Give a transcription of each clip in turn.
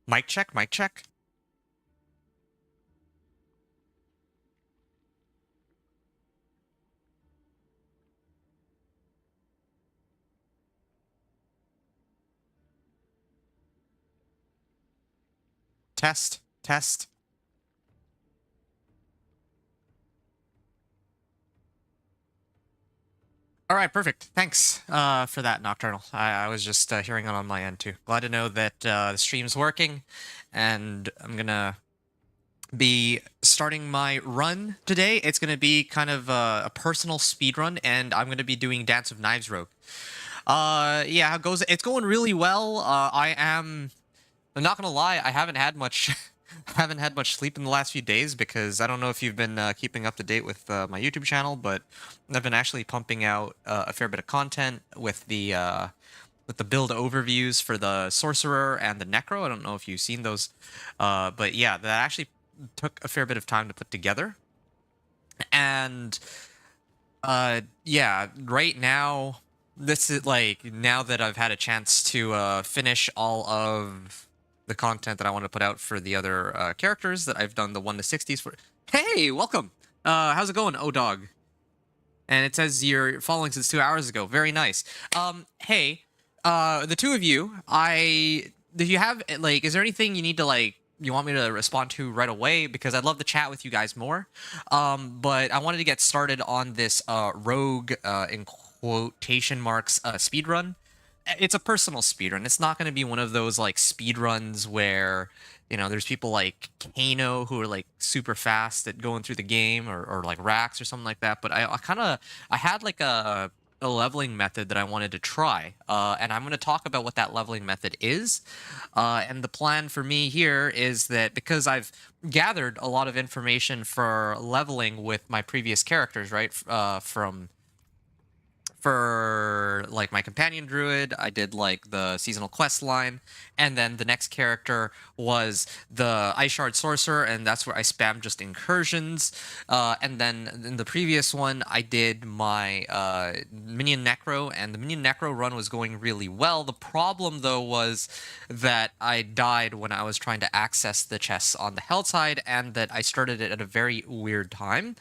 Mic check, mic check. Test, test. All right, perfect. Thanks for that, Nocturnal. I was just hearing it on my end too. Glad to know that the stream's working, and I'm gonna be starting my run today. It's gonna be kind of a personal speed run, and I'm gonna be doing Dance of Knives Rogue. Yeah, how it goes? It's going really well. I'm not gonna lie, I haven't had much haven't had much sleep in the last few days because I don't know if you've been keeping up to date with my YouTube channel, but I've been actually pumping out a fair bit of content with the build overviews for the sorcerer and the necro. I don't know if you've seen those, but yeah, that actually took a fair bit of time to put together. And yeah, right now this is like now that I've had a chance to finish all of the content that I want to put out for the other characters that I've done the 1 to 60s for. Hey, welcome. How's it going, oh dog? And it says you're following since 2 hours ago. Very nice. Hey, the two of you, do you have like, is there anything you need to like? You want me to respond to right away? Because I'd love to chat with you guys more. But I wanted to get started on this rogue in quotation marks speed run. It's a personal speed run. It's not going to be one of those like speed runs where there's people like Kano who are like super fast at going through the game, or like Rax or something like that. But I had like a leveling method that I wanted to try, and I'm going to talk about what that leveling method is. And the plan for me here is that because I've gathered a lot of information for leveling with my previous characters, right? For like my companion druid, I did like the seasonal quest line, and then the next character was the ice shard sorcerer, and that's where I spammed just incursions. And then in the previous one, I did my minion necro, and the minion necro run was going really well. The problem though was that I died when I was trying to access the chests on the hell side, and that I started it at a very weird time,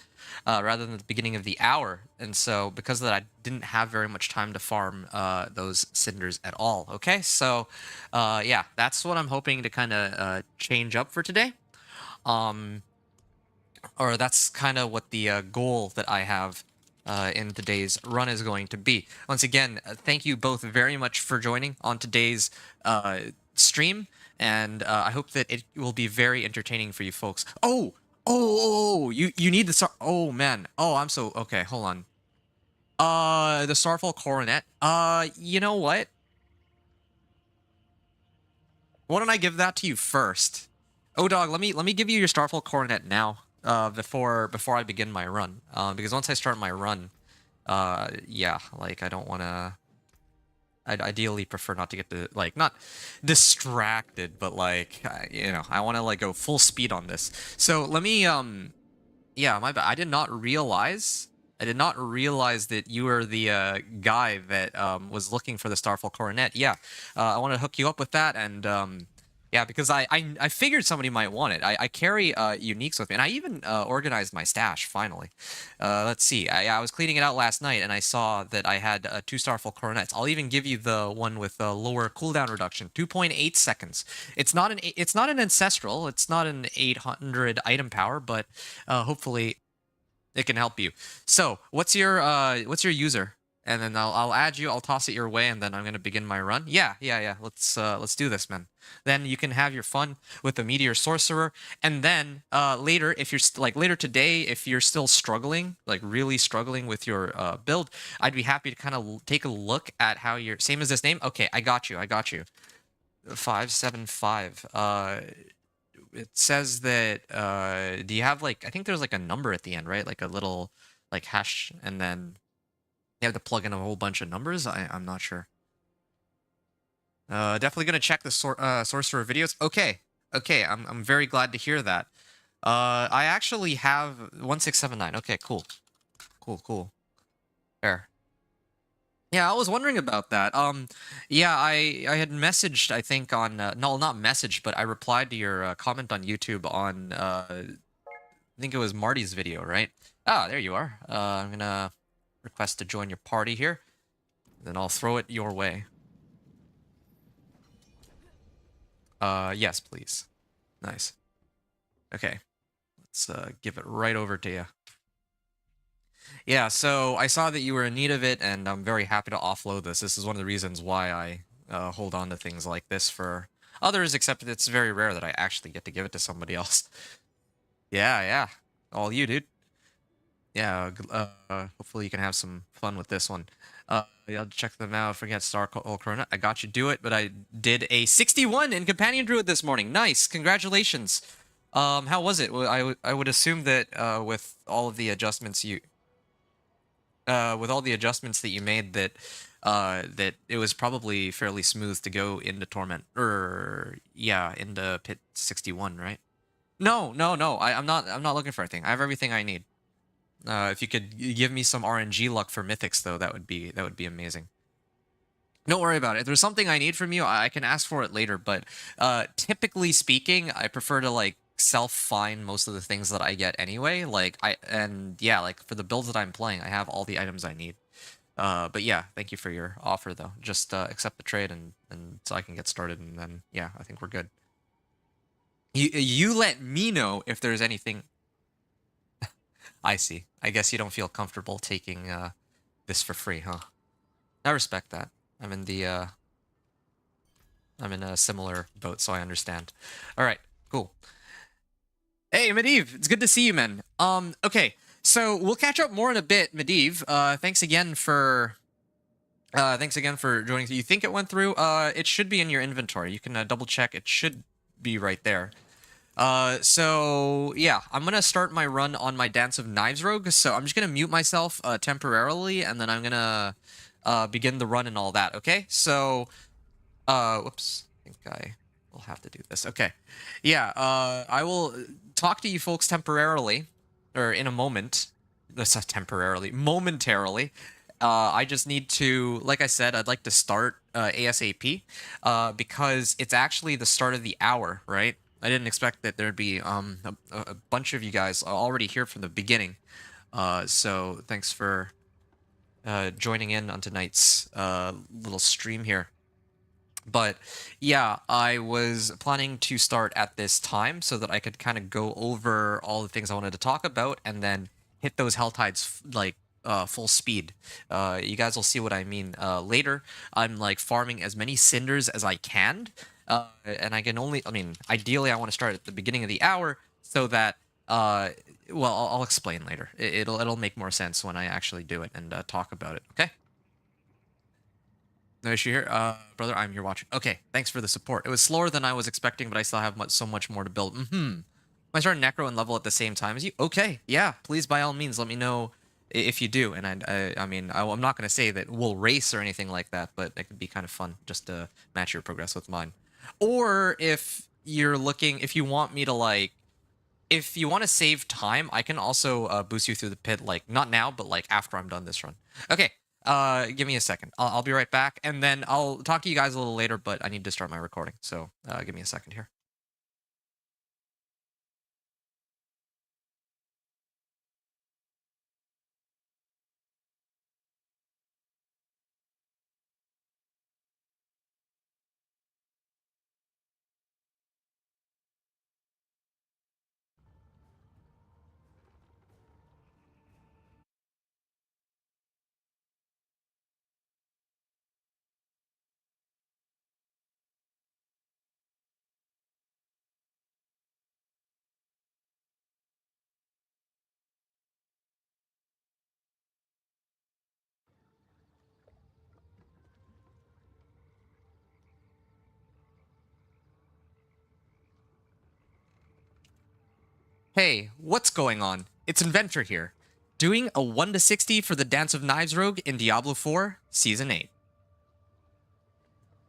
rather than the beginning of the hour. And so because of that, I didn't have very much time to farm those cinders at all. Okay, so yeah, that's what I'm hoping to kind of change up for today. Or that's kind of what the goal that I have in today's run is going to be. Once again, thank you both very much for joining on today's stream, and I hope that it will be very entertaining for you folks. You need the star. Oh man. Oh, I'm so okay. Hold on. The Starfall Coronet. You know what? Why don't I give that to you first? Oh, dog. Let me give you your Starfall Coronet now. Before I begin my run. Because once I start my run, yeah, like I don't want to. I'd ideally prefer not to get not distracted, but like I want to like go full speed on this. So let me yeah, my bad. I did not realize that you were the guy that was looking for the Starfall Coronet. Yeah, I want to hook you up with that, and yeah, because I figured somebody might want it. I carry uniques with me, and I even organized my stash finally. Let's see. I was cleaning it out last night, and I saw that I had 2 Starfall Coronets. I'll even give you the one with lower cooldown reduction, 2.8 seconds. It's not an ancestral. It's not an 800 item power, but hopefully it can help you. So, what's your user? And then I'll add you. I'll toss it your way, and then I'm gonna begin my run. Yeah. Let's do this, man. Then you can have your fun with the Meteor Sorcerer, and then later, if you're later today, if you're still struggling, like really struggling with your build, I'd be happy to kind of take a look at how you're same as this name. Okay, I got you. 575. It says that do you have like I think there's like a number at the end, right? Like a little like hash, and then you have to plug in a whole bunch of numbers. I'm not sure. Definitely gonna check the sorcerer videos. Okay, I'm very glad to hear that. I actually have 1679. Okay, cool. Fair. Yeah, I was wondering about that. Yeah, I had messaged, I think on no, not messaged, but I replied to your comment on YouTube on I think it was Marty's video, right? Ah, there you are. I'm gonna request to join your party here, then I'll throw it your way. Yes, please. Nice. Okay, let's give it right over to you. Yeah, so I saw that you were in need of it, and I'm very happy to offload this. This is one of the reasons why I hold on to things like this for others, except it's very rare that I actually get to give it to somebody else. Yeah, yeah. All you, dude. Yeah, hopefully you can have some fun with this one. Yeah, I'll check them out. Forget Star Corona. I got you. Do it, but I did a 61 in Companion Druid this morning. Nice. Congratulations. How was it? Well, I would assume that with all of the adjustments that you made, that that it was probably fairly smooth to go into Torment, or yeah, into Pit 61, right? No, no, no. I'm not looking for anything. I have everything I need. If you could give me some RNG luck for mythics, though, that would be amazing. Don't worry about it. If there's something I need from you, I can ask for it later. But typically speaking, I prefer to like self-find most of the things that I get anyway. Yeah, like for the builds that I'm playing, I have all the items I need. But yeah, thank you for your offer, though. Just accept the trade and so I can get started, and then yeah, I think we're good. You let me know if there's anything. I see. I guess you don't feel comfortable taking this for free, huh? I respect that. I'm in the I'm in a similar boat, so I understand. All right, cool. Hey, Medivh, it's good to see you, man. Okay, so we'll catch up more in a bit, Medivh. Thanks again for joining. You think it went through? It should be in your inventory. You can double check. It should be right there. So yeah, I'm gonna start my run on my Dance of Knives Rogue. So I'm just gonna mute myself temporarily, and then I'm gonna begin the run and all that. Okay? So whoops, I think I will have to do this. Okay, yeah. I will talk to you folks temporarily, or in a moment. That's not temporarily, momentarily. I just need to, like I said, I'd like to start ASAP because it's actually the start of the hour, right? I didn't expect that there'd be a bunch of you guys already here from the beginning. So thanks for joining in on tonight's little stream here. But yeah, I was planning to start at this time so that I could kind of go over all the things I wanted to talk about and then hit those hell tides like full speed. You guys will see what I mean later. I'm like farming as many cinders as I can, and I can only. I mean, ideally, I want to start at the beginning of the hour so that. Well, I'll explain later. It'll make more sense when I actually do it and talk about it. Okay. No issue here. Brother, I'm here watching. Okay, thanks for the support. It was slower than I was expecting, but I still have so much more to build. Am I starting Necro and level at the same time as you? Okay, yeah. Please, by all means, let me know if you do. And I mean, I'm not going to say that we'll race or anything like that, but it could be kind of fun just to match your progress with mine. Or if you're looking, if you want me to like, if you want to save time, I can also boost you through the pit, like not now, but like after I'm done this run. Okay, give me a second. I'll be right back, and then I'll talk to you guys a little later. But I need to start my recording, so give me a second here. Hey, what's going on? It's Inventor here, doing a 1 to 60 for the Dance of Knives Rogue in Diablo 4 Season 8.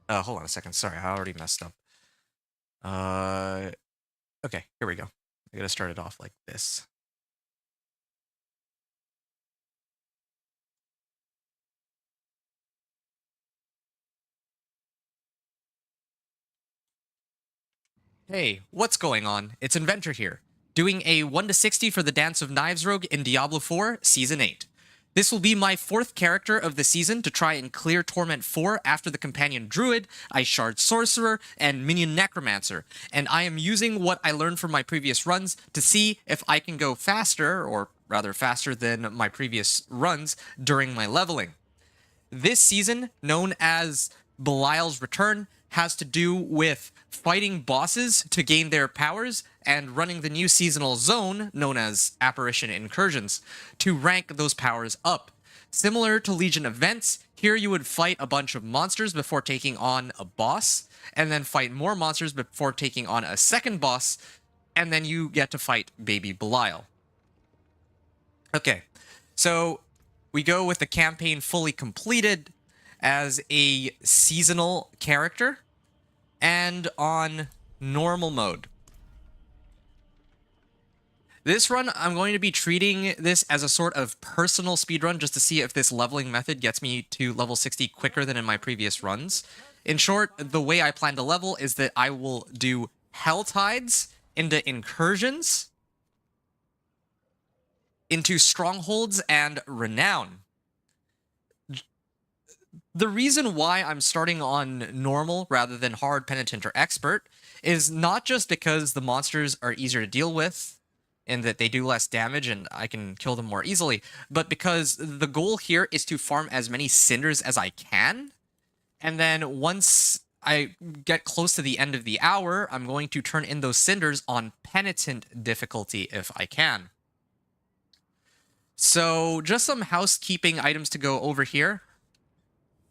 Hold on a second. Sorry, I already messed up. Okay, here we go. I gotta start it off like this. Hey, what's going on? It's Inventor here, doing a 1 to 60 for the Dance of Knives rogue in Diablo 4 Season 8. This will be my 4th character of the season to try and clear Torment 4 after the Companion Druid, Ice Shard Sorcerer, and Minion Necromancer, and I am using what I learned from my previous runs to see if I can go faster, or rather faster than my previous runs, during my leveling. This season, known as Belial's Return, has to do with fighting bosses to gain their powers and running the new seasonal zone, known as Apparition Incursions, to rank those powers up. Similar to Legion events, here you would fight a bunch of monsters before taking on a boss, and then fight more monsters before taking on a second boss, and then you get to fight Baby Belial. Okay, so we go with the campaign fully completed as a seasonal character and on normal mode. This run, I'm going to be treating this as a sort of personal speedrun just to see if this leveling method gets me to level 60 quicker than in my previous runs. In short, the way I plan to level is that I will do Hell Tides into Incursions, into Strongholds and Renown. The reason why I'm starting on normal rather than hard, penitent, or expert is not just because the monsters are easier to deal with and that they do less damage and I can kill them more easily, but because the goal here is to farm as many cinders as I can. And then once I get close to the end of the hour, I'm going to turn in those cinders on penitent difficulty if I can. So just some housekeeping items to go over here.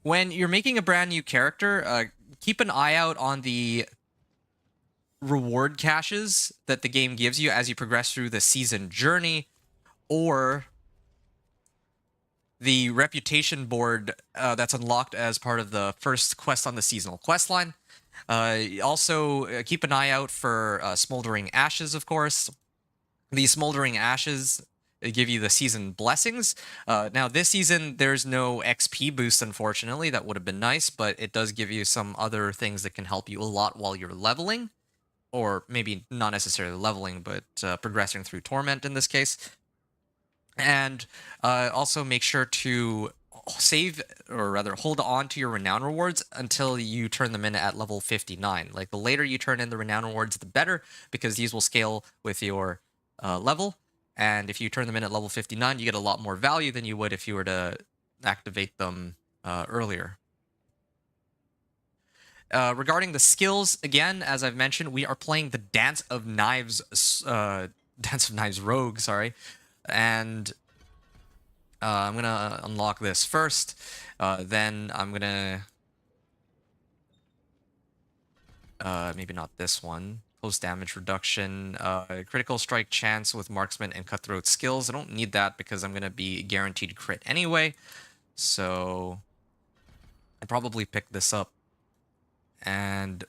When you're making a brand new character, keep an eye out on the reward caches that the game gives you as you progress through the season journey, or the reputation board that's unlocked as part of the first quest on the seasonal questline. Also, keep an eye out for Smoldering Ashes, of course. These Smoldering Ashes give you the season blessings. Now, this season, there's no XP boost, unfortunately. That would have been nice, but it does give you some other things that can help you a lot while you're leveling. Or maybe not necessarily leveling, but progressing through Torment in this case. And also make sure to save, or rather hold on to your Renown rewards until you turn them in at level 59. Like, the later you turn in the Renown rewards, the better, because these will scale with your level. And if you turn them in at level 59, you get a lot more value than you would if you were to activate them earlier. Regarding the skills, again, as I've mentioned, we are playing the Dance of Knives rogue, sorry. And I'm going to unlock this first. Then I'm going to... maybe not this one. Close damage reduction, critical strike chance with marksman and cutthroat skills. I don't need that because I'm going to be guaranteed crit anyway. So I'd probably pick this up. And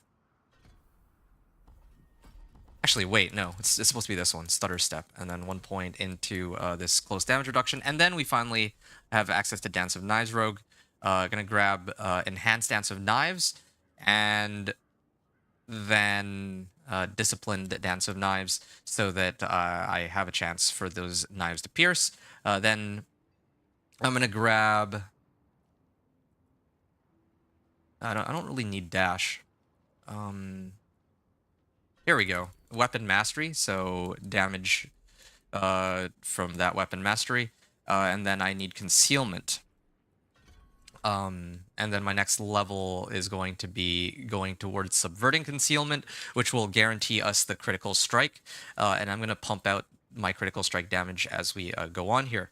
actually, wait, no, it's supposed to be this one, Stutter Step, and then 1 point into this close damage reduction. And then we finally have access to Dance of Knives Rogue. Gonna grab Enhanced Dance of Knives, and then Disciplined Dance of Knives, so that I have a chance for those knives to pierce. Then I'm gonna grab... I don't really need dash. Here we go. Weapon Mastery, so damage from that Weapon Mastery. And then I need Concealment. And then my next level is going to be going towards Subverting Concealment, which will guarantee us the critical strike. And I'm going to pump out my critical strike damage as we go on here.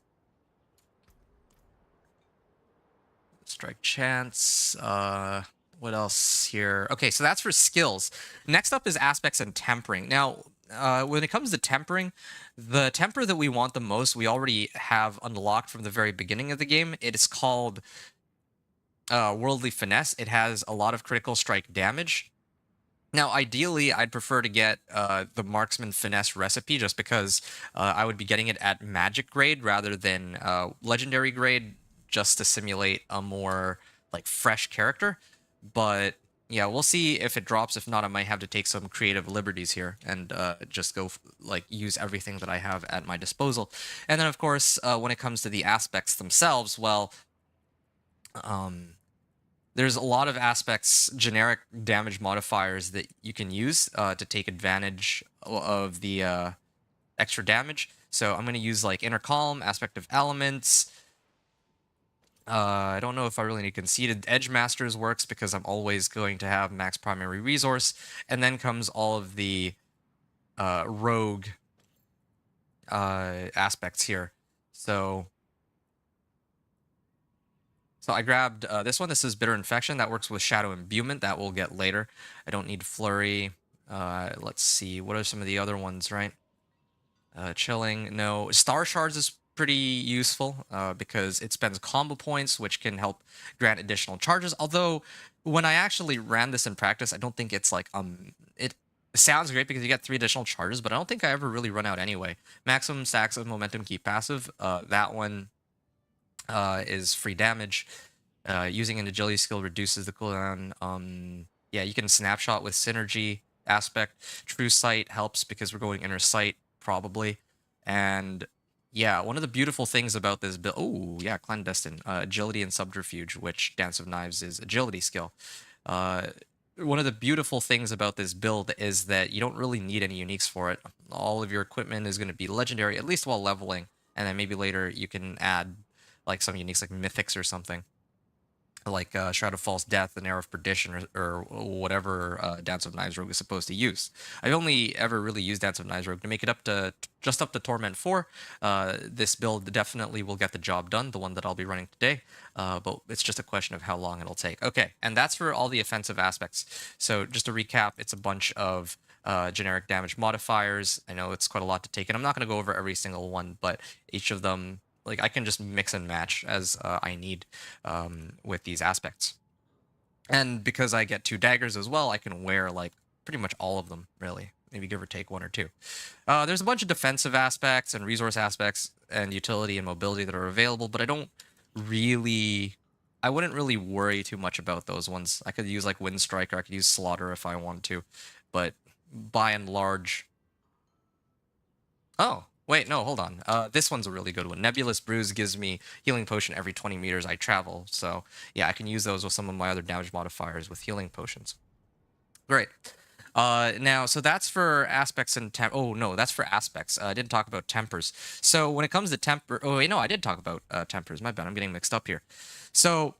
Strike chance. What else here? Okay, so that's for skills. Next up is aspects and tempering. Now, when it comes to tempering, the temper that we want the most, we already have unlocked from the very beginning of the game. It is called Worldly Finesse. It has a lot of critical strike damage. Now, ideally, I'd prefer to get the Marksman Finesse recipe just because I would be getting it at Magic grade rather than Legendary grade, just to simulate a more like fresh character. But Yeah, we'll see if it drops. If not, I might have to take some creative liberties here and just go like use everything that I have at my disposal. And then, of course, when it comes to the aspects themselves, well, um, there's a lot of aspects, generic damage modifiers that you can use to take advantage of the extra damage. So I'm going to use like Inner Calm, Aspect of Elements. I don't know if I really need Conceited. Edge Masters works because I'm always going to have max primary resource. And then comes all of the rogue aspects here. So I grabbed this one. This is Bitter Infection. That works with Shadow Imbuement. That we'll get later. I don't need Flurry. Let's see. What are some of the other ones, right? Chilling. No. Star Shards is pretty useful because it spends combo points, which can help grant additional charges. Although, when I actually ran this in practice, I don't think it's like... It sounds great because you get 3 additional charges, but I don't think I ever really run out anyway. Maximum stacks of Momentum Key passive. That one is free damage. Using an agility skill reduces the cooldown. Yeah, you can snapshot with synergy aspect. True Sight helps because we're going inner sight probably. And yeah, one of the beautiful things about this build... Oh, yeah, Clandestine. Agility and Subterfuge, which Dance of Knives is agility skill. One of the beautiful things about this build is that you don't really need any uniques for it. All of your equipment is going to be legendary, at least while leveling. And then maybe later you can add like some uniques like mythics or something, like Shroud of False Death and Arrow of Perdition, or whatever Dance of Knives Rogue is supposed to use. I've only ever really used Dance of Knives Rogue to make it up to just up to Torment 4. This build definitely will get the job done, the one that I'll be running today, but it's just a question of how long it'll take. Okay, and that's for all the offensive aspects. So just to recap, it's a bunch of generic damage modifiers. I know it's quite a lot to take, and I'm not going to go over every single one, but each of them, like, I can just mix and match as I need with these aspects. And because I get 2 daggers as well, I can wear, like, pretty much all of them, really. Maybe give or take 1 or 2. There's a bunch of defensive aspects and resource aspects and utility and mobility that are available, but I wouldn't really worry too much about those ones. I could use, like, Wind Striker, I could use Slaughter if I want to, but by and large... Oh, wait, no, hold on. This one's a really good one. Nebulous Bruise gives me healing potion every 20 meters I travel. So, yeah, I can use those with some of my other damage modifiers with healing potions. Great. Now, so that's for aspects and oh, no, that's for aspects. I didn't talk about tempers. So when it comes to temper... Oh, wait, no, I did talk about tempers. My bad, I'm getting mixed up here. So...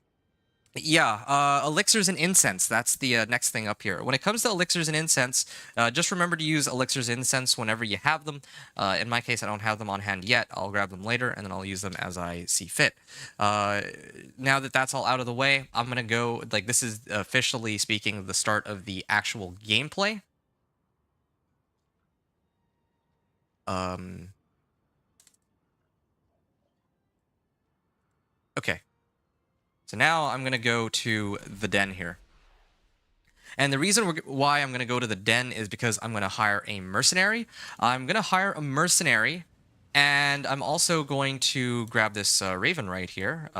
Yeah, elixirs and incense. That's the next thing up here. When it comes to elixirs and incense, just remember to use elixirs and incense whenever you have them. In my case, I don't have them on hand yet. I'll grab them later, and then I'll use them as I see fit. Now that that's all out of the way, I'm going to go... Like, this is officially speaking the start of the actual gameplay. Okay. So now I'm going to go to the den here. And the reason why I'm going to go to the den is because I'm going to hire a mercenary. I'm also going to grab this raven right here.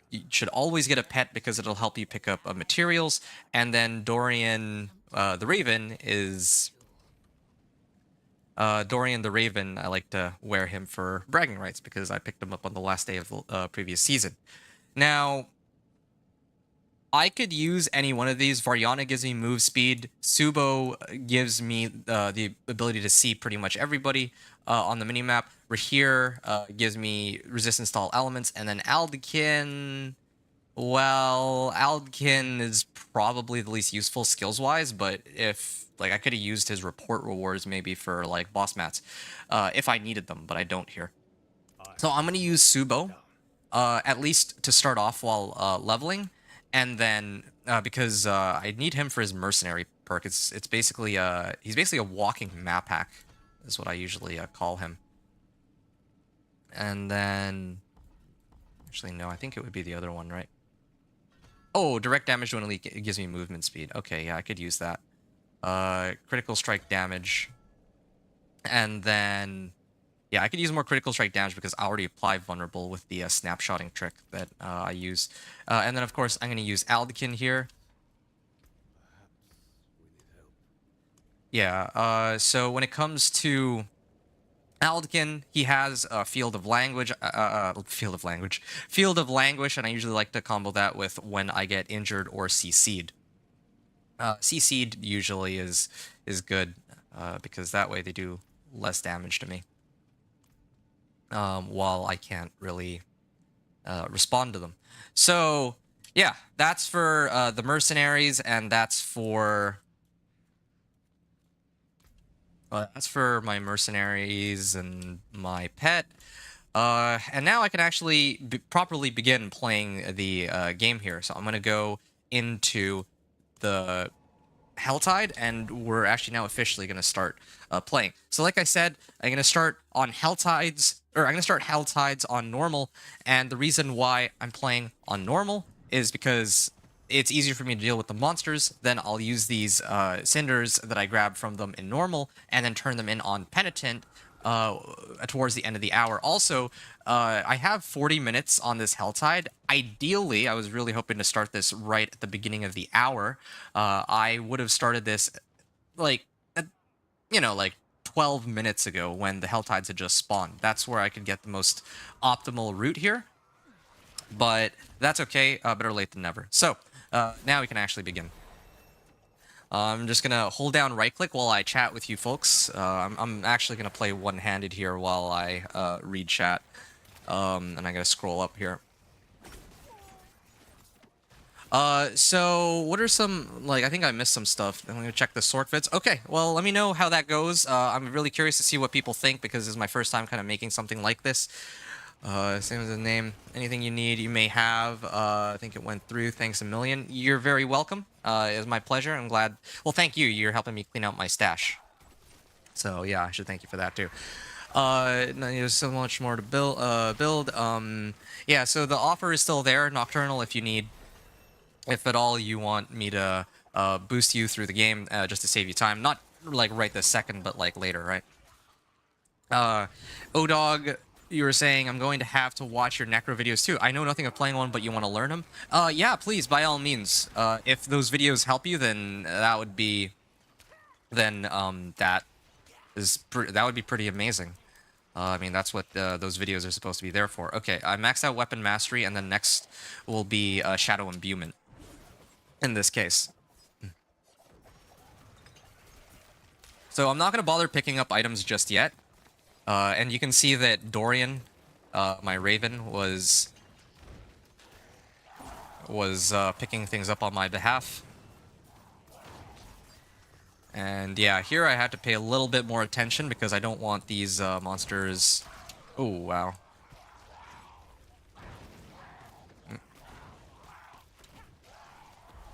You should always get a pet because it'll help you pick up materials. And then Dorian the Raven is... Dorian the Raven, I like to wear him for bragging rights because I picked him up on the last day of the previous season. Now, I could use any one of these. Varyana gives me move speed. Subo gives me the ability to see pretty much everybody on the minimap. Rahir gives me resistance to all elements. And then Aldkin... Well, Aldkin is probably the least useful skills-wise, but if... Like, I could have used his report rewards maybe for, like, boss mats if I needed them, but I don't here. So I'm going to use Subo, at least to start off while leveling, and then, because I need him for his mercenary perk. It's basically, he's basically a walking map hack, is what I usually call him. And then... Actually, no, I think it would be the other one, right? Oh, direct damage to an elite gives me movement speed. Okay, yeah, I could use that. Critical strike damage. And then... Yeah, I could use more critical strike damage because I already apply vulnerable with the snapshotting trick that I use. And then, of course, I'm going to use Aldkin here. Yeah. So when it comes to Aldkin, he has a Field of Language, Field of Languish, and I usually like to combo that with when I get injured or CC'd. CC'd usually is good because that way they do less damage to me. While I can't really respond to them. So yeah, that's for the mercenaries, and that's for my mercenaries and my pet. And now I can actually properly begin playing the game here. So I'm going to go into the Helltide, and we're actually now officially going to start playing. So like I said, I'm going to start on Helltides, or I'm going to start Helltides on normal, and the reason why I'm playing on normal is because it's easier for me to deal with the monsters. Then I'll use these cinders that I grab from them in normal, and then turn them in on Penitent towards the end of the hour. Also, I have 40 minutes on this Helltide. Ideally, I was really hoping to start this right at the beginning of the hour. I would have started this, like, like 12 minutes ago when the Helltides had just spawned. That's where I could get the most optimal route here. But that's okay. Better late than never. So, now we can actually begin. I'm just gonna hold down right-click while I chat with you folks. I'm actually gonna play one-handed here while I read chat. And I gotta scroll up here. So what are some, like, I think I missed some stuff. I'm gonna check the sword fits. Okay, well, let me know how that goes. I'm really curious to see what people think because this is my first time kind of making something like this. Same as the name. Anything you need, you may have. I think it went through. Thanks a million. You're very welcome. It's my pleasure. I'm glad. Well, thank you. You're helping me clean out my stash. So yeah, I should thank you for that too. There's so much more to build. Yeah, so the offer is still there, Nocturnal, if you need. If at all you want me to boost you through the game just to save you time. Not like right this second, but like later, right? O-Dog, you were saying I'm going to have to watch your Necro videos too. I know nothing of playing one, but you want to learn them? Yeah, please, by all means. If those videos help you, then that would be... Then that would be pretty amazing. I mean, that's what those videos are supposed to be there for. Okay, I maxed out Weapon Mastery, and then next will be Shadow Imbuement. In this case. So I'm not going to bother picking up items just yet. And you can see that Dorian, my Raven, was picking things up on my behalf. And yeah, here I had to pay a little bit more attention because I don't want these monsters... Oh, wow.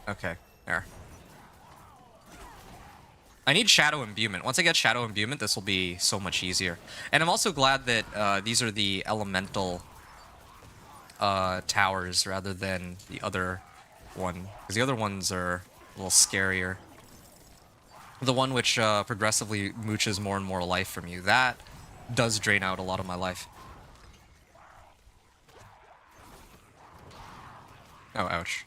Okay, there. I need Shadow Imbuement. Once I get Shadow Imbuement, this will be so much easier. And I'm also glad that these are the elemental towers rather than the other one. Because the other ones are a little scarier. The one which progressively mooches more and more life from you. That does drain out a lot of my life. Oh, ouch.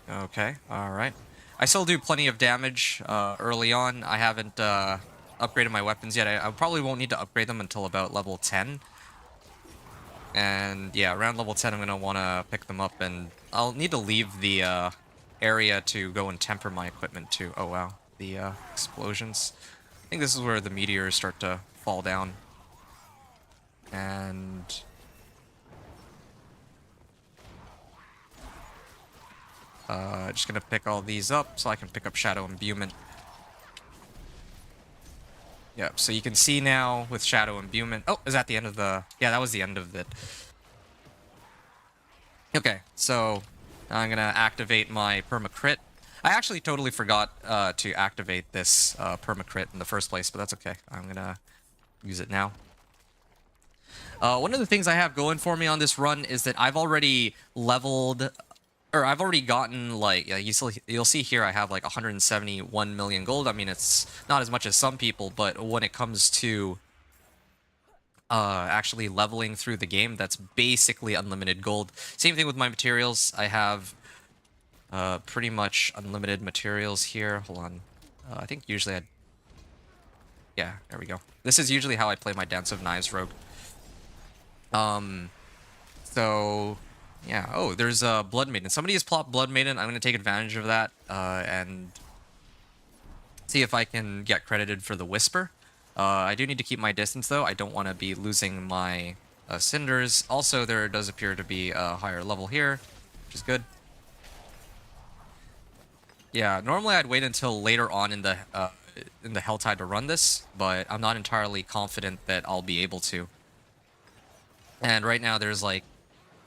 Okay, alright. I still do plenty of damage early on. I haven't upgraded my weapons yet. I probably won't need to upgrade them until about level 10. And yeah, around level 10 I'm going to want to pick them up, and I'll need to leave the area to go and temper my equipment too. Oh wow, the explosions. I think this is where the meteors start to fall down. And... just gonna pick all these up so I can pick up Shadow Imbuement. Yep, so you can see now with Shadow Imbuement... Oh, is that the end of the... Yeah, that was the end of it. Okay, so I'm gonna activate my perma-crit. I actually totally forgot to activate this perma-crit in the first place, but that's okay. I'm gonna use it now. One of the things I have going for me on this run is that I've already leveled... Or I've already gotten, like, you'll see here I have like 171 million gold. I mean, it's not as much as some people, but when it comes to actually leveling through the game, that's basically unlimited gold. Same thing with my materials. I have Pretty much unlimited materials here. Hold on. I think usually I'd... Yeah, there we go. This is usually how I play my Dance of Knives rogue. So... Yeah. Oh, there's a Blood Maiden. Somebody has plopped Blood Maiden. I'm going to take advantage of that and see if I can get credited for the Whisper. I do need to keep my distance, though. I don't want to be losing my cinders. Also, there does appear to be a higher level here, which is good. Yeah, normally I'd wait until later on in the Helltide to run this, but I'm not entirely confident that I'll be able to. And right now there's like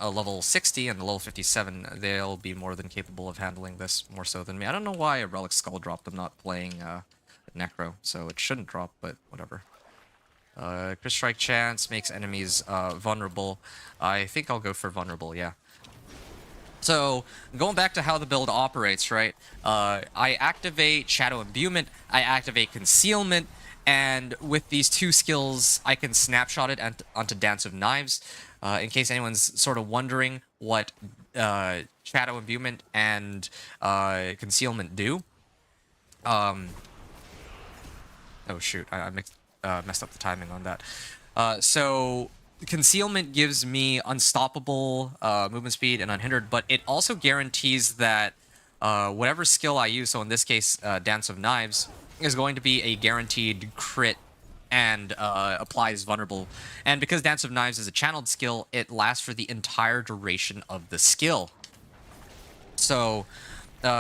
a level 60 and a level 57. They'll be more than capable of handling this, more so than me. I don't know why a Relic Skull dropped. I'm not playing Necro, so it shouldn't drop, but whatever. Crit Strike Chance makes enemies vulnerable. I think I'll go for vulnerable, yeah. So, going back to how the build operates, right? I activate Shadow Imbuement, I activate Concealment, and with these two skills, I can snapshot it onto Dance of Knives. In case anyone's sort of wondering what Shadow Imbuement and Concealment do. Oh shoot, I messed up the timing on that. So Concealment gives me unstoppable movement speed and unhindered, but it also guarantees that whatever skill I use, so in this case, Dance of Knives, is going to be a guaranteed crit and applies vulnerable. And because Dance of Knives is a channeled skill, it lasts for the entire duration of the skill. So,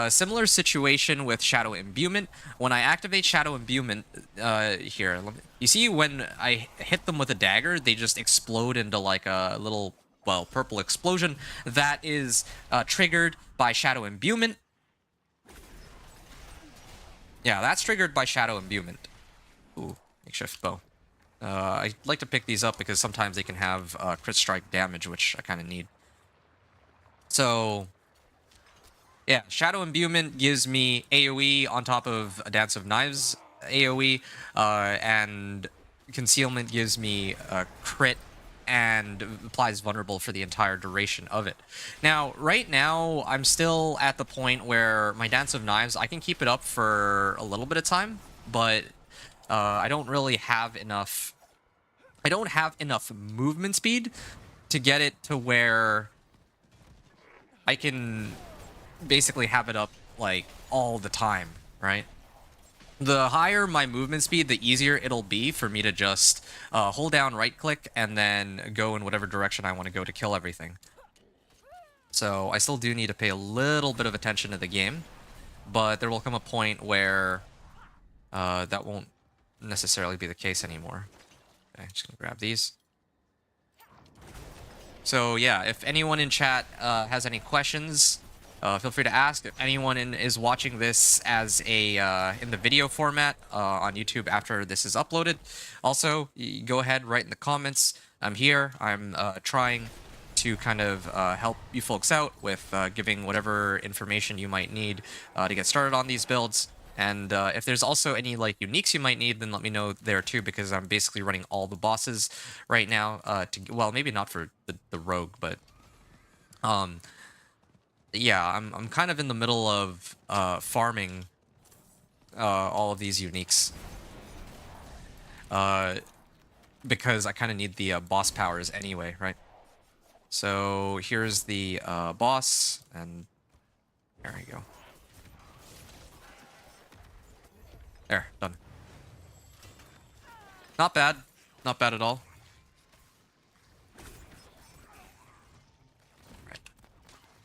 similar situation with Shadow Imbuement. When I activate Shadow Imbuement, here, you see when I hit them with a dagger, they just explode into like a little, well, purple explosion. That is triggered by Shadow Imbuement. Yeah, that's triggered by Shadow Imbuement. Ooh, makeshift bow. I like to pick these up because sometimes they can have crit strike damage, which I kind of need. So, yeah, Shadow Imbuement gives me AoE on top of a Dance of Knives AoE, and Concealment gives me a crit and applies vulnerable for the entire duration of it. Now, right now, I'm still at the point where my Dance of Knives, I can keep it up for a little bit of time, but I don't really have enough... I don't have enough movement speed to get it to where I can basically have it up, like, all the time, right? The higher my movement speed, the easier it'll be for me to just hold down right-click and then go in whatever direction I want to go to kill everything. So I still do need to pay a little bit of attention to the game, but there will come a point where that won't necessarily be the case anymore. Okay, just gonna grab these. So yeah, if anyone in chat has any questions, feel free to ask. If anyone is watching this as a in the video format on YouTube after this is uploaded, also go ahead, write in the comments. I'm here. I'm trying to kind of help you folks out with giving whatever information you might need to get started on these builds. And if there's also any like uniques you might need, then let me know there too, because I'm basically running all the bosses right now. Well, maybe not for the rogue, but yeah, I'm kind of in the middle of farming all of these uniques because I kind of need the boss powers anyway, right? So here's the boss, and there we go. There, done. Not bad. Not bad at all. Right.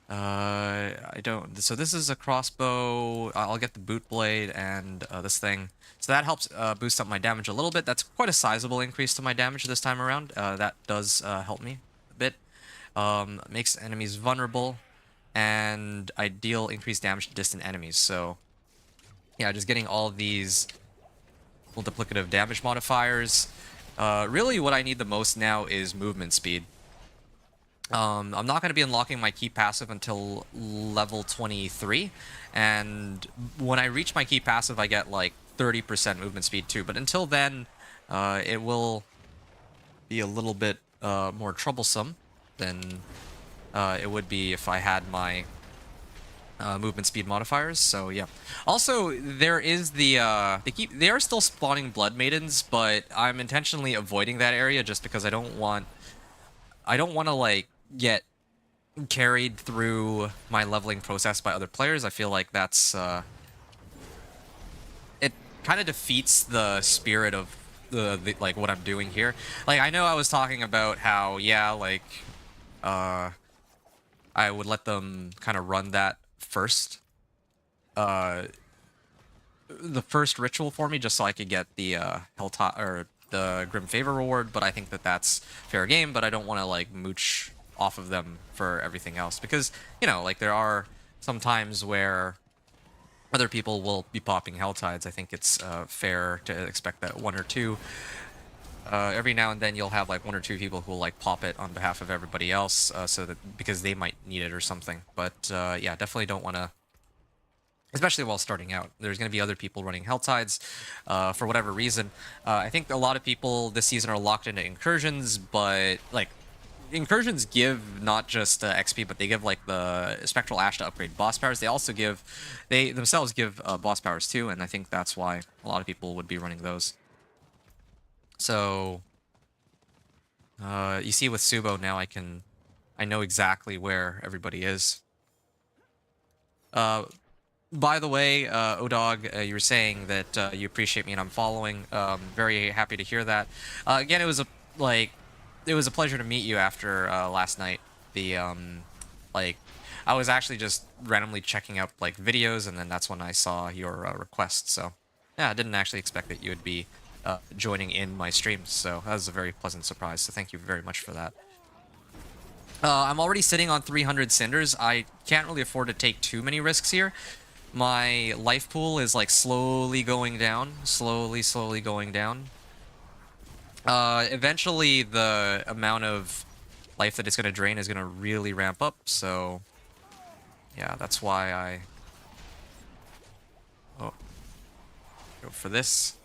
I don't... So this is a crossbow. I'll get the boot blade and this thing. So that helps boost up my damage a little bit. That's quite a sizable increase to my damage this time around. That does help me a bit. Makes enemies vulnerable. And I deal increased damage to distant enemies. So yeah, just getting all of these multiplicative damage modifiers. Really what I need the most now is movement speed. I'm not going to be unlocking my key passive until level 23, and when I reach my key passive I get like 30% movement speed too, but until then it will be a little bit more troublesome than it would be if I had my movement speed modifiers. So yeah. Also, there is the they are still spawning blood maidens, but I'm intentionally avoiding that area just because I don't want to like get carried through my leveling process by other players. I feel like that's it kind of defeats the spirit of the like what I'm doing here. Like I know I was talking about how yeah, like uh I would let them kind of run that first the first ritual for me just so I could get the Helltop or the Grim Favor reward, but I think that that's fair game, but I don't want to like mooch off of them for everything else because, you know, like there are some times where other people will be popping Helltides. I think it's fair to expect that one or two every now and then you'll have like one or two people who will like pop it on behalf of everybody else so that because they might need it or something. But yeah, definitely don't want to, especially while starting out. There's going to be other people running Helltides for whatever reason. I think a lot of people this season are locked into incursions, but like incursions give not just XP, but they give like the Spectral Ash to upgrade boss powers. They also give, they themselves give boss powers too, and I think that's why a lot of people would be running those. So you see with Subo now I know exactly where everybody is. By the way, Odog, you were saying that you appreciate me and I'm following. Very happy to hear that. Again, it was a pleasure to meet you after last night. The like, I was actually just randomly checking out like videos, and then that's when I saw your request. So yeah, I didn't actually expect that you would be joining in my streams. So that was a very pleasant surprise. So thank you very much for that. I'm already sitting on 300 cinders. I can't really afford to take too many risks here. My life pool is like slowly going down, slowly going down. Eventually the amount of life that it's going to drain is going to really ramp up, so yeah, that's why I go for this.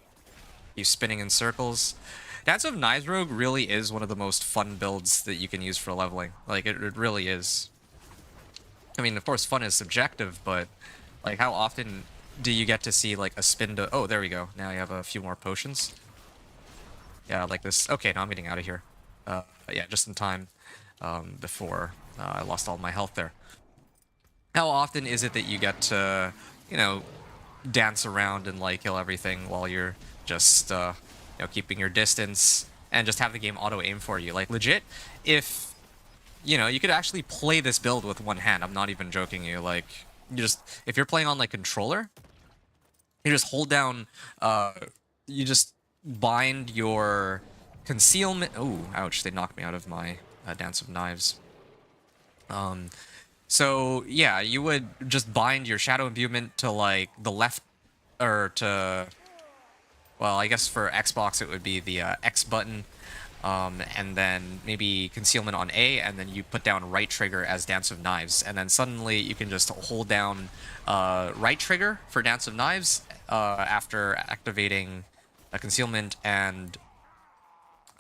Keep spinning in circles. Dance of Knives Rogue really is one of the most fun builds that you can use for leveling. Like, it really is. I mean, of course, fun is subjective, but like, how often do you get to see, like, a spin to... Oh, there we go. Now you have a few more potions. Yeah, like this. Okay, now I'm getting out of here. Yeah, just in time before I lost all my health there. How often is it that you get to, you know, dance around and, like, kill everything while you're just, you know, keeping your distance and just have the game auto-aim for you? Like, legit, if, you know, you could actually play this build with one hand. I'm not even joking you. Like... You just, if you're playing on like controller, you just hold down, you just bind your concealment. Oh, ouch, they knocked me out of my Dance of Knives. So yeah, you would just bind your shadow imbuement to like the left, or to, well, I guess for Xbox it would be the X button. And then maybe concealment on A, and then you put down right trigger as Dance of Knives, and then suddenly you can just hold down right trigger for Dance of Knives after activating concealment and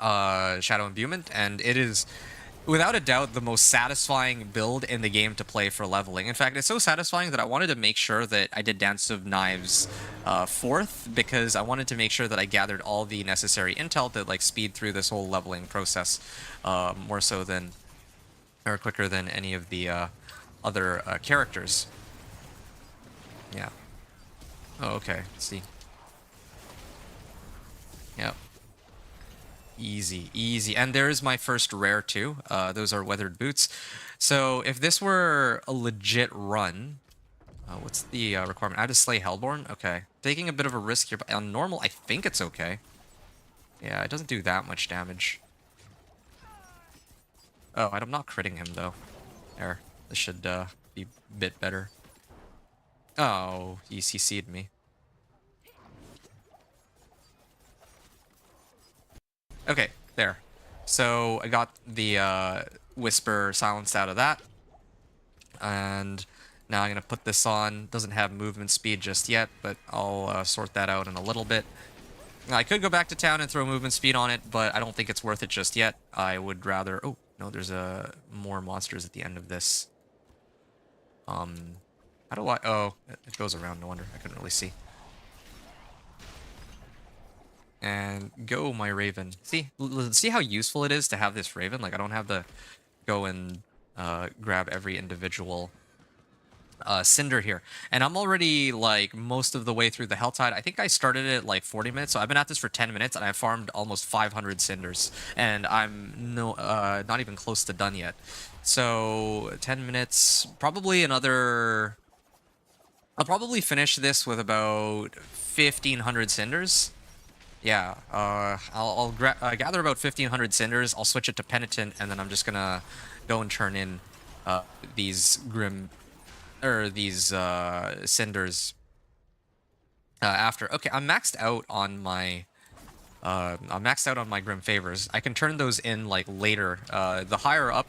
shadow imbuement, and it is without a doubt the most satisfying build in the game to play for leveling. In fact, it's so satisfying that I wanted to make sure that I did Dance of Knives 4th, because I wanted to make sure that I gathered all the necessary intel to like speed through this whole leveling process more so than, or quicker than any of the other characters. Yeah. Oh, okay. Let's see. Yep. Easy, easy. And there's my first rare too. Those are weathered boots. So if this were a legit run, what's the requirement? I have to slay Hellborn? Okay. Taking a bit of a risk here, but on normal, I think it's okay. Yeah, it doesn't do that much damage. Oh, I'm not critting him though. There. This should be a bit better. Oh, he CC'd me. Okay, there. So I got the Whisper silenced out of that. And now I'm going to put this on. Doesn't have movement speed just yet, but I'll sort that out in a little bit. I could go back to town and throw movement speed on it, but I don't think it's worth it just yet. I would rather... Oh, no, there's more monsters at the end of this. How do I... Oh, it goes around, no wonder. I couldn't really see. And go, my Raven. See? See how useful it is to have this Raven? Like, I don't have to go and grab every individual Cinder here. And I'm already, like, most of the way through the Hell Tide. I think I started it, like, 40 minutes, so I've been at this for 10 minutes, and I've farmed almost 500 Cinders. And I'm not even close to done yet. So, 10 minutes, probably another... I'll probably finish this with about 1,500 Cinders. Yeah, I'll gather about 1,500 Cinders, I'll switch it to Penitent, and then I'm just gonna go and turn in these Cinders after. Okay, I'm maxed out on my Grim Favors. I can turn those in, like, later. The higher up...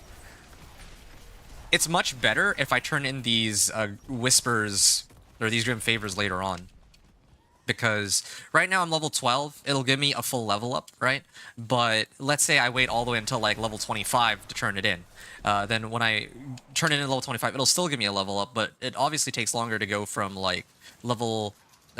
It's much better if I turn in these Whispers, or these Grim Favors later on. Because right now I'm level 12, it'll give me a full level up, right? But let's say I wait all the way until, like, level 25 to turn it in. Then when I turn it in level 25, it'll still give me a level up, but it obviously takes longer to go from, like, level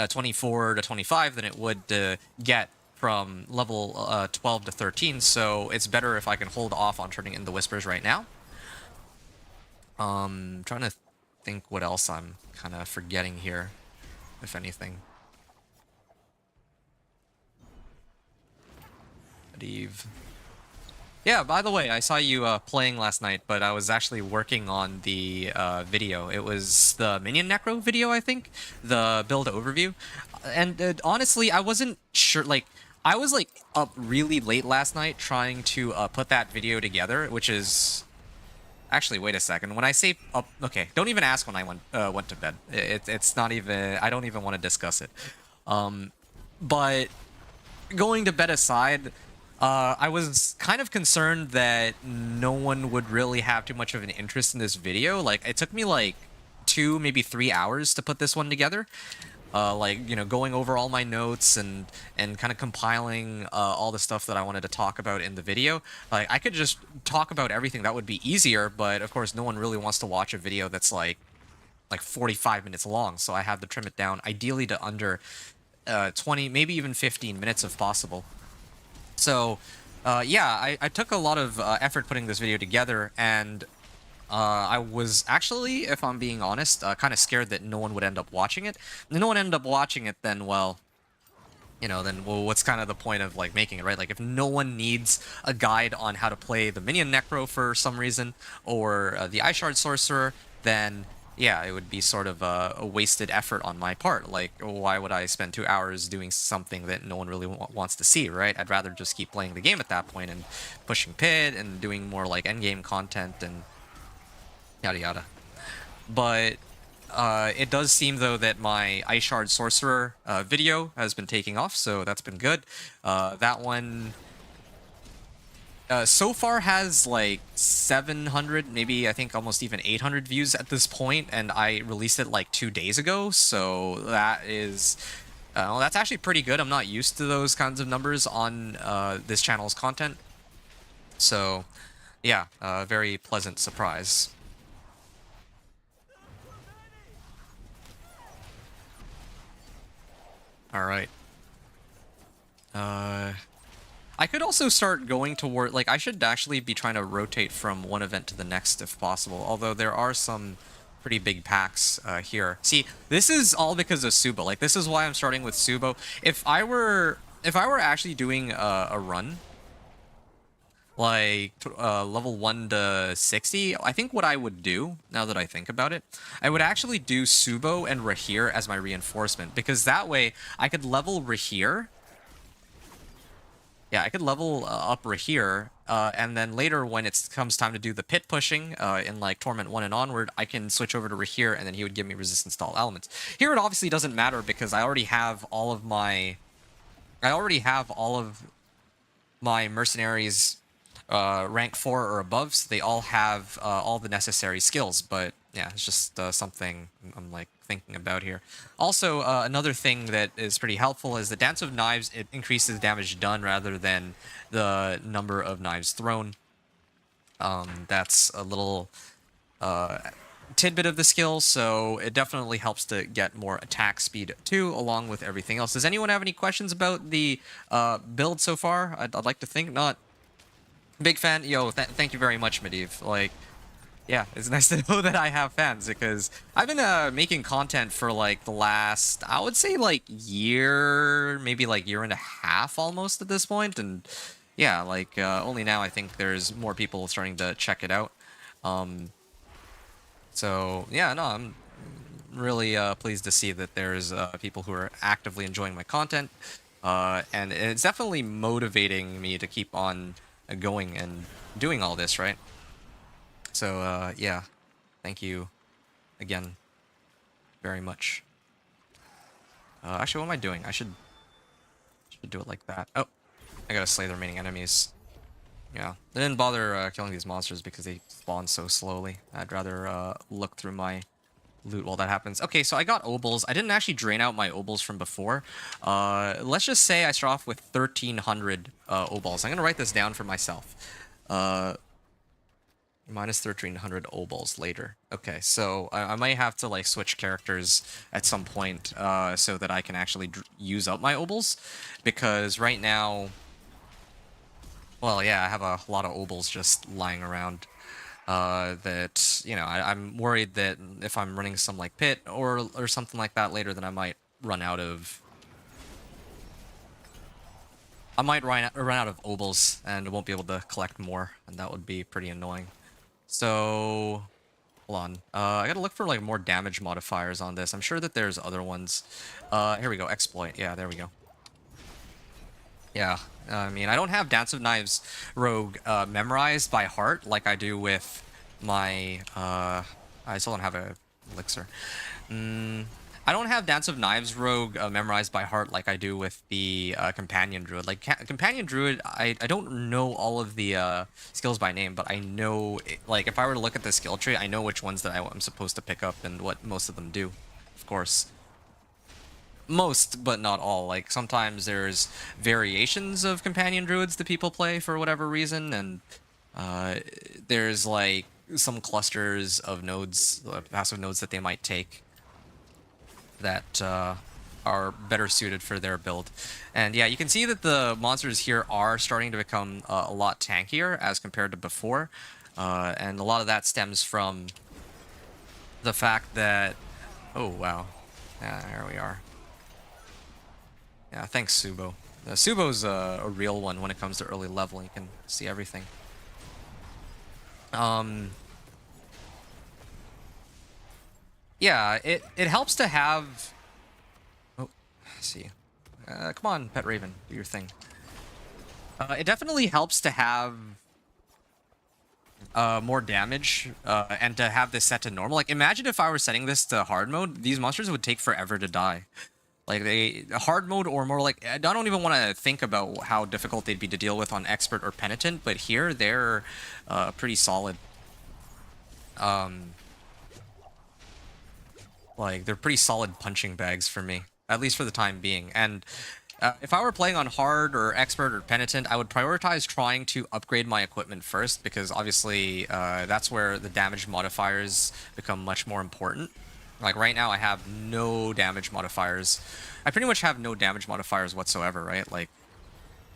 24 to 25 than it would to get from level 12 to 13, so it's better if I can hold off on turning in the Whispers right now. Trying to think what else I'm kind of forgetting here, if anything. Eve. Yeah, by the way, I saw you playing last night, but I was actually working on the video. It was the Minion Necro video, I think, the build overview. And honestly, I wasn't sure, like, I was, like, up really late last night trying to put that video together, which is... Actually, wait a second. When I say up... Okay, don't even ask when I went to bed. It's not even... I don't even want to discuss it. But going to bed aside... I was kind of concerned that no one would really have too much of an interest in this video. Like, it took me, like, 2, maybe 3 hours to put this one together. Like, you know, going over all my notes and kind of compiling all the stuff that I wanted to talk about in the video. Like, I could just talk about everything. That would be easier, but, of course, no one really wants to watch a video that's, like 45 minutes long. So I had to trim it down, ideally to under 20, maybe even 15 minutes if possible. So, yeah, I took a lot of effort putting this video together, and I was actually, if I'm being honest, kind of scared that no one would end up watching it. And if no one ended up watching it, then, well, you know, then, well, what's kind of the point of, like, making it, right? Like, if no one needs a guide on how to play the Minion Necro for some reason, or the Eyeshard Sorcerer, then... yeah, it would be sort of a wasted effort on my part. Like, why would I spend 2 hours doing something that no one really wants to see, right? I'd rather just keep playing the game at that point and pushing pit and doing more, like, endgame content and yada yada. But it does seem, though, that my Eyeshard Sorcerer video has been taking off, so that's been good. That one... so far has like 700, maybe I think almost even 800 views at this point, and I released it like 2 days ago, so that is... well, that's actually pretty good. I'm not used to those kinds of numbers on this channel's content. So, yeah, very pleasant surprise. Alright. I could also start going toward, like, I should actually be trying to rotate from one event to the next if possible, although there are some pretty big packs here. See, this is all because of Subo. Like, this is why I'm starting with Subo. If I were actually doing a run, like, level 1 to 60, I think what I would do, now that I think about it, I would actually do Subo and Rahir as my reinforcement, because that way I could level Rahir. Yeah, I could level up Rahir, and then later when it comes time to do the pit pushing in like Torment 1 and onward, I can switch over to Rahir, and then he would give me resistance to all elements. Here it obviously doesn't matter because I already have all of my... mercenaries rank 4 or above, so they all have all the necessary skills, but yeah, it's just something I'm like thinking about here. Also, another thing that is pretty helpful is the Dance of Knives. It increases damage done rather than the number of knives thrown. That's a little tidbit of the skill, so it definitely helps to get more attack speed too, along with everything else. Does anyone have any questions about the build so far? I'd like to think not. Big fan. Yo, thank you very much, Medivh. Like, yeah, it's nice to know that I have fans because I've been making content for like the last, I would say like year, maybe like year and a half almost at this point, and yeah, like only now I think there's more people starting to check it out. Um, so yeah, no, I'm really pleased to see that there's people who are actively enjoying my content, and it's definitely motivating me to keep on going and doing all this, right? So yeah, thank you again very much. Actually, what am I doing? I should do it like that. Oh, I gotta slay the remaining enemies. Yeah, I didn't bother killing these monsters because they spawn so slowly. I'd rather look through my loot while that happens. Okay, so I got obols. I didn't actually drain out my obols from before. Let's just say I start off with 1,300 obols. I'm gonna write this down for myself. Minus 1,300 obols later. Okay, so I might have to like switch characters at some point so that I can actually use up my obols, because right now, well, yeah, I have a lot of obols just lying around. That, you know, I'm worried that if I'm running some like pit or something like that later, then I might run out of run out of obols and won't be able to collect more, and that would be pretty annoying. So hold on, I gotta look for like more damage modifiers on this. I'm sure that there's other ones. Here we go, exploit. Yeah, there we go. Yeah, I mean, I don't have Dance of Knives Rogue memorized by heart like I do with my, I still don't have a elixir. I don't have Dance of Knives Rogue memorized by heart like I do with the Companion Druid. Like, Companion Druid, I don't know all of the skills by name, but I know, like, if I were to look at the skill tree, I know which ones that I'm supposed to pick up and what most of them do, of course. Most, but not all. Like, sometimes there's variations of companion druids that people play for whatever reason, and there's like some clusters of nodes, passive nodes that they might take that are better suited for their build. And yeah, you can see that the monsters here are starting to become a lot tankier as compared to before, and a lot of that stems from the fact that, oh wow, yeah, there we are. Yeah, thanks, Subo. Subo's a real one when it comes to early level. You can see everything. Yeah, it helps to have... Oh, let's see. Come on, Pet Raven, do your thing. It definitely helps to have more damage and to have this set to normal. Like, imagine if I were setting this to hard mode, these monsters would take forever to die. Like, hard mode, or more like, I don't even want to think about how difficult they'd be to deal with on expert or penitent, but here they're pretty solid. Like, they're pretty solid punching bags for me, at least for the time being. And if I were playing on hard or expert or penitent, I would prioritize trying to upgrade my equipment first, because obviously that's where the damage modifiers become much more important. Like, right now I have no damage modifiers. I pretty much have no damage modifiers whatsoever, right? Like,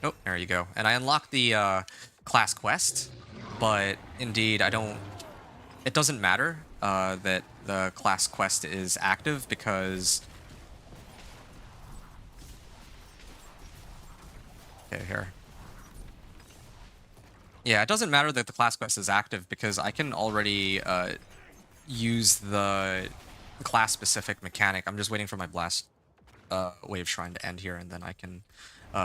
oh, there you go. And I unlocked the class quest, but indeed I don't... It doesn't matter that the class quest is active, because... Okay, here. Yeah, it doesn't matter that the class quest is active, because I can already use the class-specific mechanic. I'm just waiting for my blast wave shrine to end here, and then I can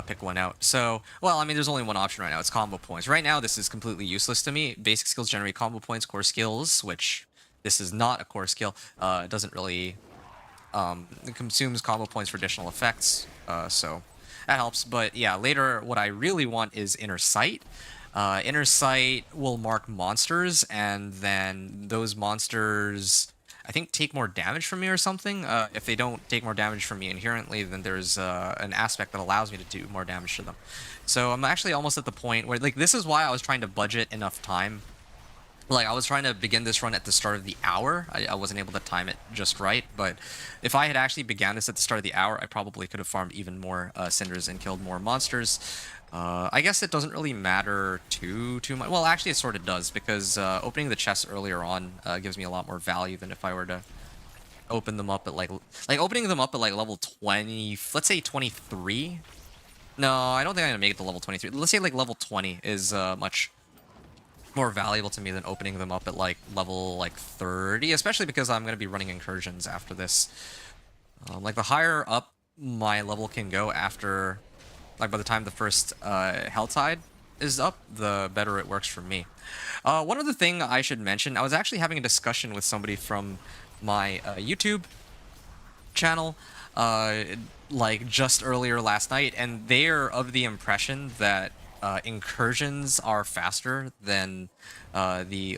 pick one out. So, well, I mean, there's only one option right now. It's combo points. Right now, this is completely useless to me. Basic skills generate combo points. Core skills, which this is not a core skill, it doesn't really... it consumes combo points for additional effects, so that helps. But yeah, later, what I really want is Inner Sight. Inner Sight will mark monsters, and then those monsters, I think, take more damage from me or something. If they don't take more damage from me inherently, then there's an aspect that allows me to do more damage to them. So I'm actually almost at the point where, like, this is why I was trying to budget enough time Like, I was trying to begin this run at the start of the hour. I wasn't able to time it just right, but if I had actually began this at the start of the hour, I probably could have farmed even more cinders and killed more monsters. I guess it doesn't really matter too much. Well, actually, it sort of does, because opening the chests earlier on gives me a lot more value than if I were to open them up at like opening them up at like level 20, let's say 23. No, I don't think I'm gonna make it to level 23. Let's say like level 20 is much more valuable to me than opening them up at like level like 30, especially because I'm going to be running incursions after this. Like the higher up my level can go after, like by the time the first Helltide is up, the better it works for me. One other thing I should mention, I was actually having a discussion with somebody from my YouTube channel like just earlier last night, and they're of the impression that incursions are faster than the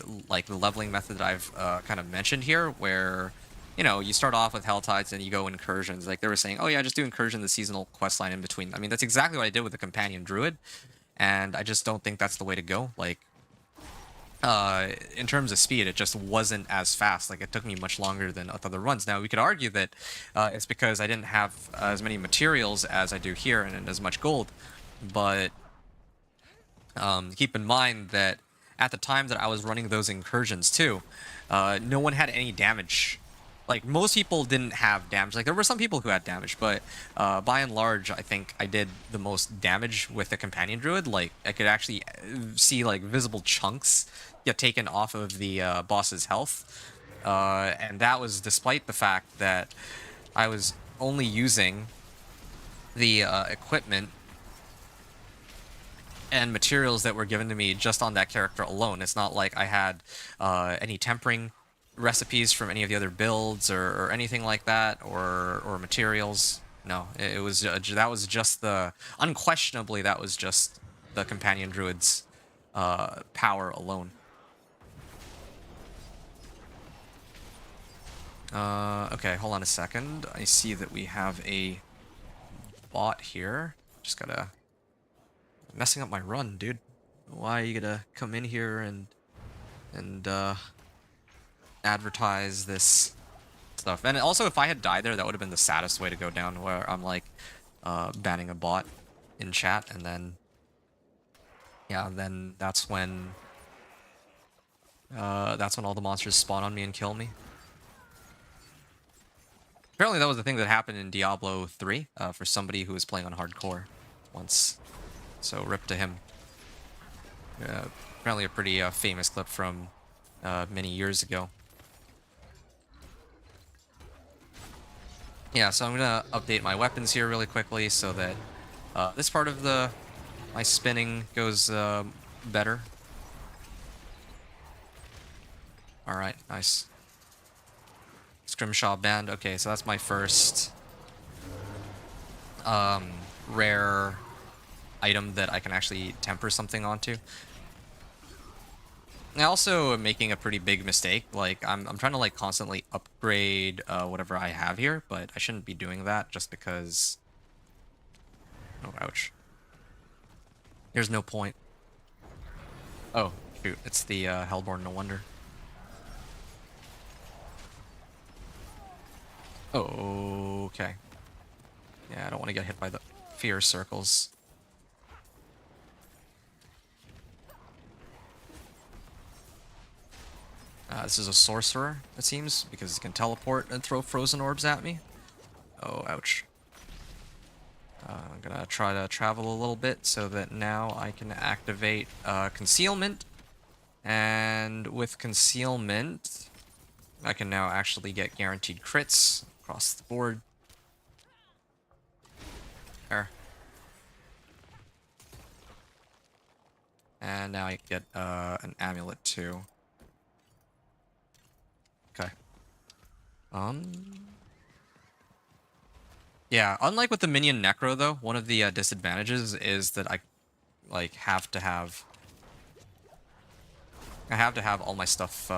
leveling method that I've kind of mentioned here, where you start off with Helltides and you go incursions. Like they were saying, oh yeah, just do incursion, the seasonal quest line in between. I mean, that's exactly what I did with the companion druid, and I just don't think that's the way to go. Like in terms of speed, it just wasn't as fast. Like it took me much longer than other runs. Now we could argue that it's because I didn't have as many materials as I do here and as much gold, but keep in mind that at the time that I was running those incursions too, no one had any damage. Like most people didn't have damage. Like there were some people who had damage, but by and large, I think I did the most damage with the companion druid. Like I could actually see like visible chunks get taken off of the boss's health, and that was despite the fact that I was only using the equipment and materials that were given to me just on that character alone. It's not like I had any tempering recipes from any of the other builds or anything like that, or materials. No, it was that was just the unquestionably that was just the companion druid's power alone. Okay, hold on a second. I see that we have a bot here. Just gotta messing up my run, dude. Why are you gonna come in here and advertise this stuff? And also, if I had died there, that would have been the saddest way to go down, where I'm like banning a bot in chat, and then yeah, then that's when all the monsters spawn on me and kill me. Apparently, that was the thing that happened in Diablo 3 for somebody who was playing on hardcore once. So rip to him. Apparently a pretty famous clip from many years ago. Yeah, so I'm gonna update my weapons here really quickly so that this part of my spinning goes better. All right, nice. Scrimshaw Band. Okay, so that's my first rare item that I can actually temper something onto. I also am making a pretty big mistake. Like I'm trying to like constantly upgrade whatever I have here, but I shouldn't be doing that just because. Oh, ouch. There's no point. Oh, shoot. It's the Hellborn, no wonder. Oh, okay. Yeah, I don't want to get hit by the fear circles. This is a sorcerer, it seems, because he can teleport and throw frozen orbs at me. Oh, ouch. I'm gonna try to travel a little bit so that now I can activate concealment. And with concealment, I can now actually get guaranteed crits across the board. There. And now I get an amulet too. Okay. Yeah, unlike with the minion necro though, one of the disadvantages is that I have to have all my stuff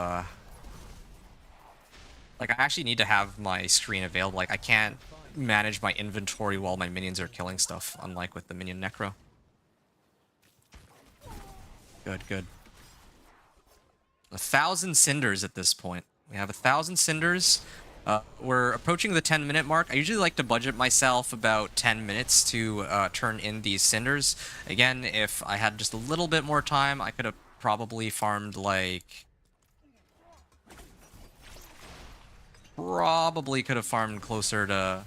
like I actually need to have my screen available. Like I can't manage my inventory while my minions are killing stuff, unlike with the minion necro. Good, good. 1,000 cinders at this point. We have 1,000 cinders. We're approaching the 10-minute mark. I usually like to budget myself about 10 minutes to turn in these cinders. Again, if I had just a little bit more time, I could have probably farmed like... Probably could have farmed closer to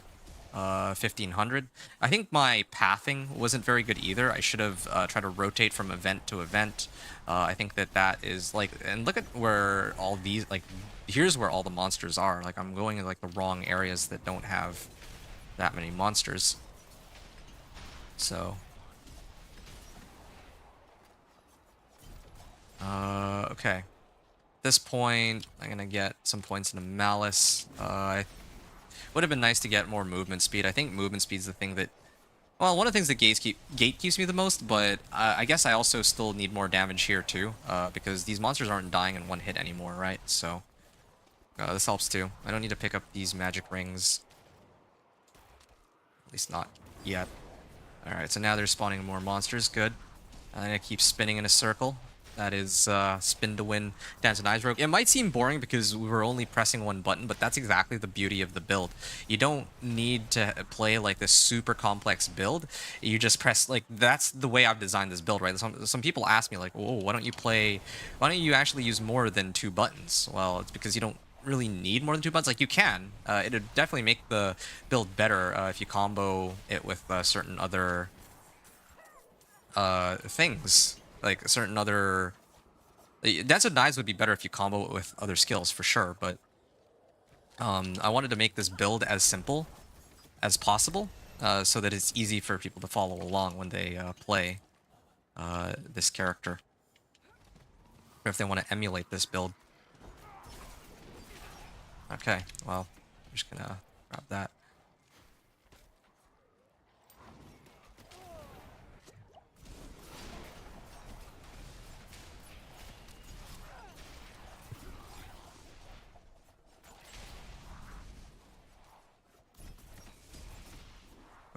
1,500. I think my pathing wasn't very good either. I should have tried to rotate from event to event. I think that is like, and look at where all these, like, here's where all the monsters are. Like, I'm going in like the wrong areas that don't have that many monsters. So, okay. At this point, I'm gonna get some points into Malice. Would have been nice to get more movement speed. I think movement speed is the thing that, well, one of the things that gate keeps me the most, but I guess I also still need more damage here too, because these monsters aren't dying in one hit anymore, right? So this helps too. I don't need to pick up these magic rings. At least not yet. Alright, so now they're spawning more monsters. Good. And it keeps spinning in a circle. That is spin to win Dance and Eyes Rogue. It might seem boring because we were only pressing one button, but that's exactly the beauty of the build. You don't need to play like this super complex build. You just press, like, that's the way I've designed this build, right? Some people ask me like, "Whoa, why don't you actually use more than 2 buttons?" Well, it's because you don't really need more than 2 buttons. Like, you can. It'd definitely make the build better if you combo it with certain other things. Like certain other... Dance of Knives would be better if you combo it with other skills, for sure, but I wanted to make this build as simple as possible, so that it's easy for people to follow along when they play this character, or if they want to emulate this build. Okay, well, I'm just gonna grab that.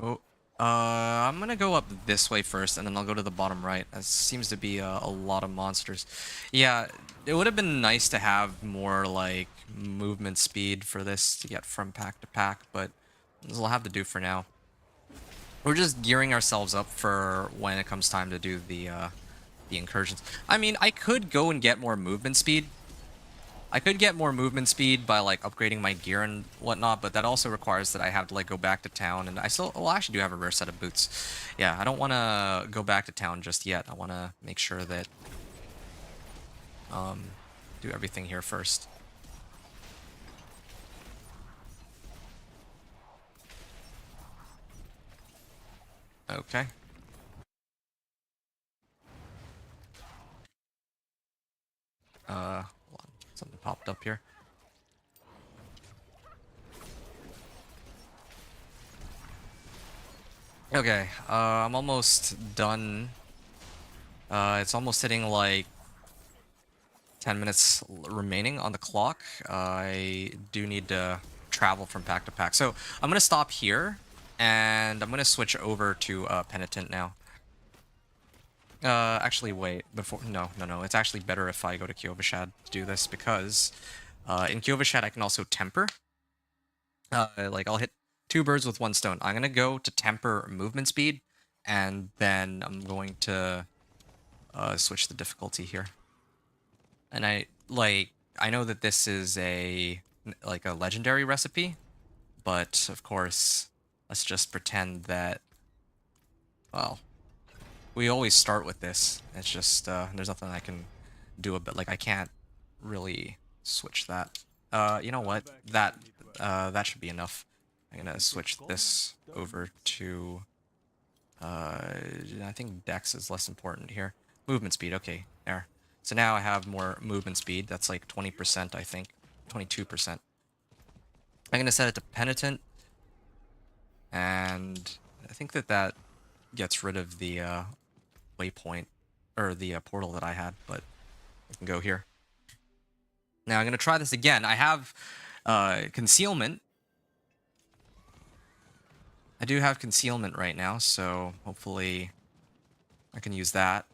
Oh, I'm gonna go up this way first, and then I'll go to the bottom right. That seems to be a lot of monsters. Yeah, it would have been nice to have more, like, movement speed for this to get from pack to pack, but this will have to do for now. We're just gearing ourselves up for when it comes time to do the incursions. I mean, I could go and get more movement speed. I could get more movement speed by, like, upgrading my gear and whatnot, but that also requires that I have to, like, go back to town, and I still... Well, I actually do have a rare set of boots. Yeah, I don't want to go back to town just yet. I want to make sure that... do everything here first. Okay. Hold on. Something popped up here. Okay, I'm almost done. It's almost hitting like 10 minutes remaining on the clock. I do need to travel from pack to pack. So I'm going to stop here, and I'm going to switch over to Penitent now. Actually, wait. No. It's actually better if I go to Kyovashad to do this, because in Kyovashad I can also temper. Like, I'll hit 2 birds with 1 stone. I'm gonna go to temper movement speed, and then I'm going to switch the difficulty here. And I know that this is a legendary recipe, but of course, let's just pretend that, well, we always start with this. It's just there's nothing I can do a bit. Like, I can't really switch that. You know what? That should be enough. I'm gonna switch this over to... I think Dex is less important here. Movement speed, okay, there. So now I have more movement speed. That's like 20%, I think. 22%. I'm gonna set it to Penitent. And I think that gets rid of the waypoint, or the portal that I had, but I can go here. Now I'm gonna try this again. I have concealment. I do have concealment right now, so hopefully I can use that.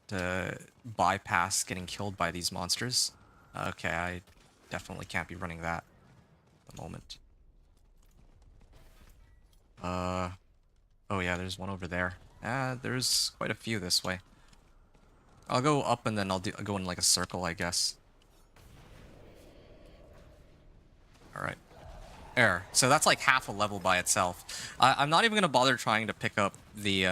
to bypass getting killed by these monsters. Okay, I definitely can't be running that at the moment. Oh yeah, there's one over there. There's quite a few this way. I'll go up and then I'll go in like a circle, I guess. Alright. There. So that's like half a level by itself. I'm not even gonna bother trying to pick up the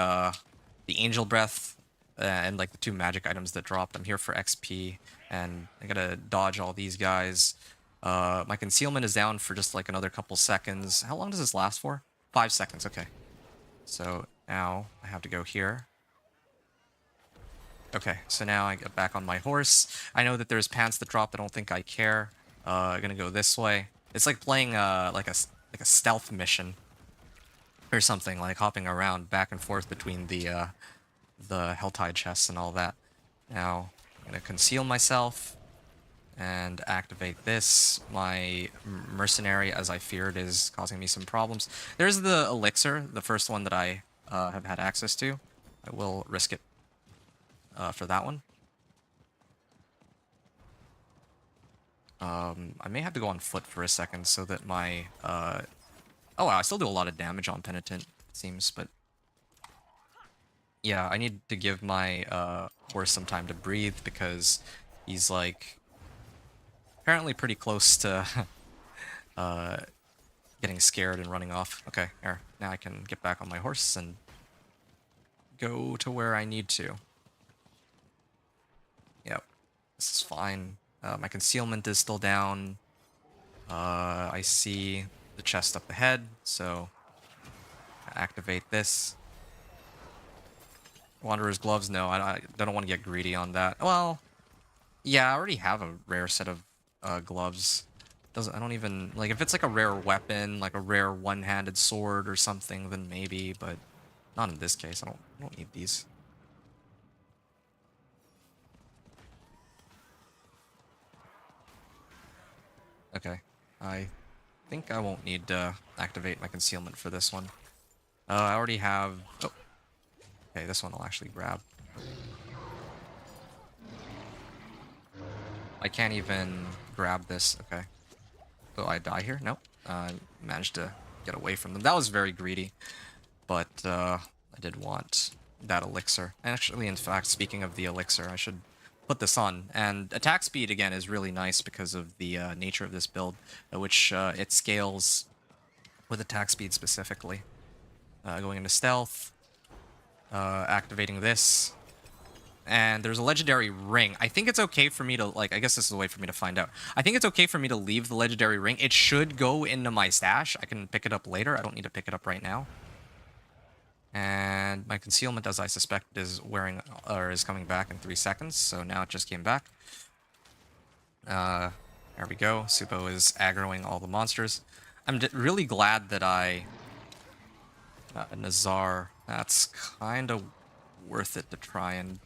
Angel Breath and like the 2 magic items that dropped. I'm here for XP, and I gotta dodge all these guys. My concealment is down for just like another couple seconds. How long does this last for? 5 seconds, okay. So now I have to go here. Okay, so now I get back on my horse. I know that there's pants that drop. I don't think I care. I'm gonna go this way. It's like playing like a stealth mission or something, like hopping around back and forth between the Helltide chests and all that. Now I'm gonna conceal myself and activate this. My mercenary, as I feared, is causing me some problems. There's the elixir, the first one that I have had access to. I will risk it for that one. I may have to go on foot for a second so that my... Oh wow, I still do a lot of damage on Penitent, it seems, but... Yeah, I need to give my horse some time to breathe because he's like... apparently pretty close to getting scared and running off. Okay, here. Now I can get back on my horse and go to where I need to. Yep, this is fine. My concealment is still down. I see the chest up ahead, so activate this. Wanderer's Gloves, no, I don't want to get greedy on that. Well, yeah, I already have a rare set of gloves. I don't even, like, if it's like a rare weapon, like a rare one-handed sword or something, then maybe, but not in this case. I don't need these. Okay, I think I won't need to activate my concealment for this one. I already have... Oh, okay, this one I'll actually grab. I can't even grab this. Okay. Will I die here? Nope. I managed to get away from them. That was very greedy, but I did want that elixir. And actually, in fact, speaking of the elixir, I should put this on. And attack speed, again, is really nice because of the nature of this build, which it scales with attack speed specifically. Going into stealth, activating this. And there's a legendary ring. I think it's okay for me to, like, I guess this is a way for me to find out. I think it's okay for me to leave the legendary ring. It should go into my stash. I can pick it up later. I don't need to pick it up right now. And my concealment, as I suspect, is wearing, or is coming back in 3 seconds. So now it just came back. There we go. Supo is aggroing all the monsters. I'm really glad that I... Nazar. That's kind of worth it to try and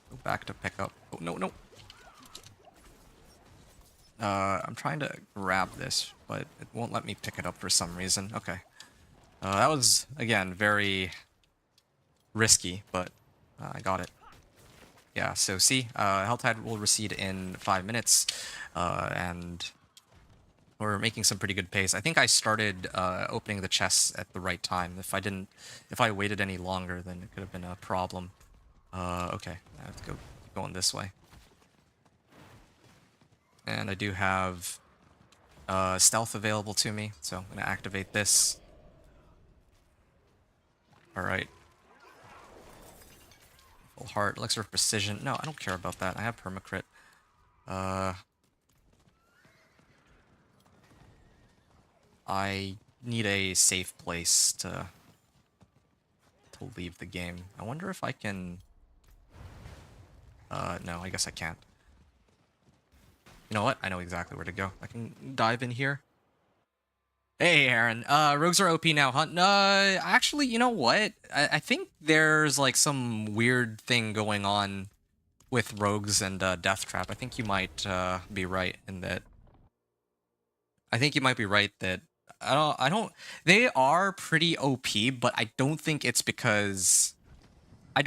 go back to pick up. Oh, no, no. I'm trying to grab this, but it won't let me pick it up for some reason. Okay. That was, again, very risky, but I got it. Yeah, so see, Helltide will recede in 5 minutes, and we're making some pretty good pace. I think I started opening the chests at the right time. If I waited any longer, then it could have been a problem. Okay, I have to go going this way. And I do have stealth available to me, so I'm going to activate this. Alright. Full heart, elixir of precision. No, I don't care about that. I have permacrit. I need a safe place to leave the game. I wonder if I can... no, I guess I can't. You know what? I know exactly where to go. I can dive in here. Hey, Aaron. Rogues are OP now, huh? Actually, you know what? I think there's, like, some weird thing going on with rogues and Death Trap. I think you might be right in that. I think you might be right that... They are pretty OP, but I don't think it's because...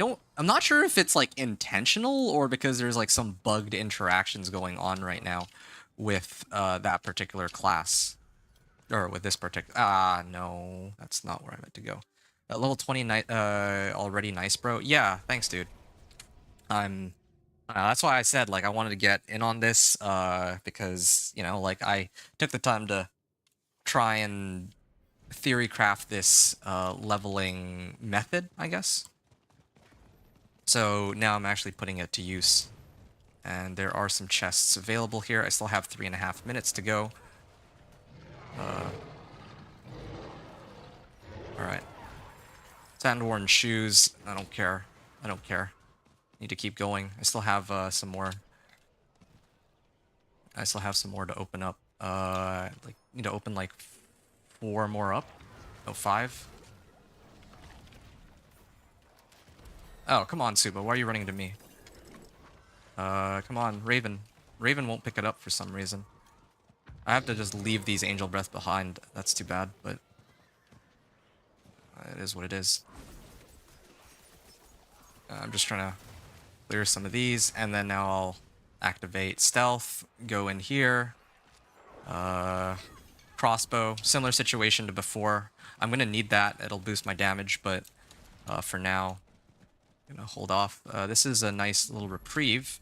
I'm not sure if it's like intentional or because there's like some bugged interactions going on right now with that particular class. Or with this particular... no. That's not where I meant to go. Level 20 already nice, bro. Yeah, thanks, dude. That's why I said, like, I wanted to get in on this, because, you know, like, I took the time to try and theory craft this leveling method, I guess. So now I'm actually putting it to use. And there are some chests available here. I still have 3.5 minutes to go. Alright. Sandworn shoes. I don't care. I don't care. Need to keep going. I still have some more. I still have some more to open up. Like, need to open like 4 more up. No, 5. Oh, come on, Suba. Why are you running to me? Come on, Raven. Raven won't pick it up for some reason. I have to just leave these Angel Breath behind. That's too bad, but it is what it is. I'm just trying to clear some of these, and then now I'll activate Stealth, go in here. Crossbow, similar situation to before. I'm going to need that. It'll boost my damage, but for now, I'm going to hold off. This is a nice little reprieve.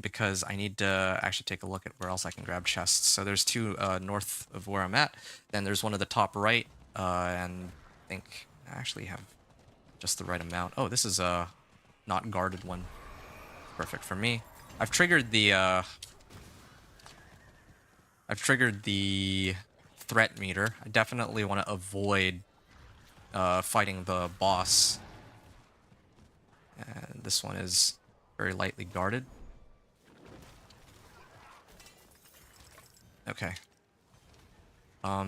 Because I need to actually take a look at where else I can grab chests. So there's 2 north of where I'm at. Then there's one at the top right, and I think I actually have just the right amount. Oh, this is a not guarded one. Perfect for me. I've triggered the threat meter. I definitely want to avoid fighting the boss. And this one is very lightly guarded. Okay. Oh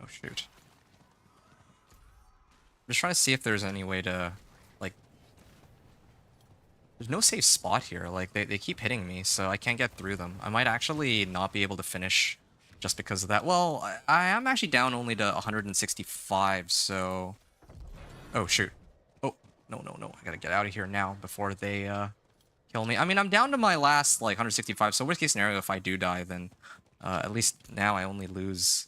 shoot. I'm just trying to see if there's any way to, like... There's no safe spot here. Like, they keep hitting me, so I can't get through them. I might actually not be able to finish just because of that. Well, I am actually down only to 165, so... Oh, shoot. Oh, no. I gotta get out of here now before they, kill me. I mean, I'm down to my last, like, 165, so worst case scenario, if I do die, then, at least now I only lose,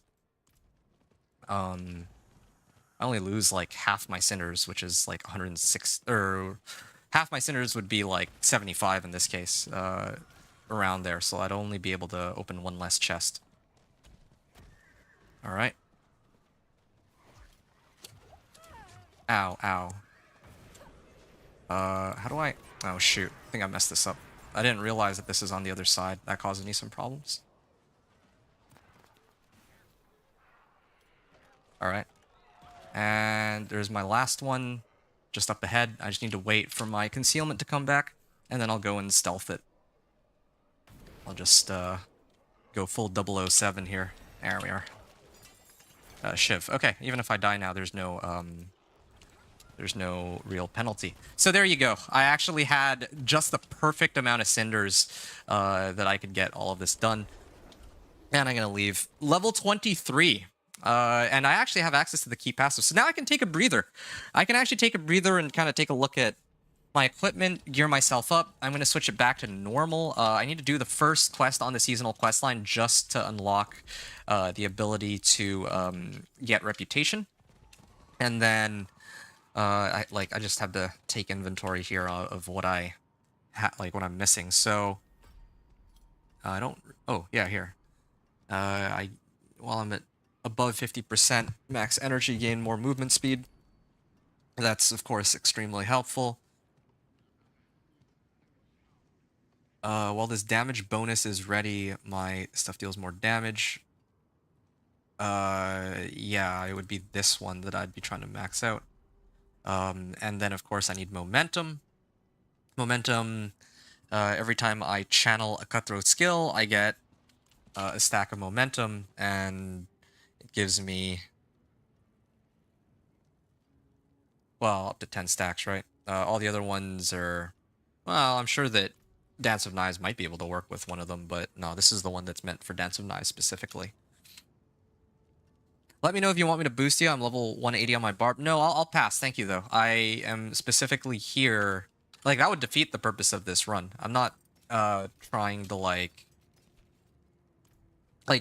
like, half my cinders, which is, like, 106, or half my cinders would be, like, 75 in this case, around there, so I'd only be able to open 1 less chest. Alright. Ow, ow. How do I... Oh, shoot. I think I messed this up. I didn't realize that this is on the other side. That caused me some problems. Alright. And there's my last one just up ahead. I just need to wait for my concealment to come back, and then I'll go and stealth it. I'll just, go full 007 here. There we are. Shiv. Okay, even if I die now, there's no real penalty. So there you go. I actually had just the perfect amount of cinders that I could get all of this done. And I'm going to leave. Level 23. And I actually have access to the key passive. So now I can take a breather. I can actually take a breather and kind of take a look at my equipment, gear myself up. I'm going to switch it back to normal. I need to do the first quest on the seasonal quest line just to unlock the ability to get reputation. And then... I just have to take inventory here of what what I'm missing. So I don't. Oh yeah, here. While I'm at above 50% max energy gain, more movement speed. That's of course extremely helpful. While this damage bonus is ready, my stuff deals more damage. Yeah, it would be this one that I'd be trying to max out. And then, of course, I need momentum. Momentum, every time I channel a cutthroat skill, I get a stack of momentum, and it gives me, well, up to 10 stacks, right? All the other ones are, well, I'm sure that Dance of Knives might be able to work with one of them, but no, this is the one that's meant for Dance of Knives specifically. Let me know if you want me to boost you. I'm level 180 on my barb. No, I'll pass. Thank you, though. I am specifically here. Like, that would defeat the purpose of this run. I'm not trying to, like,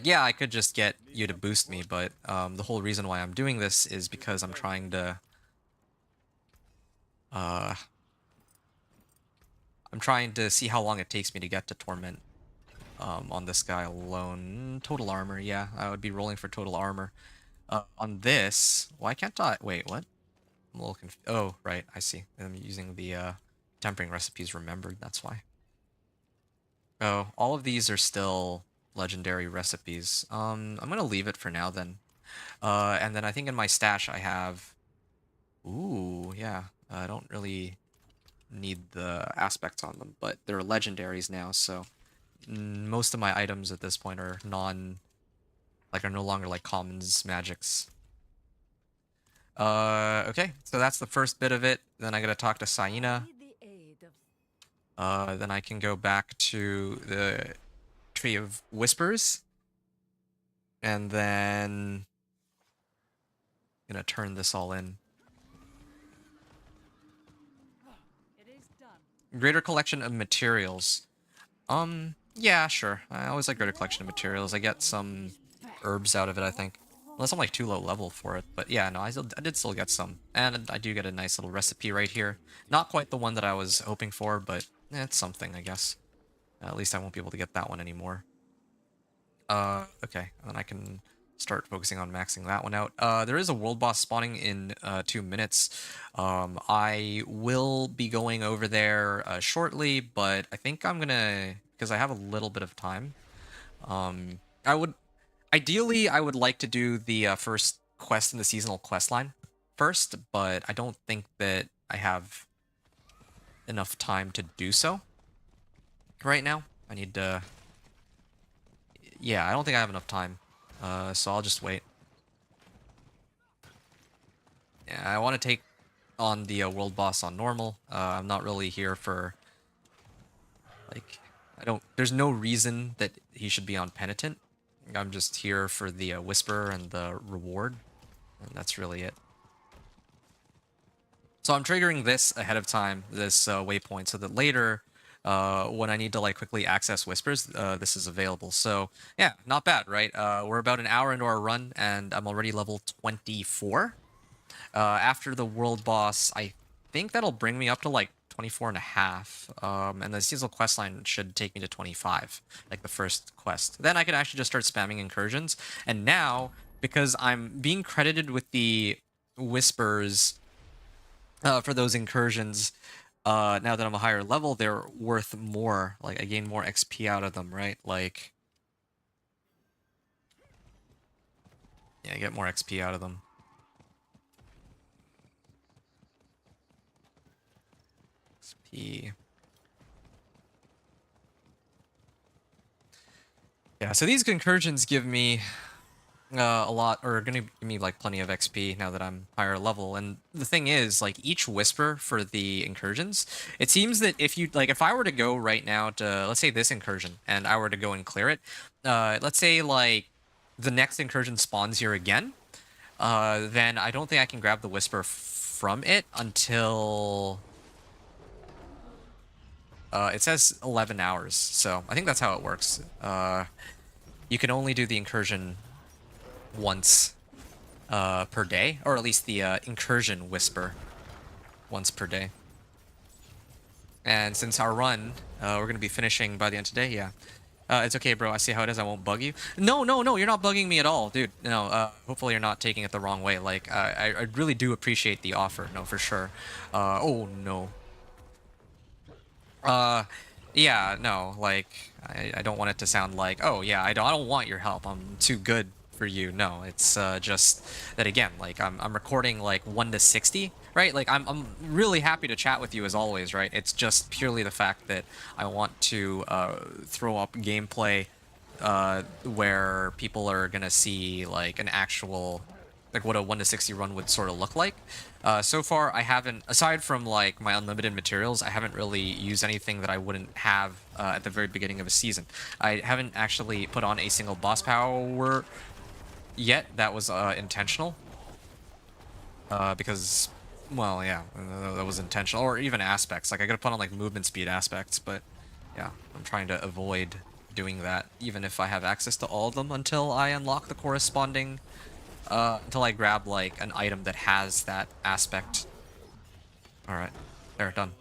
yeah, I could just get you to boost me, but the whole reason why I'm doing this is because I'm trying to... I'm trying to see how long it takes me to get to Torment on this guy alone. Total armor, yeah. I would be rolling for total armor. On this, why can't I... Wait, what? I'm a little confused. Oh, right, I see. I'm using the tempering recipes remembered, that's why. Oh, all of these are still legendary recipes. I'm gonna leave it for now then. And then I think in my stash I have... Ooh, yeah. I don't really need the aspects on them, but they're legendaries now, so most of my items at this point are are no longer like commons magics. Okay, so that's the first bit of it. Then I gotta talk to Saina. Then I can go back to the Tree of Whispers. And then gonna turn this all in. Greater collection of materials. Yeah, sure. I always like greater collection of materials. I get some herbs out of it, I think. Unless I'm like too low level for it. But yeah, no, I did still get some. And I do get a nice little recipe right here. Not quite the one that I was hoping for, but it's something, I guess. At least I won't be able to get that one anymore. Okay. And then I can start focusing on maxing that one out. There is a world boss spawning in 2 minutes. I will be going over there shortly, but I think I'm gonna, because I have a little bit of time. Ideally, I would like to do the first quest in the seasonal quest line first, but I don't think that I have enough time to do so right now. I need to... Yeah, I don't think I have enough time, so I'll just wait. Yeah, I want to take on the world boss on normal. I'm not really here for... Like, there's no reason that he should be on penitent. I'm just here for the whisper and the reward, and that's really it. So I'm triggering this ahead of time, this waypoint, so that later, when I need to like quickly access whispers, this is available. So yeah, not bad, right? We're about an hour into our run, and I'm already level 24. After the world boss, I think that'll bring me up to like 24 and a half, and the seasonal quest line should take me to 25, like the first quest. Then I can actually just start spamming incursions, and now, because I'm being credited with the whispers for those incursions, now that I'm a higher level, they're worth more. Like, I gain more XP out of them, right? Like, yeah, I get more XP out of them. Yeah, so these incursions give me a lot, or gonna give me like plenty of XP now that I'm higher level. And the thing is, like, each whisper for the incursions, it seems that if I were to go right now to, let's say, this incursion, and I were to go and clear it, let's say like the next incursion spawns here again, then I don't think I can grab the whisper from it until... it says 11 hours, so I think that's how it works. You can only do the incursion once per day, or at least the incursion whisper once per day. And since our run, we're going to be finishing by the end of today, yeah. It's okay, bro. I see how it is. I won't bug you. No, you're not bugging me at all, dude. No, hopefully you're not taking it the wrong way. Like, I really do appreciate the offer. No, for sure. Oh, no. Yeah, no, like, I don't want it to sound like, oh, yeah, I don't want your help, I'm too good for you. No, it's, just that, again, like, I'm recording, like, 1 to 60, right? Like, I'm really happy to chat with you as always, right? It's just purely the fact that I want to, throw up gameplay, where people are gonna see, like, an actual... like what a 1 to 60 run would sort of look like. So far, I haven't, aside from like my unlimited materials, I haven't really used anything that I wouldn't have at the very beginning of a season. I haven't actually put on a single boss power. yet that was intentional. Because, well, yeah, that was intentional. Or even aspects. Like, I could have put on, like, movement speed aspects, but, yeah, I'm trying to avoid doing that, even if I have access to all of them, until I unlock the corresponding, until I grab, like, an item that has that aspect. Alright. There, done.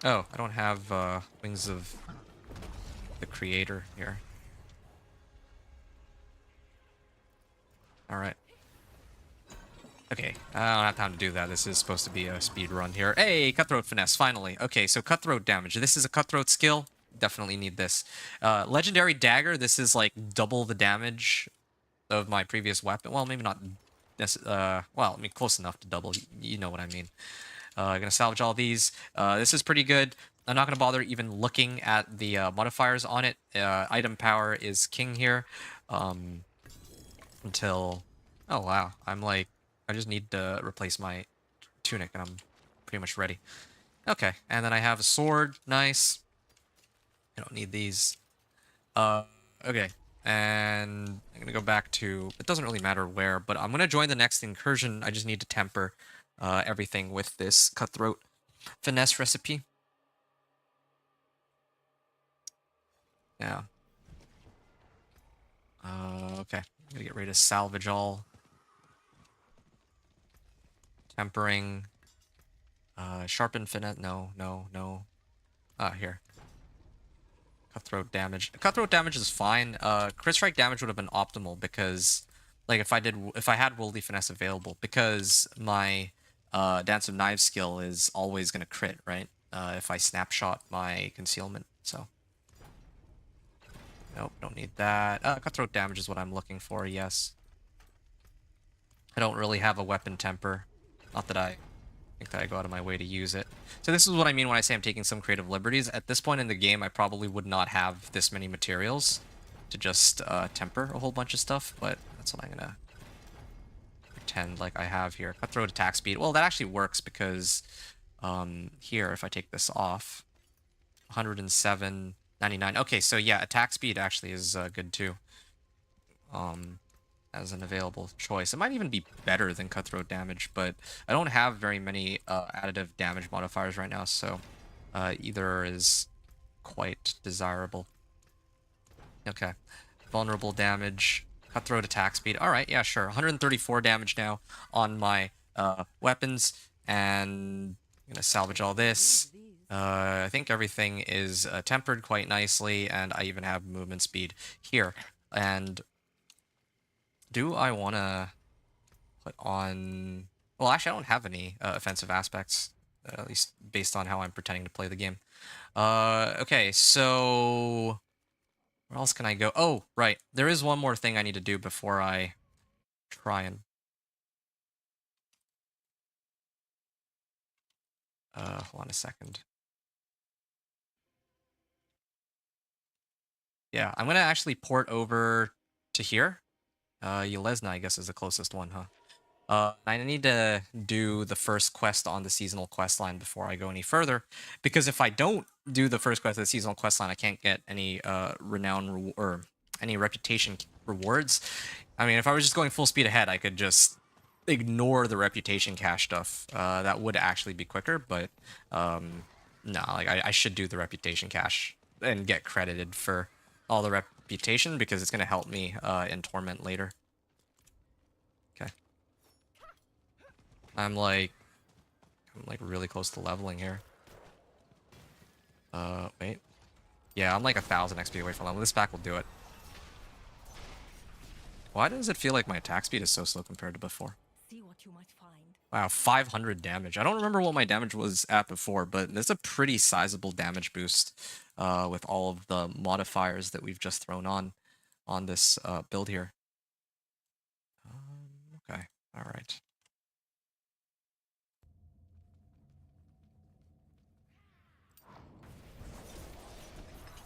Oh, I don't have, Wings of the Creator here. Alright. Okay, I don't have time to do that. This is supposed to be a speed run here. Hey, Cutthroat Finesse, finally. Okay, so Cutthroat damage. This is a Cutthroat skill. Definitely need this. Legendary Dagger. This is like double the damage of my previous weapon. Well, maybe not. Well, I mean, close enough to double. You know what I mean. Gonna salvage all these. This is pretty good. I'm not gonna bother even looking at the modifiers on it. Item power is king here. Until... Oh, wow. I'm like... I just need to replace my tunic, and I'm pretty much ready. Okay, and then I have a sword. Nice. I don't need these. Okay. And I'm gonna go back to... It doesn't really matter where, but I'm gonna join the next incursion. I just need to temper everything with this Cutthroat Finesse recipe. Yeah. Okay. I'm gonna get ready to salvage all. Tempering. Sharpen finesse. No, no, no. Here. Cutthroat damage. Cutthroat damage is fine. Crit strike damage would have been optimal because, like, if I had Worldly Finesse available, because my Dance of Knives skill is always gonna crit, right? If I snapshot my concealment. So. Nope, don't need that. Cutthroat damage is what I'm looking for. Yes. I don't really have a weapon temper. Not that I think that I go out of my way to use it. So this is what I mean when I say I'm taking some creative liberties. At this point in the game, I probably would not have this many materials to just temper a whole bunch of stuff, but that's what I'm gonna pretend like I have here. Cutthroat attack speed. Well, that actually works because here, if I take this off, 107.99. Okay, so yeah, attack speed actually is good too. As an available choice. It might even be better than Cutthroat damage, but I don't have very many additive damage modifiers right now, so either is quite desirable. Okay. Vulnerable damage, Cutthroat attack speed. Alright, yeah, sure. 134 damage now on my weapons, and I'm gonna salvage all this. I think everything is tempered quite nicely, and I even have movement speed here. And do I want to put on... Well, actually, I don't have any offensive aspects, at least based on how I'm pretending to play the game. Okay, so... Where else can I go? Oh, right. There is one more thing I need to do before I try and... hold on a second. Yeah, I'm going to actually port over to here. Yelesna, I guess, is the closest one, huh? I need to do the first quest on the seasonal quest line before I go any further, because if I don't do the first quest of the seasonal quest line, I can't get any renown or any reputation rewards. I mean, if I was just going full speed ahead, I could just ignore the reputation cache stuff. That would actually be quicker, but no, like I should do the reputation cache and get credited for all the reputation because it's going to help me in Torment later. Okay. I'm like really close to leveling here. Wait. Yeah, I'm like 1,000 XP away from level. This back will do it. Why does it feel like my attack speed is so slow compared to before? See what you might find. Wow, 500 damage. I don't remember what my damage was at before, but there's a pretty sizable damage boost with all of the modifiers that we've just thrown on this build here. Okay, all right.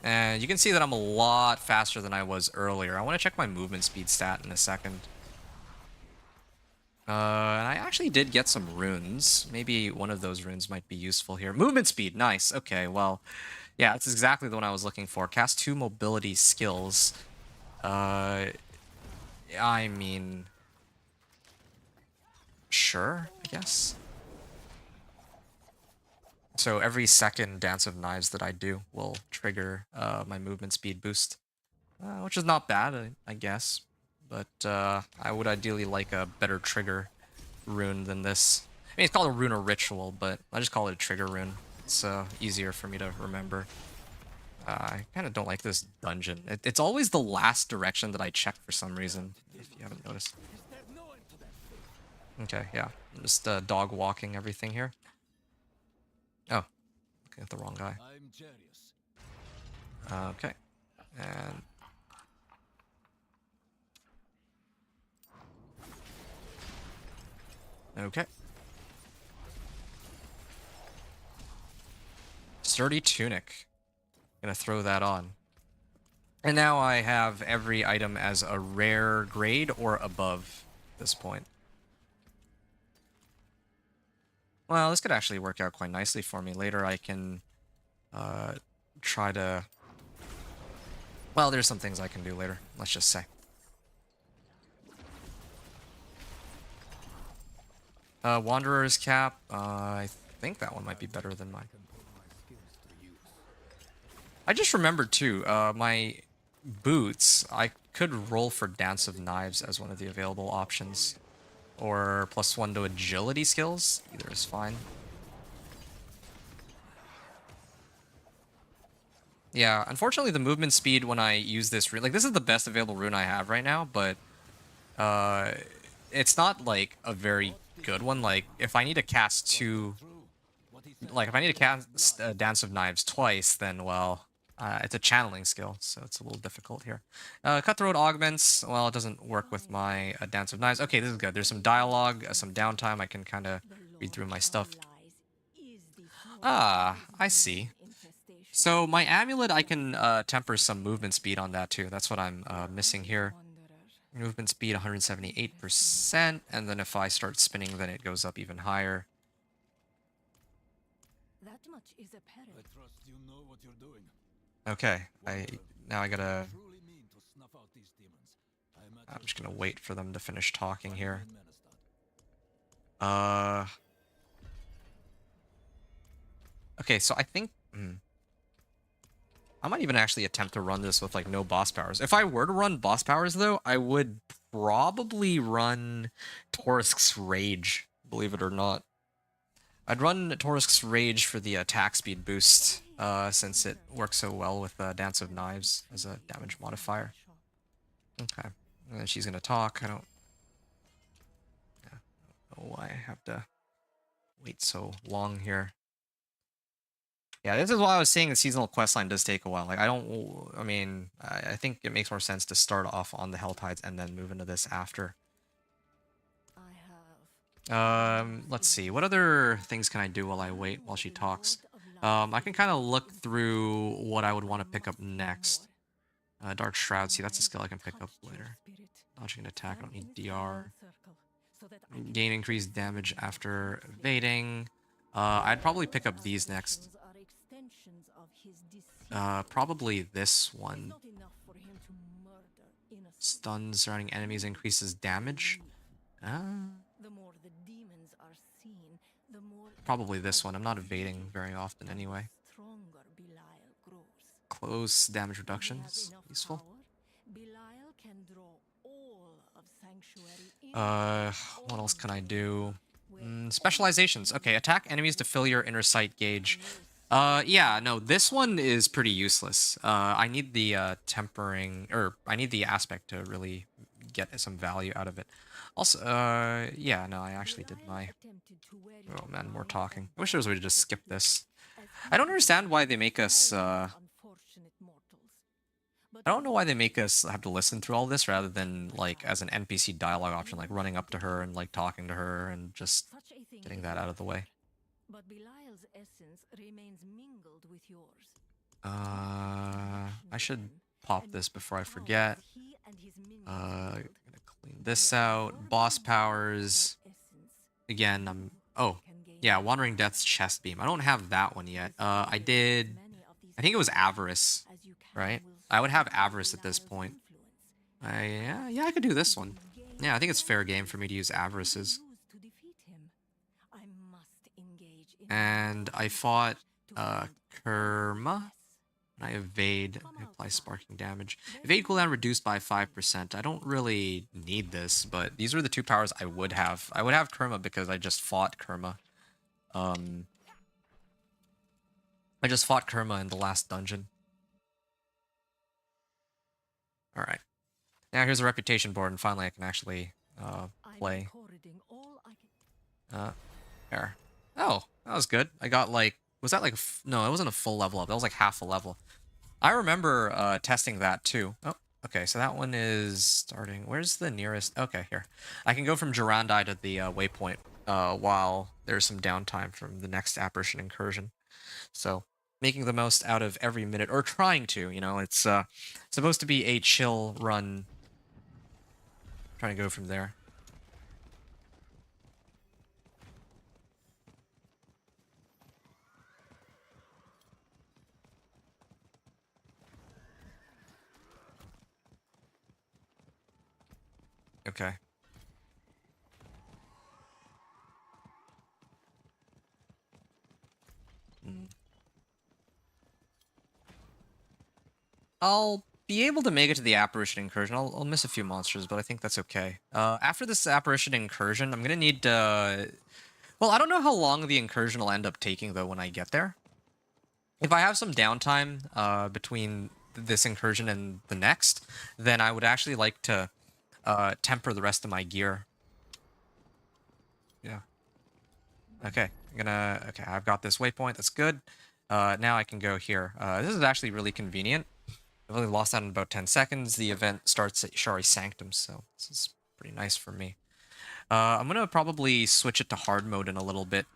And you can see that I'm a lot faster than I was earlier. I want to check my movement speed stat in a second. And I actually did get some runes. Maybe one of those runes might be useful here. Movement speed, nice. Okay, well, yeah, that's exactly the one I was looking for. Cast 2 mobility skills. Uh, I mean, sure, I guess. So every second Dance of Knives that I do will trigger my movement speed boost, which is not bad, I guess. But I would ideally like a better trigger rune than this. I mean, it's called a rune or ritual, but I just call it a trigger rune. It's easier for me to remember. I kind of don't like this dungeon. It's always the last direction that I check for some reason, if you haven't noticed. Okay, yeah. I'm just dog walking everything here. Oh, looking at the wrong guy. Okay. And... okay. Sturdy Tunic. Gonna throw that on. And now I have every item as a rare grade or above at this point. Well, this could actually work out quite nicely for me. Later I can try to... well, there's some things I can do later, let's just say. Wanderer's Cap, I think that one might be better than mine. I just remembered too, my boots, I could roll for Dance of Knives as one of the available options. Or +1 to agility skills, either is fine. Yeah, unfortunately the movement speed when I use this rune, like this is the best available rune I have right now, but it's not like a very good one. Like if I need to cast two, like if I need to cast Dance of Knives twice, then well, it's a channeling skill, so it's a little difficult here. Cutthroat Augments, well, it doesn't work with my Dance of Knives. Okay, this is good. There's some dialogue, some downtime. I can kind of read through my stuff. Ah, I see. So my amulet, I can temper some movement speed on that too. That's what I'm missing here. Movement speed 178%, and then if I start spinning, then it goes up even higher. That much is apparent. I trust you know what you're doing. Okay, now I gotta... Truly mean to snuff out these demons. I'm just gonna wait for them to finish talking here. Okay, so I think... I might even actually attempt to run this with, like, no boss powers. If I were to run boss powers, though, I would probably run Torisk's Rage, believe it or not. I'd run Torisk's Rage for the attack speed boost, since it works so well with Dance of Knives as a damage modifier. Okay, and then she's gonna talk. I don't know why I have to wait so long here. Yeah, this is why I was saying the seasonal questline does take a while. Like, I think it makes more sense to start off on the Helltides and then move into this after. Let's see. What other things can I do while I wait, while she talks? I can kind of look through what I would want to pick up next. Dark Shroud. See, that's a skill I can pick up later. Dodging an attack. I don't need DR. Gain increased damage after evading. I'd probably pick up these next. Probably this one. Stuns surrounding enemies, increases damage. Probably this one. I'm not evading very often anyway. Close damage reductions. Useful. What else can I do? Specializations. Okay, attack enemies to fill your inner sight gauge. Yeah, no, this one is pretty useless. I need the tempering, or I need the aspect to really get some value out of it. Also, yeah, no, I actually did my... oh man, more talking. I wish there was a way to just skip this. I don't understand why they make us, I don't know why they make us have to listen through all this rather than, like, as an NPC dialogue option, like running up to her and, like, talking to her and just getting that out of the way. But Belial's essence remains mingled with yours. I should pop this before I forget. Gonna clean this out. Boss powers. Again, oh, yeah, Wandering Death's Chest Beam. I don't have that one yet. I think it was Avarice, right? I would have Avarice at this point. Yeah, I could do this one. Yeah, I think it's fair game for me to use Avarices. To defeat him, I must engage in And I fought Kerma. And I evade. I apply sparking damage. Evade cooldown reduced by 5%. I don't really need this, but these are the two powers I would have. I would have Kerma because I just fought Kerma. I just fought Kerma in the last dungeon. Alright. Now here's a reputation board, and finally I can actually play. There. Oh, that was good. I got like... Was that like... No, it wasn't a full level up. That was like half a level. I remember testing that too. Oh, okay, so that one is starting... Where's the nearest... Okay, here. I can go from Durandai to the waypoint while there's some downtime from the next Apparition Incursion. So, making the most out of every minute, or trying to, you know, it's supposed to be a chill run. Trying to go from there. Okay. I'll be able to make it to the Apparition Incursion. I'll miss a few monsters, but I think that's okay. After this Apparition Incursion, I'm gonna need well, I don't know how long the Incursion will end up taking, though, when I get there. If I have some downtime between this Incursion and the next, then I would actually like to temper the rest of my gear. Yeah. Okay, okay, I've got this waypoint, that's good. Now I can go here. This is actually really convenient. I've only lost out in about 10 seconds. The event starts at Shari Sanctum, so this is pretty nice for me. I'm gonna probably switch it to hard mode in a little bit.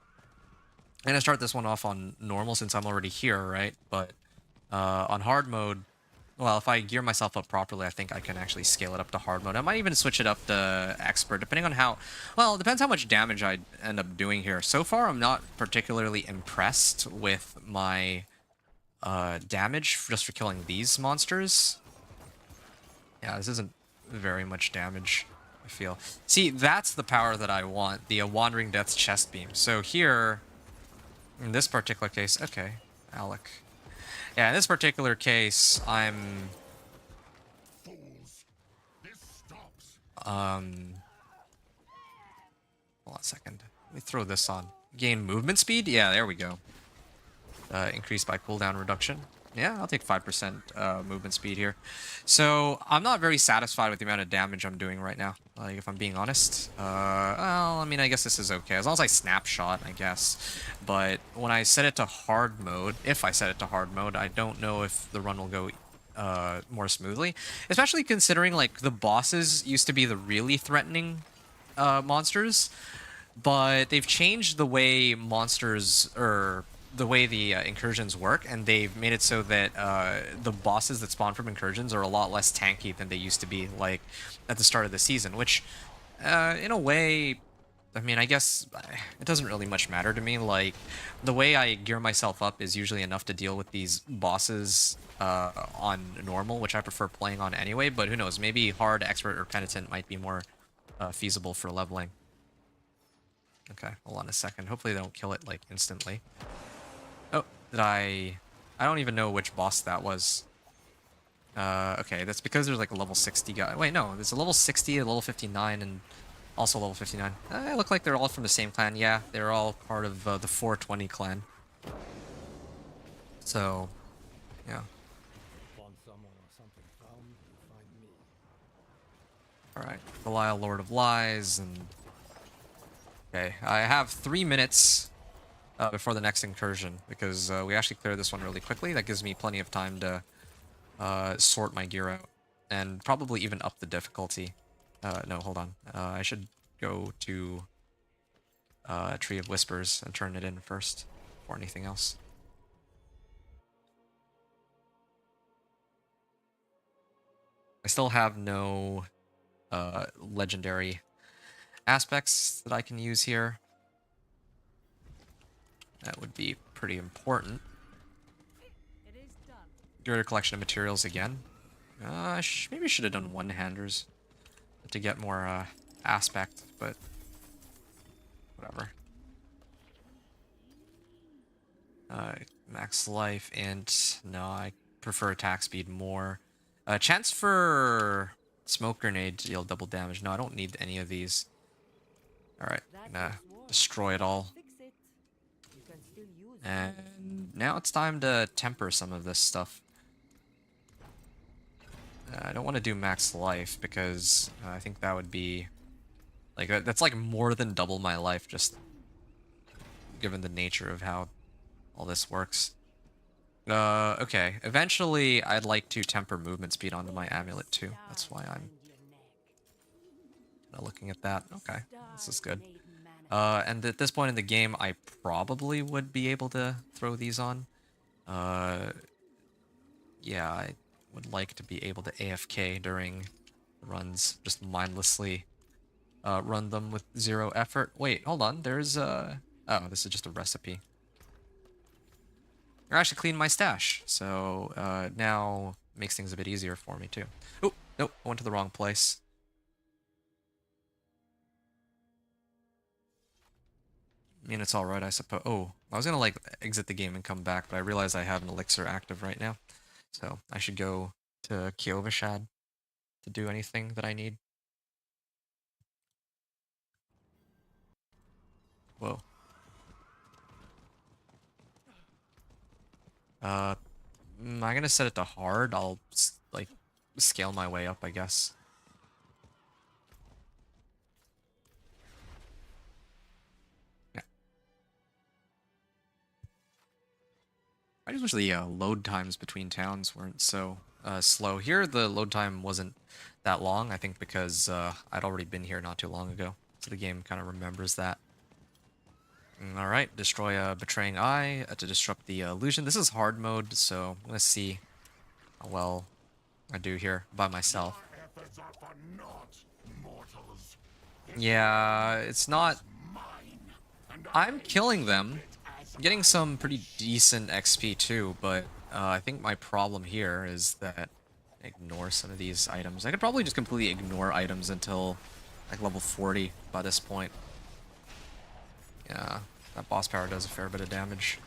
I'm gonna start this one off on normal since I'm already here, right? But on hard mode, well, if I gear myself up properly, I think I can actually scale it up to hard mode. I might even switch it up to expert, depending on how... Well, it depends how much damage I end up doing here. So far, I'm not particularly impressed with my damage just for killing these monsters. Yeah, this isn't very much damage, I feel. See, that's the power that I want, the Wandering Death's Chest Beam. So here, in this particular case... Okay, Alec. Yeah, in this particular case, I'm... Hold on a second. Let me throw this on. Gain movement speed? Yeah, there we go. Increased by cooldown reduction. Yeah, I'll take 5% movement speed here. So, I'm not very satisfied with the amount of damage I'm doing right now, like, if I'm being honest. Well, I mean, I guess this is okay. As long as I snapshot, I guess. But when I set it to hard mode, if I set it to hard mode, I don't know if the run will go more smoothly. Especially considering, like, the bosses used to be the really threatening monsters. But they've changed the way monsters, or the way the incursions work, and they've made it so that the bosses that spawn from incursions are a lot less tanky than they used to be, like, at the start of the season, which, in a way, I mean, I guess it doesn't really much matter to me. Like, the way I gear myself up is usually enough to deal with these bosses on normal, which I prefer playing on anyway, but who knows, maybe hard, expert, or penitent might be more feasible for leveling. Okay, hold on a second. Hopefully they don't kill it, like, instantly. Oh, did I don't even know which boss that was. Okay, that's because there's like a level 60 guy. Wait, no, there's a level 60, a level 59, and also level 59. They look like they're all from the same clan. Yeah, they're all part of the 420 clan. So, yeah. Alright, Belial, Lord of Lies, and... Okay, I have 3 minutes before the next incursion, because we actually cleared this one really quickly. That gives me plenty of time to sort my gear out, and probably even up the difficulty. No, hold on. I should go to Tree of Whispers and turn it in first, before anything else. I still have no legendary aspects that I can use here. That would be pretty important. Greater collection of materials again. Maybe should have done one-handers to get more aspect, but whatever. Max life, and no, I prefer attack speed more. Chance for smoke grenade to deal double damage. No, I don't need any of these. Alright, gonna destroy it all. And now it's time to temper some of this stuff. I don't want to do max life because I think that would be like that's like more than double my life, just given the nature of how all this works. Okay. Eventually, I'd like to temper movement speed onto my amulet too. That's why I'm looking at that. Okay, this is good. And at this point in the game, I probably would be able to throw these on. Yeah, I would like to be able to AFK during runs, just mindlessly run them with 0 effort. Wait, hold on. There's oh, this is just a recipe. I actually cleaned my stash, so now makes things a bit easier for me too. Oh, nope, I went to the wrong place. I mean, it's alright, I suppose. Oh, I was gonna like exit the game and come back, but I realized I have an elixir active right now. So I should go to Kiovashad to do anything that I need. Whoa. I'm gonna set it to hard. I'll like scale my way up, I guess. Yeah. I just wish the load times between towns weren't so slow. Here, the load time wasn't that long, I think because I'd already been here not too long ago. So the game kind of remembers that. Alright, destroy a Betraying Eye to disrupt the illusion. This is hard mode, so I'm gonna see how well I do here by myself. Yeah, it's not... I'm killing them. I'm getting some pretty decent XP too, but I think my problem here is that I ignore some of these items. I could probably just completely ignore items until like level 40 by this point. Yeah, that boss power does a fair bit of damage.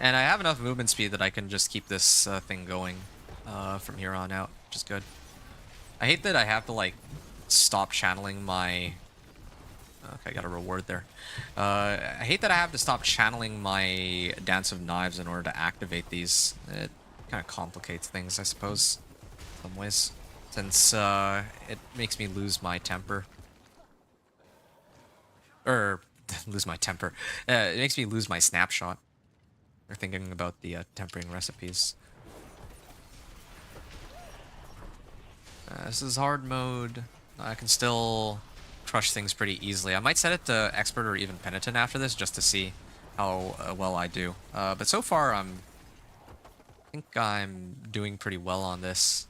And I have enough movement speed that I can just keep this thing going from here on out, which is good. I hate that I have to like stop channeling my... Okay, I got a reward there. I hate that I have to stop channeling my Dance of Knives in order to activate these. It kind of complicates things, I suppose, in some ways, since it makes me lose my temper. Or, lose my temper. It makes me lose my snapshot. Or thinking about the tempering recipes. This is hard mode. I can still crush things pretty easily. I might set it to expert or even penitent after this just to see how well I do. But so far, I think I'm doing pretty well on this.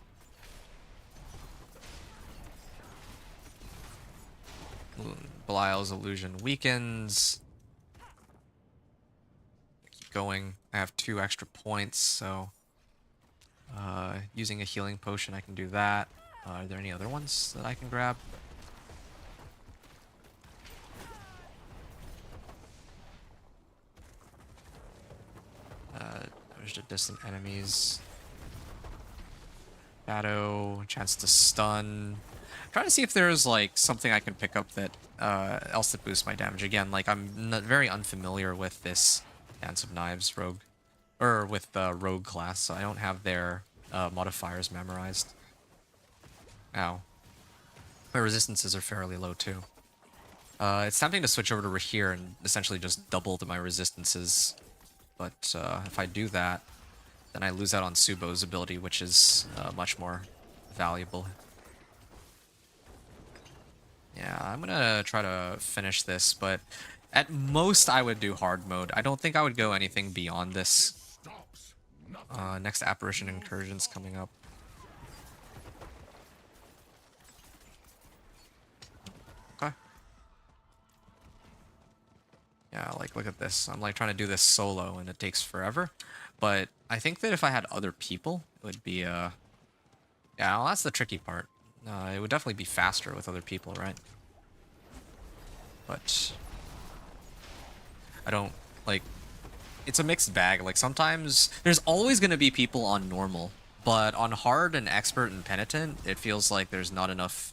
Belial's illusion weakens. Keep going. I have 2 extra points, so using a healing potion, I can do that. Are there any other ones that I can grab? There's the distant enemies. Shadow, chance to stun. I'm trying to see if there's like something I can pick up that else that boosts my damage. Again, like I'm very unfamiliar with this Dance of Knives rogue, or with the rogue class, so I don't have their modifiers memorized. Ow. My resistances are fairly low too. It's tempting to switch over to Rahir and essentially just double my resistances. But if I do that, then I lose out on Subo's ability, which is much more valuable. Yeah, I'm gonna try to finish this, but at most I would do hard mode. I don't think I would go anything beyond this. Next Apparition Incursion's coming up. Okay. Yeah, like, look at this. I'm, like, trying to do this solo, and it takes forever. But I think that if I had other people, it would be, Yeah, well, that's the tricky part. It would definitely be faster with other people, right? But I don't, like, it's a mixed bag. Like, sometimes there's always going to be people on normal, but on hard and expert and penitent, it feels like there's not enough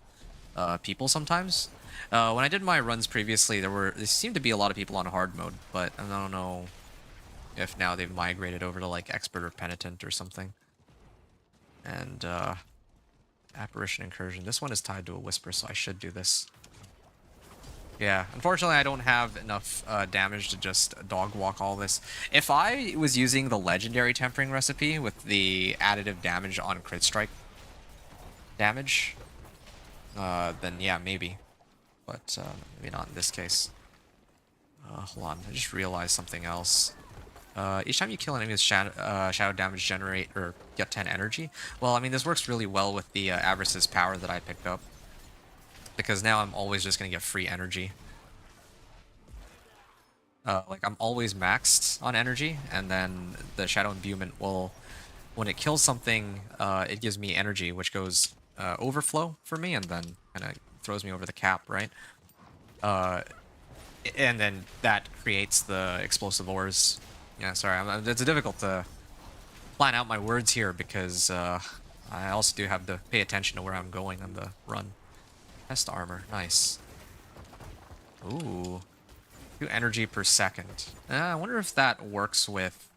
people sometimes. When I did my runs previously, there seemed to be a lot of people on hard mode, but I don't know if now they've migrated over to like expert or penitent or something. And apparition incursion. This one is tied to a whisper, so I should do this. Yeah, unfortunately I don't have enough damage to just dog walk all this. If I was using the legendary tempering recipe with the additive damage on crit strike damage, then yeah, maybe. But maybe not in this case. Hold on, I just realized something else. Each time you kill an enemy with shadow damage, generate or get 10 energy. Well, I mean, this works really well with the Avarice's power that I picked up, because now I'm always just gonna get free energy. Like, I'm always maxed on energy, and then the Shadow Imbuement will, when it kills something, it gives me energy, which goes overflow for me, and then kind of throws me over the cap, right? And then that creates the explosive ores. Yeah, sorry, it's difficult to plan out my words here because I also do have to pay attention to where I'm going on the run. Test armor, nice. Ooh, 2 energy per second. I wonder if that works with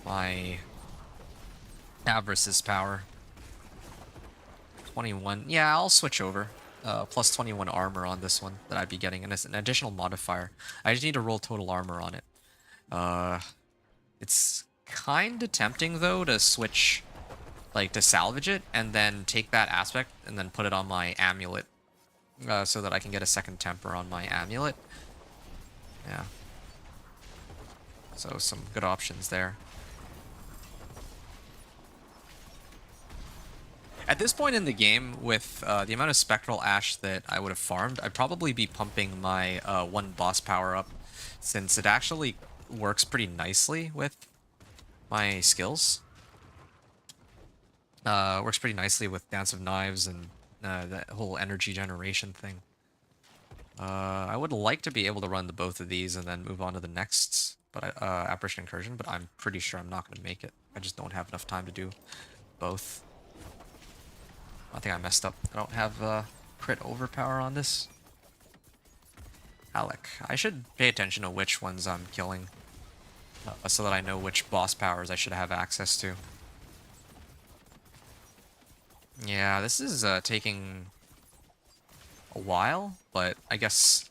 my Avarice's power. 21. Yeah, I'll switch over. Plus 21 armor on this one that I'd be getting, and it's an additional modifier. I just need to roll total armor on it. It's kind of tempting though to switch, like to salvage it and then take that aspect and then put it on my amulet, so that I can get a second temper on my amulet. Yeah. So some good options there. At this point in the game, with the amount of Spectral Ash that I would have farmed, I'd probably be pumping my 1 boss power up, since it actually works pretty nicely with my skills. Works pretty nicely with Dance of Knives and that whole energy generation thing. I would like to be able to run the both of these and then move on to the next Apparition Incursion, but I'm pretty sure I'm not going to make it. I just don't have enough time to do both. I think I messed up. I don't have crit overpower on this. Alec. I should pay attention to which ones I'm killing, so that I know which boss powers I should have access to. Yeah, this is taking a while, but I guess,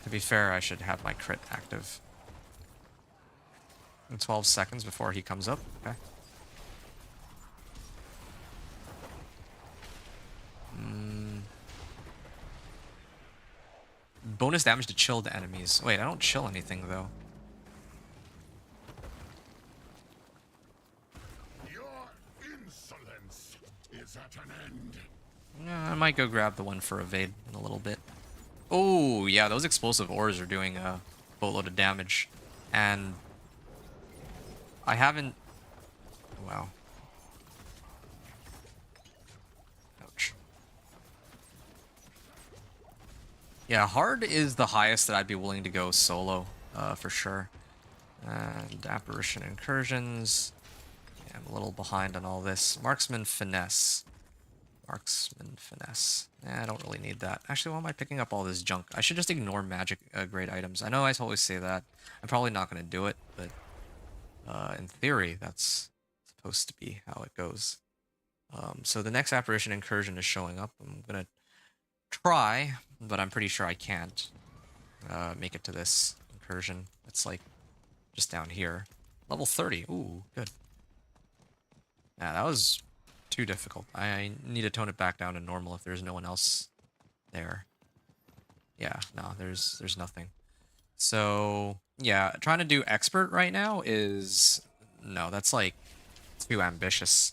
to be fair, I should have my crit active in 12 seconds before he comes up. Okay. Bonus damage to chilled enemies. Wait, I don't chill anything though. Your insolence is at an end. I might go grab the one for evade in a little bit. Oh, yeah, those explosive ores are doing a boatload of damage. And I haven't... Wow. Ouch. Yeah, hard is the highest that I'd be willing to go solo, for sure. And Apparition Incursions. Yeah, I'm a little behind on all this. Marksman Finesse. Marksman Finesse. I don't really need that. Actually, why am I picking up all this junk? I should just ignore magic grade items. I know I always say that. I'm probably not going to do it, but in theory, that's supposed to be how it goes. So the next Apparition Incursion is showing up. I'm going to try, but I'm pretty sure I can't make it to this incursion. It's like just down here. Level 30. Ooh, good. Yeah, that was too difficult. I need to tone it back down to normal if there's no one else there. Yeah, no, there's nothing. So, yeah, trying to do expert right now is... No, that's like too ambitious.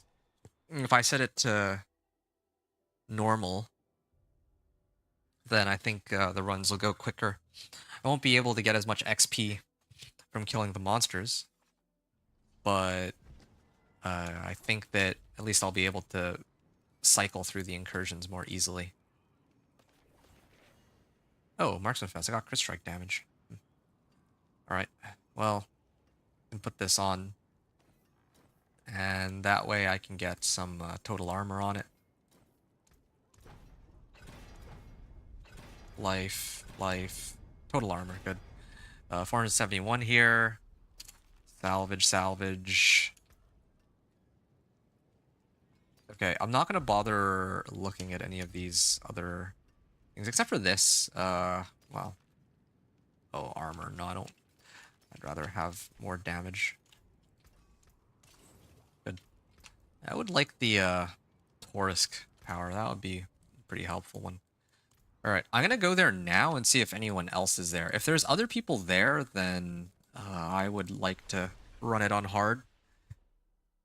If I set it to normal, then I think the runs will go quicker. I won't be able to get as much XP from killing the monsters, but I think that at least I'll be able to cycle through the incursions more easily. Oh, Marksman Fest. I got crit strike damage. Alright, well, I can put this on, and that way I can get some total armor on it. Life, total armor, good. 471 here. Salvage. Okay, I'm not gonna bother looking at any of these other things except for this. Well, oh, armor. No, I don't. I'd rather have more damage. Good. I would like the Torisk power. That would be a pretty helpful one. Alright, I'm gonna go there now and see if anyone else is there. If there's other people there, then I would like to run it on hard.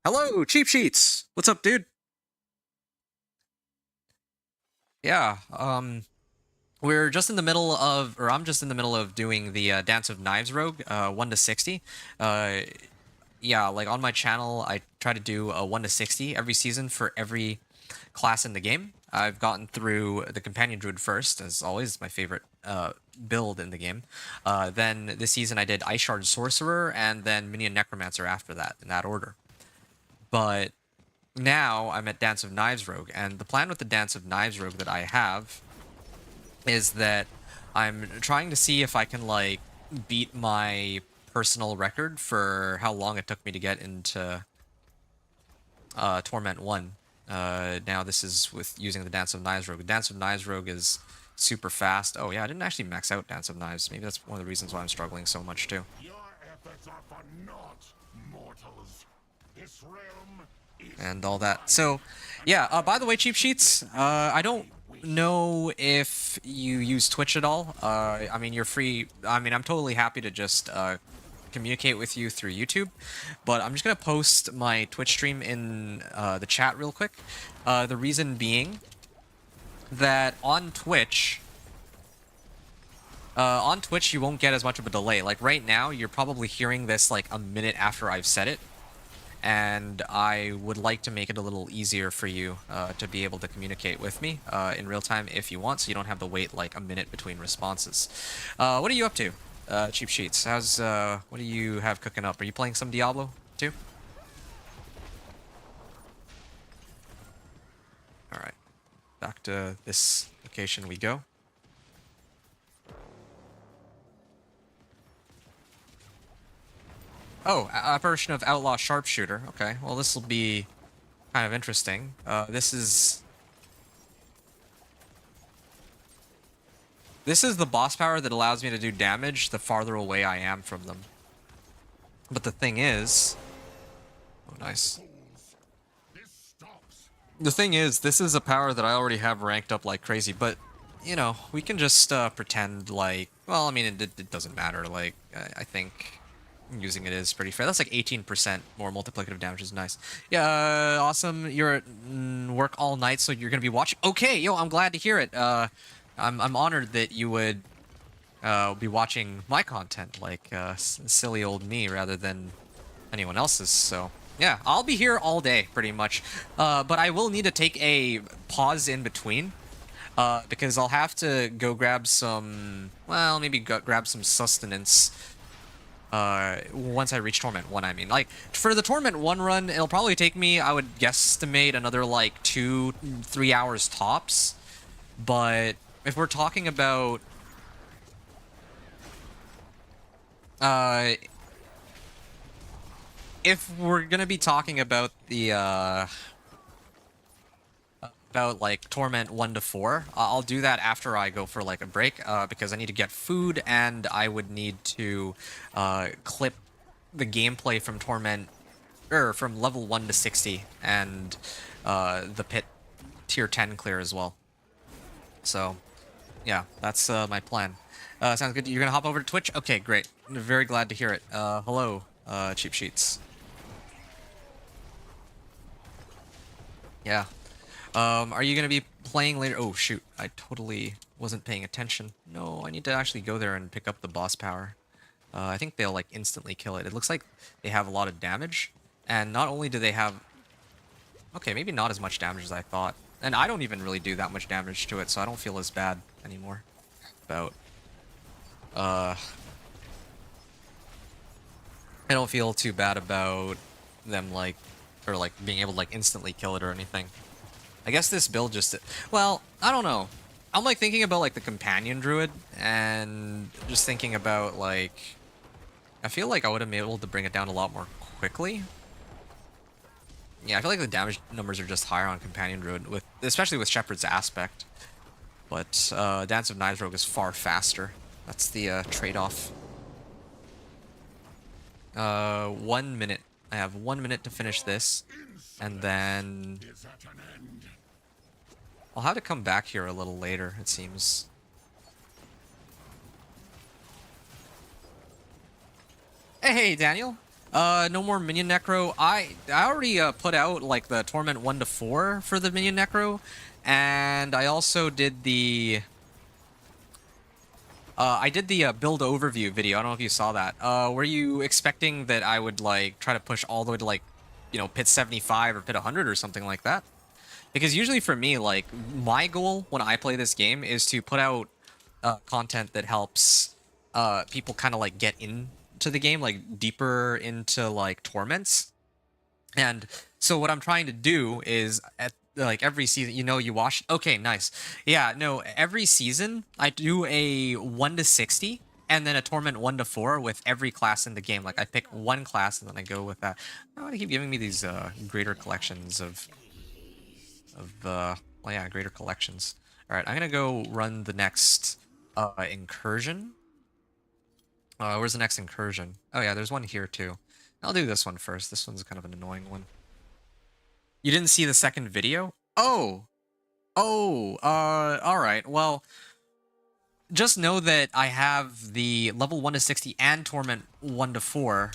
Hello, Cheap Sheets! What's up, dude? Yeah, we're just in the middle of, or I'm just in the middle of doing the Dance of Knives Rogue, 1 to 60. Yeah, like on my channel, I try to do a 1 to 60 every season for every class in the game. I've gotten through the Companion Druid first, as always, my favorite build in the game. Then this season I did Ice Shard Sorcerer, and then Minion Necromancer after that, in that order. But now I'm at Dance of Knives Rogue, and the plan with the Dance of Knives Rogue that I have is that I'm trying to see if I can, like, beat my personal record for how long it took me to get into Torment 1. Now this is with using the Dance of Knives Rogue. The Dance of Knives Rogue is super fast. Oh yeah, I didn't actually max out Dance of Knives. Maybe that's one of the reasons why I'm struggling so much too. Your efforts are for naught, mortals. This realm is And all that. So, yeah, by the way, Cheap Sheets, I don't know if you use Twitch at all. I mean, you're free. I mean, I'm totally happy to just communicate with you through YouTube, but I'm just gonna post my Twitch stream in the chat real quick. The reason being that on Twitch you won't get as much of a delay. Like right now, you're probably hearing this like a minute after I've said it, and I would like to make it a little easier for you to be able to communicate with me in real time if you want, so you don't have to wait like a minute between responses. What are you up to? Cheap Sheets, how's what do you have cooking up? Are you playing some Diablo too? All right, back to this location we go. Oh, apparition of Outlaw Sharpshooter. Okay, well this will be kind of interesting. This is the boss power that allows me to do damage the farther away I am from them. But the thing is... Oh, nice. this stops. The thing is, this is a power that I already have ranked up like crazy, but, you know, we can just pretend like... Well, I mean, it doesn't matter. Like, I think using it is pretty fair. That's like 18% more multiplicative damage is nice. Yeah, awesome. You're at work all night, so you're going to be watching... Okay, yo, I'm glad to hear it. I'm honored that you would be watching my content, like silly old me, rather than anyone else's. So yeah, I'll be here all day, pretty much. But I will need to take a pause in between, because I'll have to go grab some, well, maybe grab some sustenance once I reach Torment 1, I mean. Like, for the Torment 1 run, it'll probably take me, I would guesstimate, another, like, 2-3 hours tops. But if we're talking about if we're gonna be talking about the about like Torment 1 to 4, I'll do that after I go for like a break, because I need to get food and I would need to clip the gameplay from Torment, or from level 1 to 60, and the pit tier 10 clear as well. So yeah, that's my plan. Sounds good. You're gonna hop over to Twitch? Okay, great. Very glad to hear it. Hello, Cheap Sheets. Yeah. Are you gonna be playing later? Oh shoot, I totally wasn't paying attention. No, I need to actually go there and pick up the boss power. I think they'll like instantly kill it. It looks like they have a lot of damage, and not only do they have, okay, maybe not as much damage as I thought, and I don't even really do that much damage to it, so I don't feel as bad anymore about. I don't feel too bad about them like, or like being able to like instantly kill it or anything. I guess this build just, well, I don't know. I'm like thinking about like the companion druid and just thinking about like, I feel like I would have been able to bring it down a lot more quickly. Yeah, I feel like the damage numbers are just higher on companion druid, with especially with Shepherd's aspect. But Dance of Knives Rogue is far faster. That's the trade-off. 1 minute. I have 1 minute to finish this, and then I'll have to come back here a little later, it seems. Hey, Daniel. No more minion necro. I already put out like the Torment 1 to 4 for the minion necro, and I also did the build overview video. I don't know if you saw that. Were you expecting that I would like try to push all the way to like, you know, pit 75 or pit 100 or something like that? Because usually for me, like my goal when I play this game is to put out content that helps people kind of like get into the game, like deeper into like torments. And so what I'm trying to do is at like every season, you know, you watch. Okay, nice. Yeah, no, every season I do a 1 to 60 and then a torment 1 to 4 with every class in the game. Like I pick one class and then I go with that. Oh, they keep giving me these greater collections of well, yeah, greater collections. All right, I'm gonna go run the next incursion. Where's the next incursion? Oh yeah, there's one here too. I'll do this one first. This one's kind of an annoying one. You didn't see the second video? Oh! Oh, alright. Well, just know that I have the level 1 to 60 and Torment 1 to 4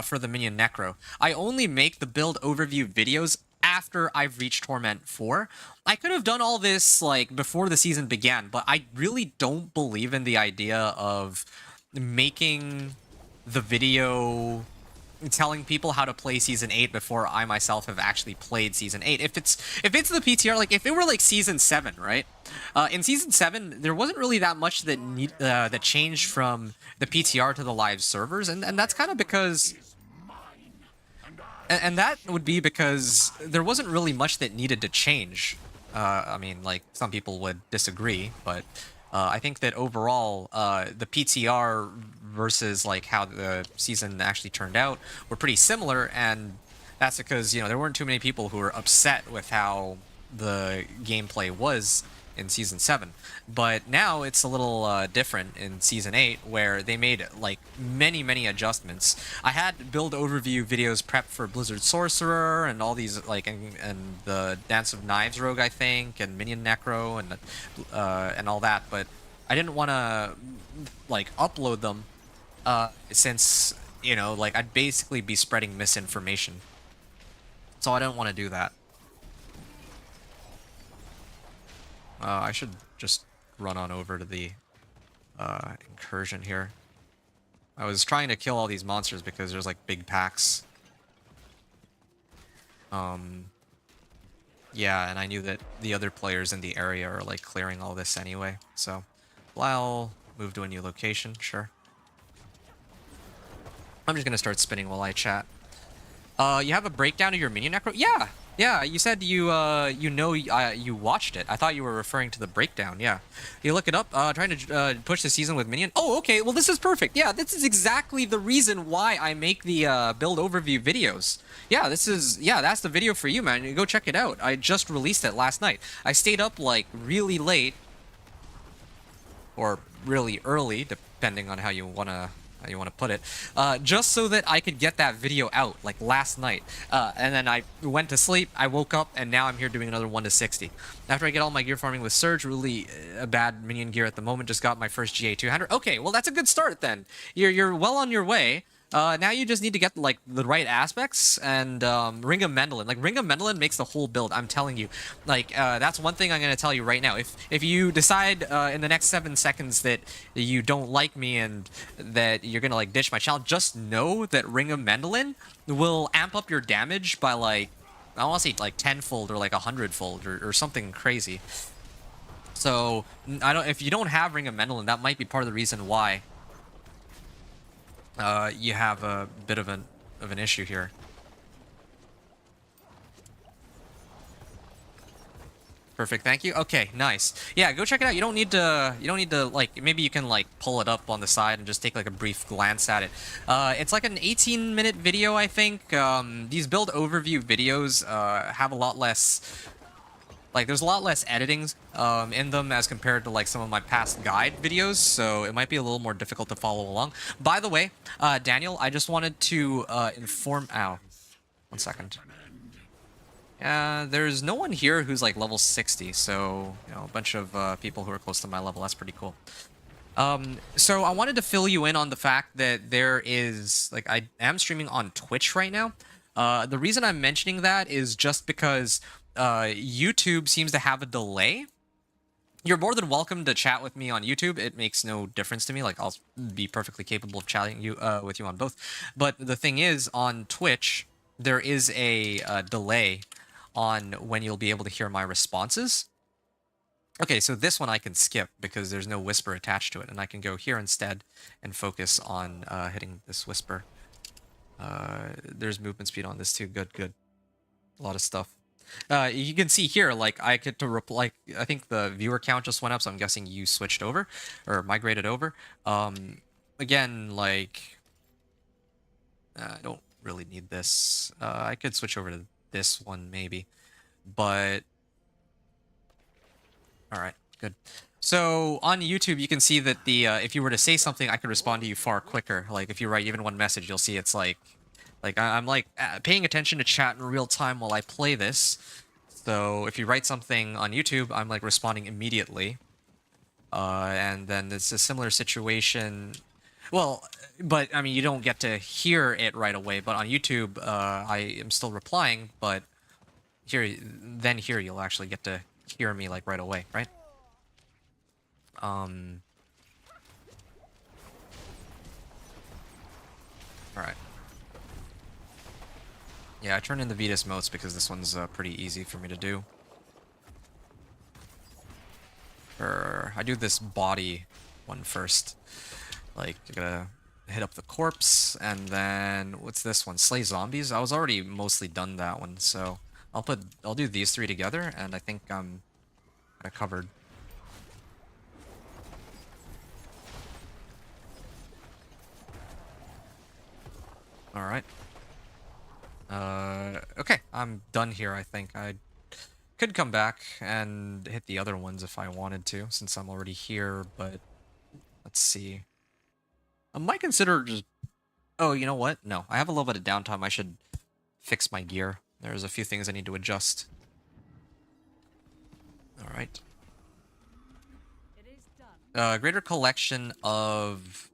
for the Minion Necro. I only make the build overview videos after I've reached Torment 4. I could have done all this, like, before the season began, but I really don't believe in the idea of making the video telling people how to play Season 8 before I myself have actually played Season 8. If it's the PTR, like, if it were, like, Season 7, right? In Season 7, there wasn't really that much that changed from the PTR to the live servers, and that's kind of because... And that would be because there wasn't really much that needed to change. I mean, like, some people would disagree, but I think that overall, the PTR versus, like, how the season actually turned out were pretty similar, and that's because, you know, there weren't too many people who were upset with how the gameplay was in Season 7. But now it's a little different in Season 8, where they made, like, many adjustments. I had build overview videos prepped for Blizzard Sorcerer, and all these, like, and the Dance of Knives Rogue, I think, and Minion Necro, and all that, but I didn't want to, like, upload them, since, you know, like, I'd basically be spreading misinformation. So I didn't want to do that. I should just run on over to the incursion here. I was trying to kill all these monsters because there's like big packs. Yeah, and I knew that the other players in the area are like clearing all this anyway. So, well, I'll move to a new location, sure. I'm just gonna start spinning while I chat. You have a breakdown of your minion necro? Yeah! Yeah, you said you you watched it. I thought you were referring to the breakdown, yeah. You look it up, trying to push the season with Minion. Oh, okay, well this is perfect. Yeah, this is exactly the reason why I make the build overview videos. Yeah, that's the video for you, man. You go check it out. I just released it last night. I stayed up, like, really late. Or really early, depending on how you wanna put it, just so that I could get that video out, like, last night. And then I went to sleep, I woke up, and now I'm here doing another 1 to 60. After I get all my gear farming with Surge, really bad minion gear at the moment, just got my first GA 200. Okay, well, that's a good start then. You're well on your way. Now you just need to get like the right aspects and Ring of Mendelin. Like Ring of Mendelin makes the whole build. I'm telling you. Like that's one thing I'm gonna tell you right now. If you decide in the next 7 seconds that you don't like me and that you're gonna like ditch my channel, just know that Ring of Mendelin will amp up your damage by like I want to say like tenfold or like 100-fold or something crazy. So I don't. If you don't have Ring of Mendelin, that might be part of the reason why. You have a bit of an issue here. Perfect, thank you. Okay, nice. Yeah, go check it out. You don't need to like maybe you can like pull it up on the side and just take like a brief glance at it. It's like an 18-minute video, I think. These build overview videos have a lot less like there's a lot less editing in them as compared to like some of my past guide videos, so it might be a little more difficult to follow along. By the way, Daniel, I just wanted to inform. Ow, 1 second. There's no one here who's like level 60, so you know a bunch of people who are close to my level. That's pretty cool. So I wanted to fill you in on the fact that there is like I am streaming on Twitch right now. The reason I'm mentioning that is just because YouTube seems to have a delay. You're more than welcome to chat with me on YouTube. It makes no difference to me. Like I'll be perfectly capable of chatting with you on both. But the thing is, on Twitch, there is a delay on when you'll be able to hear my responses. Okay, so this one I can skip because there's no whisper attached to it, and I can go here instead and focus on hitting this whisper. There's movement speed on this too. Good, good. A lot of stuff. You can see here, like, I get to reply. I think the viewer count just went up, so I'm guessing you switched over, or migrated over. Again, like, I don't really need this. I could switch over to this one, maybe. But, alright, good. So, on YouTube, you can see that the if you were to say something, I could respond to you far quicker. Like, if you write even one message, you'll see it's like I'm like paying attention to chat in real time while I play this. So if you write something on YouTube, I'm like responding immediately. And then it's a similar situation. Well, but I mean, you don't get to hear it right away. But on YouTube, I am still replying. But here you'll actually get to hear me like right away, right? All right. Yeah, I turned in the Vetus motes because this one's pretty easy for me to do. I do this body one first. Like, you gotta hit up the corpse, and then what's this one? Slay zombies? I was already mostly done that one, so I'll do these three together, and I think I'm kinda covered. Alright. Okay, I'm done here, I think. I could come back and hit the other ones if I wanted to, since I'm already here, but let's see. I might consider just... Oh, you know what? No, I have a little bit of downtime. I should fix my gear. There's a few things I need to adjust. Alright. Greater collection of...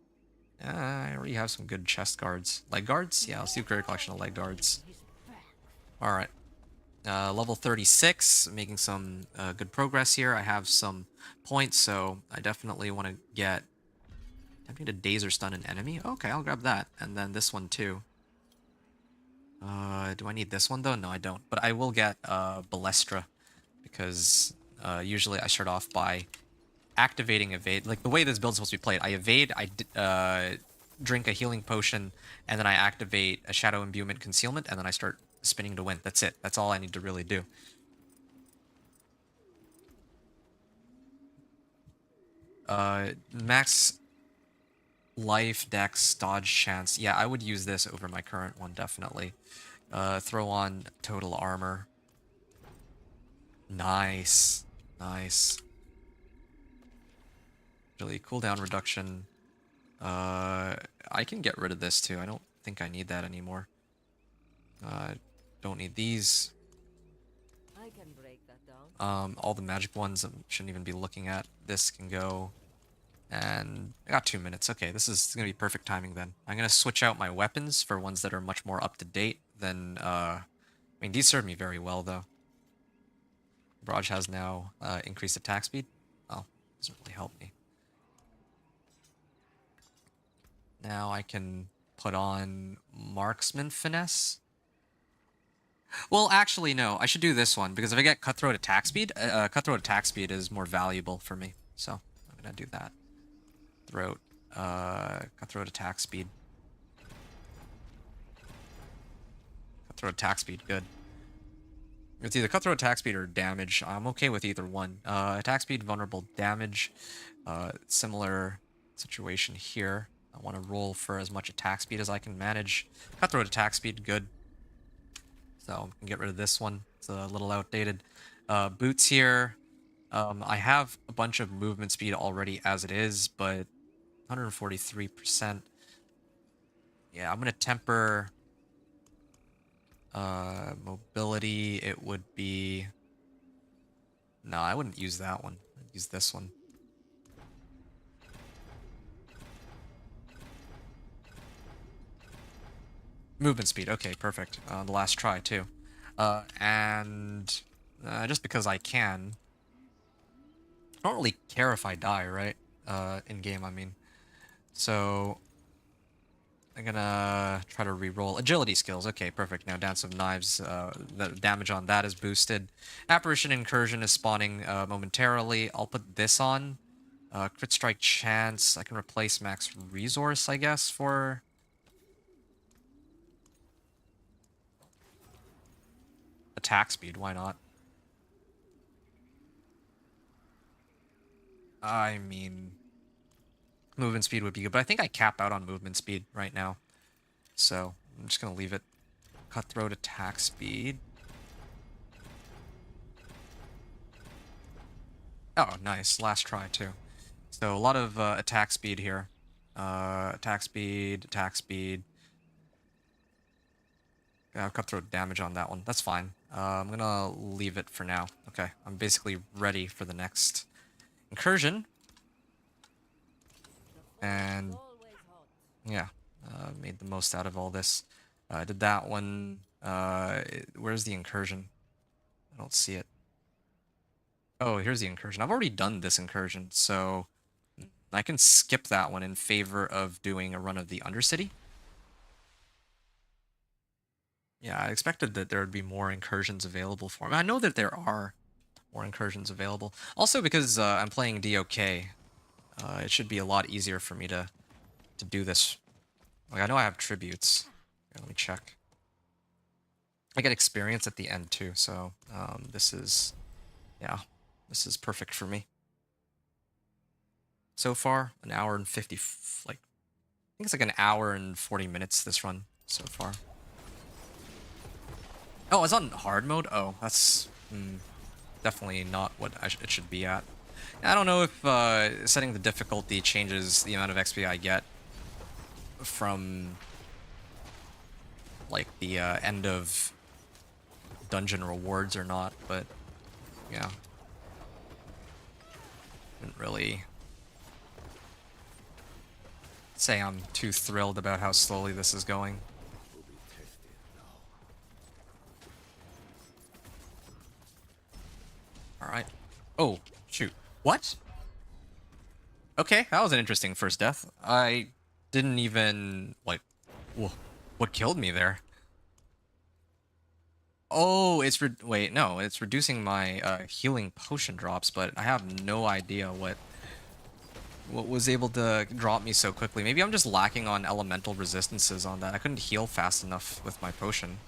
I already have some good chest guards. Leg guards? Yeah, let's do greater collection of leg guards. Alright. Level 36, making some good progress here. I have some points, so I definitely want to get... I need a daze or stun an enemy? Okay, I'll grab that. And then this one too. Do I need this one though? No, I don't. But I will get Balestra, because usually I start off by activating evade. Like, the way this build's supposed to be played, I evade, I drink a healing potion, and then I activate a shadow imbuement concealment, and then I start spinning to win. That's it. That's all I need to really do. Max life, dex, dodge chance. Yeah, I would use this over my current one, definitely. Throw on total armor. Nice. Nice. Really, cooldown reduction. I can get rid of this too. I don't think I need that anymore. Don't need these. I can break that down. All the magic ones I shouldn't even be looking at. This can go. And I got 2 minutes. Okay, this is gonna be perfect timing then. I'm gonna switch out my weapons for ones that are much more up to date than I mean, these serve me very well though. Barrage has now increased attack speed. Oh, doesn't really help me. Now I can put on Marksman Finesse. Well, actually, no. I should do this one, because if I get Cutthroat attack speed, Cutthroat attack speed is more valuable for me. So, I'm gonna do that. Cutthroat attack speed. Cutthroat attack speed, good. It's either Cutthroat attack speed or damage. I'm okay with either one. Attack speed, vulnerable damage. Similar situation here. I want to roll for as much attack speed as I can manage. Cutthroat attack speed, good. So I can get rid of this one. It's a little outdated. Boots here. I have a bunch of movement speed already as it is, but 143%. Yeah, I'm going to temper mobility. It would be... No, I wouldn't use that one. I'd use this one. Movement speed. Okay, perfect. The last try, too. And just because I can... I don't really care if I die, right? In-game, I mean. So... I'm gonna try to re-roll. Agility skills. Okay, perfect. Now Dance of Knives, the damage on that is boosted. Apparition Incursion is spawning momentarily. I'll put this on. Crit Strike Chance. I can replace Max Resource, I guess, for... attack speed. Why not? I mean... movement speed would be good, but I think I cap out on movement speed right now. So, I'm just going to leave it. Cutthroat attack speed. Oh, nice. Last try, too. So, a lot of attack speed here. Attack speed, attack speed. Cutthroat damage on that one. That's fine. I'm going to leave it for now. Okay, I'm basically ready for the next incursion. And yeah, made the most out of all this. I did that one. Where's the incursion? I don't see it. Oh, here's the incursion. I've already done this incursion, so I can skip that one in favor of doing a run of the Undercity. Yeah, I expected that there would be more incursions available for me. I know that there are more incursions available. Also because I'm playing DOK, it should be a lot easier for me to do this. Like, I know I have tributes. Here, let me check. I get experience at the end too, so this is, yeah, this is perfect for me. So far, an hour and 50, like, I think it's like an hour and 40 minutes this run so far. Oh, it's on hard mode? Oh, that's definitely not what it should be at. I don't know if setting the difficulty changes the amount of XP I get from, like, the end of dungeon rewards or not, but yeah. Didn't really say I'm too thrilled about how slowly this is going. Alright. Oh, shoot. What? Okay, that was an interesting first death. I didn't even, like, what killed me there? Oh, it's wait, no, it's reducing my healing potion drops, but I have no idea what was able to drop me so quickly. Maybe I'm just lacking on elemental resistances on that. I couldn't heal fast enough with my potion.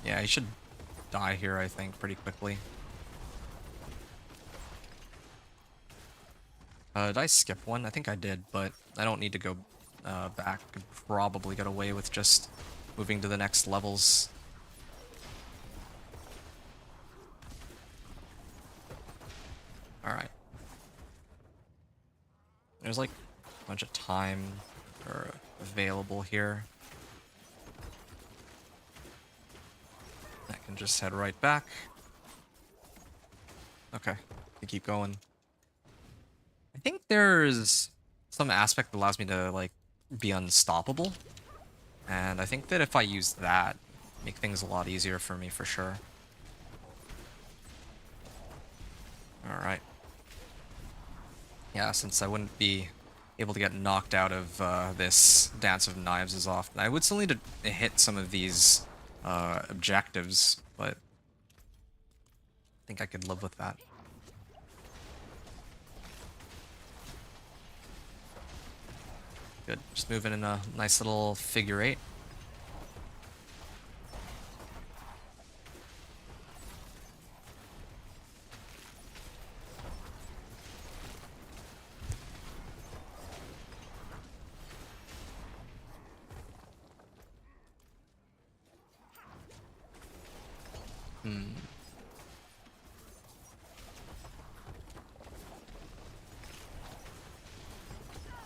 Yeah, he should die here, I think, pretty quickly. Did I skip one? I think I did, but I don't need to go back. Could probably get away with just moving to the next levels. Alright. There's like a bunch of time available here. I can just head right back. Okay, we keep going. I think there's some aspect that allows me to, like, be unstoppable. And I think that if I use that, make things a lot easier for me for sure. Alright. Yeah, since I wouldn't be able to get knocked out of this Dance of Knives as often. I would still need to hit some of these objectives, but I think I could live with that. Good. Just moving in a nice little figure eight.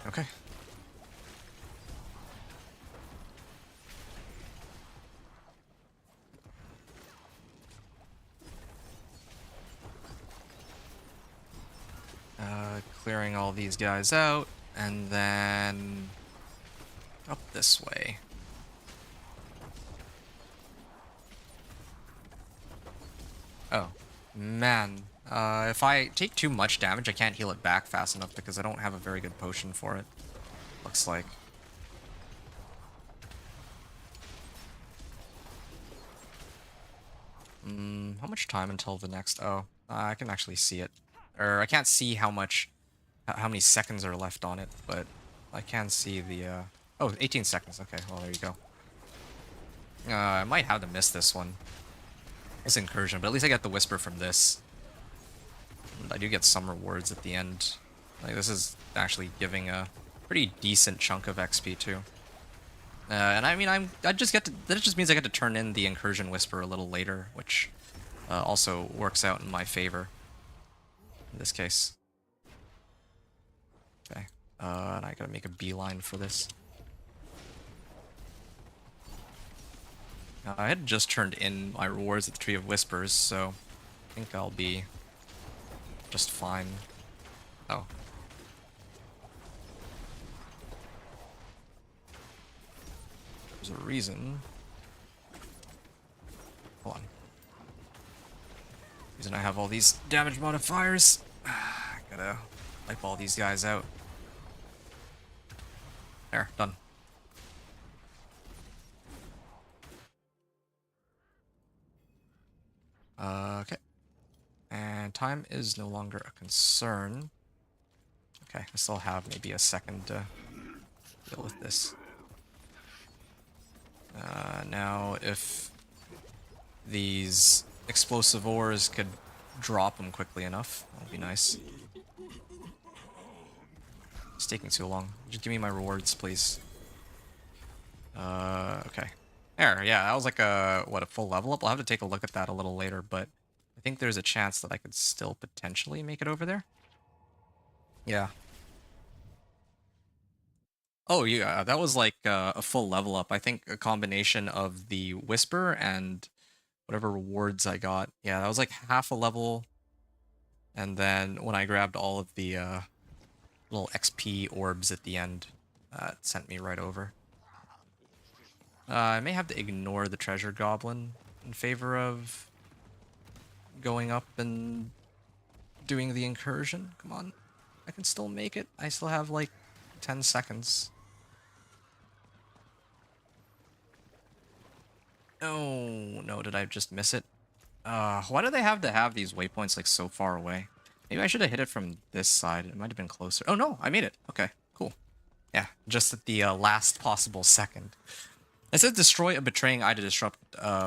Okay. Clearing all these guys out, and then up this way. Oh, man. If I take too much damage, I can't heal it back fast enough because I don't have a very good potion for it. Looks like. How much time until the next? Oh, I can actually see it. Or I can't see how many seconds are left on it, but I can see the, oh, 18 seconds. Okay, well, there you go. I might have to miss this one. This incursion, but at least I get the whisper from this. And I do get some rewards at the end. Like, this is actually giving a pretty decent chunk of XP too. And I mean, that just means I get to turn in the incursion whisper a little later, which also works out in my favor in this case. Okay, and I gotta make a beeline for this. I had just turned in my rewards at the Tree of Whispers, so I think I'll be just fine. Oh. There's a reason. Hold on. Reason I have all these damage modifiers. Gotta wipe all these guys out. There, done. Okay. And time is no longer a concern. Okay, I still have maybe a second to deal with this. Now, if these explosive ores could drop them quickly enough, that would be nice. It's taking too long. Just give me my rewards, please. Okay. There, yeah, that was like a full level up? I'll have to take a look at that a little later, but I think there's a chance that I could still potentially make it over there. Yeah. Oh, yeah, that was like a full level up. I think a combination of the Whisper and whatever rewards I got. Yeah, that was like half a level. And then when I grabbed all of the little XP orbs at the end, it sent me right over. I may have to ignore the treasure goblin in favor of going up and doing the incursion. Come on. I can still make it. I still have like 10 seconds. Oh, no, did I just miss it? Why do they have to have these waypoints like so far away? Maybe I should have hit it from this side. It might have been closer. Oh no, I made it. Okay, cool. Yeah, just at the last possible second. It said destroy a betraying eye to disrupt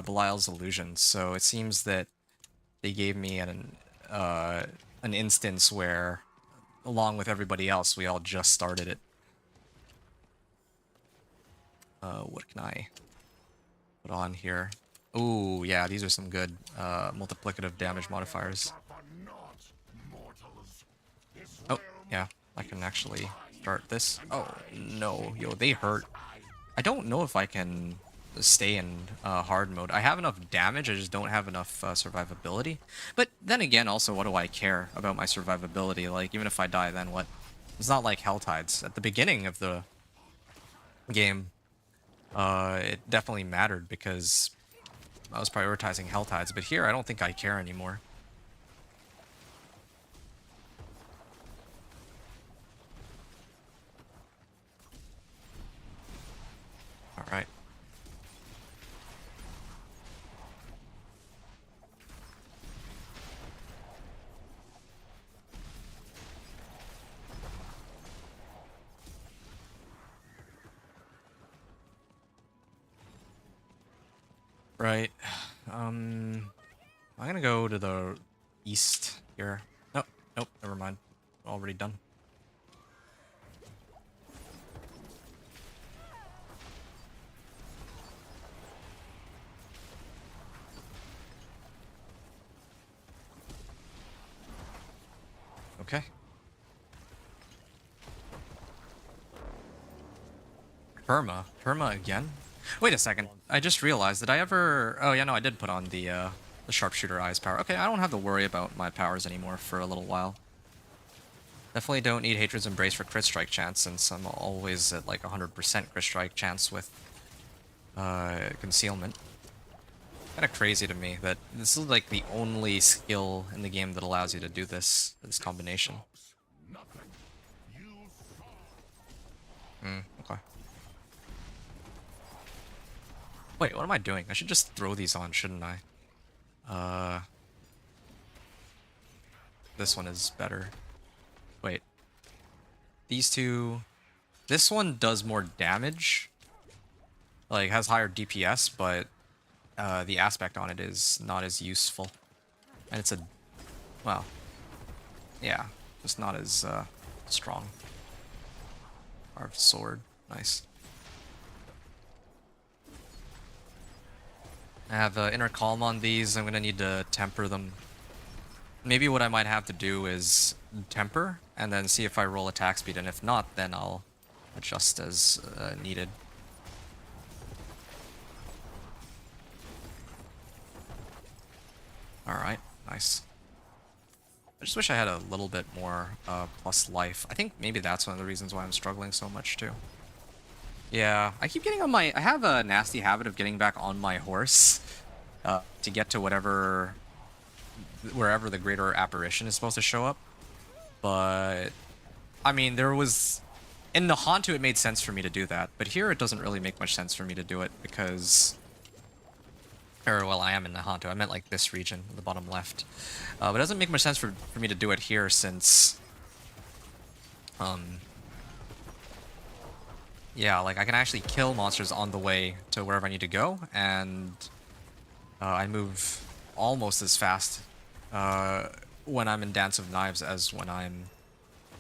Belial's illusion, so it seems that they gave me an instance where, along with everybody else, we all just started it. What can I put on here? Ooh, yeah, these are some good multiplicative damage modifiers. Oh, yeah, I can actually start this. Oh, no, yo, they hurt. I don't know if I can stay in hard mode. I have enough damage, I just don't have enough survivability. But then again, also, what do I care about my survivability? Like, even if I die, then what? It's not like Hell Tides. At the beginning of the game, it definitely mattered because I was prioritizing Hell Tides. But here, I don't think I care anymore. Alright. Right. I'm gonna go to the east here. Nope, nope, never mind. Already done. Okay. Perma again? Wait a second. I just realized, did I ever... Oh, yeah, no, I did put on the Sharpshooter Eyes power. Okay, I don't have to worry about my powers anymore for a little while. Definitely don't need Hatred's Embrace for crit strike chance, since I'm always at like 100% crit strike chance with Concealment. Kinda crazy to me that this is like the only skill in the game that allows you to do this combination. Okay. Wait, what am I doing? I should just throw these on, shouldn't I? This one is better. Wait. These two... This one does more damage. Like, has higher DPS, but the aspect on it is not as useful. And it's a... Well... Yeah, just not as strong. Carved sword. Nice. I have Inner Calm on these. I'm gonna need to temper them. Maybe what I might have to do is temper, and then see if I roll attack speed, and if not, then I'll adjust as needed. Alright, nice. I just wish I had a little bit more plus life. I think maybe that's one of the reasons why I'm struggling so much, too. Yeah, I keep getting on my... I have a nasty habit of getting back on my horse to get to wherever the greater apparition is supposed to show up. But, I mean, there was... In the Hantu, it made sense for me to do that. But here, it doesn't really make much sense for me to do it because... Or, well, I am in the Hantu. I meant, like, this region, the bottom left. But it doesn't make much sense for me to do it here since... Yeah, like, I can actually kill monsters on the way to wherever I need to go, and I move almost as fast when I'm in Dance of Knives as when I'm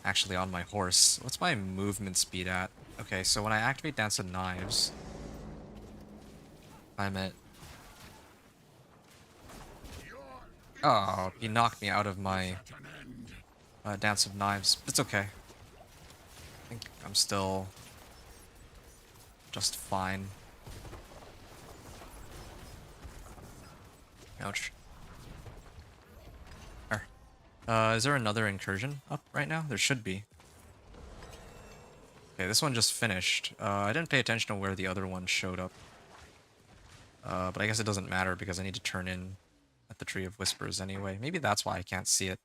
actually on my horse. What's my movement speed at? Okay, so when I activate Dance of Knives, I'm at... Oh, he knocked me out of my Dance of Knives. It's okay. I think I'm still... just fine. Ouch. Is there another incursion up right now? There should be. Okay, this one just finished. I didn't pay attention to where the other one showed up. But I guess it doesn't matter because I need to turn in at the Tree of Whispers anyway. Maybe that's why I can't see it.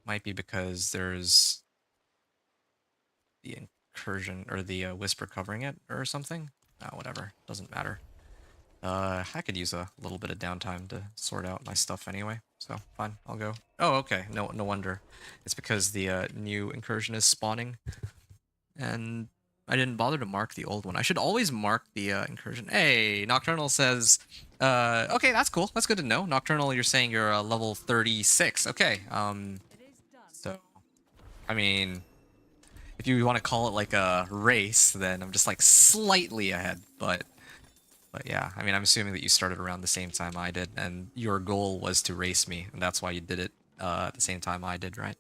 Might be because there's the incursion or the whisper covering it or something. Whatever, doesn't matter. I could use a little bit of downtime to sort out my stuff anyway, so fine, I'll go. Oh, okay, no wonder. It's because the new incursion is spawning, and I didn't bother to mark the old one. I should always mark the incursion. Hey, Nocturnal says, okay, that's cool. That's good to know. Nocturnal, you're saying you're level 36. Okay, so, I mean... If you want to call it like a race, then I'm just like slightly ahead, but yeah, I mean, I'm assuming that you started around the same time I did, and your goal was to race me, and that's why you did it at the same time I did, right?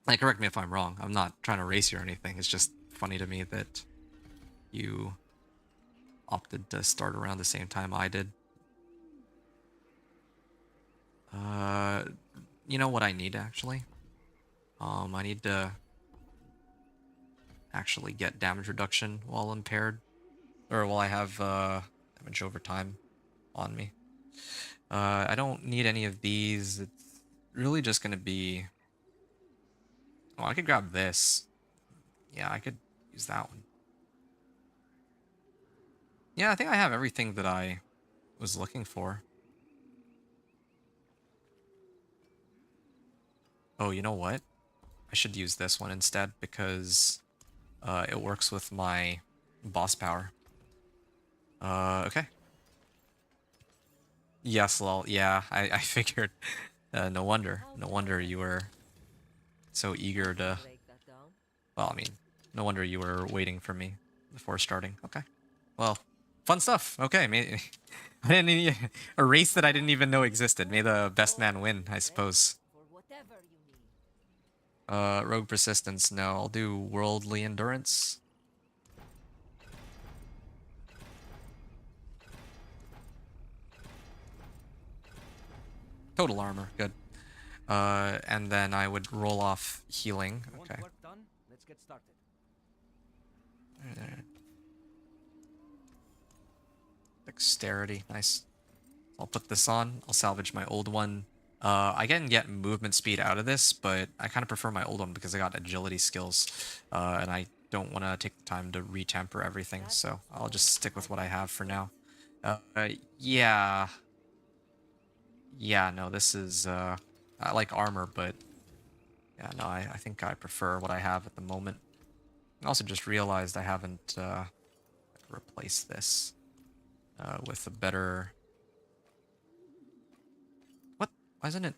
Like, correct me if I'm wrong. I'm not trying to race you or anything. It's just funny to me that you opted to start around the same time I did. You know what I need actually? I need to actually get damage reduction while impaired, or while I have damage over time on me. I don't need any of these. It's really just gonna be. Oh, I could grab this. Yeah, I could use that one. Yeah, I think I have everything that I was looking for. Oh, you know what? I should use this one instead because it works with my boss power. Okay. Yes, lol. Yeah, I figured. No wonder. No wonder you were so eager to... Well, I mean, no wonder you were waiting for me before starting. Okay. Well, fun stuff. Okay, I didn't even... A race that I didn't even know existed. May the best man win, I suppose. Rogue persistence. No, I'll do worldly endurance. Total armor, good. And then I would roll off healing. Okay. Let's get started. Dexterity, nice. I'll put this on. I'll salvage my old one. I can get movement speed out of this, but I kind of prefer my old one because I got agility skills, and I don't want to take the time to retemper everything, so I'll just stick with what I have for now. Yeah. Yeah, no, this is, I like armor, but yeah, no, I think I prefer what I have at the moment. I also just realized I haven't replaced this with a better... What? Why isn't it?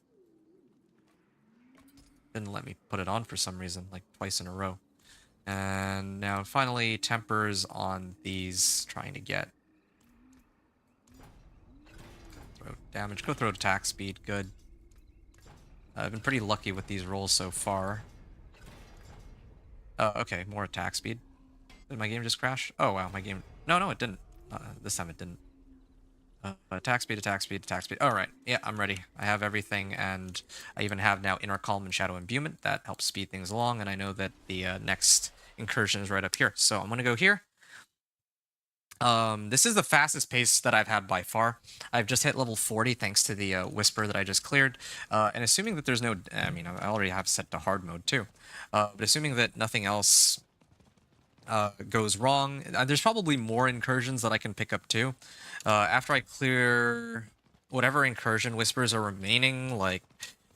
Didn't let me put it on for some reason, like twice in a row. And now finally tempers on these, trying to get... Throw damage, go throw attack speed, good. I've been pretty lucky with these rolls so far. Okay, more attack speed. Did my game just crash? Oh wow, my game... No, it didn't. This time it didn't. Attack speed, attack speed, attack speed. Alright, yeah, I'm ready. I have everything, and I even have now Inner Calm and Shadow Imbuement. That helps speed things along, and I know that the next incursion is right up here. So I'm going to go here. This is the fastest pace that I've had by far. I've just hit level 40 thanks to the Whisper that I just cleared. And assuming that there's no... I mean, I already have set to hard mode too. But assuming that nothing else goes wrong, there's probably more incursions that I can pick up too. After I clear whatever incursion whispers are remaining, like,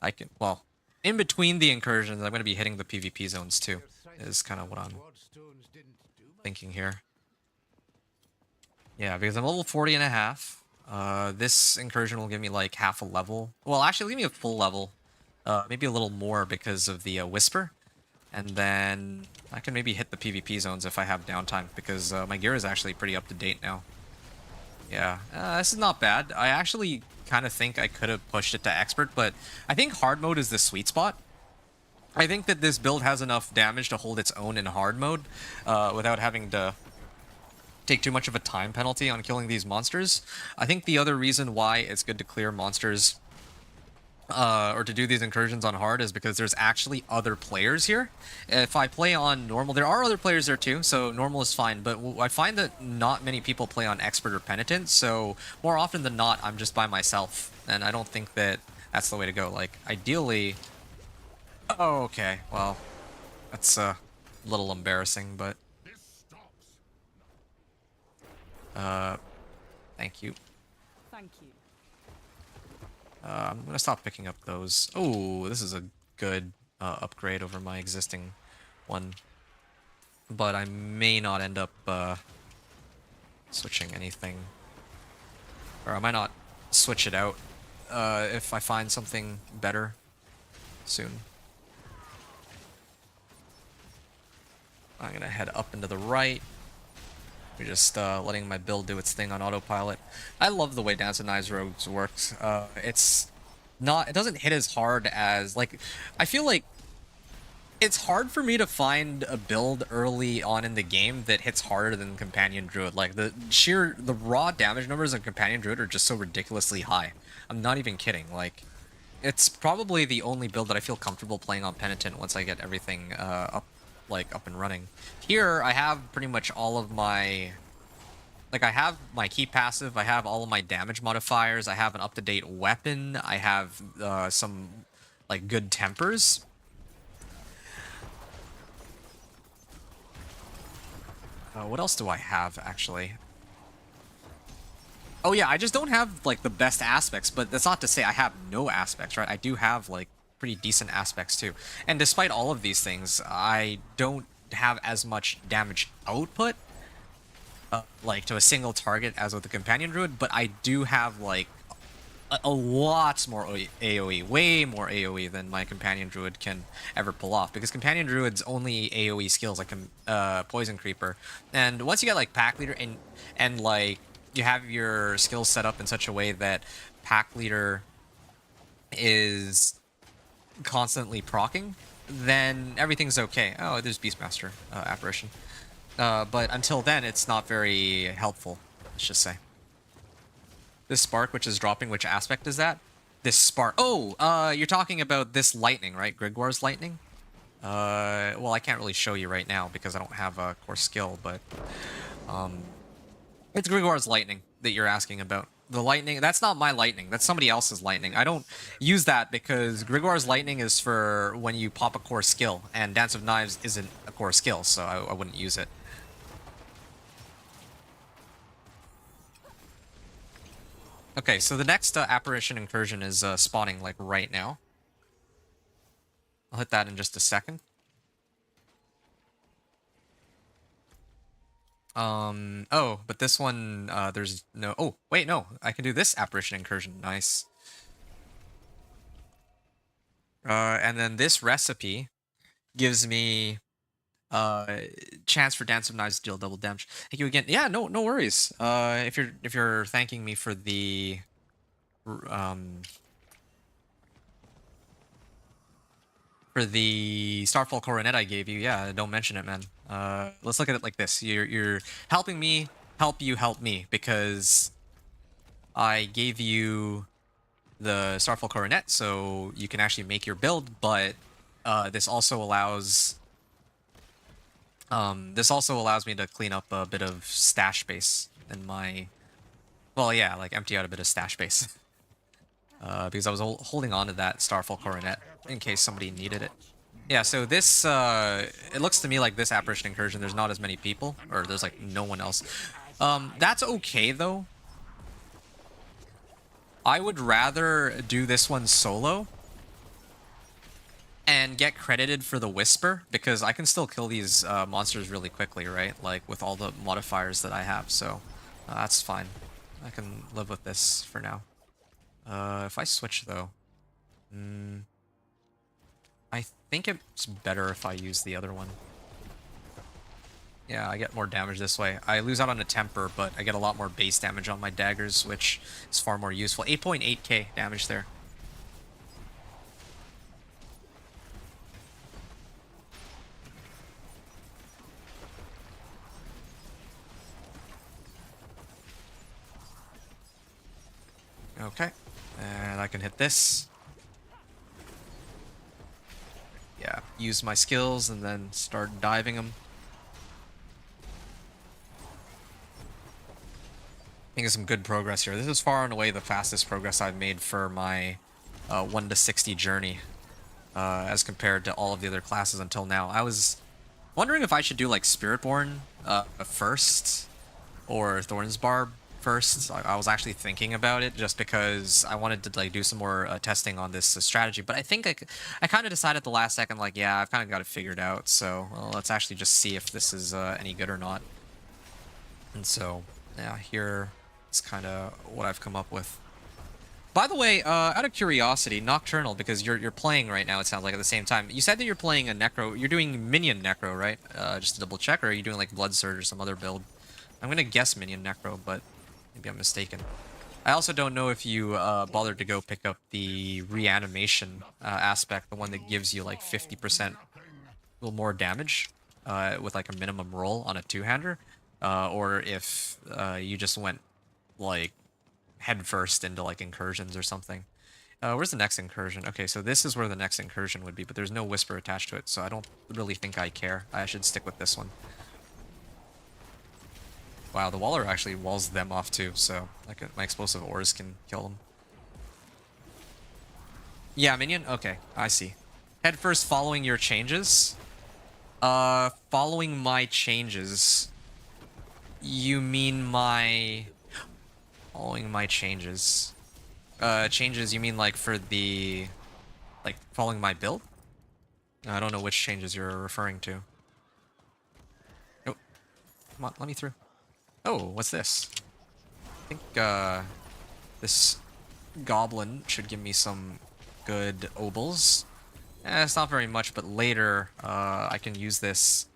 I can... Well, in between the incursions, I'm going to be hitting the PvP zones too, is kind of what I'm thinking here. Yeah, because I'm level 40 and a half. This incursion will give me like half a level. Well, actually, give me a full level. Maybe a little more because of the Whisper. And then I can maybe hit the PvP zones if I have downtime, because my gear is actually pretty up to date now. Yeah, this is not bad. I actually kind of think I could have pushed it to Expert, but I think hard mode is the sweet spot. I think that this build has enough damage to hold its own in hard mode without having to take too much of a time penalty on killing these monsters. I think the other reason why it's good to clear monsters or to do these incursions on hard is because there's actually other players here. If I play on normal, there are other players there too, so normal is fine, but I find that not many people play on expert or penitent, so more often than not, I'm just by myself, and I don't think that that's the way to go. Like, ideally... Oh, okay, well, that's a little embarrassing, but... thank you. Thank you. I'm gonna stop picking up those. Oh, this is a good upgrade over my existing one. But I may not end up switching anything. Or I might not switch it out if I find something better soon. I'm gonna head up and to the right. We're just letting my build do its thing on autopilot. I love the way Dance of Knives Rogues works. It's not... It doesn't hit as hard as... Like, I feel like... It's hard for me to find a build early on in the game that hits harder than Companion Druid. Like, the raw damage numbers of Companion Druid are just so ridiculously high. I'm not even kidding. Like, it's probably the only build that I feel comfortable playing on Penitent once I get everything up and running. Here, I have pretty much all of my... Like, I have my key passive, I have all of my damage modifiers, I have an up-to-date weapon, I have some, like, good tempers. What else do I have, actually? Oh yeah, I just don't have, like, the best aspects, but that's not to say I have no aspects, right? I do have, like, pretty decent aspects, too. And despite all of these things, I don't have as much damage output, like, to a single target as with the Companion Druid, but I do have, like, a lot more AoE, way more AoE than my Companion Druid can ever pull off, because Companion Druid's only AoE skills like Poison Creeper, and once you get like Pack Leader and like you have your skills set up in such a way that Pack Leader is constantly proccing, then everything's okay. Oh, there's Beastmaster apparition, but until then, it's not very helpful. Let's just say. This spark, which is dropping, which aspect is that? This spark. Oh, you're talking about this lightning, right? Grigwar's lightning? Well, I can't really show you right now because I don't have a core skill, but it's Grigwar's lightning that you're asking about. The lightning, that's not my lightning. That's somebody else's lightning. I don't use that because Grigwar's lightning is for when you pop a core skill, and Dance of Knives isn't a core skill, so I wouldn't use it. Okay, so the next apparition incursion is spawning like right now. I'll hit that in just a second. Oh, but this one, there's no... Oh, wait, no. I can do this apparition incursion. Nice. And then this recipe gives me chance for Dance of Knives to deal double damage. Thank you again. Yeah, no worries. If you're thanking me for the Starfall Coronet I gave you, yeah, don't mention it, man. Let's look at it like this. You're helping me help you help me, because I gave you the Starfall Coronet so you can actually make your build, but this also allows me to clean up a bit of stash space in my... Well, yeah, like empty out a bit of stash space. Because I was holding on to that Starfall Coronet in case somebody needed it. Yeah, so this, it looks to me like this Apparition Incursion, there's not as many people, or there's like no one else. That's okay though. I would rather do this one solo and get credited for the Whisper, because I can still kill these monsters really quickly, right? Like with all the modifiers that I have, so that's fine. I can live with this for now. If I switch though, I think it's better if I use the other one. Yeah, I get more damage this way. I lose out on a temper, but I get a lot more base damage on my daggers, which is far more useful. 8.8k damage there. Okay, and I can hit this. Yeah, use my skills and then start diving them. Making some good progress here. This is far and away the fastest progress I've made for my 1 to 60 journey as compared to all of the other classes until now. I was wondering if I should do like Spiritborn first or Thorn's Barb first. I was actually thinking about it just because I wanted to like do some more testing on this strategy, but I think I kind of decided at the last second, like, yeah, I've kind of got it figured out, so well, let's actually just see if this is any good or not. And so yeah, here is kind of what I've come up with. By the way, out of curiosity, Nocturnal, because you're playing right now, it sounds like at the same time. You said that you're playing a Necro. You're doing Minion Necro, right? Just to double check, or are you doing like Blood Surge or some other build? I'm gonna guess Minion Necro, but maybe I'm mistaken. I also don't know if you bothered to go pick up the reanimation aspect, the one that gives you like 50% little more damage with like a minimum roll on a two-hander, or if you just went like head first into like incursions or something. Where's the next incursion? Okay, so this is where the next incursion would be, but there's no whisper attached to it, so I don't really think I care. I should stick with this one. Wow, the Waller actually walls them off too, so like my explosive ores can kill them. Yeah, minion? Okay, I see. Head first following your changes. Following my changes. You mean my... Following my changes. Changes, you mean like for the... Like, following my build? I don't know which changes you're referring to. Oh, come on, let me through. Oh, what's this? I think, this goblin should give me some good obols. It's not very much, but later, I can use this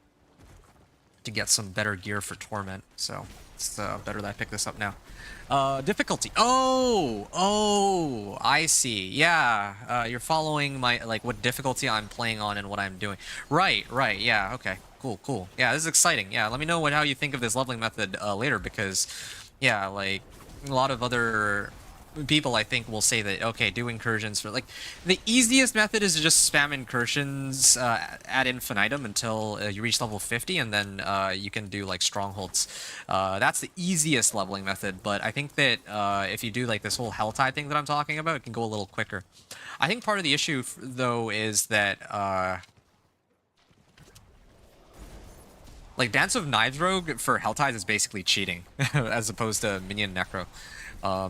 to get some better gear for Torment, so it's better that I pick this up now. Difficulty. Oh, I see. Yeah, you're following my, like, what difficulty I'm playing on and what I'm doing. Right, yeah, okay. Cool. Yeah, this is exciting. Yeah, let me know how you think of this leveling method later, because, yeah, like, a lot of other people, I think, will say that, okay, do incursions for, like, the easiest method is to just spam incursions ad infinitum until you reach level 50, and then you can do, like, strongholds. That's the easiest leveling method, but I think that if you do, like, this whole Hell Tide thing that I'm talking about, it can go a little quicker. I think part of the issue, though, is that, like, Dance of Knives Rogue for Helltide is basically cheating, as opposed to Minion Necro.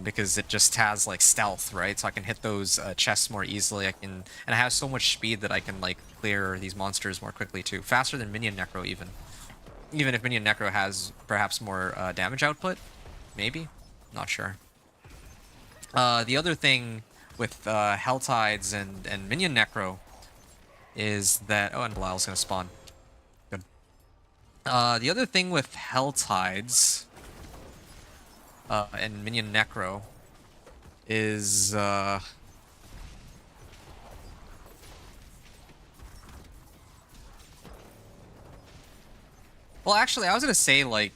Because it just has, like, stealth, right? So I can hit those chests more easily. And I have so much speed that I can, like, clear these monsters more quickly, too. Faster than Minion Necro, even. Even if Minion Necro has perhaps more damage output. Maybe? Not sure. The other thing with Helltides and Minion Necro is that... Oh, and Belial's gonna spawn. Good. The other thing with Helltides and Minion Necro is well, actually, I was gonna say, like,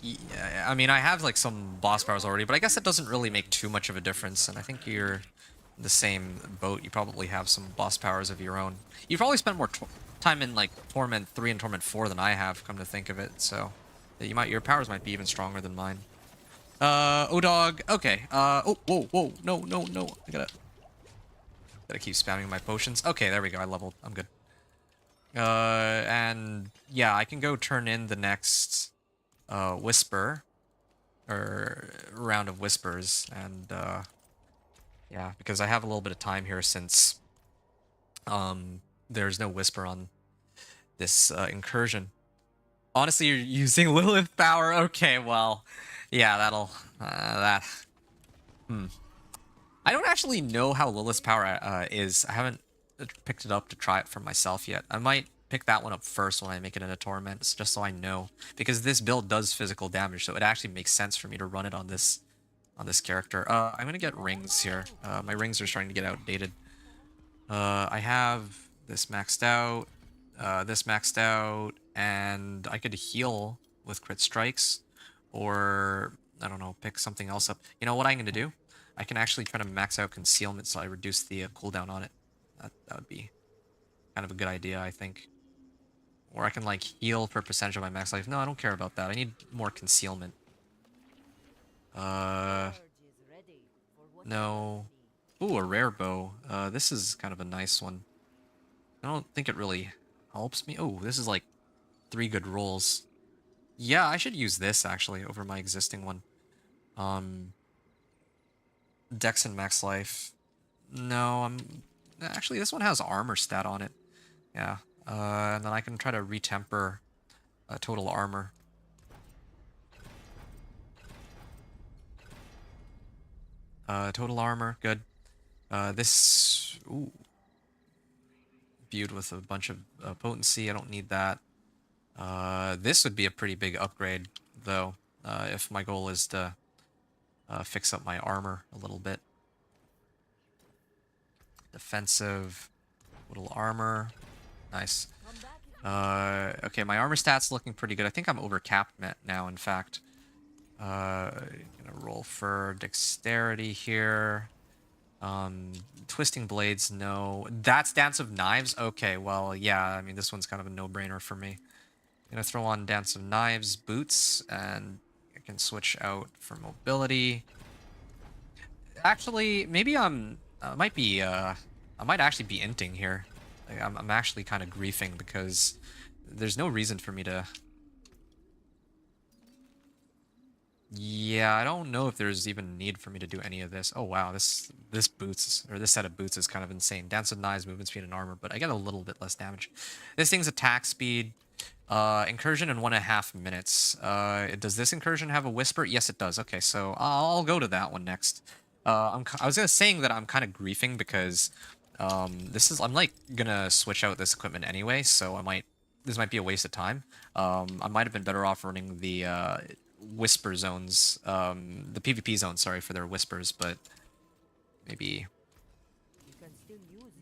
I mean, I have, like, some boss powers already, but I guess it doesn't really make too much of a difference, and I think you're in the same boat. You probably have some boss powers of your own. You probably spent more time in, like, Torment 3 and Torment 4 than I have, come to think of it, so your powers might be even stronger than mine. O-Dog, okay, oh, whoa, no, I gotta keep spamming my potions. Okay, there we go, I leveled, I'm good. And, yeah, I can go turn in the next, Whisper, or round of Whispers, and, yeah, because I have a little bit of time here since, there's no Whisper on this, incursion. Honestly, you're using Lilith power, okay, well... Yeah, that'll... I don't actually know how Lilith's power is. I haven't picked it up to try it for myself yet. I might pick that one up first when I make it into Torment, just so I know. Because this build does physical damage, so it actually makes sense for me to run it on this character. I'm gonna get rings here. My rings are starting to get outdated. I have this maxed out, and I could heal with crit strikes. Or, I don't know, pick something else up. You know what I'm going to do? I can actually try to max out concealment so I reduce the cooldown on it. That would be kind of a good idea, I think. Or I can, like, heal per percentage of my max life. No, I don't care about that. I need more concealment. No. Ooh, a rare bow. This is kind of a nice one. I don't think it really helps me. Oh, this is, like, 3 good rolls. Yeah, I should use this, actually, over my existing one. Dex and max life. No, actually, this one has armor stat on it. Yeah. And then I can try to retemper total armor. Total armor, good. This... Ooh. Viewed with a bunch of potency, I don't need that. This would be a pretty big upgrade, though, if my goal is to fix up my armor a little bit. Defensive, little armor, nice. Okay, my armor stats looking pretty good. I think I'm over capped now, in fact. Gonna roll for dexterity here. Twisting blades, no. That's Dance of Knives? Okay, well, yeah, I mean, this one's kind of a no-brainer for me. Gonna throw on Dance of Knives, boots, and I can switch out for mobility. Actually, maybe I might actually be inting here. Like, I'm actually kind of griefing because there's no reason for me to... Yeah, I don't know if there's even need for me to do any of this. Oh wow, this boots, or this set of boots is kind of insane. Dance of Knives, movement speed, and armor, but I get a little bit less damage. This thing's attack speed, incursion in 1.5 minutes. Does this incursion have a whisper? Yes, it does. Okay, so I'll go to that one next. I was saying that I'm kind of griefing because I'm like gonna switch out this equipment anyway, so this might be a waste of time. I might have been better off running the whisper zones, the PvP zones, sorry, for their whispers, but maybe,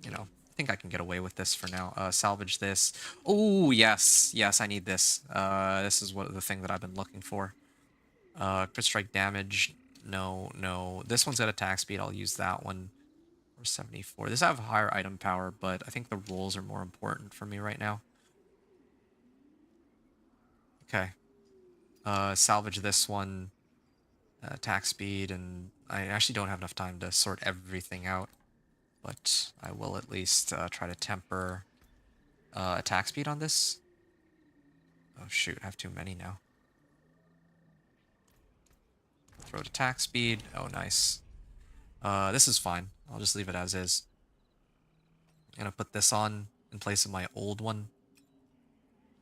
you know, I think I can get away with this for now. Salvage this. Oh, yes, I need this. This is the thing that I've been looking for. Crit strike damage, no. This one's got attack speed, I'll use that one. Or 74. This have higher item power, but I think the rolls are more important for me right now. Okay. Salvage this one, attack speed, and I actually don't have enough time to sort everything out, but I will at least try to temper attack speed on this. Oh shoot, I have too many now. Throw it attack speed. Oh, nice. This is fine. I'll just leave it as is. I'm gonna put this on in place of my old one.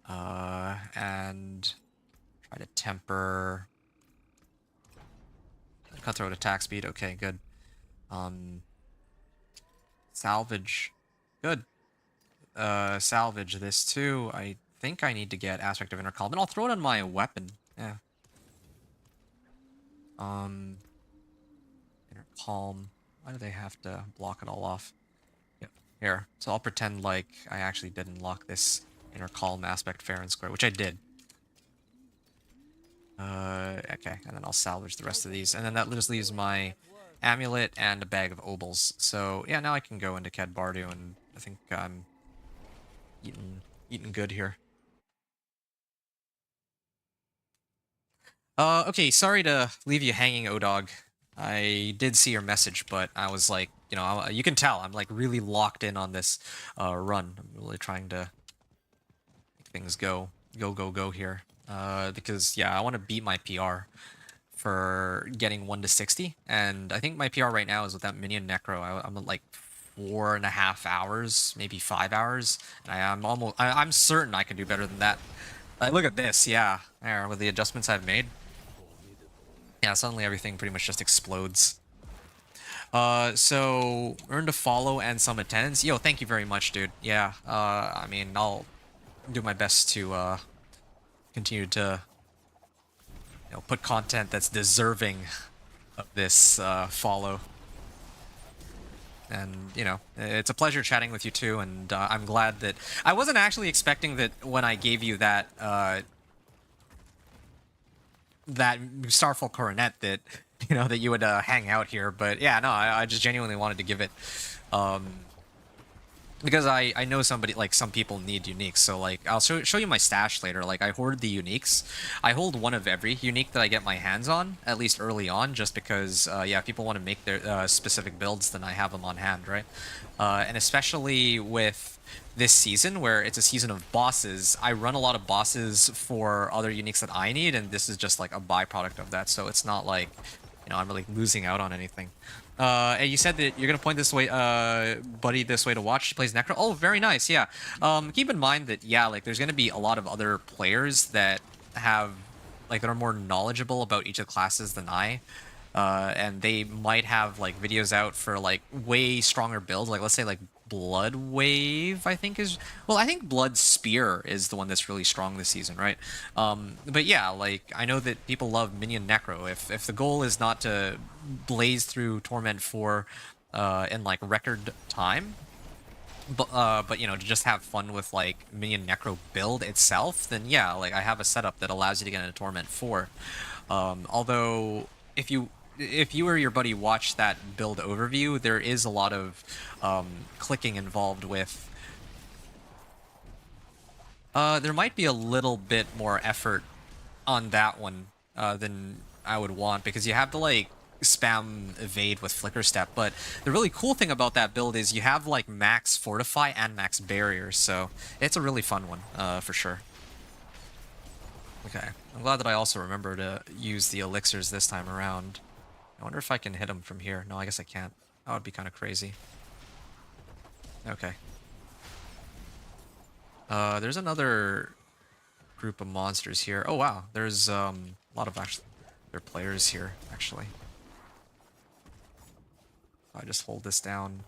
And try to temper cutthroat attack speed. Okay, good. Salvage. Good. Salvage this too. I think I need to get Aspect of Inner Calm, and I'll throw it on my weapon. Yeah. Inner Calm. Why do they have to block it all off? Yep. Here. So I'll pretend like I actually did unlock this Inner Calm aspect fair and square, which I did. Okay, and then I'll salvage the rest of these, and then that just leaves my amulet and a bag of obols. So yeah, now I can go into Cad Bardu, and I think I'm eating good here. Okay, sorry to leave you hanging, Odog. I did see your message, but I was like, you know, you can tell I'm like really locked in on this run. I'm really trying to make things go here. Because yeah, I want to beat my PR for getting 1 to 60, and I think my PR right now is with that minion necro. I'm at like 4.5 hours, maybe 5 hours, and I'm certain I can do better than that. Look at this, yeah, there, with the adjustments I've made. Yeah, suddenly everything pretty much just explodes. So earned a follow and some attendance. Yo, thank you very much, dude. Yeah, I mean, I'll do my best to continue to, you know, put content that's deserving of this follow. And, you know, it's a pleasure chatting with you too, and I'm glad that... I wasn't actually expecting that when I gave you that that Starfall Coronet that, you know, that you would hang out here, but yeah, no, I just genuinely wanted to give it, because I know somebody, like, some people need uniques, so, like, I'll show you my stash later. Like, I hoard the uniques. I hold one of every unique that I get my hands on, at least early on, just because, yeah, if people want to make their specific builds, then I have them on hand, right? And especially with this season, where it's a season of bosses, I run a lot of bosses for other uniques that I need, and this is just, like, a byproduct of that, so it's not like, you know, I'm really losing out on anything. And you said that you're gonna point this way, Buddy, this way to watch. She plays Necro. Oh, very nice. Yeah. Keep in mind that, yeah, like, there's gonna be a lot of other players that have, like, that are more knowledgeable about each of the classes than I. And they might have, like, videos out for, like, way stronger builds. Like, let's say, like, Blood Wave, I think is... Well, I think Blood Spear is the one that's really strong this season, right? But yeah, like, I know that people love Minion Necro. If the goal is not to blaze through Torment 4 in, like, record time, But you know, to just have fun with like minion necro build itself, then yeah, like I have a setup that allows you to get into Torment 4. Although if you or your buddy watch that build overview, there is a lot of clicking involved with. There might be a little bit more effort on that one than I would want, because you have to like spam evade with flicker step. But the really cool thing about that build is you have like max fortify and max barrier, so it's a really fun one for sure. Okay, I'm glad that I also remember to use the elixirs this time around. I wonder if I can hit him from here. No, I guess I can't. That would be kind of crazy. Okay. There's another group of monsters here. Oh wow, there's a lot of actually other players here actually. I just hold this down.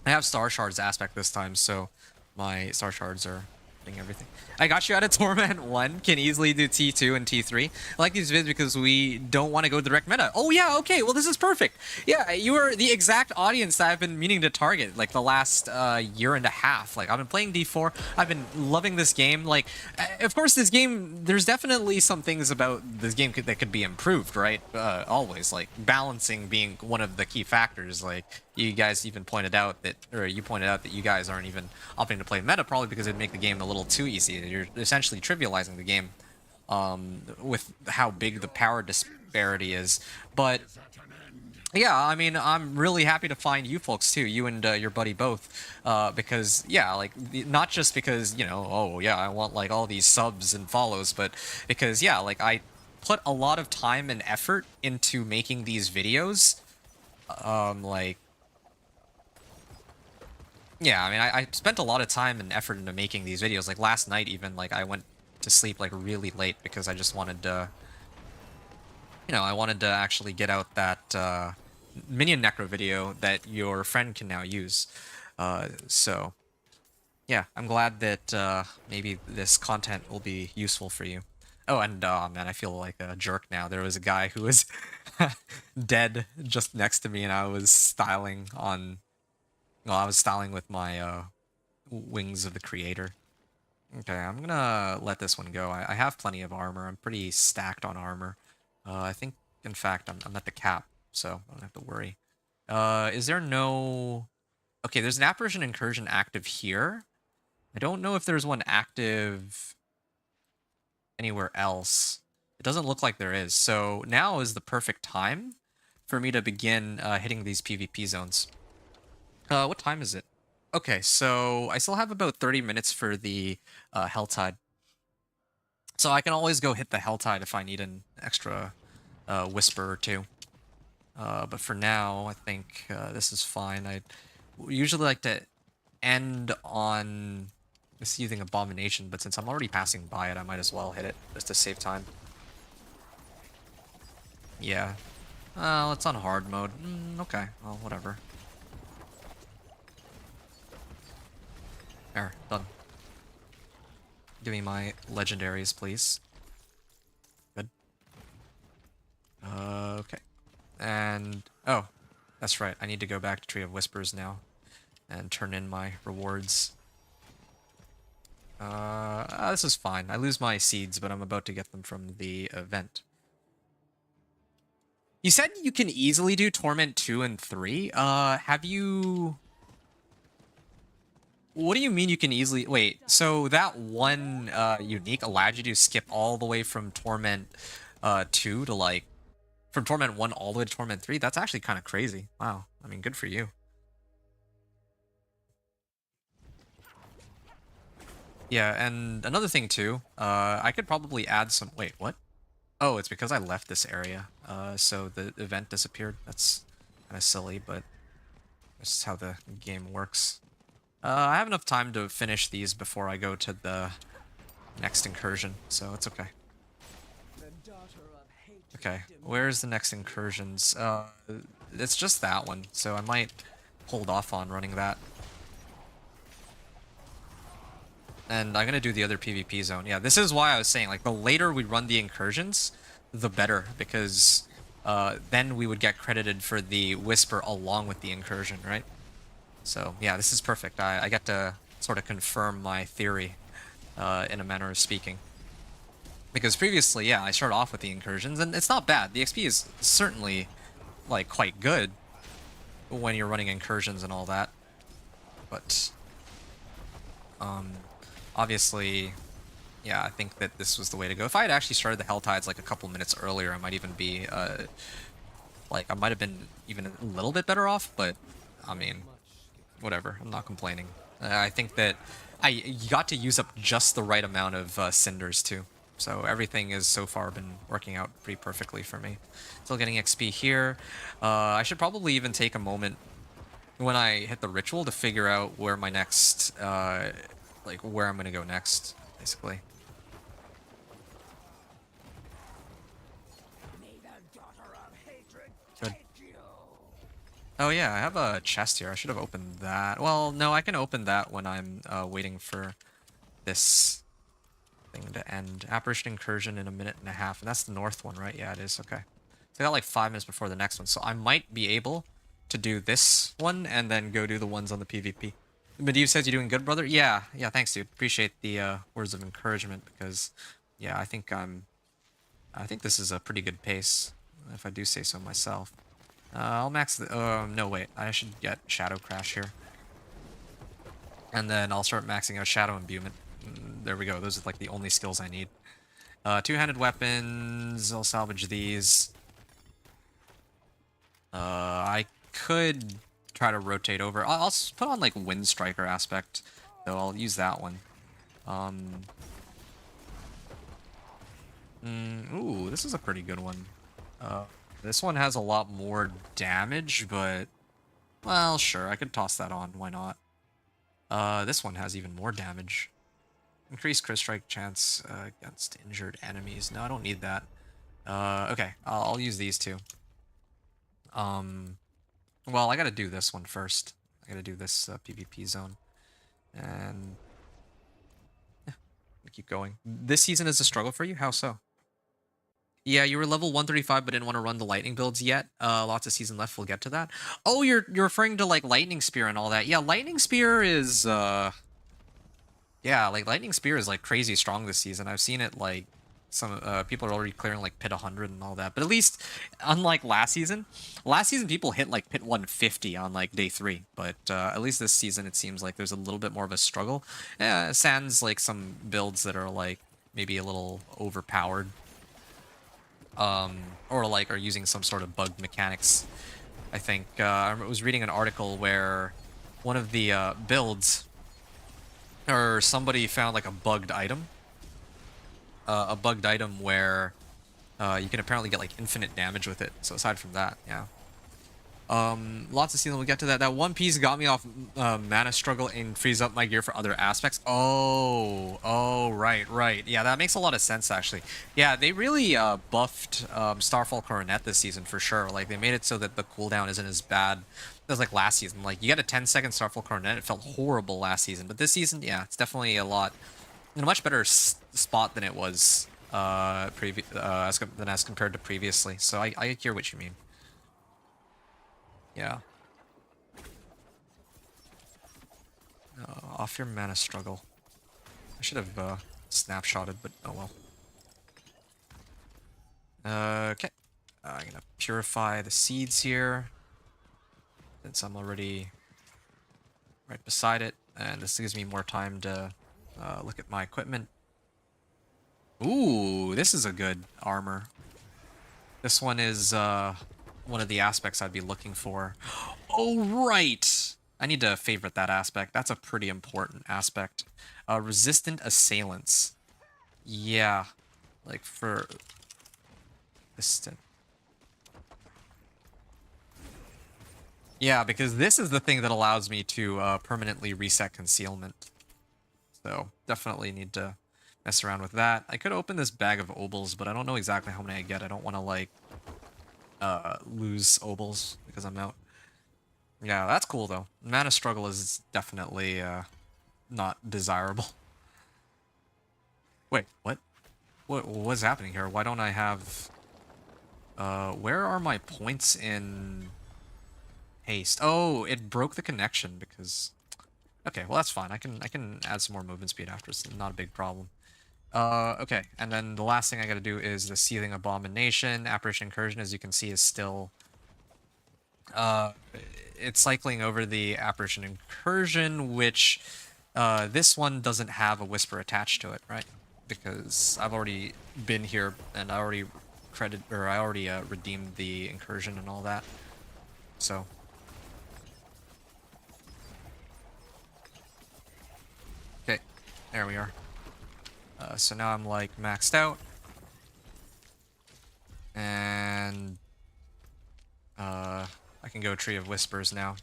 I have star shards aspect this time, so my star shards are doing everything. I got you out of Torment 1, can easily do T2 and T3. I like these vids because we don't want to go direct meta. Oh yeah, okay, well this is perfect. Yeah, you are the exact audience that I've been meaning to target like the last year and a half. Like I've been playing D4, I've been loving this game. Like, of course this game, there's definitely some things about this game that could be improved, right? Always, like balancing being one of the key factors. Like you guys even pointed out that, or you pointed out that you guys aren't even opting to play meta, probably because it'd make the game a little too easy. You're essentially trivializing the game with how big the power disparity is. But yeah, I mean, I'm really happy to find you folks too, you and your buddy both, because yeah, like not just because, you know, oh yeah, I want like all these subs and follows, but because yeah, like I put a lot of time and effort into making these videos. Like, yeah, I mean, I spent a lot of time and effort into making these videos. Like last night even, like I went to sleep like really late because I just wanted to, you know, I wanted to actually get out that minion necro video that your friend can now use. So yeah, I'm glad that maybe this content will be useful for you. Oh, and man, I feel like a jerk now. There was a guy who was dead just next to me, and I was styling on. Well, I was styling with my Wings of the Creator. Okay, I'm gonna let this one go. I have plenty of armor. I'm pretty stacked on armor. I think, in fact, I'm at the cap, so I don't have to worry. Is there no... Okay, there's an Apparition Incursion active here. I don't know if there's one active anywhere else. It doesn't look like there is. So now is the perfect time for me to begin hitting these PvP zones. What time is it? Okay, so I still have about 30 minutes for the Helltide. So I can always go hit the Helltide if I need an extra Whisper or two. But for now, I think this is fine. I usually like to end on this using Abomination, but since I'm already passing by it, I might as well hit it just to save time. Yeah. It's on hard mode. Okay, well, whatever. There, done. Give me my legendaries, please. Good. Okay. And... oh, that's right. I need to go back to Tree of Whispers now and turn in my rewards. This is fine. I lose my seeds, but I'm about to get them from the event. You said you can easily do Torment 2 and 3. Have you... What do you mean you can easily... Wait, so that one unique allowed you to skip all the way from Torment 2 to like... From Torment 1 all the way to Torment 3? That's actually kind of crazy. Wow. I mean, good for you. Yeah, and another thing too, I could probably add some... Wait, what? Oh, it's because I left this area, so the event disappeared. That's kind of silly, but this is how the game works. I have enough time to finish these before I go to the next incursion, so it's okay. Okay, where's the next incursions? It's just that one, so I might hold off on running that. And I'm gonna do the other PvP zone. Yeah, this is why I was saying, like, the later we run the incursions, the better, because then we would get credited for the Whisper along with the incursion, right? So yeah, this is perfect. I get to sort of confirm my theory in a manner of speaking. Because previously, yeah, I started off with the incursions, and it's not bad. The XP is certainly, like, quite good when you're running incursions and all that. But, obviously, yeah, I think that this was the way to go. If I had actually started the Hell Tides, like, a couple minutes earlier, I might even be, like, I might have been even a little bit better off, but, I mean, whatever. I'm not complaining. I think that you got to use up just the right amount of cinders, too. So everything has so far been working out pretty perfectly for me. Still getting XP here. I should probably even take a moment when I hit the ritual to figure out where my next, like where I'm gonna go next, basically. Good. Oh yeah, I have a chest here. I should have opened that. Well, no, I can open that when I'm waiting for this thing to end. Apparition Incursion in 1.5 minutes, and that's the north one, right? Yeah, it is. Okay. So I got like 5 minutes before the next one, so I might be able to do this one and then go do the ones on the PvP. Medivh says you're doing good, brother. Yeah, thanks, dude. Appreciate the words of encouragement because, yeah, I think this is a pretty good pace, if I do say so myself. I'll max the. No, wait. I should get Shadow Crash here, and then I'll start maxing out Shadow Imbuement. There we go. Those are like the only skills I need. Two-handed weapons. I'll salvage these. I could try to rotate over. I'll put on like Wind Striker aspect, though. I'll use that one. Ooh, this is a pretty good one. This one has a lot more damage, but well, sure, I could toss that on. Why not? This one has even more damage. Increased crit strike chance against injured enemies. No, I don't need that. Okay, I'll use these two. Well, I gotta do this one first. I gotta do this PvP zone. And yeah, keep going. This season is a struggle for you? How so? Yeah, you were level 135 but didn't want to run the lightning builds yet. Lots of season left, we'll get to that. Oh, you're referring to like Lightning Spear and all that. Yeah, Lightning Spear is yeah, like Lightning Spear is like crazy strong this season. I've seen it like some people are already clearing like pit 100 and all that. But at least unlike last season people hit like pit 150 on like day 3. But at least this season it seems like there's a little bit more of a struggle. Sans like some builds that are like maybe a little overpowered. Or like are using some sort of bugged mechanics. I think I was reading an article where one of the builds or somebody found like a bugged item where you can apparently get like infinite damage with it. So aside from that, yeah. Lots of season, we'll get to that. That one piece got me off mana struggle and frees up my gear for other aspects. Oh, right. Yeah, that makes a lot of sense actually. Yeah, they really buffed Starfall Coronet this season for sure. Like they made it so that the cooldown isn't as bad as like last season. Like you get a 10-second Starfall Coronet, it felt horrible last season, but this season, yeah, it's definitely a much better spot than it was as compared to previously. So I hear what you mean. Yeah. Off your mana struggle. I should have snapshotted, but oh well. Okay. I'm gonna purify the seeds here, since I'm already right beside it, and this gives me more time to look at my equipment. Ooh, this is a good armor. This one is one of the aspects I'd be looking for. Oh, right! I need to favorite that aspect. That's a pretty important aspect. Resistant assailants. Yeah. Like for... resistant. Yeah, because this is the thing that allows me to permanently reset concealment. So, definitely need to mess around with that. I could open this bag of obols, but I don't know exactly how many I get. I don't want to, like, lose obols because I'm out. Yeah, that's cool though. Mana struggle is definitely not desirable. Wait, what? What's happening here? Why don't I have... where are my points in Haste. Oh, it broke the connection because... Okay, well that's fine. I can add some more movement speed after. It's not a big problem. Okay, and then the last thing I gotta do is the Seething Abomination. Apparition Incursion, as you can see, is still... it's cycling over the Apparition Incursion, which this one doesn't have a Whisper attached to it, right? Because I've already been here and I already redeemed the Incursion and all that. So... Okay, there we are. So now I'm like maxed out. And I can go Tree of Whispers now.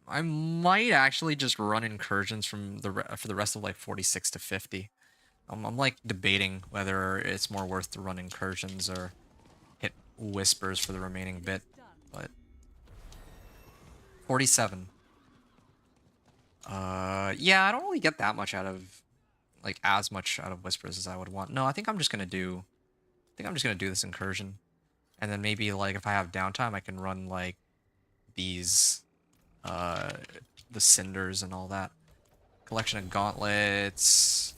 I might actually just run incursions from for the rest of like 46 to 50. I'm like debating whether it's more worth to run incursions or hit whispers for the remaining bit, but 47. Yeah, I don't really get that much out of like as much out of whispers as I would want. No, I think I'm just gonna do this incursion. And then maybe like if I have downtime I can run like these the cinders and all that. Collection of gauntlets.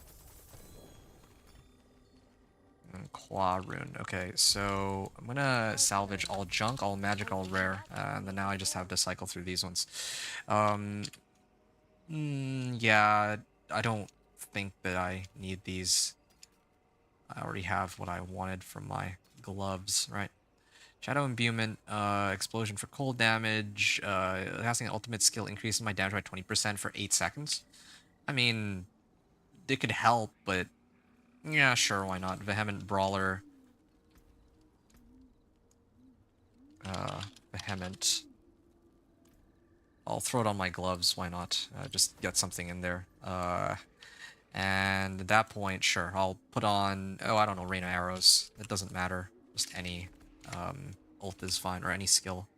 And claw rune. Okay, so I'm gonna salvage all junk, all magic, all rare. And then now I just have to cycle through these ones. Yeah, I don't think that I need these. I already have what I wanted from my gloves, right? Shadow Imbuement, explosion for cold damage, casting an ultimate skill increases my damage by 20% for 8 seconds. I mean, it could help, but yeah, sure, why not? Vehement Brawler. Vehement. I'll throw it on my gloves, why not? Just get something in there. And at that point, sure, I'll put on, oh, I don't know, Rain of Arrows. It doesn't matter. Just any ult is fine, or any skill.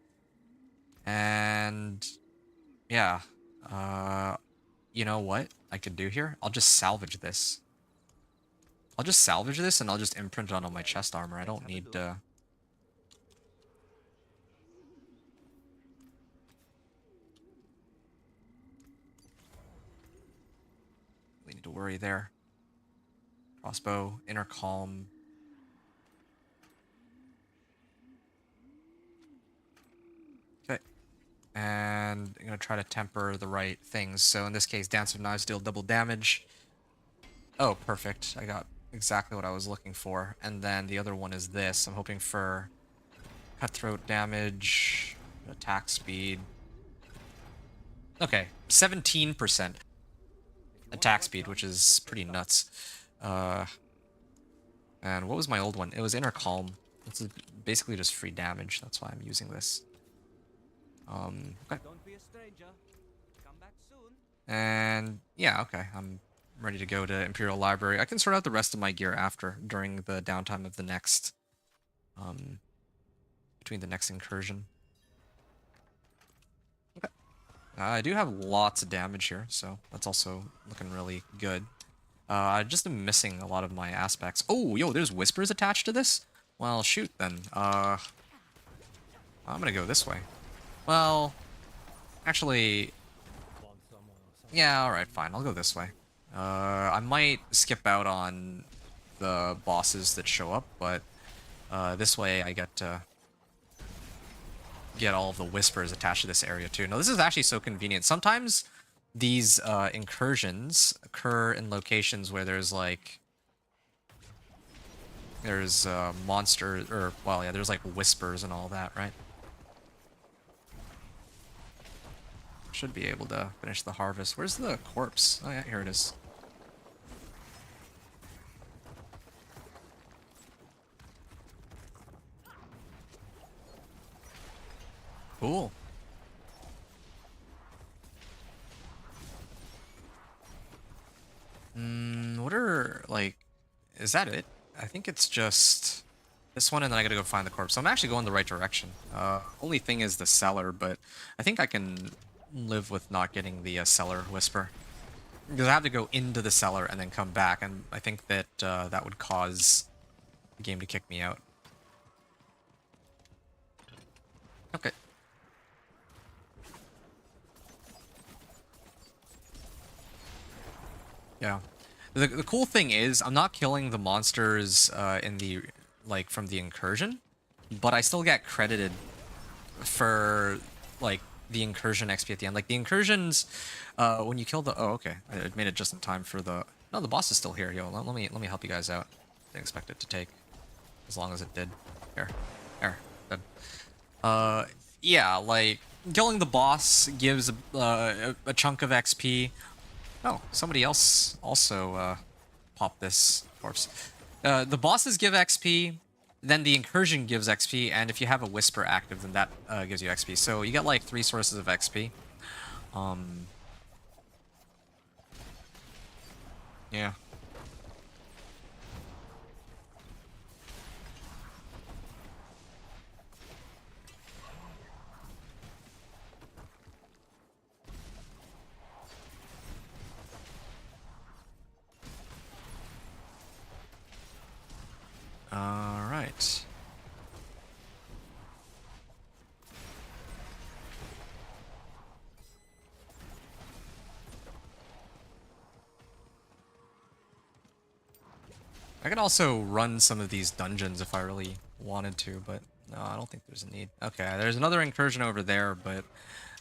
And yeah, you know what I could do here? I'll just salvage this. I'll just salvage this and I'll just imprint it on my chest armor. I don't need we need to worry there. Crossbow, Inner Calm. Okay. And I'm gonna try to temper the right things. So in this case, Dance of Knives deal double damage. Oh, perfect. I got exactly what I was looking for. And then the other one is this. I'm hoping for cutthroat damage, attack speed. Okay, 17% attack speed, which is pretty nuts. And what was my old one? It was Inner Calm. It's basically just free damage. That's why I'm using this. Okay. Don't be a stranger. Come back soon. And yeah, okay. I'm ready to go to Imperial Library. I can sort out the rest of my gear after, during the downtime of the next, between the next incursion. Okay. I do have lots of damage here, so that's also looking really good. I just am missing a lot of my aspects. Oh, yo, there's whispers attached to this? Well, shoot then. I'm gonna go this way. Well, actually, yeah, alright, fine. I'll go this way. I might skip out on the bosses that show up, but this way I get to get all of the whispers attached to this area too. Now, this is actually so convenient. Sometimes these incursions occur in locations where there's like monsters, or well, yeah, there's like whispers and all that, right? Should be able to finish the harvest. Where's the corpse? Oh yeah, here it is. Cool. What are, like, is that it? I think it's just this one, and then I gotta go find the corpse. So I'm actually going the right direction. Only thing is the cellar, but I think I can live with not getting the cellar whisper. Because I have to go into the cellar and then come back, and I think that that would cause the game to kick me out. Okay. Yeah. The cool thing is I'm not killing the monsters in the like from the incursion, but I still get credited for like the incursion XP at the end. Like the incursions, when you kill the okay, I made it just in time for the no, the boss is still here. Yo, let me help you guys out. Didn't expect it to take as long as it did. Here, good. Yeah, like killing the boss gives a chunk of XP. Oh, somebody else also popped this corpse. The bosses give XP, then the incursion gives XP, and if you have a whisper active, then that gives you XP. So you get like 3 sources of XP. Yeah. All right. I could also run some of these dungeons if I really wanted to, but no, I don't think there's a need. Okay, there's another incursion over there, but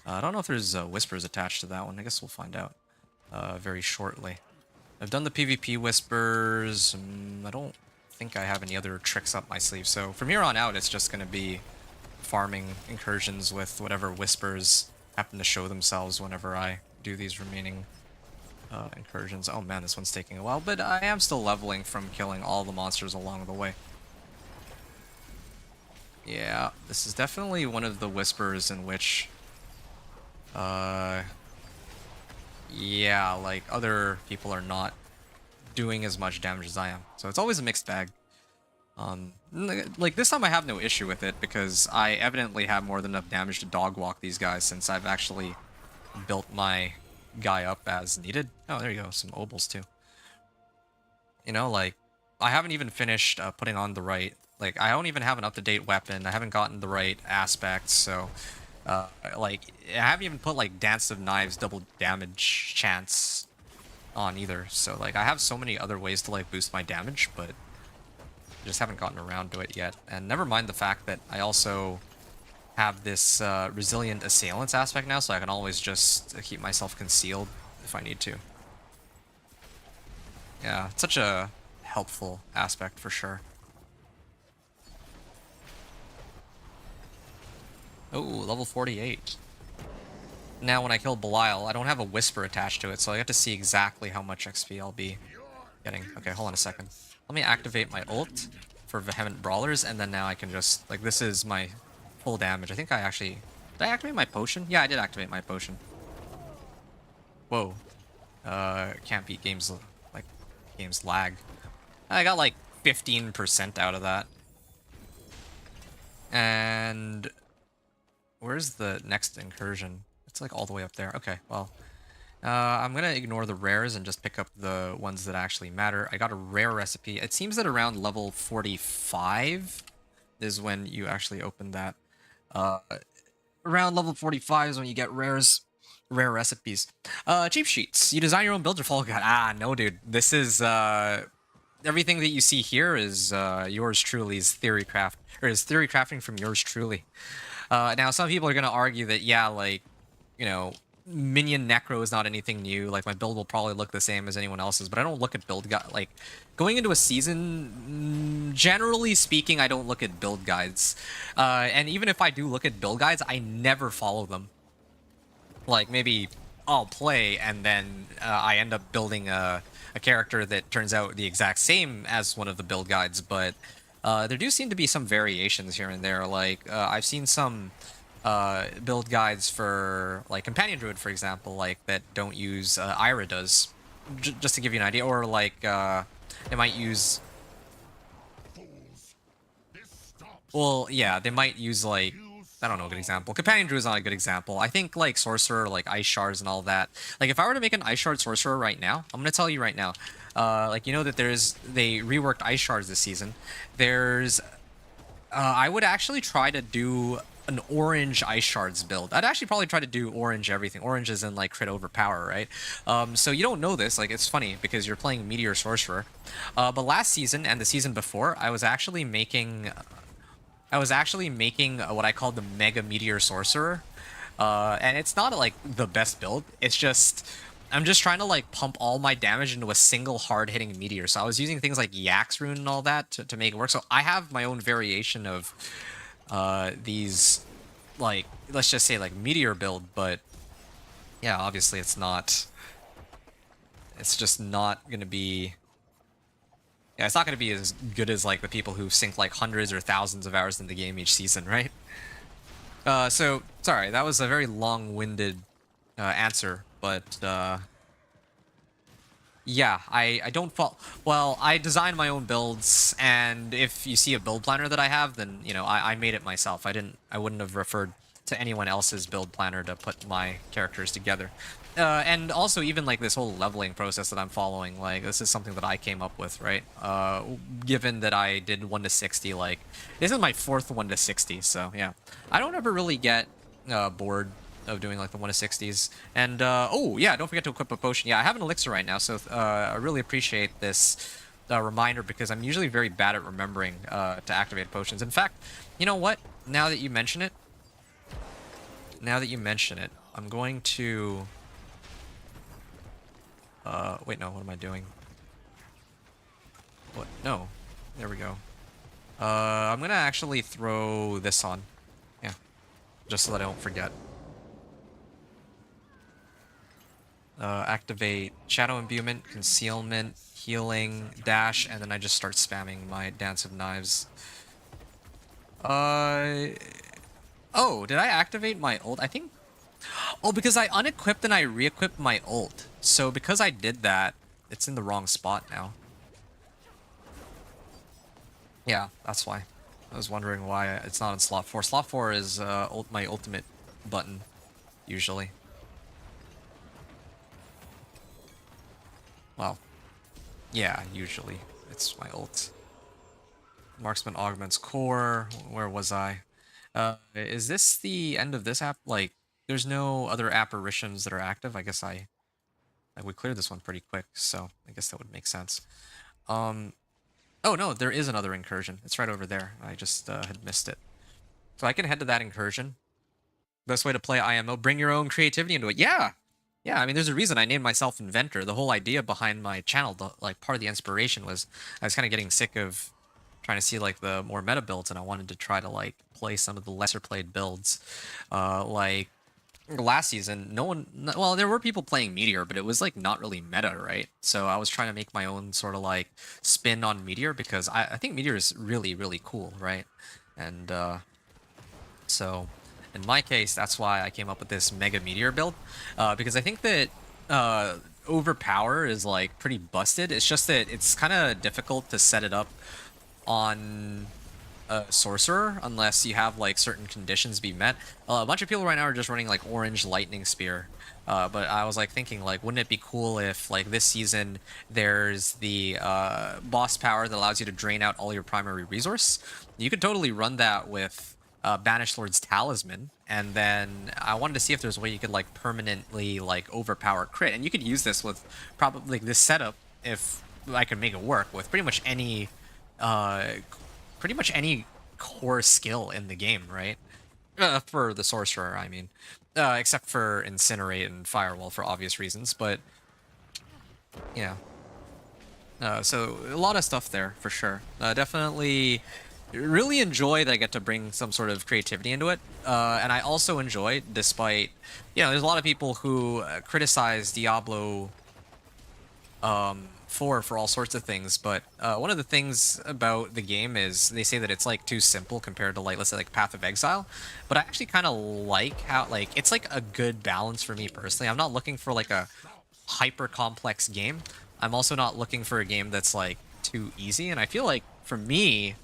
I don't know if there's whispers attached to that one. I guess we'll find out very shortly. I've done the PvP whispers. I don't think I have any other tricks up my sleeve, so from here on out, it's just going to be farming incursions with whatever whispers happen to show themselves whenever I do these remaining incursions. Oh man, this one's taking a while, but I am still leveling from killing all the monsters along the way. Yeah, this is definitely one of the whispers in which, yeah, like other people are not doing as much damage as I am. So it's always a mixed bag. Like this time I have no issue with it because I evidently have more than enough damage to dog walk these guys since I've actually built my guy up as needed. Oh, there you go, some obols too. You know, like I haven't even finished putting on the right, like I don't even have an up-to-date weapon. I haven't gotten the right aspects, so like I haven't even put like Dance of Knives double damage chance on either. So like I have so many other ways to like boost my damage, but I just haven't gotten around to it yet. And never mind the fact that I also have this resilient assailants aspect now, so I can always just keep myself concealed if I need to. Yeah, it's such a helpful aspect for sure. Oh, level 48. Now when I kill Belial, I don't have a whisper attached to it, so I get to see exactly how much XP I'll be getting. Okay, hold on a second. Let me activate my ult for Vehement Brawlers, and then now I can just, like, this is my full damage. I think I actually... Did I activate my potion? Yeah, I did activate my potion. Whoa. Can't beat games, like, games lag. I got, like, 15% out of that. And... where's the next incursion? It's, like, all the way up there. Okay, well... I'm gonna ignore the rares and just pick up the ones that actually matter. I got a rare recipe. It seems that around level 45 is when you actually open that. Around level 45 is when you get rare recipes. Cheap sheets. You design your own build or follow guide. Ah, no, dude. This is everything that you see here is yours truly's theory craft, or is theory crafting from yours truly. Now, some people are gonna argue that yeah, like, you know, minion necro is not anything new. Like my build will probably look the same as anyone else's, but I don't look at build guide like going into a season. Generally speaking, I don't look at build guides, and even if I do look at build guides, I never follow them. Like maybe I'll play and then I end up building a character that turns out the exact same as one of the build guides, but there do seem to be some variations here and there. Like I've seen some build guides for like Companion Druid, for example, like that don't use Ira does, just to give you an idea, or like they might use. Well, yeah, they might use like, I don't know a good example. Companion Druid is not a good example. I think like Sorcerer, like Ice Shards and all that. Like if I were to make an Ice Shard Sorcerer right now, I'm gonna tell you right now, like you know that they reworked Ice Shards this season. There's, I would actually try to do an orange ice shards build. I'd actually probably try to do orange everything. Orange is in like crit overpower, right? So you don't know this. Like it's funny because you're playing meteor sorcerer. But last season and the season before, I was actually making what I called the Mega Meteor Sorcerer. And it's not like the best build. It's just I'm just trying to like pump all my damage into a single hard-hitting meteor. So I was using things like Yax Rune and all that to make it work. So I have my own variation of these, like, let's just say like meteor build, but yeah, obviously it's just not gonna be, yeah, it's not gonna be as good as like the people who sink like hundreds or thousands of hours in the game each season, right? So sorry, that was a very long-winded answer, but yeah, I don't fall. Well, I design my own builds, and if you see a build planner that I have, then you know I made it myself. I wouldn't have referred to anyone else's build planner to put my characters together. And also even like this whole leveling process that I'm following, like this is something that I came up with, right? Given that I did 1 to 60, like this is my 4th 1 to 60, so yeah, I don't ever really get bored of doing like the 1 to 60s. And oh yeah, don't forget to equip a potion. Yeah, I have an elixir right now, so I really appreciate this reminder because I'm usually very bad at remembering to activate potions. In fact, you know what? Now that you mention it, I'm going to wait, no, what am I doing? What? No. There we go. I'm gonna actually throw this on. Yeah. Just so that I don't forget. Activate Shadow Imbuement, Concealment, Healing, Dash, and then I just start spamming my Dance of Knives. Oh, did I activate my ult? I think... Oh, because I unequipped and I re-equipped my ult. So because I did that, it's in the wrong spot now. Yeah, that's why. I was wondering why it's not in slot 4. Slot 4 is my ultimate button, usually. Well, yeah, usually. It's my ult. Marksman augments core. Where was I? Is this the end of this app? Like, there's no other apparitions that are active? I guess like we cleared this one pretty quick, so I guess that would make sense. Oh no, there is another incursion. It's right over there. I just had missed it. So I can head to that incursion. Best way to play IMO, bring your own creativity into it. Yeah! Yeah, I mean, there's a reason I named myself Inventor. The whole idea behind my channel, like part of the inspiration was I was kind of getting sick of trying to see like the more meta builds, and I wanted to try to like play some of the lesser played builds. Like last season, well, there were people playing Meteor, but it was like not really meta, right? So I was trying to make my own sort of like spin on Meteor because I think Meteor is really, really cool, right? And so in my case, that's why I came up with this Mega Meteor build, because I think that Overpower is like pretty busted. It's just that it's kind of difficult to set it up on a Sorcerer unless you have like certain conditions be met. A bunch of people right now are just running like Orange Lightning Spear, but I was like thinking like, wouldn't it be cool if like this season there's the boss power that allows you to drain out all your primary resource? You could totally run that with Banished Lord's Talisman, and then I wanted to see if there's a way you could like permanently like overpower crit, and you could use this with probably this setup if I could make it work with pretty much any core skill in the game, right? For the Sorcerer, I mean, except for Incinerate and Firewall for obvious reasons, but yeah. So a lot of stuff there for sure. Definitely really enjoy that I get to bring some sort of creativity into it. And I also enjoy, despite, there's a lot of people who criticize Diablo 4 for all sorts of things, but one of the things about the game is they say that it's like too simple compared to like, let's say like Path of Exile, but I actually kind of like how like it's like a good balance for me personally. I'm not looking for like a hyper complex game. I'm also not looking for a game that's like too easy, and I feel like for me,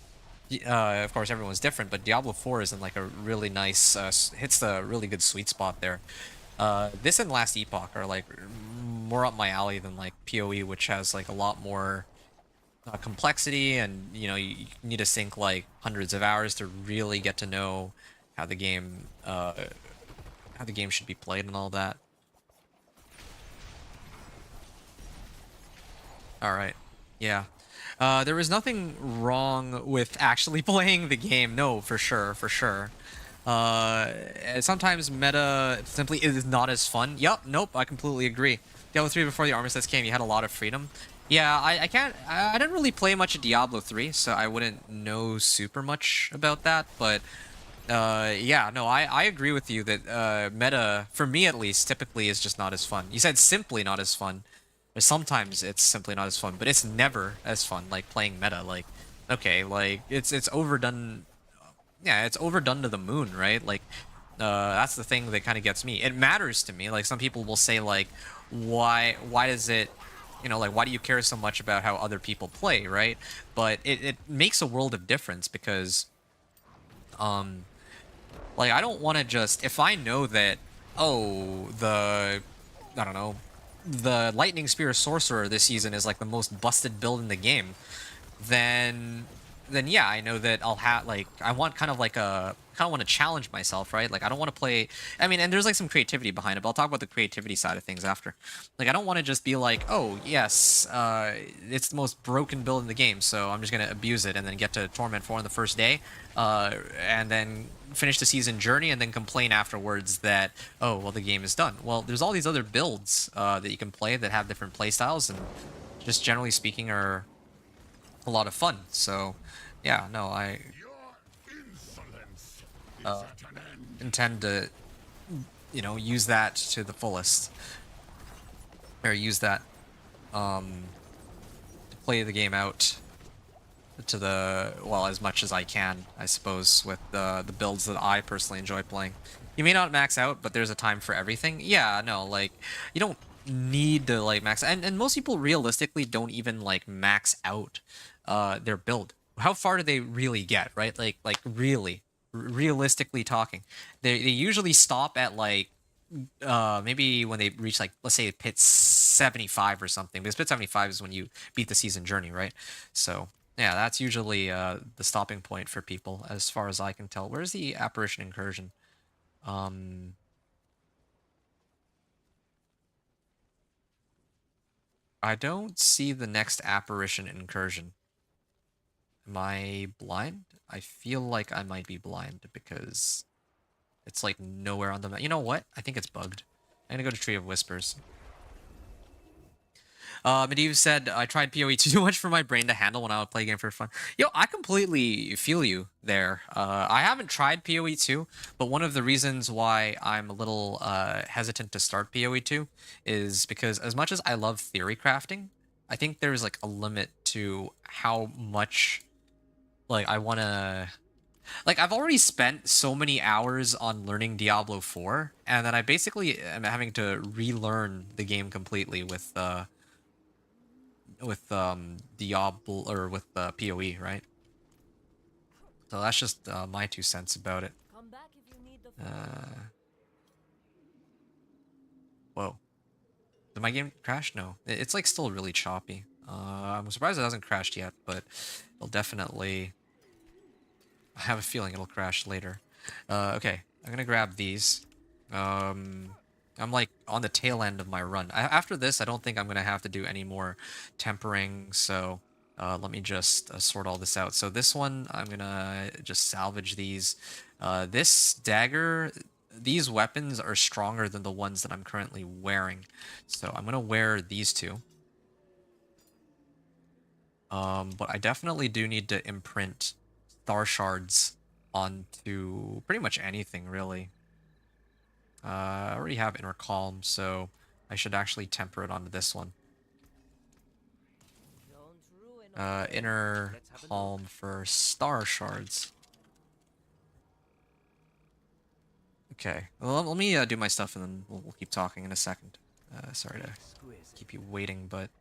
of course everyone's different, but Diablo 4 is in like a really nice hits the really good sweet spot there. This and Last Epoch are like more up my alley than like PoE, which has like a lot more complexity, and you need to sink like hundreds of hours to really get to know how the game should be played and all that. All right. Yeah. There was nothing wrong with actually playing the game. No, for sure, for sure. Sometimes meta simply is not as fun. Yup, nope, I completely agree. Diablo 3 before the armor sets came, you had a lot of freedom. Yeah, I didn't really play much of Diablo 3, so I wouldn't know super much about that, but yeah, no, I agree with you that meta, for me at least, typically is just not as fun. You said simply not as fun. Or sometimes it's simply not as fun, but it's never as fun, like playing meta. Like, okay, like it's overdone. Yeah, it's overdone to the moon, right? Like, that's the thing that kind of gets me. It matters to me. Like, some people will say, like, why does it, you know, like, why do you care so much about how other people play, right? But it makes a world of difference because, like, I don't want to just, if I know that, oh, I don't know, the Lightning Spear Sorcerer this season is like the most busted build in the game, then yeah, I know that I'll have, like, I want kind of like a, kind of want to challenge myself, right? Like, I don't want to play, I mean, and there's like some creativity behind it, but I'll talk about the creativity side of things after. Like, I don't want to just be like, oh yes, it's the most broken build in the game, so I'm just gonna abuse it and then get to Torment 4 on the first day, and then finish the season journey and then complain afterwards that, oh, well, the game is done. Well, there's all these other builds that you can play that have different play styles and just generally speaking are a lot of fun. So yeah, no, I Your insolence is at an end. intend to, you know, use that to the fullest, or use that to play the game out to the, well, as much as I can, I suppose, with the builds that I personally enjoy playing. You may not max out, but there's a time for everything. Yeah, no, like, you don't need to like max, and most people realistically don't even like max out their build. How far do they really get, right? Like really, realistically talking, they usually stop at like maybe when they reach, like, let's say pit 75 or something, because pit 75 is when you beat the season journey, right? So yeah, that's usually the stopping point for people as far as I can tell. Where's the apparition incursion? I don't see the next apparition incursion. Am I blind? I feel like I might be blind because it's like nowhere on the map. You know what? I think it's bugged. I'm gonna go to Tree of Whispers. Medivh said, I tried PoE too much for my brain to handle when I would play a game for fun. Yo, I completely feel you there. I haven't tried PoE 2, but one of the reasons why I'm a little hesitant to start PoE 2 is because as much as I love theory crafting, I think there's like a limit to how much, like, I want to... Like, I've already spent so many hours on learning Diablo 4, and then I basically am having to relearn the game completely with Diablo, or with PoE, right? So that's just my 2 cents about it. Come back if you need the Whoa. Did my game crash? No. It's like still really choppy. I'm surprised it hasn't crashed yet, but it'll definitely... I have a feeling it'll crash later. Okay, I'm gonna grab these. I'm like on the tail end of my run. After this, I don't think I'm gonna have to do any more tempering, so let me just sort all this out. So this one, I'm gonna just salvage these. This dagger, these weapons are stronger than the ones that I'm currently wearing, so I'm gonna wear these two. But I definitely do need to imprint star shards onto pretty much anything, really. I already have inner calm, so I should actually temper it onto this one. Inner calm for star shards. Okay, well, let me do my stuff and then we'll keep talking in a second. Sorry to keep you waiting, but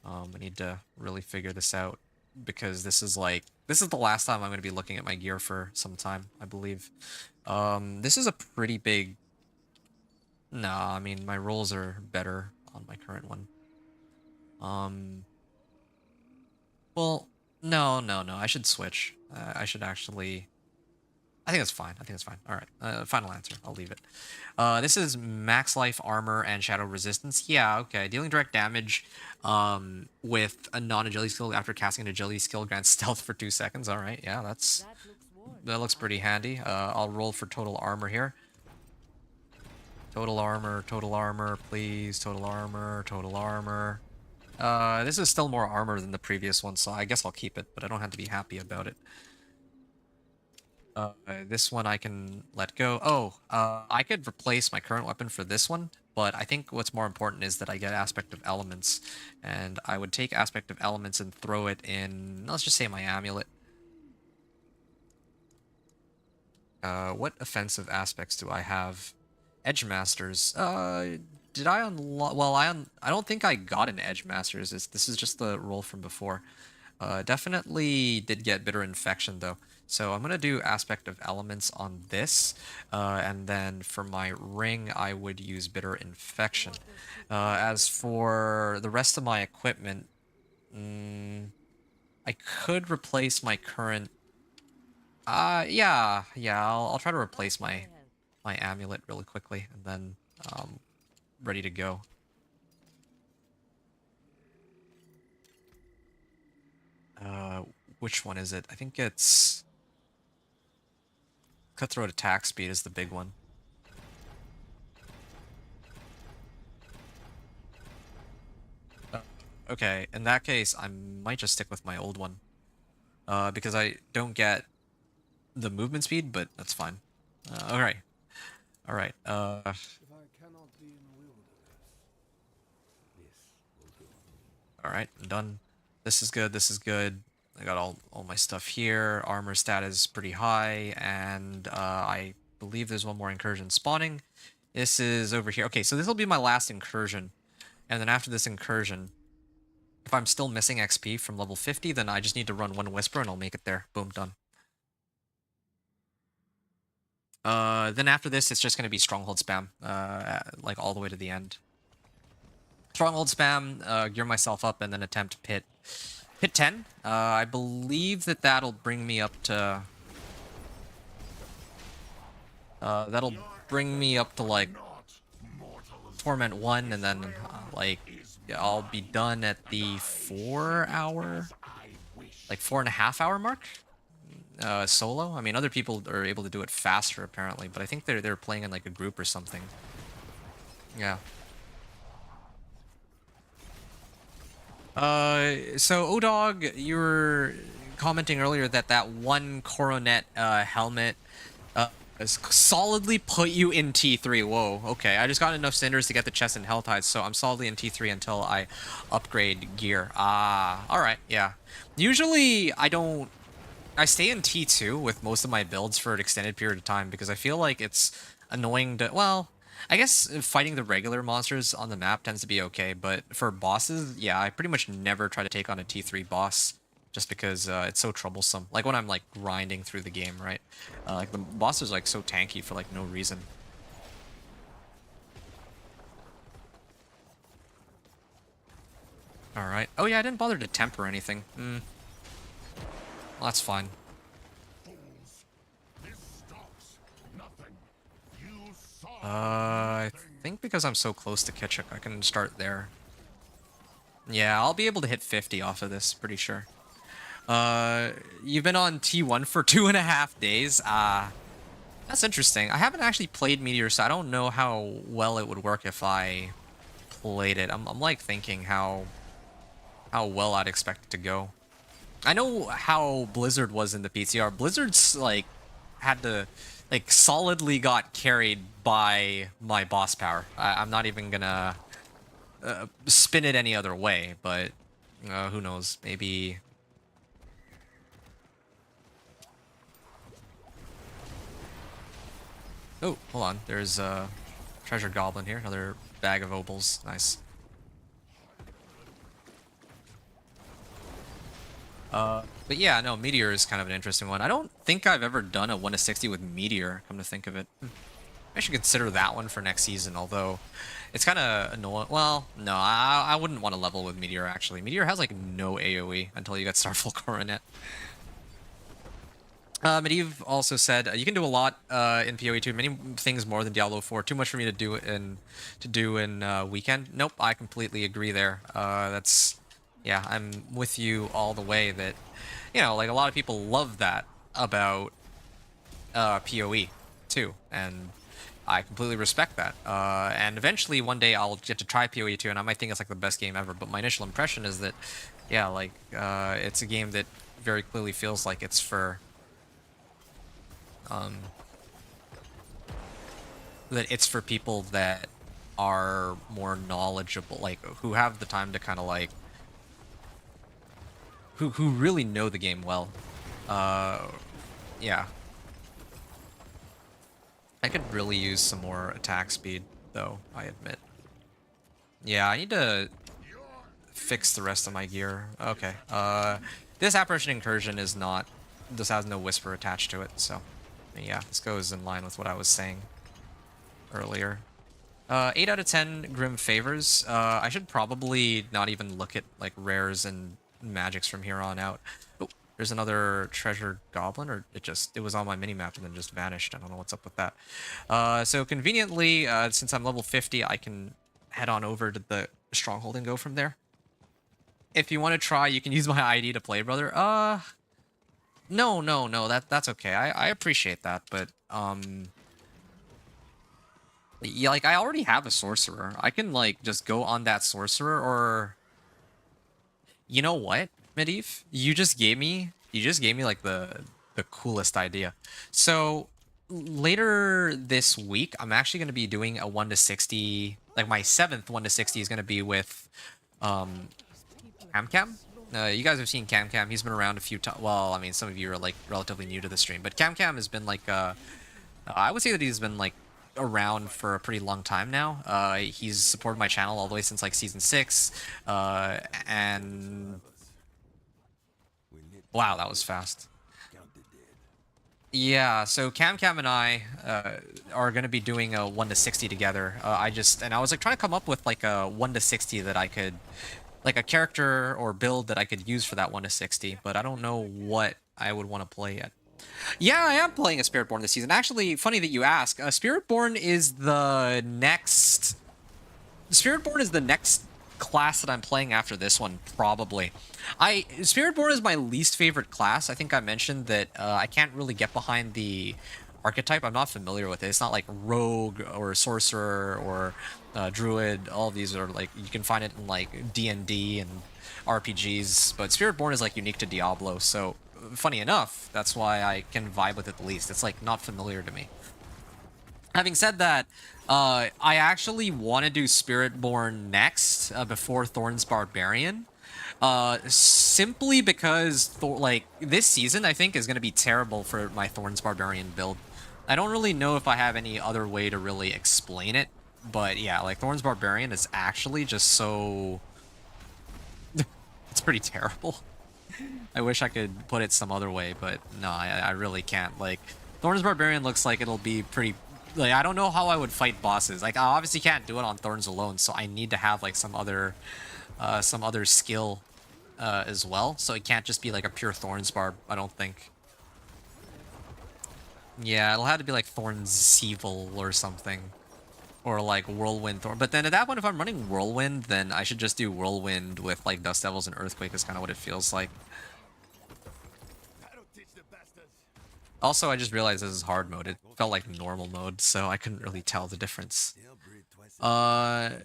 I need to really figure this out because this is the last time I'm going to be looking at my gear for some time, I believe. This is a pretty big... Nah, I mean, my rolls are better on my current one. Well, no, I should switch. I should actually I think it's fine. I think it's fine. All right. Final answer. I'll leave it. This is max life armor and shadow resistance. Yeah, okay. Dealing direct damage with a non-agility skill after casting an agility skill grants stealth for 2 seconds. All right. Yeah, that looks pretty handy. I'll roll for total armor here. Total armor, please. Total armor. This is still more armor than the previous one, so I guess I'll keep it, but I don't have to be happy about it. This one I can let go. Oh, I could replace my current weapon for this one, but I think what's more important is that I get Aspect of Elements, and I would take Aspect of Elements and throw it in, let's just say my amulet. What offensive aspects do I have? Edge Masters. Did I unlock? Well, I don't think I got an Edge Masters. This is just the roll from before. Definitely did get Bitter Infection though. So I'm gonna do Aspect of Elements on this, and then for my ring I would use Bitter Infection. As for the rest of my equipment, I could replace my current. Yeah, I'll try to replace my amulet really quickly, and then ready to go. Which one is it? I think it's Cutthroat Attack Speed is the big one. Okay, in that case, I might just stick with my old one. Because I don't get the movement speed, but that's fine. Alright. Alright, If I cannot be in the wilderness, this will do. Alright, I'm done. This is good, this is good. I got all my stuff here. Armor stat is pretty high, and I believe there's one more incursion spawning. This is over here. Okay, so this will be my last incursion. And then after this incursion, if I'm still missing XP from level 50, then I just need to run one Whisper and I'll make it there. Boom, done. Then after this, it's just going to be Stronghold spam, like all the way to the end. Stronghold spam, gear myself up, and then attempt pit 10. I believe that'll bring me up to... that'll bring me up to, like, Torment 1, and then, like, I'll be done at the 4-hour... like, 4.5 hour mark? Solo? I mean, other people are able to do it faster, apparently, but I think they're playing in, like, a group or something. Yeah. So Odog, you were commenting earlier that one coronet helmet has solidly put you in T3. Whoa, okay. I just got enough cinders to get the chest and hell tides, so I'm solidly in T3 until I upgrade gear. Ah, alright, yeah. Usually I stay in T2 with most of my builds for an extended period of time because I feel like it's annoying to, well, I guess fighting the regular monsters on the map tends to be okay, but for bosses, yeah, I pretty much never try to take on a T3 boss just because it's so troublesome. Like when I'm like grinding through the game, right? Like the boss is like so tanky for like no reason. Alright. Oh yeah, I didn't bother to temper anything. Well, that's fine. I think because I'm so close to Kitchuk, I can start there. Yeah, I'll be able to hit 50 off of this, pretty sure. You've been on T1 for 2.5 days? That's interesting. I haven't actually played Meteor, so I don't know how well it would work if I played it. I'm like thinking how well I'd expect it to go. I know how Blizzard was in the PTR. Blizzard's like had to like solidly got carried by my boss power. I'm not even gonna spin it any other way, but who knows? Maybe. Oh, hold on. There's a treasure goblin here. Another bag of opals. Nice. But yeah, no, Meteor is kind of an interesting one. I don't think I've ever done a 1-60 with Meteor, come to think of it. I should consider that one for next season, although it's kind of annoying. Well, no, I wouldn't want to level with Meteor, actually. Meteor has, like, no AoE until you get Starfall Coronet. Medivh also said you can do a lot in PoE 2, many things more than Diablo 4. Too much for me to do in weekend. Nope, I completely agree there. That's yeah, I'm with you all the way. That like a lot of people love that about PoE too, and I completely respect that. And eventually one day I'll get to try PoE 2, and I might think it's like the best game ever. But my initial impression is that yeah, like it's a game that very clearly feels like it's for that it's for people that are more knowledgeable, like who have the time to kind of like who really know the game well. Yeah. I could really use some more attack speed, though, I admit. Yeah, I need to fix the rest of my gear. Okay. This apparition incursion is not. This has no whisper attached to it, so yeah, this goes in line with what I was saying earlier. 8 out of 10 Grim favors. I should probably not even look at like rares and magics from here on out. Oh, there's another treasure goblin, or it was on my mini map and then just vanished. I don't know what's up with that. So conveniently, since I'm level 50, I can head on over to the stronghold and go from there. If you want to try, you can use my ID to play, brother. No. That's okay. I appreciate that, but yeah, like I already have a sorcerer. I can like just go on that sorcerer, or you know what, Medivh? You just gave me like the coolest idea. So later this week, I'm actually going to be doing a 1 to 60. Like my 7th 1 to 60 is going to be with Cam. You guys have seen Cam. He's been around a few times. Well, I mean, some of you are like relatively new to the stream, but Cam has been like I would say that he's been like around for a pretty long time now. He's supported my channel all the way since like season 6, and wow, that was fast. Yeah, so Cam and I are gonna be doing a 1 to 60 together. I was like trying to come up with like a 1 to 60 that I could, like a character or build that I could use for that 1 to 60, but I don't know what I would want to play yet. Yeah, I am playing a Spiritborn this season. Actually, funny that you ask. Spiritborn is the next class that I'm playing after this one, probably. Spiritborn is my least favorite class. I think I mentioned that I can't really get behind the archetype. I'm not familiar with it. It's not like rogue or sorcerer or druid. All of these are like, you can find it in like D&D and RPGs, but Spiritborn is like unique to Diablo, so funny enough, that's why I can vibe with it the least. It's like not familiar to me. Having said that, I actually want to do Spiritborn next before Thorn's Barbarian, simply because like this season I think is going to be terrible for my Thorn's Barbarian build. I don't really know if I have any other way to really explain it, but yeah, like Thorn's Barbarian is actually just so it's pretty terrible. I wish I could put it some other way, but no, I really can't. Like, Thorn's Barbarian looks like it'll be pretty... Like, I don't know how I would fight bosses. Like, I obviously can't do it on Thorns alone, so I need to have, like, some other skill as well. So it can't just be, like, a pure Thorns Barb, I don't think. Yeah, it'll have to be, like, Thorns Evil or something. Or, like, Whirlwind Thorn. But then at that point, if I'm running Whirlwind, then I should just do Whirlwind with, like, Dust Devils and Earthquake is kind of what it feels like. Also, I just realized this is hard mode. It felt like normal mode, so I couldn't really tell the difference. What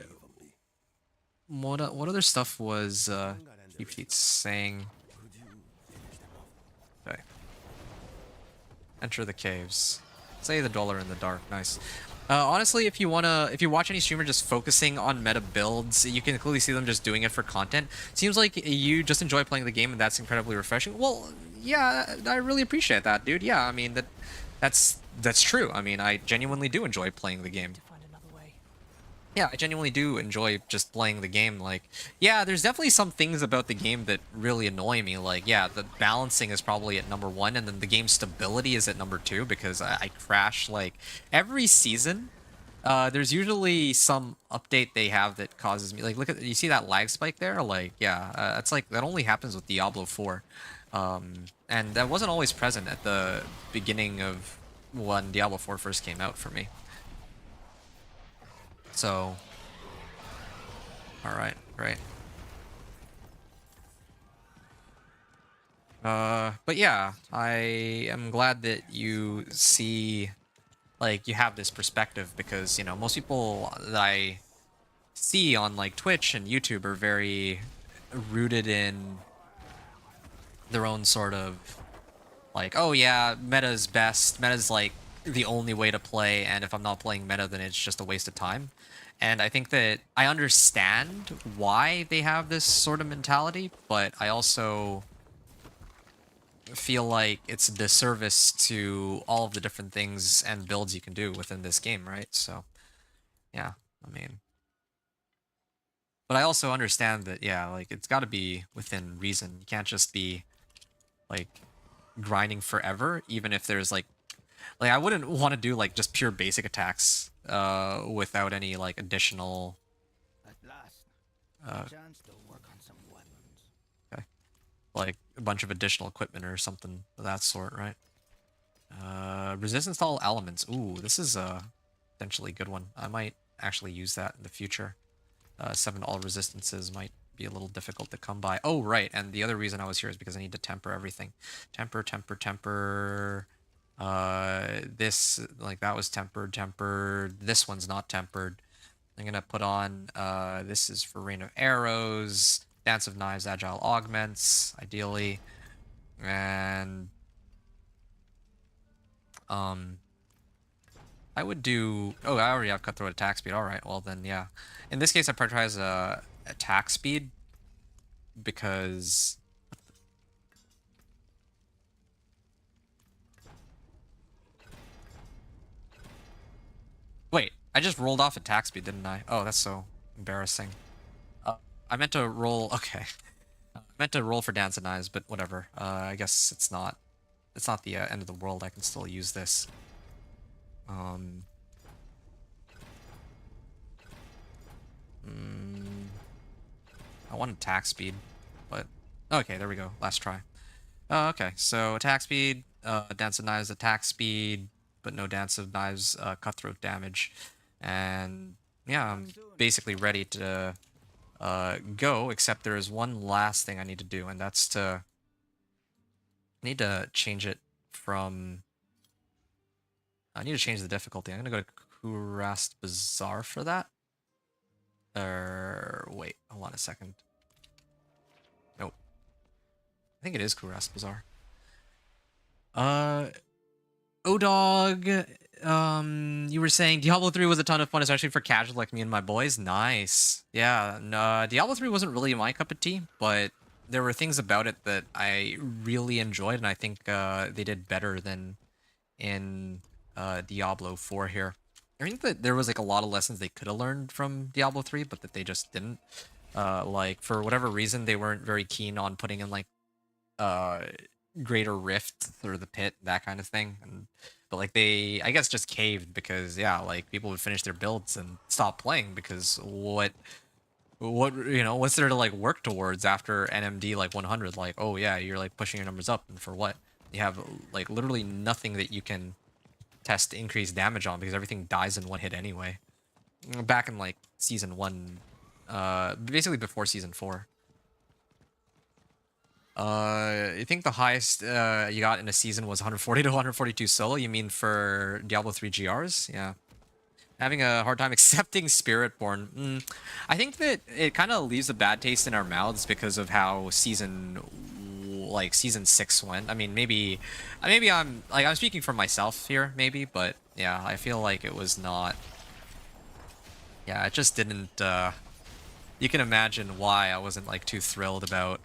other stuff was Cheap Feet saying? Okay. Enter the caves. Say the Dweller in the Dark. Nice. Honestly, if you watch any streamer just focusing on meta builds, you can clearly see them just doing it for content. Seems like you just enjoy playing the game, and that's incredibly refreshing. Well, yeah, I really appreciate that, dude. Yeah, I mean that's true. I mean, I genuinely do enjoy playing the game. Yeah, I genuinely do enjoy just playing the game. Like, yeah, there's definitely some things about the game that really annoy me. Like, yeah, the balancing is probably at number 1, and then the game stability is at number 2, because I crash, like, every season. There's usually some update they have that causes me, like, you see that lag spike there? Like, yeah, it's like, that only happens with Diablo 4. And that wasn't always present at the beginning of when Diablo 4 first came out for me. So, alright, great. But yeah, I am glad that you see, like, you have this perspective because, you know, most people that I see on, like, Twitch and YouTube are very rooted in their own sort of, like, oh yeah, meta's best, meta's, like, the only way to play, and if I'm not playing meta, then it's just a waste of time. And I think that I understand why they have this sort of mentality, but I also feel like it's a disservice to all of the different things and builds you can do within this game, right? So, yeah, I mean... But I also understand that, yeah, like, it's gotta be within reason. You can't just be, like, grinding forever, even if there's, like, I wouldn't want to do, like, just pure basic attacks, without any, like, additional... At last, Uh, a chance to work on some weapons. okay. Like, a bunch of additional equipment or something of that sort, right? Resistance to all elements. Ooh, this is a potentially good one. I might actually use that in the future. 7 all resistances might be a little difficult to come by. Oh, right, and the other reason I was here is because I need to temper everything. Temper, temper, temper... this, like, that was tempered. This one's not tempered. I'm gonna put on, this is for Rain of Arrows, Dance of Knives, Agile Augments, ideally. And, I would do, oh, I already have Cutthroat attack speed. Alright, well then, yeah. In this case, I prioritize, attack speed, because... Wait, I just rolled off attack speed, didn't I? Oh, that's so embarrassing. I meant to roll... Okay. I meant to roll for Dance of Knives, but whatever. I guess it's not... It's not the end of the world. I can still use this. I want attack speed, but... Okay, there we go. Last try. Okay, so attack speed, Dance of Knives attack speed, but no Dance of Knives cutthroat damage. And yeah, I'm basically ready to go, except there is one last thing I need to do, and that's to... I need to change it from... I need to change the difficulty. I'm gonna go to Kurast Bazaar for that. Wait, hold on a second. Nope. I think it is Kurast Bazaar. O-Dog, you were saying Diablo 3 was a ton of fun, especially for casual like me and my boys. Nice. Yeah, no, Diablo 3 wasn't really my cup of tea, but there were things about it that I really enjoyed, and I think they did better than in Diablo 4 here. I think that there was like a lot of lessons they could have learned from Diablo 3, but that they just didn't. Like, for whatever reason, they weren't very keen on putting in, like, Greater Rift through the pit, that kind of thing. But, like, they, I guess, just caved because, yeah, like, people would finish their builds and stop playing because what, you know, what's there to, like, work towards after NMD, like, 100? Like, oh, yeah, you're, like, pushing your numbers up, and for what? You have, like, literally nothing that you can test increased damage on because everything dies in one hit anyway. Back in, like, Season 1, basically before Season 4. I think the highest you got in a season was 140 to 142 solo. You mean for Diablo 3 GRs? Yeah. Having a hard time accepting Spiritborn. I think that it kind of leaves a bad taste in our mouths because of how season 6 went. I mean, maybe I'm speaking for myself here, maybe, but yeah, I feel like it was not. Yeah, it just didn't. You can imagine why I wasn't like too thrilled about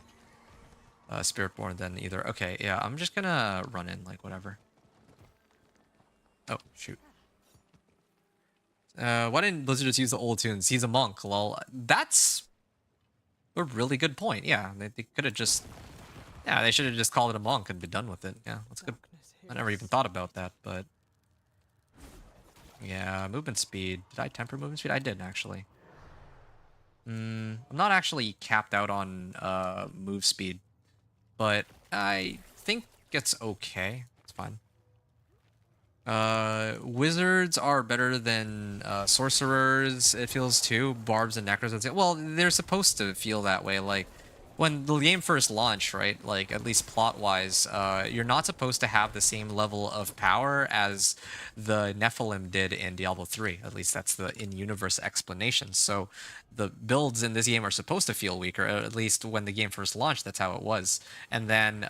Spiritborn then either. Okay, yeah, I'm just gonna run in, like, whatever. Oh, shoot. Why didn't Blizzard just use the old tunes? He's a monk, lol. That's a really good point. Yeah, they could have just... Yeah, they should have just called it a monk and be done with it. Yeah, that's good. I never even thought about that, but... Yeah, movement speed. Did I temper movement speed? I did, actually. I'm not actually capped out on move speed. But I think it's okay. It's fine. Wizards are better than sorcerers, it feels too. Barbs and necros would say, well, they're supposed to feel that way. Like, when the game first launched, right? Like, at least plot-wise, you're not supposed to have the same level of power as the Nephilim did in Diablo 3. At least that's the in-universe explanation. So, the builds in this game are supposed to feel weaker, at least when the game first launched, that's how it was. And then,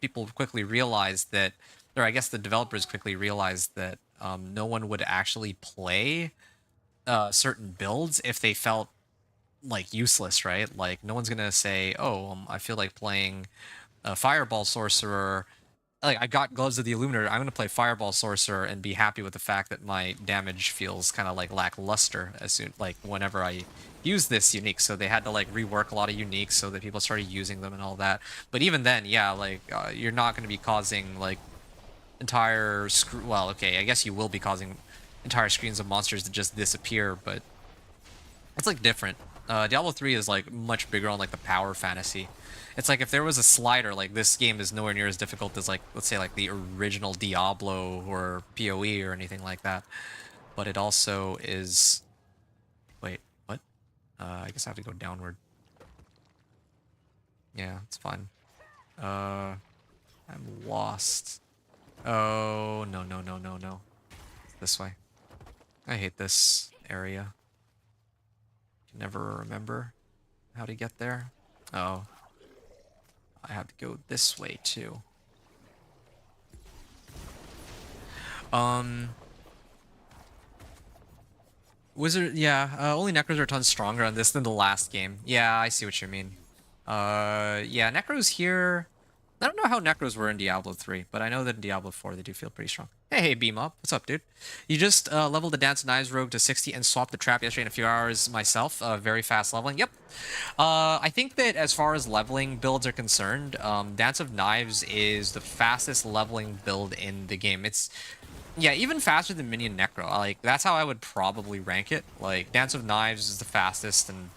people quickly realized that, or I guess the developers quickly realized that no one would actually play certain builds if they felt like useless, right? Like no one's gonna say, "Oh, I feel like playing a Fireball Sorcerer. Like I got Gloves of the Illuminator. I'm gonna play Fireball Sorcerer and be happy with the fact that my damage feels kind of like lackluster as soon like whenever I use this unique." So they had to like rework a lot of uniques so that people started using them and all that. But even then, yeah, like you're not gonna be causing like entire well, okay, I guess you will be causing entire screens of monsters to just disappear, but it's like different. Diablo 3 is like much bigger on like the power fantasy. It's like if there was a slider, like this game is nowhere near as difficult as like, let's say like the original Diablo or PoE or anything like that. But it also is, wait, what? I guess I have to go downward. Yeah, it's fine. I'm lost. Oh, no, no, no, no, no. This way. I hate this area. Can never remember how to get there. Oh. I have to go this way, too. Wizard, yeah, only Necros are a ton stronger on this than the last game. Yeah, I see what you mean. Yeah, Necros here... I don't know how Necros were in Diablo 3, but I know that in Diablo 4 they do feel pretty strong. Hey, Beam Up. What's up, dude? You just leveled the Dance of Knives Rogue to 60 and swapped the trap yesterday in a few hours myself. Very fast leveling. Yep. I think that as far as leveling builds are concerned, Dance of Knives is the fastest leveling build in the game. It's, yeah, even faster than Minion Necro. Like, that's how I would probably rank it. Like, Dance of Knives is the fastest, and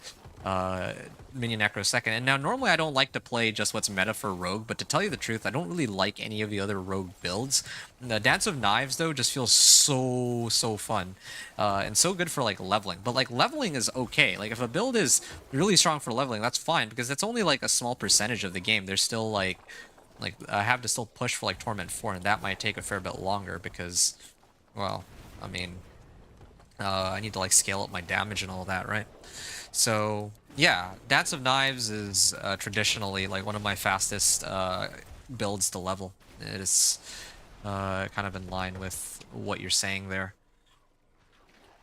Minion Necro second. And now normally I don't like to play just what's meta for Rogue, but to tell you the truth, I don't really like any of the other Rogue builds. The Dance of Knives though just feels so fun, and so good for like leveling. But like leveling is okay. Like if a build is really strong for leveling, that's fine because that's only like a small percentage of the game. There's still like I have to still push for like Torment 4, and that might take a fair bit longer because, well, I mean, I need to like scale up my damage and all that, right? So yeah, Dance of Knives is traditionally like one of my fastest builds to level. It is kind of in line with what you're saying there.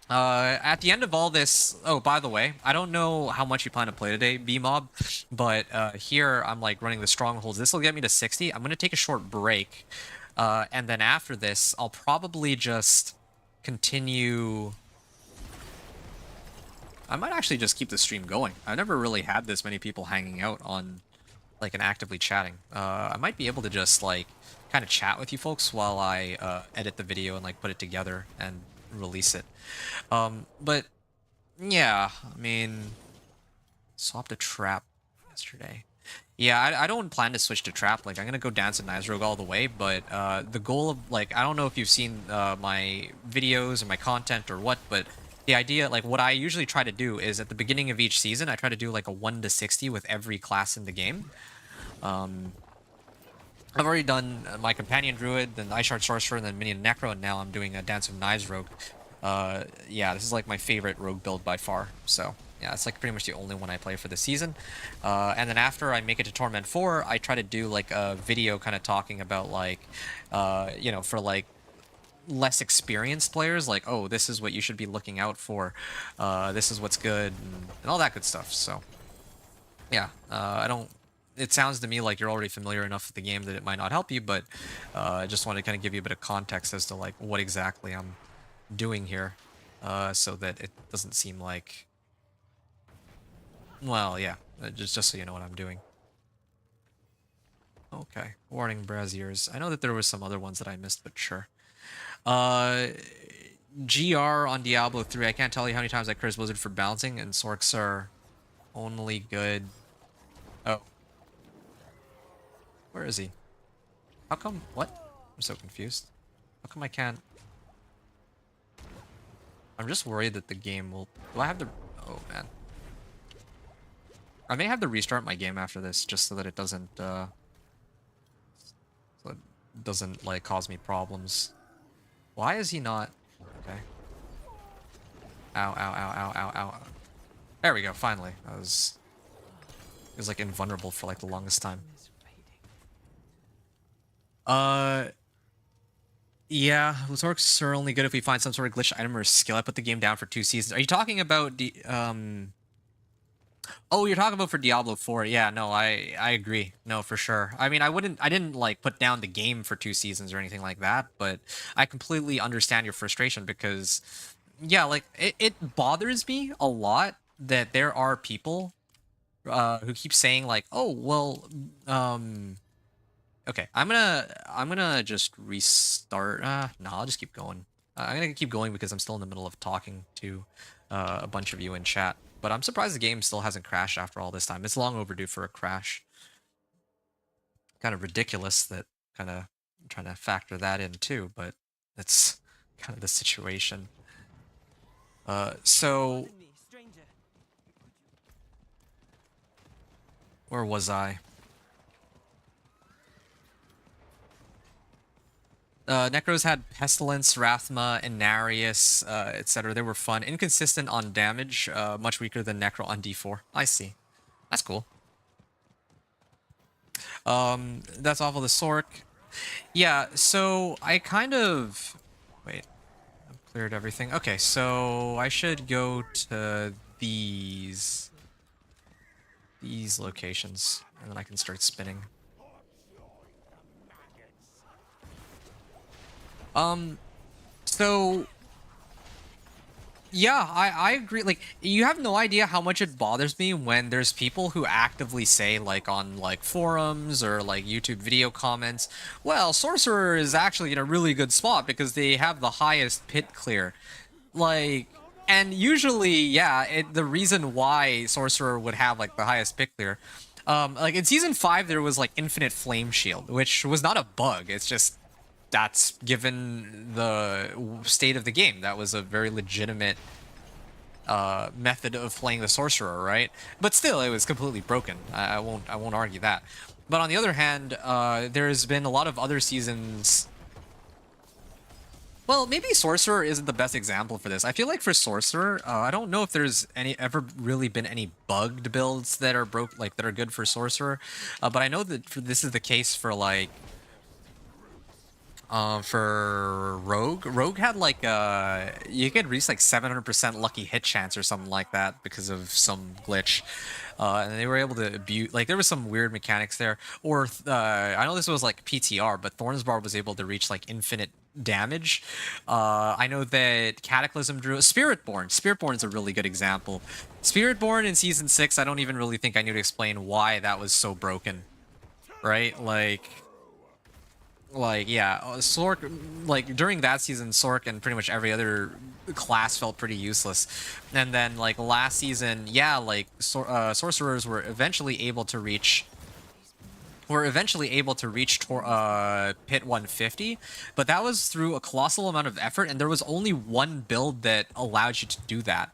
At the end of all this, oh, by the way, I don't know how much you plan to play today, B-Mob, but here I'm like running the strongholds. This will get me to 60. I'm going to take a short break, and then after this, I'll probably just continue... I might actually just keep the stream going. I've never really had this many people hanging out on, like, and actively chatting. I might be able to just, like, kind of chat with you folks while I edit the video and, like, put it together and release it. But, yeah, I mean, swapped a trap yesterday. Yeah, I don't plan to switch to trap. Like, I'm gonna go Dance of Knives Rogue all the way, but the goal of, like, I don't know if you've seen my videos or my content or what, but... the idea, like, what I usually try to do is at the beginning of each season, I try to do, like, a 1 to 60 with every class in the game. I've already done my Companion Druid, then Ice Shard Sorcerer, and then Minion Necro, and now I'm doing a Dance of Knives Rogue. Yeah, this is, like, my favorite Rogue build by far, so... yeah, it's, like, pretty much the only one I play for the season. And then after I make it to Torment 4, I try to do, like, a video kind of talking about, like, you know, for, like, less experienced players, like, oh, this is what you should be looking out for, this is what's good, and all that good stuff. So yeah, I don't, it sounds to me like you're already familiar enough with the game that it might not help you, but I just want to kind of give you a bit of context as to like what exactly I'm doing here, so that it doesn't seem like, well, yeah, just so you know what I'm doing. Okay, warning braziers. I know that there were some other ones that I missed, but sure. GR on Diablo 3. I can't tell you how many times I curse Blizzard for bouncing, and Sorks are only good. Oh. Where is he? How come? What? I'm so confused. How come I can't? I'm just worried that the game will... Do I have the... Oh, man. I may have to restart my game after this just so that it doesn't, so it doesn't, like, cause me problems. Why is he not... Okay. Ow, ow, ow, ow, ow, ow. There we go, finally. I was... It was, like, invulnerable for, like, the longest time. Yeah, Zorks are only good if we find some sort of glitched item or skill. I put the game down for 2 seasons. Are you talking about the, Oh, you're talking about for Diablo 4. Yeah, no, I agree. No, for sure. I mean, I didn't like put down the game for 2 seasons or anything like that, but I completely understand your frustration because yeah, like it bothers me a lot that there are people who keep saying like, "Oh, well, okay, I'm gonna just restart. No, I'll just keep going. I'm gonna keep going because I'm still in the middle of talking to a bunch of you in chat. But I'm surprised the game still hasn't crashed after all this time. It's long overdue for a crash. Kind of ridiculous that kind of trying to factor that in too, but it's kind of the situation. So Pardon me, stranger. where was I? Necros had Pestilence, Rathma, Inarius, etc. They were fun. Inconsistent on damage, much weaker than Necro on D4. I see. That's cool. That's awful. The Sork. Yeah, so I kind of... Wait. I've cleared everything. Okay, so I should go to these locations, and then I can start spinning. So yeah, I agree. Like, you have no idea how much it bothers me when there's people who actively say, like, on, like, forums or, like, YouTube video comments, well, Sorcerer is actually in a really good spot because they have the highest pit clear. Like, and usually, yeah, the reason why Sorcerer would have, like, the highest pit clear, like, in Season 5, there was, like, Infinite Flame Shield, which was not a bug. It's just that's given the state of the game. That was a very legitimate method of playing the sorcerer, right? But still, it was completely broken. I won't argue that. But on the other hand, there's been a lot of other seasons. Well, maybe Sorcerer isn't the best example for this. I feel like for Sorcerer, I don't know if there's ever really been any bugged builds that are that are good for Sorcerer. But I know that this is the case for like. For Rogue. Rogue had like you could reach like 700% lucky hit chance or something like that because of some glitch. And they were able to abuse, like there was some weird mechanics there. Or I know this was like PTR, but Thornsbar was able to reach like infinite damage. I know that Cataclysm drew Spiritborn. Spiritborn is a really good example. Spiritborn in Season 6, I don't even really think I need to explain why that was so broken. Right? Like, yeah, Sork, like, during that season, Sork and pretty much every other class felt pretty useless. And then, like, last season, yeah, like, Sorcerers were eventually able to reach... Pit 150, but that was through a colossal amount of effort, and there was only one build that allowed you to do that.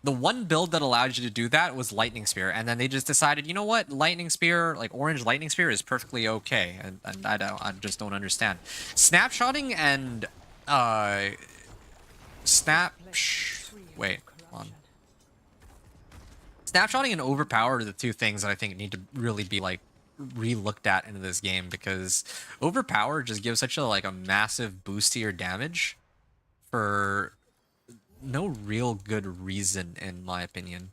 The one build that allowed you to do that was Lightning Spear, and then they just decided, you know what, Lightning Spear, like Orange Lightning Spear, is perfectly okay, and I just don't understand. Snapshotting and wait, hold on. Snapshotting and Overpower are the two things that I think need to really be like re-looked at into this game, because Overpower just gives such a massive boost to your damage for no real good reason, in my opinion.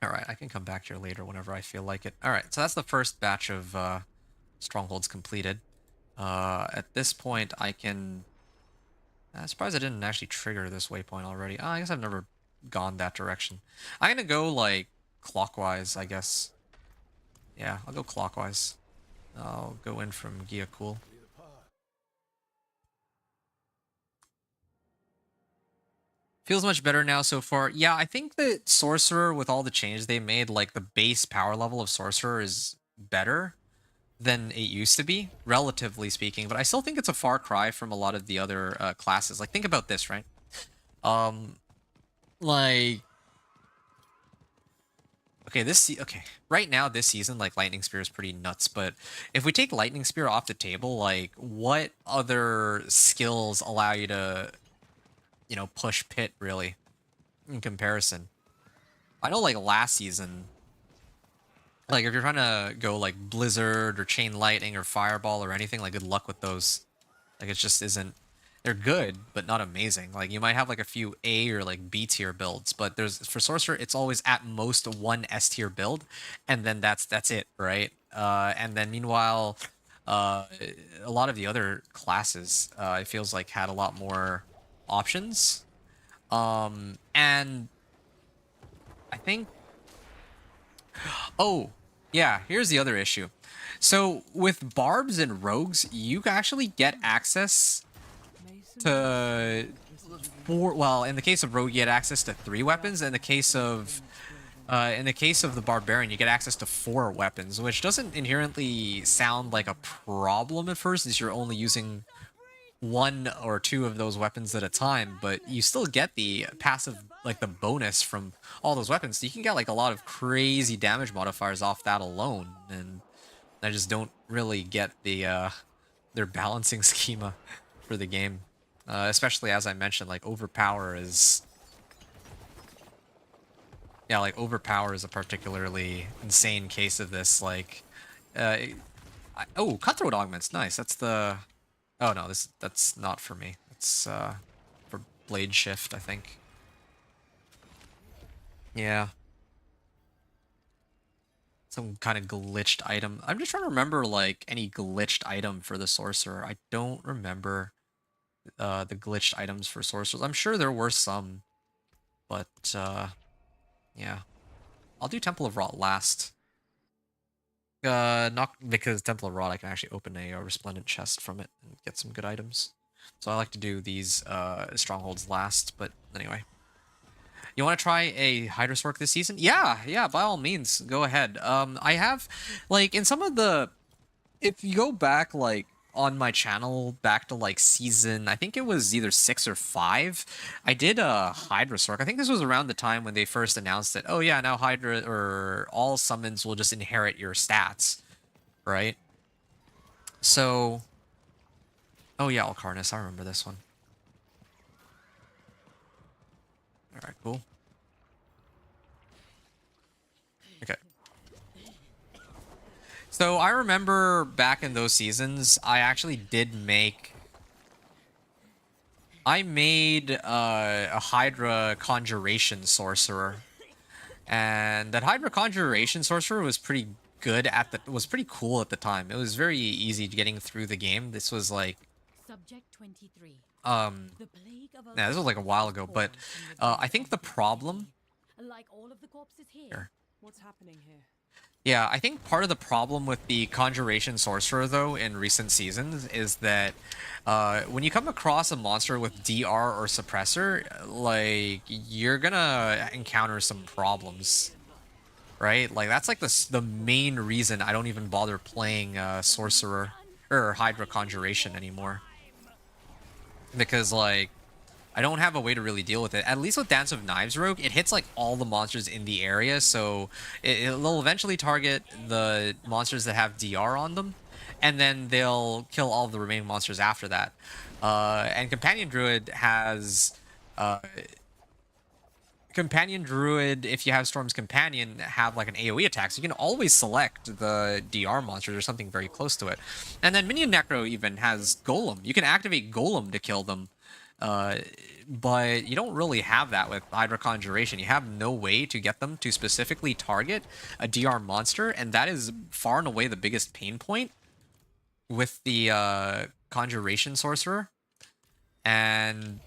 Alright, I can come back here later whenever I feel like it. Alright, so that's the first batch of strongholds completed. At this point, I can... I'm surprised I didn't actually trigger this waypoint already. Oh, I guess I've never gone that direction. I'm gonna go, like, clockwise, I guess. Yeah, I'll go clockwise. I'll go in from Gyakul. Feels much better now so far. Yeah, I think that Sorcerer, with all the changes they made, like the base power level of Sorcerer is better than it used to be, relatively speaking. But I still think it's a far cry from a lot of the other classes. Like, think about this, right? Like, okay, right now this season, like Lightning Spear is pretty nuts. But if we take Lightning Spear off the table, like, what other skills allow you to, you know, push Pit really in comparison? I know, like, last season, like, if you're trying to go like Blizzard or Chain Lightning or Fireball or anything, like, good luck with those. Like, it just isn't. They're good, but not amazing. Like, you might have like a few A or like B tier builds, but for Sorcerer, it's always at most one S tier build, and then that's it, right? And then meanwhile, a lot of the other classes, it feels like had a lot more options. And I think. Oh, yeah, here's the other issue. So with barbs and rogues, you actually get access to in the case of rogue, you get access to 3 weapons. In the case of the barbarian, you get access to 4 weapons, which doesn't inherently sound like a problem at first, as you're only using 1 or 2 of those weapons at a time, but you still get the passive, like the bonus from all those weapons. So you can get like a lot of crazy damage modifiers off that alone, and I just don't really get their balancing schema for the game. Especially, as I mentioned, like Overpower is a particularly insane case of this. Like, oh, Cutthroat Augments, nice. That's the. Oh no, that's not for me. It's for Blade Shift, I think. Yeah. Some kind of glitched item. I'm just trying to remember like any glitched item for the Sorcerer. I don't remember the glitched items for Sorcerers. I'm sure there were some, but yeah. I'll do Temple of Rot last. Not because Temple of Rot, I can actually open a Resplendent chest from it and get some good items. So I like to do these strongholds last, but anyway. You want to try a Hydra Sork this season? Yeah, by all means, go ahead. I have, like, in some of the... If you go back, like, on my channel, back to, like, season... I think it was either 6 or 5. I did a Hydra Sork. I think this was around the time when they first announced that, oh yeah, now Hydra, or all summons will just inherit your stats, right? So... Oh yeah, Alcarnus, I remember this one. Alright, cool. Okay. So I remember back in those seasons, I actually did make... I made a Hydra Conjuration Sorcerer. And that Hydra Conjuration Sorcerer was pretty good was pretty cool at the time. It was very easy getting through the game. This was like... Subject 23. The plague of yeah, this was like a while ago, but I think the problem... Like all of the corpses here. What's happening here? Yeah, I think part of the problem with the Conjuration Sorcerer, though, in recent seasons is that when you come across a monster with DR or Suppressor, like, you're gonna encounter some problems, right? Like, that's like the main reason I don't even bother playing Sorcerer or Hydra Conjuration anymore. Because, like, I don't have a way to really deal with it. At least with Dance of Knives Rogue, it hits like all the monsters in the area, so it'll eventually target the monsters that have DR on them, and then they'll kill all of the remaining monsters after that. And Companion Druid has... Companion Druid, if you have Storm's Companion, have like an AoE attack, so you can always select the DR monsters or something very close to it. And then Minion Necro even has Golem. You can activate Golem to kill them. But you don't really have that with Hydra Conjuration. You have no way to get them to specifically target a DR monster, and that is far and away the biggest pain point with the Conjuration Sorcerer. And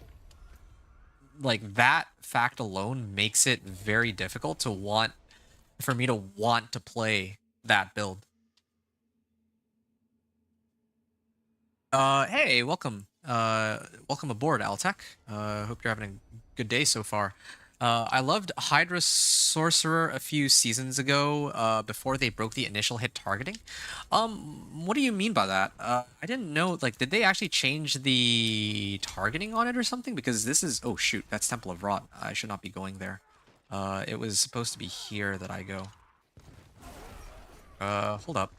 like that fact alone makes it very difficult for me to want to play that build. Hey, welcome. Welcome aboard, Altec. Hope you're having a good day so far. I loved Hydra Sorcerer a few seasons ago, before they broke the initial hit targeting. What do you mean by that? I didn't know, like, did they actually change the targeting on it or something? Because this is, oh shoot, that's Temple of Rot. I should not be going there. It was supposed to be here that I go. Hold up.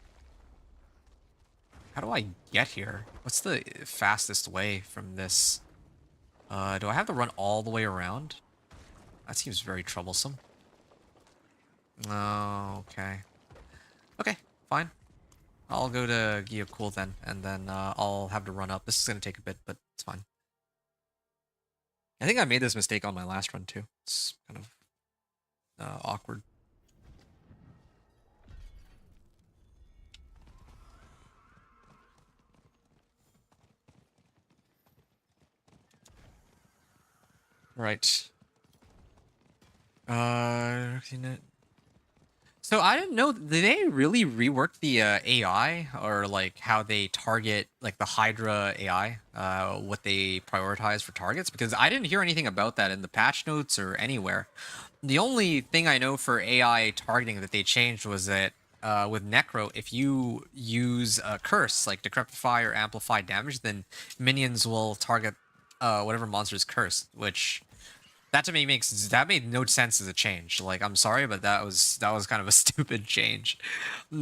How do I get here? What's the fastest way from this? Do I have to run all the way around? That seems very troublesome. Oh, okay. Okay, fine. I'll go to Gyokul then, and then I'll have to run up. This is going to take a bit, but it's fine. I think I made this mistake on my last run, too. It's kind of awkward. Right. So I didn't know, did they really rework the AI, or like how they target like the Hydra AI, what they prioritize for targets? Because I didn't hear anything about that in the patch notes or anywhere. The only thing I know for AI targeting that they changed was that with Necro, if you use a curse like Decrepify or Amplify damage, then minions will target whatever monster is cursed, which that to me made no sense as a change. Like, I'm sorry, but that was kind of a stupid change.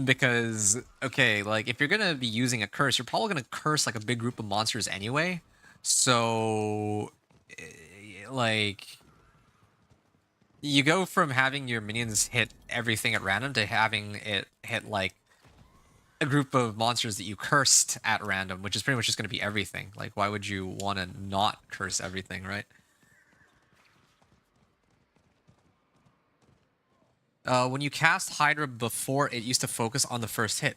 Because, okay, like, if you're gonna be using a curse, you're probably gonna curse like a big group of monsters anyway. So, like, you go from having your minions hit everything at random to having it hit like a group of monsters that you cursed at random, which is pretty much just gonna be everything. Like, why would you want to not curse everything, right? When you cast Hydra before, it used to focus on the first hit.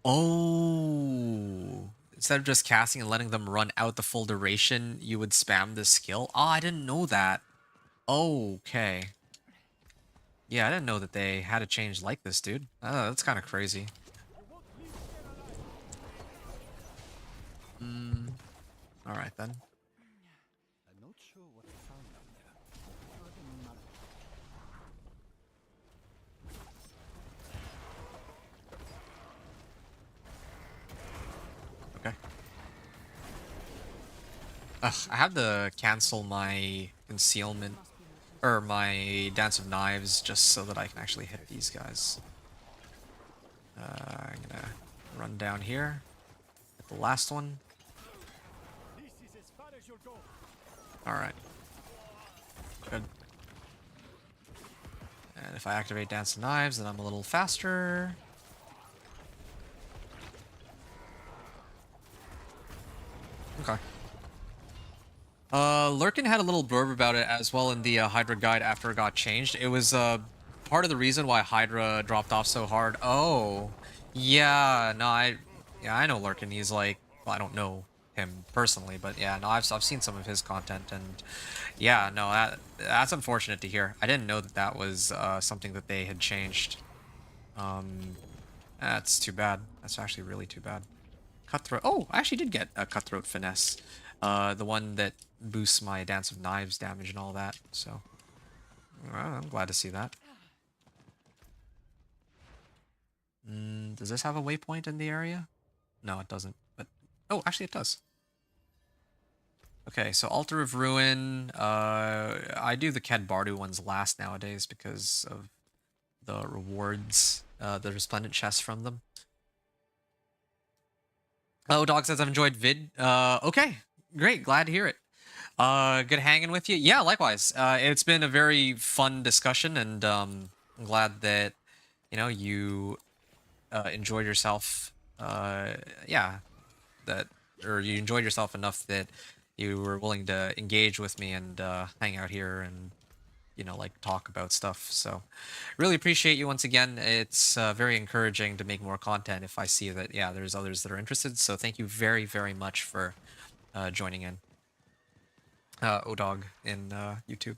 Oh, instead of just casting and letting them run out the full duration, you would spam this skill. Oh, I didn't know that. Okay. Yeah, I didn't know that they had a change like this, dude. That's kind of crazy. All right then. I'm not sure what I found down there. Okay. Ugh, I have to cancel my concealment, or my Dance of Knives, just so that I can actually hit these guys. I'm gonna run down here. Hit the last one. Alright. Good. And if I activate Dance of Knives, then I'm a little faster. Okay. Lurkin had a little blurb about it as well in the Hydra guide after it got changed. It was part of the reason why Hydra dropped off so hard. Oh, yeah, no, I know Lurkin. He's like, well, I don't know him personally, but yeah, no, I've seen some of his content, and yeah, no, that's unfortunate to hear. I didn't know that that was something that they had changed. That's too bad. That's actually really too bad. Cutthroat. Oh, I actually did get a Cutthroat Finesse. The one that boosts my Dance of Knives damage and all that, so well, I'm glad to see that. Does this have a waypoint in the area? No, it doesn't, but oh, actually it does. Okay, so Altar of Ruin, I do the Ked Bardu ones last nowadays because of the rewards, the Resplendent chests from them. Oh, Dog says I've enjoyed vid. Okay, great, glad to hear it. Good hanging with you. Yeah, likewise. It's been a very fun discussion, and I'm glad that, you know, you enjoyed yourself. Yeah, or you enjoyed yourself enough that you were willing to engage with me and hang out here and, you know, like, talk about stuff. So really appreciate you once again. It's very encouraging to make more content if I see that, yeah, there's others that are interested. So thank you very, very much for joining in. ODog in YouTube.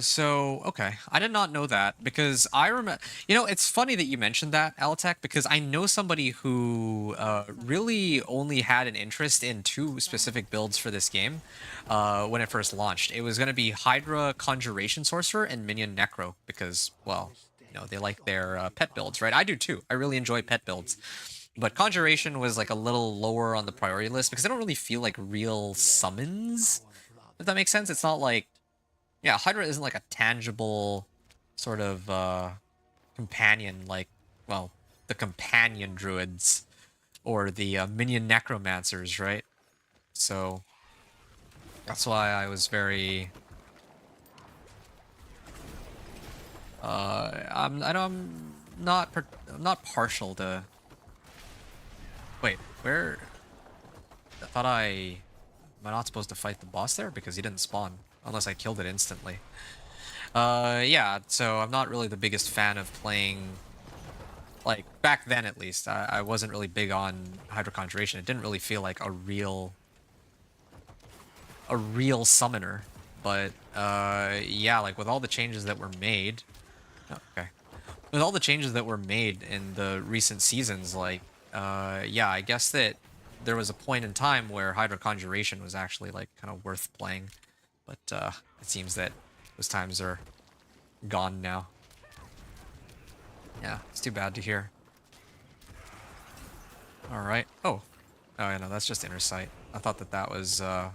So okay, I did not know that because I remember. You know, it's funny that you mentioned that, Altec, because I know somebody who really only had an interest in two specific builds for this game when it first launched. It was going to be Hydra Conjuration Sorcerer and Minion Necro because, well, you know, they like their pet builds, right? I do too. I really enjoy pet builds. But Conjuration was like a little lower on the priority list because I don't really feel like real summons. If that makes sense, it's not like, yeah, Hydra isn't like a tangible sort of companion like, well, the companion druids or the minion necromancers, right? So that's why I was very I'm not partial to. Wait, where? I thought am I not supposed to fight the boss there because he didn't spawn unless I killed it instantly. Yeah, so I'm not really the biggest fan of playing, like, back then at least, I wasn't really big on Hydro Conjuration. It didn't really feel like a real summoner. But, yeah, like, with all the changes that were made... Oh, okay. With all the changes that were made in the recent seasons, like, yeah, I guess that there was a point in time where Hydro Conjuration was actually, like, kind of worth playing. But, it seems that those times are gone now. Yeah, it's too bad to hear. Alright. Oh. Oh, yeah, no, that's just inner sight. I thought that that was, Oh,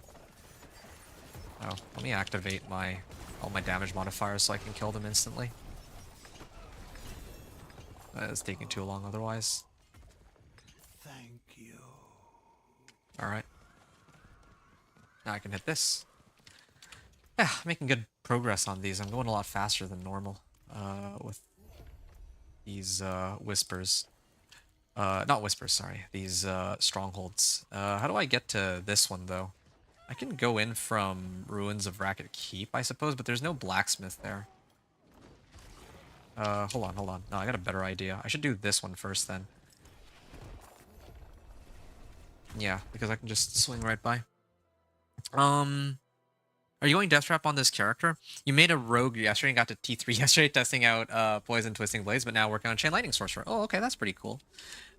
let me activate all my damage modifiers so I can kill them instantly. It's taking too long otherwise. Thank you. Alright. Now I can hit this. Yeah, making good progress on these. I'm going a lot faster than normal with these whispers. Not whispers, sorry. These strongholds. How do I get to this one, though? I can go in from Ruins of Racket Keep, I suppose, but there's no blacksmith there. Hold on. No, I got a better idea. I should do this one first, then. Yeah, because I can just swing right by. Are you going Death Trap on this character? You made a rogue yesterday and got to T3 yesterday testing out Poison Twisting Blades, but now working on Chain Lightning Sorcerer. Oh, okay, that's pretty cool.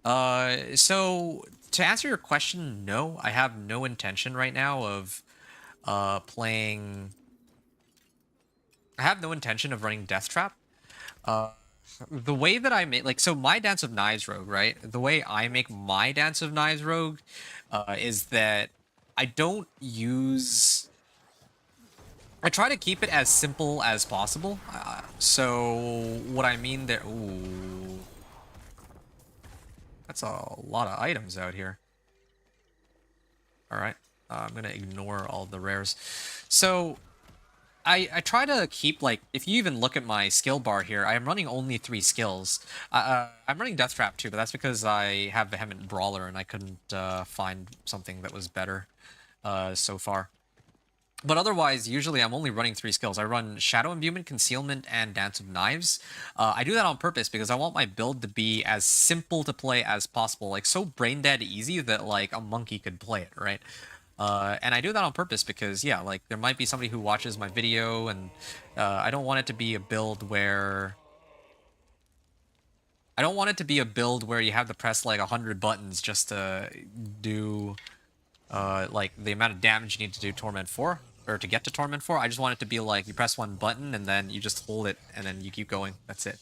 So to answer your question, no, I have no intention right now of playing... I have no intention of running Death Trap. The way that I make, like, so my Dance of Knives Rogue, right? The way I make my Dance of Knives Rogue is that I don't use... I try to keep it as simple as possible. So what I mean there... Ooh. That's a lot of items out here. Alright. I'm going to ignore all the rares. So... I try to keep, like, if you even look at my skill bar here, I am running only 3 skills. I'm running Death Trap too, but that's because I have Vehement Brawler and I couldn't find something that was better so far. But otherwise, usually I'm only running 3 skills. I run Shadow Imbuement, Concealment, and Dance of Knives. I do that on purpose because I want my build to be as simple to play as possible. Like, so brain dead easy that, like, a monkey could play it, right? And I do that on purpose because, yeah, like, there might be somebody who watches my video, and I don't want it to be a build where... I don't want it to be a build where you have to press, like, 100 buttons just to do, like, the amount of damage you need to do Torment 4, or to get to Torment 4. I just want it to be, like, you press 1 button, and then you just hold it, and then you keep going. That's it.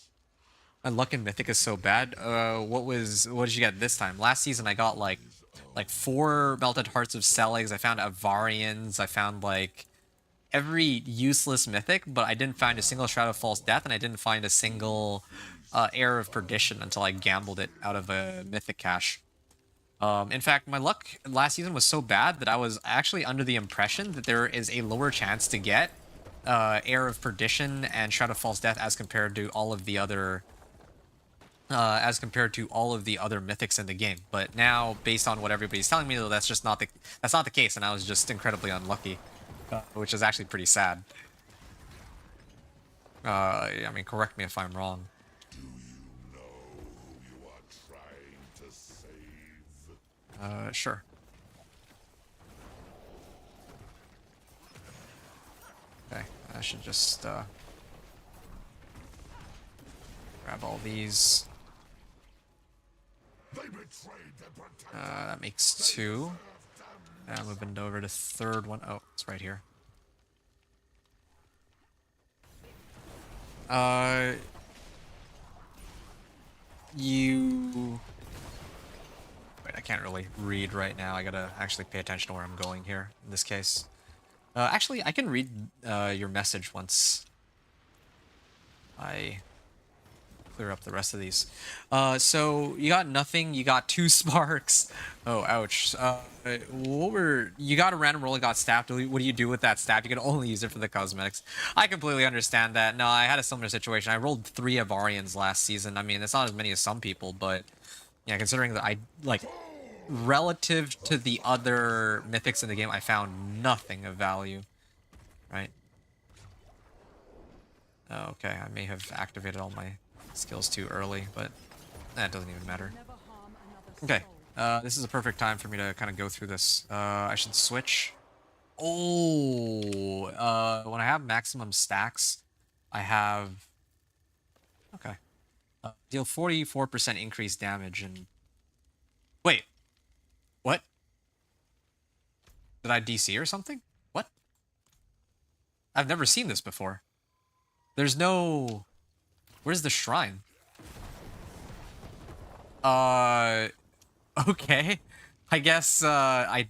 My luck in Mythic is so bad. What did you get this time? Last season I got, like 4 Melted Hearts of Selegs, I found Avarians, I found, like, every useless mythic, but I didn't find a single Shroud of False Death, and I didn't find a single Heir of Perdition until I gambled it out of a mythic cache. In fact, my luck last season was so bad that I was actually under the impression that there is a lower chance to get Heir of Perdition and Shroud of False Death as compared to all of the other... mythics in the game. But now, based on what everybody's telling me, though, that's just not the case, and I was just incredibly unlucky, which is actually pretty sad. I mean, correct me if I'm wrong. Do you know who you are trying to save? Sure. Okay, I should just grab all these. They betrayed their protector. That makes 2. And moving over to third one. Oh, it's right here. You... Wait, I can't really read right now. I gotta actually pay attention to where I'm going here, in this case. Actually, I can read your message once I clear up the rest of these. So you got nothing, you got 2 sparks. Oh, ouch. You got a random roll and got stabbed. What do you do with that stab? You can only use it for the cosmetics. I completely understand that. No, I had a similar situation. I rolled 3 Avarians last season. I mean, it's not as many as some people, but yeah, considering that I, like, relative to the other mythics in the game, I found nothing of value, right? Oh, okay, I may have activated all my skills too early, but that doesn't even matter. Okay, this is a perfect time for me to kind of go through this. I should switch. Oh, when I have maximum stacks, I have... Okay. Deal 44% increased damage and... Wait. What? Did I DC or something? What? I've never seen this before. There's no... Where's the shrine? Okay. I guess, I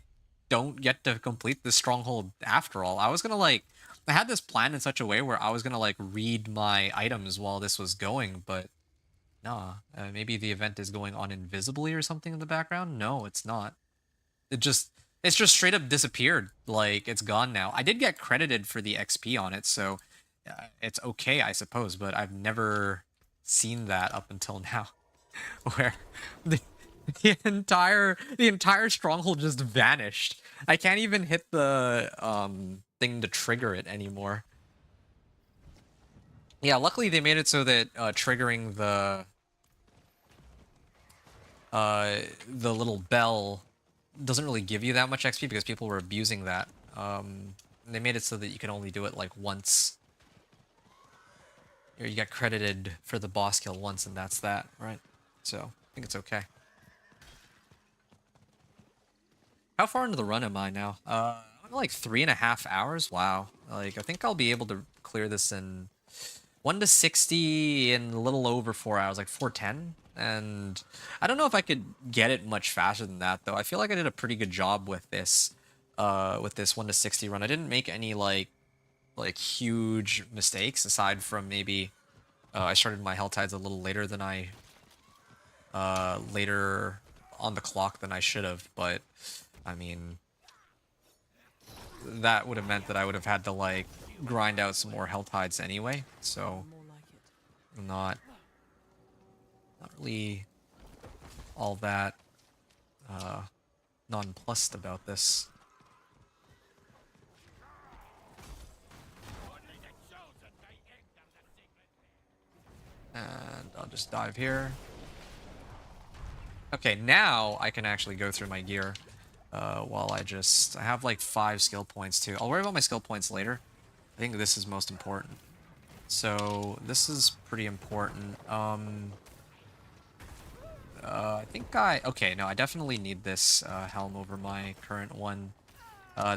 don't get to complete this stronghold after all. I was gonna, like... I had this planned in such a way where I was gonna, like, read my items while this was going, but... Nah. Maybe the event is going on invisibly or something in the background? No, it's not. It's just straight up disappeared. Like, it's gone now. I did get credited for the XP on it, so... it's okay, I suppose, but I've never seen that up until now, where the entire stronghold just vanished. I can't even hit the thing to trigger it anymore. Yeah, luckily they made it so that triggering the little bell doesn't really give you that much XP because people were abusing that. They made it so that you can only do it like once. You get credited for the boss kill once, and that's that, right? So, I think it's okay. How far into the run am I now? I'm like 3.5 hours? Wow. Like, I think I'll be able to clear this in 1 to 60 in a little over 4 hours, like 4:10. And I don't know if I could get it much faster than that, though. I feel like I did a pretty good job with this 1 to 60 run. I didn't make any, like huge mistakes aside from maybe I started my hell tides a little later than I later on the clock than I should have, but I mean that would have meant that I would have had to like grind out some more hell tides anyway, so I'm not really all that nonplussed about this. And I'll just dive here. Okay, now I can actually go through my gear while I have like 5 skill points too. I'll worry about my skill points later. I think this is most important. So this is pretty important. Okay, no, I definitely need this helm over my current one.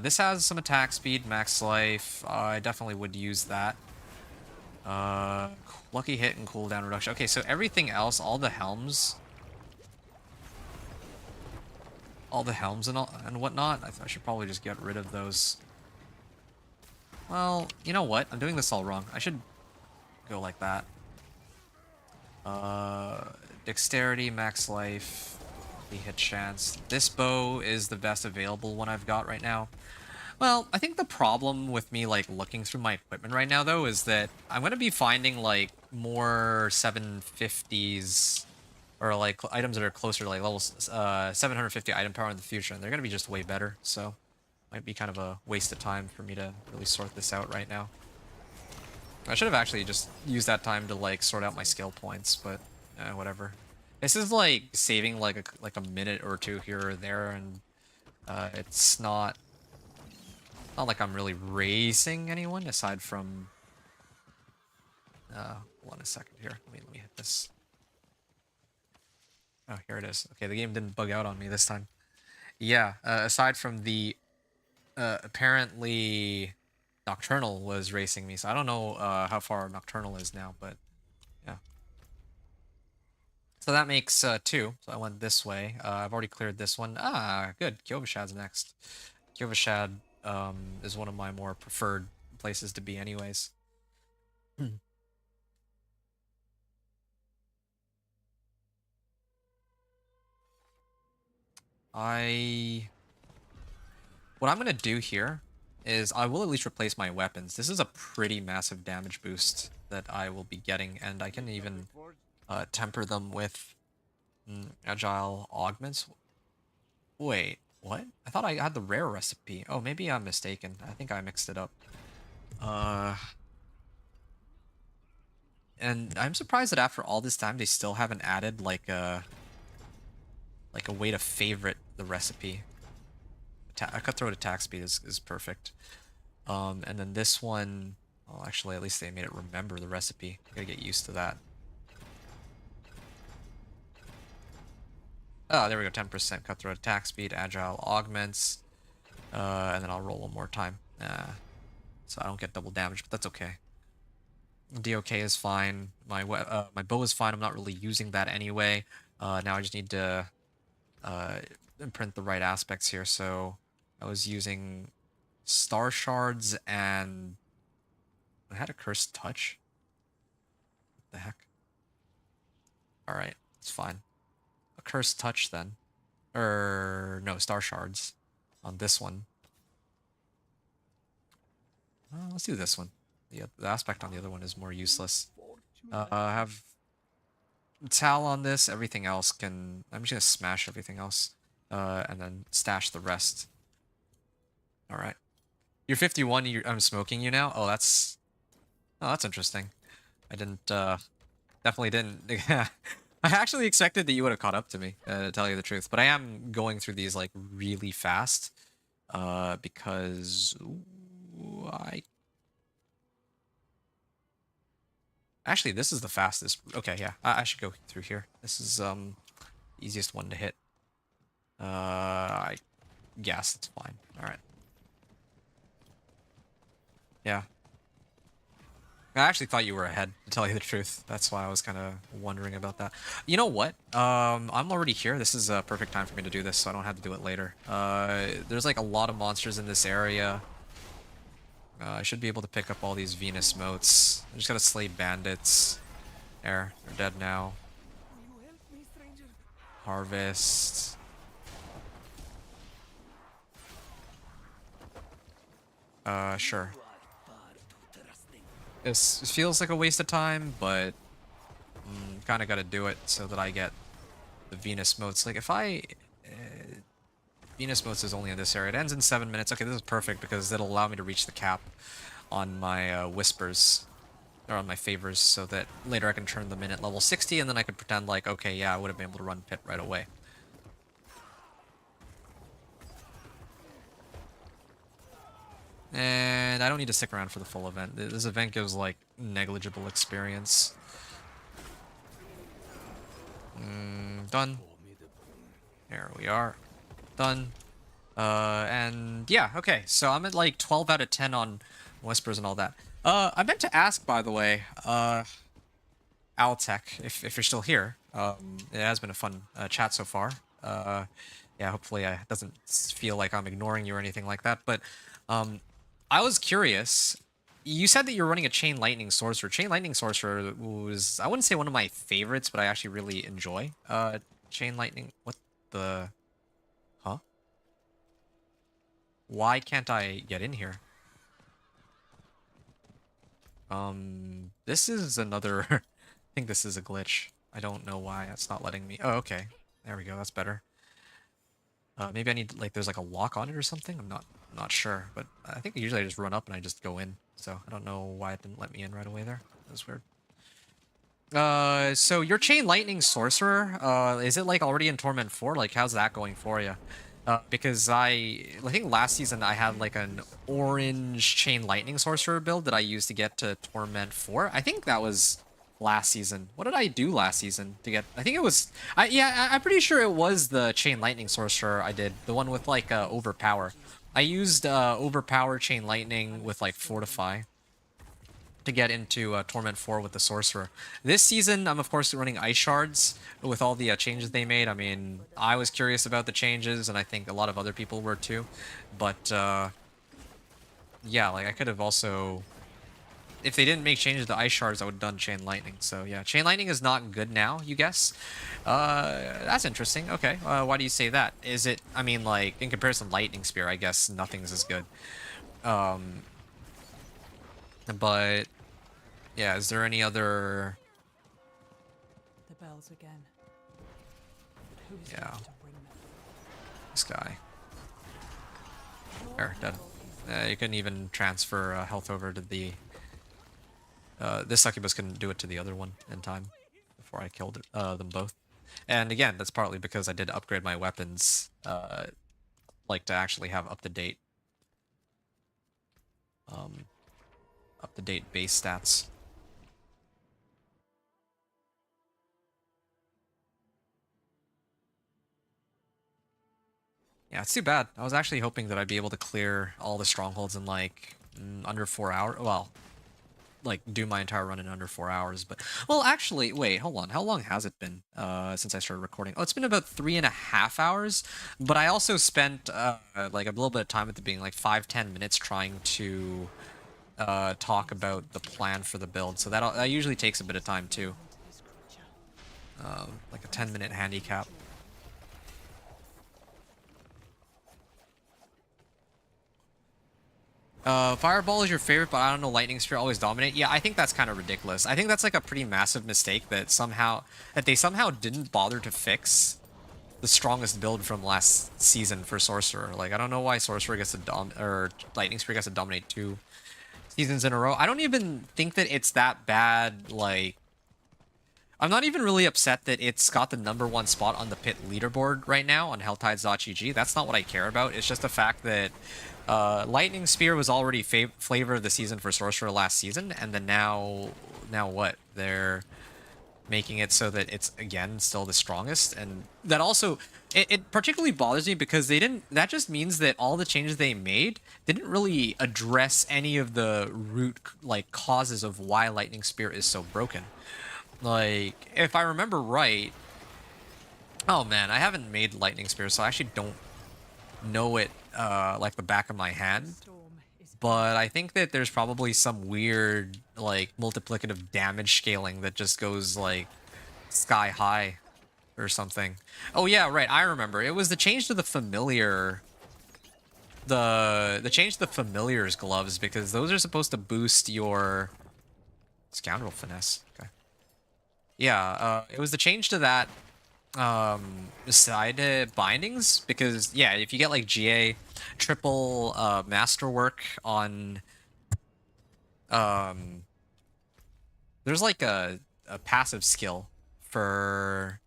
This has some attack speed, max life. I definitely would use that. Lucky hit and cooldown reduction. Okay, so everything else, all the helms and whatnot, I should probably just get rid of those. Well, you know what? I'm doing this all wrong. I should go like that. Dexterity, max life, the hit chance. This bow is the best available one I've got right now. Well, I think the problem with me, like, looking through my equipment right now, though, is that I'm going to be finding, like, more 750s, or, like, items that are closer to, like, level 750 item power in the future, and they're going to be just way better, so might be kind of a waste of time for me to really sort this out right now. I should have actually just used that time to, like, sort out my skill points, but whatever. This is, like, saving, like a minute or two here or there, and it's not Not like I'm really racing anyone aside from. Hold on a second here. Let me hit this. Oh, here it is. Okay, the game didn't bug out on me this time. Yeah, aside from the apparently Nocturnal was racing me, so I don't know how far Nocturnal is now, but yeah. So that makes 2. So I went this way. I've already cleared this one. Ah, good. Kyovashad's next. Kyovashad is one of my more preferred places to be anyways. What I'm gonna do here is I will at least replace my weapons. This is a pretty massive damage boost that I will be getting, and I can even temper them with agile augments. Wait, what? I thought I had the rare recipe. Oh, maybe I'm mistaken. I think I mixed it up. And I'm surprised that after all this time they still haven't added like a way to favorite the recipe. A cutthroat attack speed is perfect. And then this one, well, actually, at least they made it remember the recipe. Gotta get used to that. Oh, there we go. 10% cutthroat attack speed, agile augments, and then I'll roll one more time. So I don't get double damage, but that's okay. DOK is fine. My bow is fine. I'm not really using that anyway. Now I just need to imprint the right aspects here. So I was using star shards and I had a cursed touch. What the heck? All right, it's fine. A cursed touch then, or no, star shards on this one. Let's do this one. The aspect on the other one is more useless. I have Tal on this. Everything else can. I'm just gonna smash everything else, and then stash the rest. All right. You're 51. I'm smoking you now. Oh, that's interesting. I didn't. Definitely didn't. I actually expected that you would have caught up to me, to tell you the truth. But I am going through these like really fast, because Actually, this is the fastest. Okay, yeah, I should go through here. This is easiest one to hit. I guess it's fine. All right. Yeah. I actually thought you were ahead, to tell you the truth. That's why I was kind of wondering about that. You know what? I'm already here. This is a perfect time for me to do this, so I don't have to do it later. There's like a lot of monsters in this area. I should be able to pick up all these Venus motes. I just gotta slay bandits. There, they're dead now. Harvest. Sure. This feels like a waste of time, but kind of got to do it so that I get the Venus motes. Like, if I... Venus motes is only in this area. It ends in 7 minutes. Okay, this is perfect because it'll allow me to reach the cap on my whispers, or on my favors, so that later I can turn them in at level 60, and then I can pretend like, okay, yeah, I would have been able to run pit right away. And I don't need to stick around for the full event. This event gives, like, negligible experience. Done. There we are. Done. And yeah, okay. So I'm at, like, 12 out of 10 on Whispers and all that. I meant to ask, by the way, Altec, if you're still here. It has been a fun chat so far. Yeah, hopefully it doesn't feel like I'm ignoring you or anything like that. But, I was curious. You said that you're running a Chain Lightning Sorcerer. Chain Lightning Sorcerer was, I wouldn't say one of my favorites, but I actually really enjoy Chain Lightning. What the... Huh? Why can't I get in here? This is another... I think this is a glitch. I don't know why it's not letting me... Oh, okay. There we go. That's better. Maybe I need, like, there's like a lock on it or something? I'm not sure, but I think usually I just run up and I just go in. So I don't know why it didn't let me in right away there. That was weird. So your Chain Lightning Sorcerer, is it like already in Torment 4? Like, how's that going for you? Because I think last season I had like an orange chain lightning sorcerer build that I used to get to Torment 4. I think that was last season. What did I do last season to get? I think it was. I'm pretty sure it was the chain lightning sorcerer I did, the one with like overpower. I used overpower chain lightning with like fortify to get into Torment 4 with the Sorcerer. This season, I'm of course running Ice Shards with all the changes they made. I mean, I was curious about the changes, and I think a lot of other people were too. But, yeah, like, I could have also... If they didn't make changes to Ice Shards, I would have done Chain Lightning. So, yeah, Chain Lightning is not good now, you guess? That's interesting. Okay, why do you say that? Is it... I mean, like, in comparison to Lightning Spear, I guess nothing's as good. But yeah, is there any other? The bells again. But who's Yeah, left to ring them? this guy. There, dead. You couldn't even transfer health over to the. This succubus couldn't do it to the other one in time before I killed them both. And again, that's partly because I did upgrade my weapons, like to actually have up-to-date base stats. Yeah, it's too bad. I was actually hoping that I'd be able to clear all the strongholds in like under 4 hours. Well, like do my entire run in under 4 hours. But well, actually, wait, hold on. How long has it been since I started recording? Oh, it's been about 3.5 hours. But I also spent like a little bit of time at the beginning, like 5-10 minutes, trying to talk about the plan for the build. So that usually takes a bit of time too. Like a 10-minute handicap. Fireball is your favorite, but I don't know, Lightning Spear always dominate. Yeah, I think that's kind of ridiculous. I think that's like a pretty massive mistake that they somehow didn't bother to fix the strongest build from last season for Sorcerer. Like, I don't know why Sorcerer gets to or Lightning Spear gets to dominate 2 seasons in a row. I don't even think that it's that bad. Like, I'm not even really upset that it's got the #1 spot on the pit leaderboard right now on helltides.gg. That's not what I care about. It's just the fact that Lightning Spear was already flavor of the season for Sorcerer last season, and then now what? They're making it so that it's again still the strongest, and that also it particularly bothers me because that just means that all the changes they made didn't really address any of the root like causes of why Lightning Spear is so broken. Like, if I remember right, oh man, I haven't made Lightning Spear, so I actually don't know it like the back of my hand. But I think that there's probably some weird like multiplicative damage scaling that just goes like sky high or something. Oh yeah, right, I remember. It was the change to the familiar, the change to the familiar's gloves, because those are supposed to boost your scoundrel finesse. Okay. Yeah, it was the change to that side bindings, because yeah, if you get like GA triple masterwork on there's like a passive skill for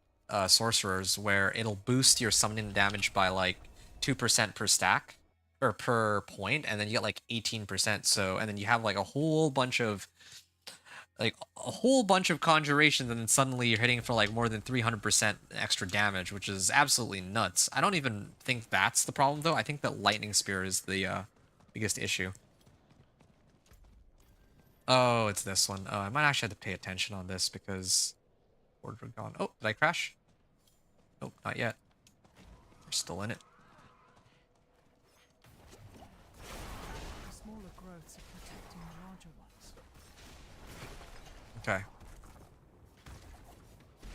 sorcerers where it'll boost your summoning damage by like 2% per stack or per point, and then you get like 18%. So, and then you have like a whole bunch of conjurations, and then suddenly you're hitting for like more than 300% extra damage, which is absolutely nuts. I don't even think that's the problem though. I think that Lightning Spear is the biggest issue. Oh, it's this one. I might actually have to pay attention on this because we're gone. Oh, did I crash? Nope, not yet. We're still in it. The smaller growths are protecting the larger ones. Okay.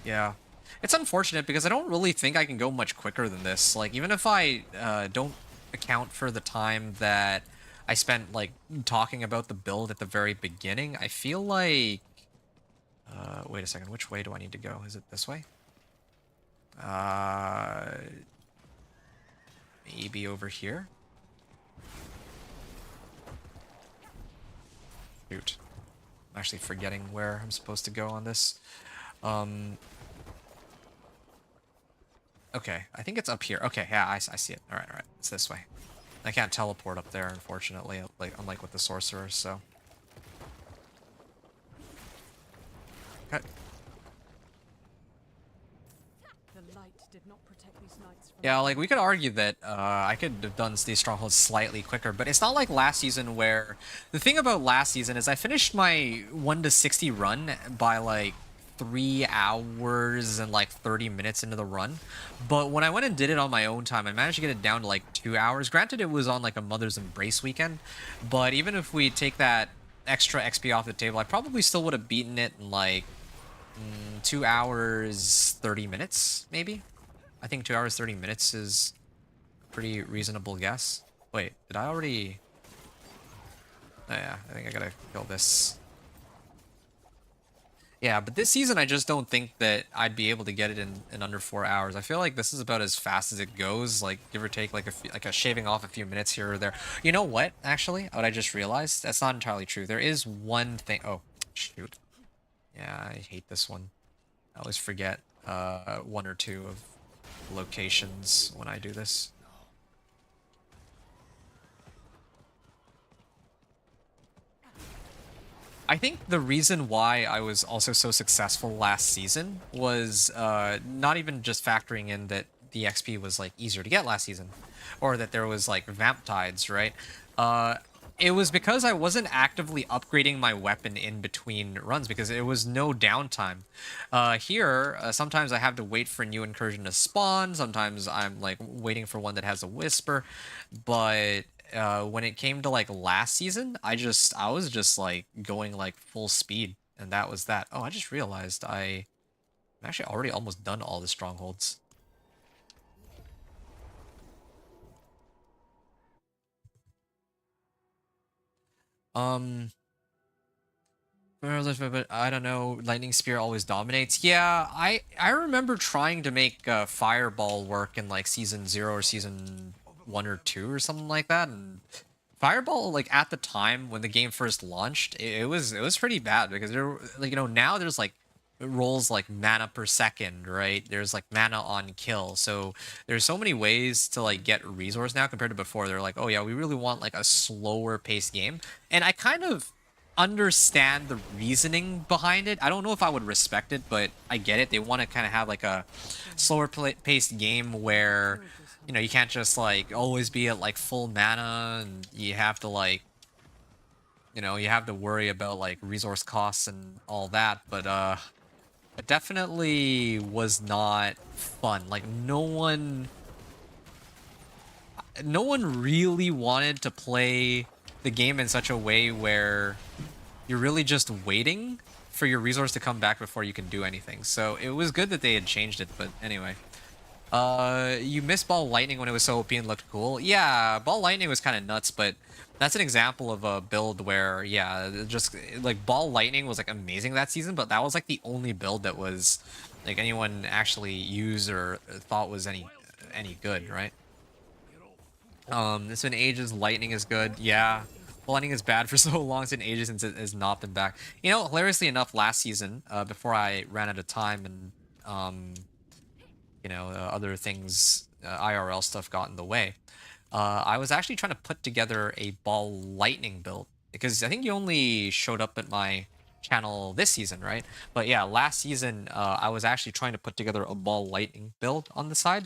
Yeah. It's unfortunate because I don't really think I can go much quicker than this. Like, even if I don't account for the time that I spent, like, talking about the build at the very beginning, I feel like... wait a second, which way do I need to go? Is it this way? Maybe over here? Shoot. I'm actually forgetting where I'm supposed to go on this. Okay, I think it's up here. Okay, yeah, I see it. All right. It's this way. I can't teleport up there, unfortunately, like unlike with the sorcerer. So. Okay. The light did not protect these knights from Yeah, like we could argue that I could have done these strongholds slightly quicker, but it's not like last season where the thing about last season is I finished my 1 to 60 run by like 3 hours and like 30 minutes into the run. But when I went and did it on my own time, I managed to get it down to like 2 hours. Granted, it was on like a Mother's Embrace weekend, but even if we take that extra XP off the table, I probably still would have beaten it in like 2 hours 30 minutes, maybe. I think 2 hours 30 minutes is a pretty reasonable guess. Wait, did I already? Oh yeah, I think I gotta kill this. Yeah, but this season I just don't think that I'd be able to get it in under 4 hours. I feel like this is about as fast as it goes, like give or take like a shaving off a few minutes here or there. You know what? Actually, what I just realized, that's not entirely true. There is one thing. Oh, shoot. Yeah, I hate this one. I always forget 1 or 2 of locations when I do this. I think the reason why I was also so successful last season was not even just factoring in that the XP was like easier to get last season, or that there was like vamp tides, right? It was because I wasn't actively upgrading my weapon in between runs because it was no downtime. Here, sometimes I have to wait for a new incursion to spawn. Sometimes I'm like waiting for one that has a whisper. But when it came to like last season, I was just like going like full speed, and that was that. Oh, I just realized I'm actually already almost done all the strongholds. But I don't know. Lightning Spear always dominates. Yeah, I remember trying to make Fireball work in like season 0 or season 1 or 2 or something like that, and Fireball, like at the time when the game first launched, it was pretty bad because there, like, now there's like rolls like mana per second, right? There's like mana on kill, so there's so many ways to like get resource now compared to before. They're like, oh yeah, we really want like a slower paced game, and I kind of understand the reasoning behind it. I don't know if I would respect it, but I get it. They want to kind of have like a slower paced game where you can't just like always be at like full mana, and you have to like you have to worry about like resource costs and all that. But it definitely was not fun. Like no one really wanted to play the game in such a way where you're really just waiting for your resource to come back before you can do anything. So it was good that they had changed it, but anyway. You missed Ball Lightning when it was so OP and looked cool. Yeah, Ball Lightning was kind of nuts, but that's an example of a build where, yeah, just like Ball Lightning was like amazing that season, but that was like the only build that was like anyone actually used or thought was any good, right? It's been ages. Lightning is good. Yeah. Lightning is bad for so long. It's been ages since it has not been back. Hilariously enough, last season, before I ran out of time and other things, IRL stuff got in the way. I was actually trying to put together a Ball Lightning build because I think you only showed up at my channel this season, right? But yeah, last season I was actually trying to put together a Ball Lightning build on the side.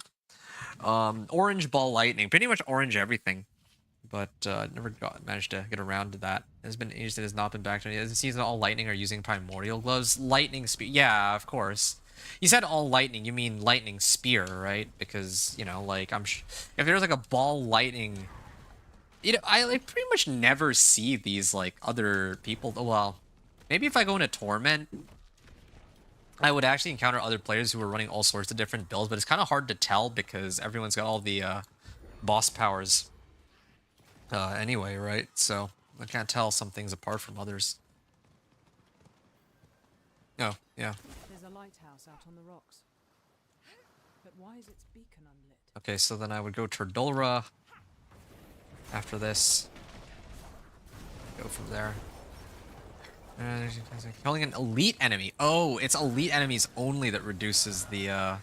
Orange Ball Lightning, pretty much orange everything. But never managed to get around to that. It's been ages that has not been back to me. This season, all Lightning are using Primordial Gloves. Lightning Spear, yeah, of course. You said all Lightning, you mean Lightning Spear, right? Because, like, if there's like a Ball Lightning, I like pretty much never see these like other people. Well, maybe if I go into Torment, I would actually encounter other players who are running all sorts of different builds, but it's kind of hard to tell because everyone's got all the boss powers. Anyway, right? So I can't tell some things apart from others. Oh, yeah. There's a lighthouse out on the rocks. But why is its beacon unlit? Okay, so then I would go Turdulra after this. Go from there. Killing an elite enemy. Oh, it's elite enemies only that reduces the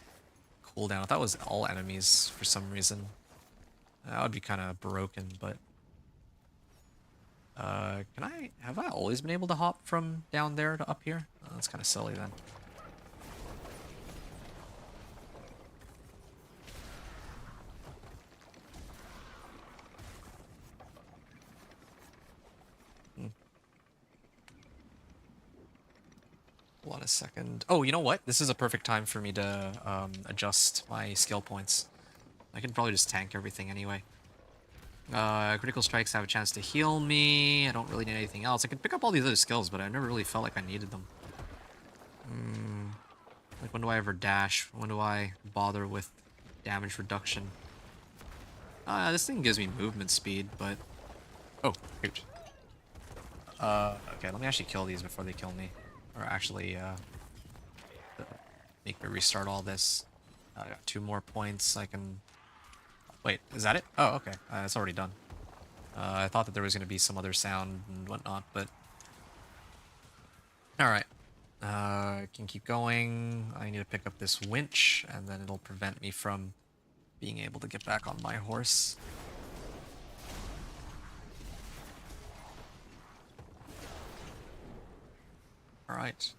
cooldown. I thought it was all enemies for some reason. That would be kind of broken, but... have I always been able to hop from down there to up here? Oh, that's kind of silly then. Hold on a second. Oh, you know what? This is a perfect time for me to adjust my skill points. I can probably just tank everything anyway. Critical strikes have a chance to heal me. I don't really need anything else. I can pick up all these other skills, but I never really felt like I needed them. Like, when do I ever dash? When do I bother with damage reduction? This thing gives me movement speed, but... Oh, shoot. Okay, let me actually kill these before they kill me. Or actually, make me restart all this. I got 2 more points. I can... Wait, is that it? Oh, okay. It's already done. I thought that there was going to be some other sound and whatnot, but... Alright. I can keep going. I need to pick up this winch, and then it'll prevent me from being able to get back on my horse. Alright.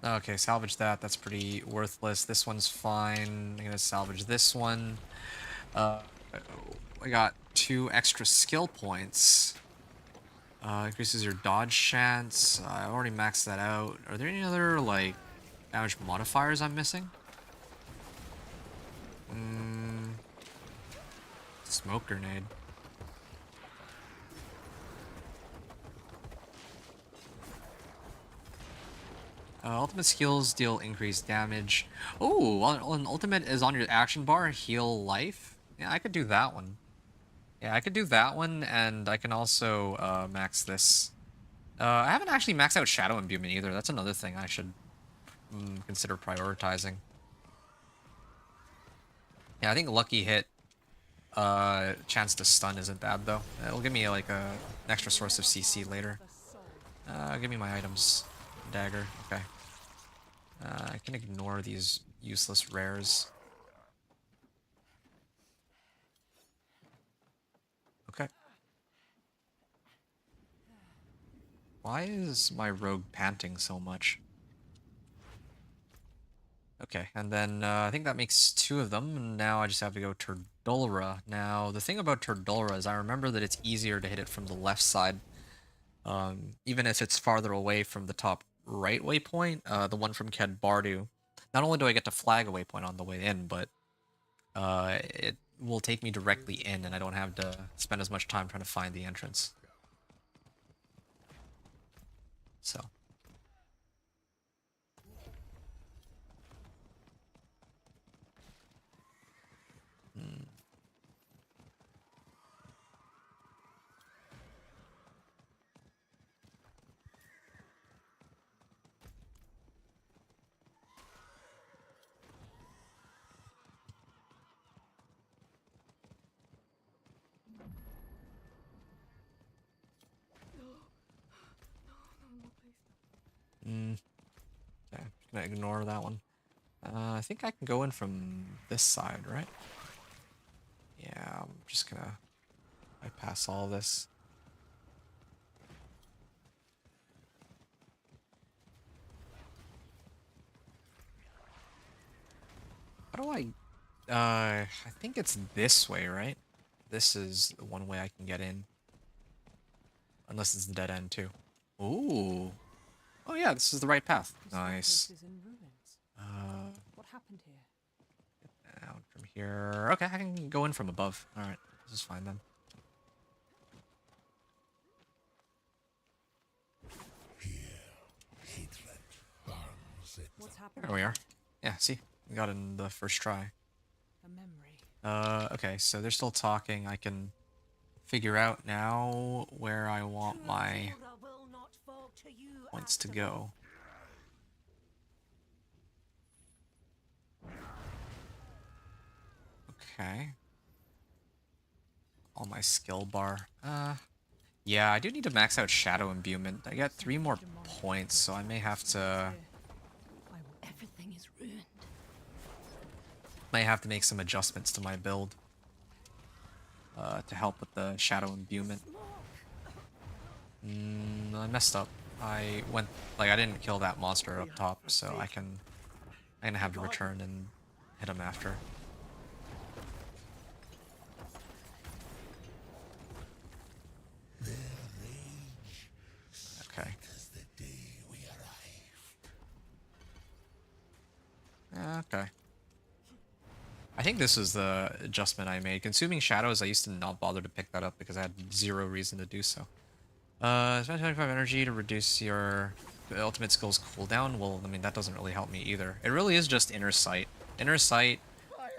Okay, salvage that. That's pretty worthless. This one's fine. I'm gonna salvage this one. I got 2 extra skill points. Increases your dodge chance. I already maxed that out. Are there any other, like, damage modifiers I'm missing? Smoke grenade. Ultimate skills deal increased damage. Oh, an ultimate is on your action bar, heal life. Yeah, I could do that one. Yeah, I could do that one, and I can also max this. I haven't actually maxed out Shadow Imbuement either. That's another thing I should consider prioritizing. Yeah, I think Lucky Hit chance to stun isn't bad, though. It'll give me, like, an extra source of CC later. Give me my items. Dagger, okay. I can ignore these useless rares. Okay. Why is my rogue panting so much? Okay, and then I think that makes 2 of them, and now I just have to go Turdulra. Now, the thing about Turdulra is I remember that it's easier to hit it from the left side, even if it's farther away from the top right waypoint, the one from Kedbardu. Not only do I get to flag a waypoint on the way in, but it will take me directly in, and I don't have to spend as much time trying to find the entrance. So. Okay, I'm gonna ignore that one. I think I can go in from this side, right? Yeah, I'm just gonna bypass all this. How do I think it's this way, right? This is the one way I can get in. Unless it's the dead end too. Ooh. Oh yeah, this is the right path. Nice. What happened here? Out from here. Okay, I can go in from above. Alright, this is fine then. What's happened? There we are. Yeah, see? We got in the first try. A memory. Okay, so they're still talking. I can figure out now where I want my points to go. Okay. On my skill bar. Yeah, I do need to max out Shadow Imbuement. I got 3 more points, so I may have to Everything is ruined. make some adjustments to my build to help with the Shadow Imbuement. I messed up. I didn't kill that monster up top, so I'm gonna have to return and hit him after. Okay. Okay. I think this is the adjustment I made. Consuming shadows, I used to not bother to pick that up because I had 0 reason to do so. Spend 25 energy to reduce your ultimate skill's cooldown. Well, I mean, that doesn't really help me either. It really is just Inner Sight. Inner Sight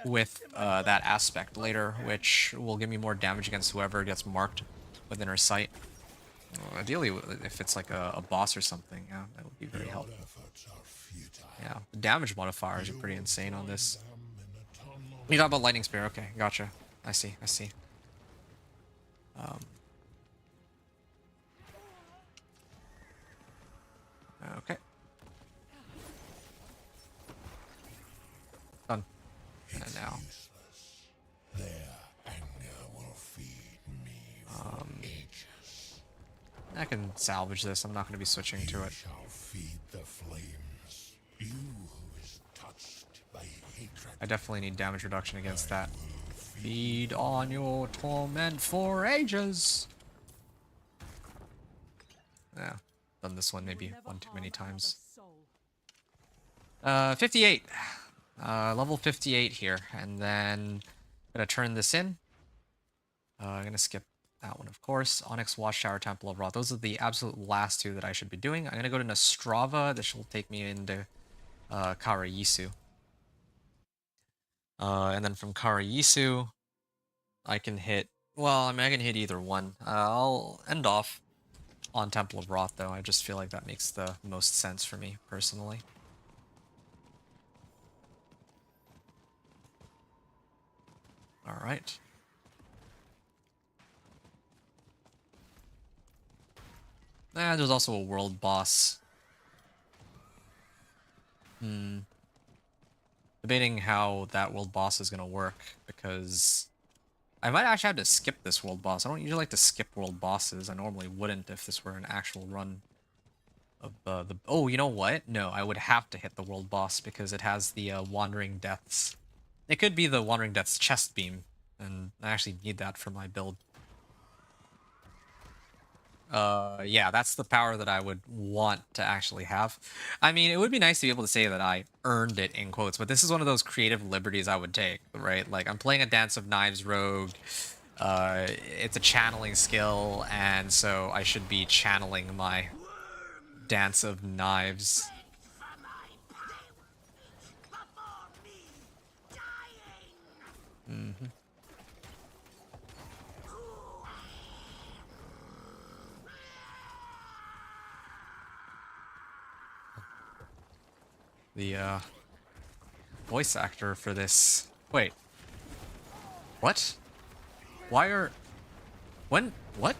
with that aspect later, which will give me more damage against whoever gets marked with Inner Sight. Ideally, if it's like a boss or something, yeah, that would be very helpful. Yeah, the damage modifiers are pretty insane on this. You talk about Lightning Spear, okay, gotcha. I see. Okay. Done. And now. I can salvage this. I'm not going to be switching to it. I definitely need damage reduction against that. Feed on your torment for ages. Yeah, done this one maybe one too many times. 58. Level 58 here, and then I'm gonna turn this in. I'm gonna skip that one, of course. Onyx Watchtower, Temple of Ra. Those are the absolute last 2 that I should be doing. I'm gonna go to Nostrava. This will take me into Karayisu. And then from Karayisu, I can hit... Well, I mean, I can hit either one. I'll end off on Temple of Roth, though. I just feel like that makes the most sense for me, personally. Alright. There's also a world boss. Debating how that world boss is going to work, because I might actually have to skip this world boss. I don't usually like to skip world bosses. I normally wouldn't if this were an actual run of the... Oh, you know what? No, I would have to hit the world boss because it has the Wandering Depths. It could be the Wandering Depths chest beam, and I actually need that for my build. Yeah, that's the power that I would want to actually have. I mean, it would be nice to be able to say that I earned it, in quotes, but this is one of those creative liberties I would take, right? Like, I'm playing a Dance of Knives rogue, it's a channeling skill, and so I should be channeling my Dance of Knives. The voice actor for this... Wait. What? Why are... When... What?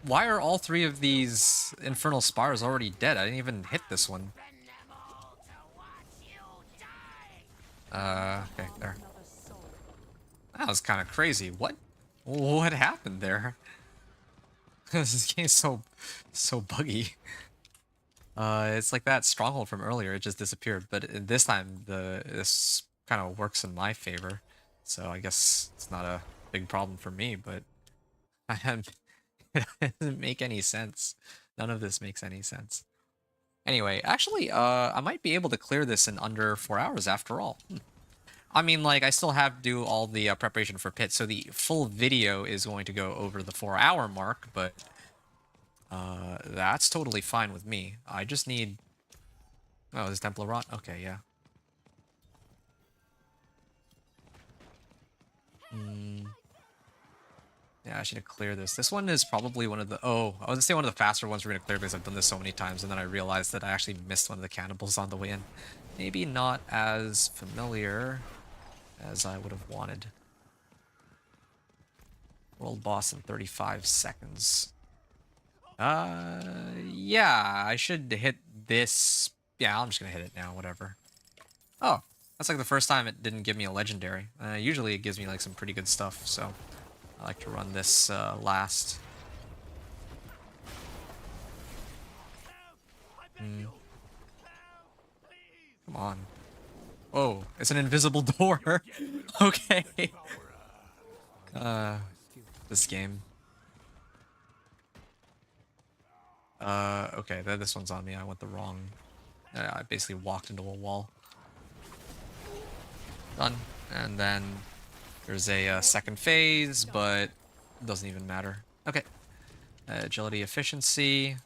Why are all 3 of these Infernal Spires already dead? I didn't even hit this one. Okay, there. That was kind of crazy. What happened there? This game's so buggy. It's like that stronghold from earlier, it just disappeared, but this time this kind of works in my favor, so I guess it's not a big problem for me, but it doesn't make any sense. None of this makes any sense. Anyway, actually, I might be able to clear this in under 4 hours after all. I mean, like, I still have to do all the preparation for pit, so the full video is going to go over the 4-hour mark, but that's totally fine with me. I just need... Oh, this Temple of Rot? Okay, yeah. Yeah, I should clear this. This one is probably one of the... Oh, I was gonna say one of the faster ones we're gonna clear because I've done this so many times, and then I realized that I actually missed one of the cannibals on the way in. Maybe not as familiar as I would have wanted. World boss in 35 seconds. Yeah, I should hit this. Yeah, I'm just gonna hit it now, whatever. Oh, that's like the first time it didn't give me a legendary. Usually it gives me like some pretty good stuff, so I like to run this last. Come on. Oh, it's an invisible door. Okay. This game. Okay, this one's on me. I went the wrong. I basically walked into a wall. Done. And then there's a second phase, but it doesn't even matter. Okay. Agility, efficiency.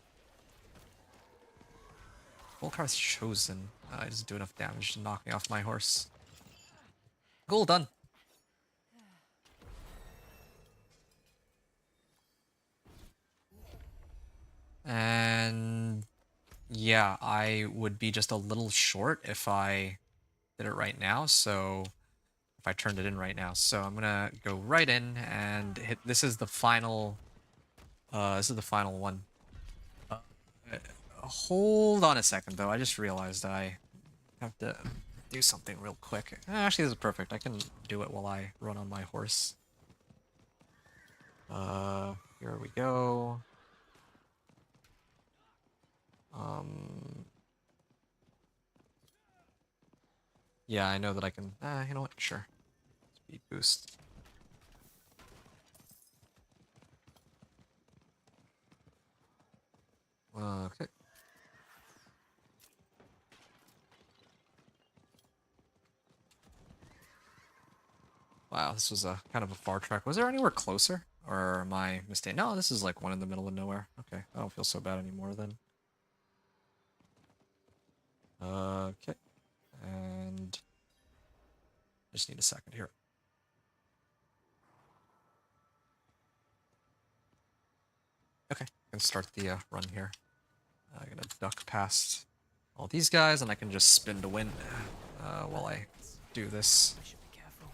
Volkar's chosen. I doesn't do enough damage to knock me off my horse. Cool, done. And yeah, I would be just a little short if I did it right now. So if I turned it in right now, so I'm gonna go right in and hit. This is the final. This is the final one. Hold on a second, though. I just realized I have to do something real quick. Actually, this is perfect. I can do it while I run on my horse. Here we go. Yeah, I know that I can. You know what? Sure. Speed boost. Okay. Wow, this was a kind of a far trek. Was there anywhere closer? Or am I mistaken? No, this is like one in the middle of nowhere. Okay, I don't feel so bad anymore then. Okay. And I just need a second here. Okay, I can start the run here. I'm gonna duck past all these guys, and I can just spin to win while I do this. I should be careful.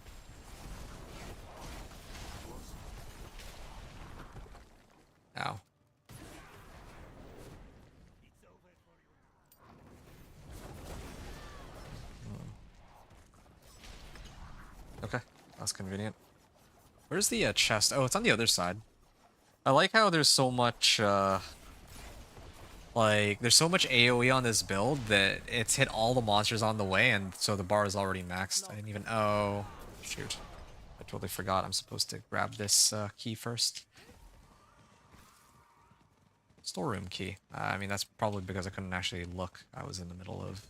Ow. Okay, that's convenient. Where's the chest? Oh, it's on the other side. I like how there's so much, like, there's so much AoE on this build that it's hit all the monsters on the way, and so the bar is already maxed. I didn't even... Oh, shoot. I totally forgot I'm supposed to grab this key first. Storeroom key. I mean, that's probably because I couldn't actually look. I was in the middle of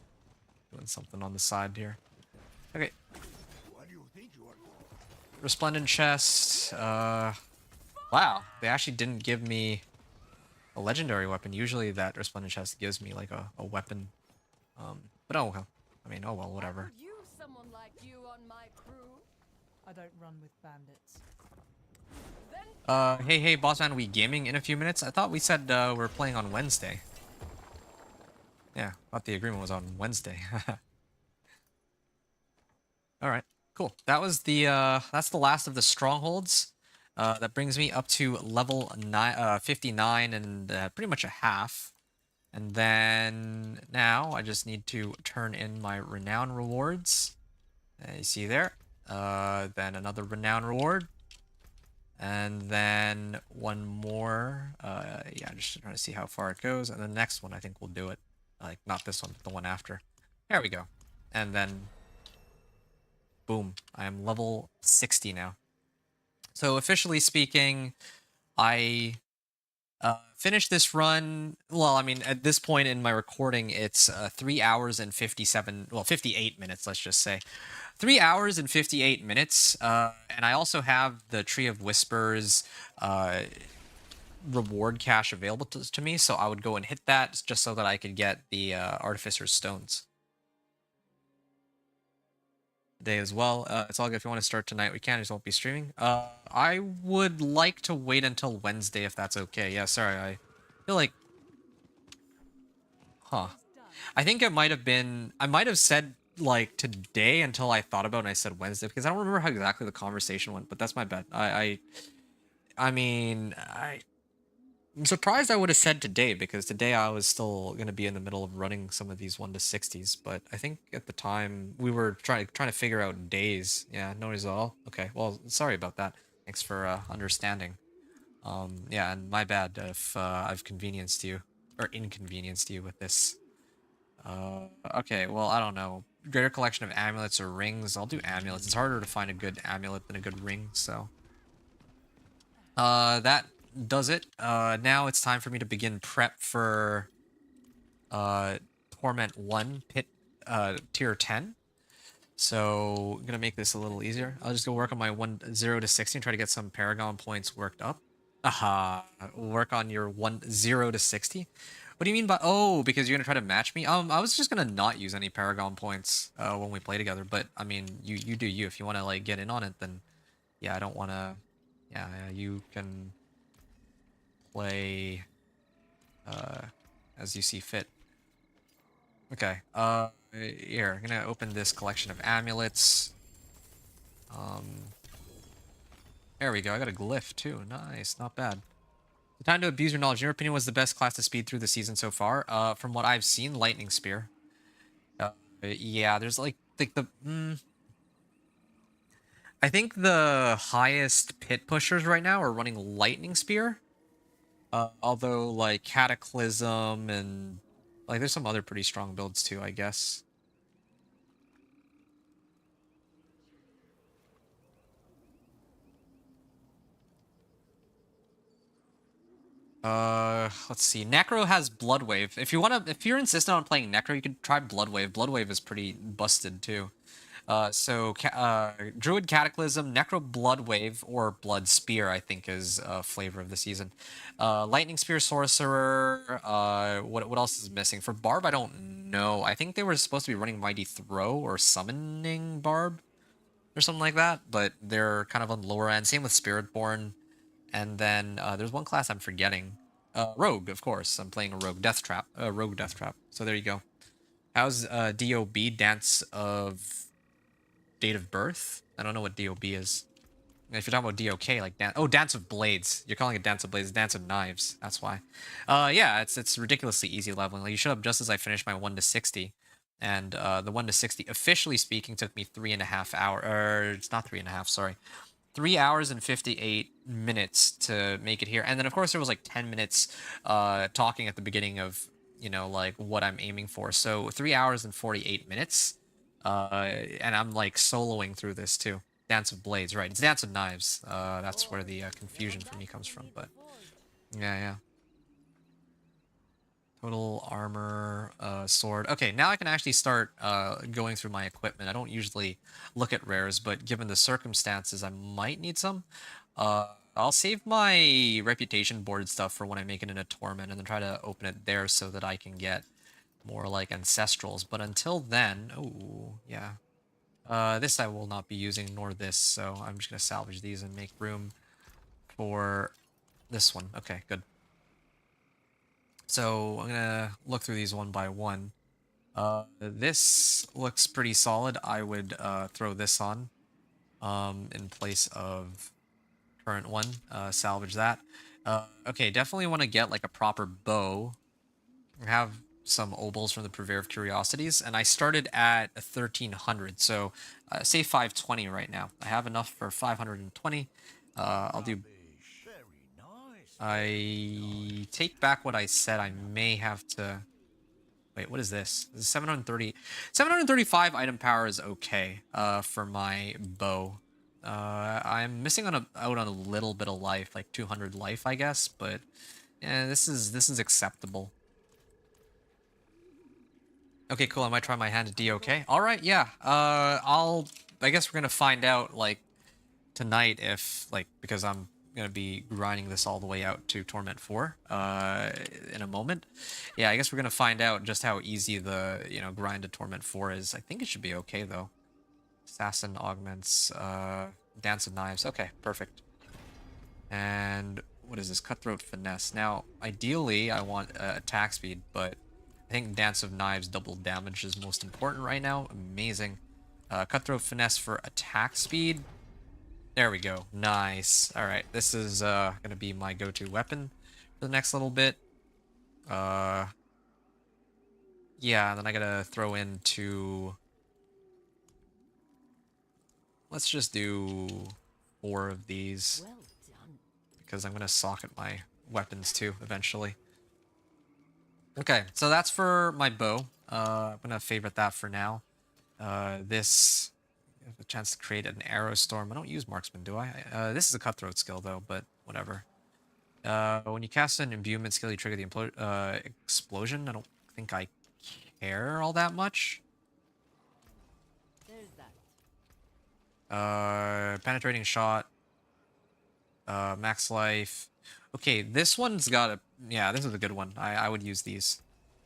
doing something on the side here. Okay. Resplendent chest. Wow, they actually didn't give me a legendary weapon. Usually that resplendent chest gives me like a weapon. But oh well. I mean, oh well, whatever. Use someone like you on my crew. I don't run with bandits. Hey, Bossman, we gaming in a few minutes? I thought we said we're playing on Wednesday. Yeah, thought the agreement was on Wednesday. Alright, cool. That was the, that's the last of the strongholds. That brings me up to level 59 and pretty much a half. And then now I just need to turn in my renown rewards. You see there. Then another renown reward. And then one more. Yeah, just trying to see how far it goes. And the next one, I think we'll do it. Like, not this one, but the one after. There we go. And then, boom. I am level 60 now. So officially speaking, I finished this run. Well, I mean, at this point in my recording, it's 3 hours and 58 minutes, let's just say. 3 hours and 58 minutes. And I also have the Tree of Whispers reward cache available to me, so I would go and hit that just so that I could get the Artificer's Stones day as well. It's all good. If you want to start tonight, we can. I just won't be streaming. I would like to wait until Wednesday if that's okay. Yeah, sorry. I feel like... Huh. I think it might have been... I might have said, like, today until I thought about it and I said Wednesday, because I don't remember how exactly the conversation went, but that's my bad. I mean, I'm surprised I would have said today, because today I was still gonna be in the middle of running some of these 1 to 60s. But I think at the time we were trying to figure out days. Yeah, no worries at all. Okay, well, sorry about that. Thanks for understanding. Yeah, and my bad if I've convenienced you or inconvenienced you with this. Okay, well, I don't know. Greater collection of amulets or rings. I'll do amulets. It's harder to find a good amulet than a good ring, so. That does it. Now it's time for me to begin prep for Torment 1 pit tier 10. So I'm gonna make this a little easier. I'll just go work on my 0 to 60 and try to get some Paragon points worked up. Aha, work on your 0 to 60. What do you mean by, oh, because you're gonna try to match me? I was just gonna not use any Paragon points when we play together, but I mean, you do you. If you wanna like get in on it, then yeah, I don't wanna, yeah, you can play as you see fit. Okay, here, I'm gonna open this collection of amulets. There we go, I got a glyph too, nice, not bad. The time to abuse your knowledge, in your opinion, was the best class to speed through the season so far? From what I've seen, Lightning Spear. Yeah, there's like I think the highest pit pushers right now are running Lightning Spear. Although, like, Cataclysm and, like, there's some other pretty strong builds too, I guess. Let's see. Necro has Blood Wave. If you're insistent on playing Necro, you could try Blood Wave. Blood Wave is pretty busted too. Druid Cataclysm, Necro Blood Wave, or Blood Spear, I think is flavor of the season. Lightning Spear Sorcerer, what else is missing? For Barb, I don't know. I think they were supposed to be running Mighty Throw or Summoning Barb or something like that, but they're kind of on the lower end. Same with Spiritborn. And then there's one class I'm forgetting. Rogue, of course. I'm playing a Rogue Death Trap. Rogue Death Trap. So there you go. How's DOB, Dance of Date of Birth? I don't know what DOB is. If you're talking about DOK, like Dance of Blades. You're calling it Dance of Blades, Dance of Knives. That's why. Yeah, it's ridiculously easy leveling. Like, you showed up just as I finished my 1 to 60. And the 1 to 60, officially speaking, took me 3.5 hours. Or it's not 3.5, sorry. 3 hours and 58 minutes to make it here. And then, of course, there was like 10 minutes talking at the beginning of, you know, like what I'm aiming for. So 3 hours and 48 minutes. And I'm like soloing through this too. Dance of Blades, right? It's Dance of Knives. That's where the confusion for me comes from. But yeah. Total armor, sword. Okay, now I can actually start going through my equipment. I don't usually look at rares, but given the circumstances, I might need some. I'll save my reputation board stuff for when I make it in a Torment, and then try to open it there so that I can get more like ancestrals. But until then, oh yeah, this I will not be using, nor this. So I'm just gonna salvage these and make room for this one. Okay, good. So I'm gonna look through these one by one. This looks pretty solid. I would throw this on in place of current one. Salvage that. Okay, definitely want to get like a proper bow. I have some obols from the Purveyor of Curiosities, and I started at 1300, so say 520 right now. I have enough for 520. I'll do. I take back what I said. I may have to... Wait, what is this? This is 730... 735 item power is okay for my bow. I'm missing out on a little bit of life, like 200 life, I guess, but yeah, this is acceptable. Okay, cool. I might try my hand at DOK. All right, yeah. I guess we're gonna find out like tonight if because I'm gonna be grinding this all the way out to Torment 4 in a moment. Yeah, I guess we're gonna find out just how easy the grind to Torment 4 is. I think it should be okay though. Assassin augments, Dance of Knives. Okay, perfect. And what is this? Cutthroat Finesse. Now, ideally, I want attack speed, but I think Dance of Knives double damage is most important right now. Amazing. Cutthroat Finesse for attack speed. There we go. Nice. All right, this is gonna be my go-to weapon for the next little bit. Yeah, then I gotta throw in two. Let's just do 4 of these Well done. because I'm gonna socket my weapons too eventually. Okay, so that's for my bow. I'm gonna favorite that for now. This I have a chance to create an arrow storm. I don't use marksman, do I? This is a cutthroat skill though, but whatever. When you cast an imbuement skill, you trigger the explosion. I don't think I care all that much. There's that. Penetrating shot. Max life. Okay, this one's got a... Yeah, this is a good one. I would use these.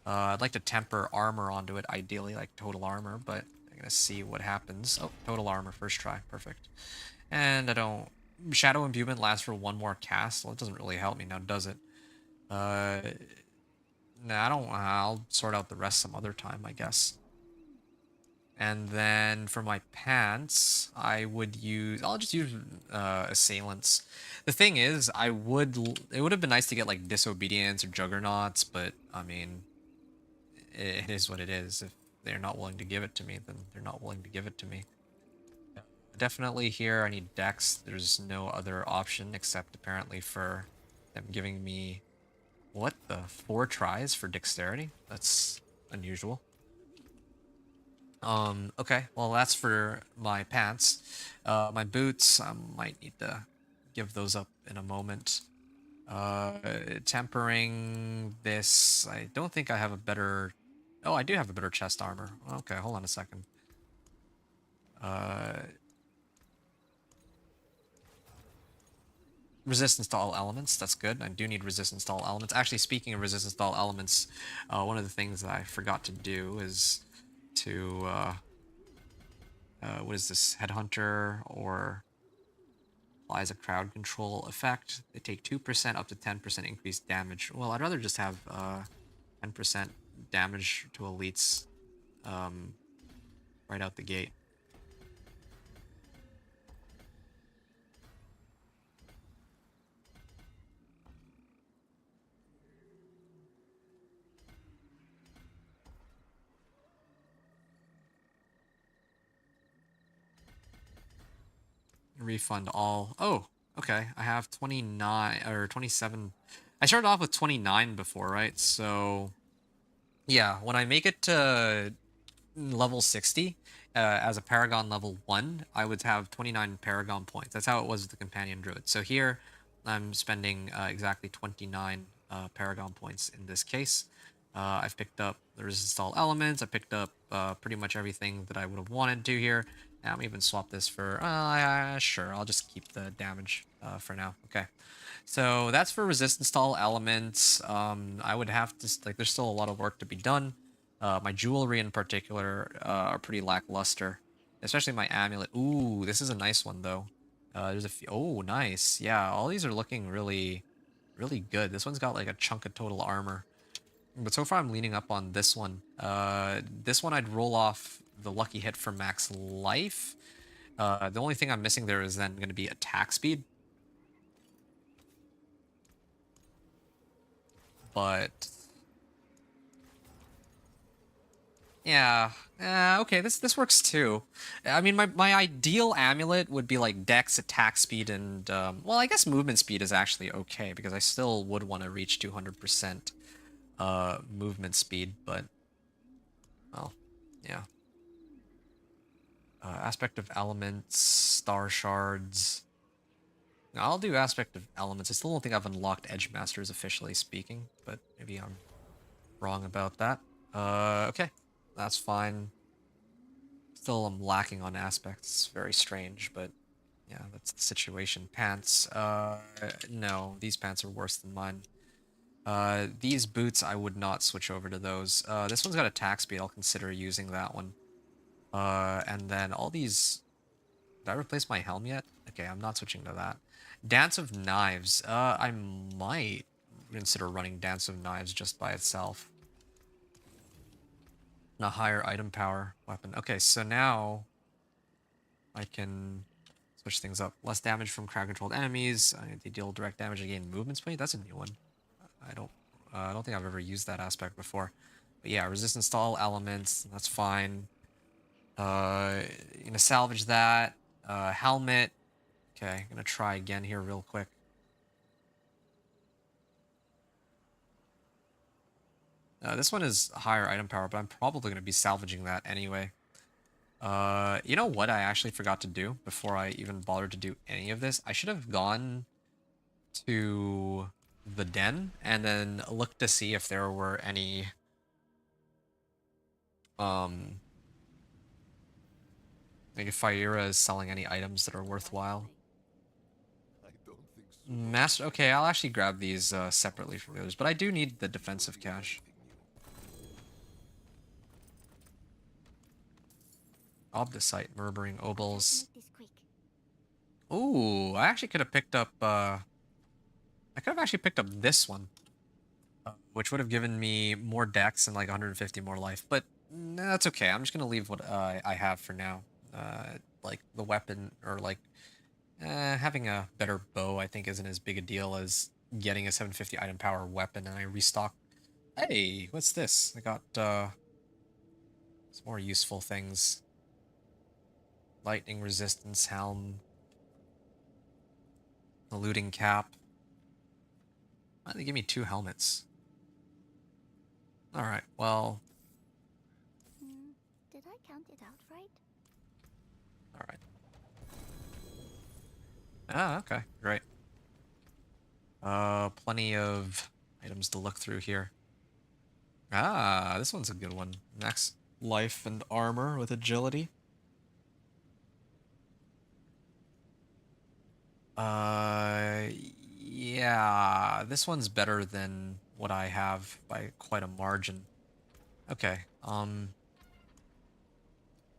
I'd like to temper armor onto it, ideally, like total armor, but I'm gonna see what happens. Oh, total armor, first try. Perfect. And I don't... Shadow imbuement lasts for 1 more cast. Well, it doesn't really help me now, does it? Nah, I don't... I'll sort out the rest some other time, I guess. And then for my pants, I would use... I'll just use assailants. The thing is, it would have been nice to get like disobedience or juggernauts, but I mean, it is what it is. If they're not willing to give it to me, then they're not willing to give it to me. Definitely here I need dex. There's no other option except apparently for them giving me, what, the 4 tries for dexterity? That's unusual. Okay, well that's for my pants. My boots, I might need to give those up in a moment. Tempering this, I don't think I have a better... Oh, I do have a better chest armor. Okay, hold on a second. Resistance to all elements, that's good. I do need resistance to all elements. Actually, speaking of resistance to all elements, one of the things that I forgot to do is to, what is this? Headhunter or applies a crowd control effect. They take 2% up to 10% increased damage. Well, I'd rather just have 10% damage to elites right out the gate. Refund all. Oh, okay. I have 29 or 27. I started off with 29 before, right? So, yeah, when I make it to level 60 as a Paragon level 1, I would have 29 Paragon points. That's how it was with the Companion Druid. So here, I'm spending exactly 29 Paragon points in this case. I've picked up the resistance to all elements. I picked up pretty much everything that I would have wanted to here. I'm even swap this for, sure, I'll just keep the damage for now. Okay, so that's for resistance to all elements. I would have to, like, there's still a lot of work to be done. My jewelry in particular are pretty lackluster, especially my amulet. Ooh, this is a nice one though. There's a few, oh, nice. Yeah, all these are looking really, really good. This one's got like a chunk of total armor. But so far I'm leaning up on this one. This one I'd roll off the lucky hit for max life. The only thing I'm missing there is then going to be attack speed. But yeah, okay, this works too. I mean, my ideal amulet would be like dex, attack speed, and well, I guess movement speed is actually okay because I still would want to reach 200% movement speed, but well, yeah. Aspect of elements, star shards. I'll do aspect of elements. I still don't think I've unlocked Edge Masters officially speaking, but maybe I'm wrong about that. Okay, that's fine. Still, I'm lacking on aspects. It's very strange, but yeah, that's the situation. Pants. No, these pants are worse than mine. These boots, I would not switch over to those. This one's got attack speed. I'll consider using that one. And then all these... Did I replace my helm yet? Okay, I'm not switching to that. Dance of Knives. I might consider running Dance of Knives just by itself. And a higher item power weapon. Okay, so now I can Switch things up. Less damage from crowd-controlled enemies. They deal direct damage and gain movement speed. That's a new one. I don't think I've ever used that aspect before. But yeah, resistance to all elements. That's fine. Gonna salvage that. Helmet. Okay, gonna try again here real quick. This one is higher item power, but I'm probably gonna be salvaging that anyway. You know what I actually forgot to do before I even bothered to do any of this? I should have gone to the den and then looked to see if there were any like if Fire is selling any items that are worthwhile. I don't think so. Master, okay, I'll actually grab these separately from the others, but I do need the defensive cache. Obdicite, Murmuring Obels. Ooh, I actually could have picked up, I could have actually picked up this one. Which would have given me more dex and like 150 more life, but that's okay. I'm just gonna leave what I have for now. Like the weapon, or like having a better bow, I think isn't as big a deal as getting a 750 item power weapon, and I restock. Hey, what's this? I got some more useful things. Lightning resistance helm. Eluding cap. Why did they give me 2 helmets? Alright, well... Did I count it out right? Alright. Ah, okay, great. Plenty of items to look through here. Ah, this one's a good one. Max life and armor with agility. Yeah, this one's better than what I have by quite a margin. Okay,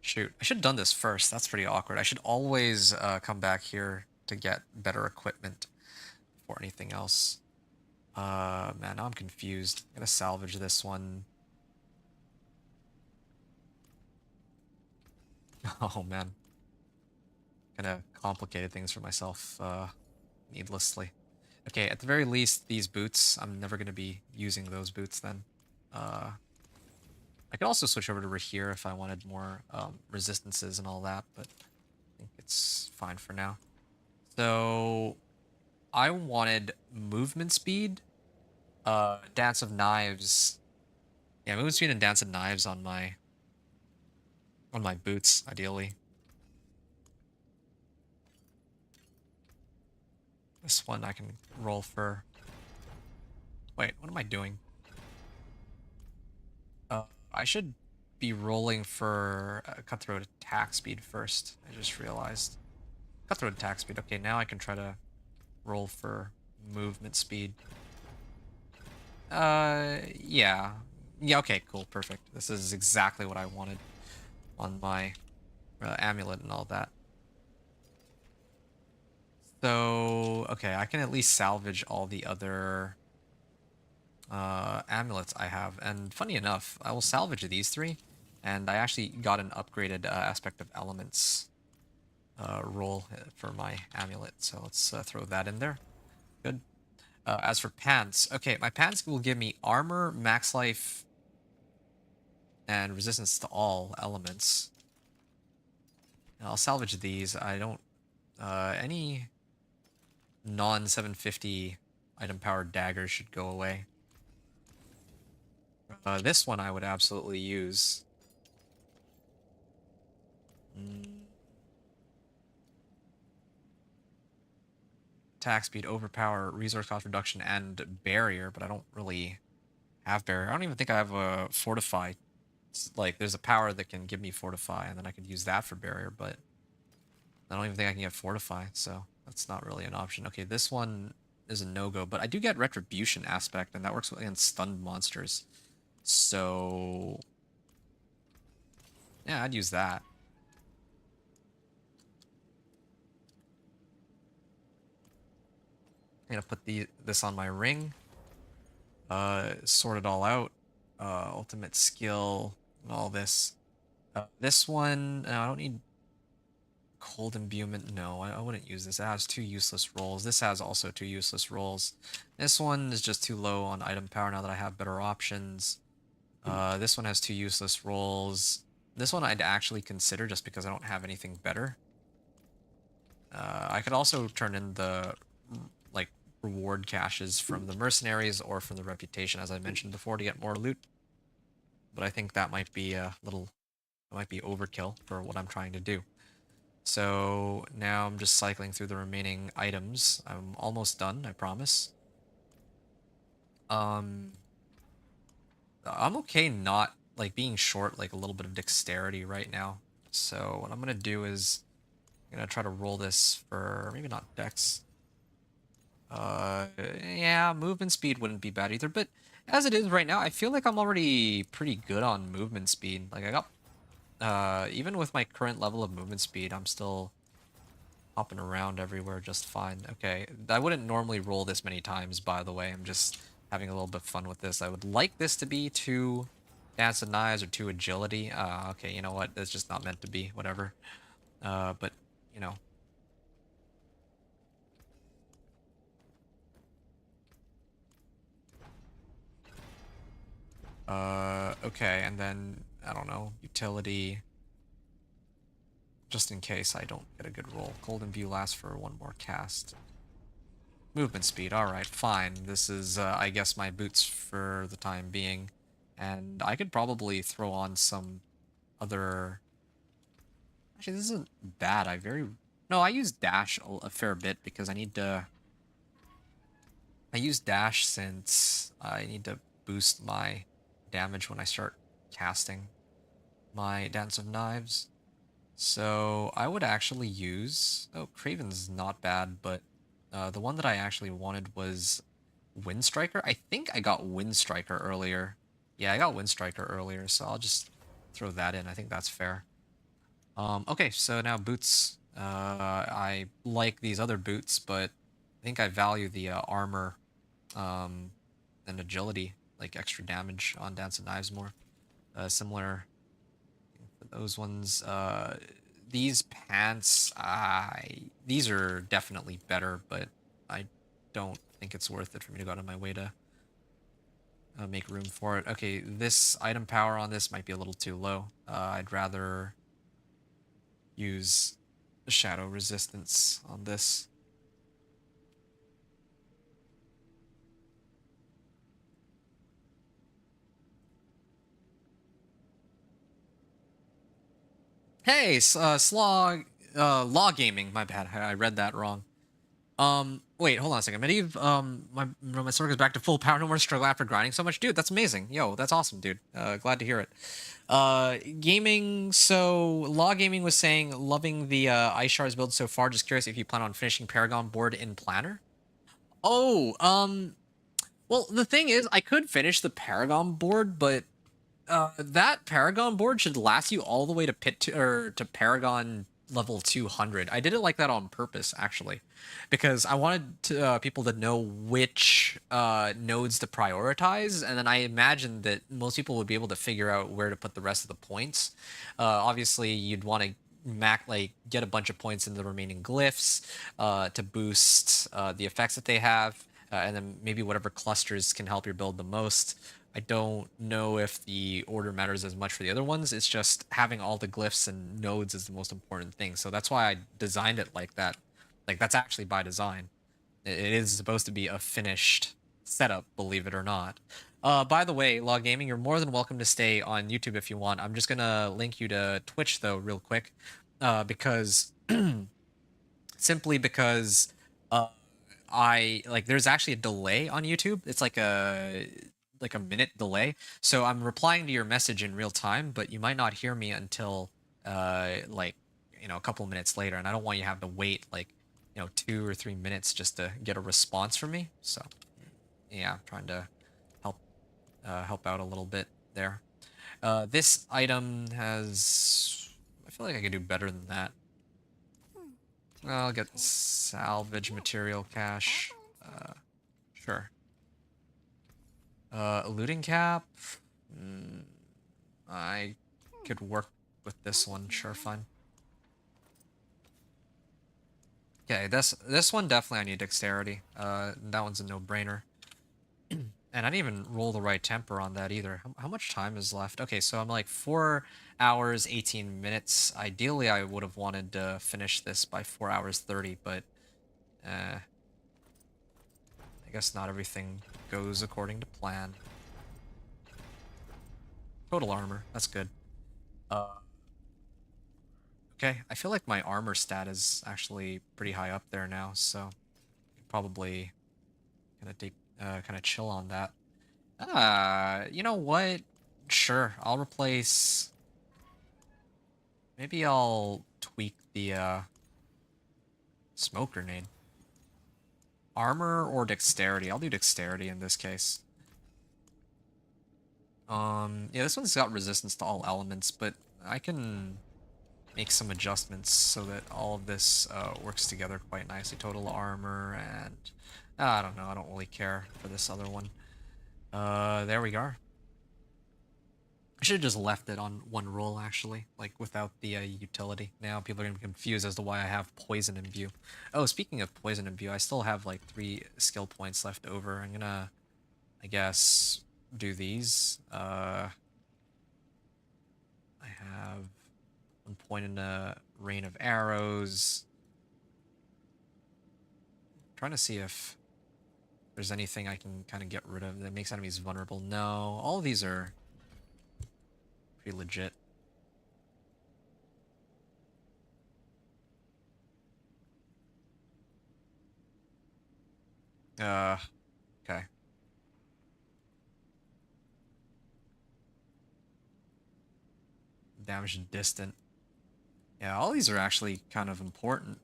shoot, I should have done this first. That's pretty awkward. I should always come back here to get better equipment before anything else. Man, now I'm confused. I'm gonna salvage this one. Oh man. Kind of complicated things for myself needlessly. Okay, at the very least, these boots, I'm never going to be using those boots then. I could also switch over to Rahir if I wanted more resistances and all that, but I think it's fine for now. So, I wanted movement speed, Dance of Knives. Yeah, movement speed and Dance of Knives on my boots, ideally. This one I can roll for... Wait, what am I doing? I should be rolling for cutthroat attack speed first. I just realized. Cutthroat attack speed. Okay, now I can try to roll for movement speed. Yeah. Yeah, okay, cool, perfect. This is exactly what I wanted on my amulet and all that. So, okay, I can at least salvage all the other amulets I have. And funny enough, I will salvage these 3. And I actually got an upgraded aspect of elements roll for my amulet. So let's throw that in there. Good. As for pants, okay, my pants will give me armor, max life, and resistance to all elements. And I'll salvage these. I don't... any non-750 item powered daggers should go away. This one I would absolutely use. Attack speed, overpower, resource cost reduction, and barrier, but I don't really have barrier. I don't even think I have a fortify. It's like, there's a power that can give me fortify, and then I could use that for barrier, but I don't even think I can get fortify, so that's not really an option. Okay, this one is a no-go, but I do get retribution aspect, and that works against stunned monsters. So yeah, I'd use that. I'm gonna put this on my ring. Sort it all out. Ultimate skill and all this. This one, no, I don't need Cold imbuement. No, I wouldn't use this. It has 2 useless rolls. This has also 2 useless rolls. This one is just too low on item power now that I have better options. This one has 2 useless rolls. This one I'd actually consider just because I don't have anything better. I could also turn in the like reward caches from the mercenaries or from the reputation, as I mentioned before, to get more loot. But I think that might be a little, it might be overkill for what I'm trying to do. So now I'm just cycling through the remaining items. I'm almost done, I promise. I'm okay not like being short like a little bit of dexterity right now. So what I'm gonna do is I'm gonna try to roll this for maybe not dex. Yeah, movement speed wouldn't be bad either, but as it is right now, I feel like I'm already pretty good on movement speed. Like I got, even with my current level of movement speed, I'm still hopping around everywhere just fine. Okay, I wouldn't normally roll this many times, by the way. I'm just having a little bit of fun with this. I would like this to be 2 Dance of Knives or 2 Agility. Okay, you know what? That's just not meant to be. Whatever. But, you know. Okay, and then, I don't know, Utility. Just in case I don't get a good roll. Cold Imbue lasts for 1 more cast. Movement speed, alright, fine. This is, I guess, my boots for the time being. And I could probably throw on some other... Actually, this isn't bad. No, I use Dash a fair bit because I need to... I use Dash since I need to boost my damage when I start casting my Dance of Knives. So I would actually use... Oh, Craven's not bad, but the one that I actually wanted was Windstriker. I think I got Windstriker earlier. Yeah, I got Windstriker earlier, so I'll just throw that in. I think that's fair. Okay, so now boots. I like these other boots, but I think I value the armor and agility, like extra damage on Dance of Knives more. Similar for those ones. These pants, these are definitely better, but I don't think it's worth it for me to go out of my way to make room for it. Okay, this item power on this might be a little too low. I'd rather use shadow resistance on this. Hey, Law Gaming, my bad, I read that wrong. Wait, hold on a second. Medivh, my sword goes back to full power, no more struggle after grinding so much. Dude, that's amazing. Yo, that's awesome, dude. Glad to hear it. Gaming, so Law Gaming was saying, loving the Ice Shards build so far. Just curious if you plan on finishing Paragon board in Planner. Oh, well, the thing is, I could finish the Paragon board, but that Paragon board should last you all the way to to Paragon level 200. I did it like that on purpose, actually, because I wanted people to know which nodes to prioritize, and then I imagined that most people would be able to figure out where to put the rest of the points. Obviously, you'd want to get a bunch of points in the remaining glyphs to boost the effects that they have, and then maybe whatever clusters can help your build the most. I don't know if the order matters as much for the other ones. It's just having all the glyphs and nodes is the most important thing. So that's why I designed it like that. Like, that's actually by design. It is supposed to be a finished setup, believe it or not. By the way, Law Gaming, you're more than welcome to stay on YouTube if you want. I'm just gonna link you to Twitch, though, real quick. Because... simply because... there's actually a delay on YouTube. It's like a minute delay. So I'm replying to your message in real time, but you might not hear me until a couple minutes later, and I don't want you to have to wait 2 or 3 minutes just to get a response from me. So yeah, I'm trying to help out a little bit there. This item has, I feel like I could do better than that. I'll get salvage material cache. Sure. Looting cap. I could work with this one. Sure, fine. Okay, this one definitely I need dexterity. That one's a no-brainer. And I didn't even roll the right temper on that either. How much time is left? Okay, so I'm like 4 hours, 18 minutes. Ideally, I would have wanted to finish this by 4 hours, 30, but I guess not everything goes according to plan. Total armor, that's good. Okay, I feel like my armor stat is actually pretty high up there now, so probably gonna take kind of chill on that. You know what? Sure, I'll replace. Maybe I'll tweak the smoke grenade. Armor or dexterity? I'll do dexterity in this case. Yeah, this one's got resistance to all elements, but I can make some adjustments so that all of this works together quite nicely. Total armor and I don't know. I don't really care for this other one. There we go. I should have just left it on one roll, actually, like without the utility. Now people are gonna be confused as to why I have poison in view. Oh, speaking of poison in view, I still have like 3 skill points left over. I'm gonna, I guess, do these. I have 1 point in a rain of arrows. I'm trying to see if there's anything I can kind of get rid of that makes enemies vulnerable. No, all of these are pretty legit. Okay. Damage distant. Yeah, all these are actually kind of important.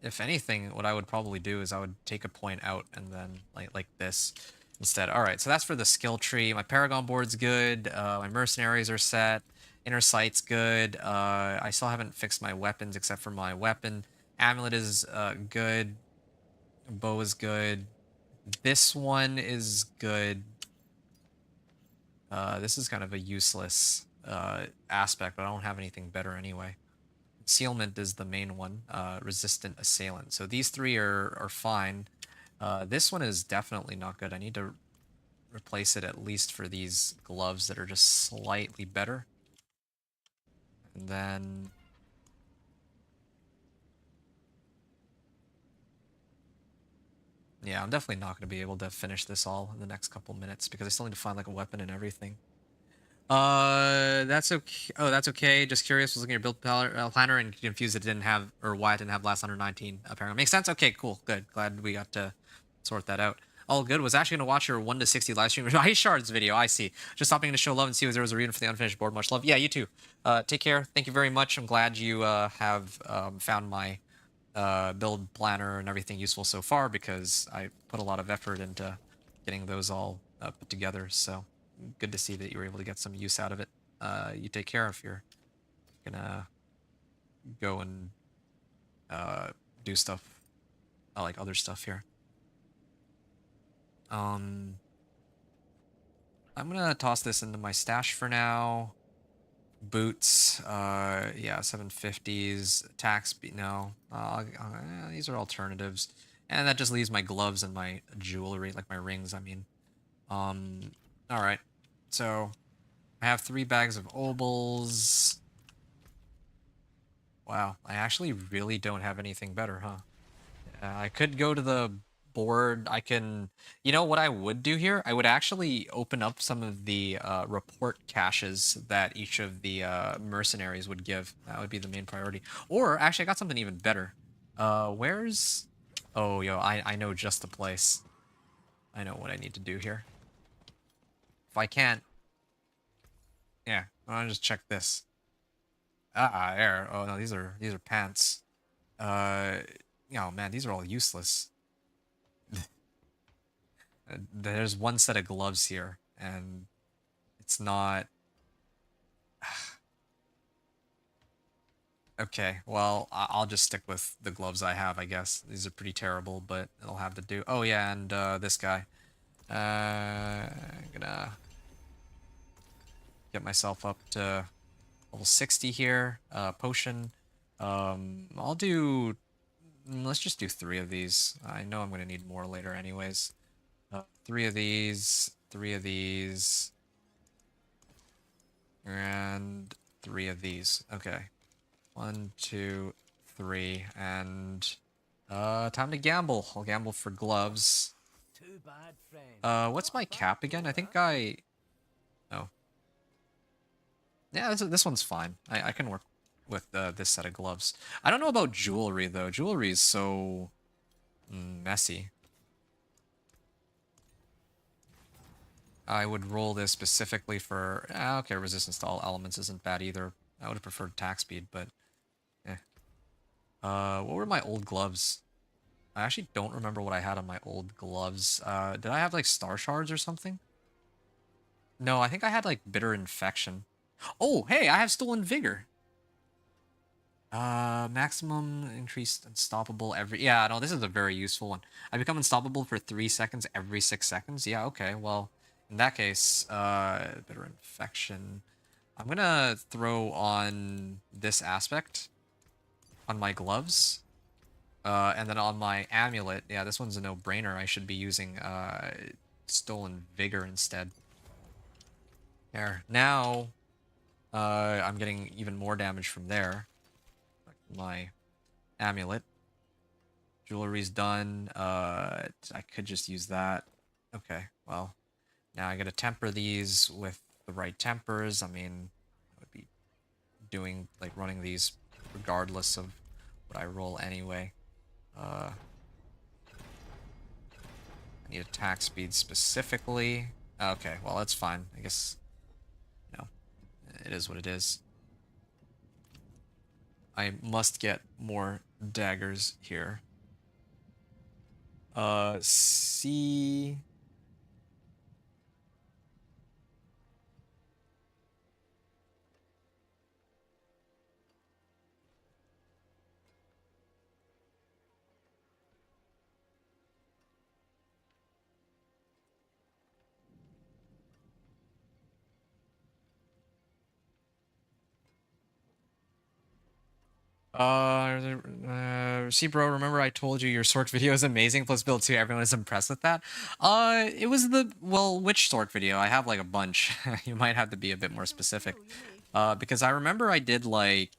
If anything, what I would probably do is I would take a point out and then like this instead. All right, so that's for the skill tree. My Paragon board's good. My mercenaries are set. Inner sight's good. I still haven't fixed my weapons except for my weapon. Amulet is good. Bow is good. This one is good. This is kind of a useless aspect, but I don't have anything better anyway. Concealment is the main one. Resistant assailant. So these 3 are fine. This one is definitely not good. I need to replace it at least for these gloves that are just slightly better. And then yeah, I'm definitely not going to be able to finish this all in the next couple minutes because I still need to find like a weapon and everything. That's okay. Oh, that's okay. Just curious. Was looking at your build planner and confused it didn't have, or why it didn't have last 119. Apparently, makes sense. Okay, cool, good. Glad we got to sort that out. All good. Was actually gonna watch your 1 to 60 live stream. Ice Shards video. I see. Just stopping to show love and see if there was a reason for the unfinished board. Much love. Yeah, you too. Take care. Thank you very much. I'm glad you have found my build planner and everything useful so far because I put a lot of effort into getting those all put together. So good to see that you were able to get some use out of it. You take care if you're gonna go and do stuff like other stuff here. I'm gonna toss this into my stash for now. Boots, yeah, 750s. Attack speed, no. These are alternatives. And that just leaves my gloves and my jewelry, like my rings, I mean. Alright. So, I have 3 bags of obols. Wow, I actually really don't have anything better, huh? I could go to the board. I can... You know what I would do here? I would actually open up some of the report caches that each of the mercenaries would give. That would be the main priority. Or, actually, I got something even better. Where's... Oh, yo, I know just the place. I know what I need to do here. If I can't... Yeah, I'll just check this. There. Oh, no, these are pants. Oh, man, these are all useless. There's 1 set of gloves here, and it's not... Okay, well, I'll just stick with the gloves I have, I guess. These are pretty terrible, but it'll have to do. Oh, yeah, and this guy. I'm gonna get myself up to level 60 here. Potion. I'll do... let's just do 3 of these. I know I'm going to need more later anyways. 3 of these, 3 of these, and 3 of these. Okay. 1, 2, 3, and... time to gamble. I'll gamble for gloves. Too bad, friend. What's my cap again? I think I... Oh. Yeah, this one's fine. I can work with this set of gloves. I don't know about jewelry, though. Jewelry is so... messy. I would roll this specifically for... okay, resistance to all elements isn't bad either. I would have preferred attack speed, but... eh. What were my old gloves? I actually don't remember what I had on my old gloves. Did I have, like, star shards or something? No, I think I had, like, bitter infection. Oh, hey, I have stolen vigor. Maximum increased unstoppable every... yeah, no, this is a very useful one. I become unstoppable for 3 seconds every 6 seconds. Yeah, okay, well, in that case, bitter infection. I'm gonna throw on this aspect on my gloves. And then on my amulet, yeah, this one's a no-brainer. I should be using stolen vigor instead. There. Now, I'm getting even more damage from there. My amulet. Jewelry's done. I could just use that. Okay, well, now I gotta temper these with the right tempers. I mean, I would be doing, like, running these regardless of what I roll anyway. I need attack speed specifically. Okay, well, that's fine. I guess, you know, it is what it is. I must get more daggers here. C... see, bro, remember I told you your Sork video is amazing, plus build 2, everyone is impressed with that? It was the, well, which Sork video? I have, like, a bunch. You might have to be a bit more specific. Because I remember I did, like,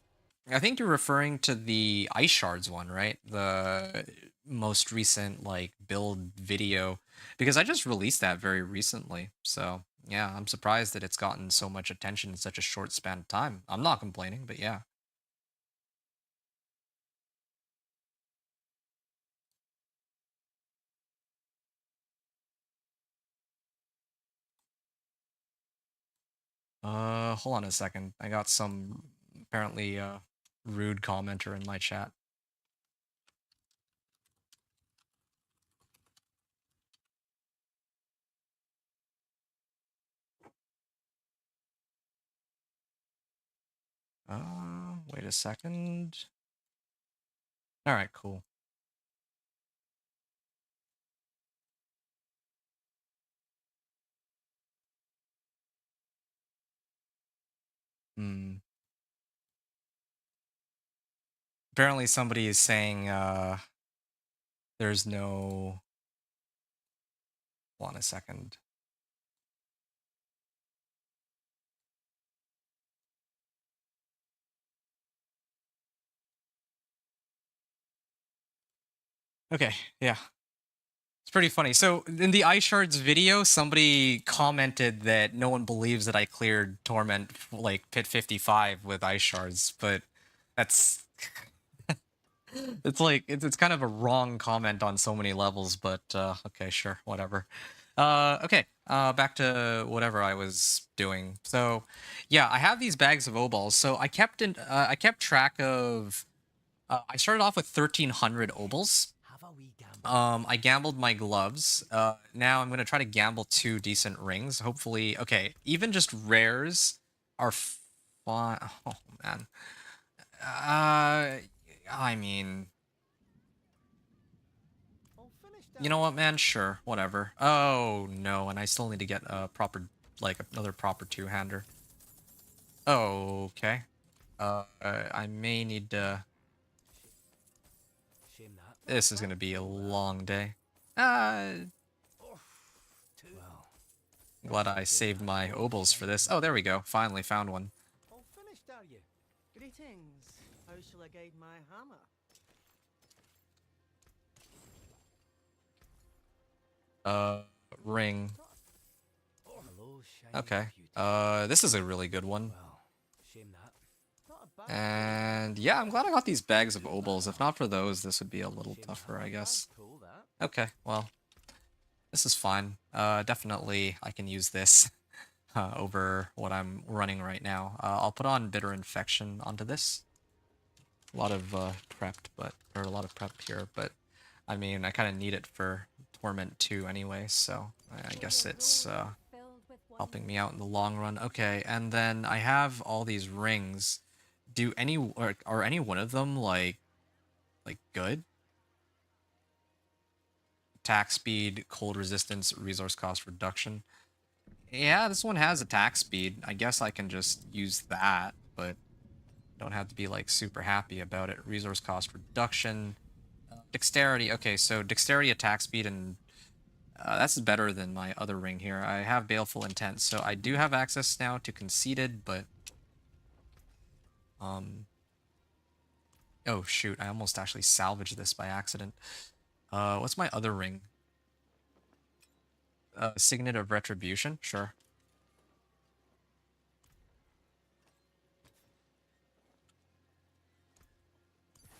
I think you're referring to the Ice Shards one, right? The most recent, like, build video. Because I just released that very recently, so... yeah, I'm surprised that it's gotten so much attention in such a short span of time. I'm not complaining, but yeah. Hold on a second. I got some apparently rude commenter in my chat. Wait a second. All right, cool. Apparently somebody is saying there's no... hold on a second. Okay, yeah. It's pretty funny. So in the Ice Shards video, somebody commented that no one believes that I cleared Torment, like, Pit 55 with Ice Shards, but that's... it's like, it's kind of a wrong comment on so many levels, but okay, sure, whatever. Okay, back to whatever I was doing. So, yeah, I have these bags of O-balls. So I kept track of... I started off with 1,300 O-balls. Have a wee gamble. I gambled my gloves. Now I'm gonna try to gamble 2 decent rings. Hopefully, okay, even just rares are fine. Oh man. I mean, you know what, man? Sure, whatever. Oh no, and I still need to get a proper, like, another proper 2-hander. Okay. I may need to This is gonna be a long day. Well, Glad I saved my obols for this. Oh, there we go. Finally found one. all finished, are you? Greetings. How shall I guide my hammer? Ring. Hello, shiny Okay. beauty. This is a really good one. Well, shame that. Not a bad And yeah, I'm glad I got these bags of obols. If not for those, this would be a little Shame tougher, that. I guess. Pull that. Okay, well, this is fine. Definitely I can use this over what I'm running right now. I'll put on Bitter Infection onto this. A lot of a lot of prep here, but I mean, I kind of need it for Torment 2 anyway, so I guess it's helping me out in the long run. Okay, and then I have all these rings. Do any or are any one of them like good? Attack speed, cold resistance, resource cost reduction. Yeah, this one has attack speed. I guess I can just use that, but don't have to be like super happy about it. Resource cost reduction. Dexterity. Okay, so dexterity, attack speed, and that's better than my other ring here. I have Baleful Intent, so I do have access now to Conceited, but oh shoot, I almost actually salvaged this by accident. What's my other ring? Signet of Retribution? Sure.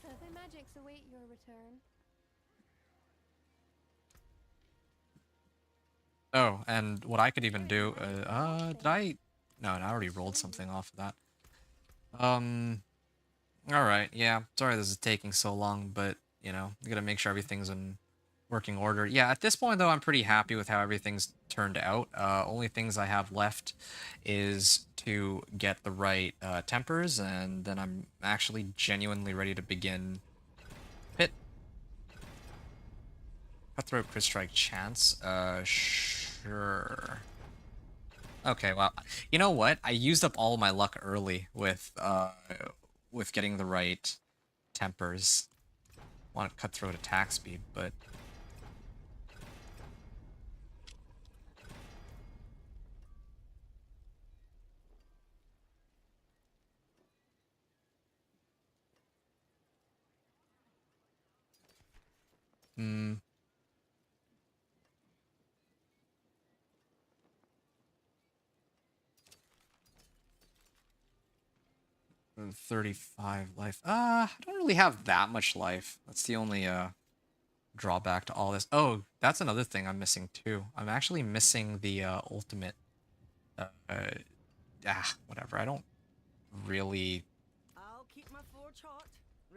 Further magics await your return. Oh, and what I could even do, did I? No, I already rolled something off of that. Alright, yeah, sorry this is taking so long, but, you know, you gotta make sure everything's in working order. Yeah, at this point, though, I'm pretty happy with how everything's turned out. Only things I have left is to get the right, tempers, and then I'm actually genuinely ready to begin Pit. Cutthroat Crit Strike Chance? Sure. Okay, well, you know what? I used up all my luck early with getting the right tempers. Want to Cutthroat attack speed, but hmm. 35 life. I don't really have that much life. That's the only drawback to all this. Oh, that's another thing I'm missing too. I'm actually missing the ultimate. Whatever. I don't really. I'll keep my forge hot.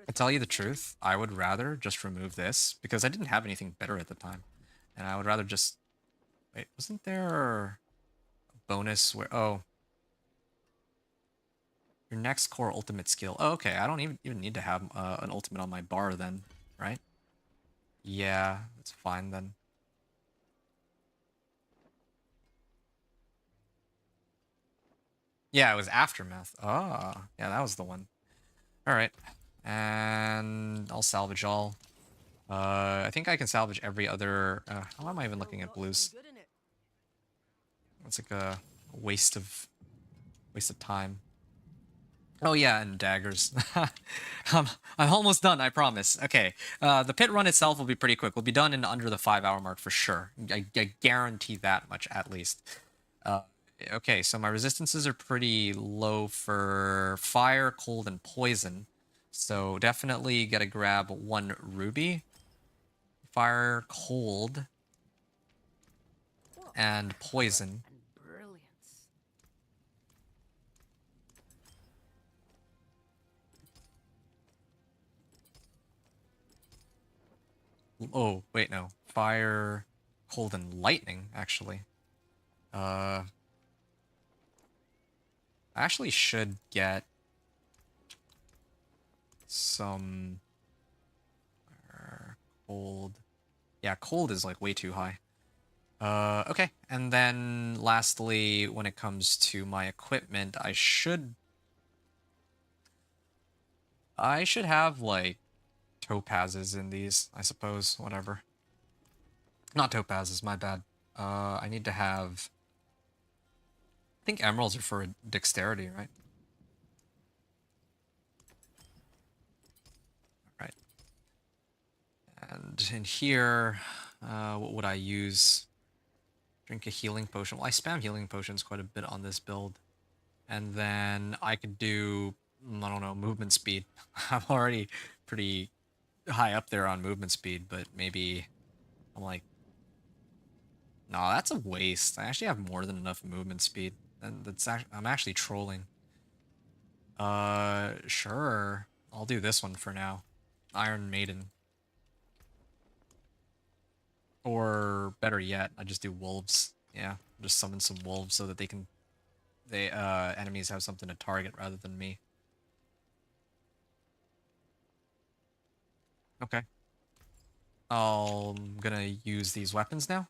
I tell you the truth, I would rather just remove this because I didn't have anything better at the time, and I would rather just. Wait, wasn't there a bonus where? Oh. Your next core ultimate skill. Oh, okay, I don't even need to have an ultimate on my bar then, right? Yeah, that's fine then. Yeah, it was Aftermath. Ah, yeah, that was the one. Alright. And I'll salvage all. I think I can salvage every other... how am I even looking at blues? That's like a waste of time. Oh yeah, and daggers. I'm almost done, I promise. Okay, the pit run itself will be pretty quick. We'll be done in under the 5-hour mark for sure. I guarantee that much, at least. Okay, so my resistances are pretty low for fire, cold, and poison. So definitely gotta grab 1 ruby. Fire, cold, and poison. Oh, wait, no. Fire, cold, and lightning, actually. I actually should get some cold. Yeah, cold is like way too high. Okay. And then lastly, when it comes to my equipment, I should have like topazes in these, I suppose. Whatever. Not topazes, my bad. I need to have... I think emeralds are for dexterity, right? Alright. And in here, what would I use? Drink a healing potion. Well, I spam healing potions quite a bit on this build. And then I could do, I don't know, movement speed. I'm already pretty high up there on movement speed, but maybe I'm like, no, that's a waste. I actually have more than enough movement speed. And that's actually, I'm actually trolling. Sure. I'll do this one for now. Iron Maiden. Or better yet, I just do wolves. Yeah, just summon some wolves so that enemies have something to target rather than me. Okay. I'm gonna use these weapons now.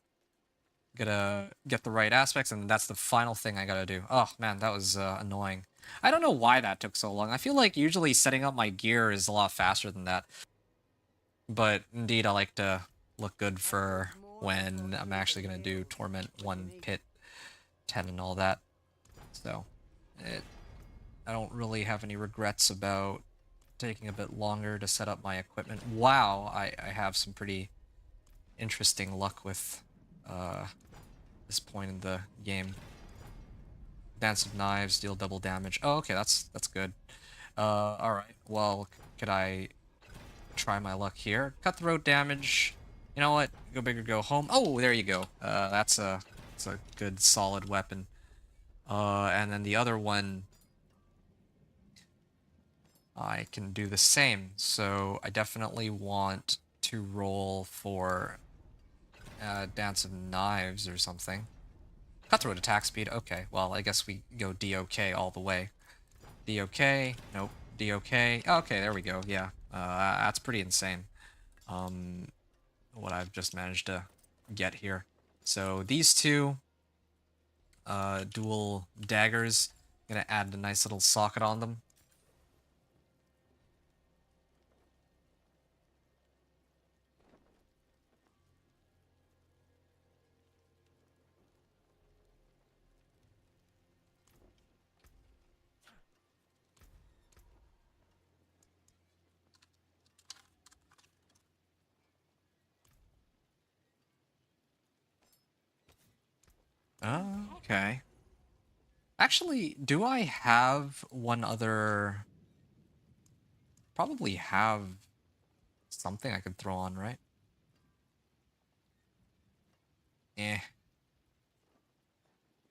Gotta get the right aspects, and that's the final thing I gotta do. Oh, man, that was annoying. I don't know why that took so long. I feel like usually setting up my gear is a lot faster than that. But indeed, I like to look good for when I'm actually gonna do Torment 1 Pit 10 and all that. So, I don't really have any regrets about taking a bit longer to set up my equipment. Wow, I have some pretty interesting luck with this point in the game. Dance of Knives, deal double damage. Oh, okay, that's good. Alright, well, could I try my luck here? Cutthroat damage. You know what? Go big or go home. Oh, there you go. That's a good solid weapon. And then the other one, I can do the same. So I definitely want to roll for Dance of Knives or something. Cutthroat attack speed. Okay, well, I guess we go DOK all the way. DOK. Nope. DOK. Okay, there we go. Yeah. That's pretty insane. What I've just managed to get here. So these two dual daggers, gonna add a nice little socket on them. Okay. Actually, do I have one other... Probably have something I could throw on, right? Eh.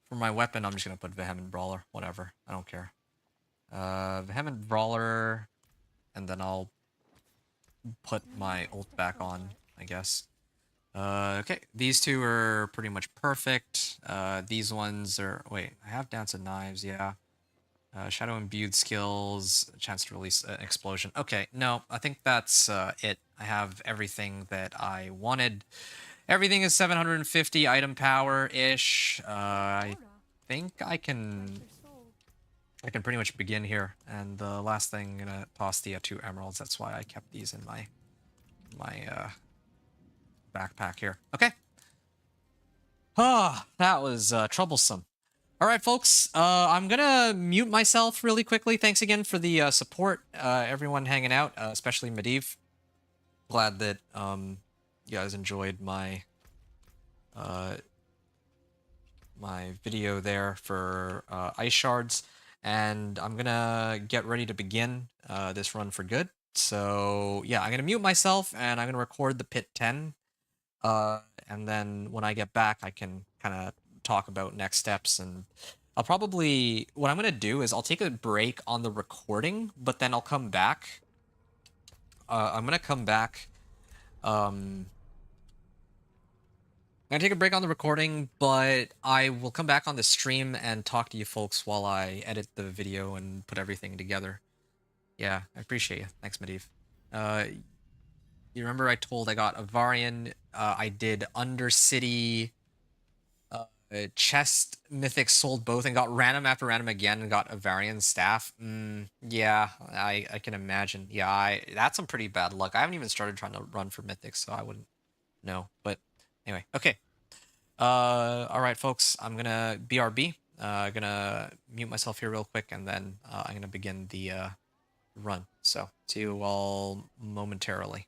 For my weapon, I'm just gonna put Vehement Brawler. Whatever. I don't care. Vehement Brawler, and then I'll put my ult back on, I guess. Okay, these two are pretty much perfect. These ones are... Wait, I have Dance of Knives, yeah. Shadow Imbued skills, chance to release an explosion. Okay, no, I think that's it. I have everything that I wanted. Everything is 750 item power-ish. I think I can pretty much begin here. And the last thing, I'm gonna toss the 2 emeralds. That's why I kept these in my backpack here. Okay. Ah, that was troublesome. All right, folks. I'm gonna mute myself really quickly. Thanks again for the support, everyone hanging out, especially Medivh. Glad that you guys enjoyed my my video there for ice shards, and I'm gonna get ready to begin this run for good. So yeah, I'm gonna mute myself and I'm gonna record the pit 10. And then when I get back, I can kind of talk about next steps, and I'll probably, what I'm going to do is I'll take a break on the recording, but then I'll come back. I'm going to come back. I'm going to take a break on the recording, but I will come back on the stream and talk to you folks while I edit the video and put everything together. Yeah, I appreciate you. Thanks, Medivh. You remember I told I got Avarian, I did Undercity Chest Mythic sold both and got random after random again and got a Varian staff. Yeah, I can imagine. Yeah, that's some pretty bad luck. I haven't even started trying to run for Mythics, so I wouldn't know. But anyway, okay. All right, folks. I'm gonna BRB. Gonna mute myself here real quick, and then I'm gonna begin the run. So see you all momentarily.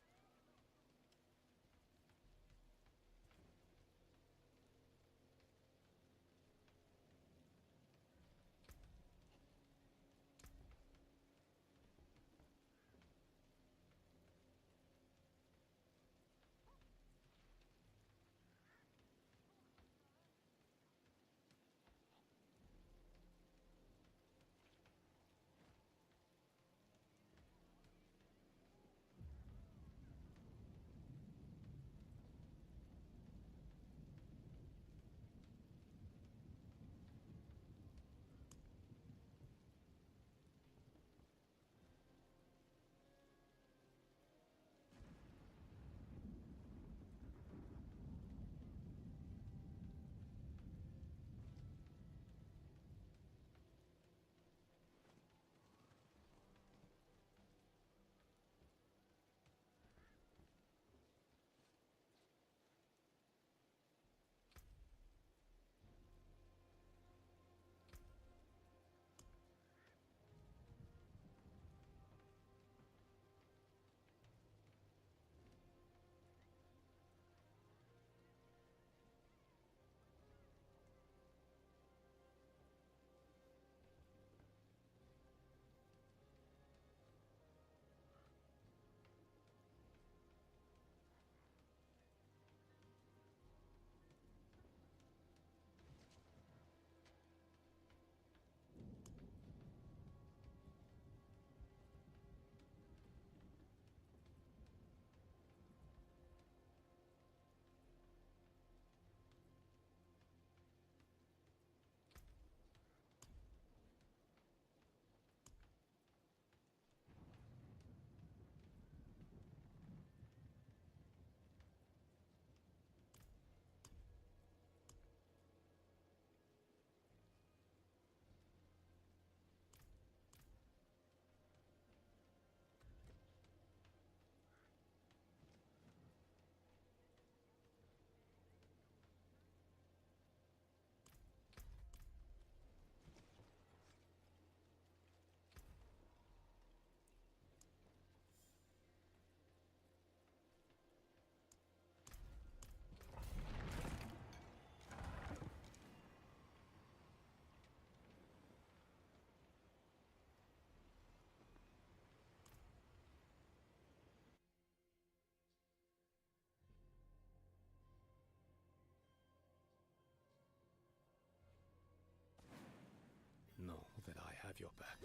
Know that I have your back.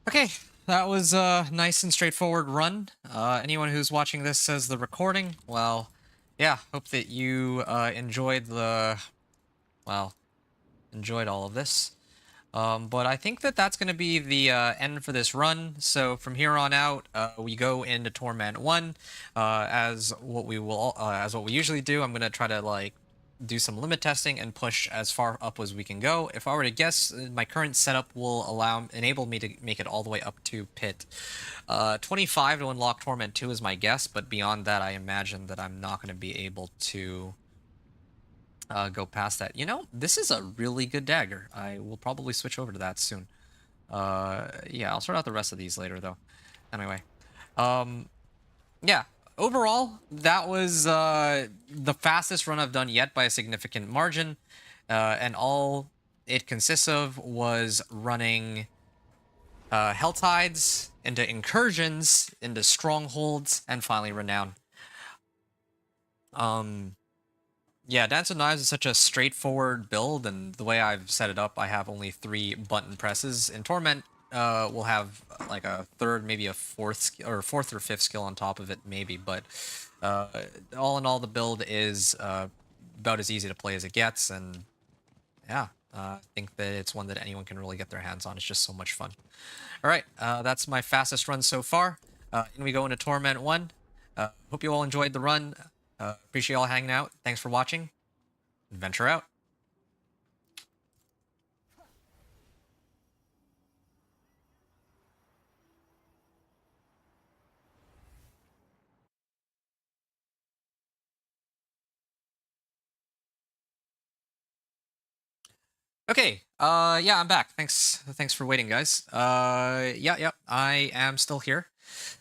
Okay, that was a nice and straightforward run. Anyone who's watching this as the recording, well, yeah, hope that you enjoyed enjoyed all of this. But I think that that's going to be the end for this run. So from here on out, we go into Torment 1 as what we usually do. I'm going to try to like do some limit testing and push as far up as we can go. If I were to guess, my current setup will enable me to make it all the way up to pit 25 to unlock Torment 2 is my guess, but beyond that I imagine that I'm not going to be able to go past that. You know, this is a really good dagger. I will probably switch over to that soon. Yeah, I'll sort out the rest of these later, though. Anyway, yeah, overall, that was the fastest run I've done yet by a significant margin, and all it consists of was running Hell Tides into Incursions, into Strongholds, and finally Renown. Yeah, Dance of Knives is such a straightforward build, and the way I've set it up, I have only 3 button presses. In Torment, we'll have like a third, maybe a fourth or fifth skill on top of it, maybe. But all in all, the build is about as easy to play as it gets, and yeah, I think that it's one that anyone can really get their hands on. It's just so much fun. All right, that's my fastest run so far. And we go into Torment 1. Hope you all enjoyed the run. Appreciate you all hanging out. Thanks for watching. Adventure out. Okay, yeah, I'm back. Thanks for waiting, guys. Yeah, I am still here.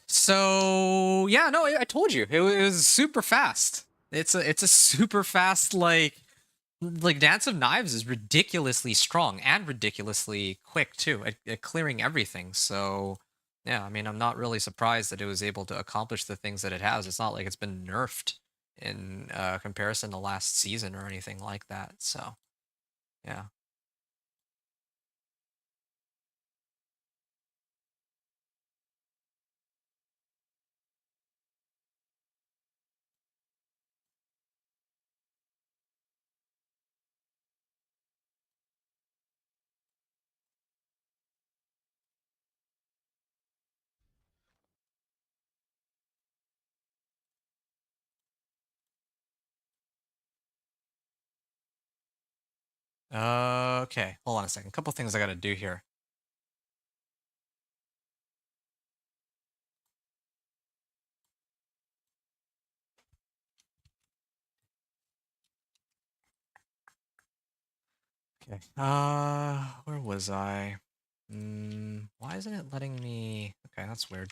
So, yeah, no, I told you. It was super fast. It's a super fast, like Dance of Knives is ridiculously strong and ridiculously quick, too, at clearing everything. So, yeah, I mean, I'm not really surprised that it was able to accomplish the things that it has. It's not like it's been nerfed in comparison to last season or anything like that. So, yeah. Okay, hold on a second. A couple things I gotta do here. Okay. Where was I? Why isn't it letting me? Okay, that's weird.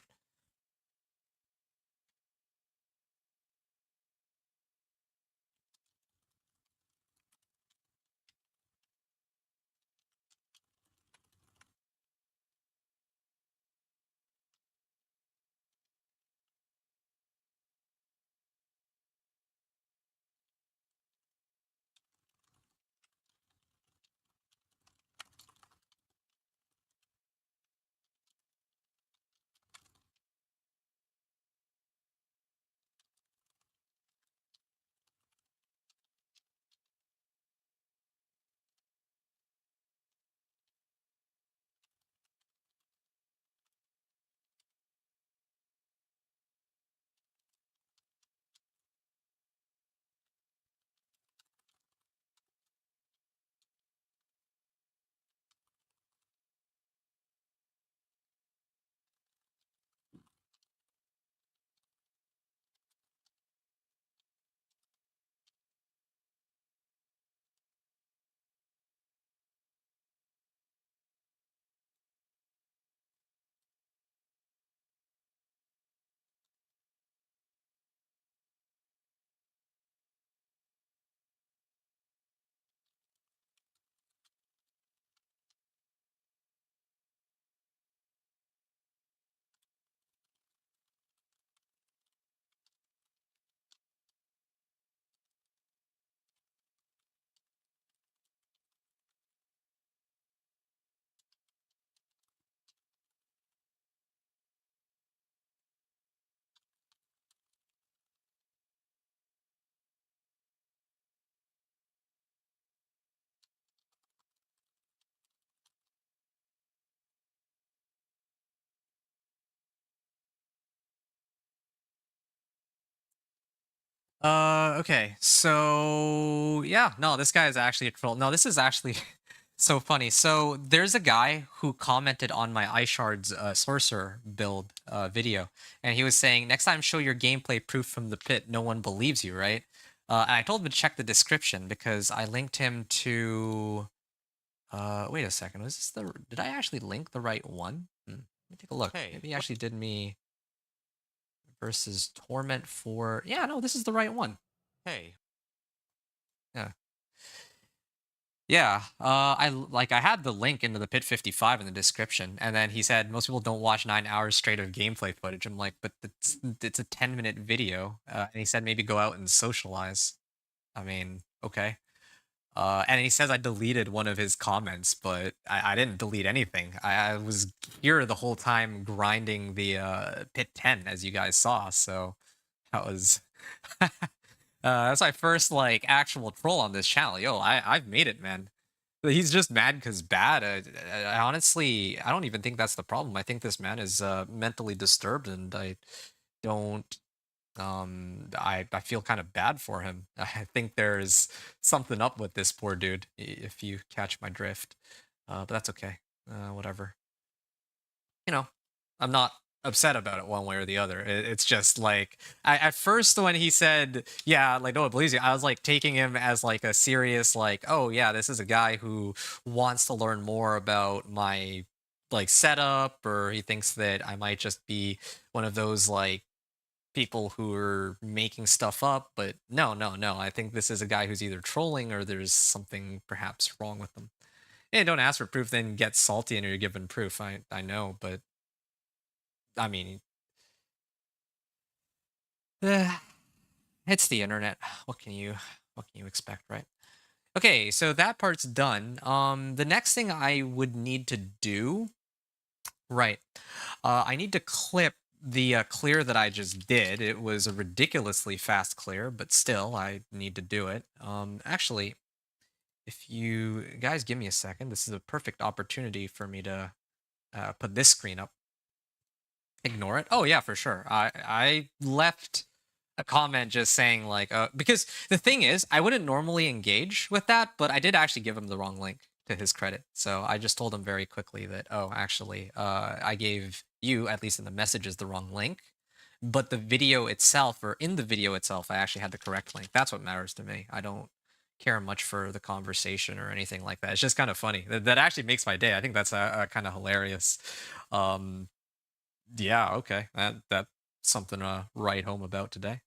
Okay, so yeah, no, this guy is actually a troll. No, this is actually so funny. So there's a guy who commented on my iShards Sorcerer build video, and he was saying, next time show your gameplay proof from the pit, no one believes you, right? And I told him to check the description because I linked him to, wait a second, was this the, did I actually link the right one? Let me take a look. Hey, Maybe he actually did me versus Torment for, yeah, no, this is the right one. Hey. Yeah. Yeah, I had the link into the Pit 55 in the description, and then he said most people don't watch 9 hours straight of gameplay footage. I'm like, but it's a 10-minute video, and he said maybe go out and socialize. I mean, okay. And he says I deleted one of his comments, but I didn't delete anything. I was here the whole time grinding the Pit 10, as you guys saw. So that was that's my first like actual troll on this channel. Yo, I've made it, man. He's just mad because bad. I honestly, I don't even think that's the problem. I think this man is mentally disturbed, and I don't. I feel kind of bad for him. I think there's something up with this poor dude, if you catch my drift. But that's okay. Whatever. You know, I'm not upset about it one way or the other. It's just like at first when he said, yeah, like no one believes you, I was like taking him as like a serious like, oh yeah, this is a guy who wants to learn more about my like setup, or he thinks that I might just be one of those like people who are making stuff up. But no, I think this is a guy who's either trolling or there's something perhaps wrong with them. And don't ask for proof, then get salty and you're given proof. I know, but I mean, it's the internet. What can you expect, right? Okay, so that part's done. The next thing I would need to do, right? I need to clip the clear that I just did. It was a ridiculously fast clear, but still, I need to do it. Actually, if you guys give me a second, this is a perfect opportunity for me to put this screen up. Ignore it. Oh yeah, for sure. I left a comment just saying like because the thing is I wouldn't normally engage with that, but I did actually give him the wrong link, to his credit. So I just told him very quickly that, oh, actually, I gave you, at least in the messages, the wrong link, but the video itself, or in the video itself, I actually had the correct link. That's what matters to me. I don't care much for the conversation or anything like that. It's just kind of funny. That actually makes my day. I think that's kind of hilarious. Yeah, okay. That's something to write home about today.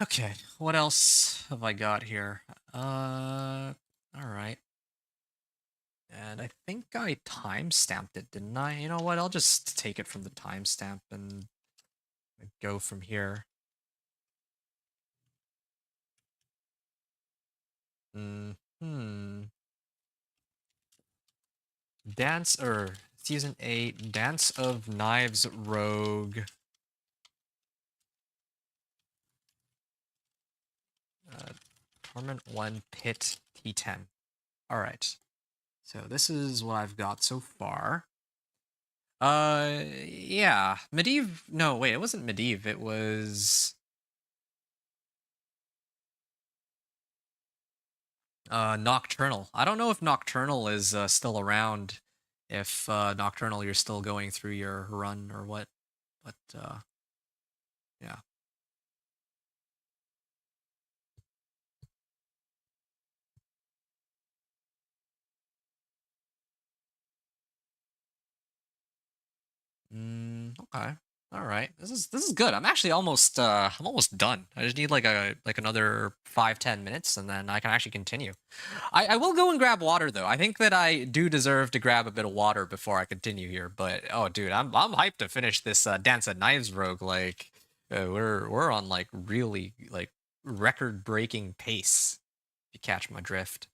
Okay, what else have I got here? All right. And I think I timestamped it, didn't I? You know what? I'll just take it from the timestamp and go from here. Dance, or Season 8, Dance of Knives Rogue. Torment 1 Pit T10. Alright. So this is what I've got so far. Yeah. Medivh, no, wait, it wasn't Medivh, it was... Nocturnal. I don't know if Nocturnal is still around, if Nocturnal you're still going through your run or what, but yeah. Okay. All right. This is good. I'm actually almost done. I just need like another 5-10 minutes, and then I can actually continue. I will go and grab water though. I think that I do deserve to grab a bit of water before I continue here. But oh, dude, I'm hyped to finish this Dance of Knives Rogue. Like we're on like really like record-breaking pace. If you catch my drift.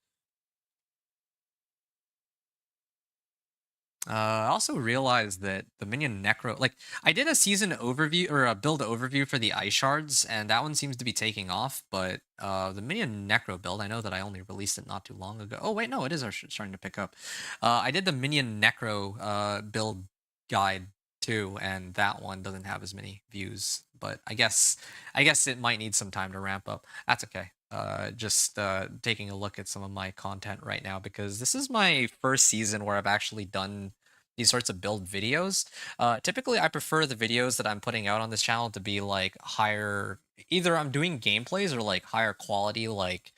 I also realized that the minion necro, like I did a season overview or a build overview for the ice shards, and that one seems to be taking off. But the minion necro build, I know that I only released it not too long ago. Oh wait, no, it is starting to pick up. I did the minion necro build guide too, and that one doesn't have as many views. But I guess it might need some time to ramp up. That's okay. Just taking a look at some of my content right now because this is my first season where I've actually done these sorts of build videos. Typically, I prefer the videos that I'm putting out on this channel to be like higher. Either I'm doing gameplays or like higher quality, like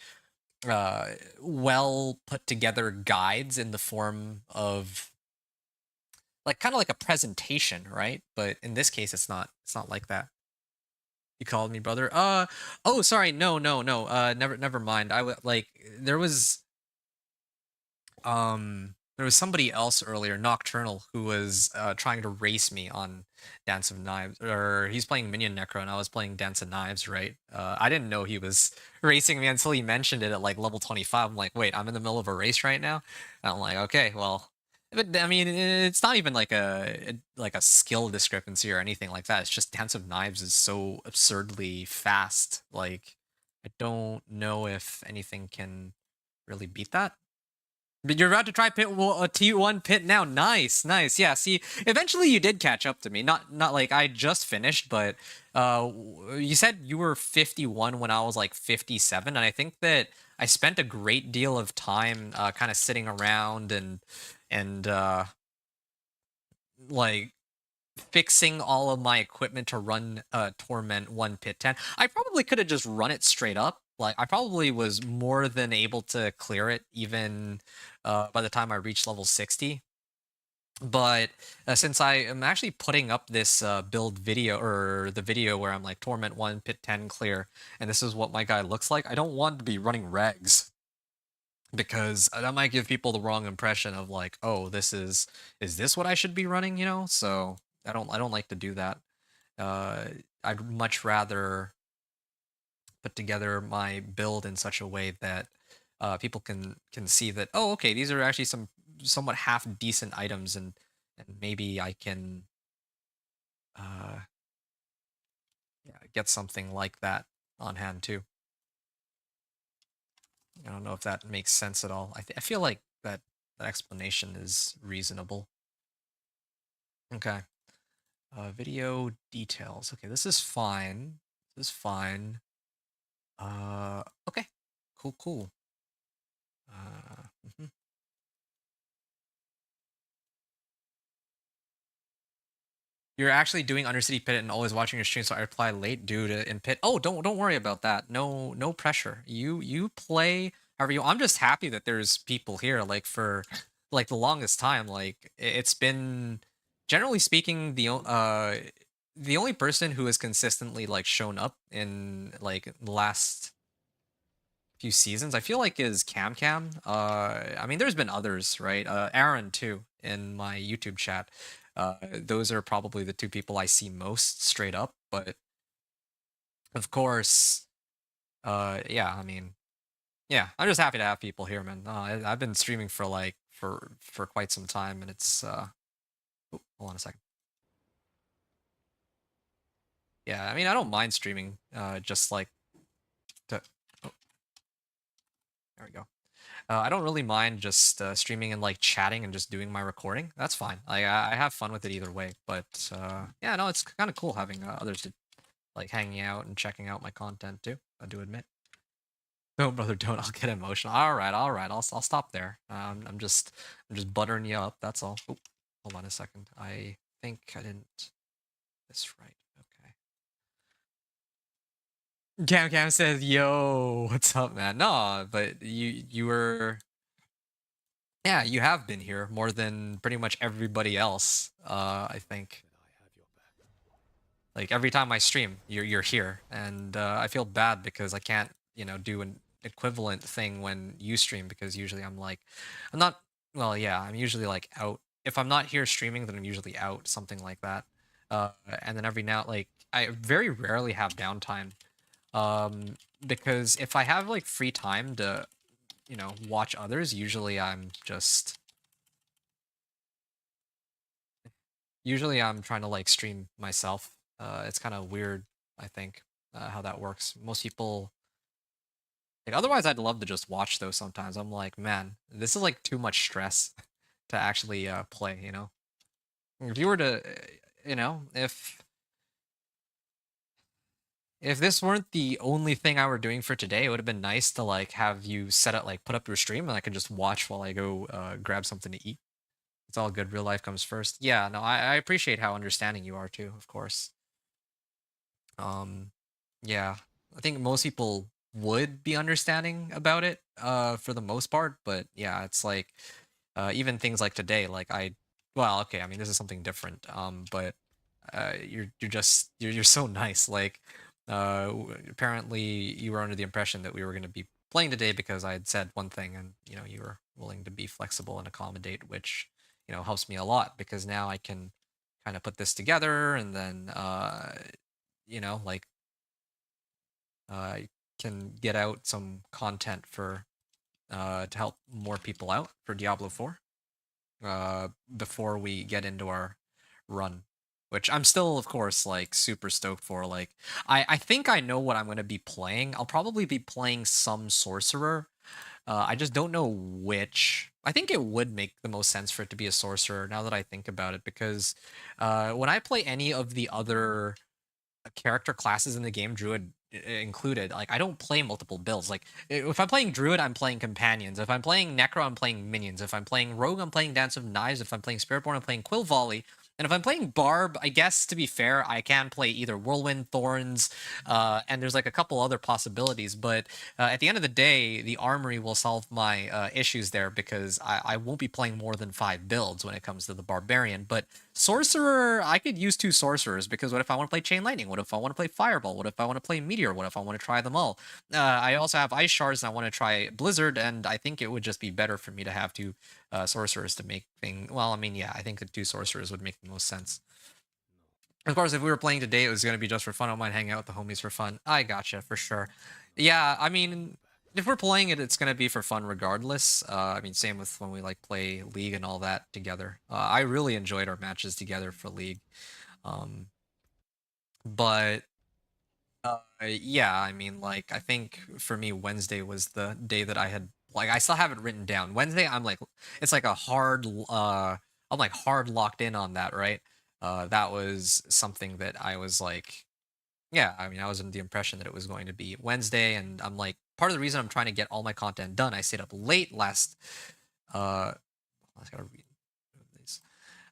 well put together guides in the form of like kind of like a presentation, right? But in this case, it's not like that. You called me brother. Oh, sorry. No. Never mind. Like there was somebody else earlier, Nocturnal, who was trying to race me on Dance of Knives, or he's playing Minion Necro and I was playing Dance of Knives, right? I didn't know he was racing me until he mentioned it at like level 25. I'm like, wait, I'm in the middle of a race right now. And I'm like, okay, well, but I mean, it's not even like a skill discrepancy or anything like that. It's just Dance of Knives is so absurdly fast. Like, I don't know if anything can really beat that. But you're about to try pit a T1 pit now. Nice. Yeah. See, eventually you did catch up to me. Not like I just finished, but you said you were 51 when I was like 57, and I think that I spent a great deal of time kind of sitting around and like fixing all of my equipment to run Torment 1 Pit 10. I probably could have just run it straight up. Like, I probably was more than able to clear it even by the time I reached level 60. But since I am actually putting up this build video, or the video where I'm like Torment 1 Pit 10 clear, and this is what my guy looks like, I don't want to be running regs. Because that might give people the wrong impression of like, oh, is this what I should be running, you know? So I don't like to do that. I'd much rather put together my build in such a way that people can see that, oh, okay, these are actually some somewhat half decent items, and maybe I can yeah, get something like that on hand too. I don't know if that makes sense at all. I feel like that explanation is reasonable. Okay. Video details. Okay, this is fine. This is fine. Okay. Cool. Mhm. You're actually doing Undercity Pit and always watching your stream, so I reply late due to in pit. Oh, don't worry about that. No pressure. You play however you. I'm just happy that there's people here. Like for like the longest time, like it's been generally speaking the only person who has consistently like shown up in like the last few seasons, I feel like is Cam. I mean, there's been others, right? Aaron too in my YouTube chat. Those are probably the two people I see most straight up. But of course, yeah. I mean, yeah. I'm just happy to have people here, man. I've been streaming for like for quite some time, and it's oh, hold on a second. Yeah, I mean, I don't mind streaming. Just like to. Oh, there we go. I don't really mind just streaming and like chatting and just doing my recording. That's fine. Like I have fun with it either way. But yeah, no, it's kind of cool having others to like hanging out and checking out my content too. I do admit. No, brother, don't. I'll get emotional. All right. I'll stop there. I'm just buttering you up. That's all. Oh, hold on a second. I think I didn't. This right. Okay. Cam says, "Yo, what's up, man?" No, but you were. Yeah, you have been here more than pretty much everybody else. I think. Like every time I stream, you're here, and I feel bad because I can't, do an equivalent thing when you stream because usually I'm not. Well, yeah, I'm usually like out. If I'm not here streaming, then I'm usually out, something like that. And then every now, like I very rarely have downtime, because if I have like free time to, watch others, usually I'm just Usually I'm trying to like stream myself. It's kind of weird, I think, how that works. Most people like otherwise I'd love to just watch though sometimes. I'm like, man, this is like too much stress to actually play, you know? If you were to you know, if this weren't the only thing I were doing for today, it would have been nice to like have you set up like put up your stream and I could just watch while I go grab something to eat. It's all good. Real life comes first. Yeah, no, I appreciate how understanding you are too, of course. Yeah, I think most people would be understanding about it, for the most part. But yeah, it's like, even things like today, like well, okay, I mean, this is something different. But you're so nice. Like, apparently you were under the impression that we were going to be playing today because I had said one thing, and you were willing to be flexible and accommodate, which helps me a lot because now I can kind of put this together and then like I can get out some content for to help more people out for Diablo 4 before we get into our run, which I'm still, of course, like super stoked for. Like, I think I know what I'm going to be playing. I'll probably be playing some sorcerer. I just don't know which. I think it would make the most sense for it to be a sorcerer now that I think about it, because when I play any of the other character classes in the game, Druid included, like I don't play multiple builds. Like if I'm playing Druid, I'm playing companions. If I'm playing Necro, I'm playing minions. If I'm playing Rogue, I'm playing Dance of Knives. If I'm playing Spiritborn, I'm playing Quill Volley. And if I'm playing Barb, I guess to be fair, I can play either Whirlwind, Thorns, and there's like a couple other possibilities. But at the end of the day, the Armory will solve my issues there because I won't be playing more than 5 builds when it comes to the Barbarian. But Sorcerer, I could use 2 Sorcerers because what if I want to play Chain Lightning? What if I want to play Fireball? What if I want to play Meteor? What if I want to try them all? I also have Ice Shards and I want to try Blizzard, and I think it would just be better for me to have 2 Sorcerers to make things. Well, I mean, yeah, I think the 2 Sorcerers would make the most sense. Of course, if we were playing today, it was going to be just for fun. I don't mind hanging out with the homies for fun. I gotcha, for sure. Yeah, I mean, if we're playing it, it's going to be for fun regardless. I mean, same with when we like play League and all that together. I really enjoyed our matches together for League. But yeah, I mean, like, I think for me, Wednesday was the day that I had, like, I still have it written down. Wednesday, I'm like, it's like a hard, I'm like hard locked in on that, right? That was something that I was like, yeah, I mean, I was under the impression that it was going to be Wednesday, and I'm like, part of the reason I'm trying to get all my content done, I stayed up late last, I gotta read these.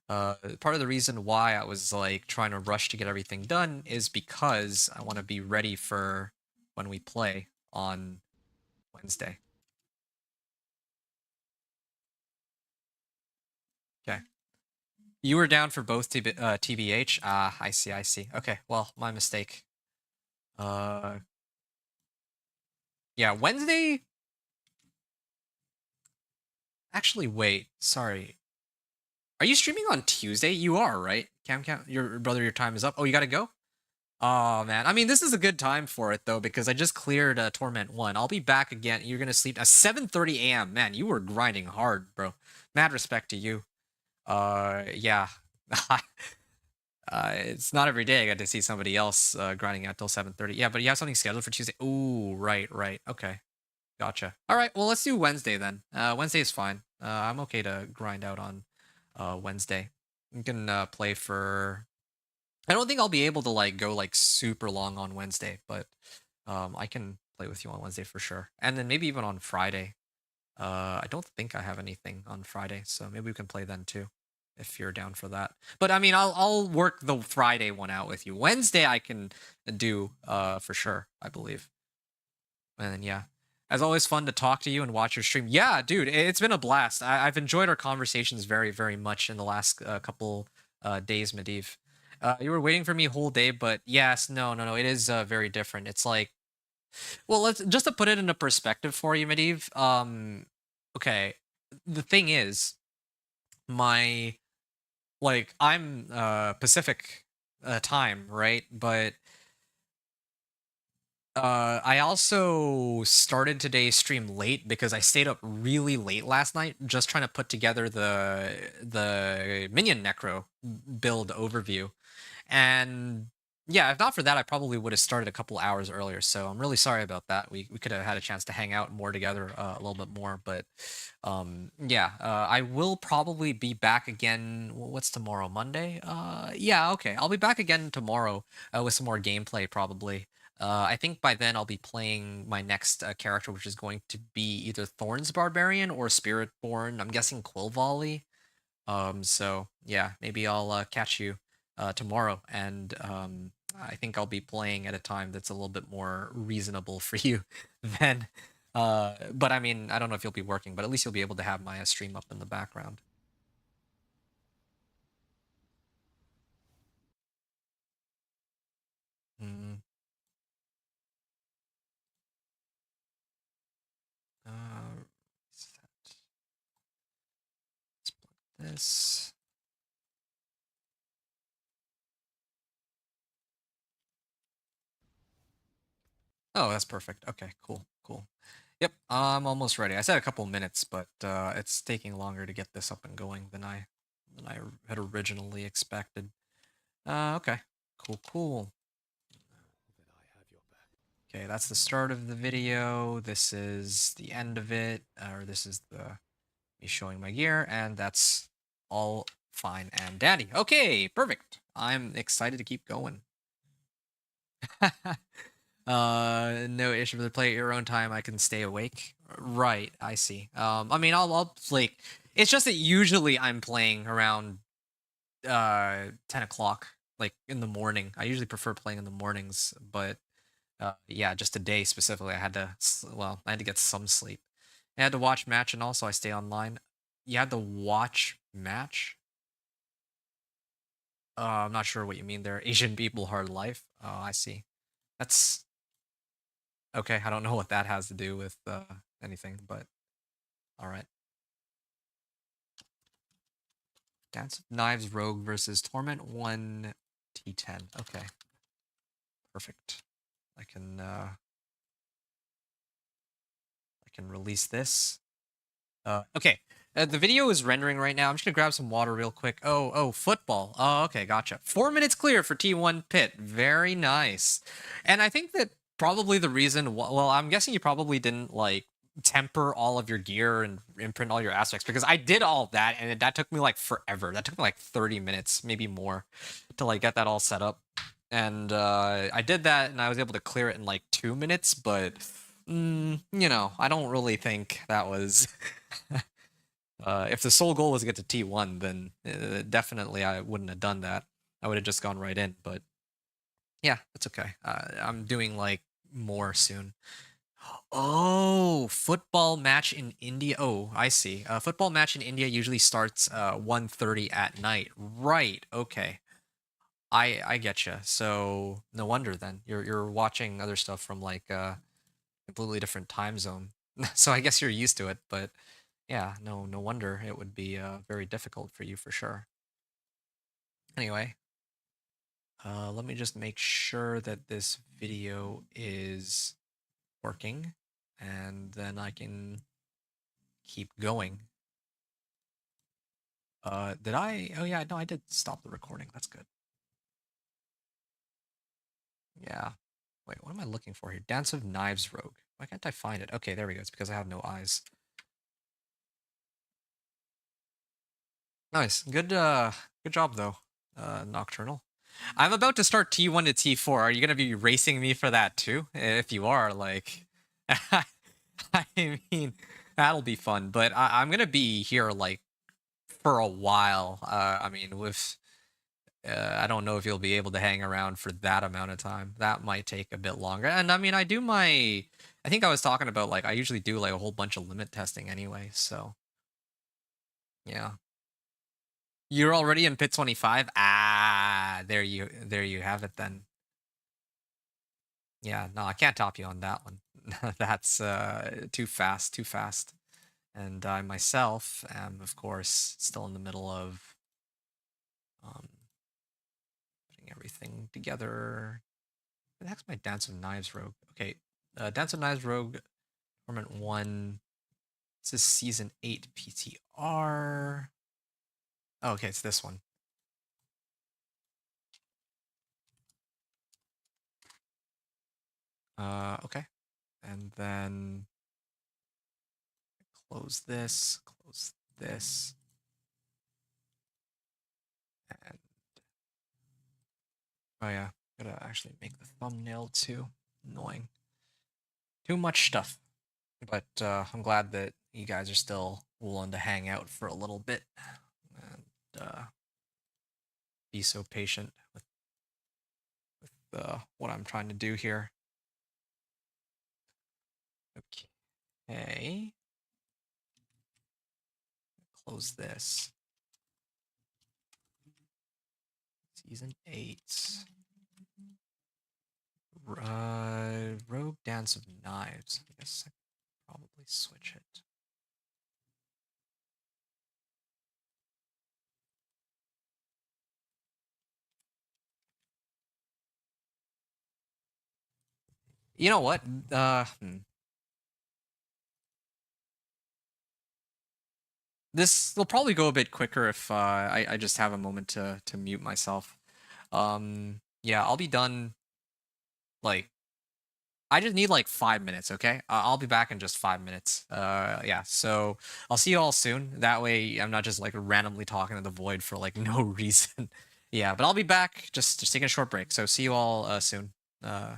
Part of the reason why I was like trying to rush to get everything done is because I want to be ready for when we play on Wednesday. Okay. You were down for both TBH? Ah, I see, I see. Okay, well, my mistake. Yeah, Wednesday... Actually, wait, sorry. Are you streaming on Tuesday? You are, right? Cam, your brother, your time is up. Oh, you gotta go? Oh, man. I mean, this is a good time for it, though, because I just cleared Torment 1. I'll be back again. You're gonna sleep at 7:30 a.m. Man, you were grinding hard, bro. Mad respect to you. Yeah. It's not every day I get to see somebody else grinding out till 7:30. Yeah, but you have something scheduled for Tuesday? Ooh, right. Okay. Gotcha. All right, well, let's do Wednesday then. Wednesday is fine. I'm okay to grind out on Wednesday. You can play for... I don't think I'll be able to like go like super long on Wednesday, but I can play with you on Wednesday for sure. And then maybe even on Friday. I don't think I have anything on Friday, so maybe we can play then too, if you're down for that. But I mean, I'll work the Friday one out with you. Wednesday I can do for sure, I believe. And then yeah. As always, fun to talk to you and watch your stream. Yeah, dude, it's been a blast. I've enjoyed our conversations very, very much in the last couple days, Medivh. You were waiting for me whole day, but yes, no, it is very different. It's like, well, let's just to put it into perspective for you, Medivh. Okay, the thing is, my like I'm Pacific time, right? But I also started today's stream late because I stayed up really late last night just trying to put together the minion necro build overview. And yeah, if not for that, I probably would have started a couple hours earlier. So I'm really sorry about that. We could have had a chance to hang out more together a little bit more. But yeah, I will probably be back again. What's tomorrow? Monday? Yeah, okay. I'll be back again tomorrow with some more gameplay probably. I think by then I'll be playing my next character, which is going to be either Thorn's Barbarian or Spiritborn. I'm guessing Quill Volley. So yeah, maybe I'll catch you tomorrow, and I think I'll be playing at a time that's a little bit more reasonable for you then. But I mean, I don't know if you'll be working, but at least you'll be able to have my stream up in the background. Mm. Reset. Let's plug this. Oh, that's perfect. Okay, cool, cool. Yep, I'm almost ready. I said a couple minutes, but it's taking longer to get this up and going than I had originally expected. Okay, cool, cool. Okay, that's the start of the video. This is the end of it, or this is me showing my gear, and that's all fine and dandy. Okay, perfect. I'm excited to keep going. No issue with the play at your own time. I can stay awake. Right, I see. I mean, I'll like. It's just that usually I'm playing around 10 o'clock, like in the morning. I usually prefer playing in the mornings, but yeah, just today specifically, I had to. Well, I had to get some sleep. I had to watch match, and also I stay online. You had to watch match. I'm not sure what you mean there. Asian people hard life. Oh, I see. That's okay. I don't know what that has to do with anything, but all right. Dance of Knives Rogue versus Torment 1 T10. Okay. Perfect. I can release this. Okay. The video is rendering right now. I'm just gonna grab some water real quick. Oh, football. Oh, okay, gotcha. 4 minutes clear for T1 Pit. Very nice. And I think that probably the reason, well, I'm guessing you probably didn't like temper all of your gear and imprint all your aspects because I did all of that and that took me like forever. That took me like 30 minutes, maybe more, to like get that all set up. And I did that and I was able to clear it in like 2 minutes, but you know, I don't really think that was. If the sole goal was to get to T1, then definitely I wouldn't have done that. I would have just gone right in, but yeah, it's okay. I'm doing like more soon. Oh, football match in India. Oh, I see. Football match in India usually starts 1:30 at night. Right. Okay. I get you. So no wonder then you're watching other stuff from like completely different time zone. So I guess you're used to it, but yeah, no wonder it would be very difficult for you for sure. Anyway, let me just make sure that this video is working, and then I can keep going. Did I? Oh yeah, no, I did stop the recording. That's good. Yeah. Wait, what am I looking for here? Dance of Knives Rogue. Why can't I find it? Okay, there we go. It's because I have no eyes. Nice. Good job though, Nocturnal. I'm about to start T1 to T4. Are you gonna be racing me for that too? If you are, like, I mean, that'll be fun. But I'm gonna be here like for a while. I mean, with I don't know if you'll be able to hang around for that amount of time. That might take a bit longer. And I mean, I do my. I think I was talking about like I usually do like a whole bunch of limit testing anyway. So yeah. You're already in pit 25? Ah, there you have it then. Yeah, no, I can't top you on that one. That's too fast, too fast. And I myself am, of course, still in the middle of putting everything together. the heck's my Dance of Knives Rogue? Okay, Dance of Knives Rogue, Torment 1. This is Season 8 PTR. Oh, okay, it's this one. Okay. And then close this, and oh yeah, gotta actually make the thumbnail too. Annoying. Too much stuff. But I'm glad that you guys are still willing to hang out for a little bit and be so patient with what I'm trying to do here. Okay. Close this. Season 8. Rogue Dance of Knives. I guess I could probably switch it. You know what? This will probably go a bit quicker if I just have a moment to mute myself. Yeah, I'll be done. Like, I just need like 5 minutes, okay? I'll be back in just 5 minutes. Yeah, so I'll see you all soon. That way I'm not just like randomly talking to the void for like no reason. Yeah, but I'll be back. Just taking a short break. So see you all soon. Yeah.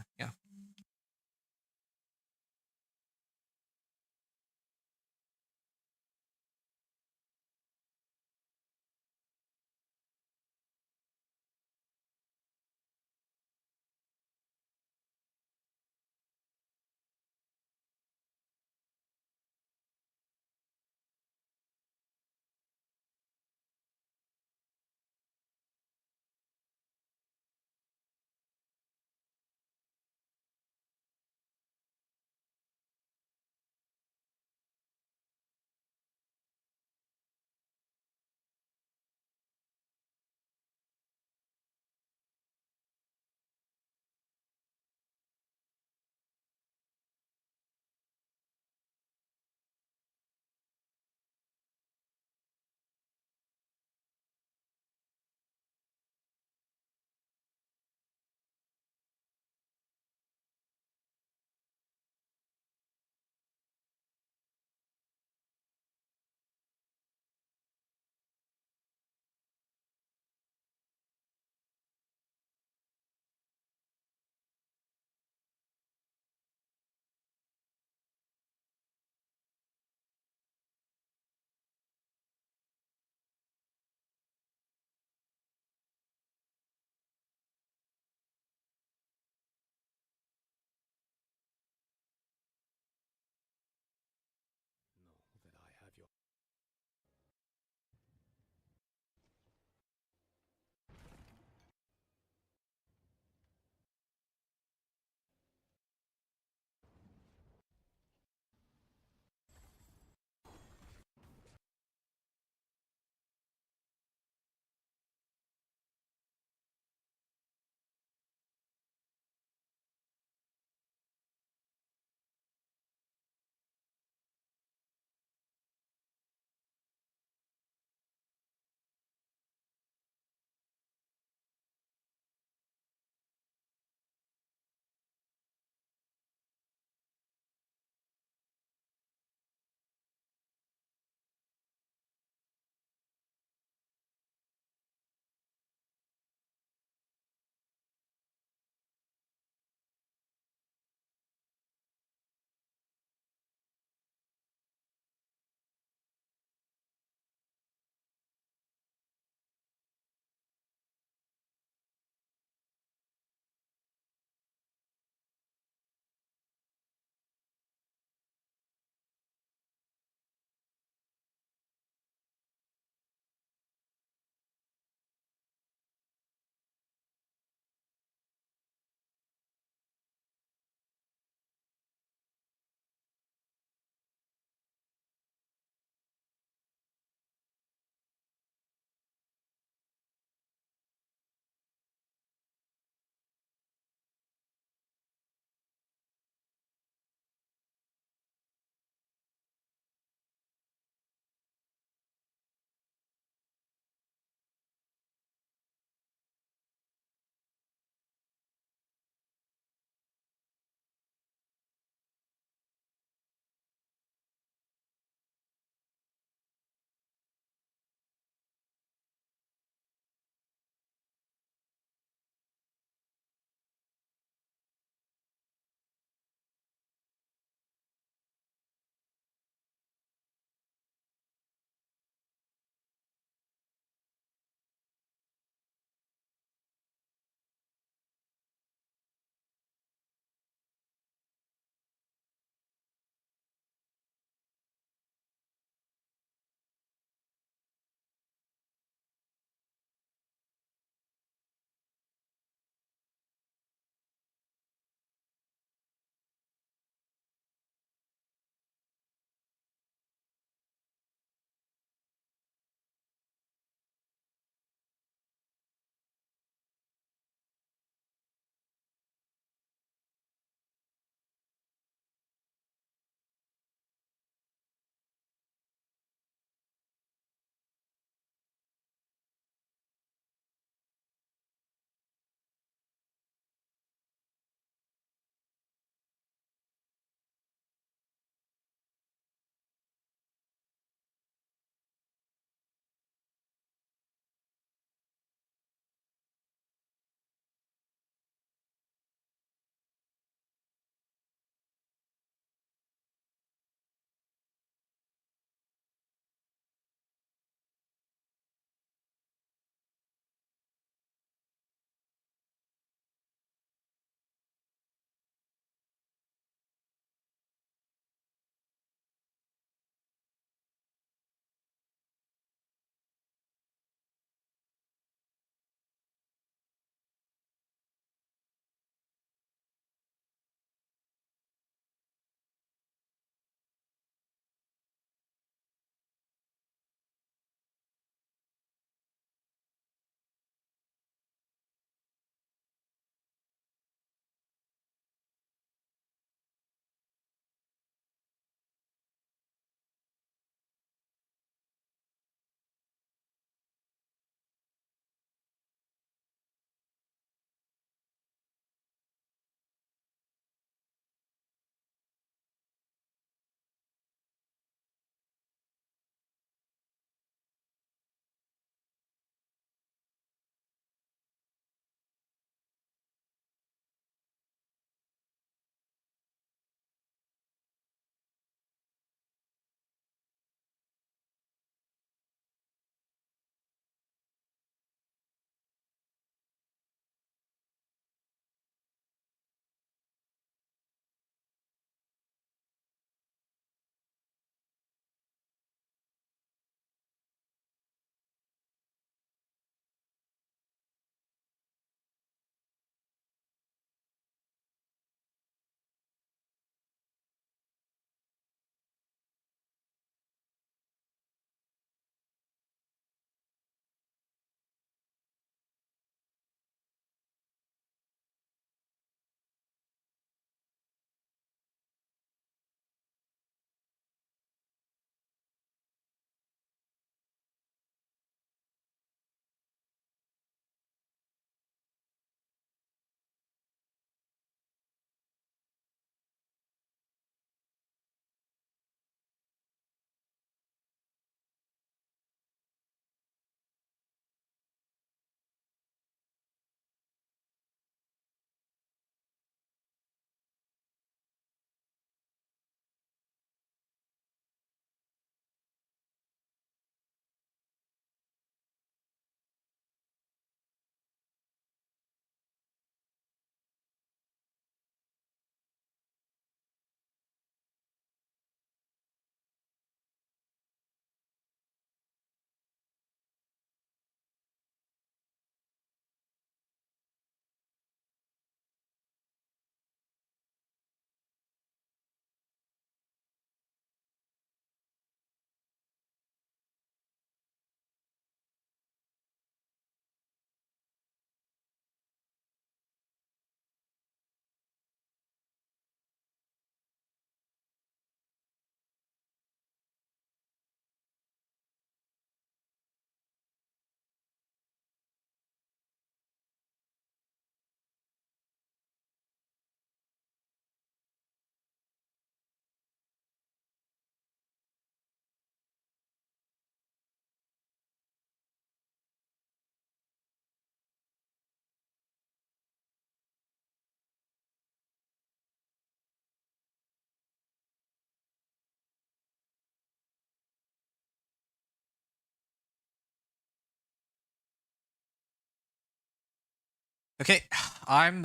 Okay, I'm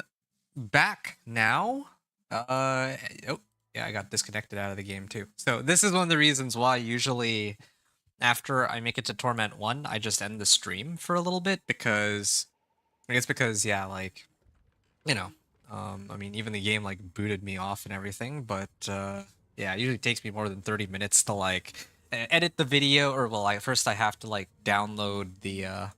back now. Oh, yeah, I got disconnected out of the game too. So this is one of the reasons why usually after I make it to Torment 1, I just end the stream for a little bit because I guess because yeah, like you know, I mean even the game like booted me off and everything, but yeah, it usually takes me more than 30 minutes to like edit the video or well, first I have to like download the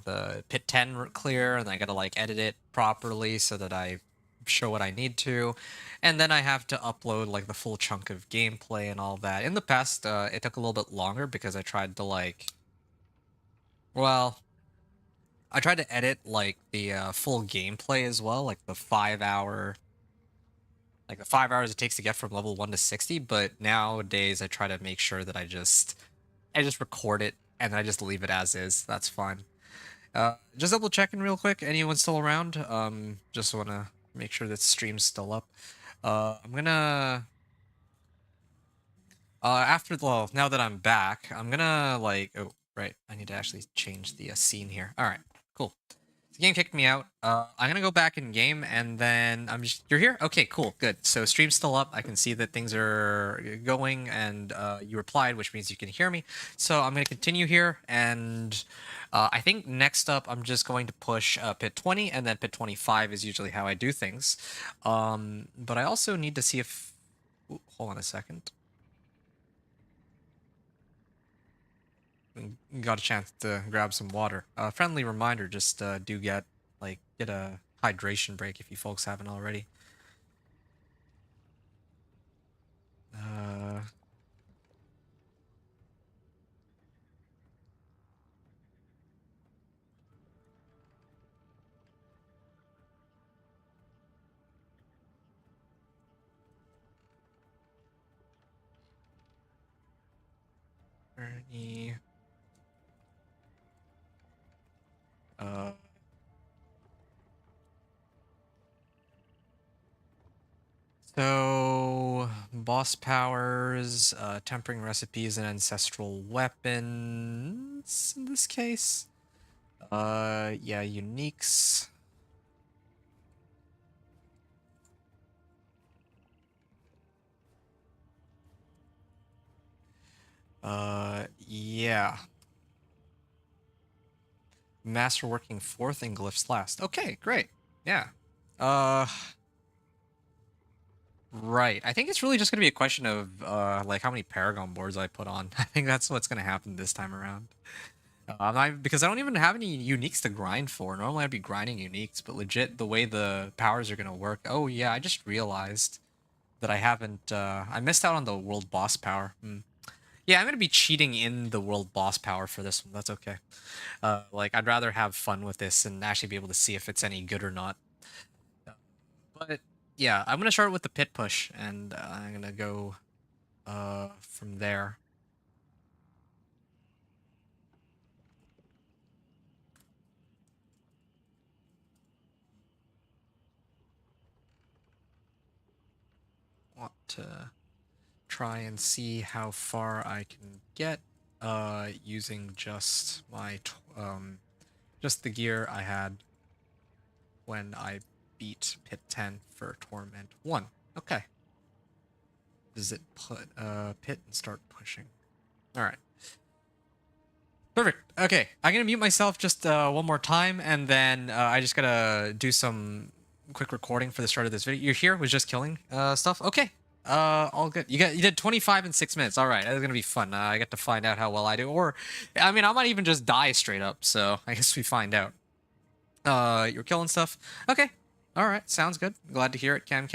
the pit 10 clear, and I gotta like edit it properly so that I show what I need to, and then I have to upload like the full chunk of gameplay and all that. In the past, it took a little bit longer because I tried to like, well, I tried to edit like the full gameplay as well, like the 5 hour, like the 5 hours it takes to get from level 1 to 60. But nowadays, I try to make sure that I just record it and I just leave it as is. That's fine. Just double checking real quick. Anyone still around? Just want to make sure that stream's still up. I'm gonna well, now that I'm back, I'm gonna like oh right, I need to actually change the scene here. All right, cool. The game kicked me out. I'm gonna go back in game and then you're here? Okay, cool, good. So stream's still up. I can see that things are going and you replied, which means you can hear me. So I'm gonna continue here and I think next up I'm just going to push pit 20 and then pit 25 is usually how I do things. But I also need to see if... Ooh, hold on a second. Got a chance to grab some water. Friendly reminder, just do get a hydration break if you folks haven't already. Ernie. So, boss powers, tempering recipes and ancestral weapons in this case. Yeah, uniques. Yeah. Masterworking fourth and glyphs last. Okay, great. Yeah. Right. I think it's really just gonna be a question of like how many Paragon boards I put on. I think that's what's gonna happen this time around. Because I don't even have any uniques to grind for. Normally I'd be grinding uniques, but legit the way the powers are gonna work. Oh yeah, I just realized that I haven't. I missed out on the world boss power. Yeah, I'm gonna be cheating in the world boss power for this one. That's okay. Like I'd rather have fun with this and actually be able to see if it's any good or not. But yeah, I'm gonna start with the pit push, and I'm gonna go from there. Want to try and see how far I can get using just my just the gear I had when I beat pit 10 for Torment 1. Okay. Does it put pit and start pushing? All right. Perfect. Okay, I'm gonna mute myself just one more time, and then I just gotta do some quick recording for the start of this video. You're here was just killing stuff. Okay. All good. You did 25 in 6 minutes. All right, that's gonna be fun. I get to find out how well I do, or I mean, I might even just die straight up. So I guess we find out. You're killing stuff. Okay. All right. Sounds good. Glad to hear it, Cam.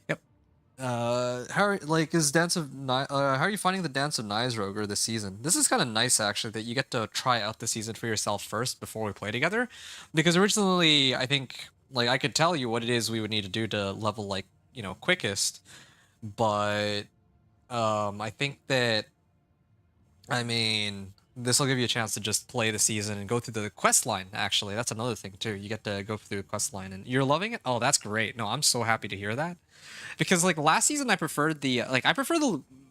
Yep. How are you finding the Dance of Nizroger this season? This is kind of nice actually that you get to try out the season for yourself first before we play together, because originally I think like I could tell you what it is we would need to do to level like quickest, but I think that I mean this will give you a chance to just play the season and go through the quest line. Actually, that's another thing too. You get to go through the quest line, and you're loving it. Oh, that's great. No, I'm so happy to hear that. Because like last season I preferred the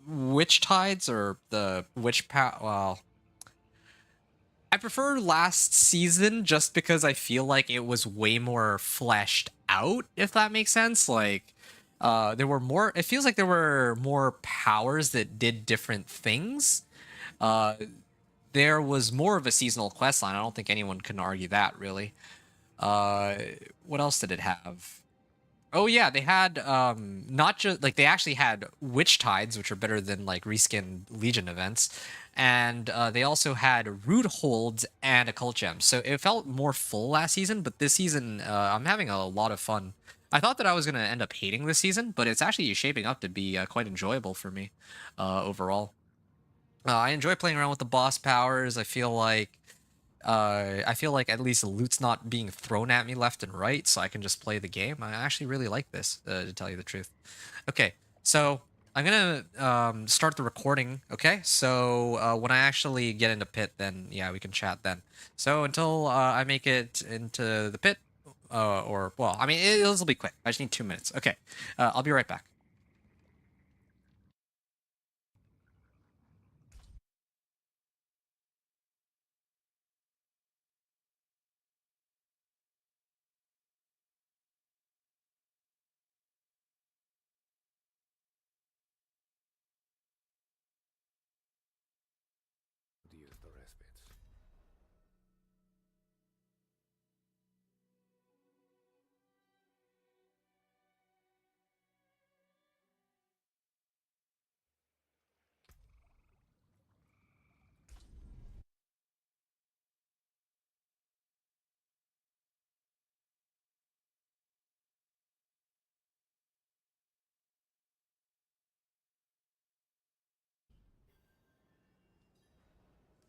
witch tides or the witch well I prefer last season just because I feel like it was way more fleshed out, if that makes sense. Like, there were more, it feels like there were more powers that did different things. There was more of a seasonal quest line. I don't think anyone can argue that, really. What else did it have? Oh yeah, they had not just like they actually had witch tides, which are better than like reskin Legion events, and they also had root holds and a cult gem. So it felt more full last season, but this season I'm having a lot of fun. I thought that I was gonna end up hating this season, but it's actually shaping up to be quite enjoyable for me overall. I enjoy playing around with the boss powers. I feel like at least the loot's not being thrown at me left and right, so I can just play the game. I actually really like this, to tell you the truth. Okay, so I'm gonna start the recording. Okay, so when I actually get into pit, then yeah, we can chat then. So until I make it into the pit, or well, I mean, this will be quick. I just need 2 minutes. Okay, I'll be right back. Use the respites.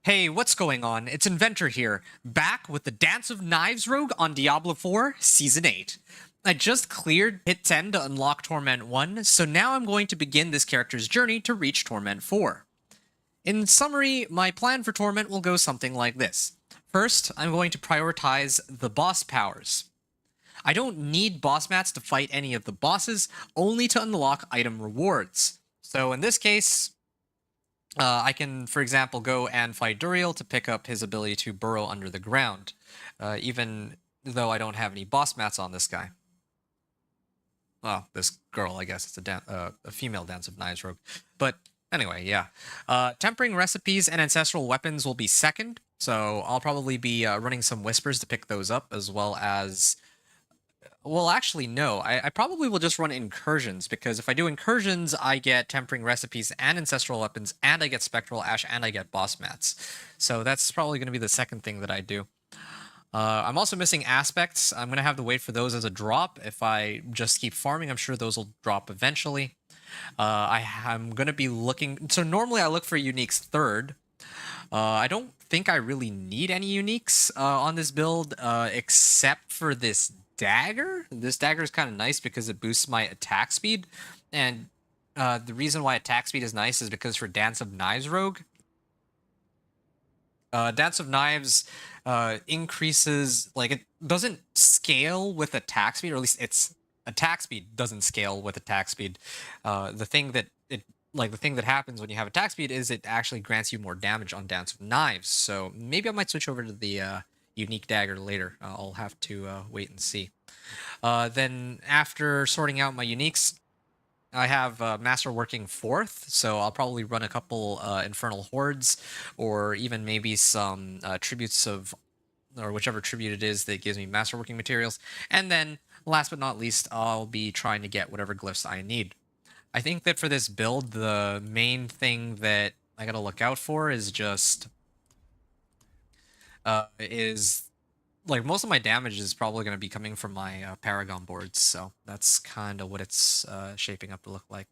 Hey, what's going on? It's Inventor here, back with the Dance of Knives rogue on Diablo 4 Season 8. I just cleared Hit 10 to unlock Torment 1, so now I'm going to begin this character's journey to reach Torment 4. In summary, my plan for Torment will go something like this. First, I'm going to prioritize the boss powers. I don't need boss mats to fight any of the bosses, only to unlock item rewards. So in this case, I can, for example, go and fight Duriel to pick up his ability to burrow under the ground, even though I don't have any boss mats on this guy. Well, this girl, I guess it's a female Dance of Knives rogue. But anyway, yeah. Tempering recipes and ancestral weapons will be second, so I'll probably be running some whispers to pick those up, as well as... Well, actually, no. I probably will just run incursions, because if I do incursions, I get tempering recipes and ancestral weapons, and I get spectral ash, and I get boss mats. So that's probably going to be the second thing that I do. I'm also missing aspects. I'm going to have to wait for those as a drop. If I just keep farming, I'm sure those will drop eventually. I'm going to be looking... So normally I look for uniques third. I don't think I really need any uniques on this build, except for this dagger. This dagger is kind of nice because it boosts my attack speed, and the reason why attack speed is nice is because for Dance of Knives rogue, Dance of Knives increases, like, it doesn't scale with attack speed, or at least its attack speed doesn't scale with attack speed. The thing that happens when you have attack speed is it actually grants you more damage on Dance of Knives. So maybe I might switch over to the unique dagger later. I'll have to wait and see. Then after sorting out my uniques, I have Master working fourth, so I'll probably run a couple Infernal Hordes, or even maybe some tributes of, or whichever tribute it is that gives me Master working materials. And then, last but not least, I'll be trying to get whatever glyphs I need. I think that for this build, the main thing that I gotta look out for is just... like, most of my damage is probably going to be coming from my Paragon boards, so that's kind of what it's shaping up to look like.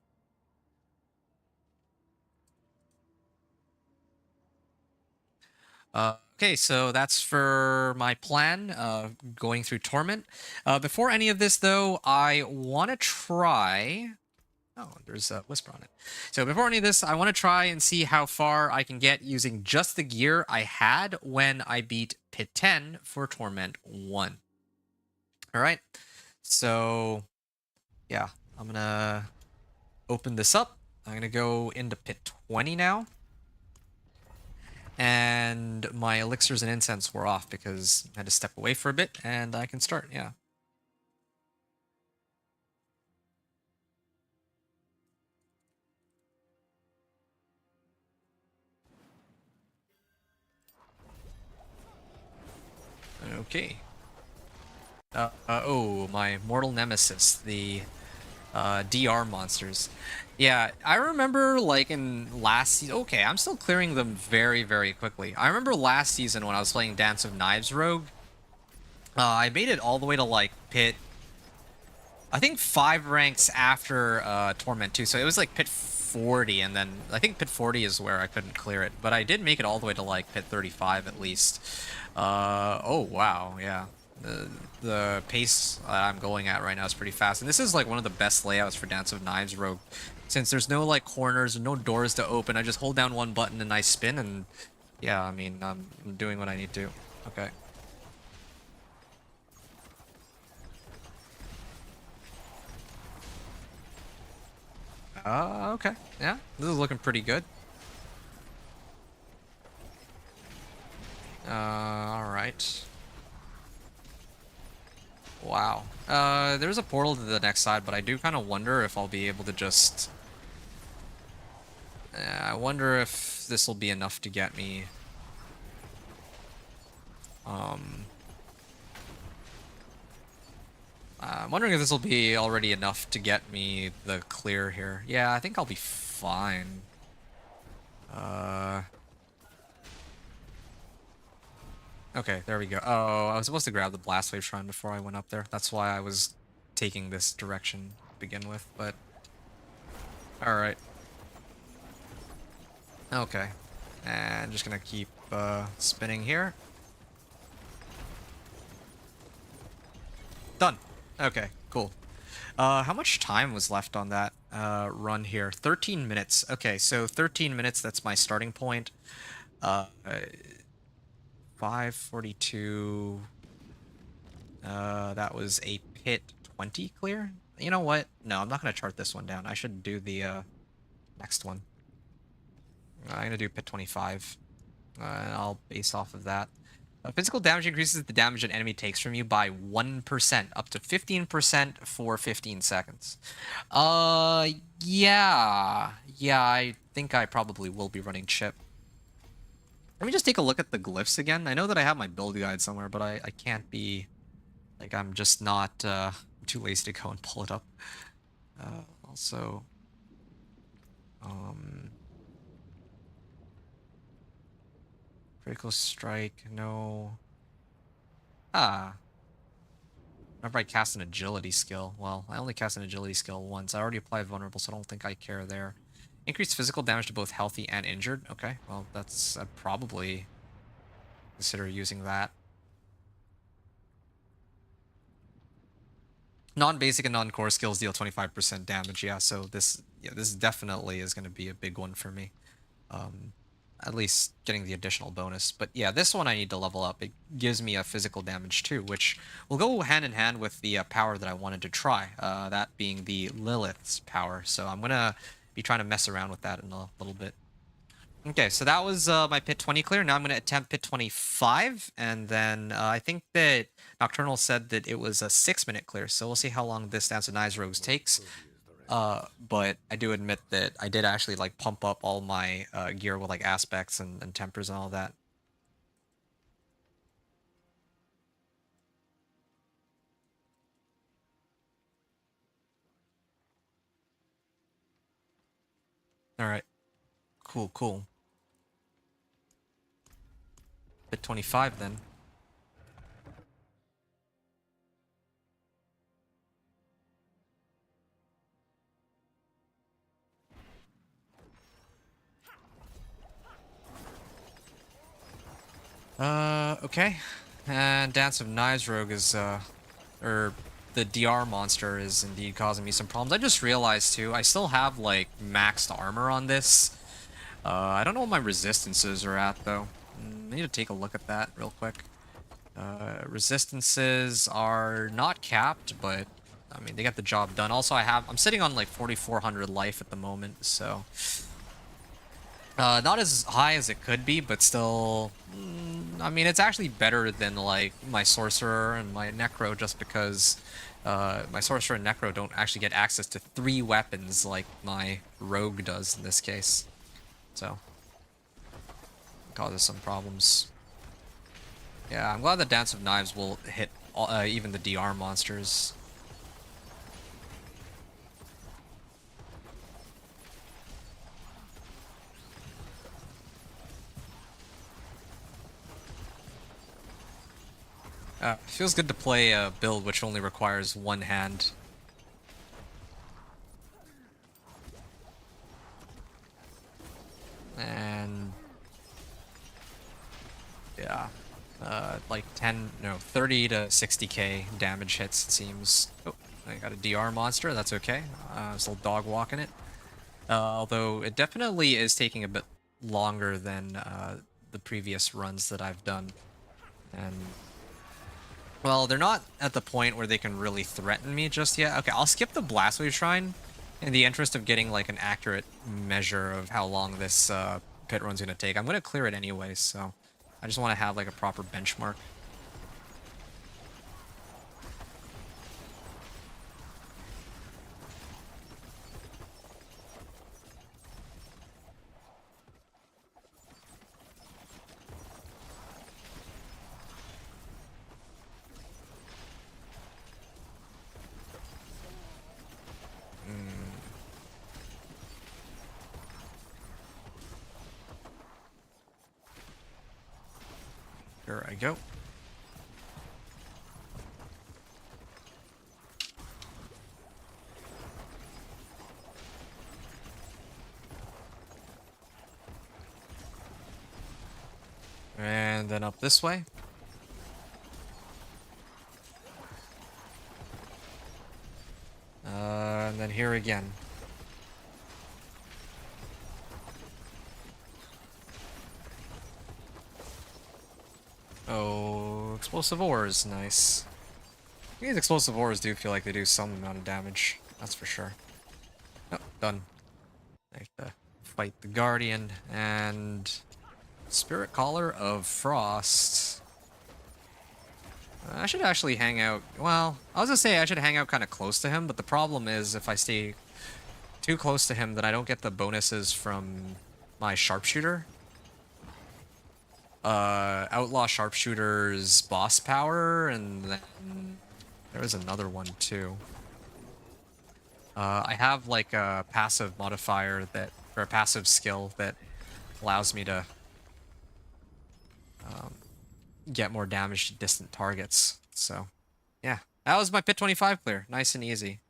Okay, so that's for my plan, going through Torment. Before any of this, though, I want to try... Oh, there's a whisper on it. So before any of this, I want to try and see how far I can get using just the gear I had when I beat Pit 10 for Torment 1. Alright, so yeah, I'm going to open this up. I'm going to go into Pit 20 now. And my elixirs and incense were off because I had to step away for a bit, and I can start, yeah. Okay. Oh, my mortal nemesis, the DR monsters. Yeah, I remember like in last season. Okay, I'm still clearing them very, very quickly. I remember last season when I was playing Dance of Knives Rogue. I made it all the way to like pit. I think 5 ranks after Torment 2, so it was like pit 40, and then I think pit 40 is where I couldn't clear it. But I did make it all the way to like pit 35 at least. Oh wow, yeah. The pace I'm going at right now is pretty fast, and this is like one of the best layouts for Dance of Knives Rogue, since there's no like corners and no doors to open. I just hold down one button and I spin, and yeah, I mean I'm doing what I need to. Okay. Okay. Yeah, this is looking pretty good. Alright. Wow. There's a portal to the next side, but I do kind of wonder if I'll be able to just... I wonder if this will be enough to get me... I'm wondering if this will be already enough to get me the clear here. Yeah, I think I'll be fine. Okay, there we go. Oh, I was supposed to grab the Blast Wave Shrine before I went up there. That's why I was taking this direction to begin with, but... Alright. Okay. And just gonna keep spinning here. Done. Okay, cool. How much time was left on that run here? 13 minutes. Okay, so 13 minutes, that's my starting point. 5:42. That was a pit 20 clear? You know what? No, I'm not going to chart this one down. I should do the next one. I'm going to do pit 25. And I'll base off of that. Physical damage increases the damage an enemy takes from you by 1%, up to 15% for 15 seconds. Yeah. Yeah, I think I probably will be running chip. Let me just take a look at the glyphs again. I know that I have my build guide somewhere, but I can't be... Like, I'm just not too lazy to go and pull it up. Also... Critical strike, no. Whenever I cast an agility skill. Well, I only cast an agility skill once. I already applied vulnerable, so I don't think I care there. Increased physical damage to both healthy and injured. Okay, well, that's... I'd probably consider using that. Non-basic and non-core skills deal 25% damage. Yeah, so this definitely is going to be a big one for me. At least getting the additional bonus. But yeah, this one I need to level up. It gives me a physical damage too, which will go hand in hand with the power that I wanted to try. That being the Lilith's power. So I'm going to be trying to mess around with that in a little bit. Okay, so that was my pit 20 clear. Now I'm going to attempt pit 25. And then I think that Nocturnal said that it was a 6-minute clear. So we'll see how long this Dance of Knives Rogues takes. But I do admit that I did actually like pump up all my gear with like aspects and tempers and all that. Alright. Cool, cool. Bit 25 then. Okay. And Dance of Knives Rogue is, or the DR monster is indeed causing me some problems. I just realized, too, I still have, like, maxed armor on this. I don't know what my resistances are at, though. I need to take a look at that real quick. Resistances are not capped, but, I mean, they get the job done. Also, I'm sitting on, like, 4,400 life at the moment, so... Not as high as it could be, but still, I mean, it's actually better than like my sorcerer and my necro, just because my sorcerer and necro don't actually get access to 3 weapons like my rogue does in this case. So, causes some problems. Yeah, I'm glad the Dance of Knives will hit all, even the DR monsters. Feels good to play a build which only requires 1 hand. And yeah, like 30 to 60k damage hits, it seems. Oh, I got a DR monster, that's okay. This little dog walking it. Although it definitely is taking a bit longer than the previous runs that I've done. And well, they're not at the point where they can really threaten me just yet. Okay, I'll skip the Blastwave Shrine in the interest of getting like an accurate measure of how long this pit run's gonna take. I'm gonna clear it anyway, so I just want to have like a proper benchmark. Here I go. And then up this way. And then here again. Oh, explosive ores, nice. These explosive ores do feel like they do some amount of damage, that's for sure. Oh, done. I have to fight the Guardian and Spirit Collar of Frost. I should actually hang out. Well, I was gonna say I should hang out kind of close to him, but the problem is if I stay too close to him, then I don't get the bonuses from my sharpshooter. Outlaw Sharpshooter's boss power, and then there was another one too. I have like a passive modifier that, or a passive skill that allows me to get more damage to distant targets. So, yeah, that was my Pit 25 clear. Nice and easy.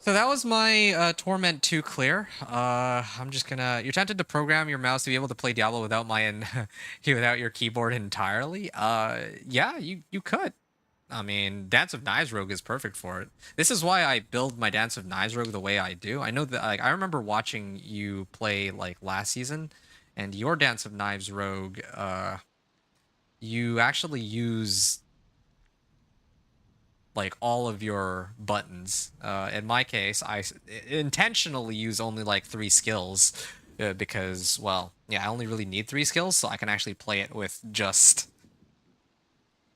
So that was my Torment 2 clear. I'm just gonna... You're tempted to program your mouse to be able to play Diablo without without your keyboard entirely? Yeah, you could. I mean, Dance of Knives Rogue is perfect for it. This is why I build my Dance of Knives Rogue the way I do. I know that, like, I remember watching you play, like, last season, and your Dance of Knives Rogue, you actually use like all of your buttons. In my case, I intentionally use only like 3 skills because, well, yeah, I only really need 3 skills, so I can actually play it with just,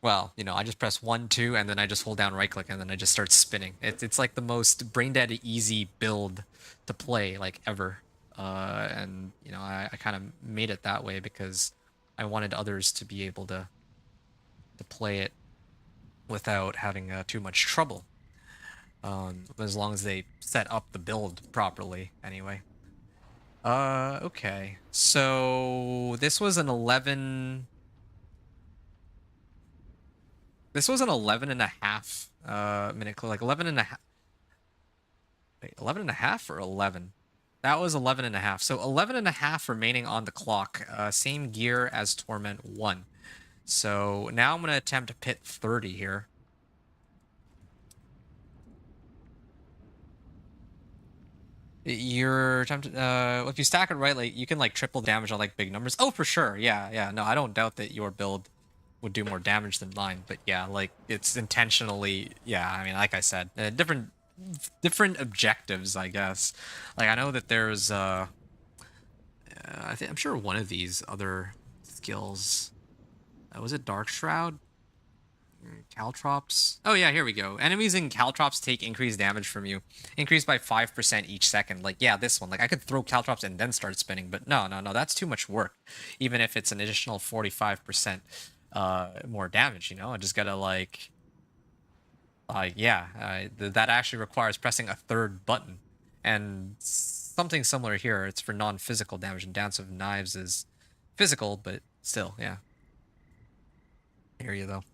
well, you know, I just press 1, 2, and then I just hold down right click, and then I just start spinning. It's like the most brain dead easy build to play like ever. And you know, I kind of made it that way because I wanted others to be able to play it without having too much trouble. As long as they set up the build properly, anyway. Okay. So this was an 11... This was an 11 and a half minute, like 11 and a half. Wait, 11 and a half or 11? That was 11 and a half. So 11 and a half remaining on the clock. Same gear as Torment 1. So now I'm going to attempt to pit 30 here. You're tempted, if you stack it right, like you can like triple damage on like big numbers. Oh, for sure. Yeah. No, I don't doubt that your build would do more damage than mine, but yeah, like it's intentionally, yeah, I mean, like I said, different objectives, I guess. Like I know that there's I'm sure one of these other skills, was it Dark Shroud? Caltrops. Oh yeah, here we go. Enemies in Caltrops take increased damage from you. Increased by 5% each second. Like, yeah, this one. Like, I could throw Caltrops and then start spinning, but no, that's too much work. Even if it's an additional 45% more damage, you know? I just gotta, that actually requires pressing a third button. And something similar here. It's for non-physical damage, and Dance of Knives is physical, but still, yeah. I hear you, though.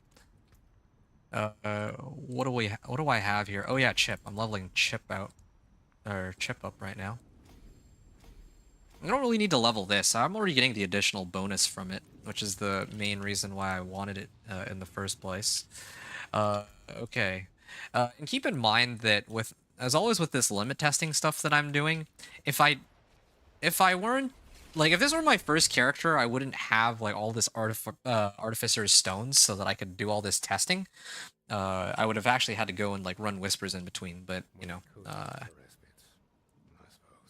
What do I have here? Oh yeah, Chip. I'm leveling Chip up right now. I don't really need to level this. I'm already getting the additional bonus from it, which is the main reason why I wanted it in the first place. Okay. And keep in mind that as always with this limit testing stuff that I'm doing, if I weren't like, if this were my first character, I wouldn't have like all this Artificer's Stones so that I could do all this testing. I would have actually had to go and like run Whispers in between, but you know,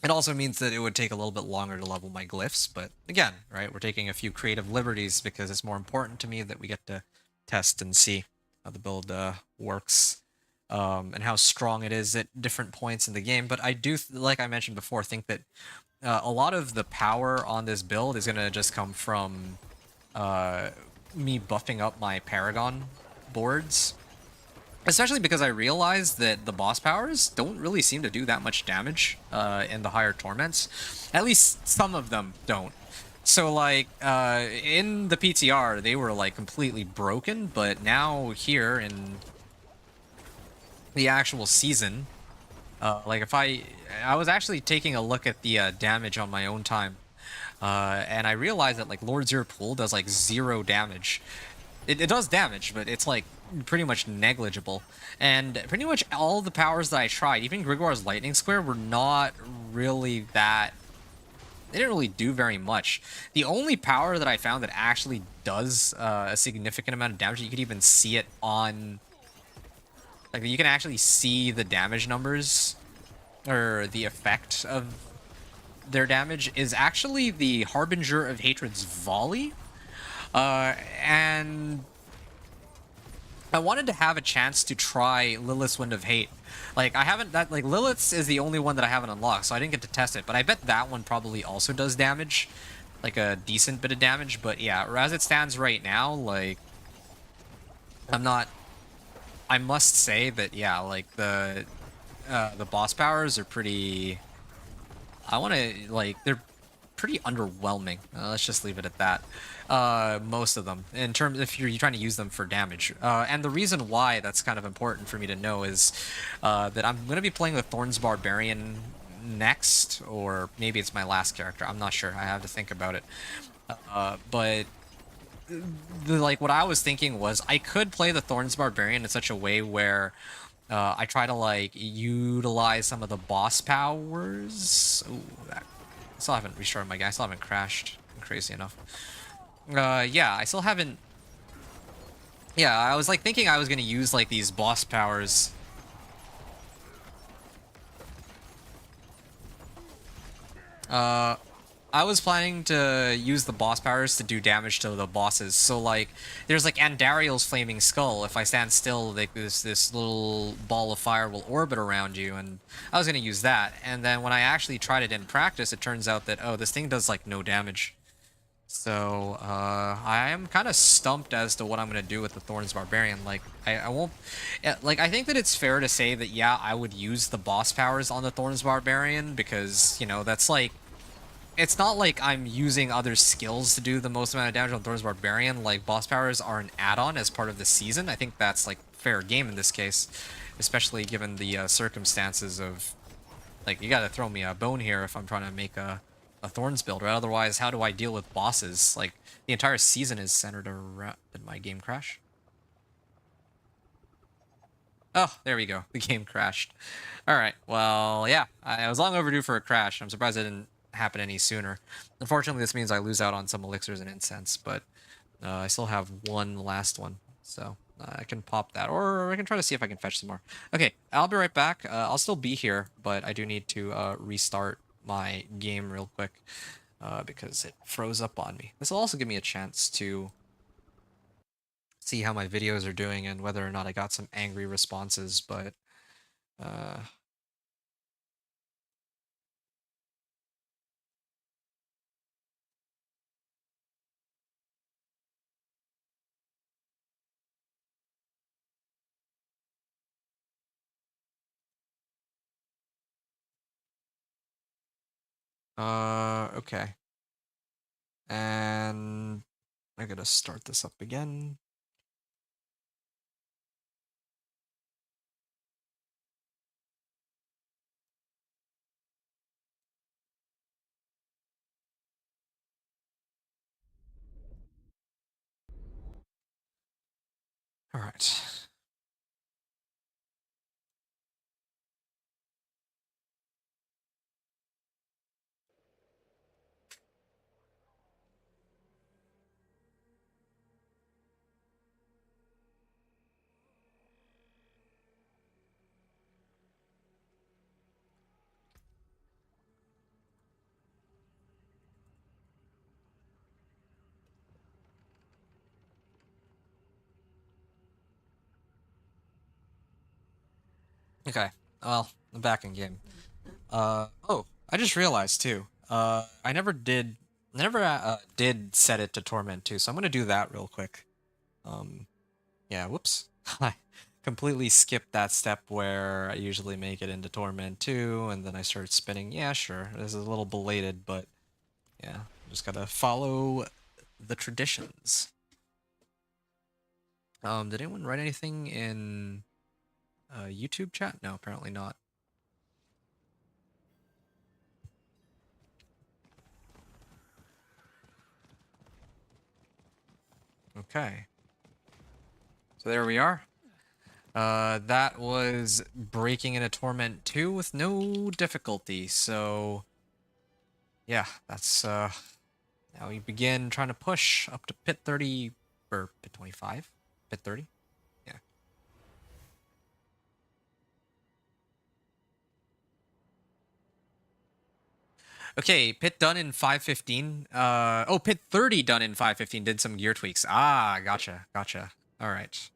it also means that it would take a little bit longer to level my glyphs. But again, right, we're taking a few creative liberties because it's more important to me that we get to test and see how the build works. And how strong it is at different points in the game. But I do, like I mentioned before, think that a lot of the power on this build is going to just come from me buffing up my Paragon boards. Especially because I realized that the boss powers don't really seem to do that much damage in the higher Torments. At least some of them don't. So, like, in the PTR, they were, like, completely broken, but now here in the actual season, like, if I was actually taking a look at the damage on my own time, and I realized that, like, Lord Zero Pool does, like, 0 damage. It does damage, but it's, like, pretty much negligible. And pretty much all the powers that I tried, even Grigor's Lightning Square, were not really that... They didn't really do very much. The only power that I found that actually does a significant amount of damage, you could even see it on... Like, you can actually see the damage numbers, or the effect of their damage, is actually the Harbinger of Hatred's Volley. And I wanted to have a chance to try Lilith's Wind of Hate. Like, I haven't, Lilith's is the only one that I haven't unlocked, so I didn't get to test it, but I bet that one probably also does damage, like a decent bit of damage. But yeah, as it stands right now, like, I must say that, yeah, like, the boss powers are pretty, they're pretty underwhelming. Let's just leave it at that. Most of them, in terms if you're trying to use them for damage. And the reason why that's kind of important for me to know is that I'm going to be playing the Thorns Barbarian next, or maybe it's my last character. I'm not sure. I have to think about it. But what I was thinking was I could play the Thorns Barbarian in such a way where I try to like utilize some of the boss powers. Ooh, I still haven't restarted my guy. I still haven't crashed. Crazy enough. Yeah, I still haven't... Yeah, I was like thinking I was gonna use like these boss powers. I was planning to use the boss powers to do damage to the bosses. So like, there's like Andariel's Flaming Skull. If I stand still, like this little ball of fire will orbit around you, and I was gonna use that. And then when I actually tried it in practice, it turns out that, oh, this thing does like no damage. So I am kind of stumped as to what I'm gonna do with the Thorns Barbarian. Like, I won't, like, I think that it's fair to say that, yeah, I would use the boss powers on the Thorns Barbarian because, you know, that's like, it's not like I'm using other skills to do the most amount of damage on Thorns Barbarian. Like, boss powers are an add-on as part of the season. I think that's like fair game in this case, especially given the circumstances of, like, you gotta throw me a bone here if I'm trying to make a a Thorns build, right? Otherwise, how do I deal with bosses? Like, the entire season is centered around... Did my game crash? Oh, there we go. The game crashed. Alright, well, yeah. I was long overdue for a crash. I'm surprised it didn't happen any sooner. Unfortunately, this means I lose out on some elixirs and incense, but I still have one last one. So, I can pop that, or I can try to see if I can fetch some more. Okay, I'll be right back. I'll still be here, but I do need to restart my game real quick because it froze up on me. This will also give me a chance to see how my videos are doing and whether or not I got some angry responses, but uh okay. And I gotta start this up again. All right. Okay. Well, I'm back in game. Oh, I just realized too. I never did set it to Torment too, so I'm gonna do that real quick. Yeah, whoops. I completely skipped that step where I usually make it into Torment 2, and then I start spinning. Yeah, sure. This is a little belated, but yeah, just gotta follow the traditions. Did anyone write anything in YouTube chat? No, apparently not. Okay. So there we are. That was breaking into Torment 2 with no difficulty, so yeah, that's now we begin trying to push up to pit 30 or pit 25? Pit 30? Yeah. Okay, pit done in 5:15. Oh, pit 30 done in 5:15. Did some gear tweaks. Ah, gotcha, gotcha. All right.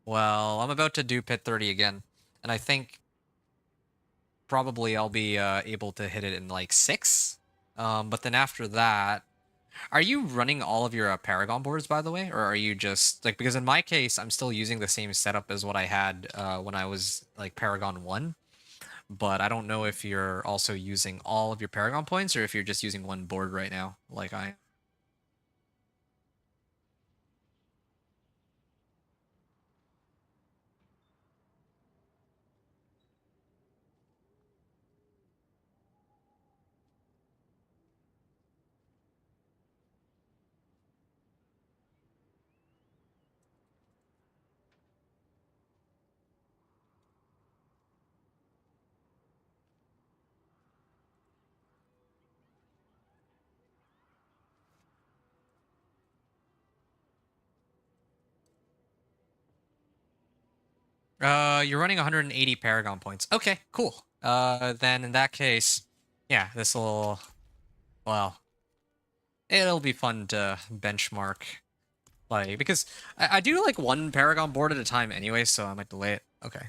Well, I'm about to do pit 30 again, and I think probably I'll be able to hit it in like 6. But then after that, are you running all of your Paragon boards, by the way, or are you just like, because in my case, I'm still using the same setup as what I had when I was like Paragon 1. But I don't know if you're also using all of your Paragon points or if you're just using one board right now, like I. You're running 180 Paragon points. Okay, cool. Then in that case, yeah, this'll, well, it'll be fun to benchmark, like, because I do like one Paragon board at a time anyway, so I might delay it. Okay.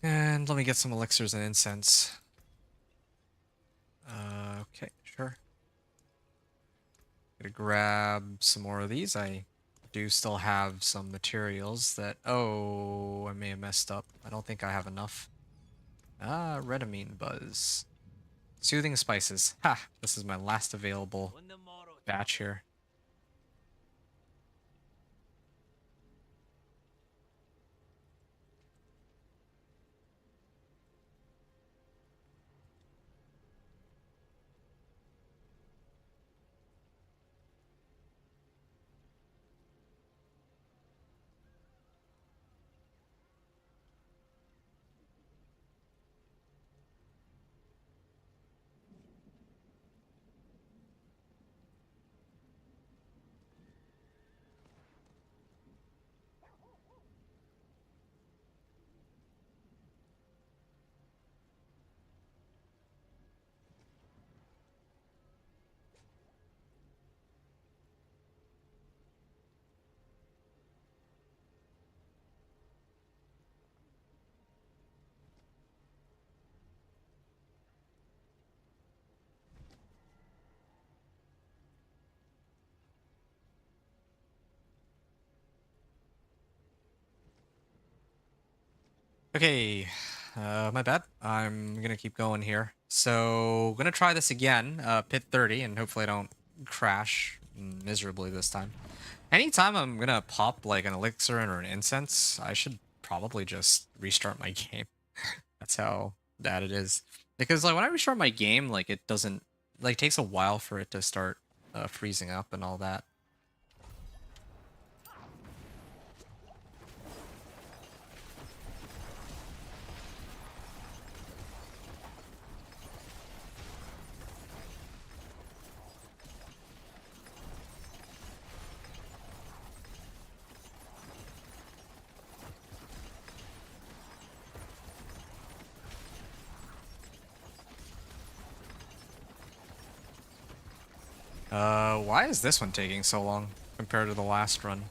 And let me get some elixirs and incense. Okay, sure. Gonna grab some more of these. I do still have some materials that... Oh, I may have messed up. I don't think I have enough. Ah, Redamine Buzz. Soothing spices. Ha! This is my last available On the morrow. batch here. Okay, my bad. I'm gonna keep going here. So, gonna try this again, pit 30, and hopefully I don't crash miserably this time. Anytime I'm gonna pop like an elixir or an incense, I should probably just restart my game. That's how bad it is. Because like when I restart my game, like it doesn't, like takes a while for it to start freezing up and all that. Why is this one taking so long compared to the last run?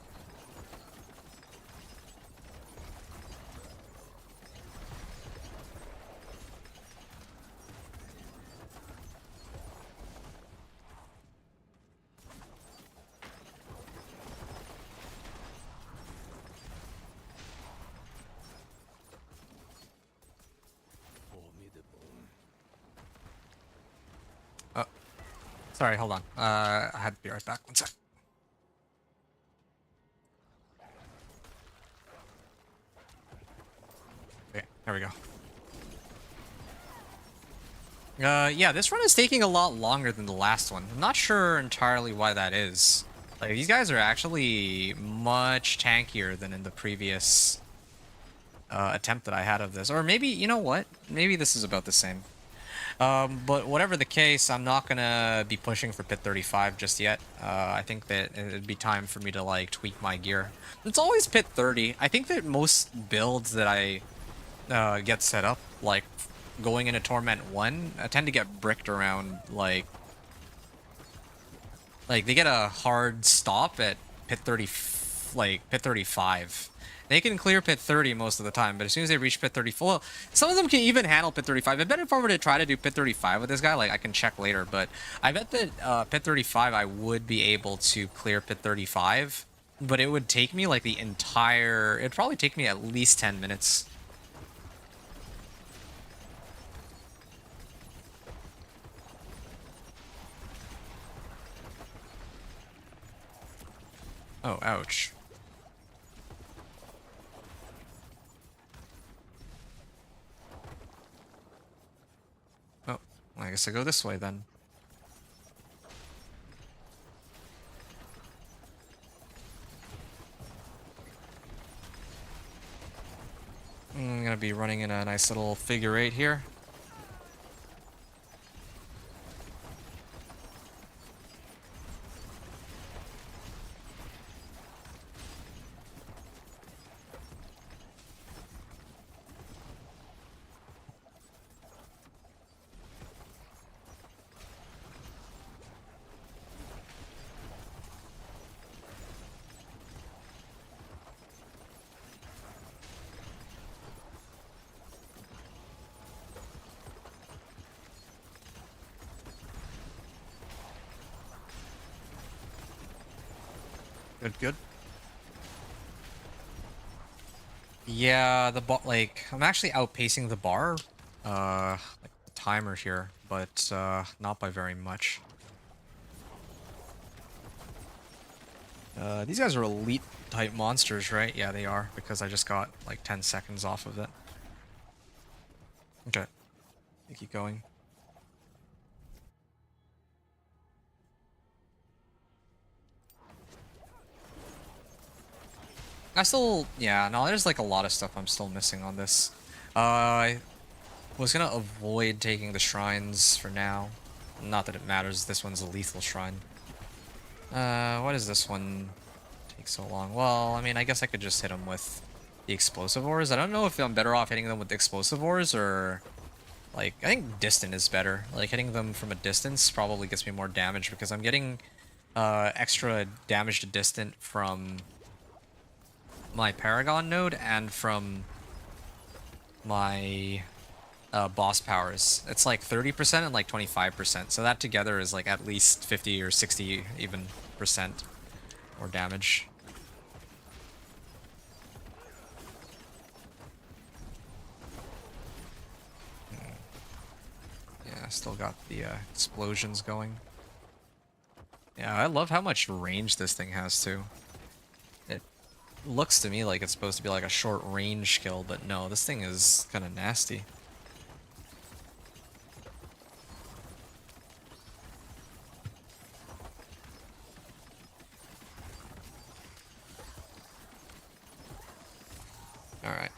Sorry, hold on. I had to be right back. One sec. Okay, there we go. Yeah, this run is taking a lot longer than the last one. I'm not sure entirely why that is. Like, these guys are actually much tankier than in the previous attempt that I had of this. Or maybe, you know what? Maybe this is about the same. But whatever the case, I'm not gonna be pushing for pit 35 just yet. I think that it'd be time for me to like tweak my gear. It's always pit 30. I think that most builds that I get set up, like going into Torment 1, I tend to get bricked around like they get a hard stop at pit 30, like pit 35. They can clear pit 30 most of the time, but as soon as they reach pit 34, well, some of them can even handle pit 35. I bet if I were to try to do pit 35 with this guy, like I can check later, but I bet that pit 35 I would be able to clear pit 35, but it would take me like the entire, it'd probably take me at least 10 minutes. Oh, ouch. Oh, I guess I go this way then. I'm gonna be running in a nice little figure eight here. Good, good. Yeah, the bar, like, I'm actually outpacing the bar, like the timer here, but not by very much. These guys are elite type monsters, right? Yeah, they are, because I just got like 10 seconds off of it. Okay. Keep going. Yeah, no, there's like a lot of stuff I'm still missing on this. I was gonna avoid taking the shrines for now. Not that it matters, this one's a lethal shrine. Why does this one take so long? Well, I mean, I guess I could just hit them with the explosive ores. I don't know if I'm better off hitting them with the explosive ores or... Like, I think distant is better. Like, hitting them from a distance probably gets me more damage because I'm getting extra damage to distant from my Paragon node and from my boss powers. It's like 30% and like 25%. So that together is like at least 50 or 60 even percent more damage. Yeah, still got the explosions going. Yeah, I love how much range this thing has too. It looks to me like it's supposed to be like a short range kill, but no, this thing is kind of nasty. Alright.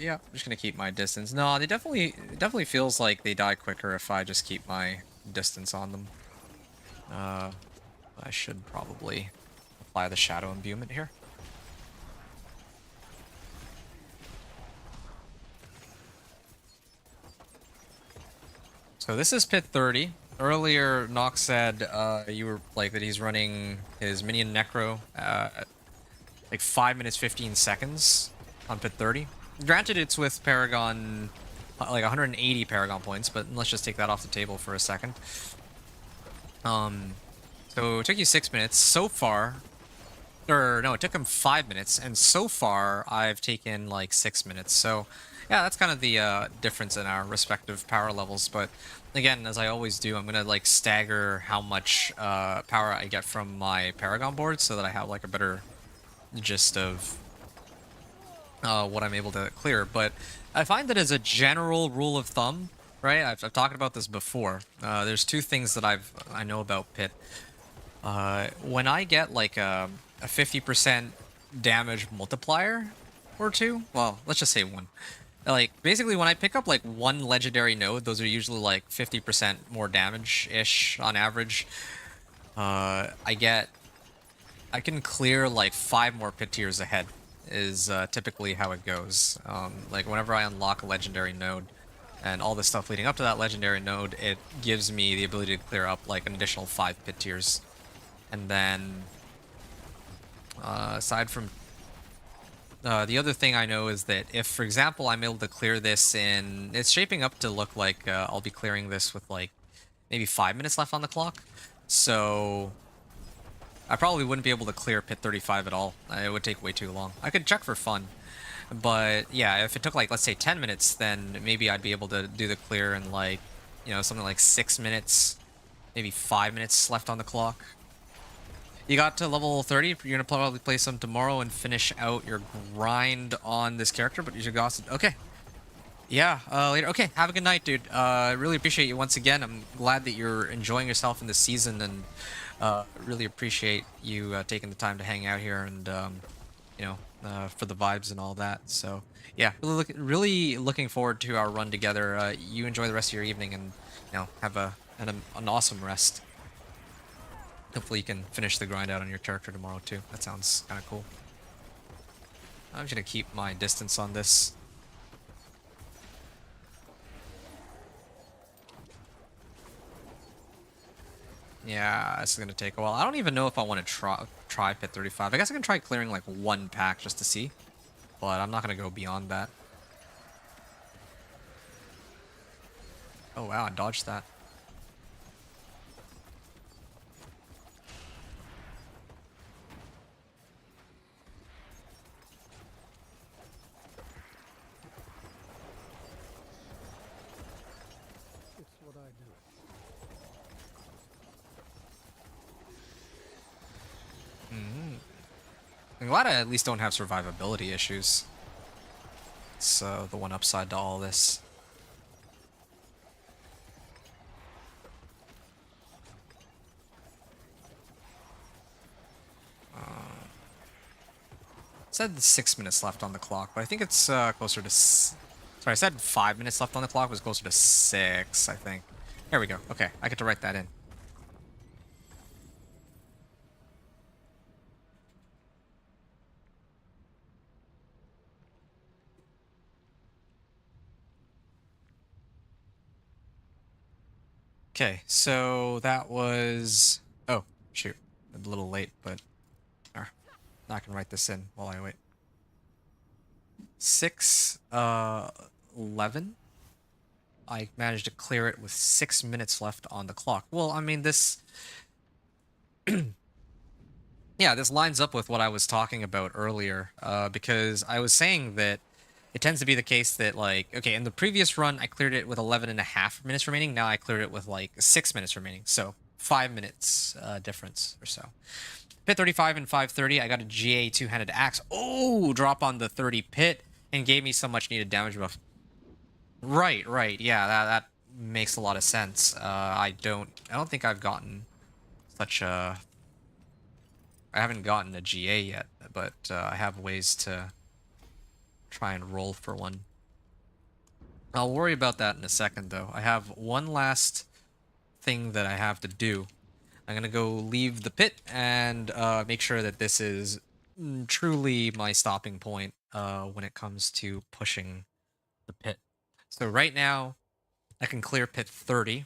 Yeah, I'm just gonna keep my distance. No, it definitely feels like they die quicker if I just keep my distance on them. I should probably apply the shadow imbuement here. So this is pit 30. Earlier, Nox said you were like that he's running his minion Necro at like 5 minutes 15 seconds on pit 30. Granted, it's with Paragon, like 180 Paragon points, but let's just take that off the table for a second. So it took you 6 minutes so far, or no, it took him 5 minutes, and so far I've taken like 6 minutes. So yeah, that's kind of the difference in our respective power levels. But again, as I always do, I'm gonna like stagger how much power I get from my Paragon board so that I have like a better gist of what I'm able to clear. But I find that as a general rule of thumb, right? I've talked about this before. There's two things that I know about Pit. When I get like a 50% damage multiplier or two, well, let's just say one. Like basically, when I pick up like one legendary node, those are usually like 50% more damage-ish on average. I can clear like 5 more pit tiers ahead. Is typically how it goes. Like whenever I unlock a legendary node and all the stuff leading up to that legendary node, it gives me the ability to clear up like an additional 5 pit tiers. And then aside from the other thing I know is that if, for example, I'm able to clear this in, it's shaping up to look like I'll be clearing this with like maybe 5 minutes left on the clock. So I probably wouldn't be able to clear pit 35 at all. It would take way too long. I could check for fun. But yeah, if it took like, let's say 10 minutes, then maybe I'd be able to do the clear in like, you know, something like 6 minutes, maybe 5 minutes left on the clock. You got to level 30, you're gonna probably play some tomorrow and finish out your grind on this character, but you should go out. Okay. Yeah, later. Okay, have a good night, dude. Really appreciate you once again. I'm glad that you're enjoying yourself in this season, and really appreciate you taking the time to hang out here and, you know, for the vibes and all that. So, yeah, really looking forward to our run together. You enjoy the rest of your evening and, you know, have an awesome rest. Hopefully you can finish the grind out on your character tomorrow, too. That sounds kind of cool. I'm just going to keep my distance on this. Yeah, this is gonna take a while. I don't even know if I want to try pit 35. I guess I can try clearing like one pack just to see, but I'm not gonna go beyond that. Oh wow, I dodged that. I'm glad I at least don't have survivability issues. It's the one upside to all this. It said 6 minutes left on the clock, but I think it's closer to... Sorry, I said 5 minutes left on the clock. It was closer to 6, I think. There we go. Okay, I get to write that in. Okay, so that was... Oh, shoot. A little late, but... I can write this in while I wait. 6:11. I managed to clear it with 6 minutes left on the clock. Well, I mean, this... yeah, this lines up with what I was talking about earlier, because I was saying that it tends to be the case that, like, okay, in the previous run, I cleared it with 11.5 minutes remaining. Now I cleared it with, like, 6 minutes remaining. So, 5 minutes difference or so. Pit 35 and 530, I got a GA two-handed axe. Oh, drop on the 30 pit and gave me some much needed damage buff. Right, yeah, that makes a lot of sense. I don't think I've gotten such a... I haven't gotten a GA yet, but I have ways to try and roll for one. I'll worry about that in a second, though. I have one last thing that I have to do. I'm gonna go leave the pit and make sure that this is truly my stopping point when it comes to pushing the pit. So right now, I can clear pit 30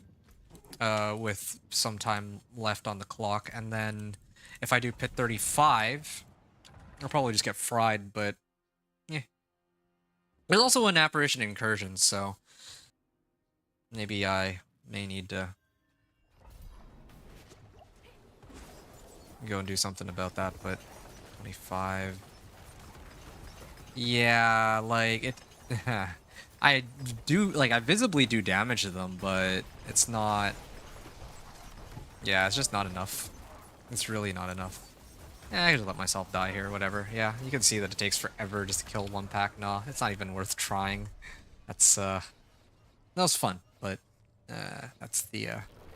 with some time left on the clock, and then if I do pit 35, I'll probably just get fried, but yeah. There's also an apparition incursion, so maybe I may need to go and do something about that, but 25. Yeah, like it I visibly do damage to them, but it's not... Yeah, it's just not enough. It's really not enough. Yeah, I could just let myself die here, whatever. Yeah, you can see that it takes forever just to kill one pack. Nah, it's not even worth trying. That's that was fun, but that's the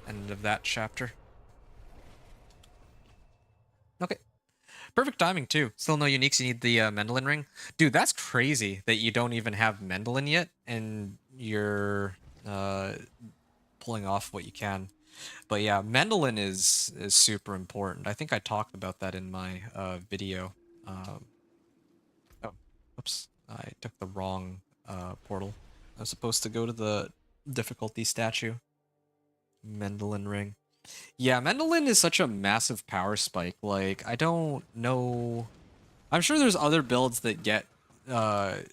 end of that chapter. Okay. Perfect timing, too. Still no uniques, you need the Mendelin ring. Dude, that's crazy that you don't even have Mendelin yet, and you're pulling off what you can. But yeah, Mendelin is super important. I think I talked about that in my video. Oh, oops. I took the wrong portal. I was supposed to go to the difficulty statue. Mendelin ring. Yeah, Mendelin is such a massive power spike. Like, I don't know... I'm sure there's other builds that get, like,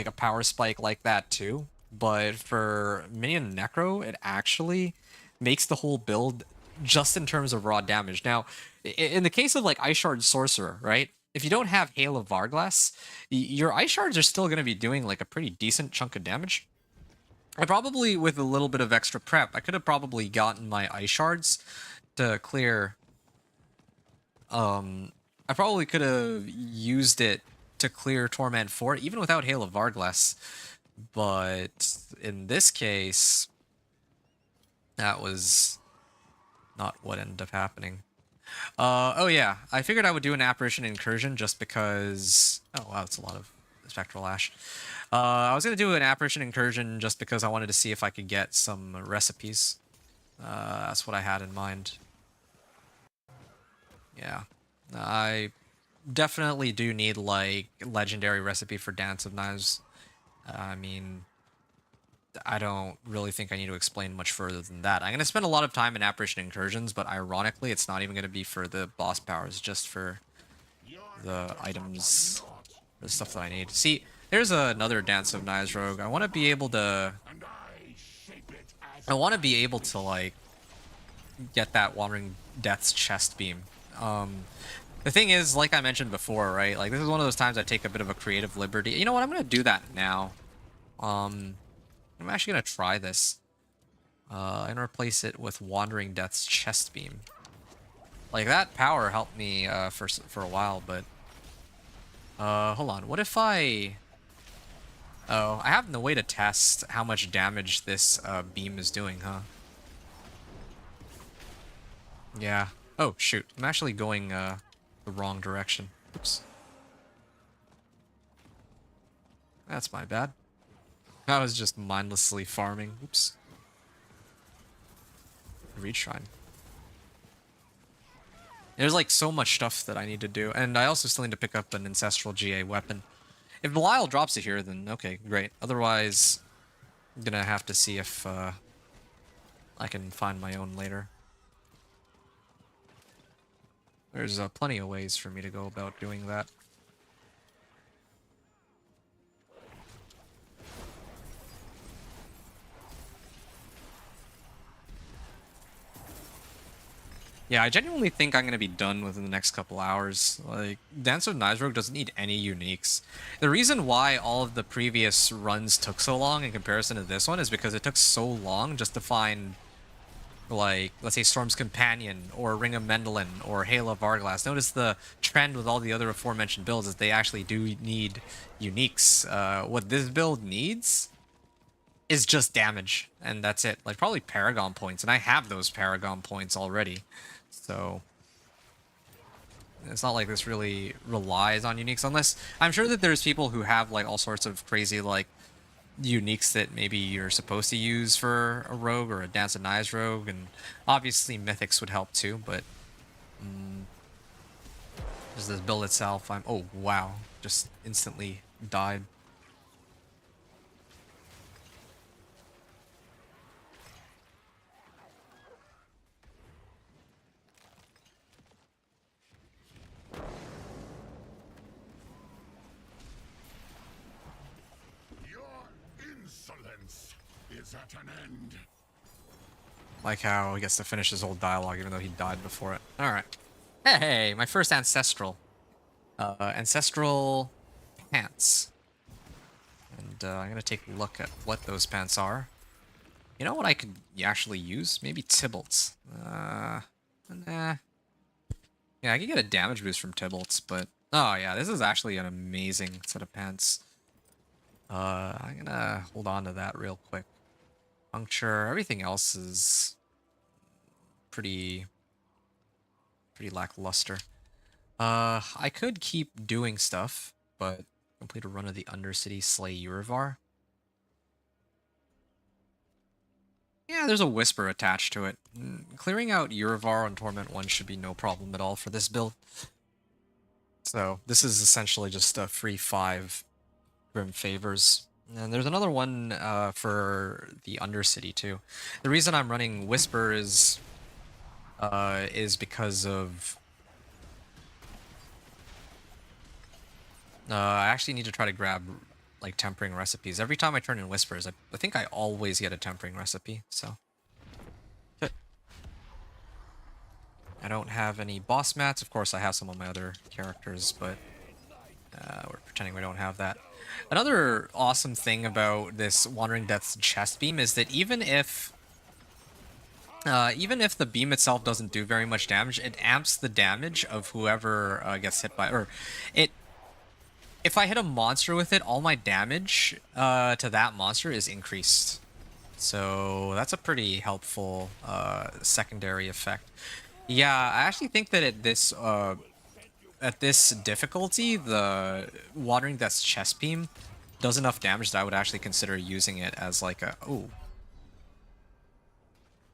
a power spike like that, too. But for Minion Necro, it actually makes the whole build just in terms of raw damage. Now, in the case of, like, Ice Shard Sorcerer, right? If you don't have Hail of Varglass, your Ice Shards are still going to be doing, like, a pretty decent chunk of damage. I probably, with a little bit of extra prep, I could have probably gotten my Ice Shards to clear... I probably could have used it to clear Torment 4, even without Hail of Varglass. But in this case, that was not what ended up happening. Oh yeah, I figured I would do an Apparition Incursion just because... Oh wow, that's a lot of Spectral Ash. I was going to do an Apparition Incursion just because I wanted to see if I could get some recipes. That's what I had in mind. Yeah. I definitely do need, like, legendary recipe for Dance of Knives. I mean, I don't really think I need to explain much further than that. I'm going to spend a lot of time in Apparition Incursions, but ironically, it's not even going to be for the boss powers, just for the items, the stuff that I need. See, there's another Dance of Knives rogue. I want to be able to... like, get that Wandering Death's chest beam. The thing is, like I mentioned before, right? Like, this is one of those times I take a bit of a creative liberty. You know what? I'm going to do that now. I'm actually gonna try this. I'm gonna replace it with Wandering Death's Chest Beam. Like, that power helped me for a while, but hold on. What if I... Oh, I have no way to test how much damage this beam is doing, huh? Yeah. Oh, shoot. I'm actually going the wrong direction. Oops. That's my bad. I was just mindlessly farming. Oops. Reshrine. There's like so much stuff that I need to do, and I also still need to pick up an Ancestral GA weapon. If Belial drops it here, then okay, great. Otherwise, I'm gonna have to see if I can find my own later. There's plenty of ways for me to go about doing that. Yeah, I genuinely think I'm going to be done within the next couple hours. Like, Dance of Nizrogue doesn't need any uniques. The reason why all of the previous runs took so long in comparison to this one is because it took so long just to find, like, let's say Storm's Companion, or Ring of Mendelin, or Halo of Arglass. Notice the trend with all the other aforementioned builds is they actually do need uniques. What this build needs is just damage, and that's it. Like, probably Paragon points, and I have those Paragon points already. So it's not like this really relies on uniques, unless I'm sure that there's people who have like all sorts of crazy like uniques that maybe you're supposed to use for a rogue or a Dance of Knives rogue, and obviously mythics would help too, but just this build itself, oh wow, just instantly died. Is at an end. Like how he gets to finish his whole dialogue even though he died before it. Alright. Hey, my first ancestral. Ancestral pants. And I'm gonna take a look at what those pants are. You know what I could actually use? Maybe Tybalt's. Nah. Yeah, I could get a damage boost from Tybalt's, but... Oh yeah, this is actually an amazing set of pants. I'm gonna hold on to that real quick. Puncture, everything else is pretty lackluster. I could keep doing stuff, but complete a run of the Undercity, slay Urivar. Yeah, there's a Whisper attached to it. Clearing out Urivar on Torment 1 should be no problem at all for this build. So, this is essentially just a free 5 Grim Favors. And there's another one for the Undercity too. The reason I'm running Whisper is because of... I actually need to try to grab like tempering recipes. Every time I turn in Whispers, I think I always get a tempering recipe, so... I don't have any boss mats. Of course, I have some of my other characters, but we're pretending we don't have that. Another awesome thing about this Wandering Death's chest beam is that even if the beam itself doesn't do very much damage, it amps the damage of whoever gets hit by, or it. If I hit a monster with it, all my damage to that monster is increased. So that's a pretty helpful secondary effect. Yeah, I actually think that at this difficulty, the Wandering Death's chest beam does enough damage that I would actually consider using it as like a... Oh.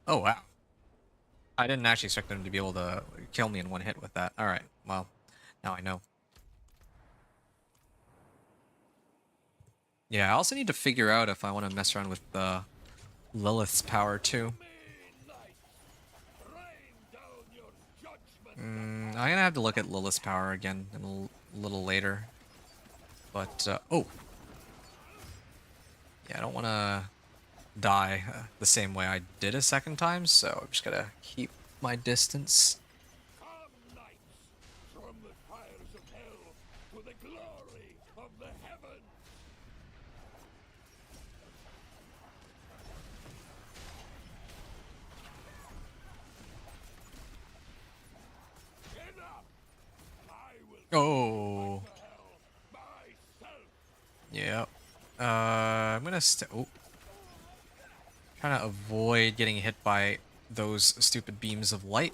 Oh, wow. I didn't actually expect them to be able to kill me in one hit with that. Alright, well, now I know. Yeah, I also need to figure out if I want to mess around with Lilith's power too. I'm gonna have to look at Lilith's power again a little later. But, oh! Yeah, I don't want to die the same way I did a second time, so I'm just gonna keep my distance. Come, knights, from the fires of hell to the glory of the heavens. trying to trying to avoid getting hit by those stupid beams of light.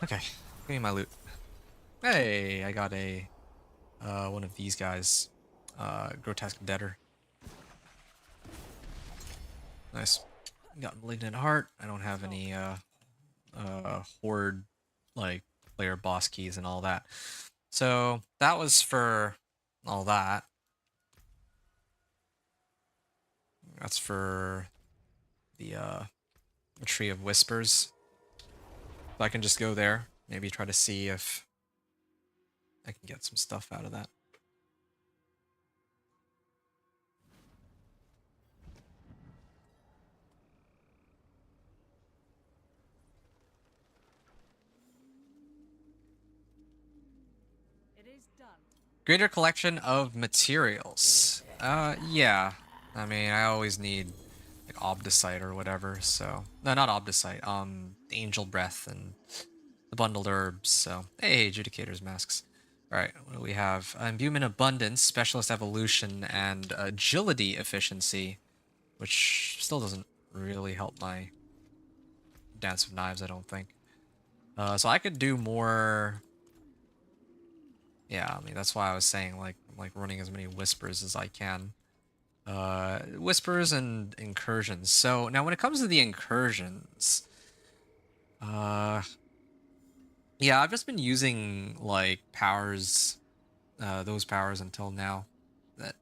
Okay, give me my loot. Hey, I got a one of these guys, grotesque debtor. Nice. Got malignant heart. I don't have any horde like player boss keys and all that. So that was for all that. That's for the Tree of Whispers. So I can just go there, maybe try to see if I can get some stuff out of that. It is done. Greater collection of materials. Yeah. I mean, I always need like Obdicite or whatever, so... No, not Obdicite, Angel Breath and the bundled herbs, so... Hey, Adjudicator's masks. Alright, what do we have? Imbuement Abundance, Specialist Evolution, and Agility Efficiency, which still doesn't really help my Dance of Knives, I don't think. So I could do more... Yeah, I mean, that's why I was saying, like running as many Whispers as I can. Whispers and Incursions. So, now when it comes to the Incursions... yeah, I've just been using, like, powers... those powers until now that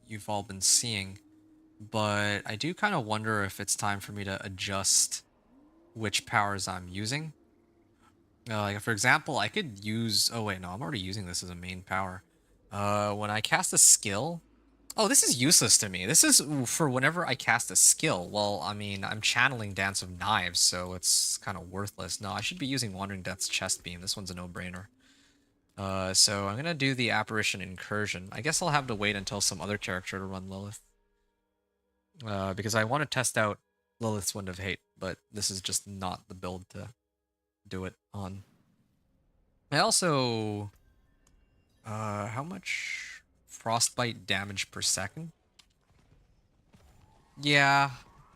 you've all been seeing. But I do kind of wonder if it's time for me to adjust which powers I'm using. Like, for example, I could use... Oh, wait, no, I'm already using this as a main power. When I cast a skill... Oh, this is useless to me. This is for whenever I cast a skill. Well, I mean, I'm channeling Dance of Knives, so it's kind of worthless. No, I should be using Wandering Death's Chest Beam. This one's a no-brainer. So I'm going to do the Apparition Incursion. I guess I'll have to wait until some other character to run Lilith. Because I want to test out Lilith's Wind of Hate, but this is just not the build to do it on. I also... how much frostbite damage per second? Yeah,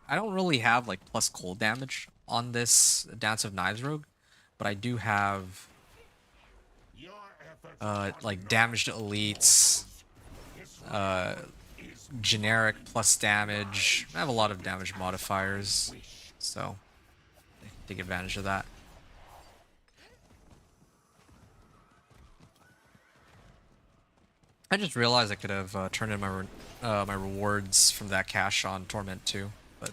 I don't really have like plus cold damage on this Dance of Knives rogue, but I do have like damaged elites, generic plus damage. I have a lot of damage modifiers, so take advantage of that. I just realized I could have turned in my my rewards from that cache on Torment too, but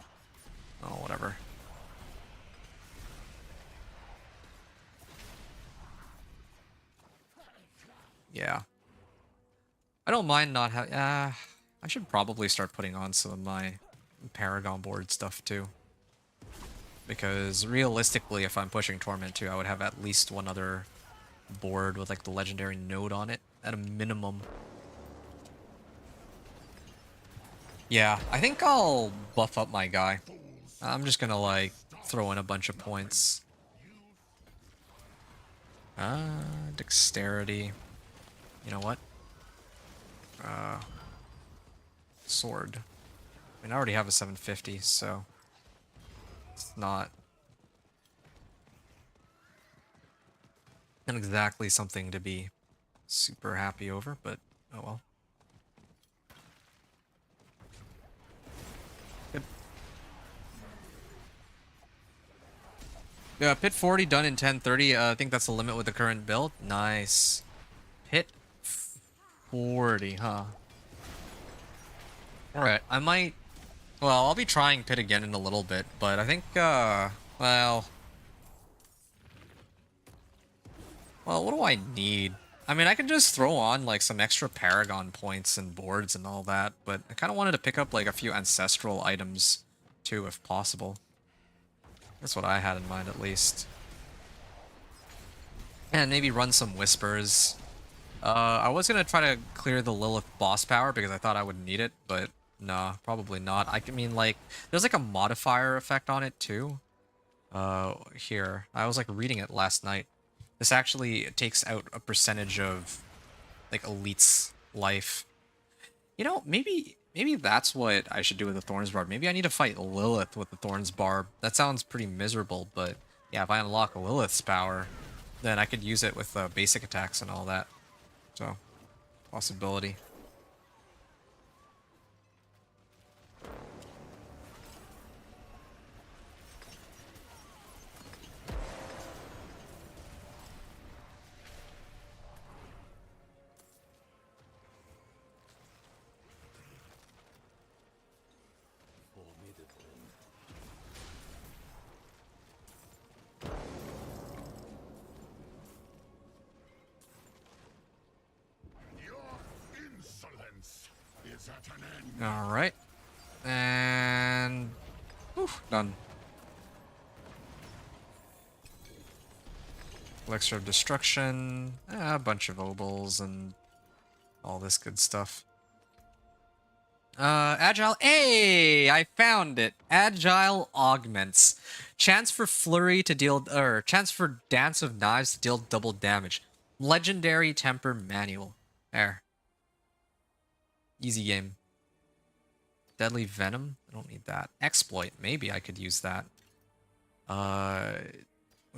oh, whatever. Yeah, I don't mind not having. I should probably start putting on some of my Paragon board stuff too, because realistically, if I'm pushing Torment 2, I would have at least one other board with like the legendary node on it at a minimum. Yeah, I think I'll buff up my guy. I'm just gonna like throw in a bunch of points. Dexterity. You know what? Sword. I mean, I already have a 750, so it's not exactly something to be super happy over, but oh well. Good. Yeah, Pit 40 done in 10:30. I think that's the limit with the current build. Nice. Pit 40, huh? Alright, I might... Well, I'll be trying Pit again in a little bit, but I think, well... Well, what do I need? I mean, I can just throw on, like, some extra Paragon points and boards and all that, but I kind of wanted to pick up, like, a few Ancestral items, too, if possible. That's what I had in mind, at least. And maybe run some Whispers. I was gonna try to clear the Lilith boss power, because I thought I would need it, but nah, probably not. I mean, like, there's, like, a modifier effect on it, too. Here. I was, like, reading it last night. This actually takes out a percentage of, like, Elite's life. You know, maybe that's what I should do with the Thorns Barb. Maybe I need to fight Lilith with the Thorns Barb. That sounds pretty miserable, but yeah, if I unlock Lilith's power, then I could use it with basic attacks and all that. So, possibility. Your insolence is at an end. All right, and done. Elixir of Destruction, a bunch of obols, and all this good stuff. Agile. Hey, I found it. Agile augments. Chance for flurry to deal, or chance for dance of knives to deal double damage. Legendary temper manual. There. Easy game. Deadly venom. I don't need that. Exploit. Maybe I could use that.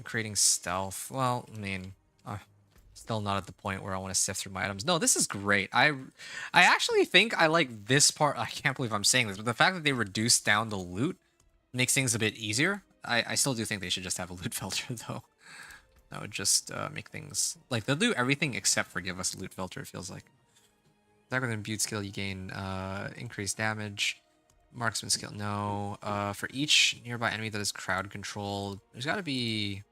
Creating stealth. Well, I mean, still not at the point where I want to sift through my items. No, this is great. I actually think I like this part. I can't believe I'm saying this, but the fact that they reduced down the loot makes things a bit easier. I still do think they should just have a loot filter, though. That would just make things... Like, they'll do everything except for give us a loot filter, it feels like. Attack with an imbued skill, you gain increased damage. Marksman skill, no. For each nearby enemy that is crowd controlled, there's got to be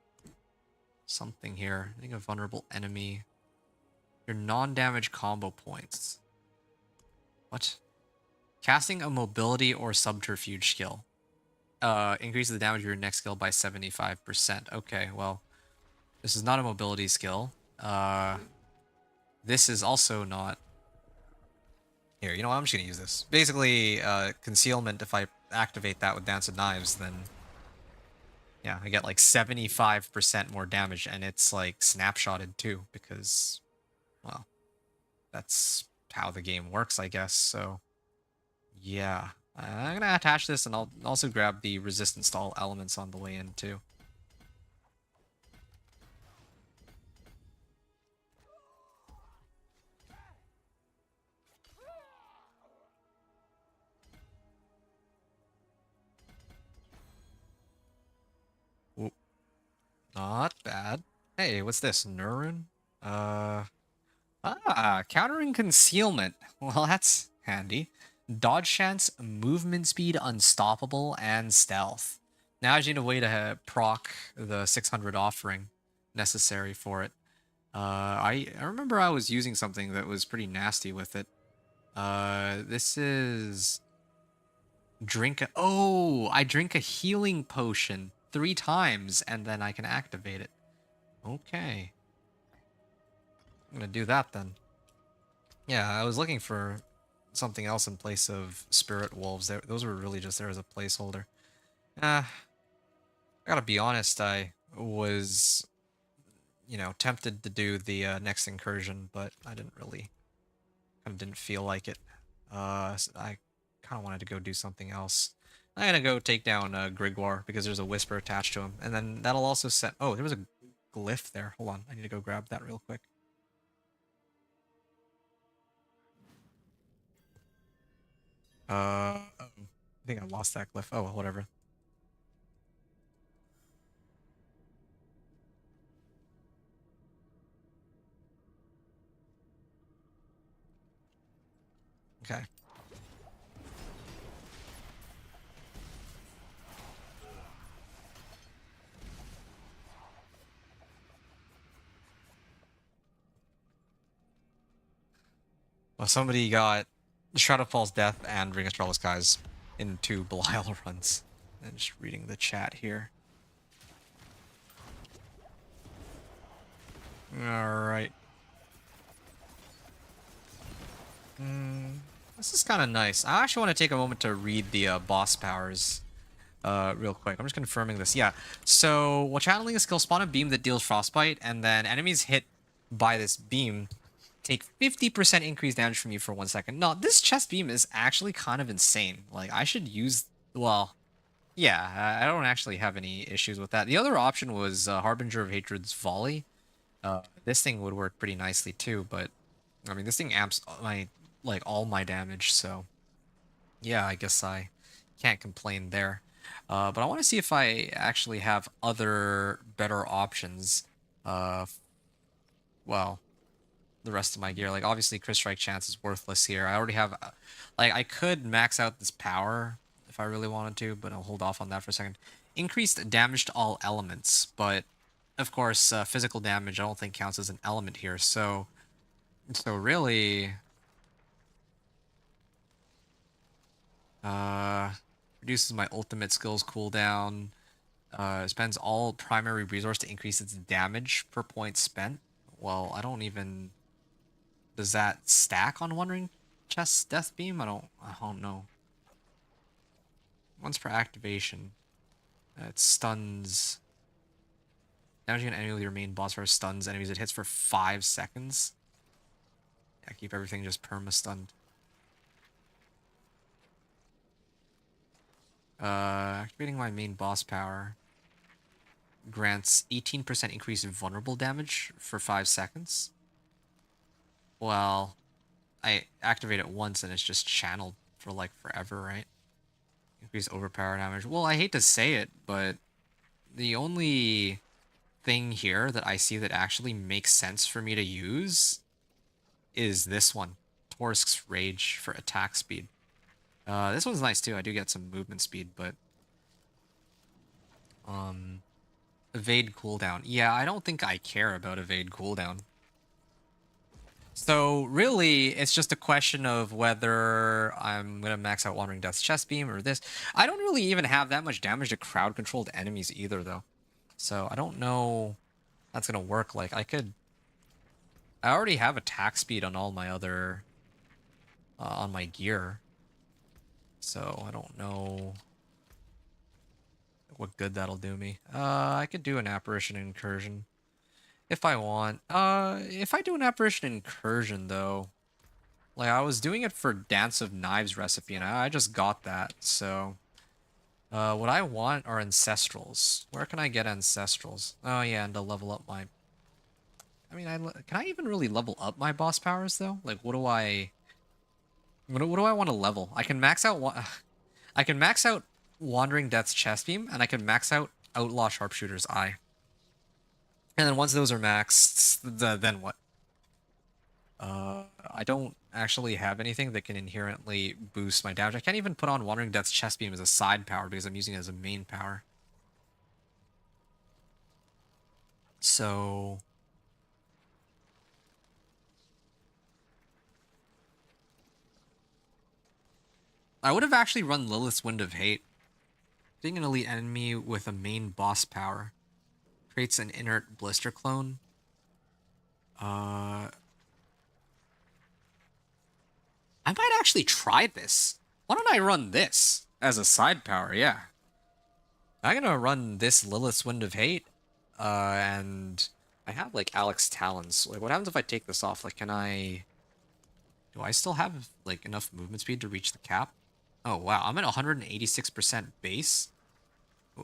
something here. I think a vulnerable enemy. Your non-damage combo points. What? Casting a mobility or subterfuge skill. Increases the damage of your next skill by 75%. Okay, well, this is not a mobility skill. This is also not... Here, you know what? I'm just going to use this. Basically, concealment, if I activate that with Dance of Knives, then... Yeah, I get like 75% more damage, and it's like snapshotted too, because, well, that's how the game works, I guess. So, yeah. I'm going to attach this, and I'll also grab the resistance to all elements on the way in too. Not bad. Hey, what's this? Nurun? Countering concealment. Well, that's handy. Dodge chance, movement speed, unstoppable, and stealth. Now I just need a way to proc the 600 offering necessary for it. I remember I was using something that was pretty nasty with it. This is... I drink a healing potion 3 times, and then I can activate it. Okay. I'm gonna do that then. Yeah, I was looking for something else in place of Spirit Wolves. Those were really just there as a placeholder. I gotta be honest, I was, you know, tempted to do the next incursion, but I didn't really, kind of didn't feel like it. So I kind of wanted to go do something else. I'm gonna go take down Grigwar because there's a whisper attached to him, and then that'll also set... Oh, there was a glyph there. Hold on, I need to go grab that real quick. I think I lost that glyph. Oh, well, whatever. Okay. Well, somebody got Shroud of Fall's Death and Ring of Starless Skies in 2 Belial runs. And just reading the chat here. Alright. This is kind of nice. I actually want to take a moment to read the boss powers real quick. I'm just confirming this. Yeah. So, while channeling a skill, spawn a beam that deals frostbite, and then enemies hit by this beam take 50% increased damage from you for 1 second. No, this chest beam is actually kind of insane. Like, I should use... Well, yeah, I don't actually have any issues with that. The other option was Harbinger of Hatred's Volley. This thing would work pretty nicely too, but... I mean, this thing amps my, like, all my damage, so... Yeah, I guess I can't complain there. But I want to see if I actually have other better options. Well, the rest of my gear. Like, obviously, Crit Strike Chance is worthless here. I already have... Like, I could max out this power if I really wanted to, but I'll hold off on that for a second. Increased damage to all elements, but, of course, physical damage I don't think counts as an element here, so really... Reduces my ultimate skills cooldown. Spends all primary resource to increase its damage per point spent. Well, I don't even... Does that stack on Wandering Chest's Death Beam? I don't know. Once per activation. It stuns... Damaging an enemy with your main boss power stuns enemies it hits for 5 seconds. Yeah, keep everything just perma-stunned. Activating my main boss power grants 18% increase in vulnerable damage for 5 seconds. Well, I activate it once and it's just channeled for like forever, right? Increase overpower damage. Well, I hate to say it, but the only thing here that I see that actually makes sense for me to use is this one. Torsk's Rage for attack speed. This one's nice too. I do get some movement speed, but evade cooldown. Yeah, I don't think I care about evade cooldown. So really, it's just a question of whether I'm gonna max out Wandering Death's chest beam or this. I don't really even have that much damage to crowd-controlled enemies either, though. So I don't know that's gonna work. Like I already have attack speed on all my other on my gear. So I don't know what good that'll do me. I could do an Apparition Incursion if I want. If I do an Apparition Incursion, though, like I was doing it for Dance of Knives recipe, and I just got that. So what I want are Ancestrals. Where can I get Ancestrals? Oh yeah, and to level up my... I mean, can I even really level up my boss powers, though? Like, what do I want to level? I can max out I can max out Wandering Death's chest beam, and I can max out Outlaw Sharpshooter's Eye. And then once those are maxed, then what? I don't actually have anything that can inherently boost my damage. I can't even put on Wandering Death's chest beam as a side power because I'm using it as a main power. So... I would have actually run Lilith's Wind of Hate. Being an elite enemy with a main boss power creates an inert blister clone. I might actually try this. Why don't I run this as a side power? Yeah. I'm gonna run this Lilith's Wind of Hate. And I have like Alex Talons. Like, what happens if I take this off? Like, do I still have like enough movement speed to reach the cap? Oh, wow. I'm at 186% base.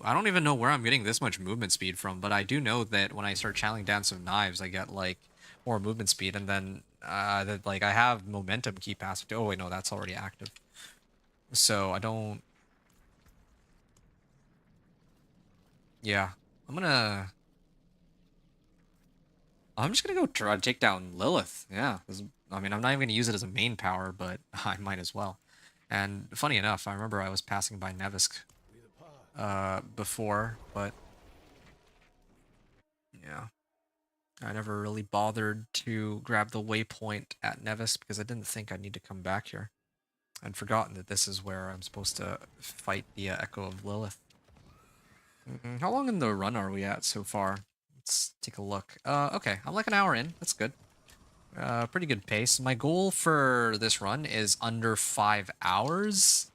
I don't even know where I'm getting this much movement speed from, but I do know that when I start channeling Dance of Knives, I get, like, more movement speed, and then, like, I have momentum key passive. Oh, wait, no, that's already active. So, I don't... Yeah. I'm just gonna go try to take down Lilith. Yeah. I mean, I'm not even gonna use it as a main power, but I might as well. And funny enough, I remember I was passing by Nevesk before, but yeah, I never really bothered to grab the waypoint at Nevesk because I didn't think I'd need to come back here. I'd forgotten that this is where I'm supposed to fight the Echo of Lilith. How long in the run are we at so far? Let's take a look. Okay, I'm like an hour in. That's good. Pretty good pace. My goal for this run is under 5 hours.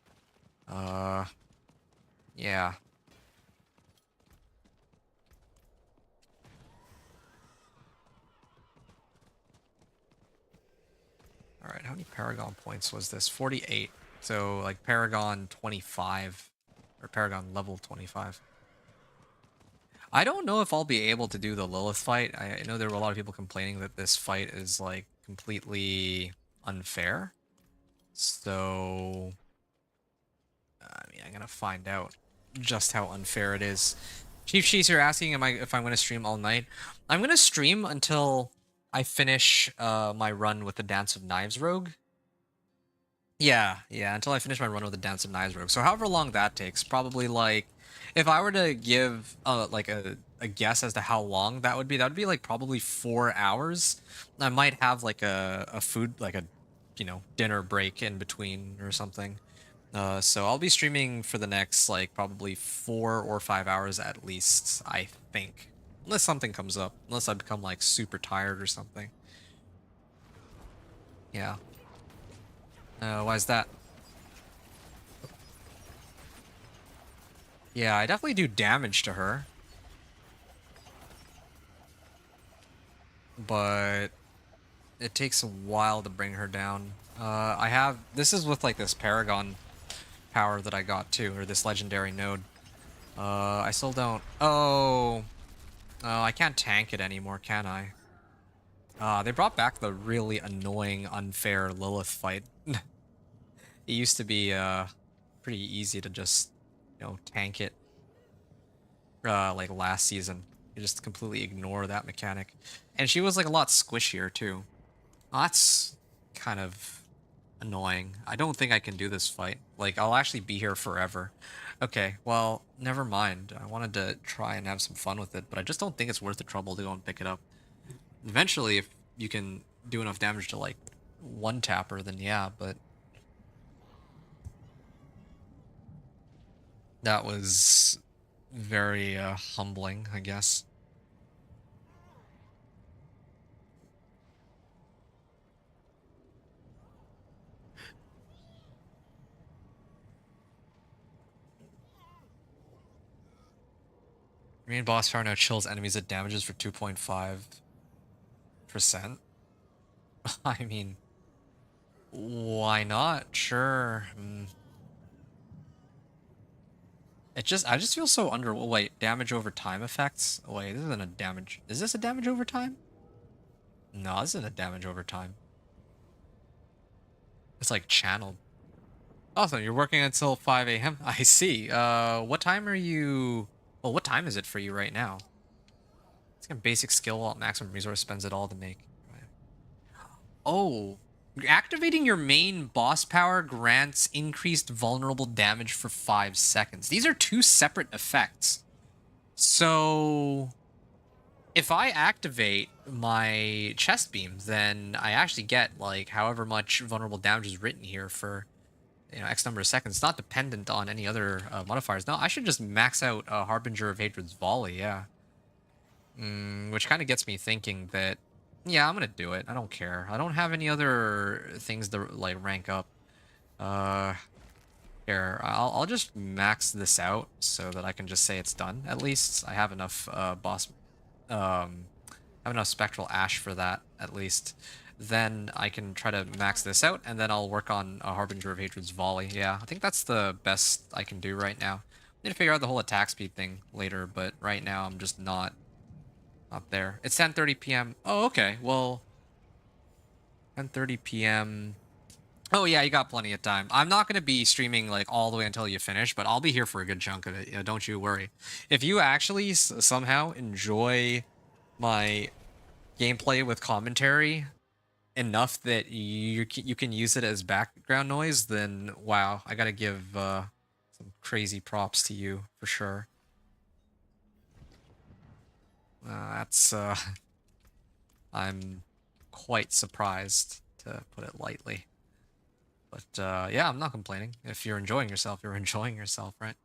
Yeah. Alright, how many Paragon points was this? 48. So, like, Paragon 25. Or Paragon level 25. I don't know if I'll be able to do the Lilith fight. I know there were a lot of people complaining that this fight is, like, completely unfair. So... I mean, I'm gonna find out just how unfair it is. Chief Cheese here asking if I'm gonna stream all night. I'm gonna stream until I finish my run with the Dance of Knives Rogue. Yeah, until I finish my run with the Dance of Knives Rogue. So however long that takes, probably like, if I were to give like a guess as to how long that would be like probably 4 hours. I might have like a food, like a, you know, dinner break in between or something. So I'll be streaming for the next, like, probably 4 or 5 hours at least, I think. Unless something comes up. Unless I become, like, super tired or something. Yeah. Why is that? Yeah, I definitely do damage to her. But it takes a while to bring her down. This is with, like, this Paragon power that I got too, or this legendary node. I still don't... Oh, I can't tank it anymore, can I? They brought back the really annoying, unfair Lilith fight. It used to be pretty easy to just, you know, tank it. Like last season, you just completely ignore that mechanic, and she was like a lot squishier too. That's kind of annoying. I don't think I can do this fight. Like, I'll actually be here forever. Okay, well, never mind. I wanted to try and have some fun with it, but I just don't think it's worth the trouble to go and pick it up. Eventually, if you can do enough damage to, like, one-tap her, then yeah, but... That was very humbling, I guess. Main boss power now chills enemies at damages for 2.5%. I mean, why not? Sure. I just feel so under. Wait, damage over time effects? Wait, this isn't a damage. Is this a damage over time? No, this isn't a damage over time. It's like channeled. Awesome, you're working until 5 a.m. I see. What time are you? Well, what time is it for you right now? It's got basic skill while maximum resource spends it all to make. Oh, activating your main boss power grants increased vulnerable damage for 5 seconds. These are 2 separate effects. So if I activate my chest beams, then I actually get like however much vulnerable damage is written here for, you know, X number of seconds. It's not dependent on any other modifiers. No, I should just max out Harbinger of Hatred's Volley, yeah. Which kind of gets me thinking that, yeah, I'm gonna do it. I don't care. I don't have any other things to, like, rank up. Here, I'll just max this out so that I can just say it's done. At least I have enough have enough Spectral Ash for that, at least. Then I can try to max this out, and then I'll work on Harbinger of Hatred's Volley. Yeah, I think that's the best I can do right now. I need to figure out the whole attack speed thing later, but right now I'm just not there. It's 10:30 p.m. Oh, okay. Well, 10:30 p.m. Oh, yeah, you got plenty of time. I'm not going to be streaming, like, all the way until you finish, but I'll be here for a good chunk of it. You know, don't you worry. If you actually somehow enjoy my gameplay with commentary enough that you can use it as background noise, then, wow, I got to give some crazy props to you, for sure. That's, I'm quite surprised, to put it lightly. But, yeah, I'm not complaining. If you're enjoying yourself, you're enjoying yourself, right?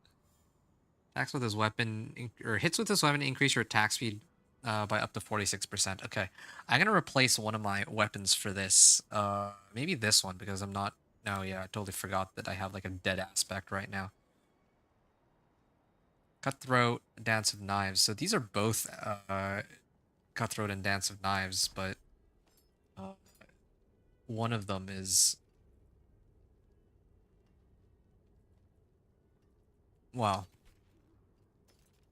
Attacks with his weapon, or hits with his weapon increase your attack speed by up to 46%. Okay, I'm gonna replace one of my weapons for this. Maybe this one, because I'm not... No, yeah, I totally forgot that I have, like, a dead aspect right now. Cutthroat, Dance of Knives. So these are both Cutthroat and Dance of Knives, but one of them is... Well,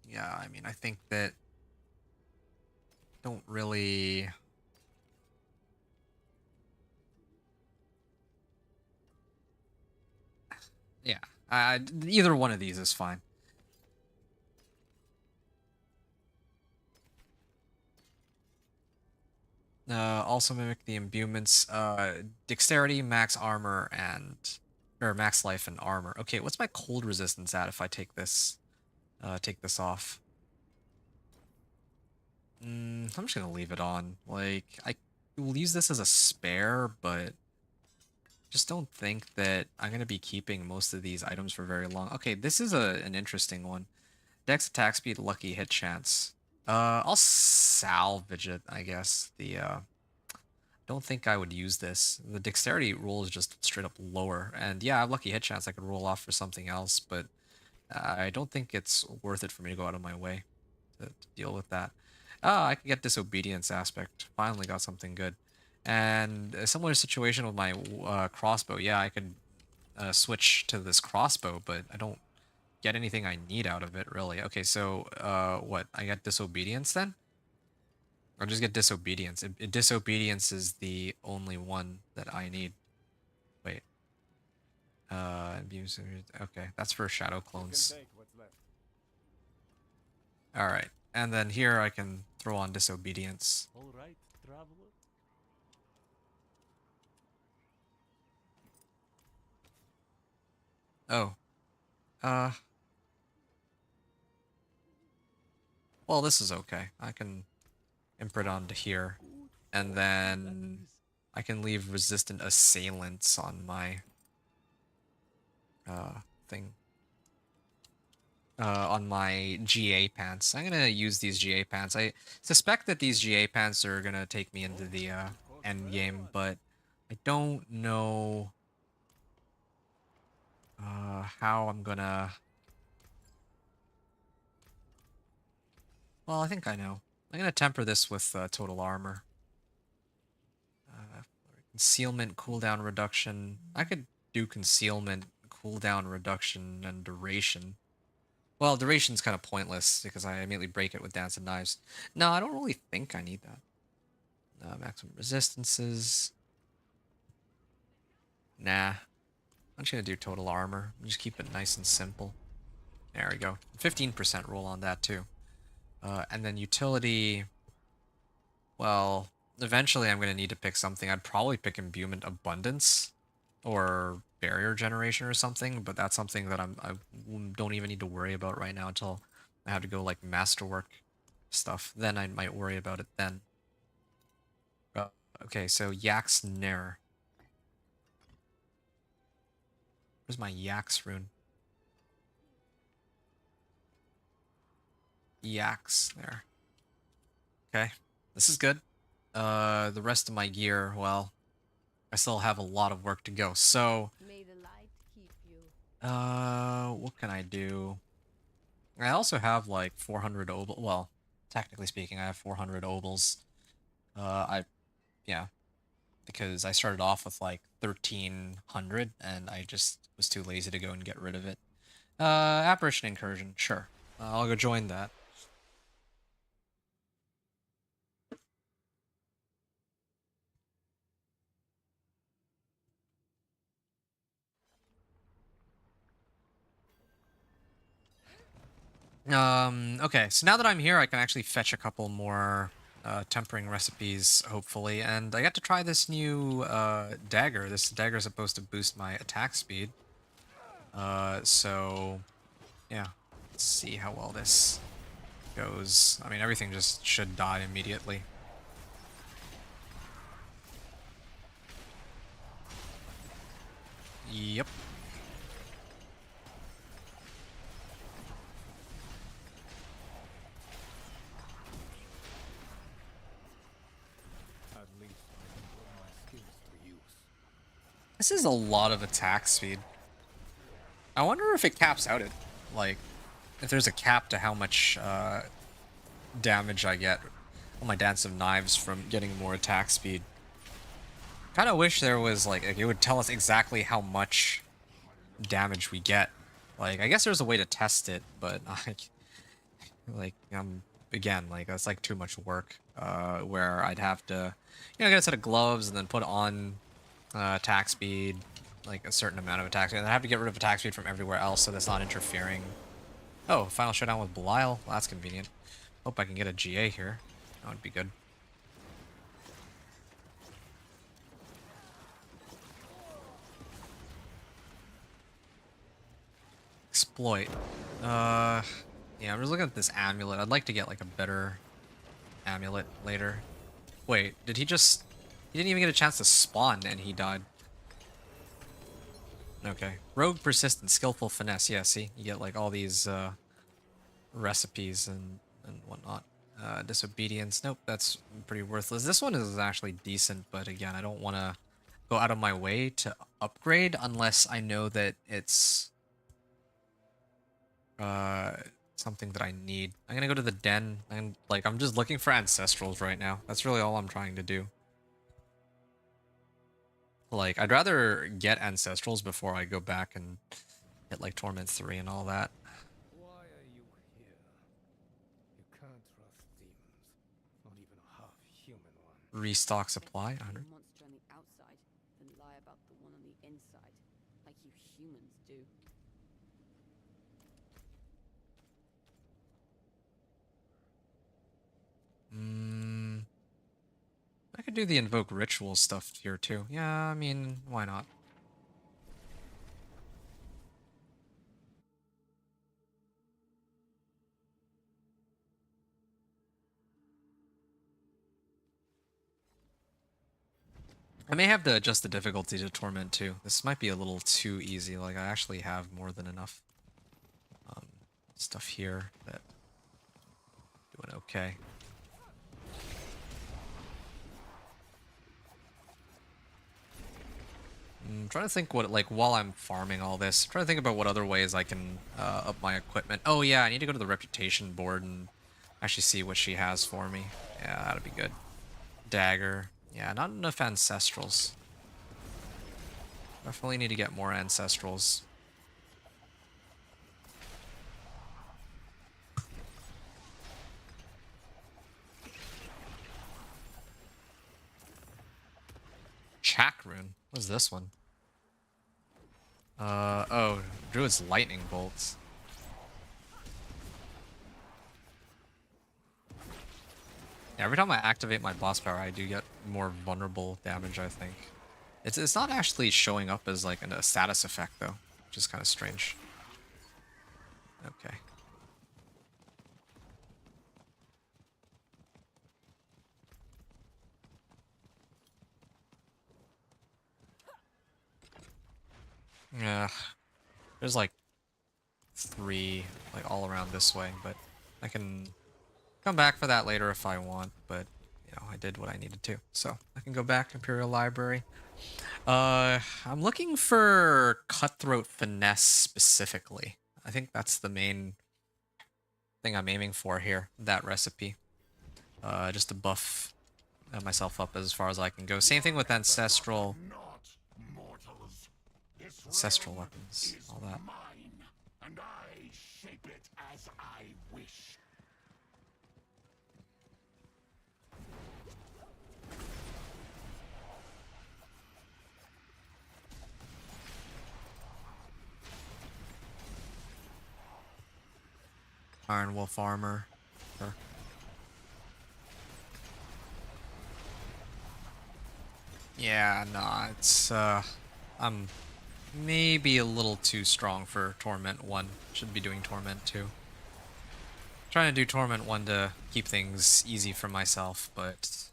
yeah, I mean, I think that don't really... Yeah, either one of these is fine. Also mimic the imbuements, dexterity, max armor, or max life and armor. Okay, what's my cold resistance at if I take this off? I'm just gonna leave it on. Like, I will use this as a spare, but just don't think that I'm gonna be keeping most of these items for very long. Okay, this is an interesting one. Dex attack speed, lucky hit chance. I'll salvage it, I guess. Don't think I would use this. The dexterity roll is just straight up lower. And yeah, I have lucky hit chance I could roll off for something else, but I don't think it's worth it for me to go out of my way to deal with that. I can get disobedience aspect. Finally got something good. And a similar situation with my crossbow. Yeah, I could switch to this crossbow, but I don't get anything I need out of it, really. Okay, so what? I got disobedience then? I'll just get disobedience. Disobedience is the only one that I need. Wait. Okay, that's for shadow clones. Alright, and then here I can throw on disobedience. All right, traveler. Oh. Well, this is okay. I can imprint onto here. And then I can leave resistant assailants on my thing. On my GA pants. I'm gonna use these GA pants. I suspect that these GA pants are gonna take me into the end game, but I don't know how I'm gonna... Well, I think I know. I'm gonna temper this with total armor. Concealment, cooldown reduction. I could do concealment, cooldown reduction, and duration. Well, duration's kind of pointless because I immediately break it with Dance of Knives. No, I don't really think I need that. Maximum resistances. Nah. I'm just gonna do total armor. Just keep it nice and simple. There we go. 15% roll on that too. And then utility... Well, eventually I'm going to need to pick something. I'd probably pick Imbuement Abundance or Barrier Generation or something, but that's something that I don't even need to worry about right now until I have to go like Masterwork stuff. Then I might worry about it then. Okay, so Yak's Nair. Where's my Yaks rune? Yaks there. Okay, this is good. The rest of my gear, well, I still have a lot of work to go. So, May the light keep you. what can I do? I also have like 400 obol. Well, technically speaking, I have 400 obols. Yeah, because I started off with like 1300, and I just was too lazy to go and get rid of it. Apparition Incursion, sure. I'll go join that. Okay, so now that I'm here, I can actually fetch a couple more tempering recipes, hopefully, and I got to try this new dagger. This dagger is supposed to boost my attack speed. So, yeah, let's see how well this goes. I mean, everything just should die immediately. Yep. This is a lot of attack speed. I wonder if it caps out at, like, if there's a cap to how much damage I get on my Dance of Knives from getting more attack speed. Kind of wish there was like it would tell us exactly how much damage we get. Like I guess there's a way to test it, but again, like that's like too much work. Where I'd have to, get a set of gloves and then put on attack speed, like a certain amount of attack speed, and I have to get rid of attack speed from everywhere else so that's not interfering. Oh, final showdown with Belial. Well, that's convenient. Hope I can get a GA here. That would be good. Exploit. Yeah, I'm just looking at this amulet. I'd like to get like a better amulet later. Wait, did he just... He didn't even get a chance to spawn and he died. Okay. Rogue, persistent, skillful, finesse. Yeah, see? You get like all these recipes and whatnot. Disobedience. Nope, that's pretty worthless. This one is actually decent, but again, I don't want to go out of my way to upgrade unless I know that it's something that I need. I'm gonna go to the den and like I'm just looking for ancestrals right now. That's really all I'm trying to do. Like I'd rather get ancestrals before I go back and hit like Torment 3 and all that. Why are you here? You can't trust demons, not even a half-human one. Restock supply. 100. Monster on the outside, then lie about the one on the inside, like you humans do. I could do the invoke ritual stuff here too. Yeah, I mean, why not? I may have to adjust the difficulty to Torment too. This might be a little too easy. Like, I actually have more than enough stuff here that doing okay. I'm trying to think what, like, while I'm farming all this, I'm trying to think about what other ways I can up my equipment. Oh yeah, I need to go to the reputation board and actually see what she has for me. Yeah, that'd be good. Dagger. Yeah, not enough ancestrals. Definitely need to get more ancestrals. Chak rune. What is this one? Oh, Druid's lightning bolts. Yeah, every time I activate my boss power, I do get more vulnerable damage, I think. It's not actually showing up as like a status effect though, which is kind of strange. Okay. Yeah, there's like 3 like all around this way, but I can come back for that later if I want, but I did what I needed to. So I can go back to Imperial Library. I'm looking for Cutthroat Finesse specifically. I think that's the main thing I'm aiming for here, that recipe. Just to buff myself up as far as I can go. Same thing with Ancestral. Ancestral weapons, all that. Mine, and I shape it as I wish. Iron Wolf armor. Sure. Yeah, nah, it's I'm maybe a little too strong for Torment 1. Should be doing Torment 2. Trying to do Torment 1 to keep things easy for myself, but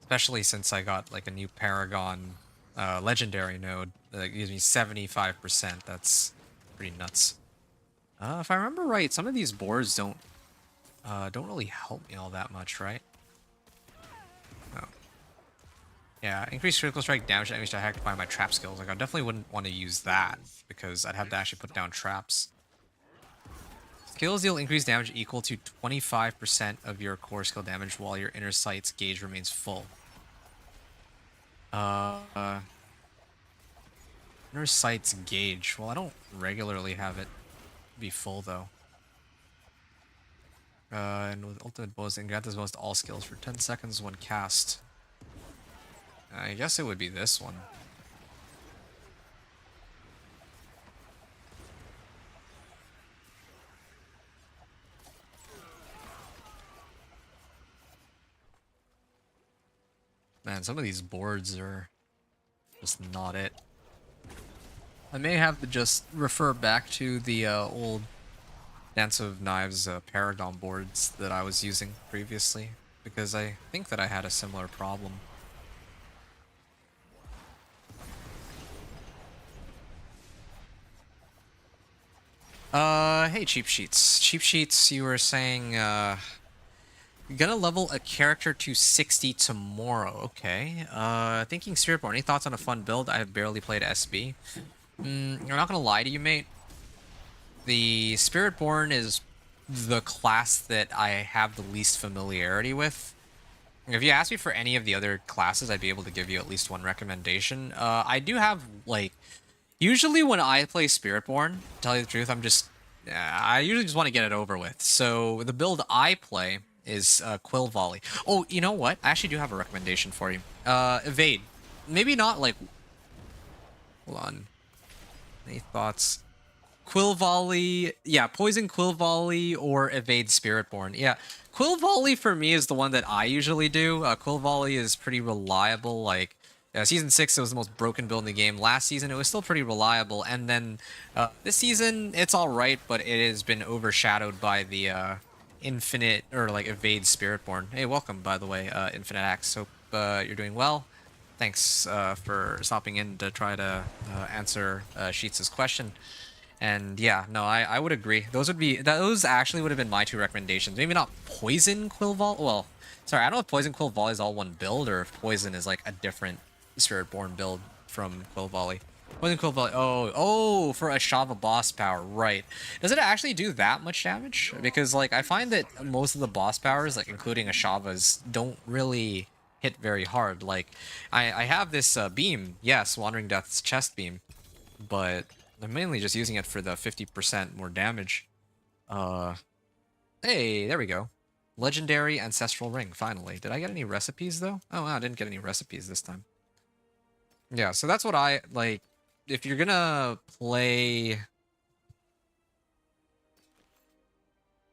especially since I got like a new Paragon legendary node that gives me 75%. That's pretty nuts. If I remember right, some of these boards don't really help me all that much, right? Oh. Yeah, increased critical strike damage and damage attack by my trap skills. Like I definitely wouldn't want to use that because I'd have to actually put down traps. Skills deal increased damage equal to 25% of your core skill damage while your inner sight's gauge remains full. Inner Sight's Gauge. Well, I don't regularly have it be full, though. And with Ultimate Bonus, and grant this bonus to all skills for 10 seconds when cast. I guess it would be this one. Man, some of these boards are just not it. I may have to just refer back to the old Dance of Knives Paragon boards that I was using previously, because I think that I had a similar problem. Hey Cheap Sheets. Cheap Sheets, you were saying, gonna level a character to 60 tomorrow. Okay. Thinking Spiritborn. Any thoughts on a fun build? I have barely played SB. I'm not gonna lie to you, mate. The Spiritborn is the class that I have the least familiarity with. If you ask me for any of the other classes, I'd be able to give you at least one recommendation. I do have, like, usually when I play Spiritborn, to tell you the truth, I usually just want to get it over with. So the build I play is Quill Volley. Oh, you know what? I actually do have a recommendation for you. Evade. Maybe not, like... Hold on. Any thoughts? Quill Volley, yeah, Poison Quill Volley or Evade Spiritborn. Yeah, Quill Volley for me is the one that I usually do. Quill Volley is pretty reliable. Like, Season 6, it was the most broken build in the game. Last season, it was still pretty reliable. And then this season, it's alright, but it has been overshadowed by the Infinite, or like Evade Spiritborn. Hey, welcome, by the way, Infinite Axe. Hope you're doing well. Thanks for stopping in to try to answer Sheets' question. And yeah, no, I would agree. Those actually would have been my two recommendations. Maybe not Poison Quill Volley. Well, sorry, I don't know if Poison Quill Volley is all one build or if Poison is like a different Spiritborn build from Quill Volley. Poison Quill Volley. Oh, for Ashava boss power, right? Does it actually do that much damage? Because like I find that most of the boss powers, like including Ashava's, don't really hit very hard. Like I have this beam, yes, Wandering Death's chest beam, but I'm mainly just using it for the 50% more damage. Hey, there we go. Legendary Ancestral Ring, finally. Did I get any recipes, though? Oh, wow, I didn't get any recipes this time. Yeah, so that's what I, like, if you're gonna play...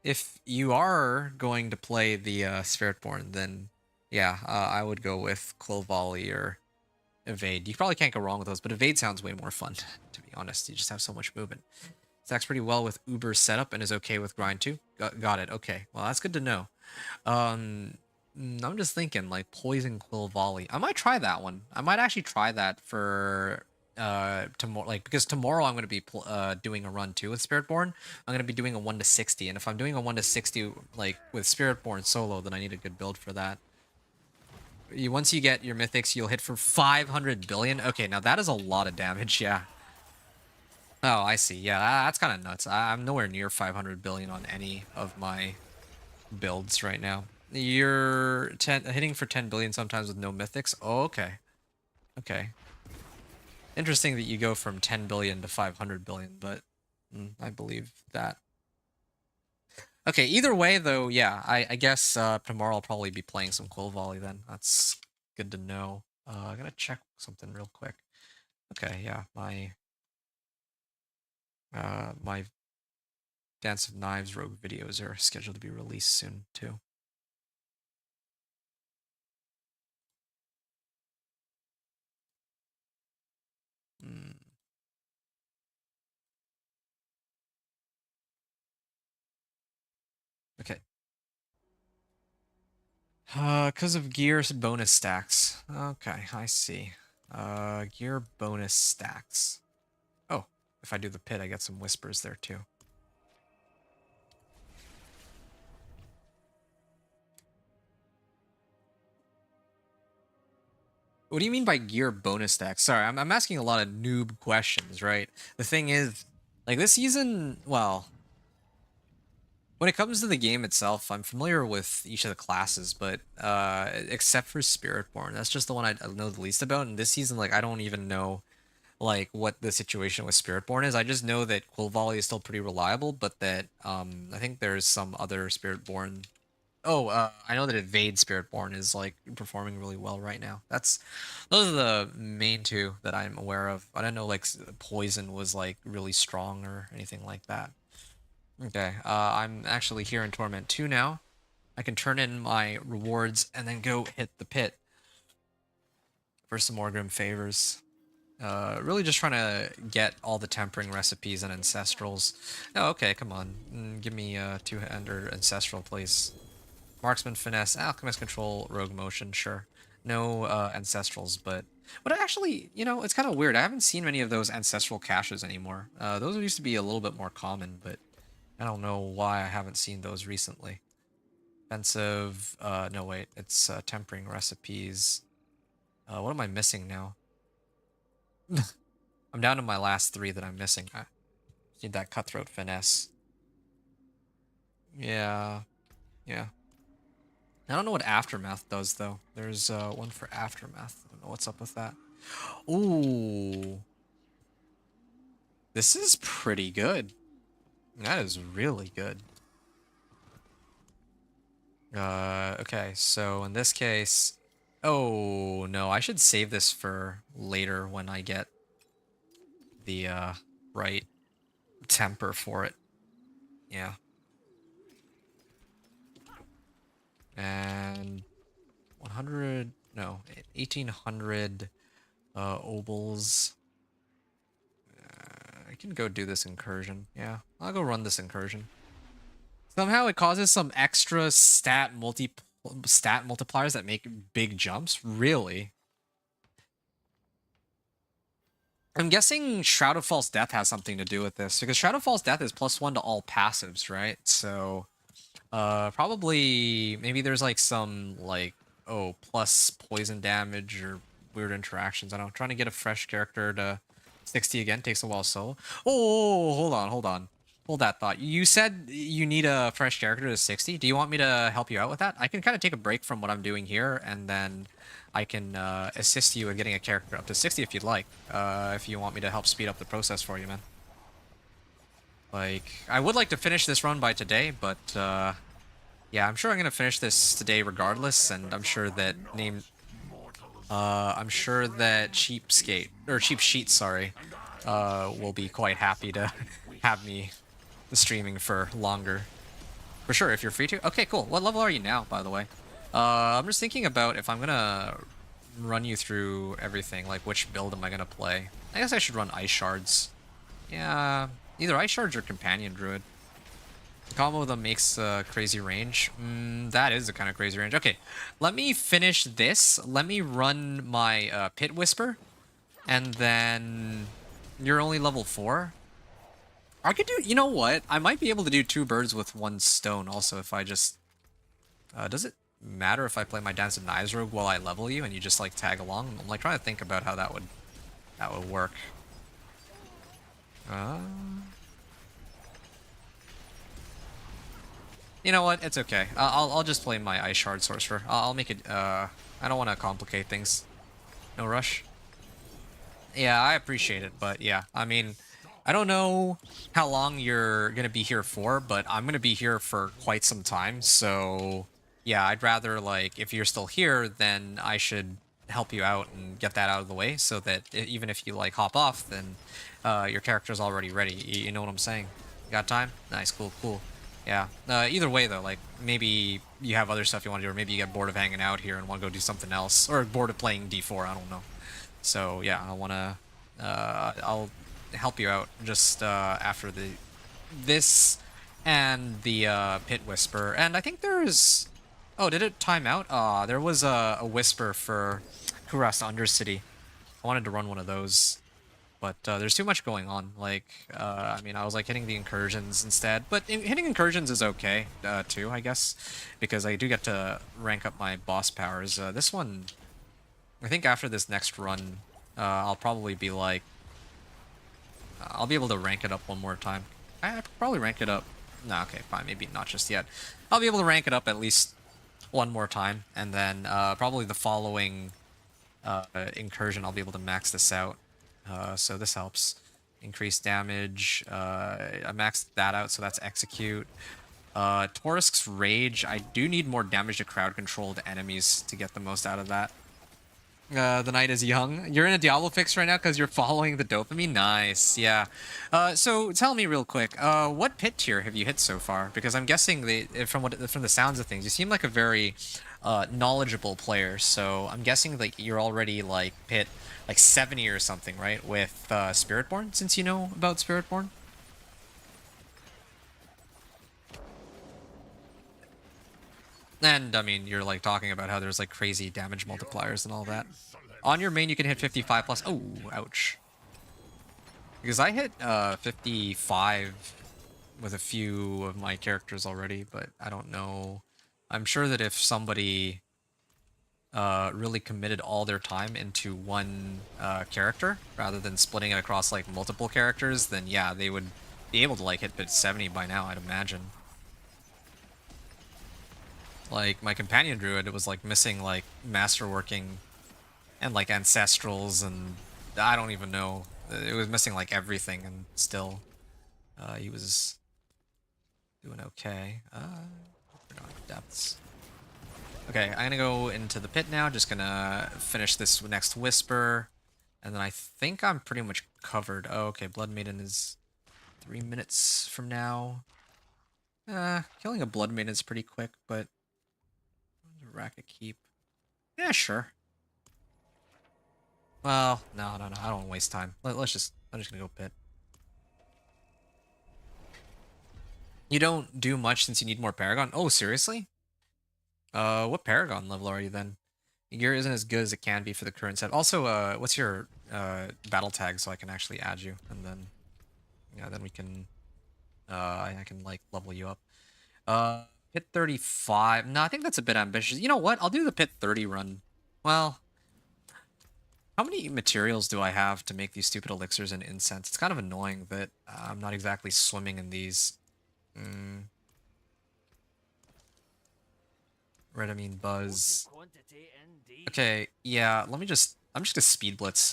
If you are going to play the Spiritborn, then, yeah, I would go with Quill Volley or Evade. You probably can't go wrong with those, but Evade sounds way more fun, to be honest. You just have so much movement. Stacks pretty well with Uber's setup and is okay with grind too. Got it. Okay. Well, that's good to know. I'm just thinking, like, Poison Quill Volley. I might try that one. I might actually try that for tomorrow, like, because tomorrow I'm going to be doing a run too with Spiritborn. I'm going to be doing a 1 to 60, and if I'm doing a 1 to 60 like with Spiritborn solo, then I need a good build for that. Once you get your mythics, you'll hit for 500 billion. Okay, now that is a lot of damage, yeah. Oh, I see. Yeah, that's kind of nuts. I'm nowhere near 500 billion on any of my builds right now. You're hitting for 10 billion sometimes with no mythics. Oh, okay. Okay. Interesting that you go from 10 billion to 500 billion, but I believe that. Okay, either way, though, yeah, I guess tomorrow I'll probably be playing some Quill Volley then. That's good to know. I'm gonna check something real quick. Okay, yeah, my Dance of Knives Rogue videos are scheduled to be released soon, too. Okay. Because of gear bonus stacks. Okay, I see. Gear bonus stacks. Oh, if I do the pit, I get some whispers there too. What do you mean by gear bonus stacks? Sorry, I'm asking a lot of noob questions, right? The thing is, like this season, well, When it comes to the game itself, I'm familiar with each of the classes, but except for Spiritborn, that's just the one I know the least about. And this season, like, I don't even know like what the situation with Spiritborn is. I just know that Quill Volley is still pretty reliable, but that I think there's some other Spiritborn. Oh, I know that Evade Spiritborn is like performing really well right now. Those are the main two that I'm aware of. I don't know like Poison was like really strong or anything like that. Okay, I'm actually here in Torment 2 now. I can turn in my rewards and then go hit the pit for some more Grim Favors. Really just trying to get all the tempering recipes and ancestrals. Oh, okay, come on. Give me a two-hander ancestral, please. Marksman, finesse, alchemist control, rogue motion, sure. No ancestrals, but actually, you know, it's kind of weird. I haven't seen many of those ancestral caches anymore. Those used to be a little bit more common, but I don't know why I haven't seen those recently. Expensive, no wait, it's tempering recipes. What am I missing now? I'm down to my last 3 that I'm missing. I need that cutthroat finesse. Yeah. Yeah. I don't know what Aftermath does, though. There's one for Aftermath. I don't know what's up with that. Ooh. This is pretty good. That is really good. Okay, so in this case... Oh, no, I should save this for later when I get the right temper for it. Yeah. And 100, no, 1800 obols. I can go do this incursion. Yeah, I'll go run this incursion. Somehow it causes some extra stat multipliers that make big jumps. Really? I'm guessing Shroud of False Death has something to do with this, because Shroud of False Death is +1 to all passives, right? So probably maybe there's like some like plus poison damage or weird interactions. I don't know. Trying to get a fresh character to 60 again takes a while. So hold on. Hold that thought. You said you need a fresh character to 60. Do you want me to help you out with that? I can kind of take a break from what I'm doing here, and then I can assist you in getting a character up to 60 if you'd like. If you want me to help speed up the process for you, man. Like, I would like to finish this run by today, but yeah, I'm sure I'm gonna finish this today regardless, and I'm sure that Cheap Sheet, sorry, will be quite happy to have me streaming for longer. For sure, if you're free to. Okay, cool. What level are you now, by the way? I'm just thinking about if I'm gonna run you through everything, like which build am I gonna play. I guess I should run Ice Shards. Yeah, either Ice Shards or Companion Druid. The combo of them makes crazy range. That is a kind of crazy range. Okay, let me finish this. Let me run my Pit Whisper, and then you're only level 4. I could do, you know what? I might be able to do 2 birds with 1 stone also if I just... does it matter if I play my Dance of Knives Rogue while I level you and you just like tag along? I'm like trying to think about how that would work. You know what? It's okay. I'll just play my Ice Shard Sorcerer. I'll make it, I don't want to complicate things. No rush. Yeah, I appreciate it, but yeah, I mean... I don't know how long you're going to be here for, but I'm going to be here for quite some time, so yeah, I'd rather, like, if you're still here, then I should help you out and get that out of the way, so that even if you, like, hop off, then your character's already ready. You know what I'm saying? You got time? Nice, cool. Yeah, either way, though, like, maybe you have other stuff you want to do, or maybe you get bored of hanging out here and want to go do something else, or bored of playing D4, I don't know. So, yeah, I want to, I'll help you out just after this and the Pit Whisper. And I think there's... Oh, did it time out? There was a Whisper for Kuras Undercity. I wanted to run one of those, but there's too much going on. Like, I mean, I was like hitting the incursions instead, but hitting incursions is okay too, I guess, because I do get to rank up my boss powers. This one, I think after this next run, I'll probably be like, I'll be able to rank it up one more time. I probably rank it up No, okay, fine. Maybe not just yet. I'll be able to rank it up at least one more time, and then probably the following incursion I'll be able to max this out. So this helps. Increase damage. I maxed that out, so that's execute. Torisk's Rage. I do need more damage to crowd-controlled enemies to get the most out of that. The night is young. You're in a Diablo fix right now because you're following the dopamine? Nice, yeah. So tell me real quick, what pit tier have you hit so far? Because I'm guessing from the sounds of things, you seem like a very knowledgeable player. So I'm guessing like you're already like pit like 70 or something, right? With Spiritborn, since you know about Spiritborn. And I mean, you're like talking about how there's like crazy damage multipliers and all that. On your main, you can hit 55 plus. Oh, ouch. Because I hit 55 with a few of my characters already, but I don't know. I'm sure that if somebody really committed all their time into one character rather than splitting it across like multiple characters, then yeah, they would be able to like hit pit 70 by now, I'd imagine. Like, my companion druid, it was like missing like masterworking and like ancestrals, and I don't even know. It was missing like everything, and still he was doing okay. Depths. Okay, I'm gonna go into the pit now, just gonna finish this next whisper, and then I think I'm pretty much covered. Oh, okay, Blood Maiden is 3 minutes from now. Killing a Blood Maiden is pretty quick, but rack a keep. Yeah, sure. Well, no. I don't want to waste time. I'm just gonna go pit. You don't do much since you need more Paragon? Oh, seriously? What Paragon level are you then? Gear isn't as good as it can be for the current set. Also, what's your battle tag so I can actually add you, and then yeah, then we can I can like level you up. Pit 35. No, I think that's a bit ambitious. You know what? I'll do the pit 30 run. Well, how many materials do I have to make these stupid elixirs and incense? It's kind of annoying that I'm not exactly swimming in these. Redamine Buzz. Okay, yeah, I'm just gonna speed blitz,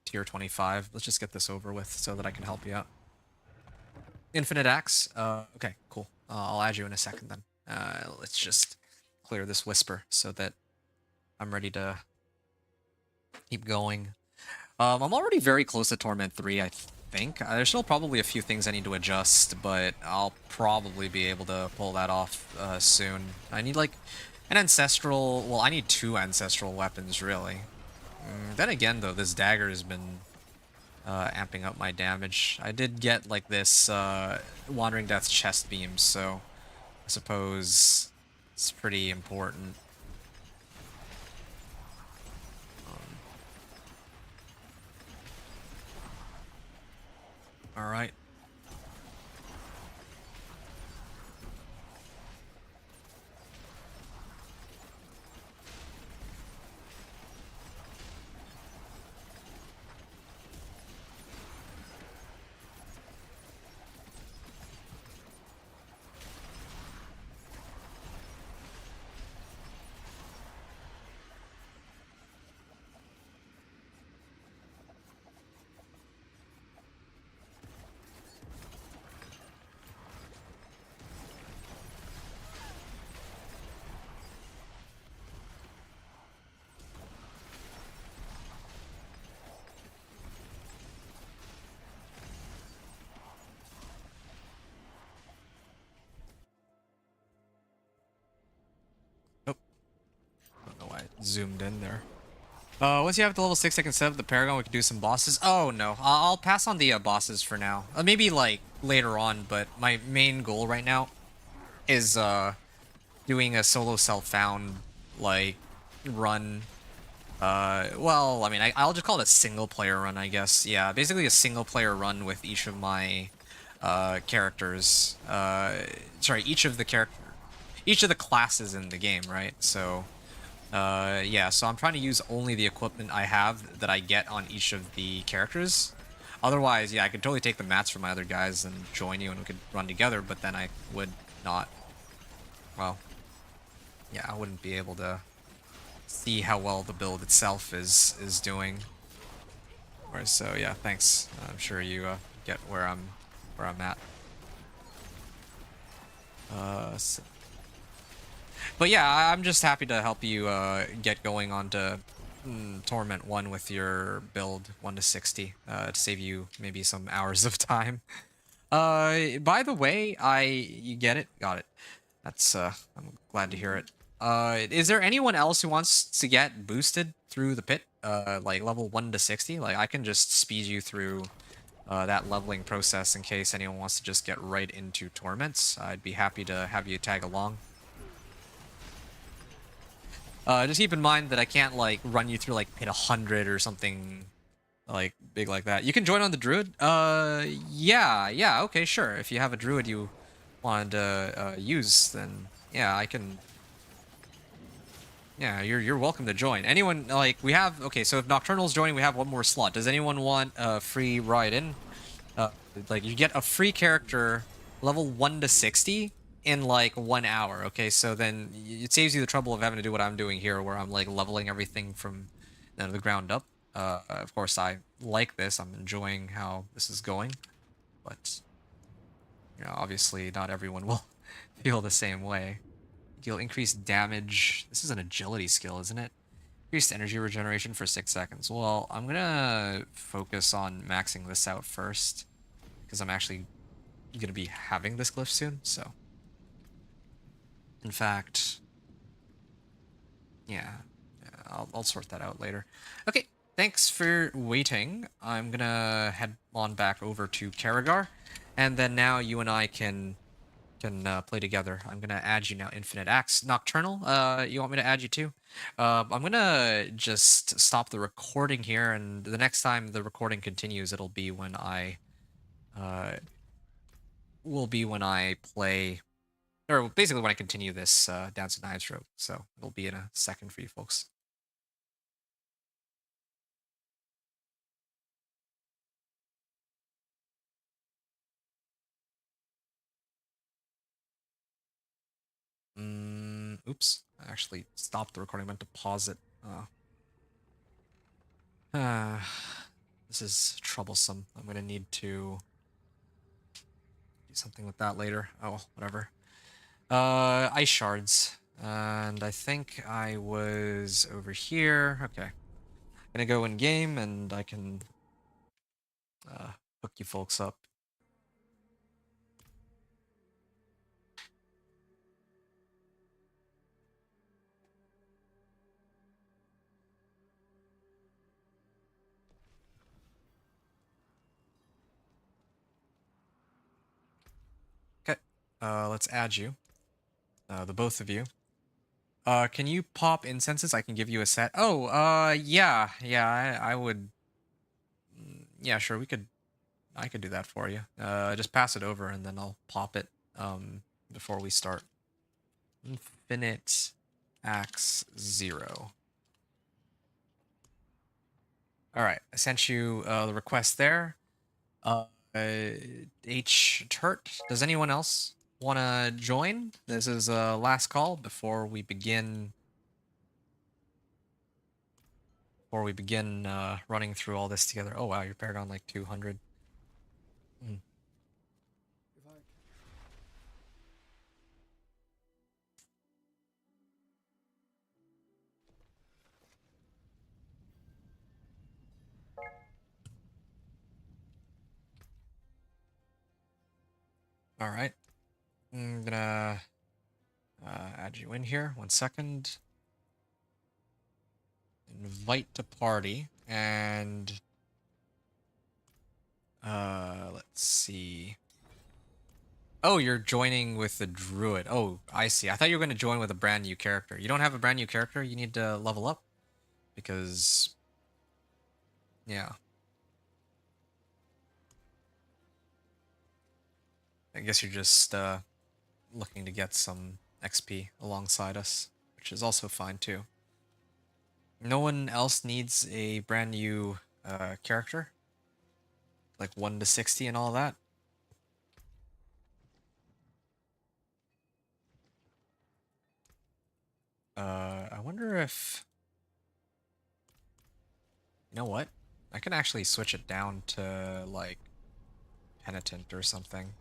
tier 25. Let's just get this over with so that I can help you out. Infinite Axe. Okay, cool. I'll add you in a second then. Let's just clear this whisper so that I'm ready to keep going. I'm already very close to Torment 3, I think. There's still probably a few things I need to adjust, but I'll probably be able to pull that off soon. I need like an ancestral... Well, I need 2 ancestral weapons, really. Then again, though, this dagger has been amping up my damage. I did get like this Wandering Death's chest beam, so I suppose it's pretty important. All right. Zoomed in there. Once you have to level 6, I can set up the Paragon. We can do some bosses. Oh no, I'll pass on the bosses for now. Maybe like later on, but my main goal right now is doing a solo self-found like run. Well, I mean, I'll just call it a single player run, I guess. Yeah, basically a single player run with each of my characters. Sorry, each of the classes in the game, right? So. Yeah, so I'm trying to use only the equipment I have that I get on each of the characters. Otherwise, yeah, I could totally take the mats from my other guys and join you and we could run together, but then I would not, well, yeah, I wouldn't be able to see how well the build itself is doing. Whereas, so yeah, thanks. I'm sure you get where I'm at. But yeah, I'm just happy to help you get going onto Torment 1 with your build 1 to 60 to save you maybe some hours of time. By the way, you get it? Got it. That's I'm glad to hear it. Is there anyone else who wants to get boosted through the pit? Like level 1 to 60? Like I can just speed you through that leveling process in case anyone wants to just get right into Torments. I'd be happy to have you tag along. Just keep in mind that I can't like run you through like pit 100 or something like big like that. You can join on the druid. Yeah, okay, sure. If you have a druid you wanted to use, then yeah, I can. Yeah, you're welcome to join. Anyone like we have? Okay, so if Nocturnal's joining, we have one more slot. Does anyone want a free ride in? Like you get a free character, level 1 to 60 in like 1 hour. Okay, so then it saves you the trouble of having to do what I'm doing here, where I'm like leveling everything from the ground up. Of course, I like this. I'm enjoying how this is going, but you know, obviously not everyone will feel the same way. Deal increased damage. This is an agility skill, isn't it? Increased energy regeneration for 6 seconds. Well, I'm gonna focus on maxing this out first, because I'm actually gonna be having this glyph soon, so. In fact, yeah, I'll sort that out later. Okay, thanks for waiting. I'm gonna head on back over to Karagar, and then now you and I can play together. I'm gonna add you now, Infinite Axe. Nocturnal, you want me to add you too? I'm gonna just stop the recording here, and the next time the recording continues, it'll be when I, play, or basically when I continue this Dance of Knives route. So it'll be in a second for you folks. Oops, I actually stopped the recording. I meant to pause it. This is troublesome. I'm gonna need to do something with that later. Oh, whatever. Ice shards. And I think I was over here. Okay. Gonna go in game and I can hook you folks up. Okay. Let's add you. The both of you. Can you pop incenses? I can give you a set. Oh, yeah, I would. Yeah, sure, I could do that for you. Just pass it over and then I'll pop it, before we start. Infinite Axe 0. Alright, I sent you, the request there. H. Turt, does anyone else want to join? This is a last call before we begin running through all this together. Oh wow, you're Paragon like 200. All right, I'm gonna add you in here. 1 second. Invite to party, and let's see. Oh, you're joining with the druid. Oh, I see. I thought you were going to join with a brand new character. You don't have a brand new character? You need to level up? Because, yeah. I guess you're just looking to get some XP alongside us, which is also fine too. No one else needs a brand new character? like 1 to 60 and all that. I wonder if... You know what? I can actually switch it down to, like, Penitent or something.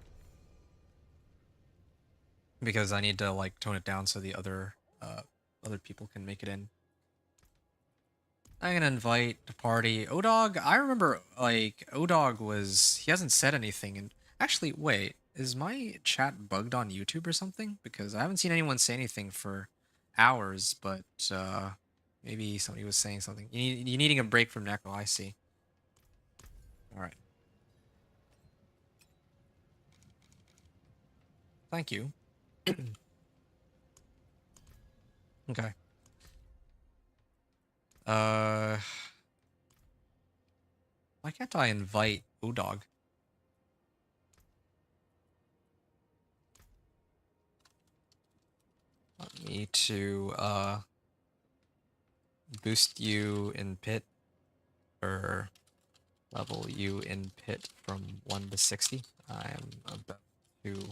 Because I need to, like, tone it down so the other people can make it in. I'm gonna invite to party. Odog, I remember, like, Odog was... He hasn't said anything, and... Actually, wait. Is my chat bugged on YouTube or something? Because I haven't seen anyone say anything for hours, but, maybe somebody was saying something. You needing a break from Neko, I see. Alright. Thank you. Okay. Why can't I invite Odog? Want me to, boost you in pit, or level you in pit from 1 to 60. I am about to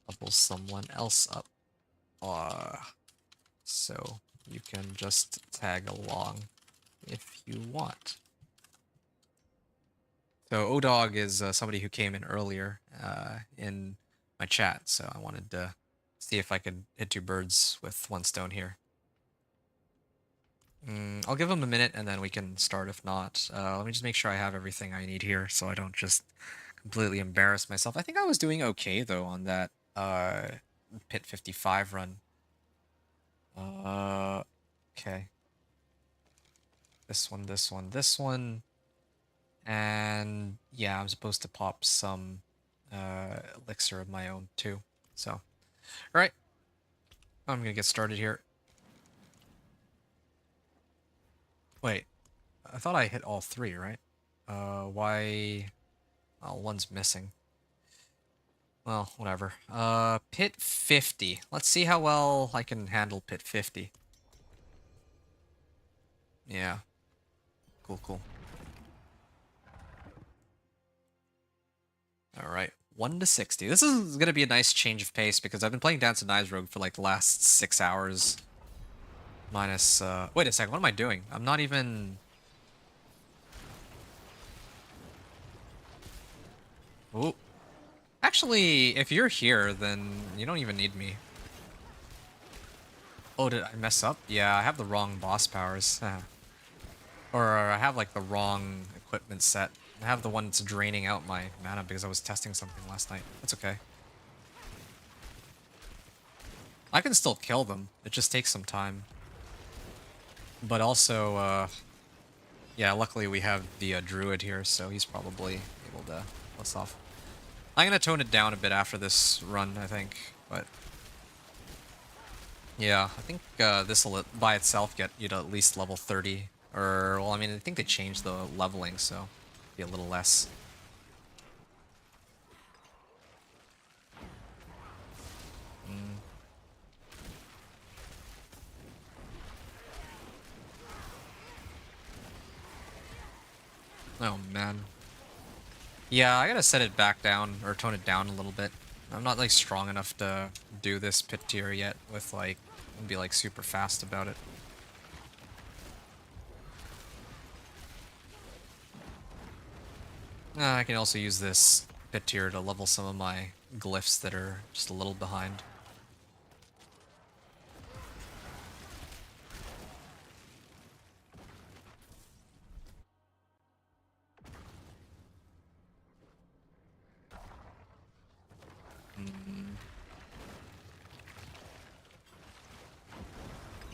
level someone else up. So you can just tag along if you want. So Odog is somebody who came in earlier in my chat, so I wanted to see if I could hit 2 birds with 1 stone here. I'll give him a minute and then we can start if not. Let me just make sure I have everything I need here so I don't just completely embarrass myself. I think I was doing okay though on that Pit 55 run. Okay. This one, this one, this one. And yeah, I'm supposed to pop some elixir of my own too. So, alright. I'm gonna get started here. Wait, I thought I hit all 3, right? Why... Oh, 1's missing. Well, whatever. Pit 50. Let's see how well I can handle Pit 50. Yeah. Cool, cool. Alright, 1 to 60. This is gonna be a nice change of pace because I've been playing Dance and Knives Rogue for like the last 6 hours. Minus, wait a second, what am I doing? I'm not even... Ooh. Actually, if you're here, then you don't even need me. Oh, did I mess up? Yeah, I have the wrong boss powers. Or I have, like, the wrong equipment set. I have the one that's draining out my mana because I was testing something last night. That's okay. I can still kill them. It just takes some time. But also, yeah, luckily we have the druid here, so he's probably able to pull us off. I'm gonna tone it down a bit after this run, I think, but... Yeah, I think this will by itself get you to at least level 30. Or, well, I mean, I think they changed the leveling, so be a little less. Oh, man. Yeah, I gotta set it back down, or tone it down a little bit. I'm not, like, strong enough to do this pit tier yet with, like, and be, like, super fast about it. I can also use this pit tier to level some of my glyphs that are just a little behind.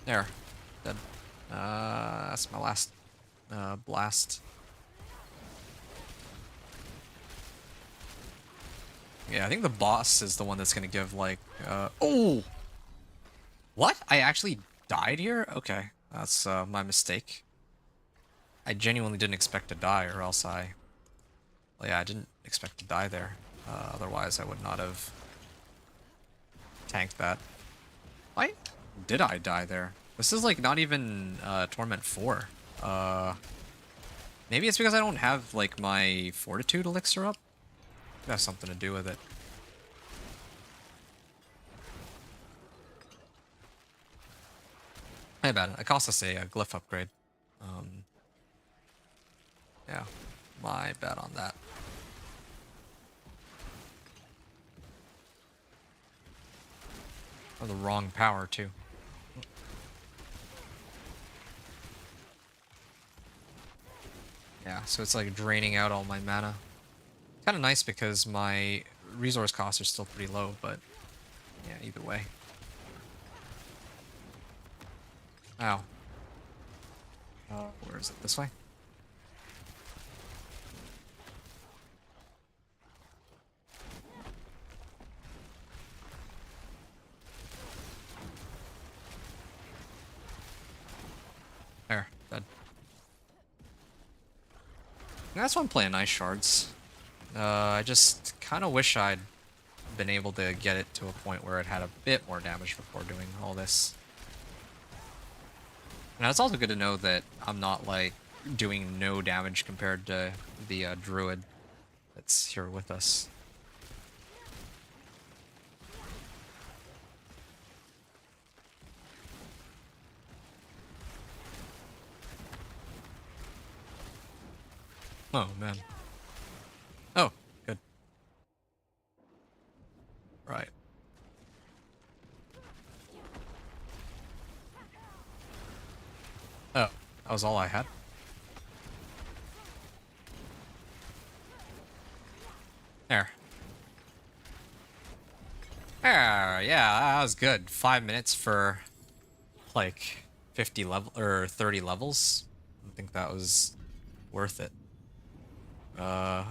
There. Dead. That's my last blast. Yeah, I think the boss is the one that's gonna give, like, oh! What? I actually died here? Okay, that's my mistake. I genuinely didn't expect to die, or else I... Well, yeah, I didn't expect to die there. Otherwise, I would not have tanked that. Why did I die there? This is, like, not even Torment 4. Maybe it's because I don't have, like, my Fortitude elixir up? Could have something to do with it. My bad. It cost us a glyph upgrade. Yeah, my bad on that. Oh, the wrong power, too. Yeah, so it's like draining out all my mana. Kind of nice because my resource costs are still pretty low, but yeah, either way. Ow. Where is it? This way? There, dead. That's why I'm playing Ice Shards. I just kind of wish I'd been able to get it to a point where it had a bit more damage before doing all this. Now it's also good to know that I'm not like doing no damage compared to the druid that's here with us. Oh man. Oh, good. Right. Oh, that was all I had. There. There, yeah, that was good. 5 minutes for like 50 level or 30 levels. I think that was worth it.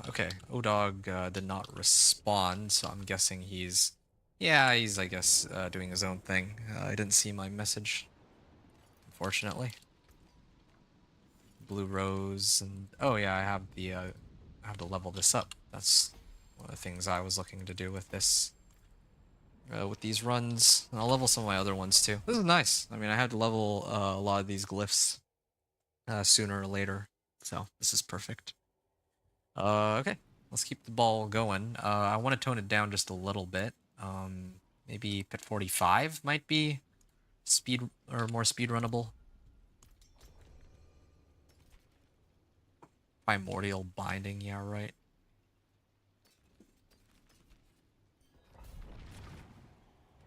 Okay. Odog did not respond, so I'm guessing he's he's I guess doing his own thing. I didn't see my message, unfortunately. Blue rose and oh yeah, I have to level this up. That's one of the things I was looking to do with this. With these runs, and I'll level some of my other ones too. This is nice. I mean, I had to level a lot of these glyphs sooner or later, so this is perfect. Okay, let's keep the ball going. I want to tone it down just a little bit. Maybe pit 45 might be speed or more speed runnable. Primordial binding, yeah, right.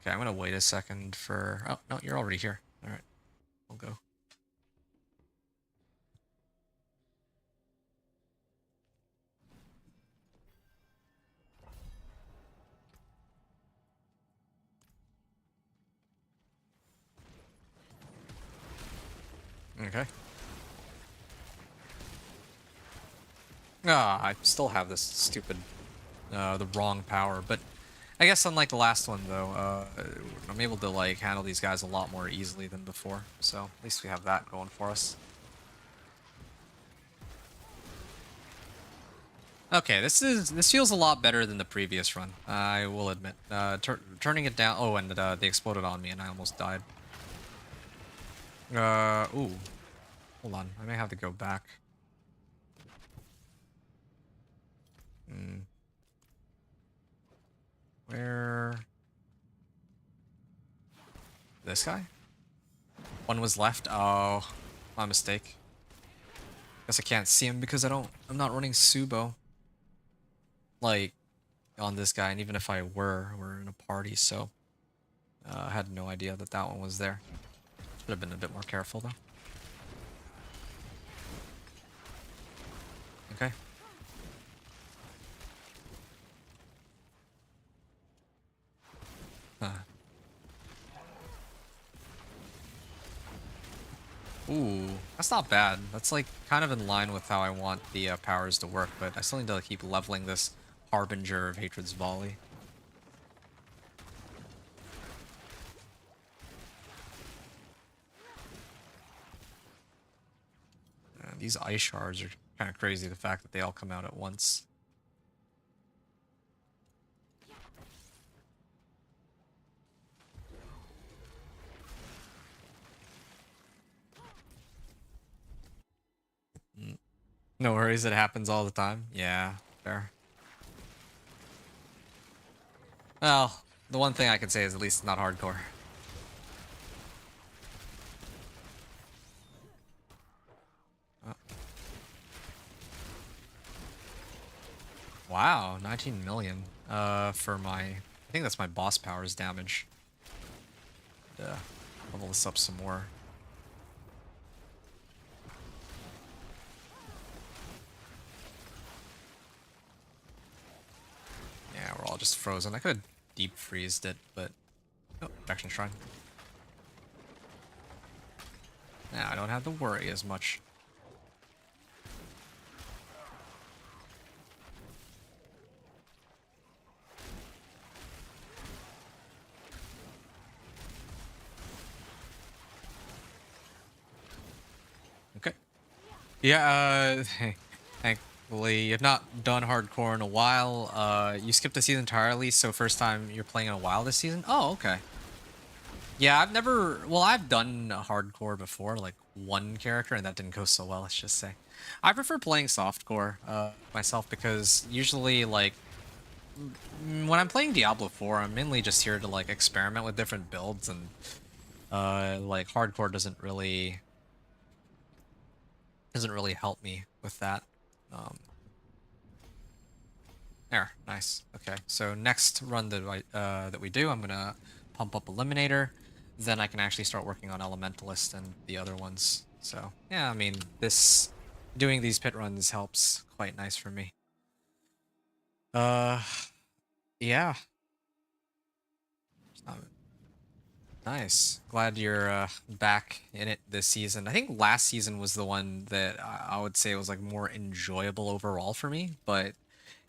Okay, I'm gonna wait a second for... Oh, no, you're already here. Alright, we'll go. Okay. Ah, I still have this stupid, the wrong power, but I guess unlike the last one, though, I'm able to, like, handle these guys a lot more easily than before, so at least we have that going for us. Okay, this feels a lot better than the previous run, I will admit. Turning it down... Oh, and they exploded on me and I almost died. Ooh. Hold on, I may have to go back. Where... This guy? One was left. Oh, my mistake. Guess I can't see him because I'm not running Subo. Like, on this guy, and even if I we're in a party, so... I had no idea that that one was there. Should have been a bit more careful, though. Okay. Huh. Ooh, that's not bad. That's like kind of in line with how I want the powers to work, but I still need to keep leveling this Harbinger of Hatred's Volley. These ice shards are kind of crazy, the fact that they all come out at once. No worries, it happens all the time. Yeah, fair. Well, the one thing I can say is at least it's not hardcore. Oh. Wow, 19 million. For my, I think that's my boss powers damage. Level this up some more. Yeah, we're all just frozen. I could have deep freezed it, but oh, Protection Shrine. Now I don't have to worry as much. Okay. Yeah, thankfully, you've not done hardcore in a while. You skipped the season entirely, so first time you're playing in a while this season? Oh, okay. Yeah, I've never... Well, I've done hardcore before, like one character, and that didn't go so well, let's just say. I prefer playing softcore myself because usually, like, when I'm playing Diablo 4, I'm mainly just here to, like, experiment with different builds, and, like, hardcore doesn't really help me with that. There, nice. Okay, so next run that we do, I'm gonna pump up Eliminator, then I can actually start working on Elementalist and the other ones. So yeah, I mean, doing these pit runs helps quite nice for me. Yeah. Nice. Glad you're back in it this season. I think last season was the one that I would say was like more enjoyable overall for me, but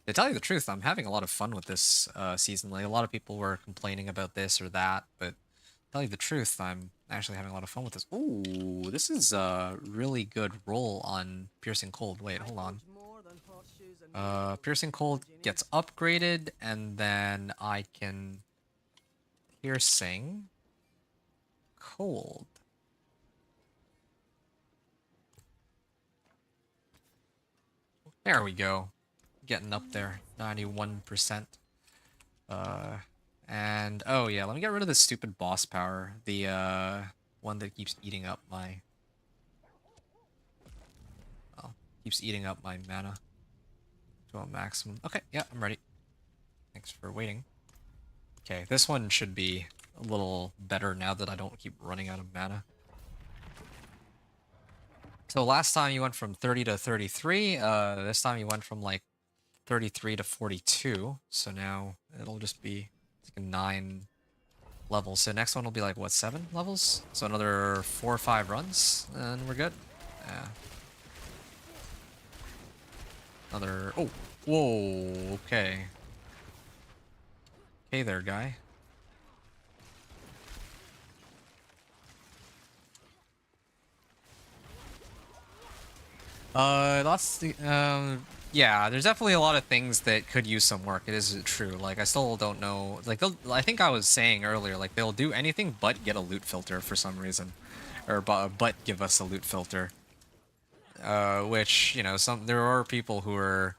to tell you the truth, I'm having a lot of fun with this season. Like a lot of people were complaining about this or that, but to tell you the truth, I'm actually having a lot of fun with this. Ooh, this is a really good roll on Piercing Cold. Wait, hold on. Piercing Cold gets upgraded, and then I can Piercing Cold. There we go. Getting up there, 91%. And oh yeah, let me get rid of this stupid boss power, the one that keeps eating up my mana to a maximum. Okay, yeah, I'm ready. Thanks for waiting. Okay, this one should be a little better now that I don't keep running out of mana. So last time you went from 30 to 33, this time you went from like 33 to 42, so now it'll just be like 9 levels. So next one will be like, what, 7 levels? So another 4 or 5 runs, and we're good. Yeah. Another... Oh! Whoa! Okay. Hey there, guy. That's the, yeah, there's definitely a lot of things that could use some work. It is true. Like, I still don't know. Like, I think I was saying earlier, like, they'll do anything but get a loot filter for some reason. Or, but give us a loot filter. Which, you know, there are people who are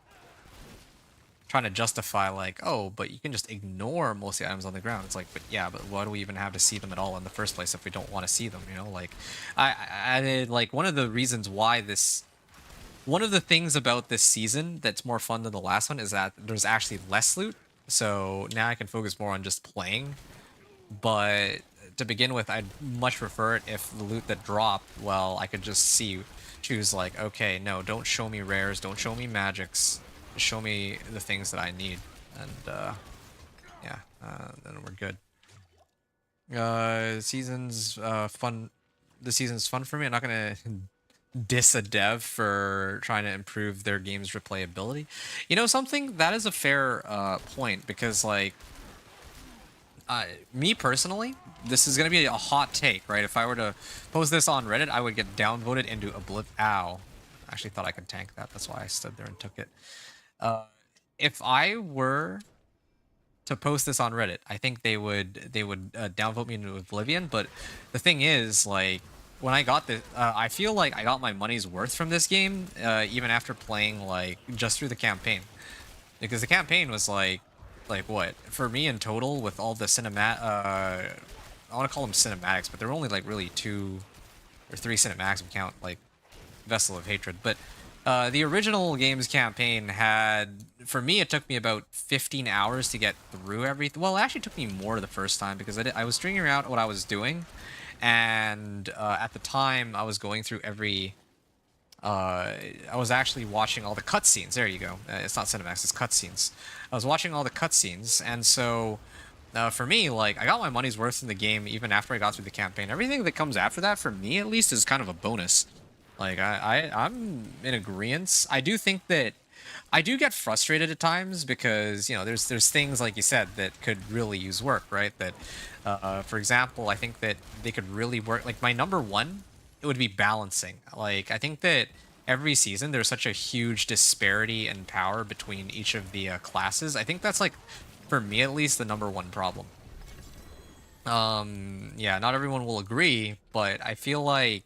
trying to justify, like, oh, but you can just ignore most of the items on the ground. It's like, but yeah, but why do we even have to see them at all in the first place if we don't want to see them, you know? Like, like, one of the reasons why one of the things about this season that's more fun than the last one is that there's actually less loot. So now I can focus more on just playing. But to begin with, I'd much prefer it if the loot that dropped, well, I could just choose like, okay, no, don't show me rares, don't show me magics, just show me the things that I need. And yeah, then we're good. Season's fun. The season's fun for me. I'm not gonna diss a dev for trying to improve their game's replayability. You know something? That is a fair point, because like me personally, this is gonna be a hot take, right? If I were to post this on Reddit, I would get downvoted into oblivion. Ow. I actually thought I could tank that. That's why I stood there and took it. If I were to post this on Reddit, I think they would downvote me into oblivion, but the thing is, like, when I got this, I feel like I got my money's worth from this game, even after playing like just through the campaign, because the campaign was like what for me in total with all the I want to call them cinematics, but there were only like really 2 or 3 cinematics. We count like Vessel of Hatred, but the original game's campaign had, for me, it took me about 15 hours to get through everything. Well, it actually took me more the first time because I was figuring out what I was doing, and at the time I was going through every. I was actually watching all the cutscenes. There you go. It's not cinematics, it's cutscenes. I was watching all the cutscenes, and so for me, like, I got my money's worth in the game even after I got through the campaign. Everything that comes after that, for me at least, is kind of a bonus. Like, I'm in agreement. I do think that I do get frustrated at times because, you know, there's things, like you said, that could really use work, right? That, for example, I think that they could really work. Like, my number one, it would be balancing. Like, I think that every season there's such a huge disparity in power between each of the classes. I think that's, like, for me at least, the number one problem. Yeah, not everyone will agree, but I feel like,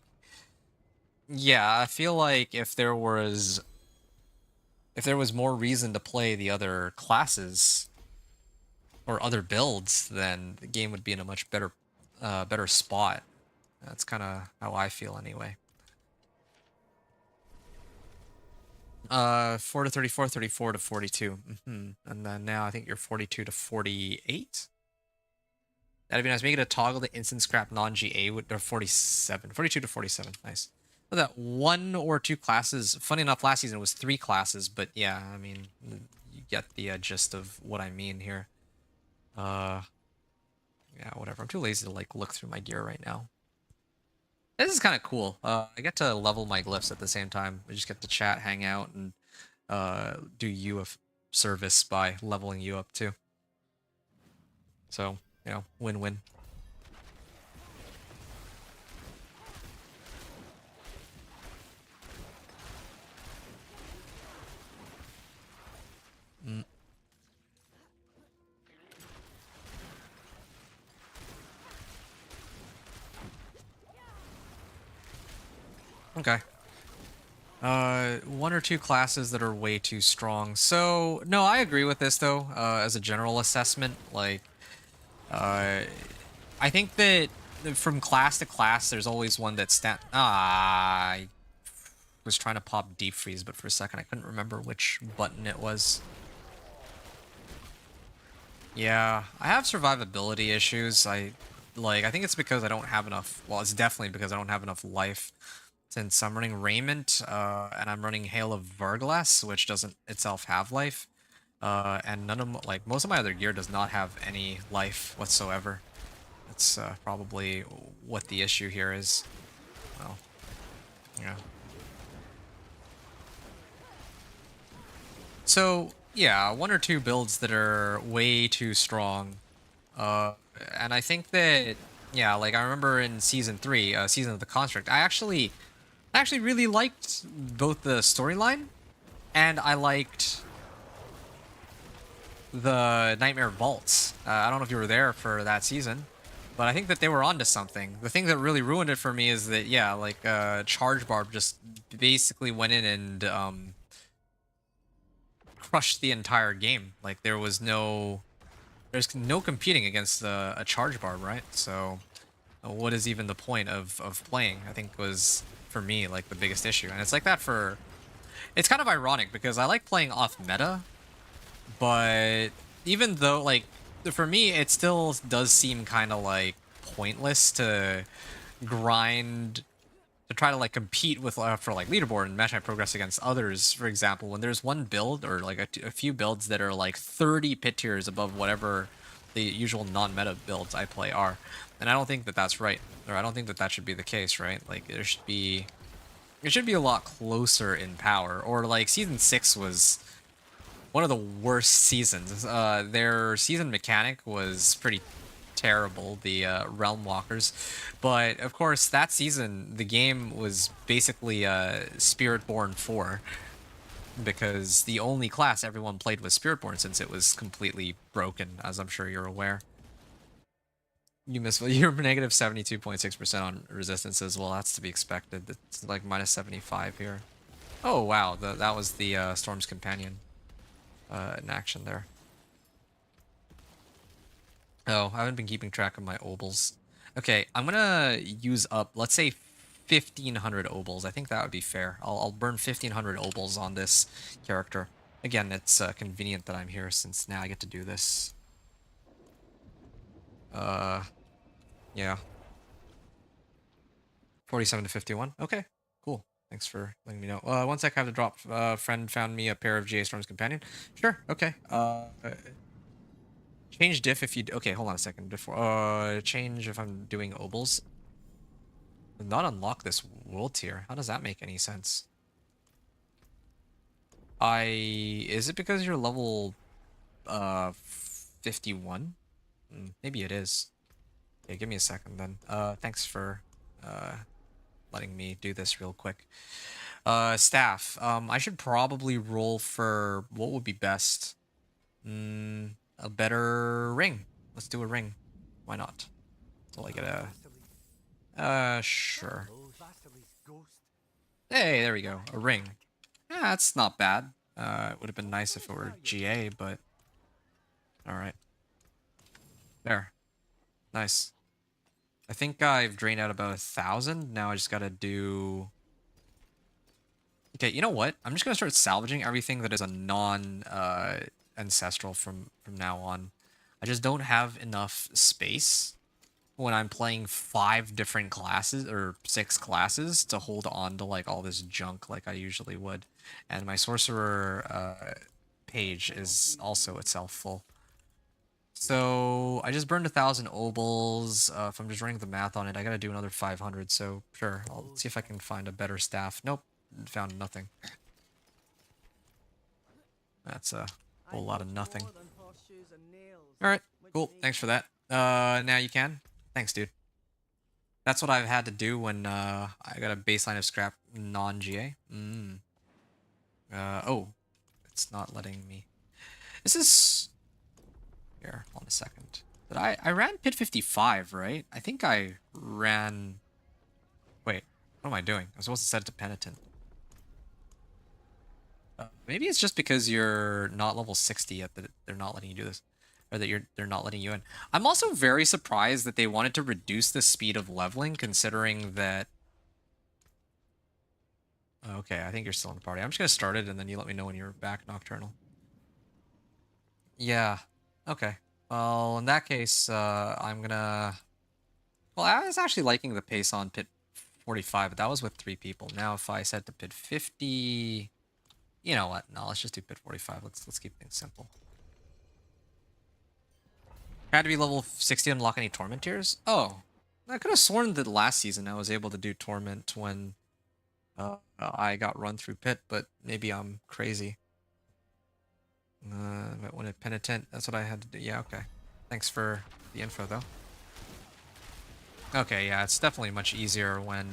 yeah, I feel like if there was more reason to play the other classes or other builds, then the game would be in a much better spot. That's kind of how I feel anyway. 4 to 34, 34 to 42. And then now I think you're 42 to 48. That'd be nice. Make it a toggle to instant scrap non-GA with 47. 42 to 47. Nice. Well, that 1 or 2 classes. Funny enough, last season it was 3 classes, but yeah, I mean, you get the gist of what I mean here. Yeah, whatever. I'm too lazy to like look through my gear right now. This is kind of cool. I get to level my glyphs at the same time. I just get to chat, hang out, and do you a service by leveling you up too. So, you know, win-win. Okay. 1 or 2 classes that are way too strong. So, no, I agree with this, though, as a general assessment. Like, I think that from class to class, there's always one that's I was trying to pop deep freeze, but for a second I couldn't remember which button it was. Yeah, I have survivability issues. I think it's because I don't have enough. Well, it's definitely because I don't have enough life. Since I'm running Raiment, and I'm running Hail of Verglas, which doesn't itself have life, and most of my other gear does not have any life whatsoever. That's probably what the issue here is. Well, yeah. So, yeah, 1 or 2 builds that are way too strong. And I think that, yeah, like I remember in Season 3, Season of the Construct, I actually really liked both the storyline, and I liked the Nightmare Vaults. I don't know if you were there for that season, but I think that they were onto something. The thing that really ruined it for me is that, yeah, like, Charge Barb just basically went in and crushed the entire game. Like, there's no competing against a Charge Barb, right? So, what is even the point of playing? I think was, for me, like, the biggest issue. And it's like that for... It's kind of ironic, because I like playing off meta, but even though, like, for me, it still does seem kind of, like, pointless to grind, to try to, like, compete with, for, like, leaderboard and match my progress against others, for example, when there's one build, or, like, a few builds that are, like, 30 pit tiers above whatever the usual non-meta builds I play are. And I don't think that that's right. Or I don't think that that should be the case, right? Like, it should be a lot closer in power. Or, like, Season 6 was one of the worst seasons. Their season mechanic was pretty terrible, the Realm Walkers. But, of course, that season, the game was basically Spiritborn 4. Because the only class everyone played was Spiritborn, since it was completely broken, as I'm sure you're aware. You miss. You're negative 72.6% on resistance as well. That's to be expected. It's like minus 75 here. Oh wow, that was the Storm's Companion in action there. Oh, I haven't been keeping track of my obols. Okay, I'm gonna use up, let's say, 1,500 obols. I think that would be fair. I'll burn 1,500 obols on this character. Again, it's convenient that I'm here since now I get to do this. Yeah. 47 to 51. Okay, cool. Thanks for letting me know. One sec, I have to drop. Friend found me a pair of GA Storm's Companion. Sure, okay. Change diff if you... Okay, hold on a second. Before, change if I'm doing obols. Not unlock this world tier. How does that make any sense? Is it because you're level 51? Maybe it is. Okay, give me a second then. Thanks for letting me do this real quick. Staff. I should probably roll for what would be best. A better ring. Let's do a ring. Why not? Until I get a... sure. Hey, there we go. A ring. Yeah, that's not bad. It would have been nice if it were GA, but... Alright. There. Nice. I think I've drained out about 1,000. Now I just gotta do... Okay, you know what? I'm just gonna start salvaging everything that is a non-ancestral from now on. I just don't have enough space when I'm playing 5 different classes, or 6 classes, to hold on to, like, all this junk like I usually would. And my sorcerer page is also itself full. So I just burned 1,000 obols. If I'm just running the math on it, I gotta do another 500. So sure, I'll see if I can find a better staff. Nope, found nothing. That's a whole lot of nothing. All right, cool. Thanks for that. Now you can. Thanks, dude. That's what I've had to do when I got a baseline of scrap non-GA. Oh, it's not letting me. This is... Here, hold on a second. But I ran Pit 55, right? I think I ran... Wait, what am I doing? I was supposed to set it to Penitent. Maybe it's just because you're not level 60 yet that they're not letting you do this. Or that they're not letting you in. I'm also very surprised that they wanted to reduce the speed of leveling, considering that... Okay, I think you're still in the party. I'm just gonna start it, and then you let me know when you're back, Nocturnal. Yeah. Okay. Well, in that case, I'm gonna... Well, I was actually liking the pace on Pit 45, but that was with 3 people. Now, if I set to Pit 50... You know what? No, let's just do Pit 45. Let's keep things simple. Had to be level 60 to unlock any Torment tiers? Oh. I could have sworn that last season I was able to do Torment when I got run through Pit, but maybe I'm crazy. But when it Penitent, that's what I had to do. Yeah, okay. Thanks for the info, though. Okay, yeah, it's definitely much easier when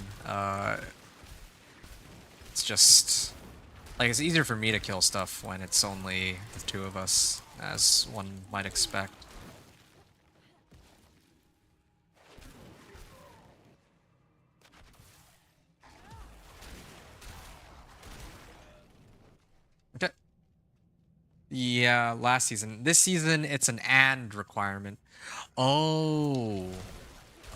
it's just... Like, it's easier for me to kill stuff when it's only the 2 of us, as one might expect. Okay. Yeah, last season. This season, it's an and requirement. Oh.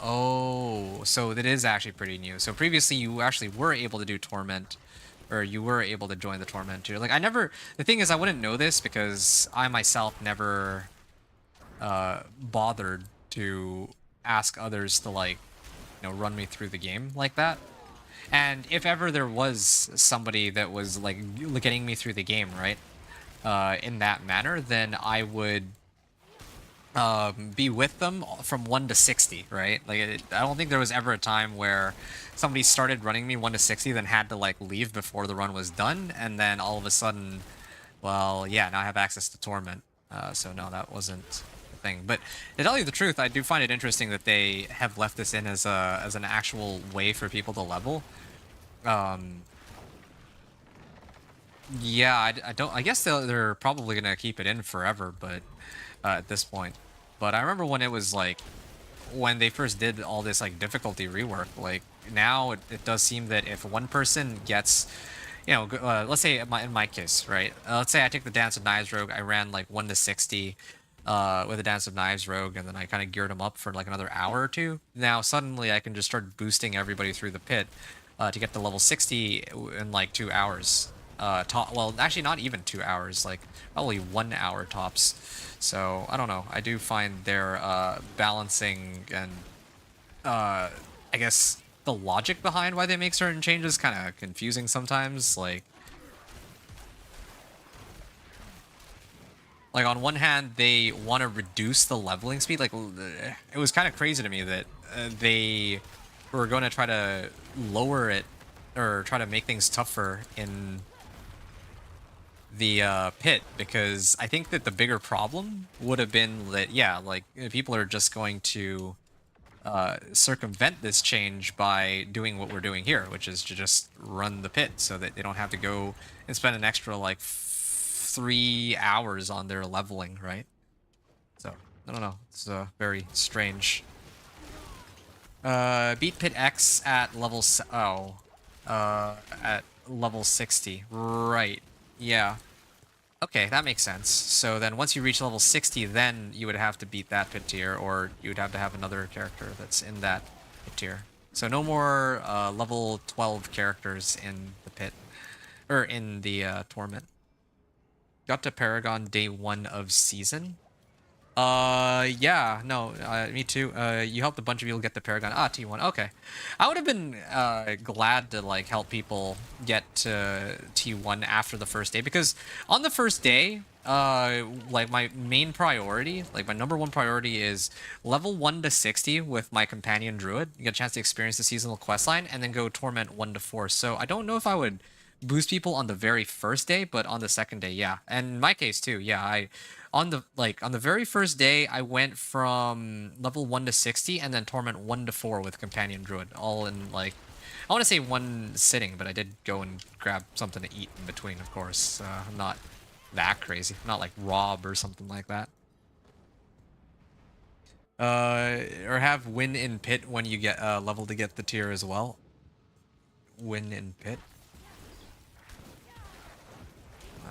Oh. So that is actually pretty new. So previously, you actually were able to do Torment, or you were able to join the Torment tier. Like, I never... The thing is, I wouldn't know this because I myself never bothered to ask others to, like, you know, run me through the game like that. And if ever there was somebody that was, like, getting me through the game, right, in that manner, then I would be with them from 1 to 60, right? Like, I don't think there was ever a time where somebody started running me 1 to 60, then had to, like, leave before the run was done, and then all of a sudden, well, yeah, now I have access to Torment. So no, that wasn't the thing. But to tell you the truth, I do find it interesting that they have left this in as an actual way for people to level. Yeah, I guess they're probably gonna keep it in forever, but at this point. But I remember when it was like when they first did all this like difficulty rework. Like now it does seem that if one person gets, you know, let's say in my case, right? Let's say I take the Dance of Knives Rogue, I ran like 1 to 60 with the Dance of Knives Rogue, and then I kind of geared him up for like another hour or two. Now suddenly I can just start boosting everybody through the pit to get to level 60 in like 2 hours. Well, actually not even 2 hours, like probably 1 hour tops. So I don't know. I do find their balancing and I guess the logic behind why they make certain changes kind of confusing sometimes. Like on one hand, they want to reduce the leveling speed. Like it was kind of crazy to me that they were going to try to lower it or try to make things tougher in the pit, because I think that the bigger problem would have been that, yeah, like people are just going to circumvent this change by doing what we're doing here, which is to just run the pit so that they don't have to go and spend an extra like 3 hours on their leveling, right? So I don't know, it's very strange. Beat Pit X at level at level 60, right? Yeah. Okay, that makes sense. So then once you reach level 60, then you would have to beat that pit tier, or you would have to have another character that's in that pit tier. So no more level 12 characters in the pit, or in the Torment. Got to Paragon day 1 of season. Yeah, no, me too. You helped a bunch of people get the Paragon. Ah, T1, okay. I would have been glad to like help people get to T1 after the first day, because on the first day, like my main priority, like my #1 priority is level 1 to 60 with my companion druid. You get a chance to experience the seasonal questline, and then go Torment 1 to 4. So I don't know if I would boost people on the very first day, but on the second day, yeah. And in my case too, yeah, on the very first day, I went from level 1 to 60 and then Torment 1 to 4 with Companion Druid, all in like, I want to say one sitting, but I did go and grab something to eat in between, of course. I'm not that crazy. I'm not like Rob or something like that. Or have win in pit when you get level to get the tier as well. Win in pit.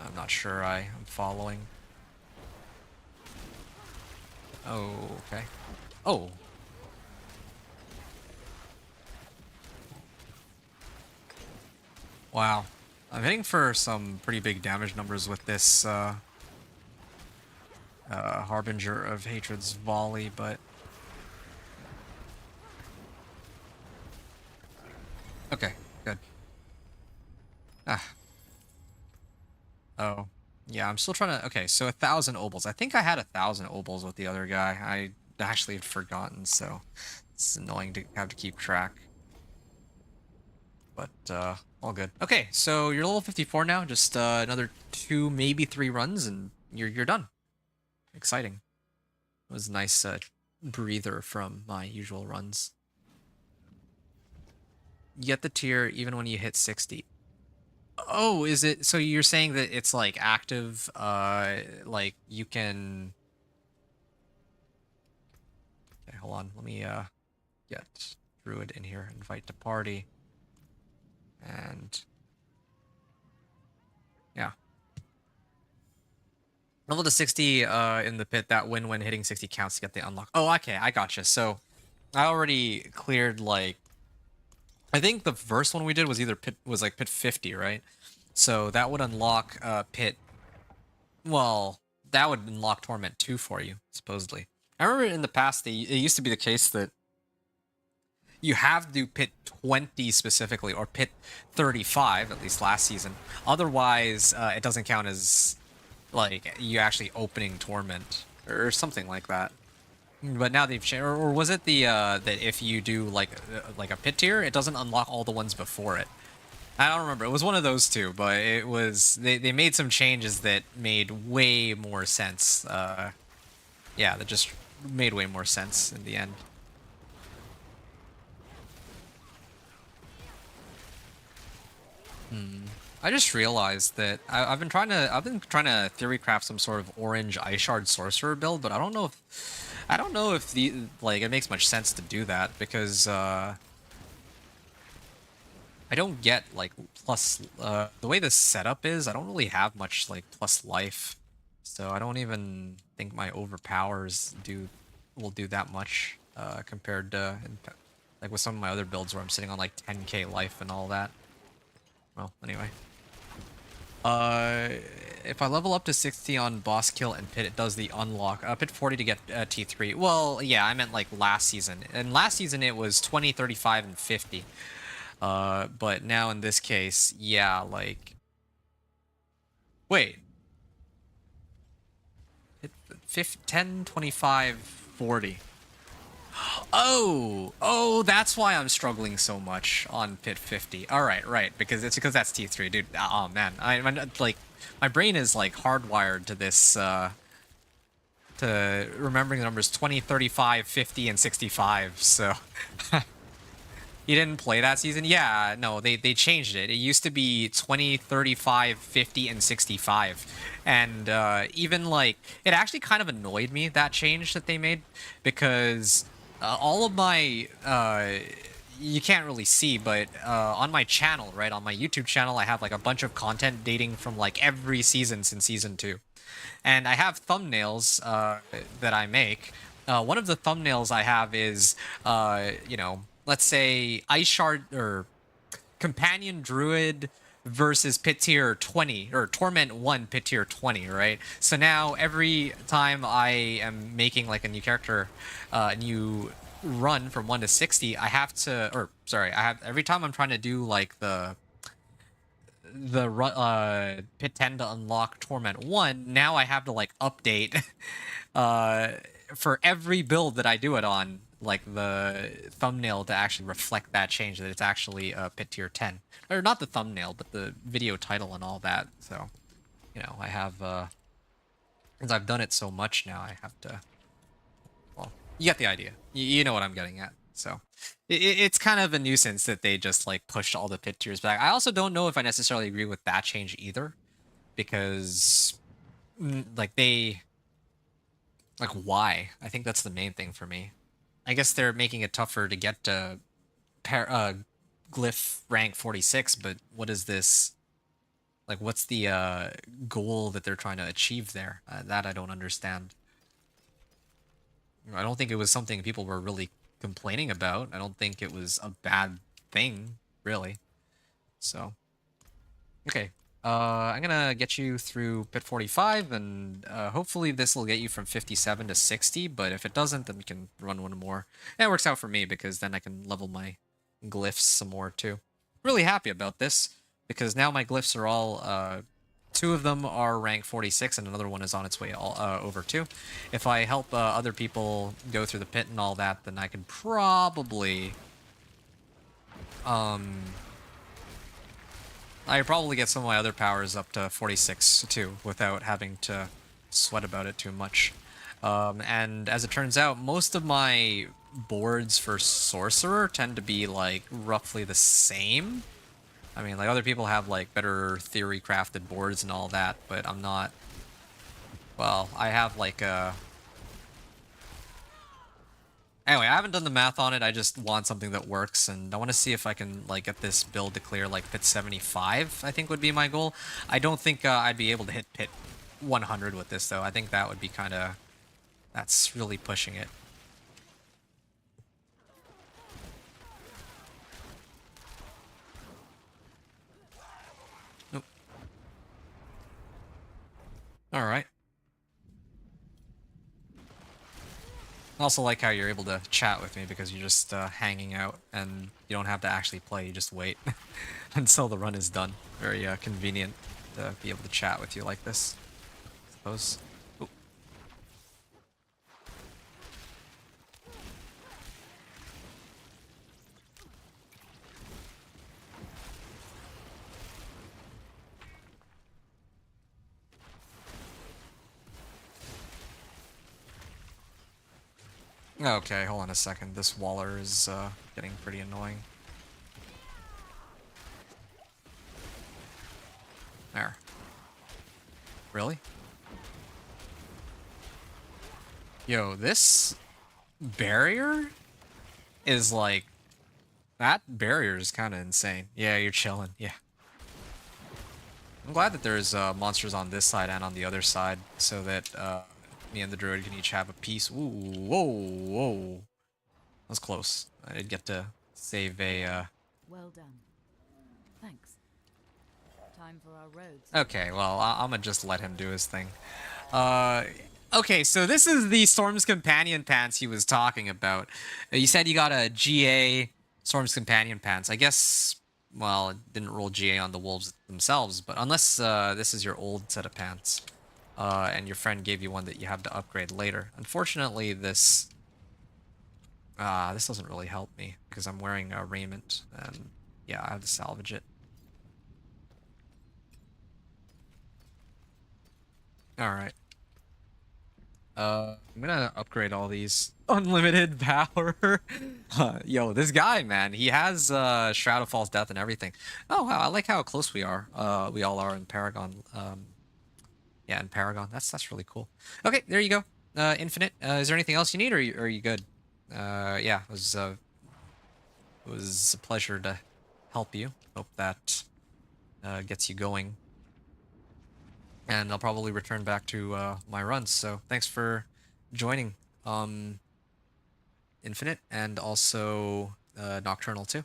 I'm not sure I'm following. Oh, okay. Oh. Wow. I'm hitting for some pretty big damage numbers with this Harbinger of Hatred's volley, but... Okay, good. Ah. Oh. Yeah, I'm still trying to... Okay, so 1,000 obols. I think I had 1,000 obols with the other guy. I actually had forgotten, so it's annoying to have to keep track. But, all good. Okay, so you're level 54 now. Just another 2, maybe 3 runs, and you're done. Exciting. It was a nice breather from my usual runs. You get the tier even when you hit 60. Oh, is it? So you're saying that it's like active, like you can... Okay, hold on. Let me get Druid in here, invite to party. And yeah. Level to 60 in the pit, that win when hitting 60 counts to get the unlock. Oh, okay, I gotcha. So I already cleared like... I think the first one we did was either pit 50, right? So that would unlock pit. Well, that would unlock Torment 2 for you, supposedly. I remember in the past it used to be the case that you have to do pit 20 specifically, or pit 35, at least last season. Otherwise, it doesn't count as like you actually opening Torment or something like that. But now they've changed, or was it the that if you do like a pit tier, it doesn't unlock all the ones before it? I don't remember. It was one of those two, but it was they made some changes that made way more sense. Yeah, that just made way more sense in the end. I just realized that I've been trying to theory craft some sort of orange ice shard sorcerer build, but I don't know if the like it makes much sense to do that because I don't get like plus the way this setup is. I don't really have much like plus life, so I don't even think my overpowers will do that much compared to like with some of my other builds where I'm sitting on like 10k life and all that. Well, anyway. If I level up to 60 on boss kill and pit, it does the unlock. Pit 40 to get T3. Well, yeah, I meant like last season. And last season it was 20, 35, and 50. But now in this case, yeah, like... Wait. 10, 25, 40. Oh, that's why I'm struggling so much on pit 50. All right, because that's T3, dude. Oh man, I'm like, my brain is like hardwired to this, to remembering the numbers 20, 35, 50, and 65. So you didn't play that season? Yeah, no, they changed it. It used to be 20, 35, 50, and 65. And even like, it actually kind of annoyed me, that change that they made, because all of my, you can't really see, but on my channel, right, on my YouTube channel, I have like a bunch of content dating from like every season since season 2. And I have thumbnails that I make. One of the thumbnails I have is, you know, let's say Ice Shard or Companion Druid versus pit tier 20 or Torment 1 pit tier 20, right? So now every time I am making like a new character, a new run from 1 to 60, I have to, or sorry, I have every time I'm trying to do like the pit 10 to unlock Torment 1, now I have to like update for every build that I do it on, like the thumbnail to actually reflect that change, that it's actually pit tier 10. Or not the thumbnail, but the video title and all that. So, you know, I have, since I've done it so much now, I have to, well, you get the idea. You know what I'm getting at. So, it's kind of a nuisance that they just, like, pushed all the pit tiers back. I also don't know if I necessarily agree with that change either, because, like, why? I think that's the main thing for me. I guess they're making it tougher to get to glyph rank 46, but what is this? Like, what's the goal that they're trying to achieve there? That I don't understand. I don't think it was something people were really complaining about. I don't think it was a bad thing, really. So, okay. I'm gonna get you through pit 45, and hopefully this will get you from 57 to 60, but if it doesn't, then we can run one more. And it works out for me, because then I can level my glyphs some more, too. Really happy about this, because now my glyphs are all, 2 of them are rank 46, and another one is on its way over, too. If I help other people go through the pit and all that, then I can probably, I probably get some of my other powers up to 46 too, without having to sweat about it too much. And as it turns out, most of my boards for Sorcerer tend to be like roughly the same. I mean, like other people have like better theory crafted boards and all that, but I'm not. Well, I have like a. Anyway, I haven't done the math on it. I just want something that works, and I want to see if I can like get this build to clear like pit 75. I think would be my goal. I don't think I'd be able to hit pit 100 with this though. I think that would be kind of. That's really pushing it. Nope. All right. I also like how you're able to chat with me because you're just hanging out and you don't have to actually play, you just wait until the run is done. Very convenient to be able to chat with you like this, I suppose. Ooh. Okay, hold on a second. This Waller is getting pretty annoying. Really? Yo, this barrier is like... That barrier is kind of insane. Yeah, you're chilling. Yeah. I'm glad that there's monsters on this side and on the other side, so that me and the druid can each have a piece. Ooh, whoa, whoa. That was close. I did get to save a... Well done. Thanks. Time for our roads. Okay, well, I'm gonna just let him do his thing. Okay, so this is the Storm's Companion Pants he was talking about. You said you got a GA Storm's Companion Pants. I guess, well, it didn't roll GA on the wolves themselves, but unless this is your old set of pants, and your friend gave you one that you have to upgrade later. Unfortunately, this doesn't really help me, because I'm wearing a raiment, and yeah, I have to salvage it. Alright. I'm gonna upgrade all these. Unlimited power. Yo, this guy, man, he has Shroud of False Death and everything. Oh wow, I like how close we are. We all are in Paragon. Yeah, in Paragon. That's really cool. Okay, there you go. Infinite. Is there anything else you need, or are you good? Yeah, it was a pleasure to help you. Hope that gets you going. And I'll probably return back to my runs. So thanks for joining Infinite, and also Nocturnal too.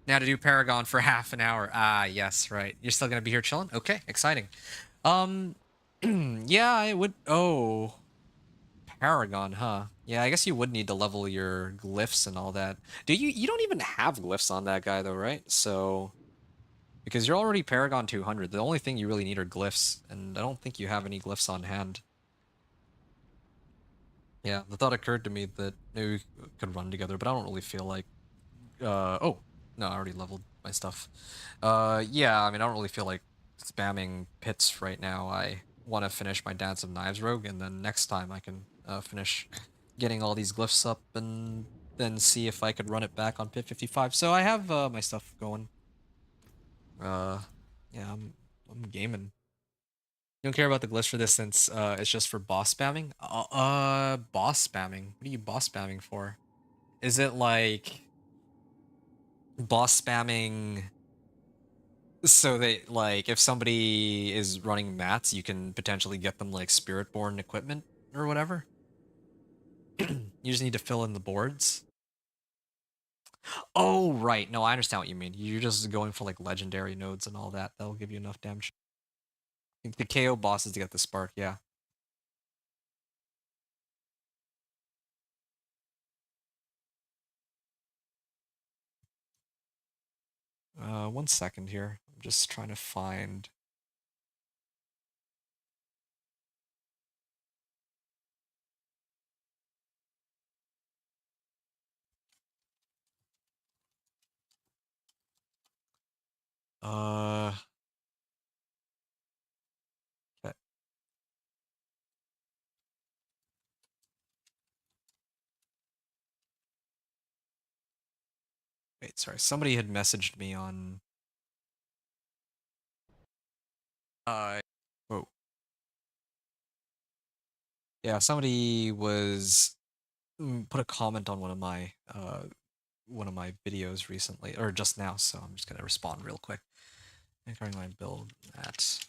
Now to do Paragon for half an hour. Ah, yes, right. You're still gonna be here chilling? Okay, exciting. Yeah, I would... Oh, Paragon, huh? Yeah, I guess you would need to level your glyphs and all that. You don't even have glyphs on that guy though, right? So... Because you're already Paragon 200, the only thing you really need are glyphs, and I don't think you have any glyphs on hand. Yeah, the thought occurred to me that maybe we could run together, but I don't really feel like... oh, no, I already leveled my stuff. Yeah, I mean, I don't really feel like spamming pits right now. I want to finish my Dance of Knives rogue, and then next time I can finish getting all these glyphs up, and then see if I could run it back on pit 55. So I have my stuff going. Yeah, I'm gaming. You don't care about the glitch for this since it's just for boss spamming? Boss spamming? What are you boss spamming for? Is it like boss spamming so that, like, if somebody is running mats, you can potentially get them like Spiritborn equipment or whatever? You just need to fill in the boards? Oh, right. No, I understand what you mean. You're just going for like legendary nodes and all that. That'll give you enough damage. I think the KO bosses to get the spark, yeah. 1 second here. I'm just trying to find... Okay. Wait, sorry. Somebody had messaged me on... Whoa. Yeah, somebody was... put a comment on one of my videos recently, or just now, so I'm just gonna respond real quick. Anchoring my build at...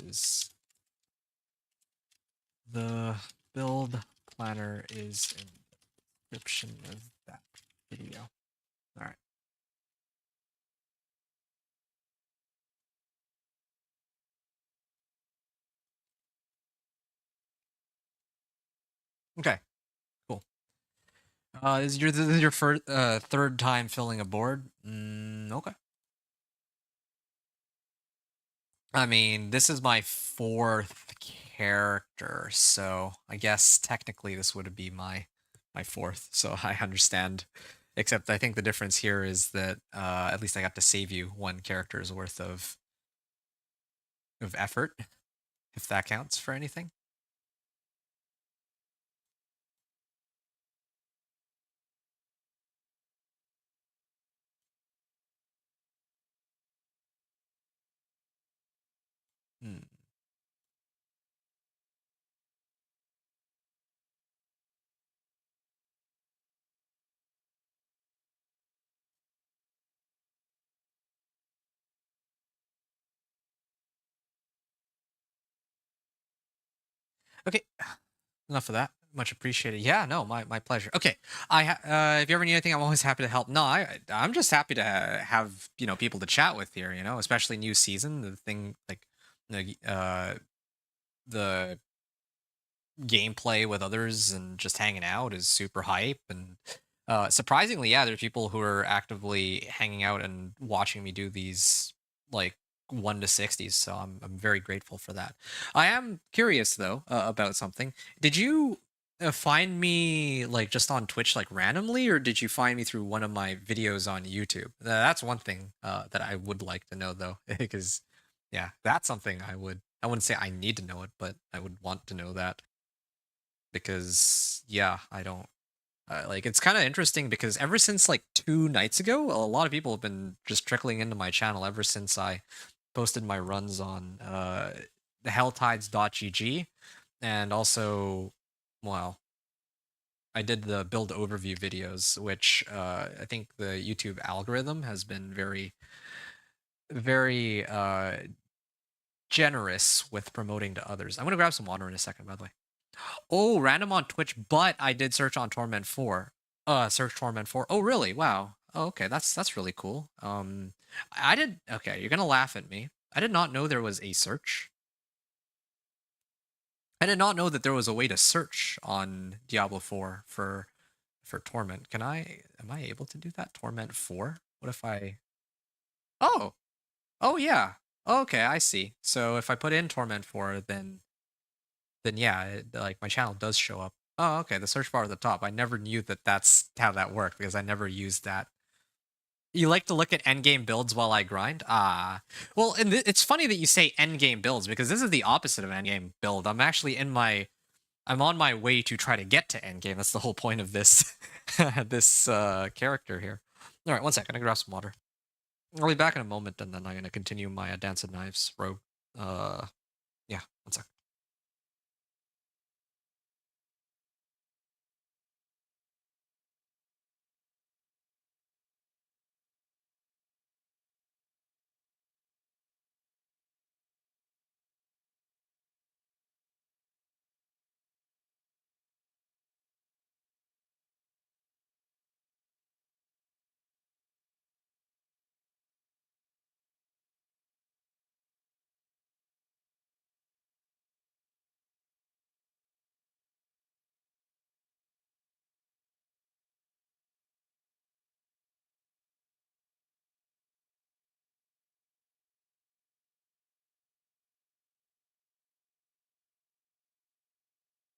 is... The build planner is in the description of that video. Alright. Okay, cool. This is your first, third time filling a board? Okay. I mean, this is my fourth character, so I guess technically this would be my fourth, so I understand. Except I think the difference here is that at least I got to save you one character's worth of of effort, if that counts for anything. Hmm. Okay, enough of that. Much appreciated. Yeah, no, my pleasure. Okay, if you ever need anything, I'm always happy to help. No, I'm just happy to have people to chat with here. Especially new season. The thing like the gameplay with others and just hanging out is super hype. And surprisingly, yeah, there's people who are actively hanging out and watching me do these like 1 to 60s. So I'm very grateful for that. I am curious though about something. Did you find me like just on Twitch like randomly, or did you find me through one of my videos on YouTube? That's one thing that I would like to know though, because yeah, that's something I wouldn't say I need to know it, but I would want to know that because yeah, I don't like it's kind of interesting because ever since like 2 nights ago, a lot of people have been just trickling into my channel ever since I posted my runs on the helltides.gg and also, well, I did the build overview videos, which I think the YouTube algorithm has been very, very generous with promoting to others. I'm gonna grab some water in a second, by the way. Oh, random on Twitch, but I did search on Torment 4. Search Torment 4. Oh, really? Wow. Oh, okay. That's really cool. I did. Okay, you're gonna laugh at me. I did not know there was a search. I did not know that there was a way to search on Diablo 4 for Torment. Am I able to do that? Torment 4? What if I? Oh. Oh yeah. Okay, I see. So if I put in Torment 4, then yeah, like my channel does show up. Oh, okay, the search bar at the top. I never knew that that's how that worked because I never used that. You like to look at endgame builds while I grind? Ah, well, and it's funny that you say endgame builds because this is the opposite of endgame build. I'm on my way to try to get to endgame. That's the whole point of this, this character here. All right, one second. I'm gonna grab some water. I'll be back in a moment, and then I'm gonna continue my Dance of Knives rogue. Yeah, one sec.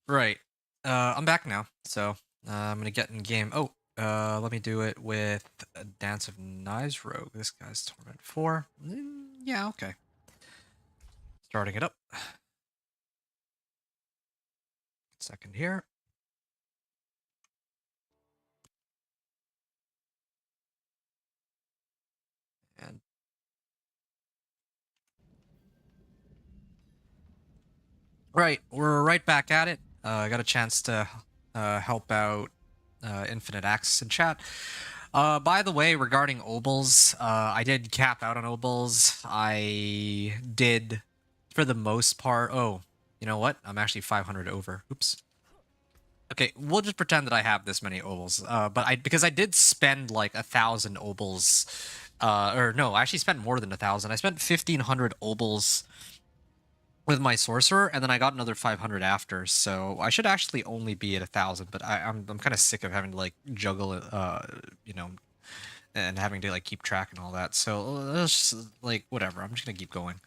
Right. I'm back now, so I'm gonna get in game. Oh, let me do it with a Dance of Knives Rogue. This guy's Torment 4. Yeah, okay. Starting it up. Second here. And right, we're right back at it. I got a chance to help out Infinite Axis in chat. By the way, regarding Obols, I did cap out on Obols. I did, for the most part. Oh, you know what? I'm actually 500 over. Oops. Okay, we'll just pretend that I have this many obols. But because I did spend like 1,000 obols, or no, I actually spent more than 1,000. I spent 1,500 obols with my sorcerer, and then I got another 500 after. So I should actually only be at 1,000. But I'm kind of sick of having to like juggle it, and having to like keep track and all that. So let's just, like, whatever. I'm just gonna keep going.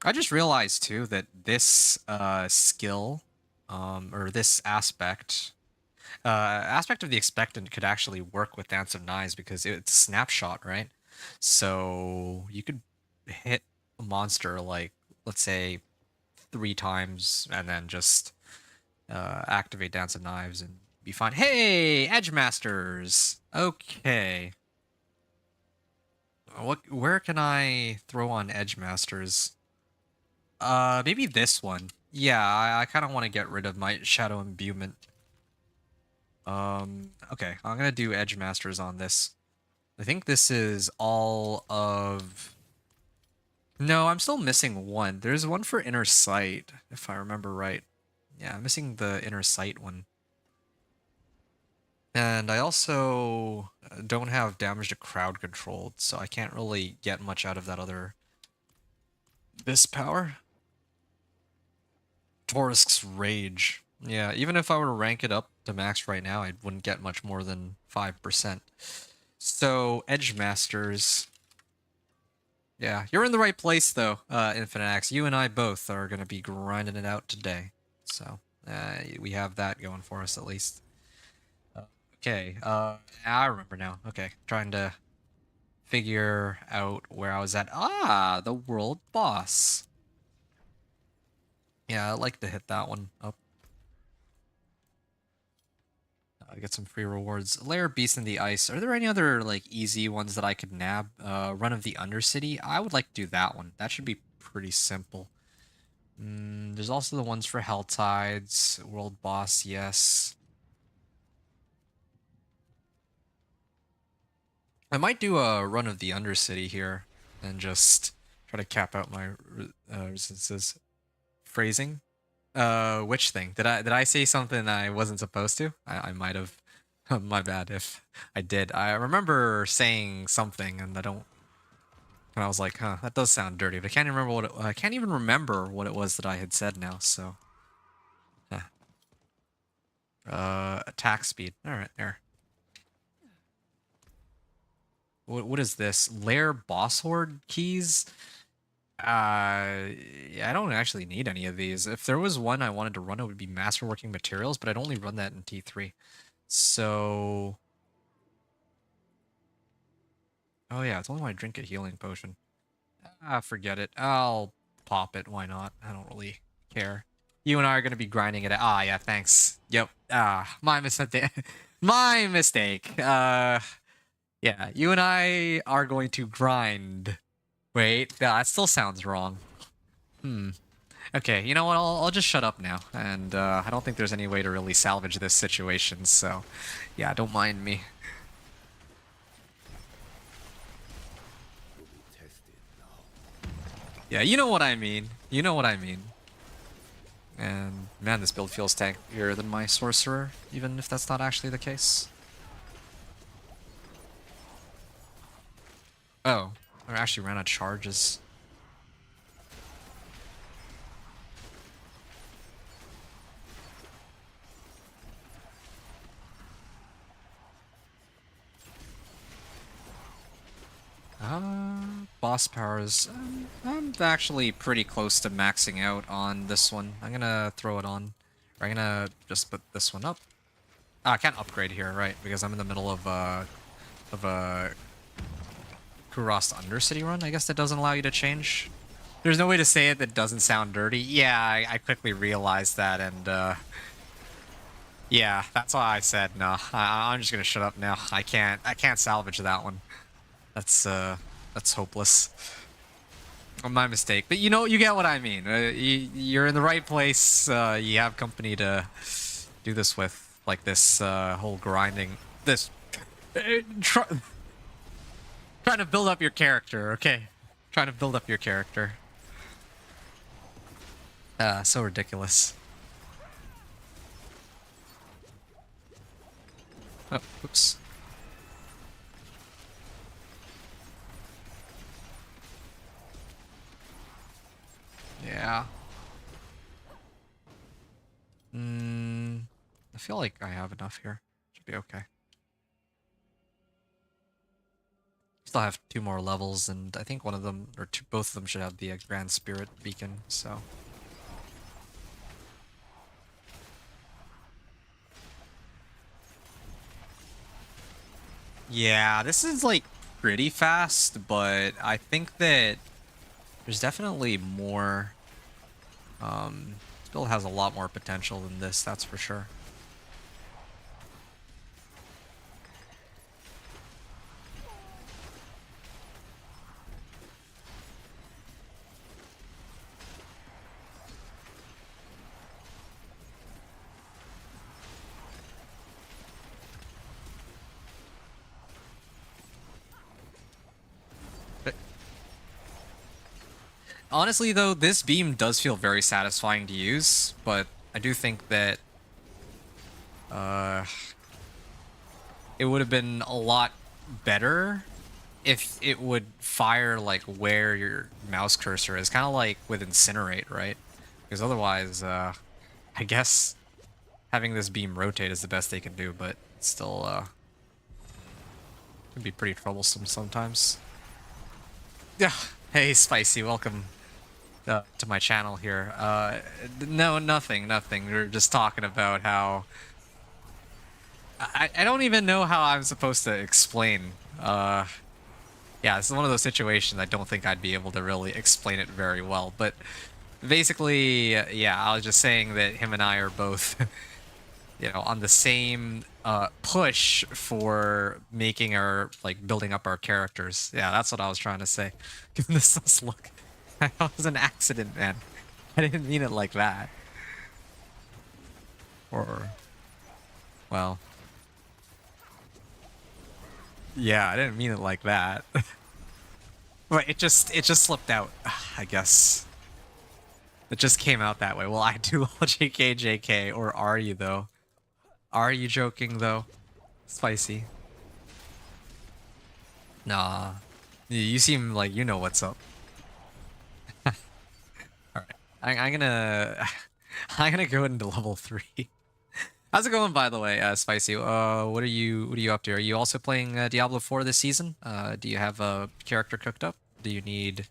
I just realized too that this skill, or this aspect of the expectant could actually work with Dance of Knives because it's a snapshot, right? So you could hit a monster like, let's say, 3 times, and then just activate Dance of Knives and be fine. Hey, Edge Masters. Okay. Where can I throw on Edge Masters? Maybe this one. Yeah, I kind of want to get rid of my Shadow Imbuement. Okay, I'm gonna do Edge Masters on this. I think this is all of... No, I'm still missing one. There's one for Inner Sight, if I remember right. Yeah, I'm missing the Inner Sight one. And I also don't have damage to crowd controlled, so I can't really get much out of that other... This power? Torsk's Rage. Yeah, even if I were to rank it up to max right now, I wouldn't get much more than 5%. So, Edge Masters... Yeah, you're in the right place, though, Infinite Axe. You and I both are going to be grinding it out today. So, we have that going for us, at least. Okay, I remember now. Okay, trying to figure out where I was at. Ah, the world boss. Yeah, I'd like to hit that one up. Get some free rewards. Lair Beast in the Ice. Are there any other, like, easy ones that I could nab? Run of the Undercity. I would like to do that one. That should be pretty simple. There's also the ones for Hell Tides. World Boss, yes. I might do a Run of the Undercity here and just try to cap out my resistances. Phrasing? Which thing? Did I say something I wasn't supposed to? I might have. My bad if I did. I remember saying something and and I was like, huh, that does sound dirty, but I can't even remember I can't even remember what it was that I had said now, so. Attack speed. Alright, there. What is this? Lair Boss Horde keys? Yeah, I don't actually need any of these. If there was one I wanted to run, it would be Masterworking Materials, but I'd only run that in T3. So... Oh yeah, it's only when I drink a healing potion. Ah, forget it. I'll pop it, why not? I don't really care. You and I are going to be grinding it. Ah, yeah, thanks. Yep. Ah, my mistake. My mistake. Yeah, you and I are going to grind. Wait, that still sounds wrong. Okay, you know what? I'll just shut up now. And I don't think there's any way to really salvage this situation, so yeah, don't mind me. Yeah, you know what I mean. You know what I mean. And man, this build feels tankier than my sorcerer, even if that's not actually the case. Oh, I actually ran out of charges. Boss powers. I'm actually pretty close to maxing out on this one. I'm gonna throw it on. Or I'm gonna just put this one up. Ah, I can't upgrade here, right? Because I'm in the middle of a Kurast Undercity run. I guess that doesn't allow you to change. There's no way to say it that doesn't sound dirty. Yeah, I quickly realized that, and yeah, that's why I said no. I'm just gonna shut up now. I can't salvage that one. That's hopeless. My mistake. But you know, you get what I mean. You're in the right place. You have company to do this with, like this whole grinding. This trying to build up your character. Okay, trying to build up your character. So ridiculous. Oh, oops. Yeah. I feel like I have enough here. Should be okay. Still have 2 more levels, and I think one of them, or both of them should have the Grand Spirit Beacon, so... Yeah, this is like pretty fast, but I think that There's definitely more. This build has a lot more potential than this, that's for sure. Honestly, though, this beam does feel very satisfying to use, but I do think that it would have been a lot better if it would fire like where your mouse cursor is, kind of like with Incinerate, right? Because otherwise, I guess having this beam rotate is the best they can do, but it's still can be pretty troublesome sometimes. Yeah. Hey, Spicy, welcome to my channel here. No, nothing. We're just talking about how I don't even know how I'm supposed to explain. Yeah, it's one of those situations I don't think I'd be able to really explain it very well. But basically, yeah, I was just saying that him and I are both, you know, on the same push for making our, like, building up our characters. Yeah, that's what I was trying to say. Give this look. That was an accident, man. I didn't mean it like that. Or, well, yeah, I didn't mean it like that. But it just slipped out, I guess. It just came out that way. Well, I do all JK, or are you, though? Are you joking, though? Spicy. Nah. You seem like you know what's up. Alright. I'm gonna... I'm gonna go into level 3. How's it going, by the way, Spicy? What are you up to? Are you also playing Diablo 4 this season? Do you have a character cooked up? Do you need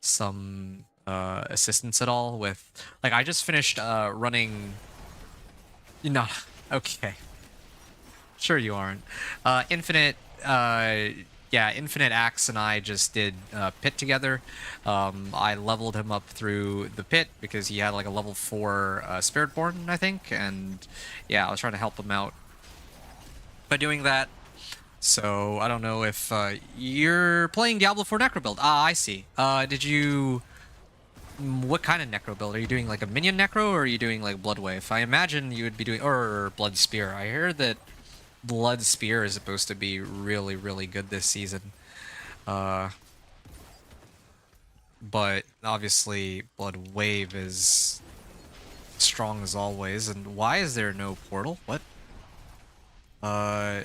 some assistance at all with... Like, I just finished running... You're not... Okay. Sure you aren't. Infinite... Yeah, Infinite Axe and I just did pit together. I leveled him up through the pit because he had like a level 4 Spiritborn, I think, and yeah, I was trying to help him out by doing that. So I don't know if you're playing Diablo 4 Necro build. Ah, I see. Did you... What kind of Necro build? Are you doing like a minion Necro, or are you doing like Blood Wave? I imagine you would be doing... Or Blood Spear. I heard that Blood Spear is supposed to be really, really good this season. But obviously Blood Wave is strong as always. And why is there no portal? What? The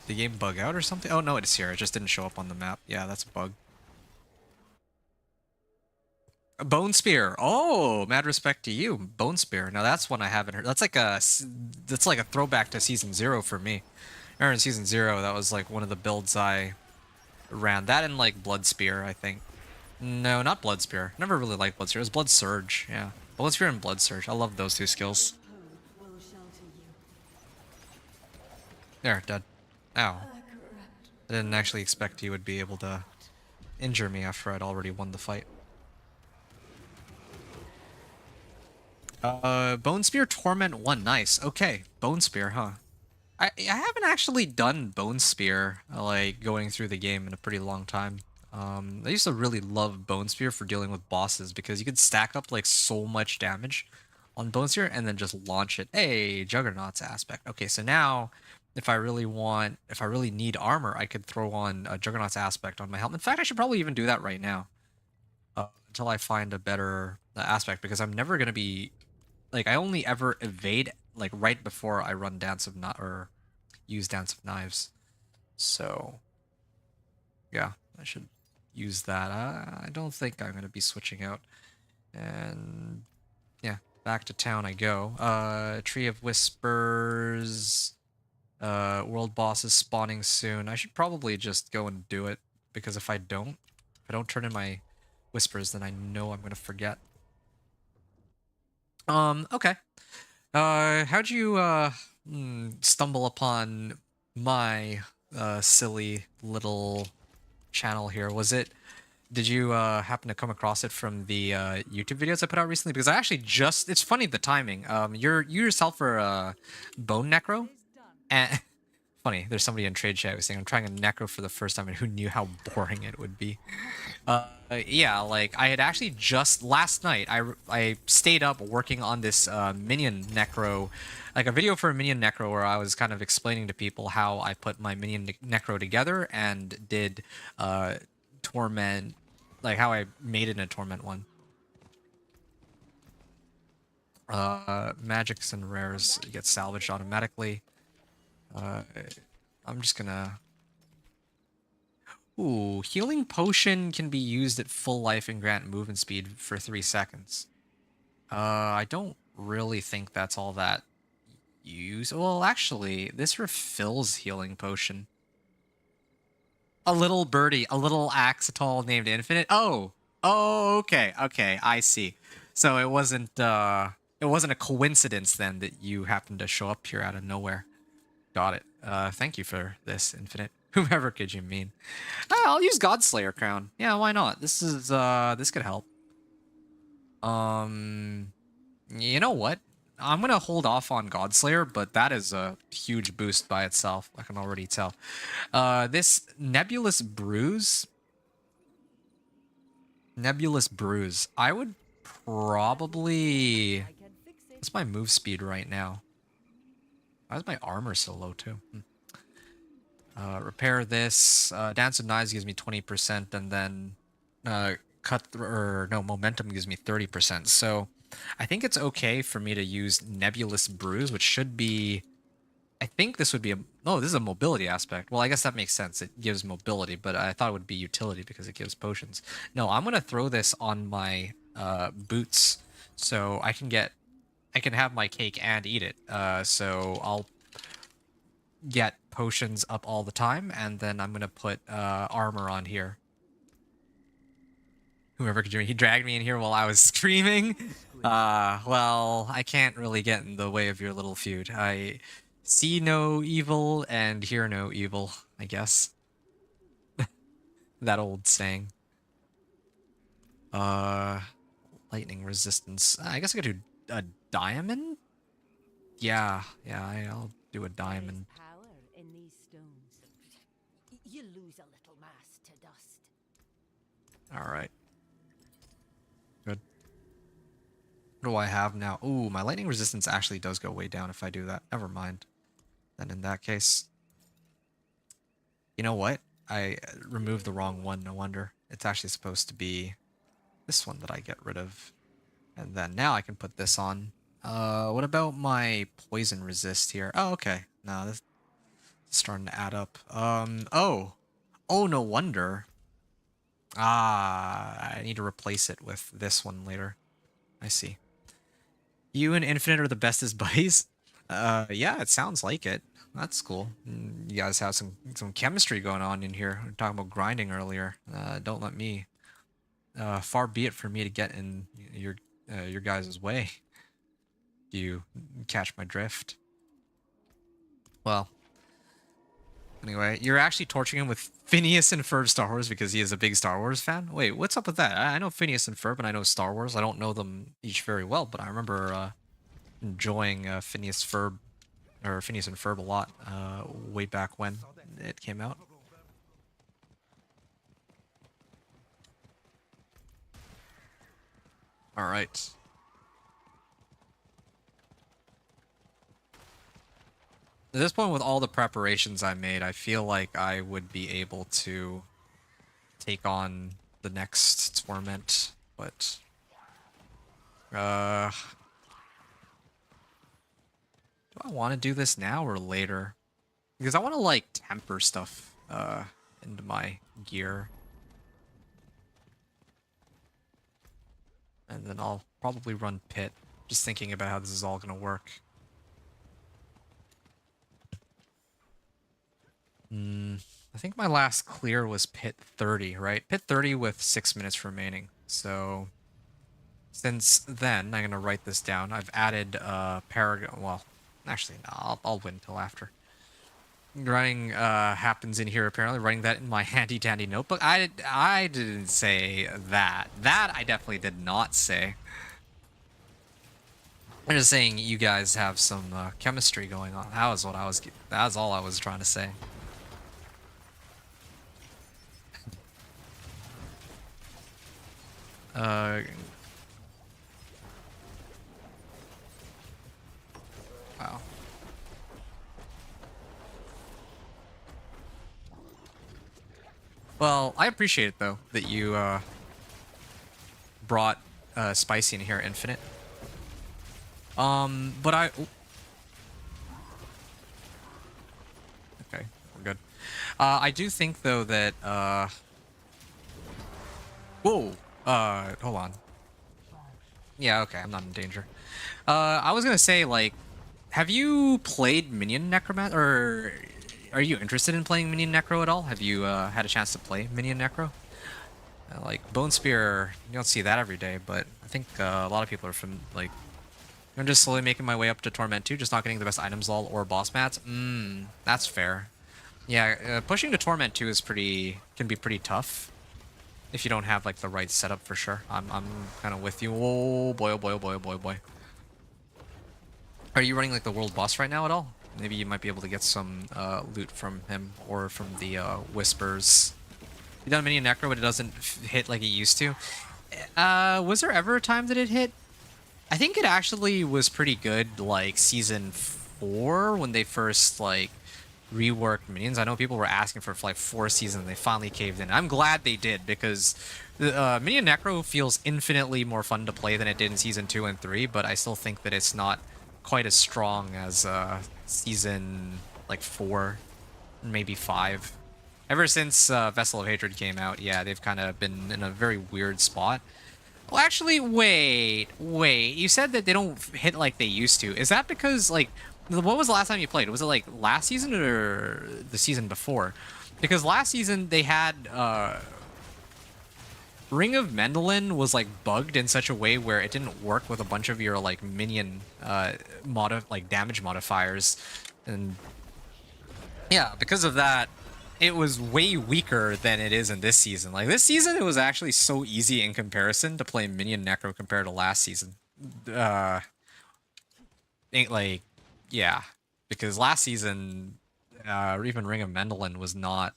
game bug out or something? Oh no, it's here. It just didn't show up on the map. Yeah, that's a bug. A Bone Spear. Oh, mad respect to you, Bone Spear. Now that's one I haven't heard. That's like a throwback to Season 0 for me. Or in Season 0, that was like one of the builds I ran. That and like Blood Spear, I think. No, not Blood Spear. Never really liked Blood Spear. It was Blood Surge. Yeah, Blood Spear and Blood Surge. I love those two skills. There, dead. Ow. I didn't actually expect he would be able to injure me after I'd already won the fight. Bone Spear Torment 1. Nice. Okay. Bone Spear, huh? I haven't actually done Bone Spear, like, going through the game in a pretty long time. I used to really love Bone Spear for dealing with bosses because you could stack up, like, so much damage on Bone Spear and then just launch it. Hey, Juggernaut's aspect. Okay, so now, if I really need armor, I could throw on a Juggernaut's aspect on my helmet. In fact, I should probably even do that right now. Until I find a better aspect, because I'm never going to be... Like, I only ever evade, like, right before I run or use Dance of Knives. So, yeah, I should use that. I don't think I'm going to be switching out. And, yeah, back to town I go. Tree of Whispers, world boss is spawning soon. I should probably just go and do it, because if I don't turn in my Whispers, then I know I'm going to forget. Okay. How'd you, stumble upon my, silly little channel here? Was it Did you happen to come across it from the YouTube videos I put out recently? Because I actually just, it's funny the timing. You yourself are Bone Necro, and funny, there's somebody in trade chat who was saying I'm trying a Necro for the first time, and who knew how boring it would be. Yeah, like I had actually just last night I stayed up working on this minion Necro, like a video for a minion Necro where I was kind of explaining to people how I put my minion Necro together and did Torment, like how I made it in a Torment one. Magics and rares get salvaged automatically. I'm just gonna... Ooh, healing potion can be used at full life and grant movement speed for 3 seconds. I don't really think that's all that use. Well, actually, this refills healing potion. A little birdie, a little axolotl named Infinite. Oh, okay, I see. So it wasn't a coincidence then that you happened to show up here out of nowhere. Got it. Thank you for this, Infinite. Whomever could you mean? I'll use Godslayer Crown. Yeah, why not? This is this could help. You know what? I'm gonna hold off on Godslayer, but that is a huge boost by itself. I can already tell. This Nebulous Bruise. I would probably. What's my move speed right now? Why is my armor so low too? Repair this. Dance of Knives gives me 20%, and then Momentum gives me 30%. So I think it's okay for me to use Nebulous Bruise, which should be... I think this would be a... No, this is a mobility aspect. Well, I guess that makes sense. It gives mobility, but I thought it would be utility because it gives potions. No, I'm going to throw this on my boots so I can have my cake and eat it. So I'll get potions up all the time, and then I'm gonna put armor on here. Whoever could do it. He dragged me in here while I was screaming. Well, I can't really get in the way of your little feud. I see no evil and hear no evil, I guess. That old saying. Lightning resistance. I guess I could do a diamond? Yeah, I'll do a diamond. Power in these stones. You lose a little mass to dust. Alright. Good. What do I have now? Ooh, my lightning resistance actually does go way down if I do that. Never mind. Then in that case... You know what? I removed the wrong one, no wonder. It's actually supposed to be this one that I get rid of. And then now I can put this on. What about my poison resist here? Oh, okay. No, this is starting to add up. Oh, no wonder. I need to replace it with this one later. I see. You and Infinite are the bestest buddies? Yeah, it sounds like it. That's cool. You guys have some chemistry going on in here. We were talking about grinding earlier. Don't let me... far be it for me to get in your guys' way. Do you catch my drift? Well, anyway, you're actually torturing him with Phineas and Ferb Star Wars because he is a big Star Wars fan? Wait, what's up with that? I know Phineas and Ferb and I know Star Wars. I don't know them each very well, but I remember enjoying Phineas and Ferb a lot way back when it came out. All right. At this point, with all the preparations I made, I feel like I would be able to take on the next Torment, but... do I want to do this now or later? Because I want to, like, temper stuff into my gear. And then I'll probably run Pit, just thinking about how this is all going to work. I think my last clear was Pit 30, right? Pit 30 with 6 minutes remaining. So, since then, I'm going to write this down. I've added Paragon... Well, actually, no, I'll wait until after. running happens in here apparently. Running that in my handy dandy notebook. I didn't say that. That I definitely did not say. I'm just saying you guys have some chemistry going on. That was what I was. That was all I was trying to say. Wow. Well, I appreciate it though that you brought Spicy in here, Infinite. But okay, we're good. I do think though that whoa, hold on. Yeah, okay, I'm not in danger. I was gonna say, like, have you played Minion Necromancer, or are you interested in playing Minion Necro at all? Have you had a chance to play Minion Necro? Like Bone Spear, you don't see that every day, but I think a lot of people are from like. I'm just slowly making my way up to Torment 2, just not getting the best items lol or boss mats. That's fair. Yeah, pushing to Torment 2 is can be pretty tough if you don't have like the right setup for sure. I'm kind of with you. Oh boy, oh boy, oh boy, oh boy, oh boy. Are you running like the world boss right now at all? Maybe you might be able to get some loot from him or from the Whispers. You done Minion Necro, but it doesn't hit like it used to. Was there ever a time that it hit? I think it actually was pretty good, like season 4 when they first like reworked minions. I know people were asking for like 4 seasons, and they finally caved in. I'm glad they did because the Minion Necro feels infinitely more fun to play than it did in season 2 and 3. But I still think that it's not quite as strong as season like 4, maybe 5. Ever since Vessel of Hatred came out, yeah, they've kind of been in a very weird spot. Well, actually, wait. You said that they don't hit like they used to. Is that because, like, what was the last time you played? Was it, like, last season or the season before? Because last season they had, Ring of Mendelin was, like, bugged in such a way where it didn't work with a bunch of your, like, minion, damage modifiers. And, yeah, because of that, it was way weaker than it is in this season. Like, this season, it was actually so easy in comparison to play Minion Necro compared to last season. Like, yeah. Because last season, even Ring of Mendelin was not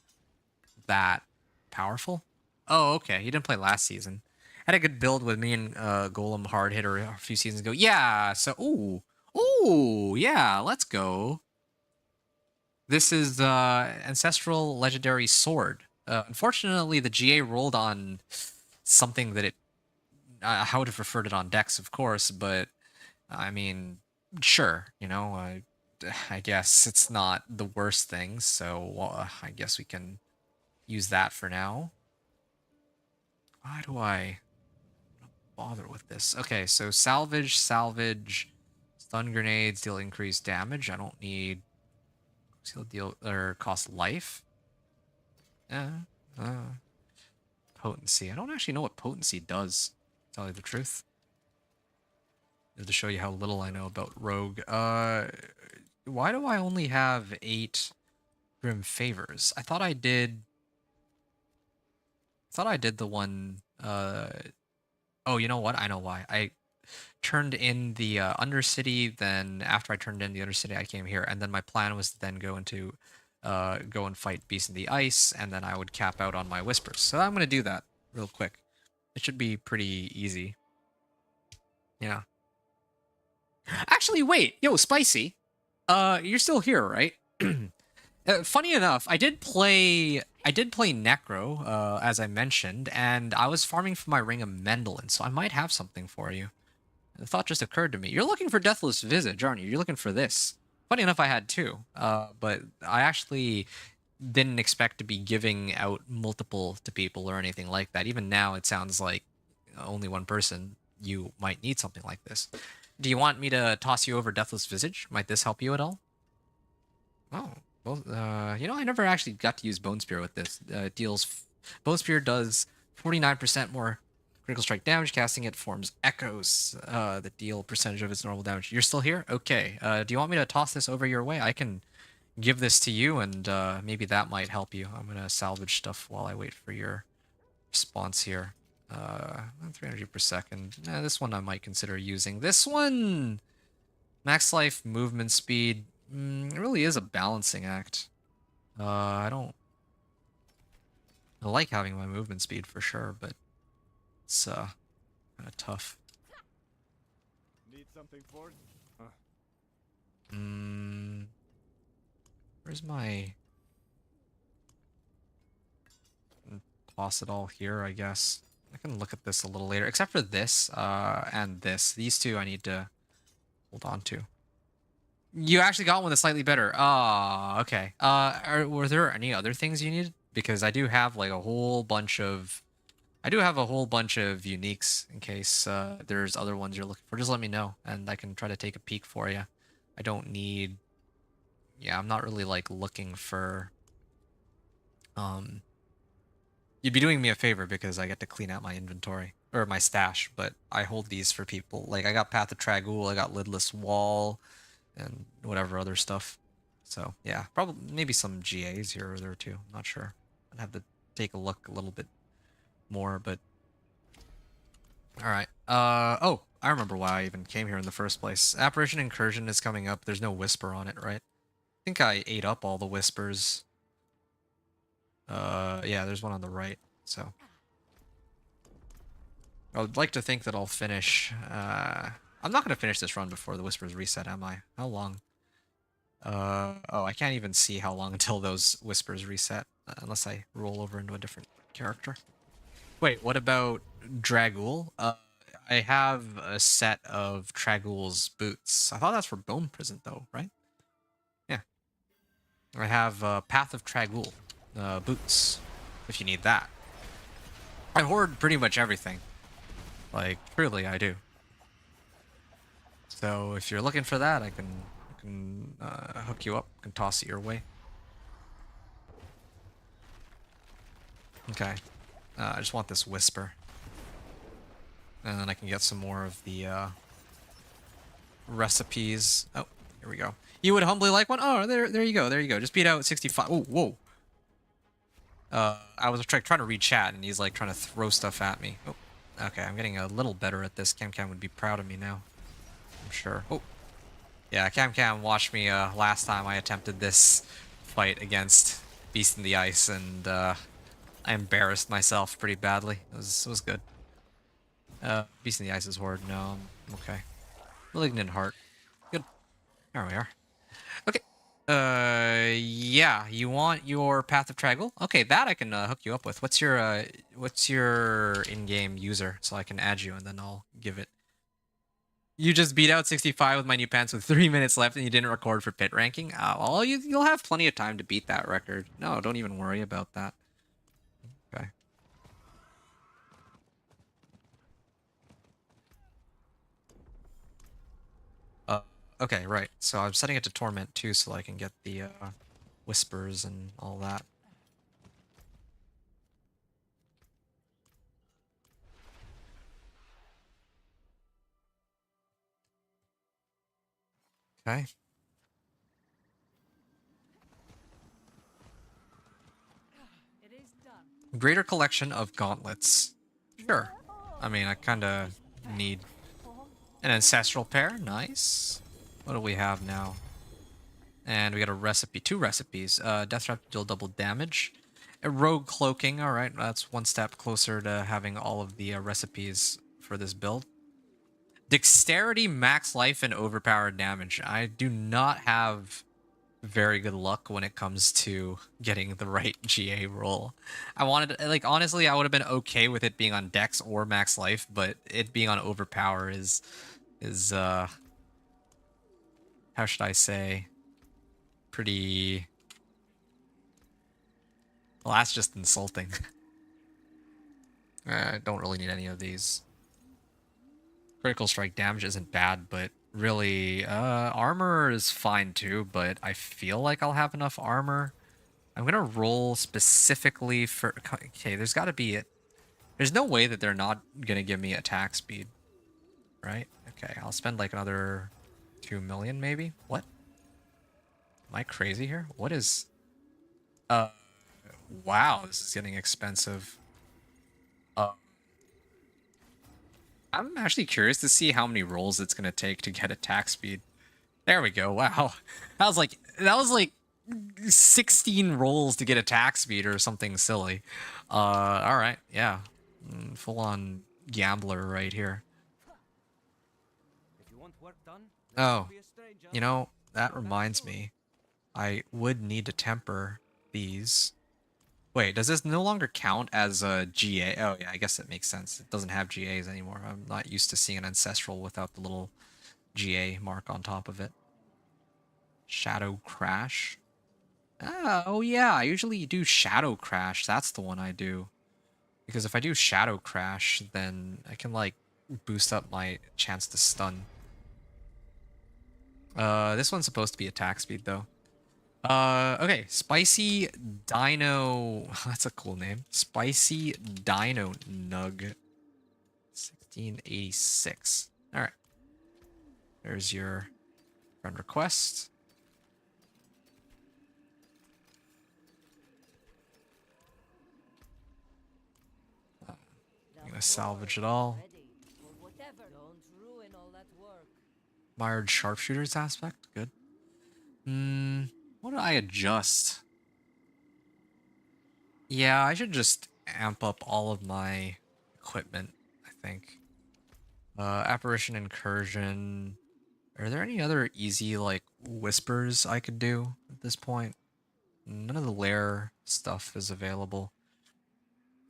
that powerful. Oh, okay. You didn't play last season. Had a good build with Minion Golem hard hitter a few seasons ago. Yeah, so, ooh, yeah, let's go. This is Ancestral Legendary Sword. Unfortunately, the GA rolled on something that I would have preferred it on Dex, of course, but I mean, sure, you know, I guess it's not the worst thing, so I guess we can use that for now. Why do I bother with this? Okay, so salvage, stun grenades deal increased damage. I don't need. Deal or cost life. Potency. I don't actually know what potency does, to tell you the truth. To show you how little I know about Rogue. Why do I only have 8 Grim Favors? I thought I did the one. Oh, you know what? I know why. I turned in the Undercity, then after I turned in the Undercity, I came here, and then my plan was to then go and fight Beast in the Ice, and then I would cap out on my Whispers. So I'm going to do that real quick. It should be pretty easy. Yeah. Actually, wait! Yo, Spicy! You're still here, right? Funny enough, I did play Necro, as I mentioned, and I was farming for my Ring of Mendelin, so I might have something for you. The thought just occurred to me. You're looking for Deathless Visage, aren't you? You're looking for this. Funny enough, I had 2, but I actually didn't expect to be giving out multiple to people or anything like that. Even now, it sounds like only one person. You might need something like this. Do you want me to toss you over Deathless Visage? Might this help you at all? Oh, well, you know, I never actually got to use Bone Spear with this. Bone Spear does 49% more critical strike damage. Casting it forms echoes that deal percentage of its normal damage. You're still here? Okay. Do you want me to toss this over your way? I can give this to you, and maybe that might help you. I'm gonna salvage stuff while I wait for your response here. 3 energy per second. This one I might consider using. This one, max life, movement speed. It really is a balancing act. I like having my movement speed for sure, but it's kind of tough. Need something for it? Where's my... Toss it all here, I guess. I can look at this a little later, except for this and this. These two I need to hold on to. You actually got one that's slightly better. Ah, okay. Were there any other things you needed? Because I do have like a whole bunch of... I do have a whole bunch of uniques in case there's other ones you're looking for. Just let me know, and I can try to take a peek for you. I don't need... Yeah, I'm not really like looking for... You'd be doing me a favor because I get to clean out my inventory, or my stash, but I hold these for people. Like, I got Path of Trag'Oul, I got Lidless Wall, and whatever other stuff. So, yeah, probably, maybe some GAs here or there too, not sure. I'd have to take a look a little bit more, but... Alright, oh, I remember why I even came here in the first place. Apparition Incursion is coming up, there's no Whisper on it, right? I think I ate up all the Whispers. Yeah, there's one on the right, so. I would like to think that I'll finish, I'm not going to finish this run before the Whispers reset, am I? How long? Oh, I can't even see how long until those Whispers reset, unless I roll over into a different character. Wait, what about Drag'Oul? I have a set of Trag'Oul's boots. I thought that's for Bone Prison, though, right? Yeah. I have Path of Trag'Oul. Boots, if you need that. I hoard pretty much everything. Like, truly, I do. So, if you're looking for that, I can hook you up, can toss it your way. Okay. I just want this Whisper. And then I can get some more of the recipes. Oh, here we go. You would humbly like one? Oh, there you go, there you go. Just beat out 65. Oh, whoa. I was trying to read chat, and he's like trying to throw stuff at me. Oh, okay, I'm getting a little better at this. Cam would be proud of me now, I'm sure. Oh, yeah, Cam watched me last time I attempted this fight against Beast in the Ice, and I embarrassed myself pretty badly. It was good. Beast in the Ice is horde. No, I'm okay. Malignant Heart. Good. There we are. Okay. Yeah, you want your Path of Trag'Oul? Okay, that I can hook you up with. What's your in-game user, so I can add you, and then I'll give it. You just beat out 65 with my new pants with 3 minutes left, and you didn't record for pit ranking? Well, you'll have plenty of time to beat that record. No, don't even worry about that. Okay. Okay, right. So I'm setting it to Torment too, so I can get the Whispers and all that. Okay. It is done. Greater collection of gauntlets. Sure. I mean, I kind of need an ancestral pair. Nice. What do we have now? And we got a recipe, 2 recipes. Death Trap to deal double damage. A rogue cloaking. All right, that's one step closer to having all of the recipes for this build. Dexterity, max life, and overpowered damage. I do not have very good luck when it comes to getting the right GA roll. I wanted, like, honestly, I would have been okay with it being on Dex or max life, but it being on overpower is how should I say, pretty... Well, that's just insulting. I don't really need any of these. Critical strike damage isn't bad, but really, armor is fine too, but I feel like I'll have enough armor. I'm gonna roll specifically for... Okay, there's gotta be it. There's no way that they're not gonna give me attack speed, right? Okay, I'll spend like another 2 million maybe? What? Am I crazy here? What is... Wow, this is getting expensive. I'm actually curious to see how many rolls it's gonna take to get attack speed. There we go. Wow. That was like 16 rolls to get attack speed or something silly. Alright, yeah. Full on gambler right here. If you want work done, Oh, be a stranger. you know, that reminds me. I would need to temper these. Wait, does this no longer count as a GA? Oh yeah, I guess it makes sense. It doesn't have GAs anymore. I'm not used to seeing an ancestral without the little GA mark on top of it. Shadow Crash. Oh yeah, I usually do Shadow Crash. That's the one I do. Because if I do Shadow Crash, then I can like boost up my chance to stun. This one's supposed to be attack speed though. Okay, Spicy Dino. That's a cool name. Spicy Dino Nug. 1686. All right. There's your friend request. I'm gonna salvage it all. Ready for whatever. Don't ruin all that work. Mired sharpshooters aspect. Good. What did I adjust? Yeah, I should just amp up all of my equipment, I think. Apparition Incursion. Are there any other easy, like, whispers I could do at this point? None of the lair stuff is available.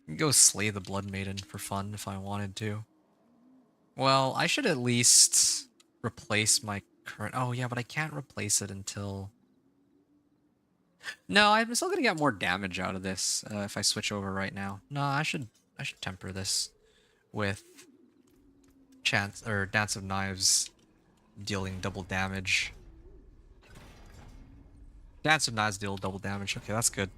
I can go slay the Blood Maiden for fun if I wanted to. Well, I should at least replace my current... Oh, yeah, but I can't replace it until... No, I'm still gonna get more damage out of this if I switch over right now. No, I should temper this with Chance or Dance of Knives dealing double damage. Dance of Knives deal double damage. Okay, that's good.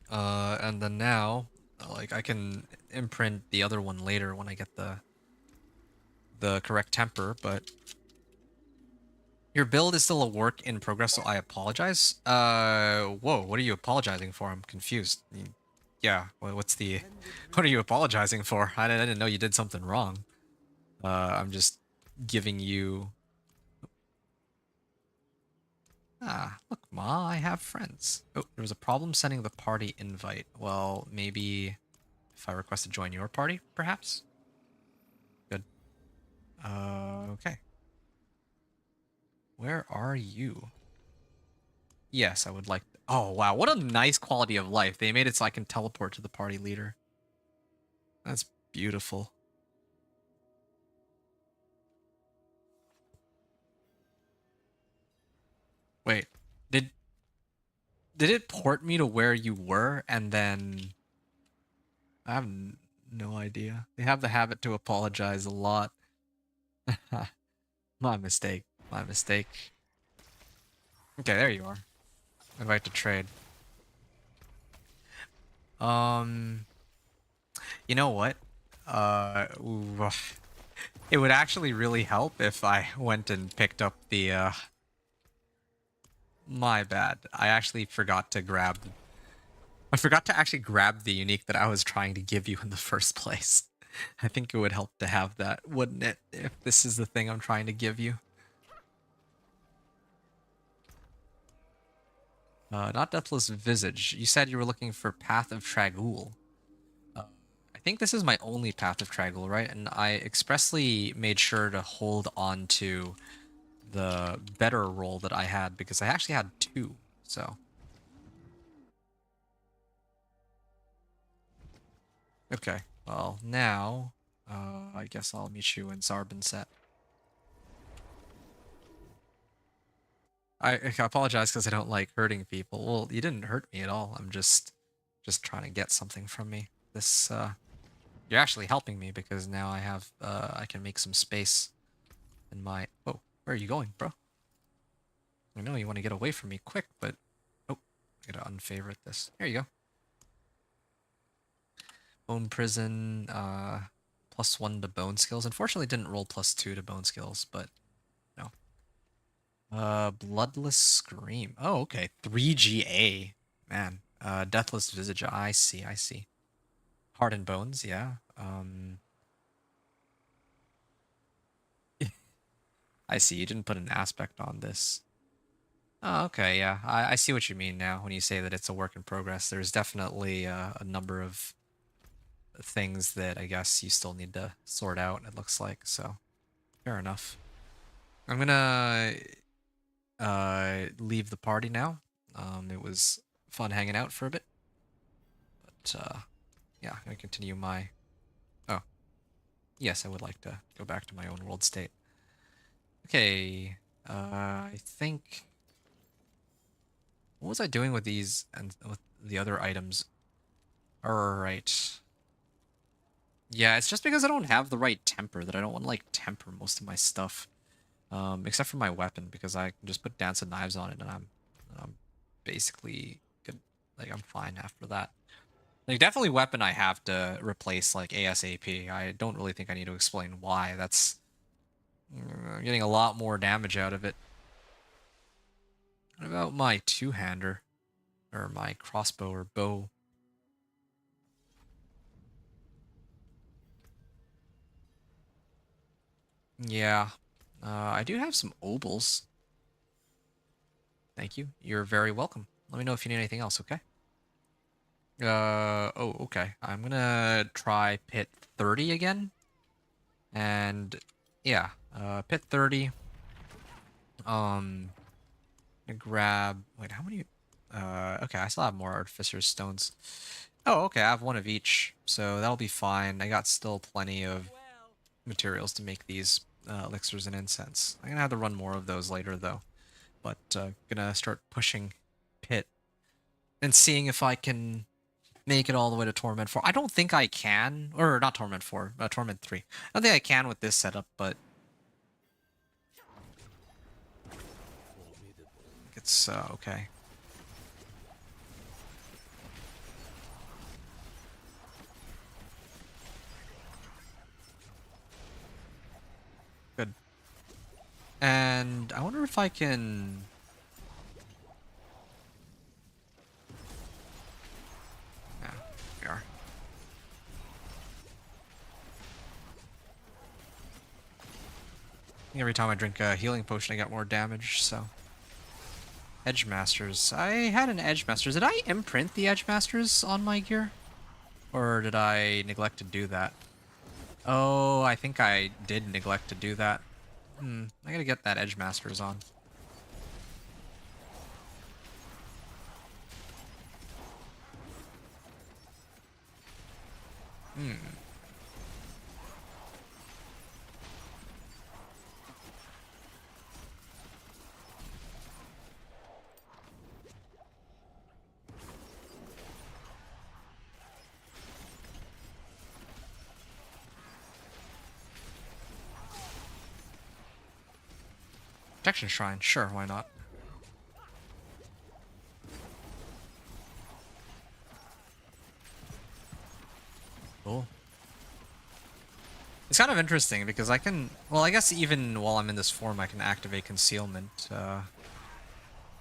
And then now, like I can imprint the other one later when I get the correct temper, but your build is still a work in progress, so I apologize. Whoa, what are you apologizing for? I'm confused. Yeah, what are you apologizing for? I didn't know you did something wrong. I'm just giving you... Ah, look, Ma, I have friends. Oh, there was a problem sending the party invite. Well, maybe if I request to join your party, perhaps? Good. Okay. Where are you? Yes, I would like... Oh, wow. What a nice quality of life. They made it so I can teleport to the party leader. That's beautiful. Wait. Did it port me to where you were and then... I have no idea. They have the habit to apologize a lot. My mistake. My mistake. Okay, there you are. Invite to trade. You know what? It would actually really help if I went and picked up the, My bad. I actually forgot to grab... I forgot to actually grab the unique that I was trying to give you in the first place. I think it would help to have that, wouldn't it? If this is the thing I'm trying to give you. Not Deathless Visage. You said you were looking for Path of Trag'Oul. I think this is my only Path of Trag'Oul, right? And I expressly made sure to hold on to the better roll that I had because I actually had two, so... Okay, well, now, I guess I'll meet you in Zarbinset. I apologize because I don't like hurting people. Well, you didn't hurt me at all. I'm just trying to get something from me. This, you're actually helping me because now I have, I can make some space in my... Whoa, where are you going, bro? I know you want to get away from me quick, but... Oh, I gotta unfavorite this. Here you go. Bone Prison, +1 to bone skills. Unfortunately, didn't roll +2 to bone skills, but no. Bloodless Scream. Oh, okay. 3GA. Man. Deathless Visage. I see, I see. Heart and Bones, yeah. I see, you didn't put an aspect on this. Oh, okay, yeah. I see what you mean now when you say that it's a work in progress. There's definitely a number of things that I guess you still need to sort out, it looks like, so fair enough. I'm gonna leave the party now. It was fun hanging out for a bit. But yeah, I'm gonna continue my... Oh, yes, I would like to go back to my own world state. Okay, I think... What was I doing with these and with the other items? Alright. Yeah, it's just because I don't have the right temper that I don't want to, like, temper most of my stuff. Except for my weapon, because I can just put Dance of Knives on it and I'm basically good. Like, I'm fine after that. Like, definitely weapon I have to replace, like, ASAP. I don't really think I need to explain why. That's... I'm getting a lot more damage out of it. What about my two-hander? Or my crossbow or bow? Yeah. I do have some obols. Thank you. You're very welcome. Let me know if you need anything else, okay? Oh, okay. I'm gonna try pit 30 again. And, yeah. Pit 30. Gonna grab... Wait, how many... okay, I still have more Artificer's Stones. Oh, okay, I have one of each. So that'll be fine. I got still plenty of materials to make these elixirs and incense. I'm gonna have to run more of those later, though. But gonna start pushing pit and seeing if I can make it all the way to Torment 4. I don't think I can, or not Torment 4, Torment 3. I don't think I can with this setup, but it's okay. Good. And I wonder if I can... Yeah, we are. I think every time I drink a healing potion, I get more damage, so... Edge Masters. I had an Edge Masters. Did I imprint the Edge Masters on my gear? Or did I neglect to do that? Oh, I think I did neglect to do that. I gotta get that Edge Masters on. Protection Shrine, sure, why not? Cool. It's kind of interesting because I can... Well, I guess even while I'm in this form, I can activate Concealment.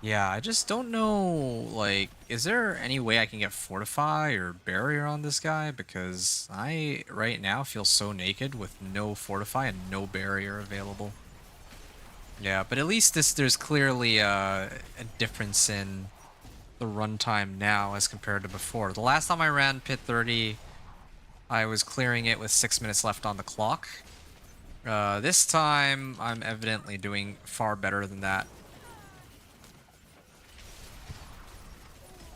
Yeah, I just don't know, like, is there any way I can get Fortify or Barrier on this guy? Because I, right now, feel so naked with no Fortify and no Barrier available. Yeah, but at least there's clearly a difference in the runtime now as compared to before. The last time I ran Pit 30, I was clearing it with 6 minutes left on the clock. This time, I'm evidently doing far better than that.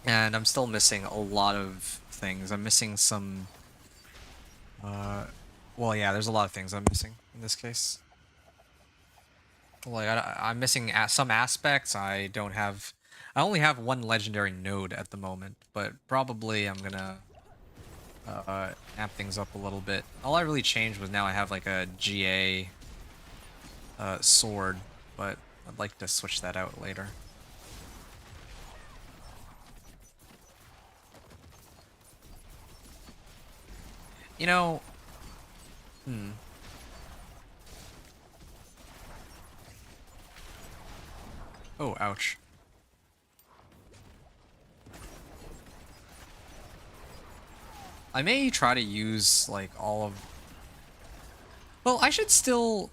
And I'm still missing a lot of things. I'm missing some... well, yeah, there's a lot of things I'm missing in this case. Like, I'm missing some aspects. I don't have... I only have one legendary node at the moment, but probably I'm gonna amp things up a little bit. All I really changed was now I have like a GA sword, but I'd like to switch that out later. You know... Oh, ouch. I may try to use, like, all of... Well, I should still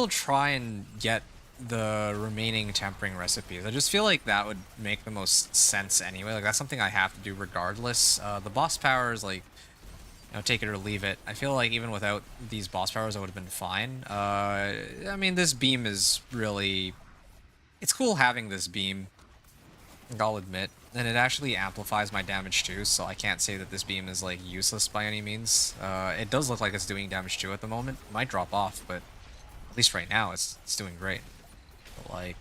try and get the remaining tempering recipes. I just feel like that would make the most sense anyway. Like, that's something I have to do regardless. The boss powers, like, you know, take it or leave it. I feel like even without these boss powers, I would have been fine. I mean, this beam is really... It's cool having this beam, I'll admit. And it actually amplifies my damage too, so I can't say that this beam is, like, useless by any means. It does look like it's doing damage too at the moment. It might drop off, but at least right now it's doing great. But, like...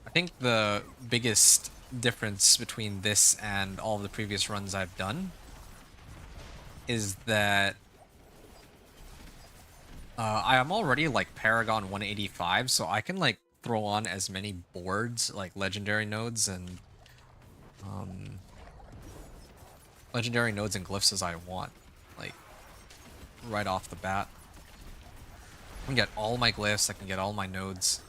I think the biggest difference between this and all of the previous runs I've done is that I am already like Paragon 185, so I can like throw on as many boards, like legendary nodes and glyphs as I want, like right off the bat. I can get all my glyphs, I can get all my nodes.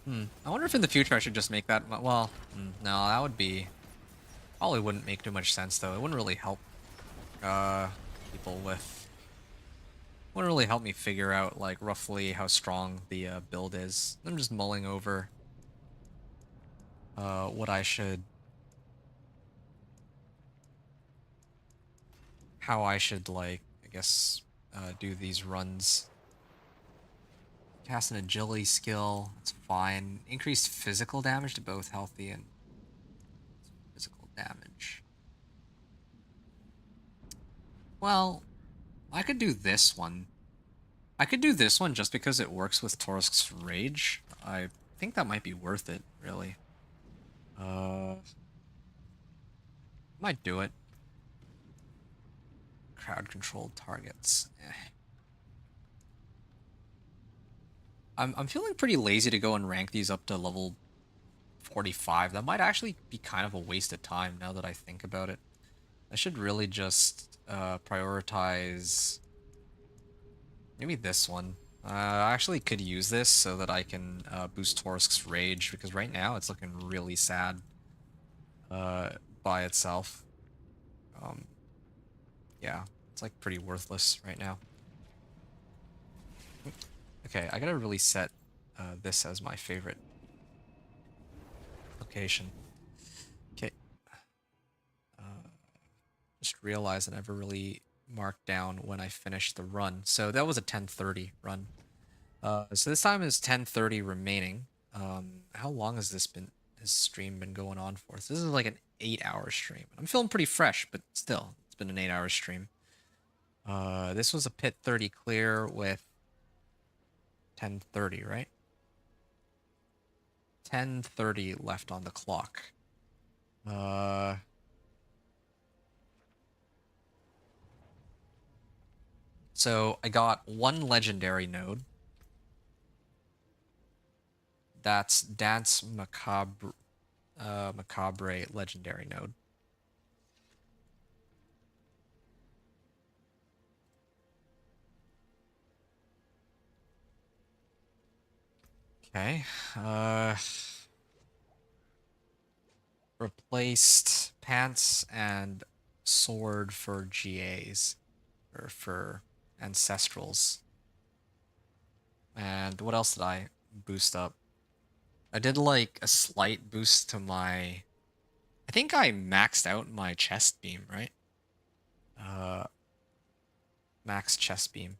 I wonder if in the future I should just make that, well, no, that would be, probably wouldn't make too much sense though. It wouldn't really help people with, wouldn't really help me figure out like roughly how strong the build is. I'm just mulling over what I should, how I should like, I guess, do these runs. Cast an agility skill, it's fine. Increased physical damage to both healthy and physical damage. Well, I could do this one. I could do this one just because it works with Torsk's Rage. I think that might be worth it, really. Might do it. Crowd-controlled targets. I'm feeling pretty lazy to go and rank these up to level 45. That might actually be kind of a waste of time now that I think about it. I should really just prioritize maybe this one. I actually could use this so that I can boost Torsk's Rage, because right now it's looking really sad by itself. Yeah, it's like pretty worthless right now. Okay, I gotta really set this as my favorite location. Okay. Just realized I never really marked down when I finished the run. So that was a 10:30 run. So this time is 10:30 remaining. How long has this stream been going on for? So this is like an 8-hour stream. I'm feeling pretty fresh, but still, it's been an 8-hour stream. This was a pit 30 clear with 10:30, right? 10:30 left on the clock. So I got one legendary node. That's Dance Macabre, Macabre legendary node. Okay. Replaced pants and sword for GAs, or for ancestrals. And what else did I boost up? I did like a slight boost to my... I think I maxed out my chest beam, right? Max chest beam.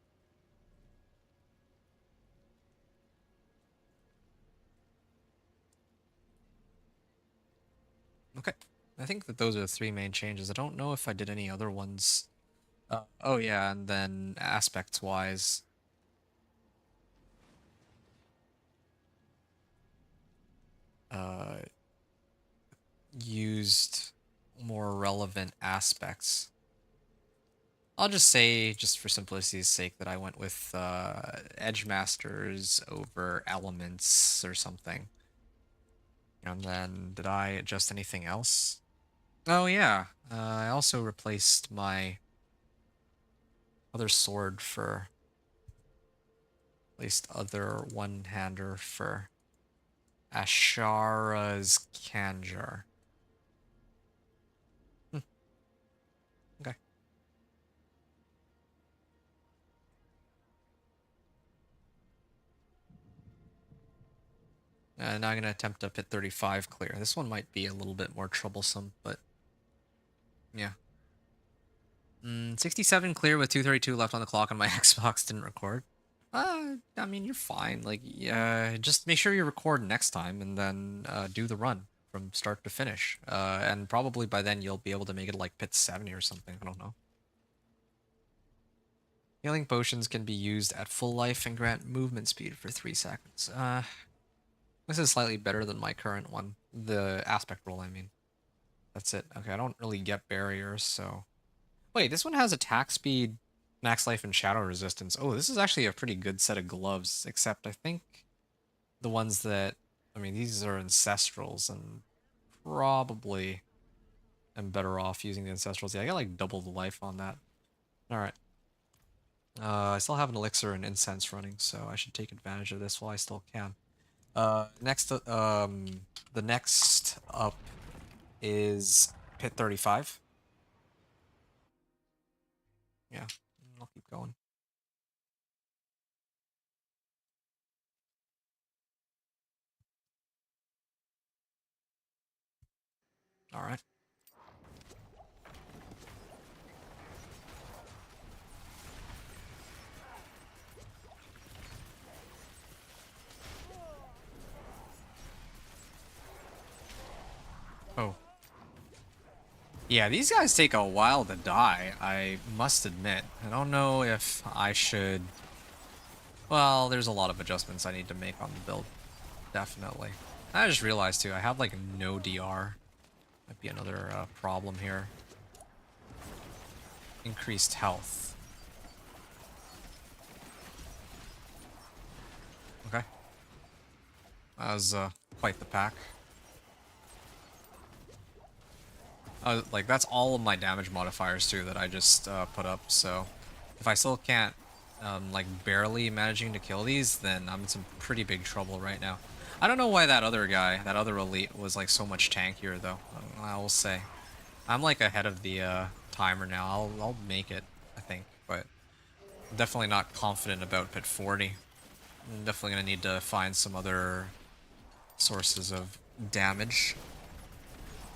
Okay. I think that those are the three main changes. I don't know if I did any other ones. Oh yeah, and then aspects-wise... used more relevant aspects. I'll just say, just for simplicity's sake, that I went with Edge Masters over Elements or something. And then, did I adjust anything else? Oh yeah, I also replaced my other sword for... Placed other one-hander for Ashara's Kanjar. Okay. Now I'm going to attempt to pit 35 clear. This one might be a little bit more troublesome, but yeah. 67 clear with 232 left on the clock, and my Xbox didn't record. I mean, you're fine. Like, yeah, just make sure you record next time, and then do the run from start to finish. And probably by then you'll be able to make it like pit 70 or something. I don't know. Healing potions can be used at full life and grant movement speed for 3 seconds. This is slightly better than my current one. The aspect roll, I mean. That's it. Okay, I don't really get barriers, so... Wait, this one has attack speed, max life, and shadow resistance. Oh, this is actually a pretty good set of gloves, except I think the ones that... I mean, these are ancestrals, and probably am better off using the ancestrals. Yeah, I got like double the life on that. Alright. I still have an elixir and incense running, so I should take advantage of this while I still can. The next up is pit 35. Yeah, I'll keep going. All right. Oh. Yeah, these guys take a while to die, I must admit. I don't know if I should... Well, there's a lot of adjustments I need to make on the build. Definitely. I just realized, too, I have, like, no DR. Might be another problem here. Increased health. Okay. That was quite the pack. Like, that's all of my damage modifiers, too, that I just put up, so... If I still can't, like, barely managing to kill these, then I'm in some pretty big trouble right now. I don't know why that other guy, that other elite, was, like, so much tankier, though. I will say. I'm, like, ahead of the timer now. I'll make it, I think, but... I'm definitely not confident about pit 40. I'm definitely gonna need to find some other sources of damage.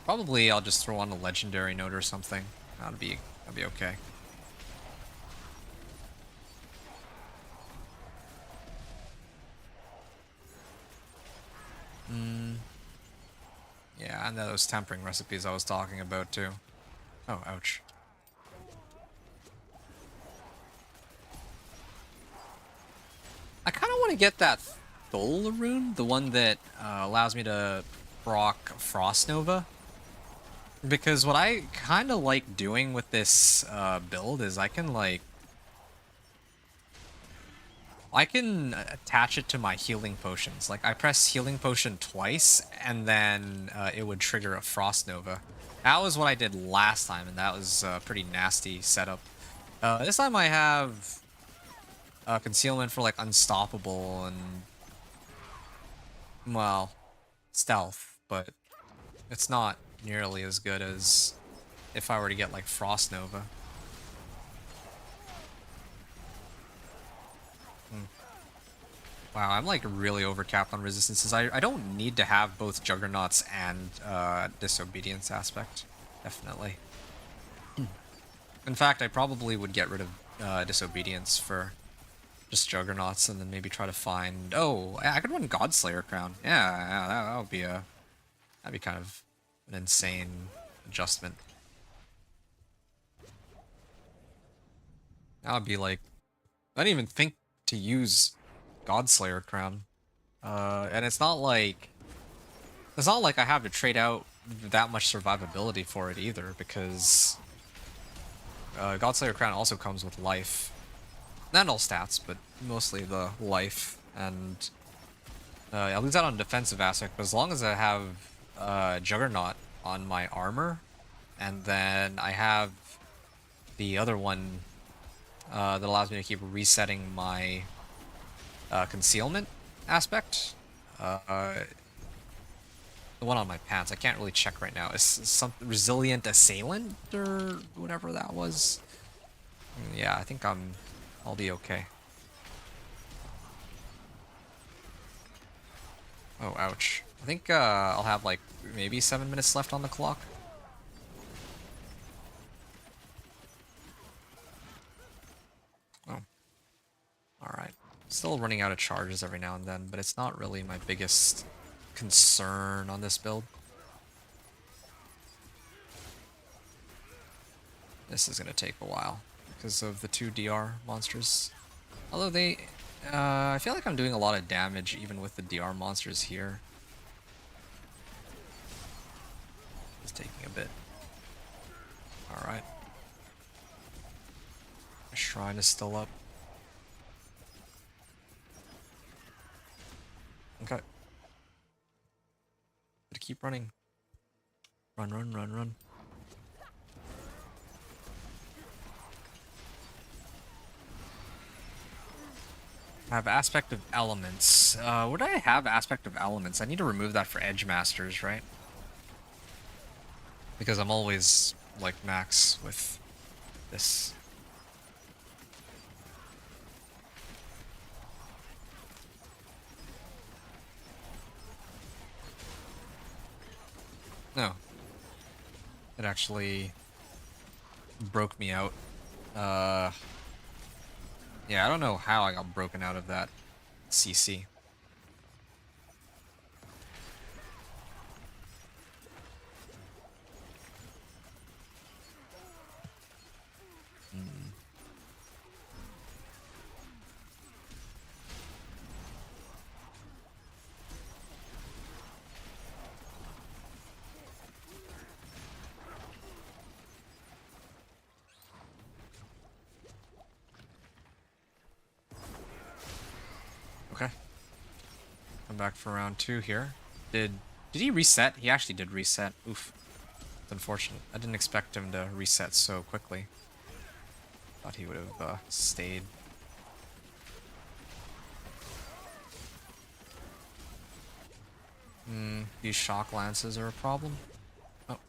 Probably I'll just throw on a legendary note or something. That'd be okay. Yeah, and those tempering recipes I was talking about too. Oh, ouch. I kind of want to get that Thol rune, the one that allows me to proc Frost Nova. Because what I kind of like doing with this build is I can attach it to my healing potions. Like I press healing potion twice and then it would trigger a Frost Nova. That was what I did last time and that was a pretty nasty setup. This time I have concealment for like unstoppable and, well, stealth, but it's not nearly as good as if I were to get like Frost Nova. Wow, I'm like really overcapped on resistances. I don't need to have both Juggernauts and Disobedience aspect. Definitely. In fact, I probably would get rid of Disobedience for just Juggernauts and then maybe try to find... Oh, I could run Godslayer Crown. Yeah, that would be a... That'd be kind of an insane adjustment. That would be like... I didn't even think to use Godslayer Crown. And it's not like I have to trade out that much survivability for it either, because Godslayer Crown also comes with life. Not all stats, but mostly the life, and I'll lose out on defensive aspect, but as long as I have Juggernaut on my armor, and then I have the other one that allows me to keep resetting my concealment aspect. The one on my pants, I can't really check right now. Is some resilient assailant or whatever that was. Yeah, I think I'll be okay. Oh, ouch. I think I'll have like maybe 7 minutes left on the clock. Oh. Alright. Still running out of charges every now and then, but it's not really my biggest concern on this build. This is going to take a while because of the 2 DR monsters. Although they... I feel like I'm doing a lot of damage even with the DR monsters here. It's taking a bit. Alright. Shrine is still up. Okay. Gotta keep running. Run, run, run, run. I have aspect of elements. Would I have aspect of elements? I need to remove that for edge masters, right? Because I'm always like max with this. No. It actually broke me out. Yeah, I don't know how I got broken out of that CC. Okay. Come back for round 2 here. Did he reset? He actually did reset. Oof. It's unfortunate. I didn't expect him to reset so quickly. Thought he would have stayed. These shock lances are a problem. Oh,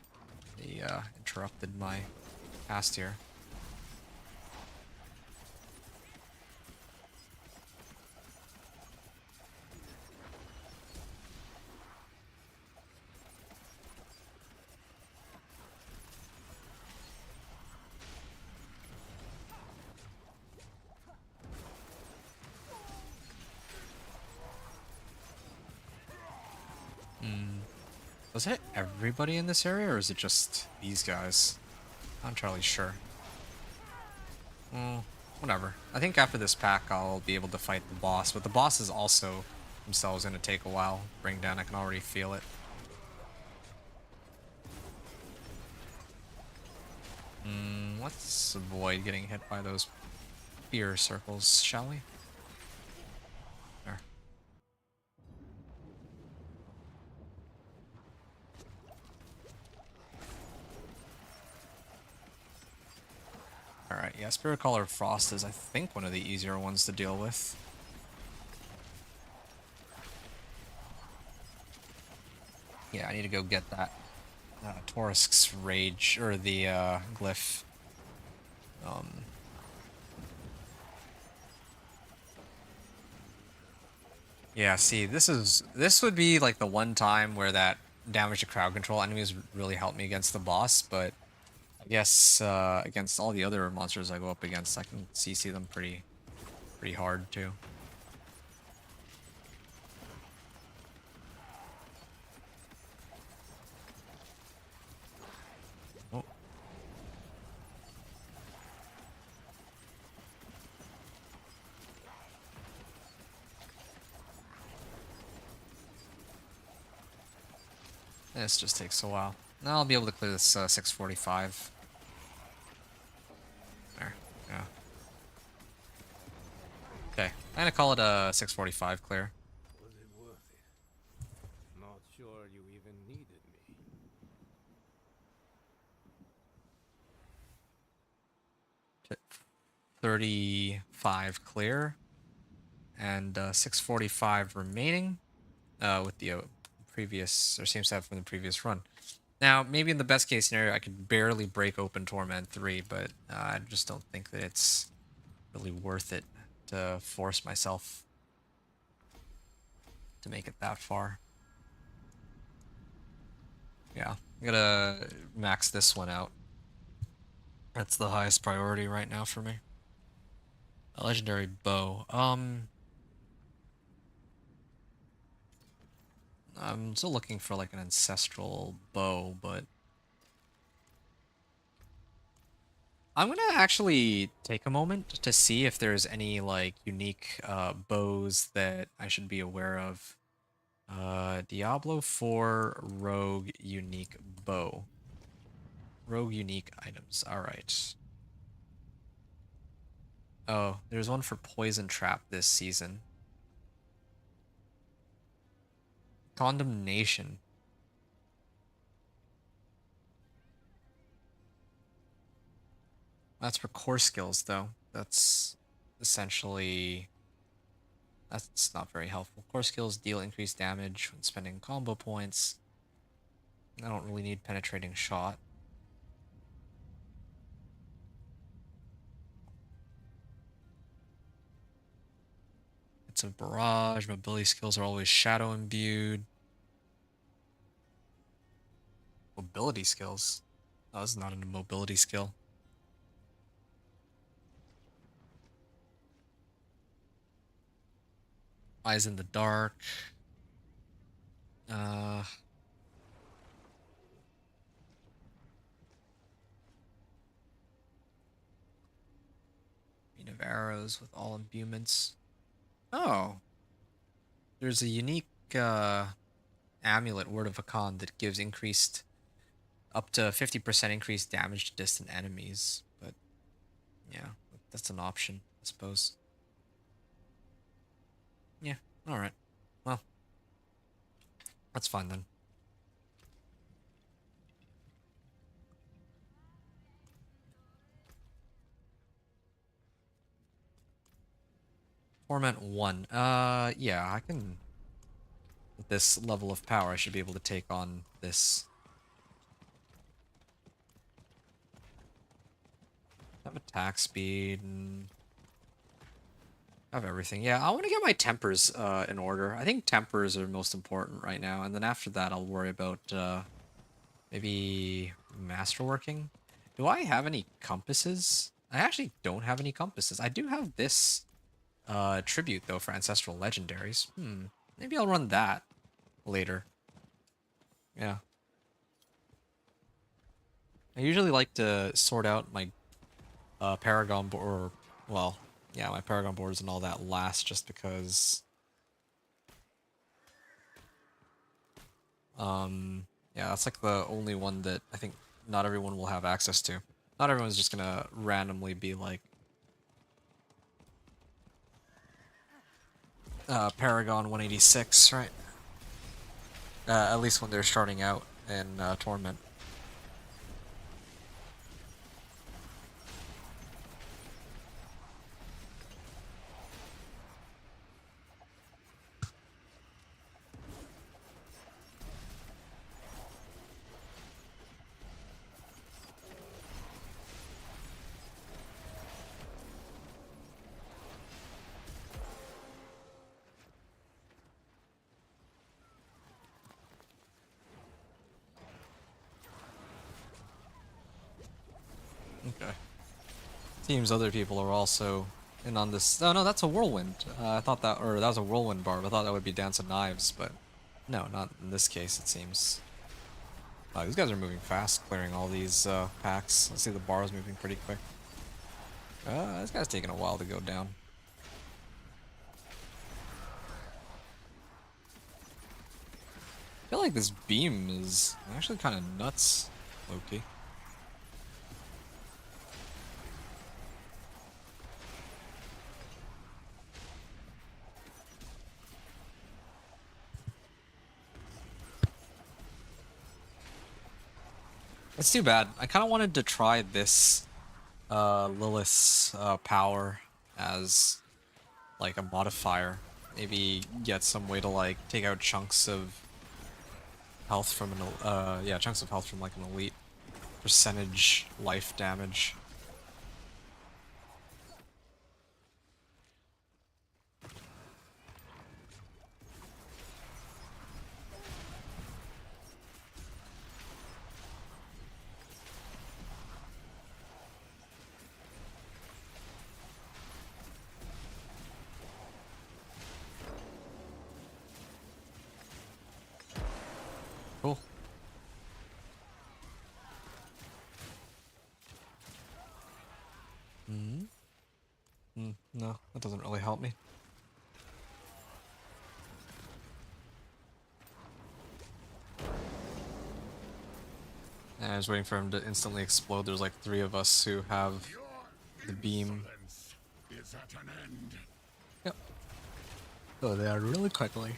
he interrupted my cast here. Does it hit everybody in this area, or is it just these guys? Not entirely sure. Well, whatever. I think after this pack I'll be able to fight the boss, but the boss is also themselves going to take a while to bring down. I can already feel it. Let's avoid getting hit by those fear circles, shall we? There. Alright, yeah, Spirit Caller Frost is, I think, one of the easier ones to deal with. Yeah, I need to go get that Torisk's Rage, or the glyph. Yeah, see, this would be like the one time where that damage to crowd control enemies really helped me against the boss, but I guess against all the other monsters I go up against, I can CC them pretty hard too. Oh. This just takes a while. Now I'll be able to clear this 645. There, yeah. Okay, I'm gonna call it a 645 clear. Was it worth it? sure you even needed me. 35 clear and 645 remaining with the previous, or seems to have from the previous run. Now, maybe in the best case scenario, I could barely break open Torment 3, but I just don't think that it's really worth it to force myself to make it that far. Yeah, I'm gonna max this one out. That's the highest priority right now for me. A legendary bow. I'm still looking for like an ancestral bow, but I'm gonna actually take a moment to see if there's any like unique bows that I should be aware of. Diablo 4 Rogue unique bow. Rogue unique items. All right. Oh, there's one for Poison Trap this season. Condemnation. That's for core skills, though. That's essentially... That's not very helpful. Core skills deal increased damage when spending combo points. I don't really need penetrating shot. It's a barrage. Mobility skills are always shadow imbued. Mobility skills? Oh, this is not a mobility skill. Eyes in the dark. Rain of arrows with all imbuements. Oh. There's a unique amulet, Word of Akan, that gives increased up to 50% increased damage to distant enemies. But yeah, that's an option, I suppose. Yeah, alright. Well, that's fine then. Torment 1. Yeah, I can... With this level of power, I should be able to take on this. I have attack speed and... I have everything. Yeah, I want to get my tempers in order. I think tempers are most important right now, and then after that I'll worry about maybe masterworking. Do I have any compasses? I actually don't have any compasses. I do have this tribute, though, for ancestral legendaries. Maybe I'll run that later. Yeah. I usually like to sort out my Paragon or, well, yeah, my Paragon boards and all that last, just because yeah, that's like the only one that I think not everyone will have access to. Not everyone's just gonna randomly be like Paragon 186, right? At least when they're starting out in Torment. Okay. Seems other people are also in on this. Oh no, that's a whirlwind. I thought that, or that was a whirlwind barb. I thought that would be Dance of Knives, but no, not in this case. It seems. These guys are moving fast, clearing all these packs. I see the bar is moving pretty quick. This guy's taking a while to go down. I feel like this beam is actually kind of nuts, Loki. It's too bad. I kind of wanted to try this Lilith's power as like a modifier. Maybe get some way to like take out chunks of health from an yeah, chunks of health from like an elite percentage life damage. Cool. No, that doesn't really help me. I was waiting for him to instantly explode. There's like 3 of us who have Your the beam. insolence is at an end. Yep. Go there really quickly.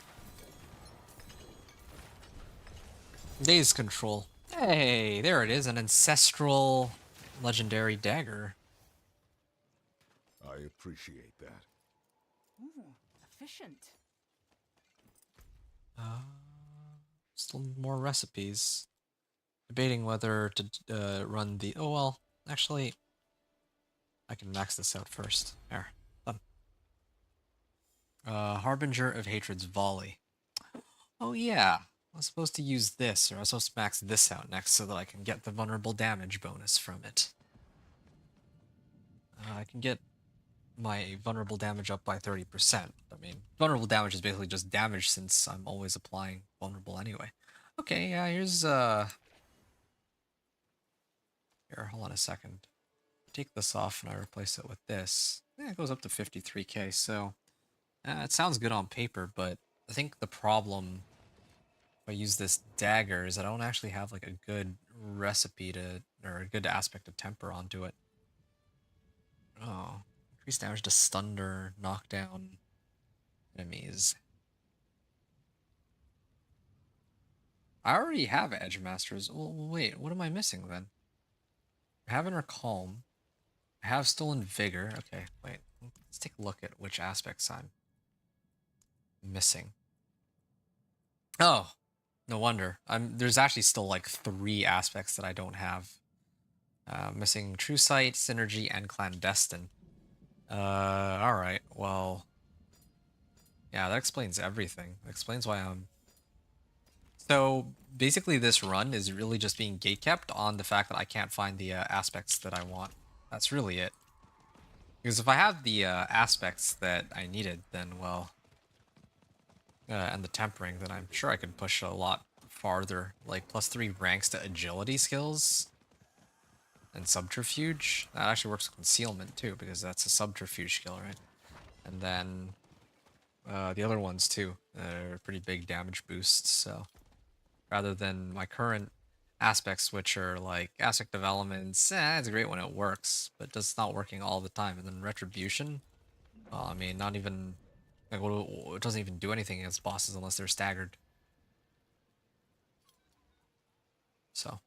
Daze control. Hey, there it is, an ancestral legendary dagger. I appreciate that. Ooh, efficient. Still more recipes. Debating whether to run the... Oh, well, actually, I can max this out first. There, done. Harbinger of Hatred's Volley. Oh, yeah. I was supposed to use this, or I was supposed to max this out next so that I can get the vulnerable damage bonus from it. I can get my vulnerable damage up by 30%. I mean, vulnerable damage is basically just damage since I'm always applying vulnerable anyway. Okay, yeah, here's, Here, hold on a second. Take this off and I replace it with this. Yeah, it goes up to 53k, so... it sounds good on paper, but I think the problem if I use this dagger is I don't actually have like a good recipe to, or a good aspect of temper onto it. Oh, increased damage to stunder, knockdown enemies. I already have Edge Masters. Well, wait, what am I missing then? I have Inner Calm. I have Stolen Vigor. Okay, wait. Let's take a look at which aspects I'm missing. Oh, no wonder. There's actually still like 3 aspects that I don't have. Missing True Sight, Synergy, and Clandestine. Alright, well... Yeah, that explains everything. That explains why I'm... So, basically this run is really just being gatekept on the fact that I can't find the aspects that I want. That's really it. Because if I have the aspects that I needed, then, well... and the tempering, then I'm sure I could push a lot farther. Like, +3 ranks to agility skills. And subterfuge. That actually works with concealment, too, because that's a subterfuge skill, right? And then... the other ones, too. Are pretty big damage boosts, so... Rather than my current aspects, which are, like, aspect of elements, it's great when it works, but it's not working all the time. And then retribution... Well, I mean, not even... Like, it doesn't even do anything against bosses unless they're staggered. So.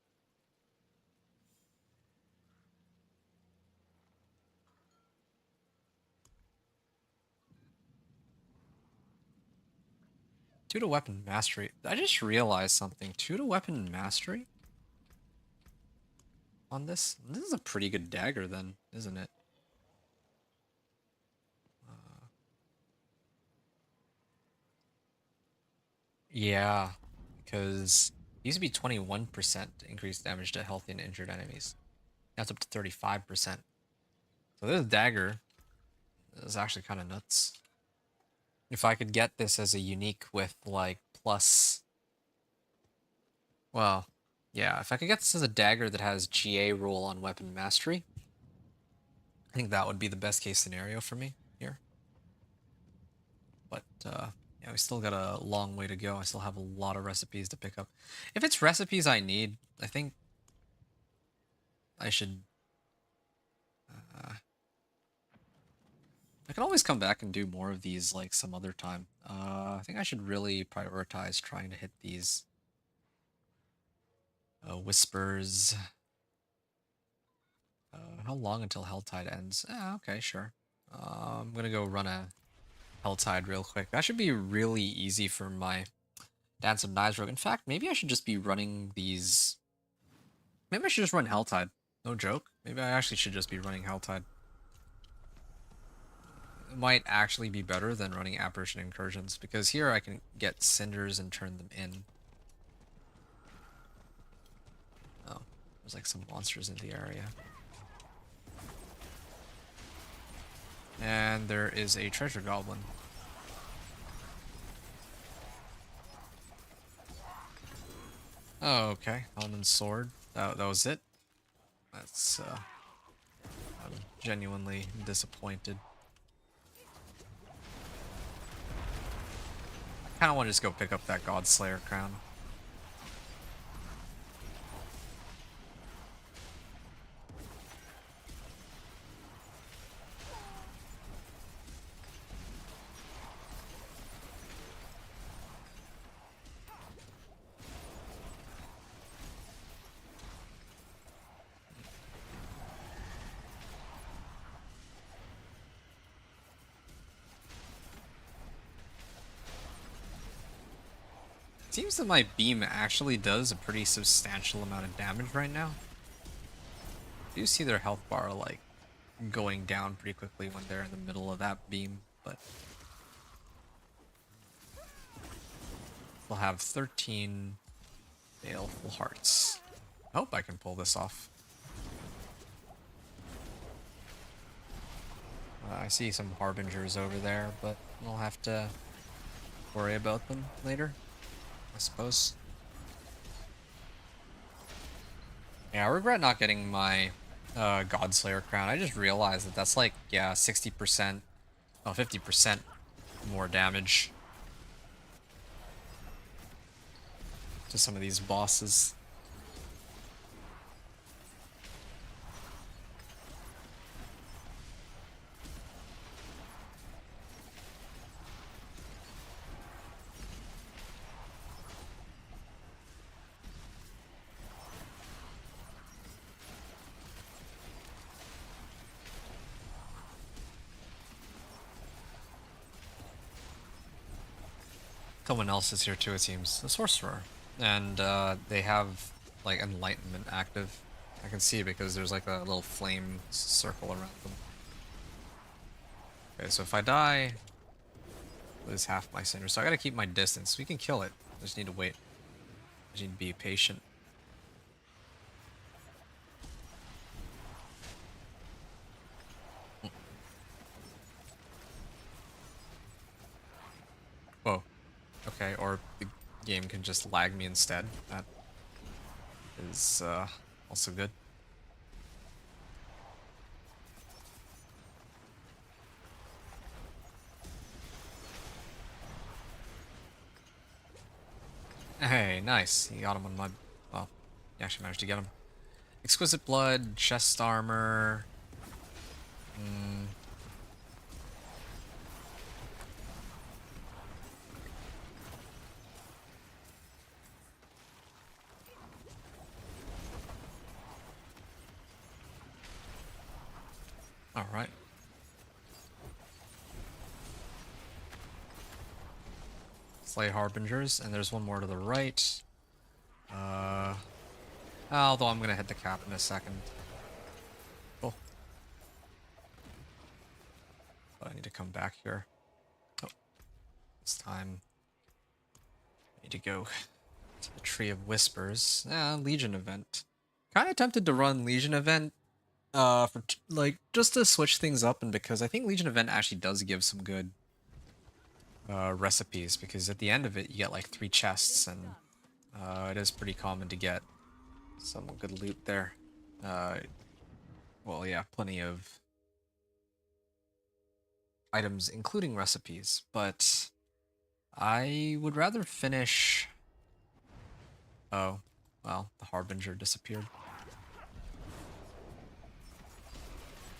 Two to weapon mastery. I just realized something. 2 to weapon mastery? On this? This is a pretty good dagger then, isn't it? Yeah, because it used to be 21% increased damage to healthy and injured enemies. Now it's up to 35%. So this dagger is actually kind of nuts. If I could get this as a unique with like plus... Well, yeah, if I could get this as a dagger that has GA roll on weapon mastery, I think that would be the best case scenario for me here. But, yeah, we still got a long way to go. I still have a lot of recipes to pick up. If it's recipes I need, I think I should... I can always come back and do more of these, like, some other time. I think I should really prioritize trying to hit these Whispers. How long until Helltide ends? Ah, okay, sure. I'm gonna go run a Helltide real quick. That should be really easy for my Dance of Knives rogue. In fact, maybe I should just be running these. Maybe I should just run Helltide. No joke. Maybe I actually should just be running Helltide. It might actually be better than running Apparition Incursions, because here I can get Cinders and turn them in. Oh, there's like some monsters in the area. And there is a treasure goblin. Oh, okay. Hellman's sword. That was it. That's, I'm genuinely disappointed. I kind of want to just go pick up that Godslayer crown. Seems that my beam actually does a pretty substantial amount of damage right now. I do see their health bar like going down pretty quickly when they're in the middle of that beam, but we'll have 13 baleful hearts. I hope I can pull this off. I see some harbingers over there, but we'll have to worry about them later, I suppose. Yeah, I regret not getting my Godslayer crown. I just realized that that's like, yeah, 60%, well, 50% more damage to some of these bosses. Someone else is here too, it seems. The Sorcerer. And they have like Enlightenment active. I can see it because there's like a little flame circle around them. Okay, so if I die, lose half my center. So I gotta keep my distance. We can kill it. I just need to wait. I just need to be patient. Whoa. Okay, or the game can just lag me instead. That is also good. Hey, nice. You got him on my... Well, you actually managed to get him. Exquisite Blood, chest armor... Alright. Slay Harbingers, and there's one more to the right. Although I'm gonna hit the cap in a second. Cool. But I need to come back here. Oh. This time I need to go to the Tree of Whispers. Legion event. Kinda tempted to run Legion event for like just to switch things up, and because I think Legion event actually does give some good recipes, because at the end of it you get like 3 chests, and it is pretty common to get some good loot there. Well, yeah, plenty of items including recipes, but I would rather finish... Oh, well, the Harbinger disappeared.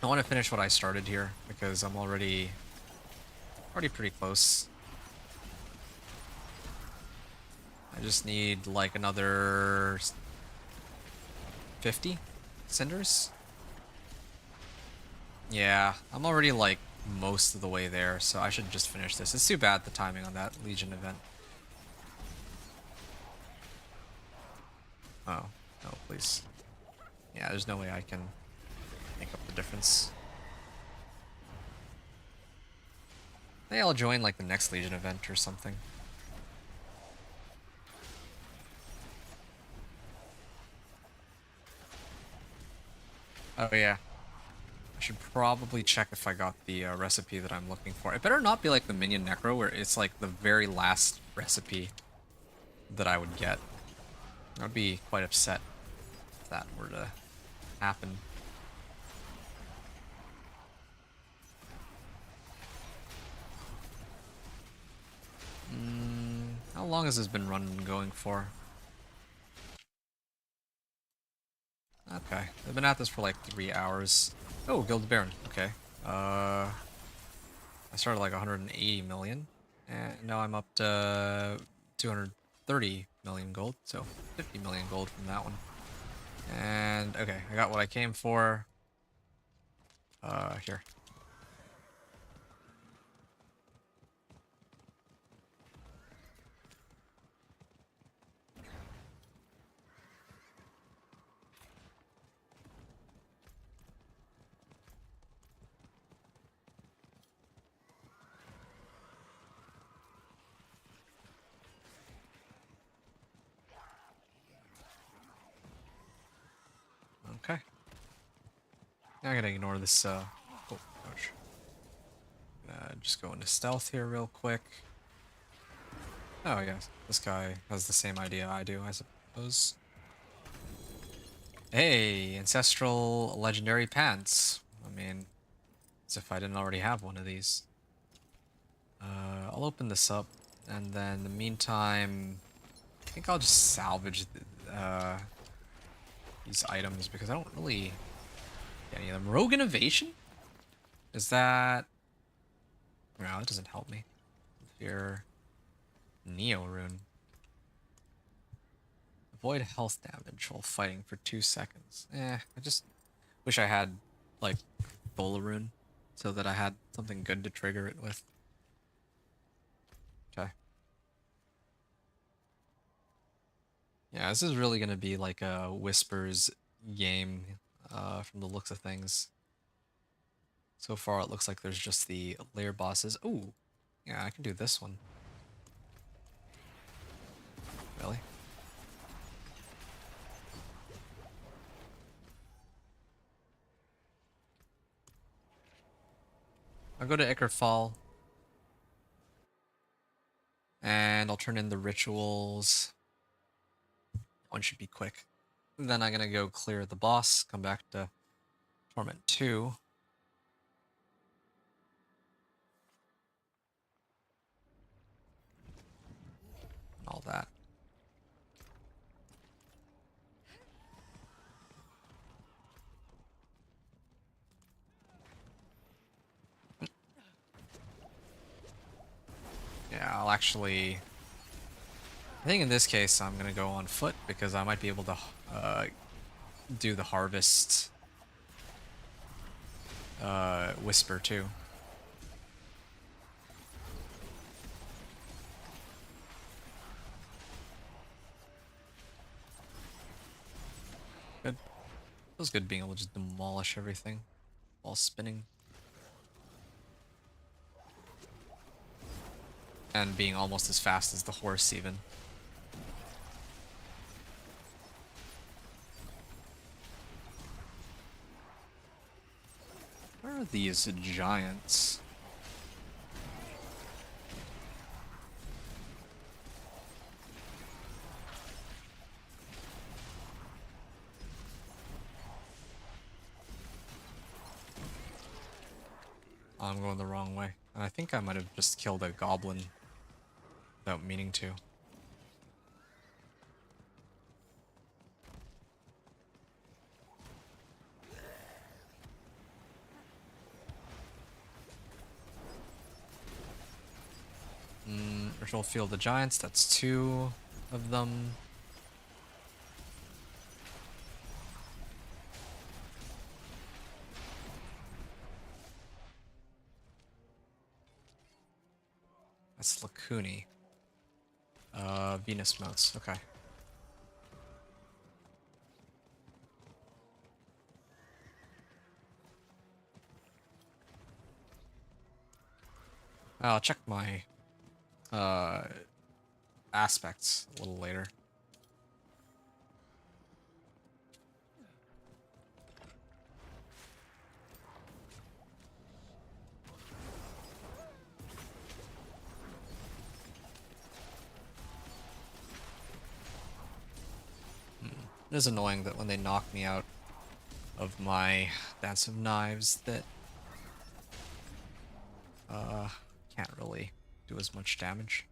I want to finish what I started here because I'm already pretty close. I just need like another 50 cinders. Yeah, I'm already like most of the way there, so I should just finish this. It's too bad the timing on that Legion event. Oh, no, please. Yeah, there's no way I can make up the difference. Maybe I'll join like the next Legion event or something. Oh yeah. I should probably check if I got the recipe that I'm looking for. It better not be like the Minion Necro where it's like the very last recipe that I would get. I would be quite upset if that were to happen. How long has this been going for? Okay, I've been at this for like 3 hours. Oh, Guild Baron. Okay. I started like 180 million, and now I'm up to 230 million gold, so 50 million gold from that one. And okay, I got what I came for. Here. Okay. Now I gotta ignore this, oh, gosh. Just go into stealth here real quick. Oh, yes. This guy has the same idea I do, I suppose. Hey, Ancestral Legendary Pants. I mean, as if I didn't already have one of these. I'll open this up, and then in the meantime, I think I'll just salvage these items because I don't really get any of them. Rogue Innovation? Is that... No, that doesn't help me. Fear... Neo Rune. Avoid health damage while fighting for 2 seconds. I just wish I had, like, Bola Rune so that I had something good to trigger it with. Okay. Yeah, this is really gonna be like a Whispers game, from the looks of things. So far, it looks like there's just the lair bosses. Ooh, yeah, I can do this one. Really? I'll go to Ickerfall. And I'll turn in the rituals. One should be quick. And then I'm gonna go clear the boss, come back to Torment 2. And all that. Yeah, I'll actually... I think in this case I'm gonna go on foot because I might be able to do the harvest whisper too. Good. Feels good being able to just demolish everything while spinning. And being almost as fast as the horse even. Where are these giants? I'm going the wrong way. I think I might have just killed a goblin without meaning to. Ritual Field of Giants, that's 2 of them. That's Lacuni. Venus motes. Okay. I'll check my aspects a little later. It is annoying that when they knock me out of my Dance of Knives that can't really do as much damage.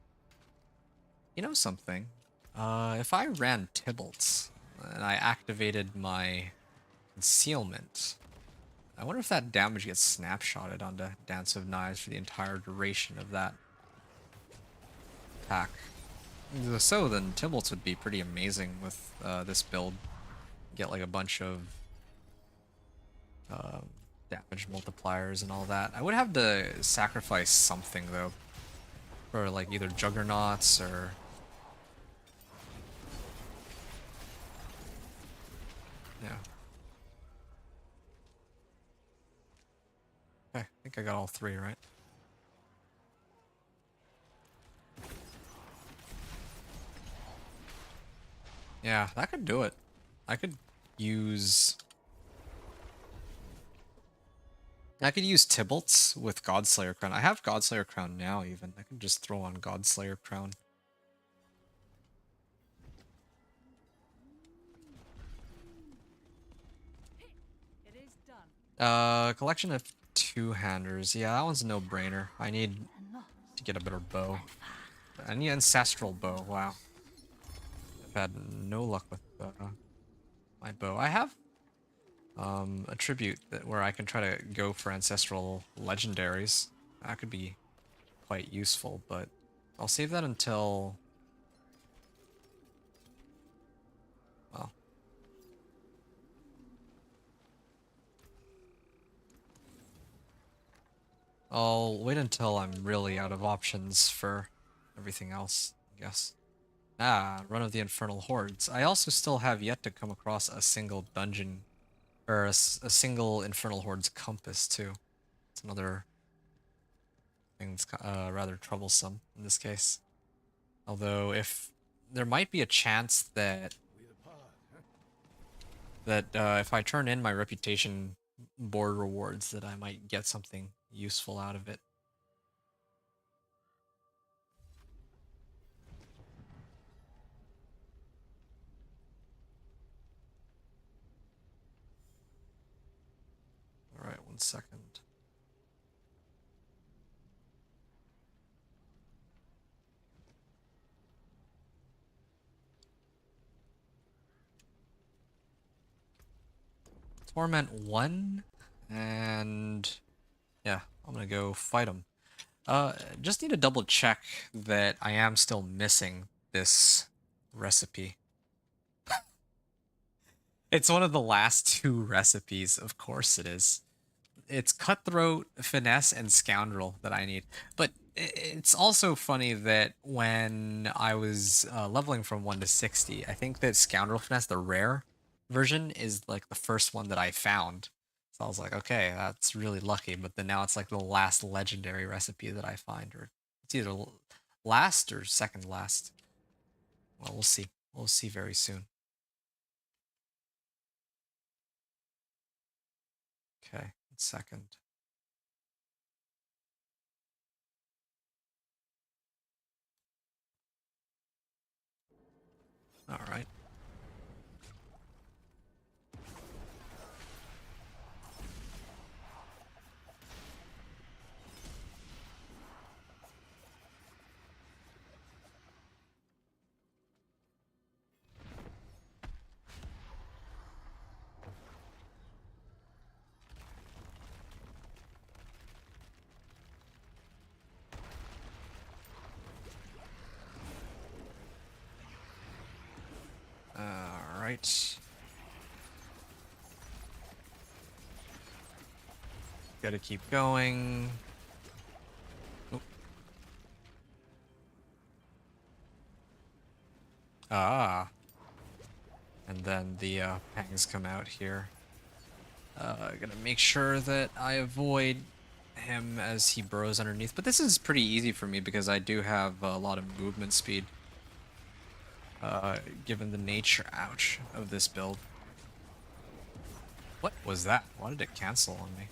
You know something? If I ran Tybalt's and I activated my concealment, I wonder if that damage gets snapshotted onto Dance of Knives for the entire duration of that attack. If so, then Tybalt's would be pretty amazing with this build. Get like a bunch of damage multipliers and all that. I would have to sacrifice something though, for like either Juggernauts or yeah. Okay, I think I got all three, right? Yeah, that could do it. I could use Tybalt's with Godslayer Crown. I have Godslayer Crown now even. I could just throw on Godslayer Crown. It is done. Collection of two-handers. Yeah, that one's a no-brainer. I need to get a better bow. I need ancestral bow. Wow. I've had no luck with my bow. I have a tribute where I can try to go for ancestral legendaries. That could be quite useful, but I'll save that until, well, I'll wait until I'm really out of options for everything else, I guess. Ah, Run of the Infernal Hordes. I also still have yet to come across a single dungeon, or a single Infernal Hordes compass, too. It's another thing that's rather troublesome in this case. Although, if there might be a chance that if I turn in my reputation board rewards, that I might get something useful out of it. All right, 1 second. Torment 1, and yeah, I'm gonna go fight him. Just need to double check that I am still missing this recipe. It's one of the last two recipes, of course it is. It's Cutthroat, Finesse, and Scoundrel that I need. But it's also funny that when I was leveling from 1 to 60, I think that Scoundrel Finesse, the rare version, is like the first one that I found. So I was like, okay, that's really lucky. But then now it's like the last legendary recipe that I find, or it's either last or second last. Well, we'll see. We'll see very soon. Okay, 1 second. All right. Alright. Gotta keep going. Oop. Ah. And then the pangs come out here. Gonna make sure that I avoid him as he burrows underneath. But this is pretty easy for me because I do have a lot of movement speed. Given the nature, ouch, of this build. What was that? Why did it cancel on me?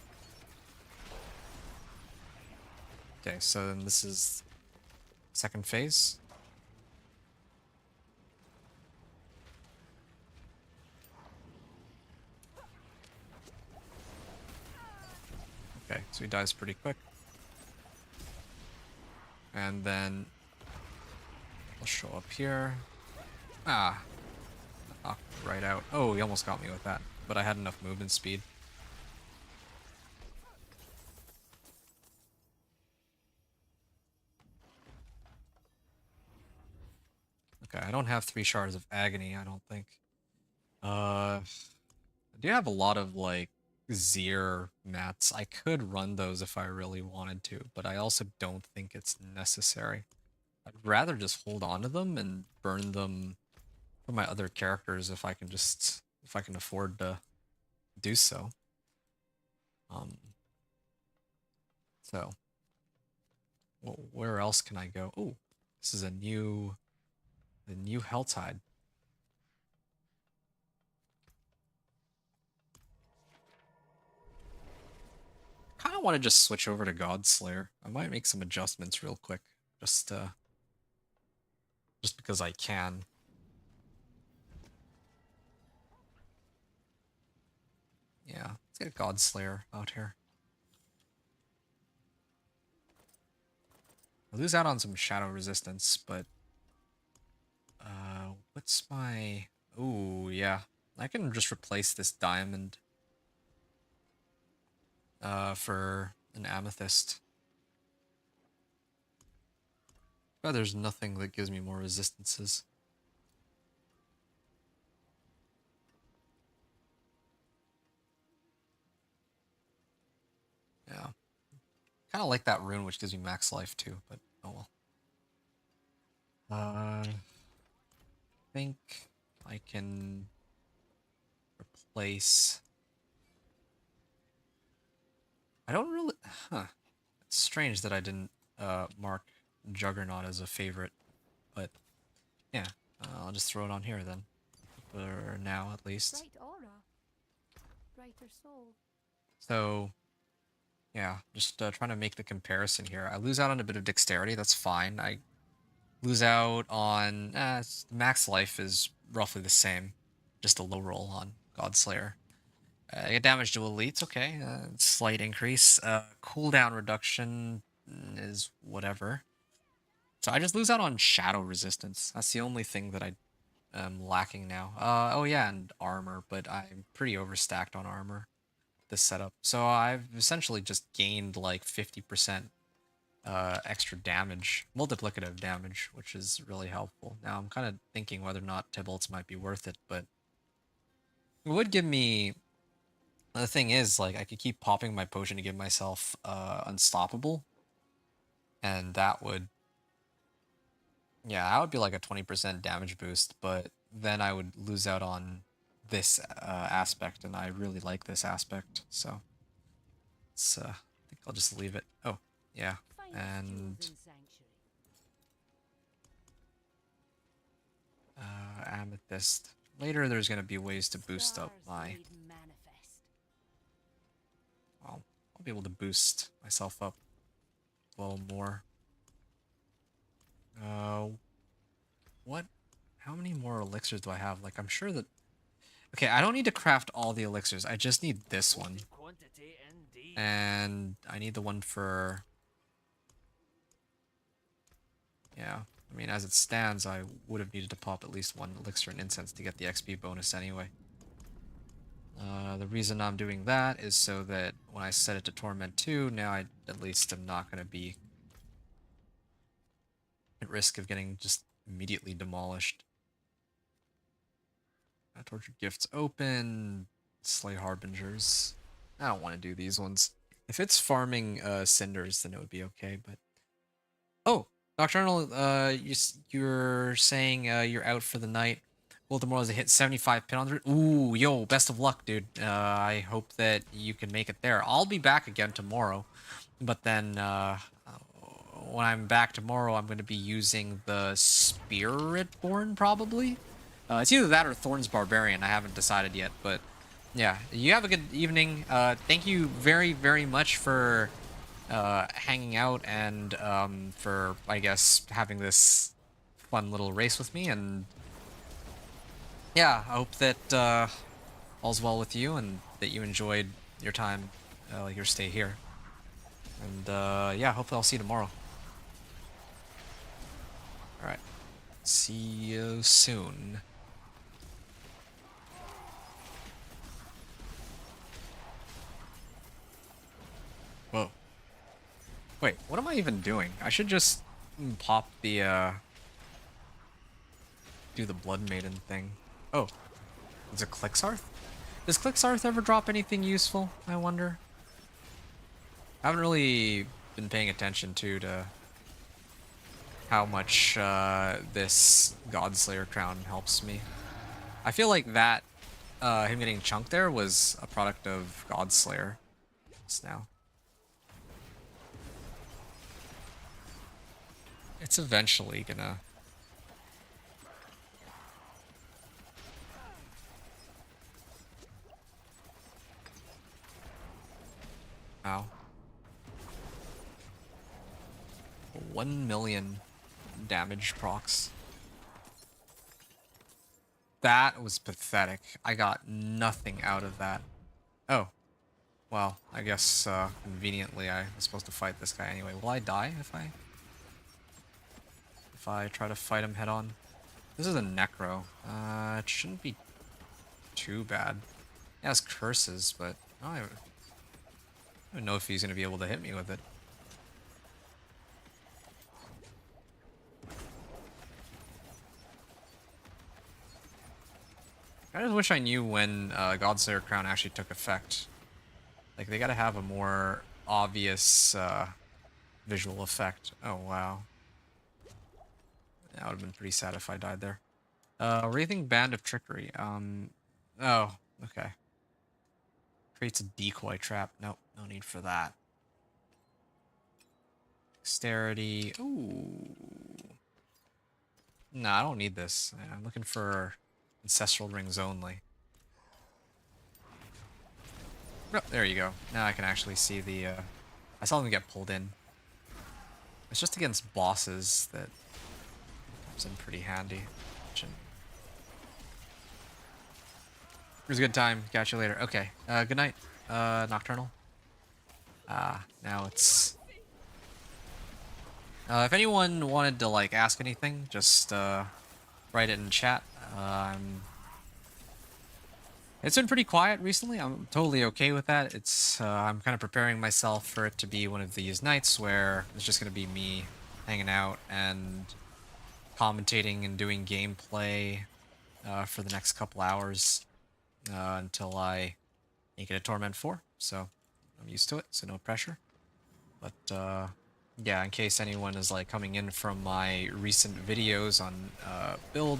Okay, so then this is second phase. Okay, so he dies pretty quick. And then I'll show up here. Ah, knocked right out. Oh, he almost got me with that, but I had enough movement speed. Okay, I don't have 3 shards of agony, I don't think. I do have a lot of, like, Zir mats. I could run those if I really wanted to, but I also don't think it's necessary. I'd rather just hold on to them and burn them for my other characters if I can afford to do so. So, well, where else can I go? Oh, this is the new Helltide. Kind of want to just switch over to Godslayer. I might make some adjustments real quick, just because I can. Yeah, let's get Godslayer out here. I lose out on some shadow resistance, but what's my... Ooh, yeah. I can just replace this diamond for an amethyst. But there's nothing that gives me more resistances. Yeah. Kind of like that rune, which gives me max life too, but oh well. I think I can replace... I don't really... Huh. It's strange that I didn't mark Juggernaut as a favorite, but yeah, I'll just throw it on here then. For now, at least. Bright aura. Brighter soul. So, yeah, just trying to make the comparison here. I lose out on a bit of dexterity, that's fine. I lose out on... max life is roughly the same. Just a low roll on Godslayer. I get damage to elites, okay. Slight increase. Cooldown reduction is whatever. So I just lose out on shadow resistance. That's the only thing that I am lacking now. Oh yeah, and armor, but I'm pretty overstacked on armor this setup. So I've essentially just gained like 50% extra damage, multiplicative damage, which is really helpful. Now I'm kind of thinking whether or not Tybalt's might be worth it, but it would give me... The thing is, like, I could keep popping my potion to give myself unstoppable, and that would... Yeah, that would be like a 20% damage boost, but then I would lose out on this aspect, and I really like this aspect, so I think I'll just leave it. Oh, yeah, and amethyst. Later, there's going to be ways to boost up my... Well, I'll be able to boost myself up a little more. What? How many more elixirs do I have? Like, I'm sure that... Okay, I don't need to craft all the elixirs. I just need this one. And I need the one for... Yeah, I mean, as it stands, I would have needed to pop at least one elixir and incense to get the XP bonus anyway. The reason I'm doing that is so that when I set it to Torment 2, now I at least am not going to be at risk of getting just immediately demolished. Tortured Gifts open, Slay Harbingers. I don't want to do these ones. If it's farming cinders, then it would be okay, but... Oh! Nocturnal, you're saying you're out for the night. Well, tomorrow's a hit 75 pin on the. Ooh, yo, best of luck, dude. I hope that you can make it there. I'll be back again tomorrow, but then when I'm back tomorrow, I'm going to be using the Spiritborn probably. It's either that or Thorn's Barbarian. I haven't decided yet, but yeah, you have a good evening. Thank you very, very much for hanging out and for, I guess, having this fun little race with me. And yeah, I hope that all's well with you and that you enjoyed your time, your stay here. And yeah, hopefully I'll see you tomorrow. All right, see you soon. Whoa. Wait, what am I even doing? I should just pop the, do the Blood Maiden thing. Oh, is it Clixarth? Does Clixarth ever drop anything useful, I wonder? I haven't really been paying attention to how much this Godslayer crown helps me. I feel like that, him getting chunked there was a product of Godslayer. Just now. It's eventually gonna... Ow. 1 million damage procs. That was pathetic. I got nothing out of that. Oh. Well, I guess conveniently I was supposed to fight this guy anyway. Will I die if I try to fight him head on? This is a Necro. It shouldn't be too bad. It has curses, but I don't know if he's going to be able to hit me with it. I just wish I knew when Godslayer Crown actually took effect. Like, they gotta have a more obvious visual effect. Oh, wow. That would have been pretty sad if I died there. Wreathing Band of Trickery. Oh, okay. Creates a decoy trap. Nope, no need for that. Dexterity. Ooh. No, I don't need this. I'm looking for ancestral rings only. Oh, there you go. Now I can actually see the... I saw them get pulled in. It's just against bosses that comes in pretty handy. It was a good time. Catch you later. Okay. Good night, Nocturnal. Now it's... if anyone wanted to, like, ask anything, just write it in chat. It's been pretty quiet recently. I'm totally okay with that. It's I'm kind of preparing myself for it to be one of these nights where it's just going to be me hanging out and commentating and doing gameplay for the next couple hours until I make it a Torment 4. So I'm used to it, so no pressure. But yeah, in case anyone is like coming in from my recent videos on build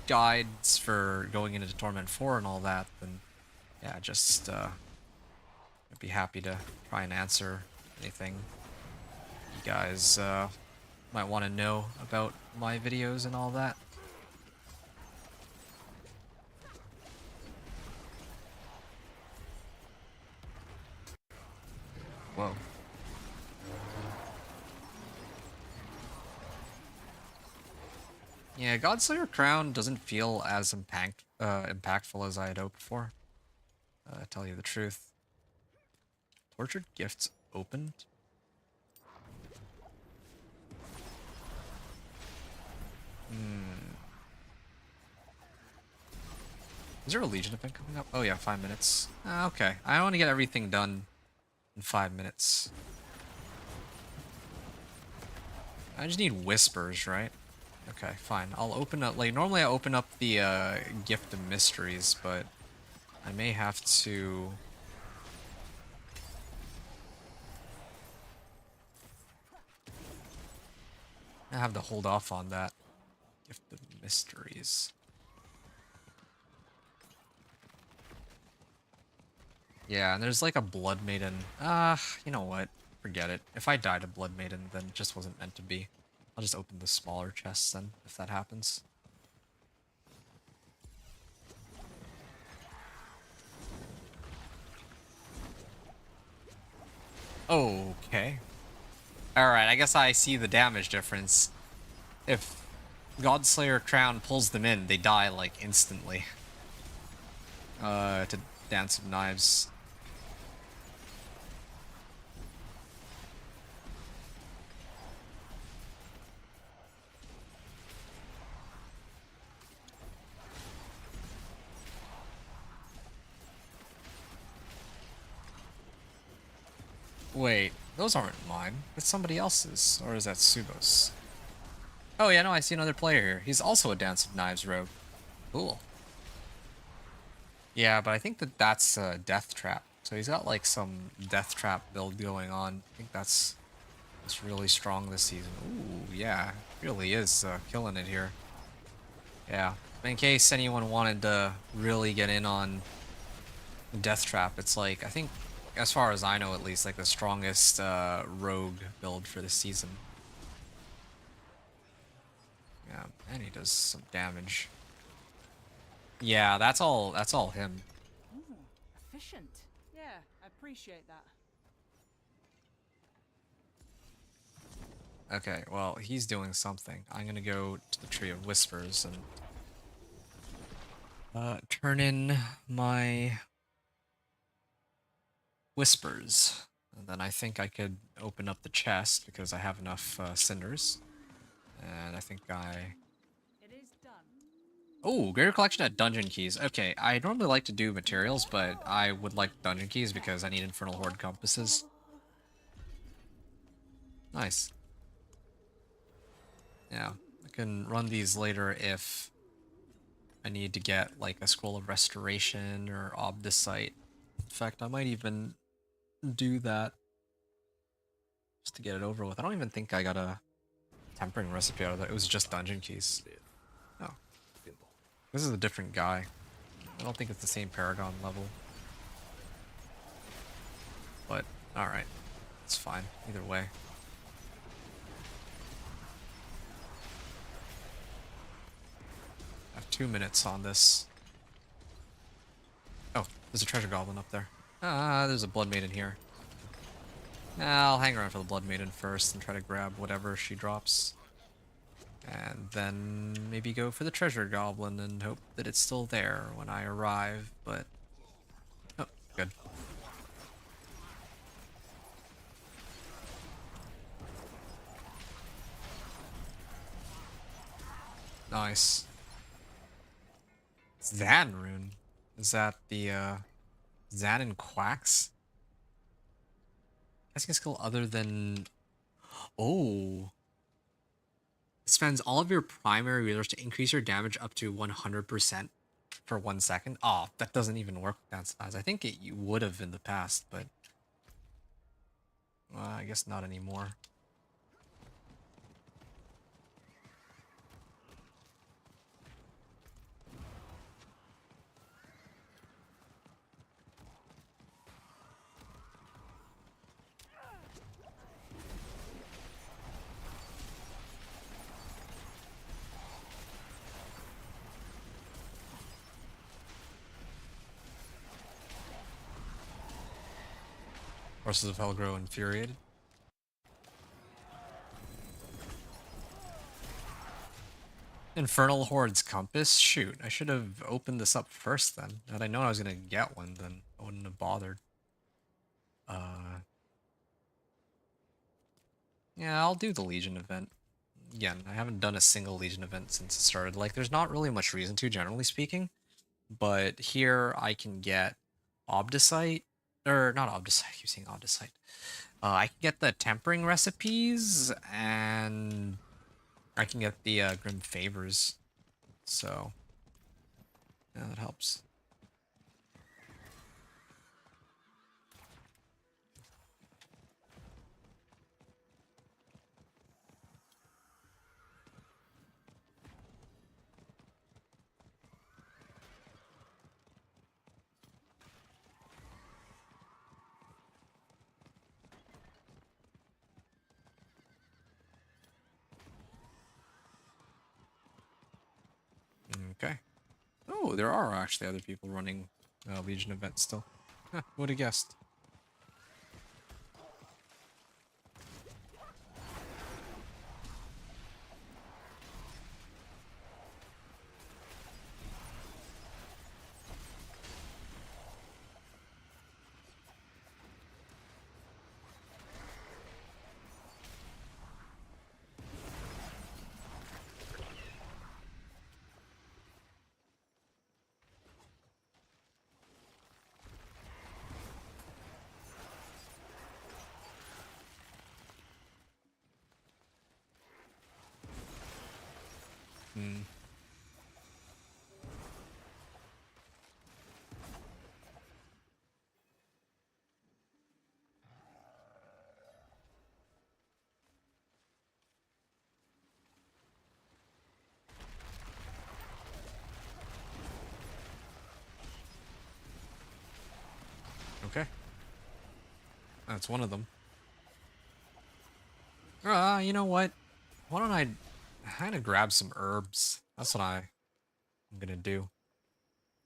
guides for going into Torment 4 and all that, then yeah, just I'd be happy to try and answer anything you guys might want to know about my videos and all that. Whoa. Yeah, Godslayer Crown doesn't feel as impactful as I had hoped for. Tell you the truth. Tortured Gifts opened? Is there a Legion event coming up? Oh yeah, 5 minutes. Okay, I want to get everything done in 5 minutes. I just need Whispers, right? Okay, fine. I'll open up, like, normally I open up the Gift of Mysteries, but I may have to... I have to hold off on that. Gift of Mysteries. Yeah, and there's like a Blood Maiden. You know what? Forget it. If I die to Blood Maiden, then it just wasn't meant to be. I'll just open the smaller chests then, if that happens. Okay. Alright, I guess I see the damage difference. If Godslayer Crown pulls them in, they die, like, instantly. To Dance of Knives. Wait, those aren't mine. That's somebody else's. Or is that Subos? Oh yeah, no, I see another player here. He's also a Dance of Knives rogue. Cool. Yeah, but I think that that's a Death Trap. So he's got like some Death Trap build going on. I think that's really strong this season. Ooh, yeah. Really is killing it here. Yeah. In case anyone wanted to really get in on Death Trap, it's like, I think, as far as I know at least, like the strongest rogue build for this season. Yeah, and he does some damage. Yeah, that's all him. Ooh, efficient. Yeah, I appreciate that. Okay, well, he's doing something. I'm gonna go to the Tree of Whispers and turn in my Whispers. And then I think I could open up the chest because I have enough cinders. And I think It is done. Oh, greater collection at dungeon keys. Okay, I normally like to do materials, but I would like dungeon keys because I need Infernal Horde compasses. Nice. Yeah, I can run these later if I need to get like a Scroll of Restoration or Obdicite. In fact, I might even do that just to get it over with. I don't even think I got a tempering recipe out of that. It was just dungeon keys. Oh. This is a different guy. I don't think it's the same Paragon level. But, alright. It's fine. Either way. I have 2 minutes on this. Oh, there's a treasure goblin up there. Ah, there's a blood maiden here. I'll hang around for the blood maiden first and try to grab whatever she drops. And then maybe go for the treasure goblin and hope that it's still there when I arrive, but... Oh, good. Nice. Zan rune. Is that the, Zan and Quacks? Casting a skill other than... Oh! Spends all of your primary resources to increase your damage up to 100% for 1 second. Oh, that doesn't even work with that size. I think you would have in the past, but I guess not anymore. Forces of Hell grow infuriated. Infernal Horde's Compass? Shoot, I should have opened this up first then. Had I known I was going to get one, then I wouldn't have bothered. Yeah, I'll do the Legion event. Again, I haven't done a single Legion event since it started. Like, there's not really much reason to, generally speaking. But here I can get Obdicite. Or, not Obdicite, I keep saying Obdicite. I can get the Tempering recipes, and I can get the Grim Favors. So, yeah, that helps. Oh, there are actually other people running Legion events still. Huh, who would have guessed? Hmm. Okay. That's one of them. You know what? Why don't I kind of grab some herbs? That's what I'm gonna do.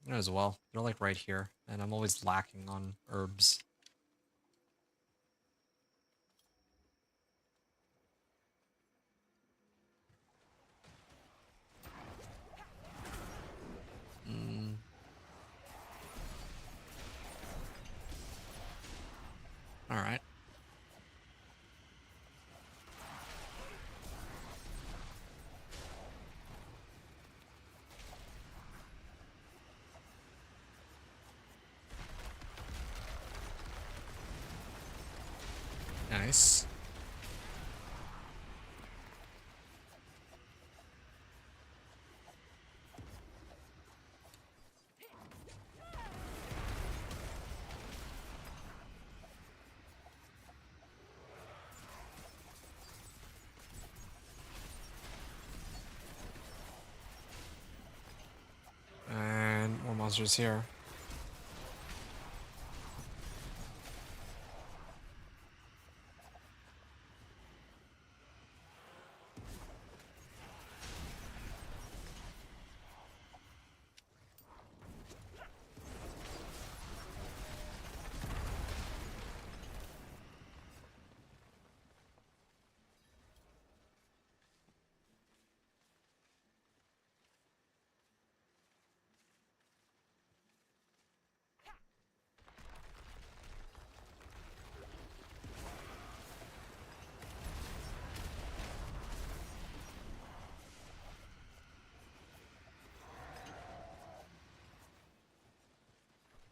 Might as well. They're like right here, and I'm always lacking on herbs. Mm. All right. Nice. And more monsters here.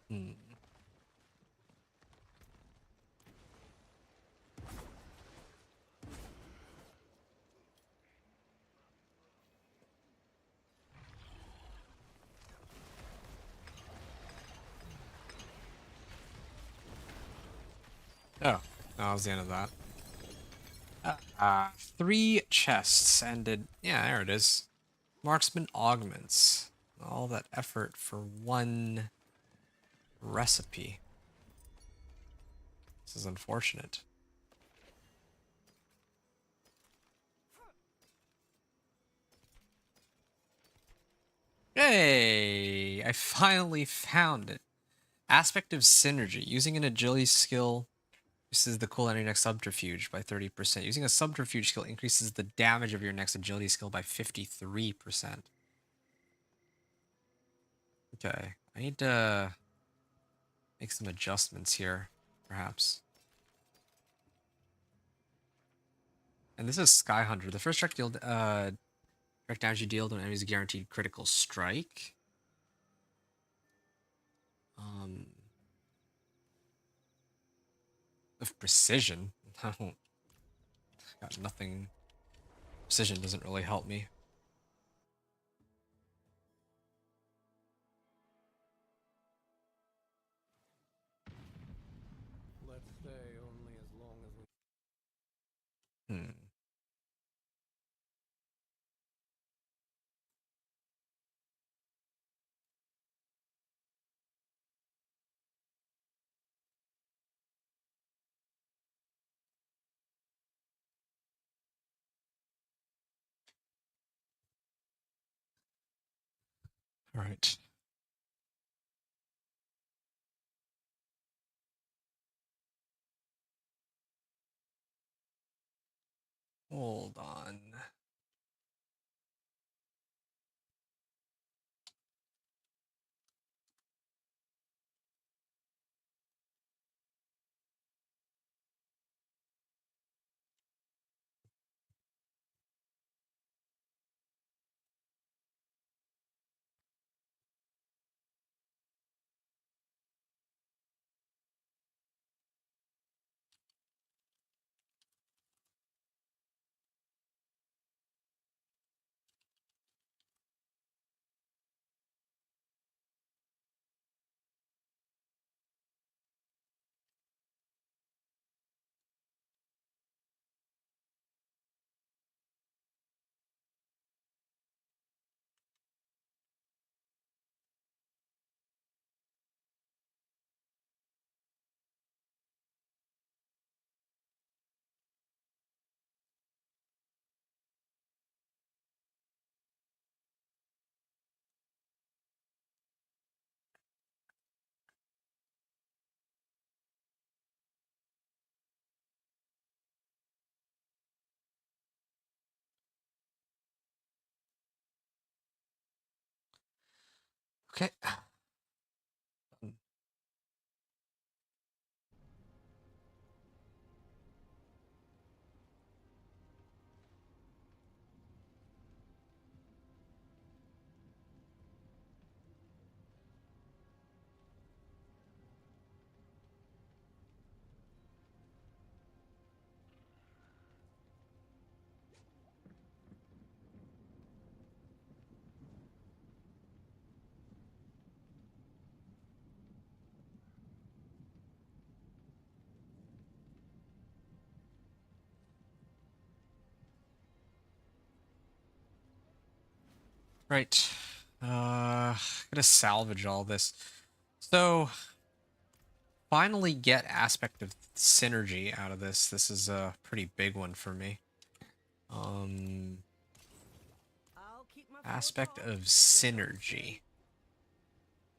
Hmm. Oh, that was the end of that. 3 chests ended. Yeah, there it is. Marksman augments. All that effort for 1 recipe. This is unfortunate. Hey! I finally found it. Aspect of synergy. Using an agility skill increases the cooldown of your next subterfuge by 30%. Using a subterfuge skill increases the damage of your next agility skill by 53%. Okay. I need to make some adjustments here, perhaps. And this is Sky Hunter. The first direct damage you deal to an enemy is a guaranteed critical strike. Um, of precision. I don't. Got nothing. Precision doesn't really help me. Let's stay only as long as we... Hmm. All right. Hold on. Okay. Right. Gonna salvage all this. So, finally get aspect of synergy out of this. This is a pretty big one for me. I'll keep my Aspect of synergy.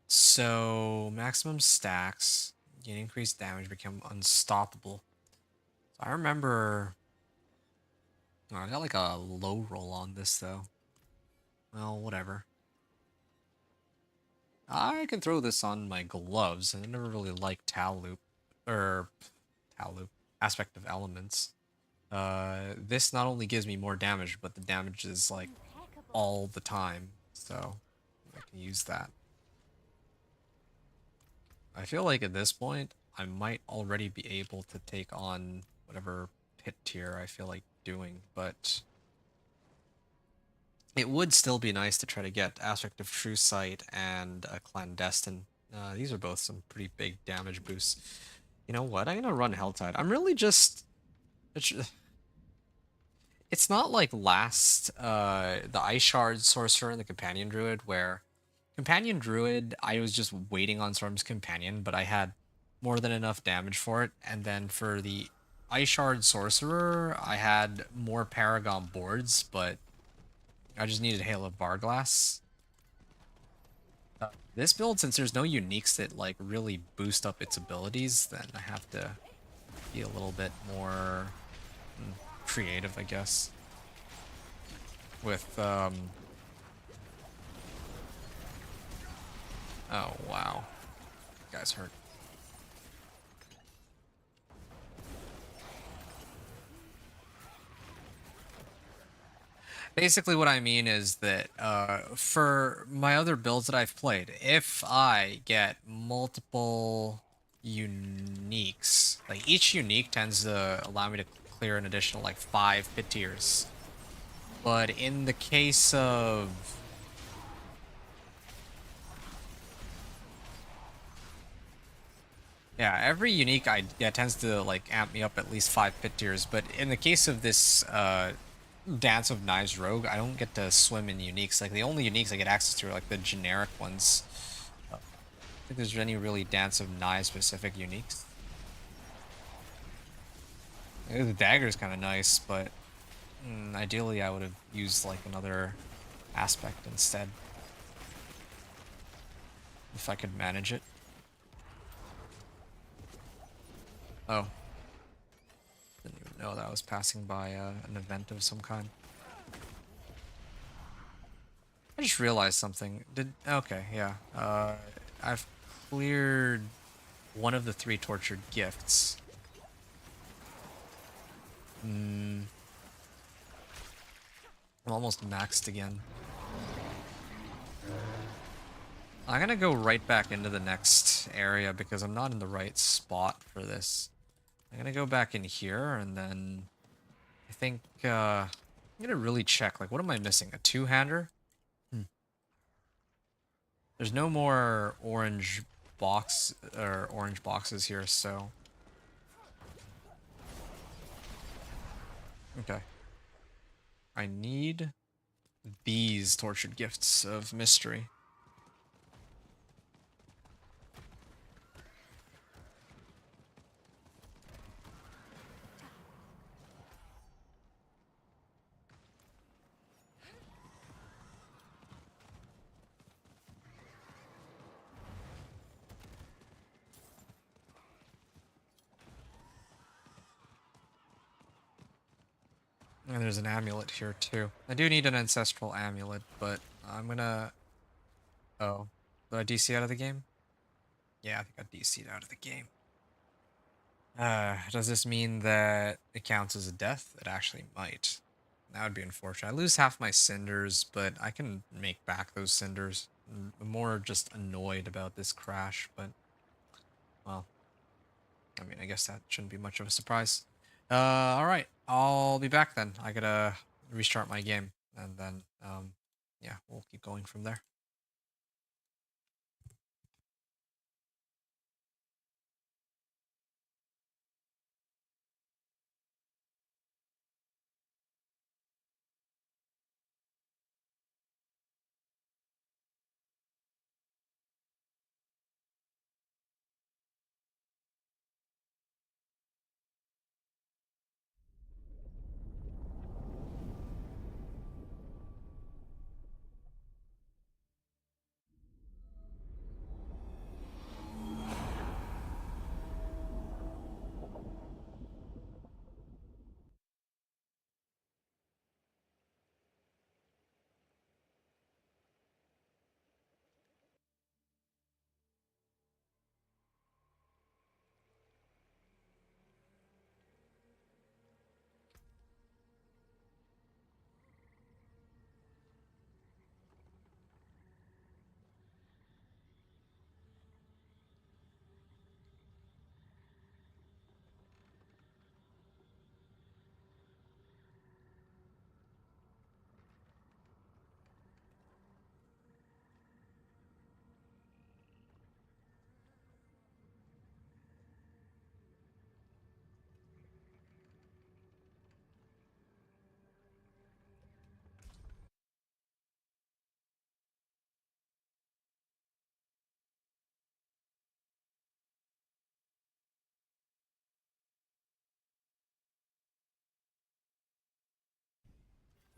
So, maximum stacks, gain increased damage, become unstoppable. So I remember... Oh, I got like a low roll on this though. Well, whatever. I can throw this on my gloves, and I never really liked Tal Loop. Tal Loop. Aspect of Elements. This not only gives me more damage, but the damage is like all the time. So, I can use that. I feel like at this point, I might already be able to take on whatever pit tier I feel like doing, but it would still be nice to try to get Aspect of True Sight and a Clandestine. These are both some pretty big damage boosts. You know what? I'm gonna run Helltide. I'm really just... It's not like the Ice Shard Sorcerer and the Companion Druid, where Companion Druid, I was just waiting on Storm's Companion, but I had more than enough damage for it. And then for the Ice Shard Sorcerer, I had more Paragon boards, but I just needed Hail of Barglass. This build, since there's no uniques that like really boost up its abilities, then I have to be a little bit more creative, I guess. With oh wow, guy's hurt. Basically what I mean is that for my other builds that I've played, if I get multiple uniques, like each unique tends to allow me to clear an additional like 5 pit tiers. But in the case of... Yeah, every unique I get tends to like amp me up at least 5 pit tiers, but in the case of this Dance of Knives Rogue, I don't get to swim in uniques. Like the only uniques I get access to are like the generic ones. I don't think there's any really Dance of Knives specific uniques. The dagger is kind of nice, but ideally I would have used like another aspect instead. If I could manage it. Oh. Didn't even know that I was passing by an event of some kind. I just realized something. Okay, yeah. I've cleared one of the 3 tortured gifts. I'm almost maxed again. I'm gonna go right back into the next area because I'm not in the right spot for this. I'm gonna go back in here and then I think I'm gonna really check, like, what am I missing? A 2-hander? There's no more orange boxes here, so okay. I need these tortured gifts of mystery. And there's an amulet here too. I do need an ancestral amulet, but I'm gonna... Oh. Did I DC out of the game? Yeah, I think I DC'd out of the game. Does this mean that it counts as a death? It actually might. That would be unfortunate. I lose half my cinders, but I can make back those cinders. I'm more just annoyed about this crash, but... Well, I mean, I guess that shouldn't be much of a surprise. Alright. I'll be back then. I gotta restart my game, and then, yeah, we'll keep going from there.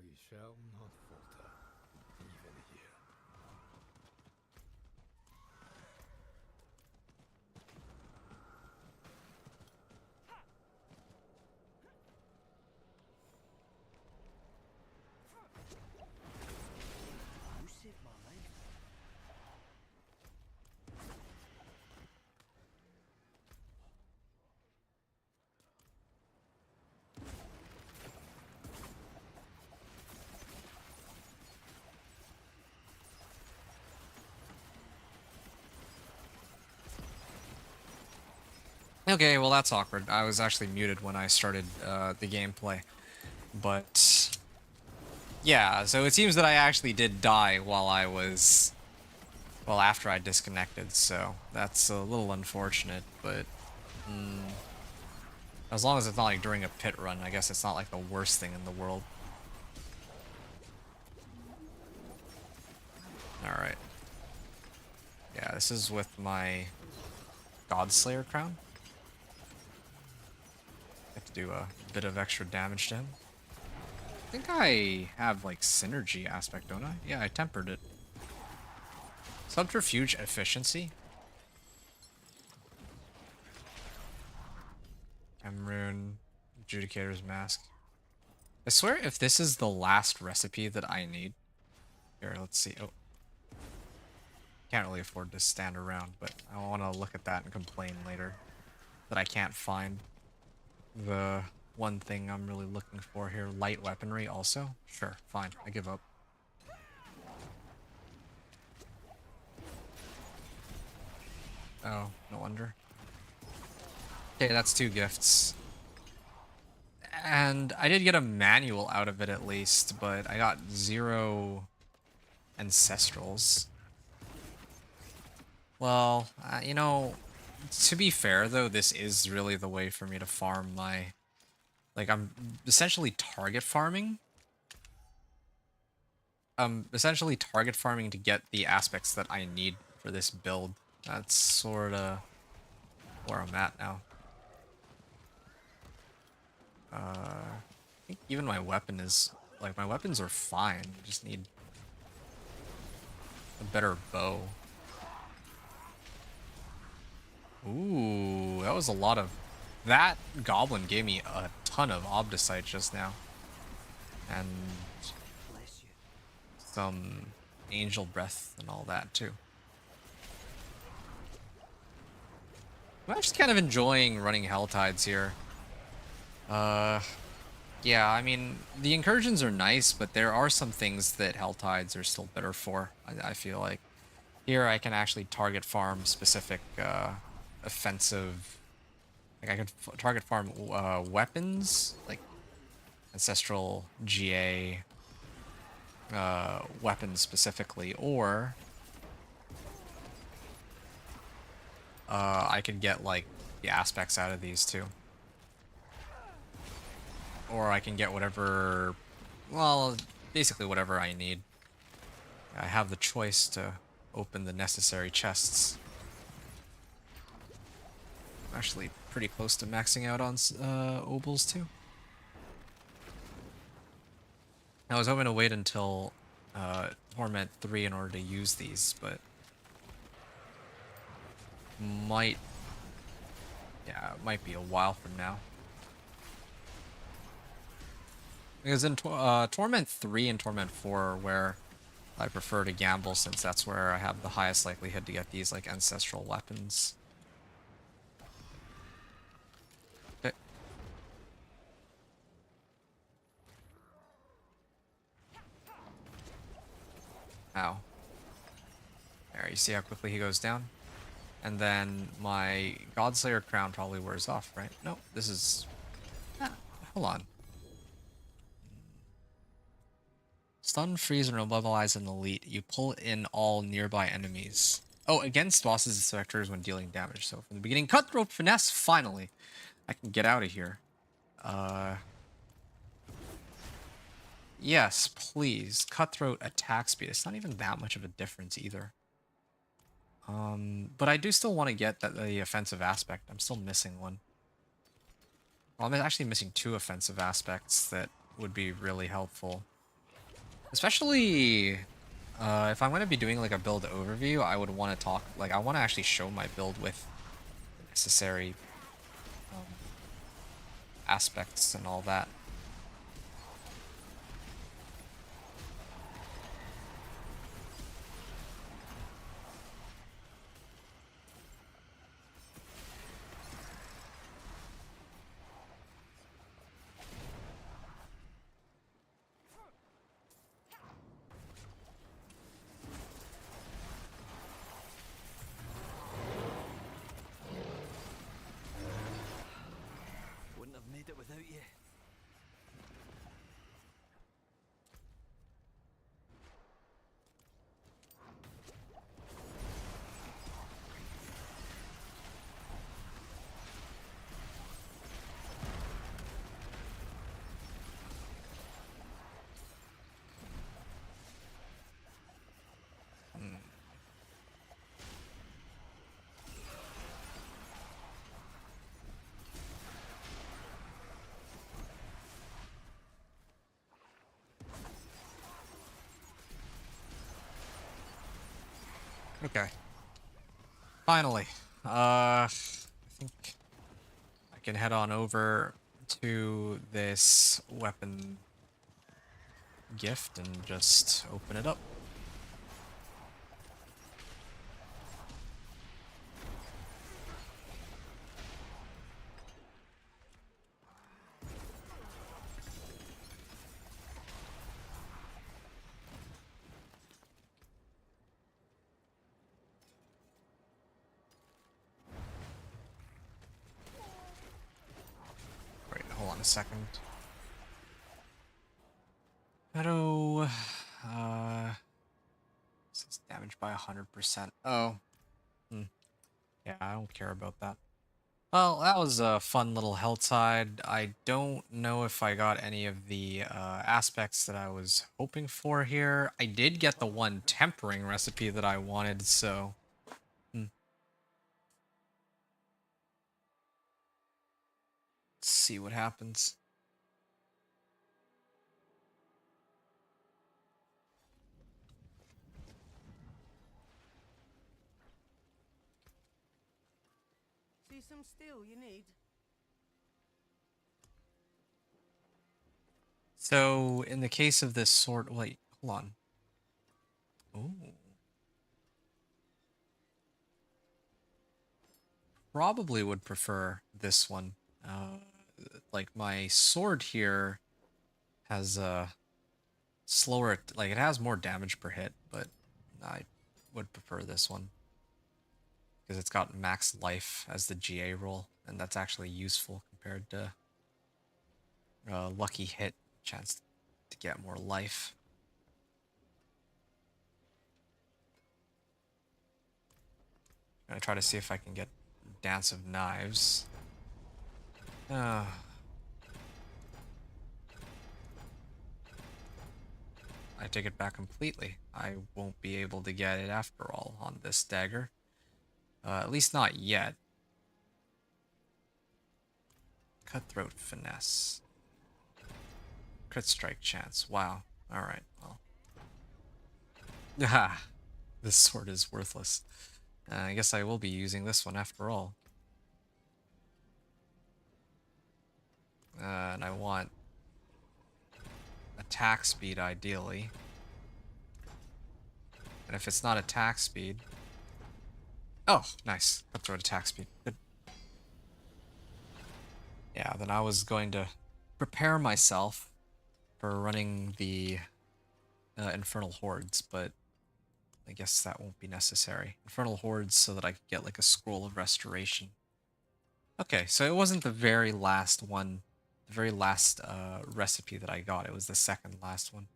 We shall not falter, even here. You saved my life. Okay, well that's awkward. I was actually muted when I started the gameplay. But... yeah, so it seems that I actually did die while I was... well, after I disconnected, so that's a little unfortunate, but... as long as it's not like during a pit run, I guess it's not like the worst thing in the world. Alright. Yeah, this is with my Godslayer crown. Have to do a bit of extra damage to him. I think I have like synergy aspect, don't I? Yeah, I tempered it. Subterfuge efficiency. Cameroon, Judicator's Mask. I swear if this is the last recipe that I need. Here, let's see. Oh. Can't really afford to stand around, but I want to look at that and complain later that I can't find the one thing I'm really looking for here. Light weaponry also? Sure, fine. I give up. Oh, no wonder. Okay, that's 2 gifts. And I did get a manual out of it at least, but I got 0 ancestrals. Well, you know, to be fair though, this is really the way for me to farm my... Like, I'm essentially target farming. Essentially target farming to get the aspects that I need for this build. That's sorta where I'm at now. I think even my weapon is... Like, my weapons are fine. I just need a better bow. Ooh, that was a lot of... That goblin gave me a ton of Obdicite just now. And some angel breath and all that too. I'm actually kind of enjoying running Helltides here. Yeah, I mean, the incursions are nice, but there are some things that Helltides are still better for, I feel like. Here I can actually target farm specific offensive... Like I could target farm weapons, like Ancestral GA weapons specifically, or I could get like the aspects out of these too. Or I can get whatever, well, basically whatever I need. I have the choice to open the necessary chests. I'm actually pretty close to maxing out on obols too. I was hoping to wait until Torment 3 in order to use these, but might, yeah, it might be a while from now. Because in Torment 3 and Torment 4 are where I prefer to gamble, since that's where I have the highest likelihood to get these like ancestral weapons. Okay. Ow. There, you see how quickly he goes down? And then my Godslayer crown probably wears off, right? No, this is... Ah, hold on. Stun, freeze, and immobilize an elite. You pull in all nearby enemies. Oh, against bosses and specters when dealing damage. So from the beginning, Cutthroat Finesse, finally. I can get out of here. Yes, please. Cutthroat attack speed. It's not even that much of a difference either. But I do still want to get the offensive aspect. I'm still missing one. Well, I'm actually missing 2 offensive aspects that would be really helpful. Especially if I'm going to be doing like a build overview, I would want to talk, like I want to actually show my build with the necessary aspects and all that. Wouldn't have made it without you. Okay. Finally. I think I can head on over to this weapon gift and just open it up. Wait, hold on a second. Auto, this is damaged by 100%. Oh, yeah, I don't care about that. Well, that was a fun little hillside. I don't know if I got any of the aspects that I was hoping for here. I did get the one tempering recipe that I wanted, so... Let's see what happens. See some steel you need? So, in the case of this sword... Wait, hold on. Ooh. Probably would prefer this one. Like, my sword here has a slower... Like, it has more damage per hit, but I would prefer this one. Because it's got max life as the GA roll, and that's actually useful compared to lucky hit chance to get more life. I'm gonna try to see if I can get Dance of Knives. I take it back completely. I won't be able to get it after all on this dagger. At least not yet. Cutthroat Finesse. Crit strike chance. Wow. Alright, well. Ah, this sword is worthless. I guess I will be using this one after all. And I want attack speed ideally. And if it's not attack speed... Oh, nice. Cutthroat attack speed. Good. Yeah, then I was going to prepare myself for running the Infernal Hordes, but I guess that won't be necessary. Infernal Hordes so that I could get like a Scroll of Restoration. Okay, so it wasn't the very last one, the very last recipe that I got. It was the second last one.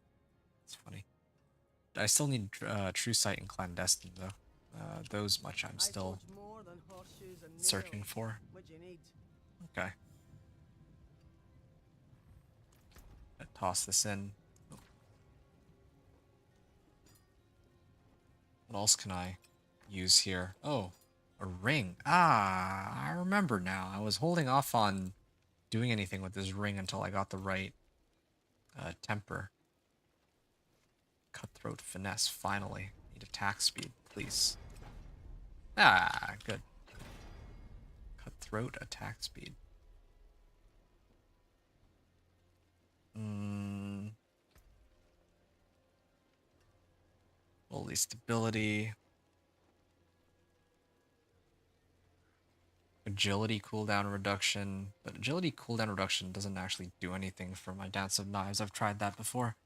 It's funny. I still need True Sight and Clandestine, though. Those much I'm still searching for. Okay. Toss this in. What else can I use here? Oh, a ring. Ah, I remember now. I was holding off on doing anything with this ring until I got the right temper. Cutthroat Finesse, finally. Need attack speed, please. Ah, good. Cutthroat attack speed. Holy stability. Agility cooldown reduction. But agility cooldown reduction doesn't actually do anything for my Dance of Knives. I've tried that before.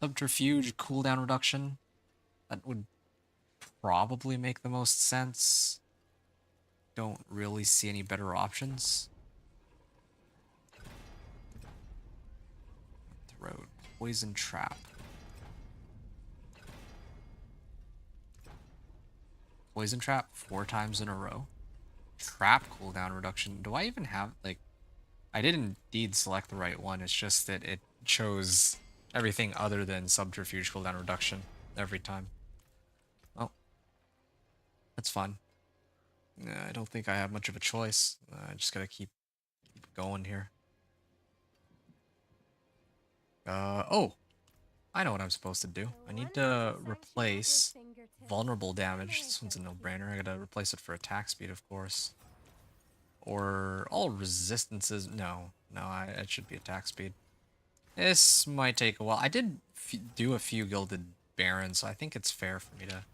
Subterfuge cooldown reduction. That would probably make the most sense. Don't really see any better options. Throat. Poison Trap. Poison Trap 4 times in a row. Trap cooldown reduction. Do I even have, like... I did indeed select the right one. It's just that it chose everything other than Subterfuge cooldown reduction every time. Well, that's fun. I don't think I have much of a choice. I just gotta keep going here. Oh! I know what I'm supposed to do. I need to replace vulnerable damage. This one's a no-brainer. I gotta replace it for attack speed, of course. Or all resistances. No. No, it should be attack speed. This might take a while. I did do a few Gilded Barons, so I think it's fair for me to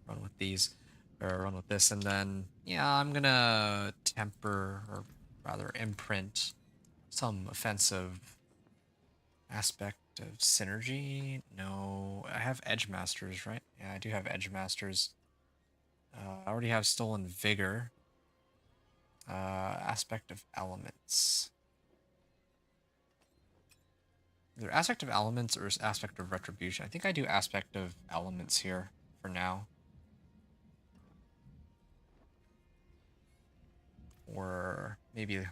run with these, or run with this, and then, yeah, I'm gonna temper, or rather imprint, some offensive aspect of synergy. No, I have Edge Masters, right? Yeah, I do have Edge Masters. I already have Stolen Vigor. Aspect of Elements. Either Aspect of Elements or Aspect of Retribution. I think I do Aspect of Elements here for now. Or maybe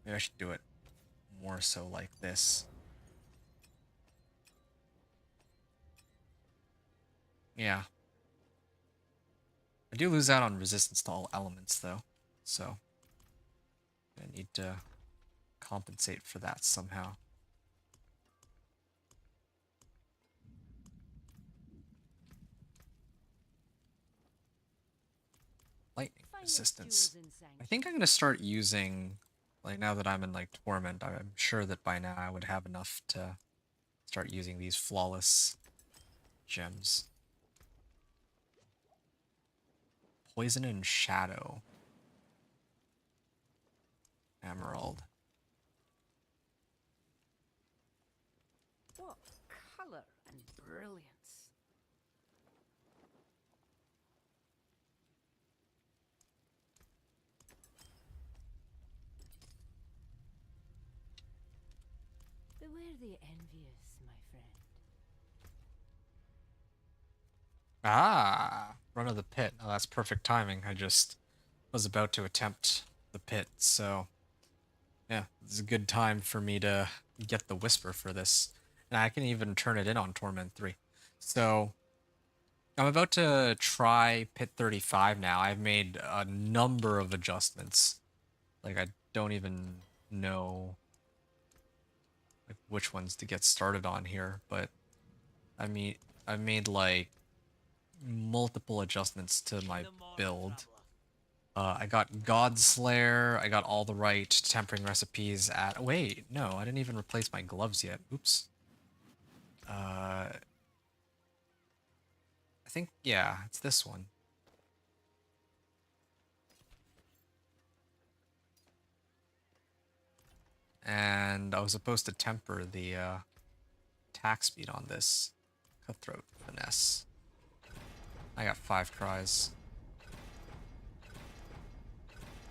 I should do it more so like this. Yeah. I do lose out on resistance to all elements though, so I need to compensate for that somehow. Lightning resistance. I think I'm gonna start using, like, now that I'm in like Torment, I'm sure that by now I would have enough to start using these flawless gems. Poison and Shadow. Emerald. What color and brilliance. Beware the envious, my friend. Ah, Run of the Pit. Oh, that's perfect timing. I just was about to attempt the pit, so yeah, it's a good time for me to get the Whisper for this. And I can even turn it in on Torment 3. So I'm about to try Pit 35 now. I've made a number of adjustments. Like, I don't even know like which ones to get started on here, but I mean, I've made like multiple adjustments to my build. I got Godslayer, I got all the right tempering recipes at... Wait, no, I didn't even replace my gloves yet. Oops. I think, yeah, it's this one. And I was supposed to temper the attack speed on this. Cutthroat Finesse. I got 5 cries.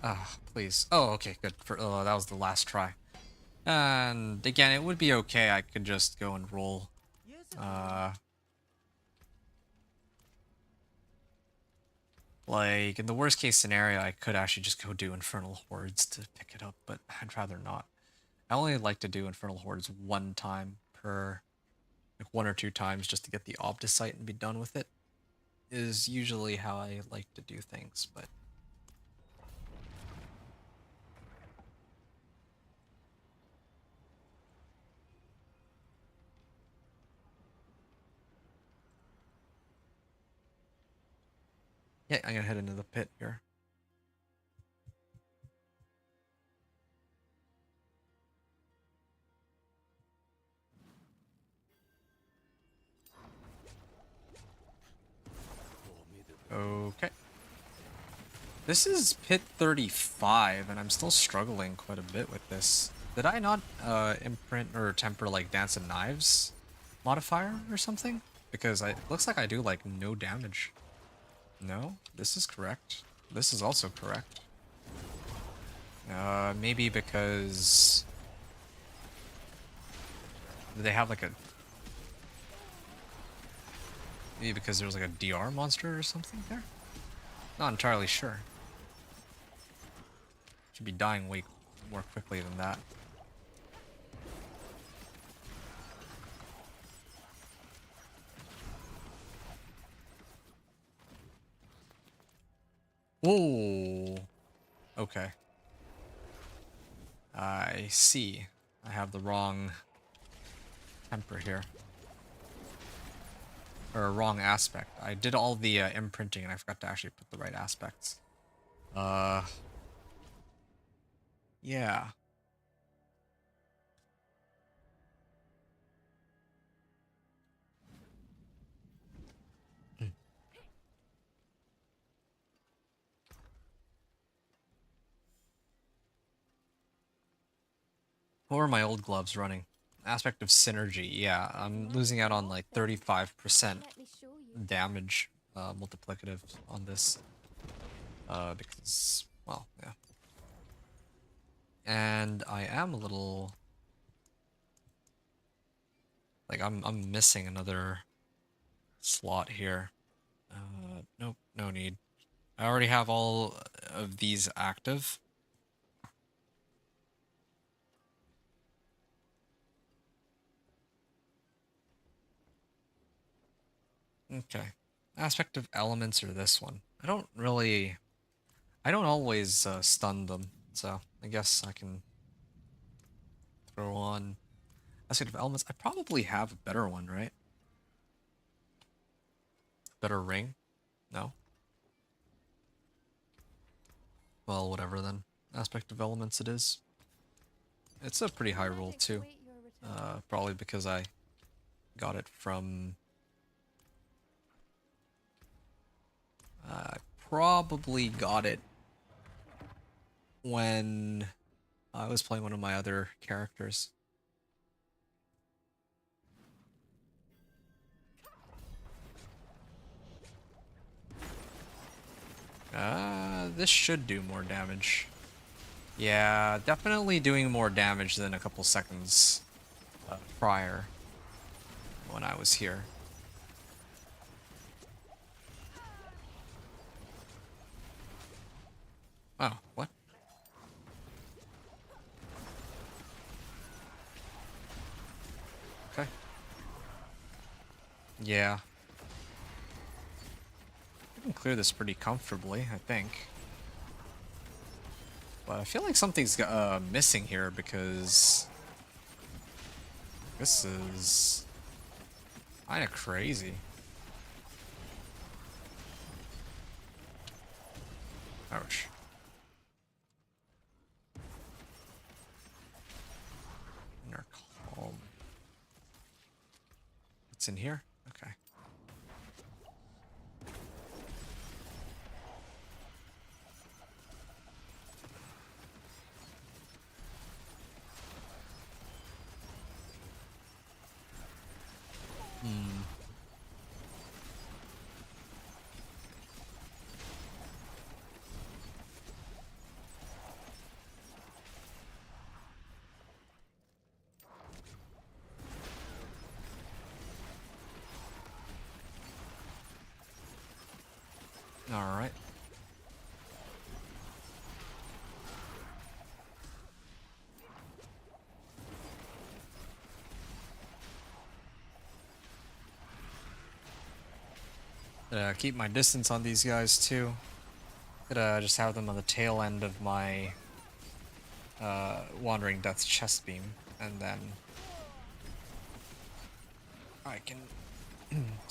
Ah, please. Oh, okay, good. That was the last try. And again, it would be okay. I could just go and roll. Like, in the worst case scenario, I could actually just go do Infernal Hordes to pick it up, but I'd rather not. I only like to do Infernal Hordes one time per, like 1 or 2 times just to get the Obdicite and be done with it, is usually how I like to do things, but... yeah, I'm gonna head into the pit here. Okay. This is pit 35, and I'm still struggling quite a bit with this. Did I not imprint or temper like Dance of Knives modifier or something? Because it looks like I do like no damage. No, this is correct. This is also correct. Maybe because they have like a... Maybe because there was like a DR monster or something there? Not entirely sure. Should be dying way more quickly than that. Whoa! Okay. I see. I have the wrong temper here. Or a wrong aspect. I did all the imprinting and I forgot to actually put the right aspects. Yeah. What were my old gloves running? Aspect of synergy. Yeah, I'm losing out on like 35% Let me show you. damage multiplicative on this. Because, well, yeah. And I am a little... Like, I'm missing another slot here. Nope, no need. I already have all of these active. Okay. Aspect of elements or this one. I don't always stun them, so I guess I can throw on aspect of elements. I probably have a better one, right? Better ring? No? Well, whatever then. Aspect of elements it is. It's a pretty high roll too. Wait your return. Probably because I got it from... I probably got it when I was playing one of my other characters. This should do more damage. Yeah, definitely doing more damage than a couple seconds prior when I was here. Oh, what? Okay. Yeah. I can clear this pretty comfortably, I think. But I feel like something's missing here because this is kind of crazy. Ouch. Inner calm. What's in here? Okay. All right. Keep my distance on these guys too. Could just have them on the tail end of my Wandering Death's chest beam, and then I can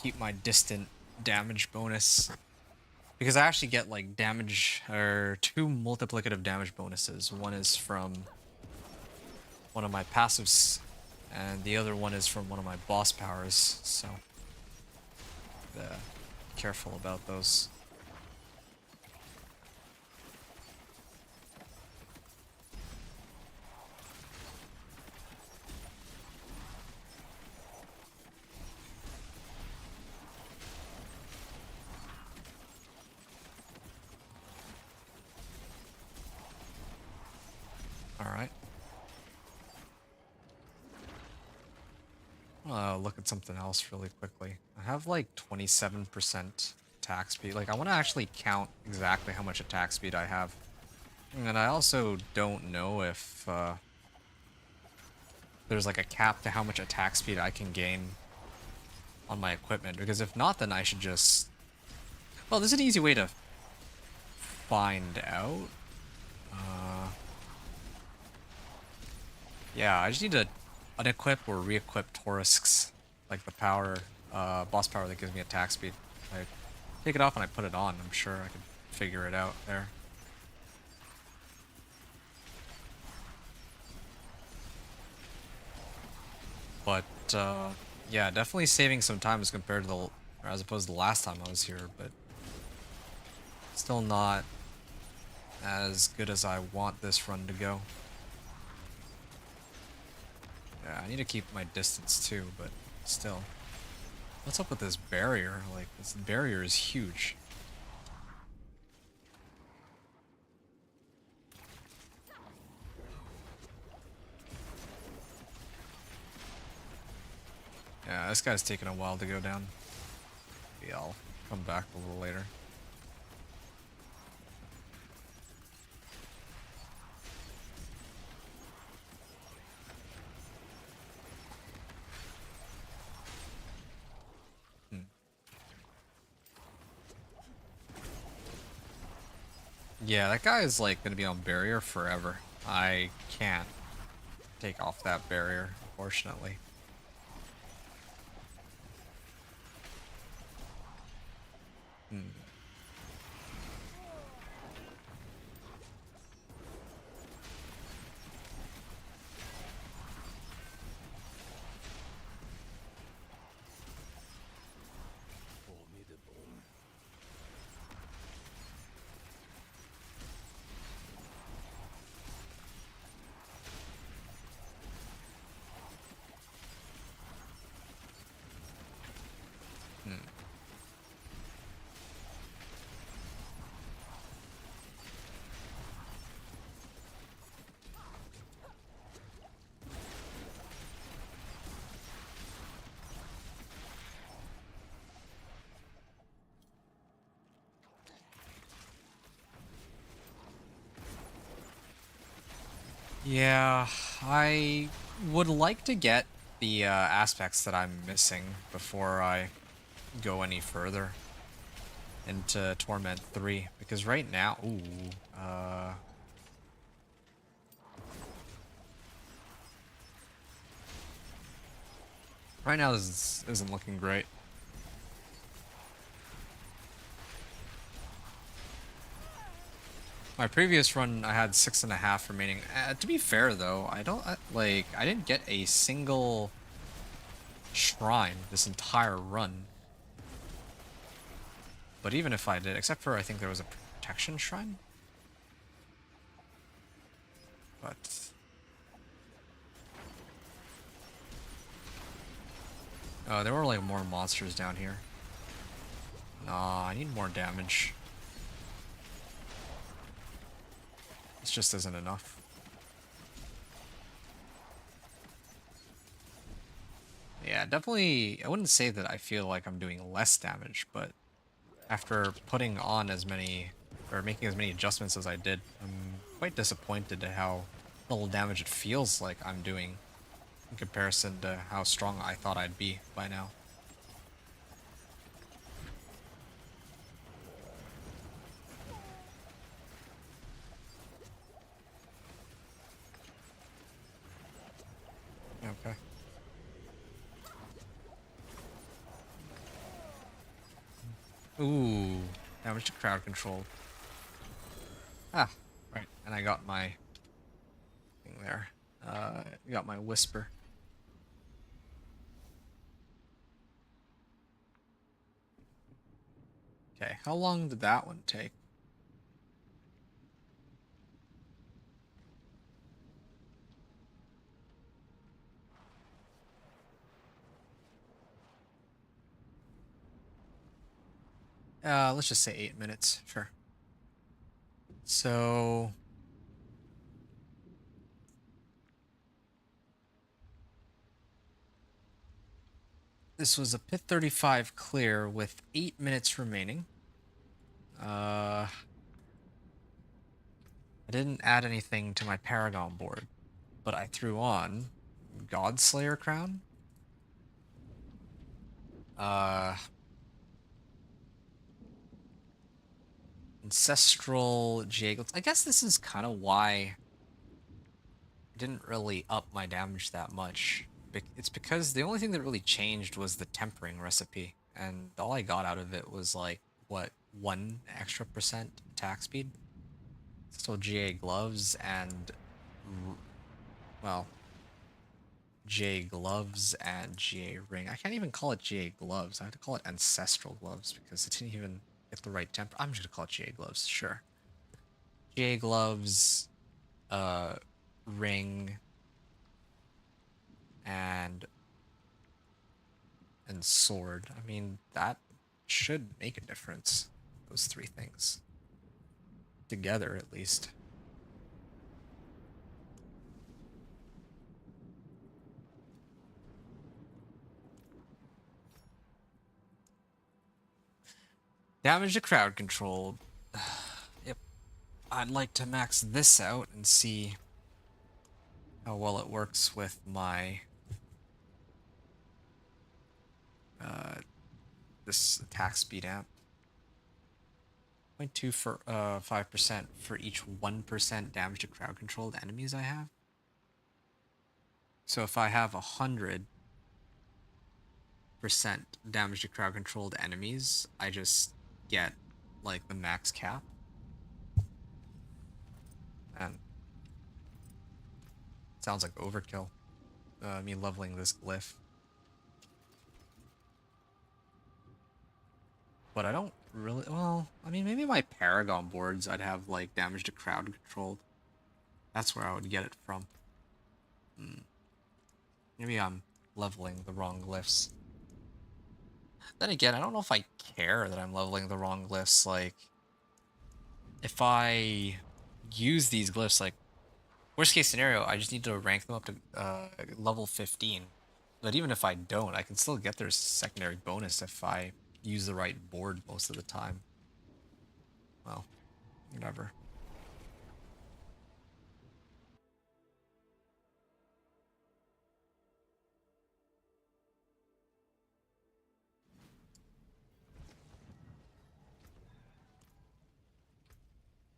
keep my distant damage bonus. Because I actually get like damage, or 2 multiplicative damage bonuses. One is from one of my passives, and the other one is from one of my boss powers, so careful about those. Alright. Look at something else really quickly. I have like 27% attack speed. Like, I want to actually count exactly how much attack speed I have. And I also don't know if there's like a cap to how much attack speed I can gain on my equipment. Because if not, then I should just... Well, there's an easy way to find out. Yeah, I just need to unequip or re-equip Torisk's, like the power, boss power that gives me attack speed. I take it off and I put it on. I'm sure I could figure it out there. But yeah, definitely saving some time as compared to the, or as opposed to the last time I was here, but still not as good as I want this run to go. Yeah, I need to keep my distance too, but still. What's up with this barrier? Like, this barrier is huge. Yeah, this guy's taking a while to go down. Maybe I'll come back a little later. Yeah, that guy is like gonna be on barrier forever. I can't take off that barrier, unfortunately. Hmm. Formidable. Hmm. Yeah, I would like to get the aspects that I'm missing before I go any further into Torment 3, because right now, right now this isn't looking great. My previous run, I had 6.5 remaining. To be fair though, I don't I didn't get a single shrine this entire run. But even if I did, except for I think there was a protection shrine. But there were like more monsters down here. Nah, I need more damage. This just isn't enough. Yeah, definitely, I wouldn't say that I feel like I'm doing less damage, but after putting on as many, or making as many adjustments as I did, I'm quite disappointed at how little damage it feels like I'm doing in comparison to how strong I thought I'd be by now. Okay. Ooh, damage to crowd control. Ah, right, and I got my thing there. Got my whisper. Okay, how long did that one take? Let's just say 8 minutes, sure. So this was a Pit 35 clear with 8 minutes remaining. I didn't add anything to my Paragon board, but I threw on Godslayer Crown. Ancestral Jade. I guess this is kind of why I didn't really up my damage that much. It's because the only thing that really changed was the tempering recipe, and all I got out of it was like, what, 1 extra % attack speed? Still GA gloves and, well, GA gloves and GA ring. I can't even call it GA gloves. I have to call it ancestral gloves because it didn't even get the right temper. I'm just gonna call it GA gloves, sure. GA gloves, ring, and sword. I mean, that should make a difference. Those three things. Together, at least. Damage to crowd control. Yep. I'd like to max this out and see how well it works with my this attack speed amp. 0.2 for 5% for each 1% damage to crowd controlled enemies I have. So if I have 100% damage to crowd controlled enemies, I just get like the max cap. And sounds like overkill. Me leveling this glyph. But I don't really, well, I mean, maybe my Paragon boards I'd have like damage to crowd controlled. That's where I would get it from. Maybe I'm leveling the wrong glyphs. Then again, I don't know if I care that I'm leveling the wrong glyphs. Like, if I use these glyphs, like, worst case scenario, I just need to rank them up to level 15. But even if I don't, I can still get their secondary bonus if I use the right board most of the time. Well, whatever.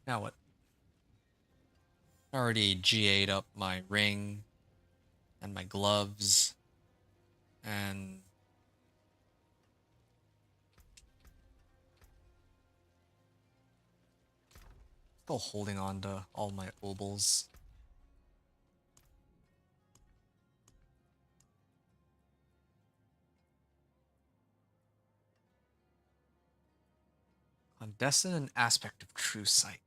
Now what? Already GA'd up my ring and my gloves and still holding on to all my obols. Clandestine and aspect of true sight.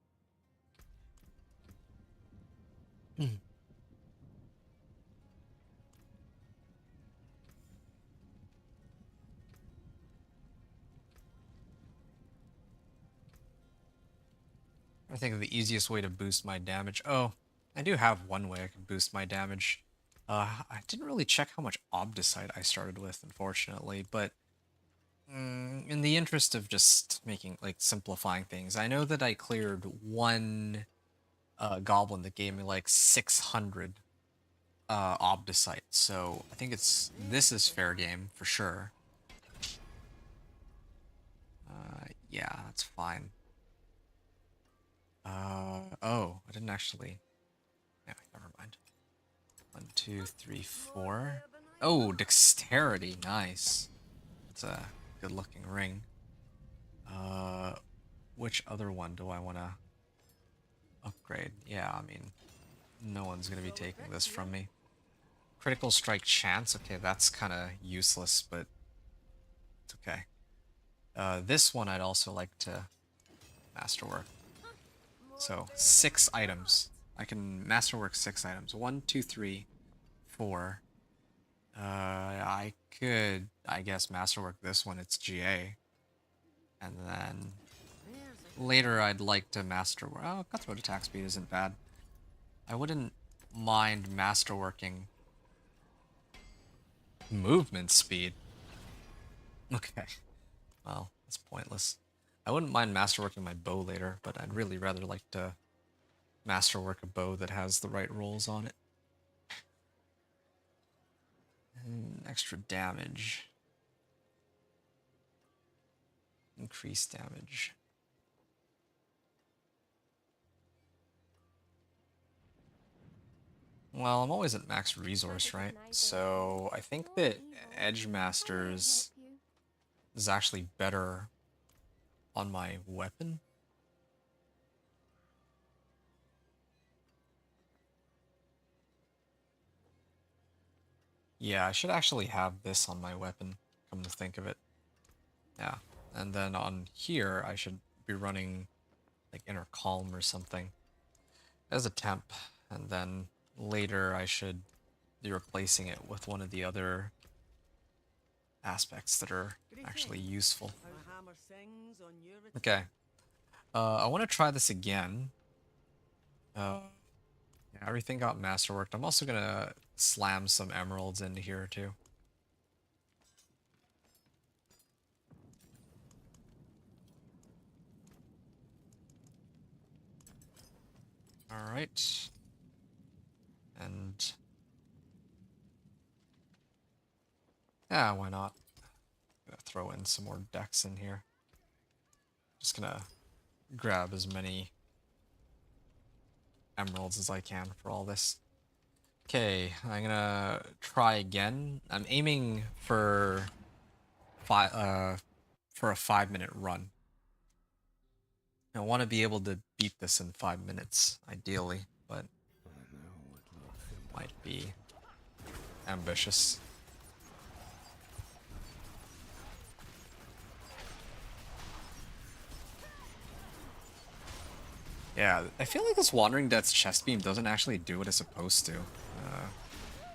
I think of the easiest way to boost my damage. Oh, I do have one way I can boost my damage. I didn't really check how much Obdicite I started with, unfortunately, but in the interest of just making, like, simplifying things, I know that I cleared one goblin that gave me like 600 Obdicite, so I think this is fair game for sure. Yeah, that's fine. Oh, I didn't actually. Yeah, never mind. 1, 2, 3, 4. Oh, dexterity, nice. It's a good-looking ring. Which other one do I want to upgrade? Yeah, I mean, no one's gonna be taking this from me. Critical strike chance. Okay, that's kind of useless, but it's okay. This one I'd also like to masterwork. So 6 items. I can masterwork 6 items. 1, 2, 3, 4. I could, I guess, masterwork this one. It's GA. And then later I'd like to masterwork. Oh, cutthroat attack speed isn't bad. I wouldn't mind masterworking movement speed. Okay. Well, that's pointless. I wouldn't mind masterworking my bow later, but I'd really rather like to masterwork a bow that has the right rolls on it. And extra damage. Increased damage. Well, I'm always at max resource, right? So I think that Edge Masters is actually better on my weapon. Yeah, I should actually have this on my weapon, come to think of it. Yeah, and then on here, I should be running like Inner Calm or something as a temp, and then later I should be replacing it with one of the other aspects that are actually useful. My hammer sings on your Okay. I want to try this again. Yeah, everything got masterworked. I'm also gonna slam some emeralds into here too. All right. And yeah, why not? Gonna throw in some more decks in here. Just gonna grab as many emeralds as I can for all this. Okay, I'm gonna try again. I'm aiming for a 5-minute run. I want to be able to beat this in 5 minutes, ideally, but might be ambitious. Yeah, I feel like this Wandering Death's chest beam doesn't actually do what it's supposed to.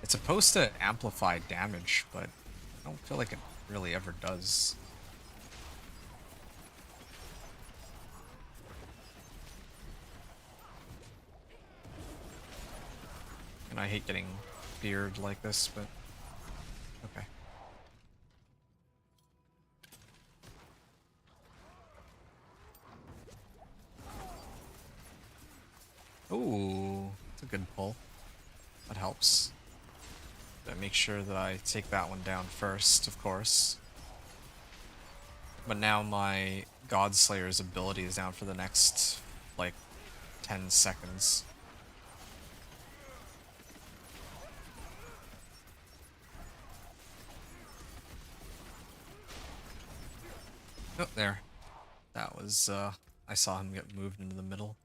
It's supposed to amplify damage, but I don't feel like it really ever does. And I hate getting beard like this, but okay. Ooh, that's a good pull. That helps. But make sure that I take that one down first, of course. But now my Godslayer's ability is down for the next, like, 10 seconds. Oh, there. That was, I saw him get moved into the middle.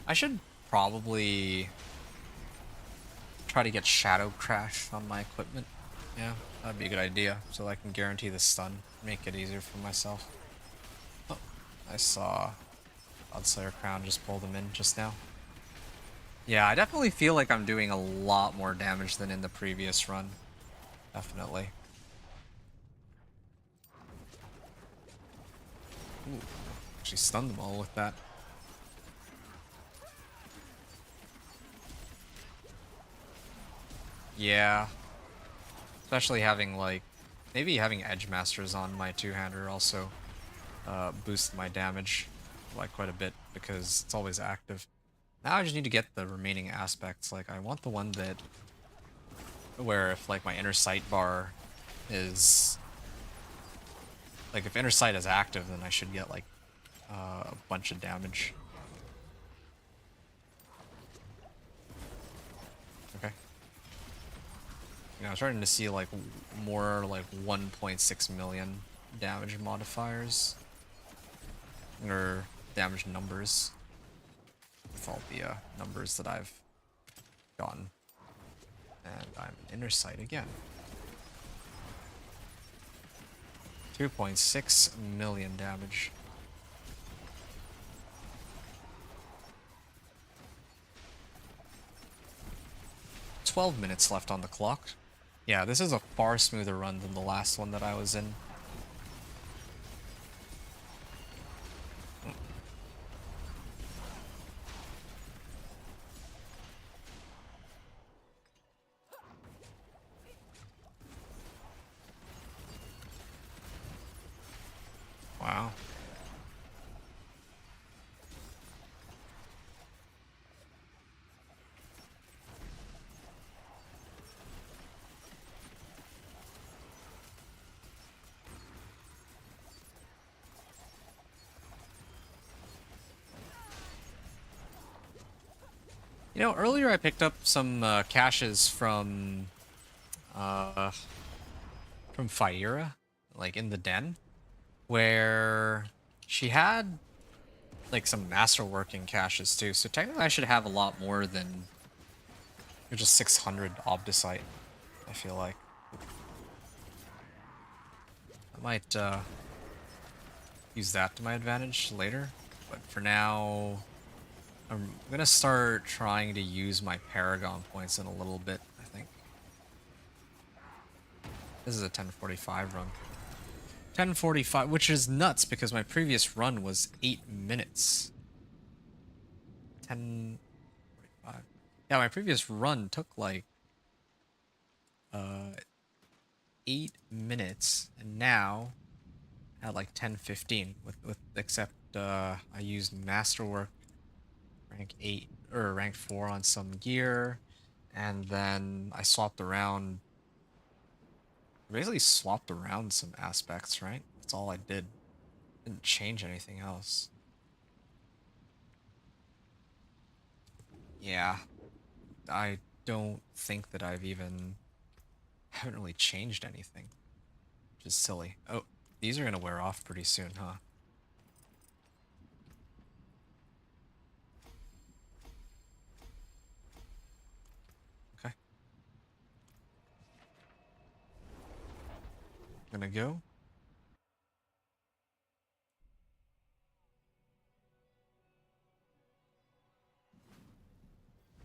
I should probably try to get Shadow Crash on my equipment. Yeah, that'd be a good idea, so I can guarantee the stun. Make it easier for myself. Oh, I saw Godslayer Crown just pull them in just now. Yeah, I definitely feel like I'm doing a lot more damage than in the previous run. Definitely. Ooh, actually stunned them all with that. Yeah. Especially having, like, maybe having Edge Masters on my two-hander also boosts my damage by quite a bit because it's always active. Now I just need to get the remaining aspects. Like, I want the one that where if, like, my inner sight bar is... Like, if inner sight is active, then I should get, like, a bunch of damage. Okay. You know, I'm starting to see, like, more, like, 1.6 million damage modifiers. Or damage numbers. With all the numbers that I've gotten. And I'm inner sight again. 2.6 million damage. "12 minutes left on the clock." Yeah, this is a far smoother run than the last one that I was in. Wow. You know, earlier I picked up some caches from Fire, like in the den, where she had like some masterworking caches too. So technically I should have a lot more than just 600 Obdicite, I feel like. I might use that to my advantage later, but for now I'm gonna start trying to use my Paragon points in a little bit, I think. This is a 10:45 run. 10:45, which is nuts because my previous run was 8 minutes. 10:45. Yeah, my previous run took like 8 minutes, and now at like 10:15 with except I used Masterwork rank 8 or rank 4 on some gear, and then I swapped around, basically swapped around some aspects, right? That's all I did. Didn't change anything else. Yeah, I don't think that haven't really changed anything, which is silly. Oh, these are gonna wear off pretty soon, huh? Okay. Gonna go.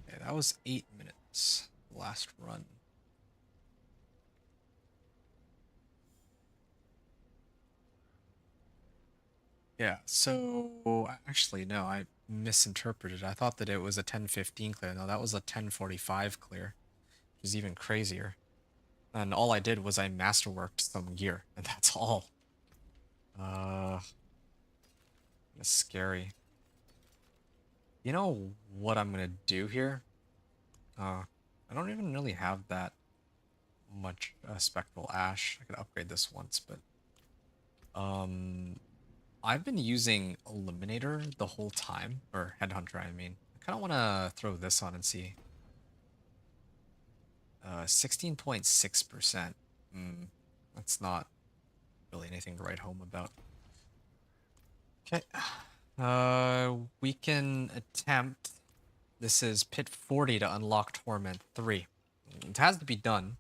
Okay, that was 8 minutes. Last run. Yeah, so actually no, I misinterpreted. I thought that it was a 10:15 clear. No, that was a 10:45 clear, which is even crazier. And all I did was I masterworked some gear, and that's all. That's scary. You know what I'm gonna do here? I don't even really have that much spectral ash. I could upgrade this once, but I've been using Eliminator the whole time, or Headhunter, I mean. I kind of want to throw this on and see. 16.6%. That's not really anything to write home about. Okay. We can attempt. This is Pit 40 to unlock Torment 3. It has to be done.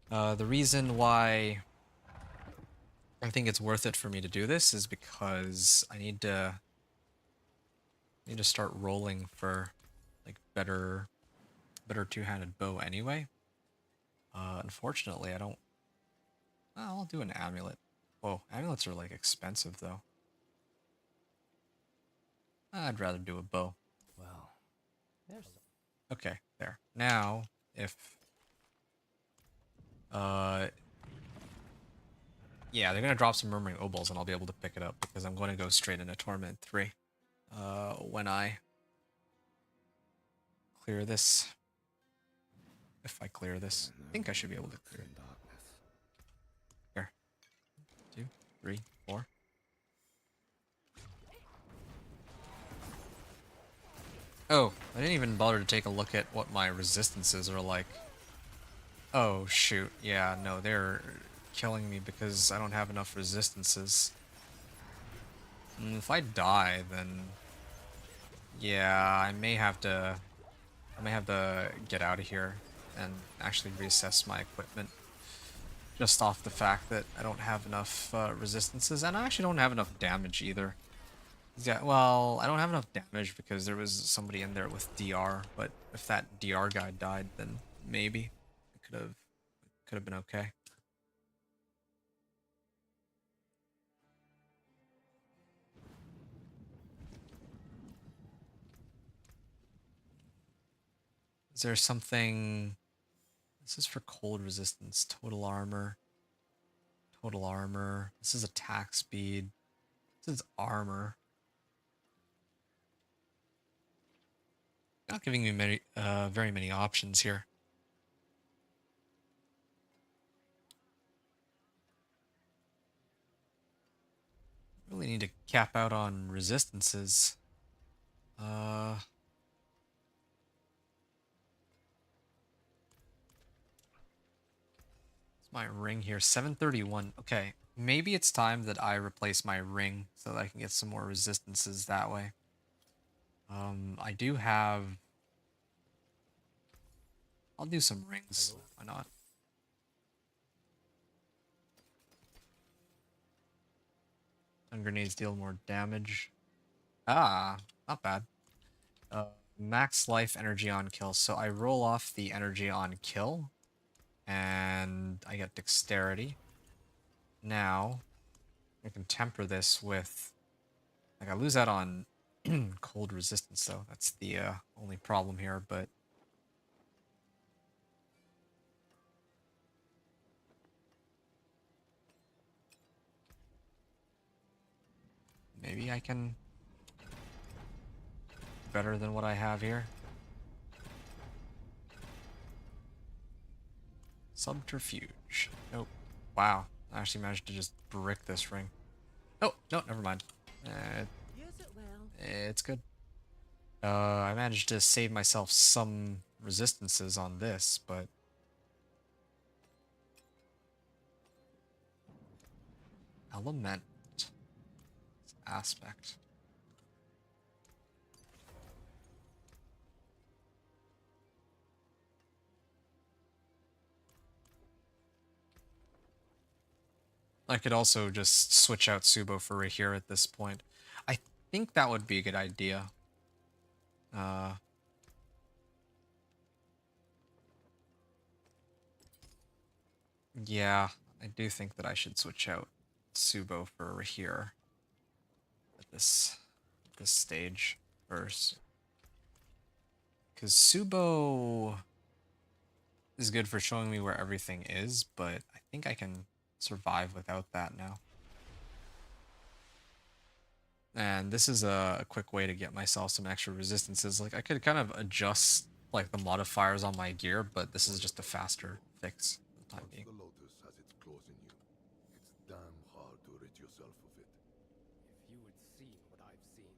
The reason why I think it's worth it for me to do this is because I need to start rolling for like better two-handed bow anyway. Unfortunately, I don't. Well, I'll do an amulet. Whoa, amulets are like expensive though. I'd rather do a bow. Well, there's Okay, there. Now, if yeah, they're gonna drop some Murmuring Obols and I'll be able to pick it up because I'm going to go straight into Torment 3. When I clear this. If I clear this. I think I should be able to clear it. Here. 2, 3, 4. Oh, I didn't even bother to take a look at what my resistances are like. Oh, shoot. Yeah, no, they're killing me because I don't have enough resistances. If I die, then... Yeah, I may have to get out of here and actually reassess my equipment. Just off the fact that I don't have enough resistances, and I actually don't have enough damage either. Yeah, well, I don't have enough damage because there was somebody in there with DR, but if that DR guy died, then maybe it could have been okay. Is there something? This is for cold resistance, total armor. Total armor. This is attack speed. This is armor. Not giving me many, very many options here. Really need to cap out on resistances. It's my ring here, 731. Okay, maybe it's time that I replace my ring so that I can get some more resistances that way. I do have... I'll do some rings. Why not? Stun grenades deal more damage. Ah, not bad. Max life energy on kill. So I roll off the energy on kill, and I get dexterity. Now, I can temper this with... Like, I lose out on cold resistance, though. That's the only problem here, but... Maybe I can... better than what I have here. Subterfuge. Nope. Wow. I actually managed to just brick this ring. Oh, no, never mind. Use it well. It's good. I managed to save myself some resistances on this, but... Element. Aspect. I could also just switch out Subo for Rahir at this point. I think that would be a good idea. Yeah, I do think that I should switch out Subo for Rahir at this stage first. Because Subo is good for showing me where everything is, but I think I can survive without that now. And this is a quick way to get myself some extra resistances. Like, I could kind of adjust like the modifiers on my gear, but this is just a faster fix for the time being. The Lotus has its claws in you. It's damn hard to rid yourself of it. If you had seen what I've seen,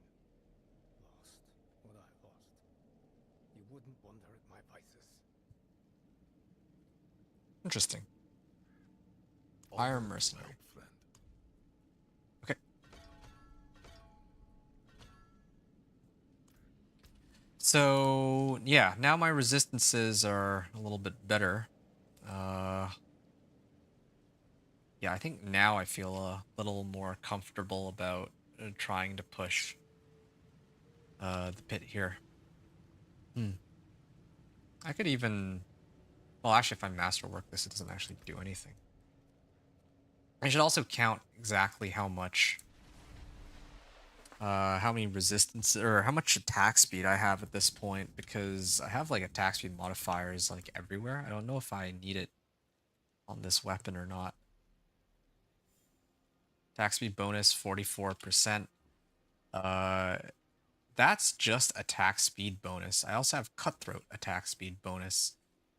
lost what I've lost, you wouldn't wonder at my vices. Interesting. Fire mercenary. Friend. Okay. So, yeah, now my resistances are a little bit better. Yeah, I think now I feel a little more comfortable about trying to push the pit here. I could even... Well, actually, if I masterwork this, it doesn't actually do anything. I should also count exactly how much... how many resistance or how much attack speed I have at this point, because I have like attack speed modifiers like everywhere. I don't know if I need it on this weapon or not. Attack speed bonus 44%. That's just attack speed bonus. I also have cutthroat attack speed bonus,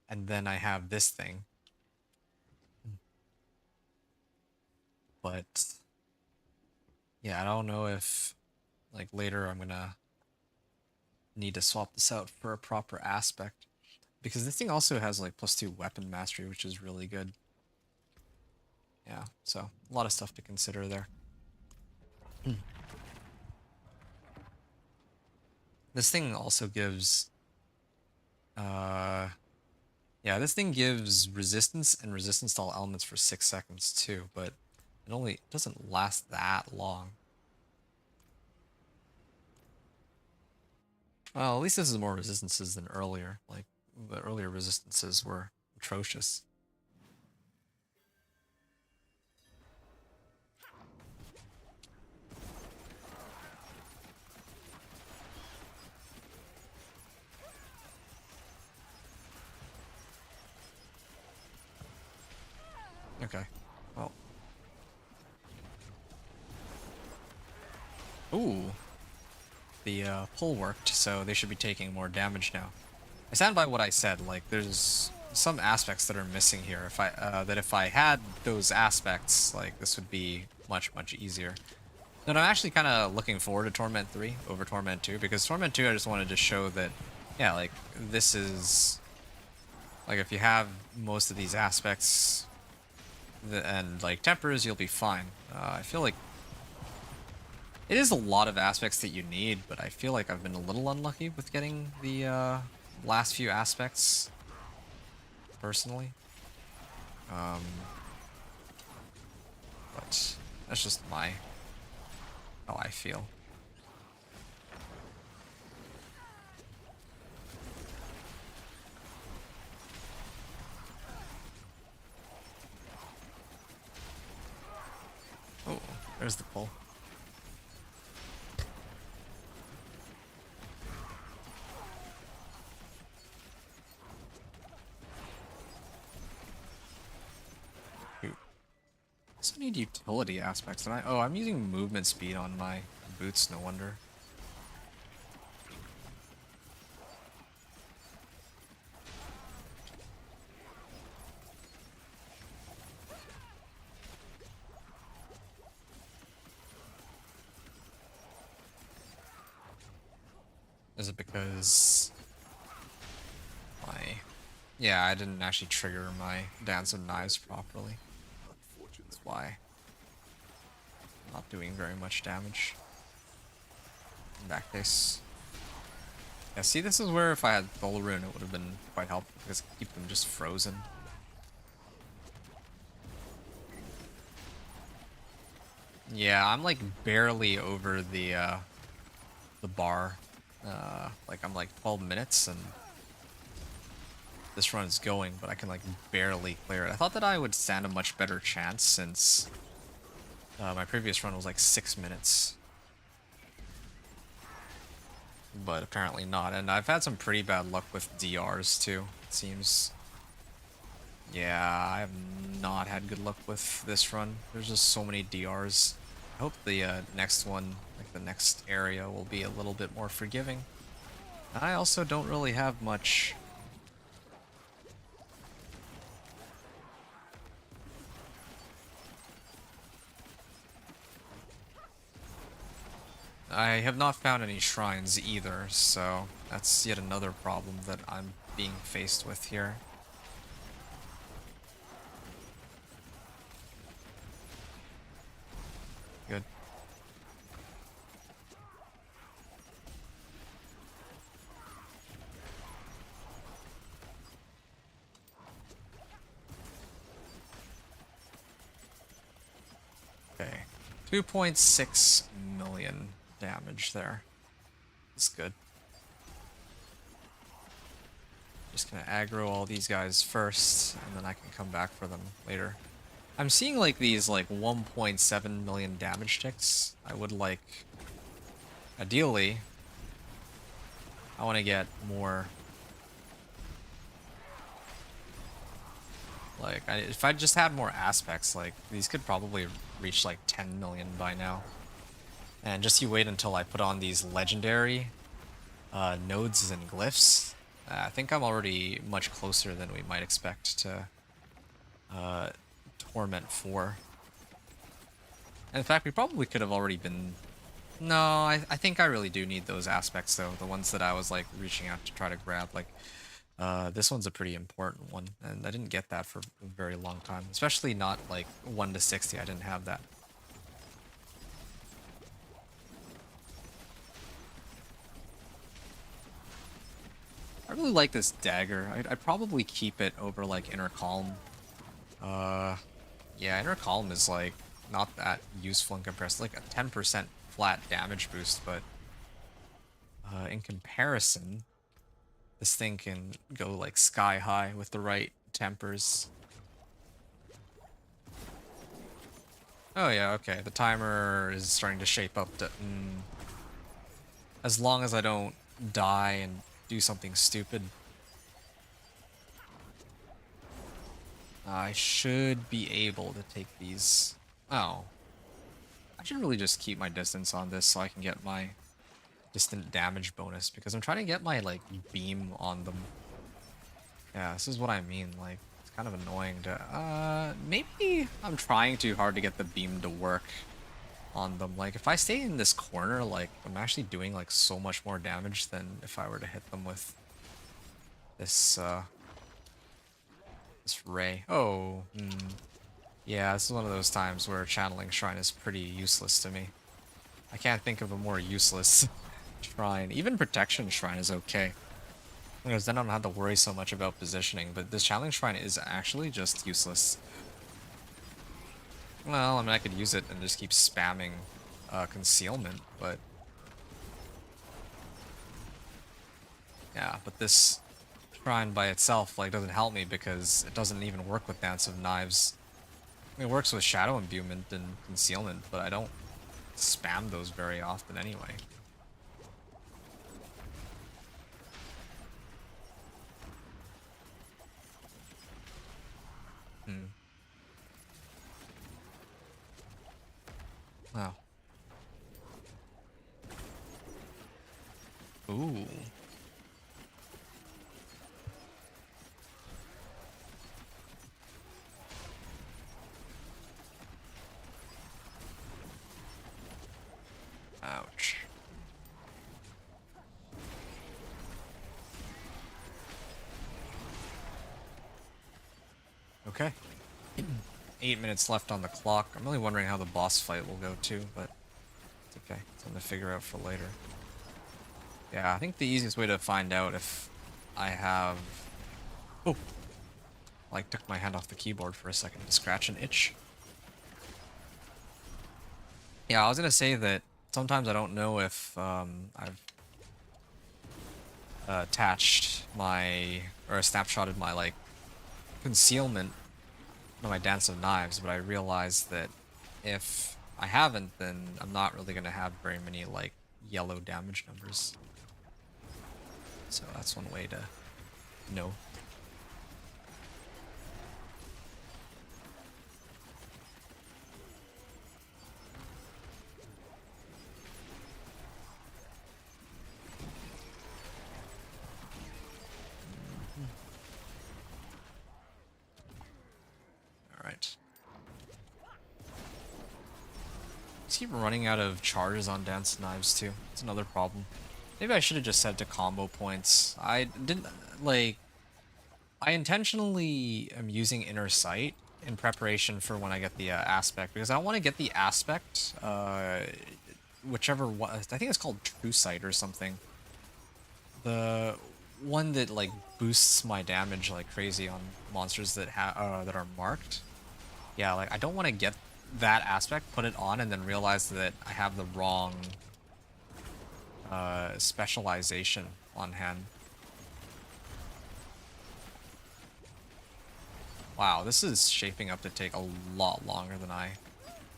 and then I have this thing. But yeah, I don't know if like later I'm gonna need to swap this out for a proper aspect, because this thing also has like +2 weapon mastery, which is really good. Yeah, so a lot of stuff to consider there. This thing also gives yeah, this thing gives resistance and resistance to all elements for 6 seconds too, but it doesn't last that long. Well, at least this is more resistances than earlier. Like, the earlier resistances were atrocious. Okay, well. Ooh. The pull worked, so they should be taking more damage now. I stand by what I said. Like, there's some aspects that are missing here. If I had those aspects, like, this would be much easier. And I'm actually kind of looking forward to Torment 3 over Torment 2, because Torment 2 I just wanted to show that, yeah, like, this is like, if you have most of these aspects and like tempers, you'll be fine. I feel like it is a lot of aspects that you need, but I feel like I've been a little unlucky with getting the last few aspects, personally. But that's just how I feel. There's the pull. Shoot. Also need utility aspects, and oh, I'm using movement speed on my boots, no wonder. Is it because yeah, I didn't actually trigger my Dance of Knives properly. That's why I'm not doing very much damage. In that case. Yeah, see, this is where if I had Soul Rune, it would have been quite helpful because I keep them just frozen. Yeah, I'm like barely over the bar. Like I'm like 12 minutes and this run is going, but I can like barely clear it. I thought that I would stand a much better chance since my previous run was like 6 minutes. But apparently not, and I've had some pretty bad luck with DRs too, it seems. Yeah, I have not had good luck with this run. There's just so many DRs. I hope the next one, like the next area, will be a little bit more forgiving. I also don't really have much. I have not found any shrines either, so that's yet another problem that I'm being faced with here. Good. Okay. 2.6 million damage there. That's good. Just gonna aggro all these guys first, and then I can come back for them later. I'm seeing like these like 1.7 million damage ticks. I would like, ideally, I want to get more. Like, if I just had more aspects, like these could probably reach like 10 million by now. And just you wait until I put on these legendary nodes and glyphs. I think I'm already much closer than we might expect to Torment 4. And in fact, we probably could have already been... No, I think I really do need those aspects though. The ones that I was like reaching out to try to grab. Like, this one's a pretty important one. And I didn't get that for a very long time. Especially not like 1 to 60. I didn't have that. I really like this dagger. I'd probably keep it over like Inner Calm. Yeah, Inner Calm is like not that useful in comparison. Like a 10% flat damage boost, but in comparison, this thing can go like sky high with the right tempers. Oh yeah, okay. The timer is starting to shape up to... As long as I don't die and do something stupid, I should be able to take these. Oh. I should really just keep my distance on this so I can get my distant damage bonus, because I'm trying to get my, like, beam on them. Yeah, this is what I mean, like, it's kind of annoying to... maybe I'm trying too hard to get the beam to work on them. Like, if I stay in this corner, like, I'm actually doing, like, so much more damage than if I were to hit them with this, this ray. Oh, yeah, this is one of those times where Channeling Shrine is pretty useless to me. I can't think of a more useless shrine. Even Protection Shrine is okay, because then I don't have to worry so much about positioning, but this Channeling Shrine is actually just useless. Well, I mean, I could use it and just keep spamming concealment, but... Yeah, but this shrine by itself, like, doesn't help me because it doesn't even work with Dance of Knives. It works with shadow imbuement and concealment, but I don't spam those very often anyway. Wow. Ooh. Ouch. Okay. 8 minutes left on the clock. I'm really wondering how the boss fight will go too, but it's okay. Something to figure out for later. Yeah, I think the easiest way to find out if I have... Oh! Like, took my hand off the keyboard for a second to scratch an itch. Yeah, I was gonna say that sometimes I don't know if I've attached my... or snapshotted my, like, concealment on my Dance of Knives, but I realized that if I haven't, then I'm not really gonna have very many, like, yellow damage numbers. So that's one way to know. Alright. I keep running out of charges on Dance Knives too. It's another problem. Maybe I should have just set it to combo points. I didn't, like... I intentionally am using Inner Sight in preparation for when I get the aspect, because I want to get the aspect, whichever one... I think it's called True Sight or something. The one that, like, boosts my damage like crazy on monsters that that are marked. Yeah, like, I don't want to get that aspect, put it on, and then realize that I have the wrong specialization on hand. Wow, this is shaping up to take a lot longer than I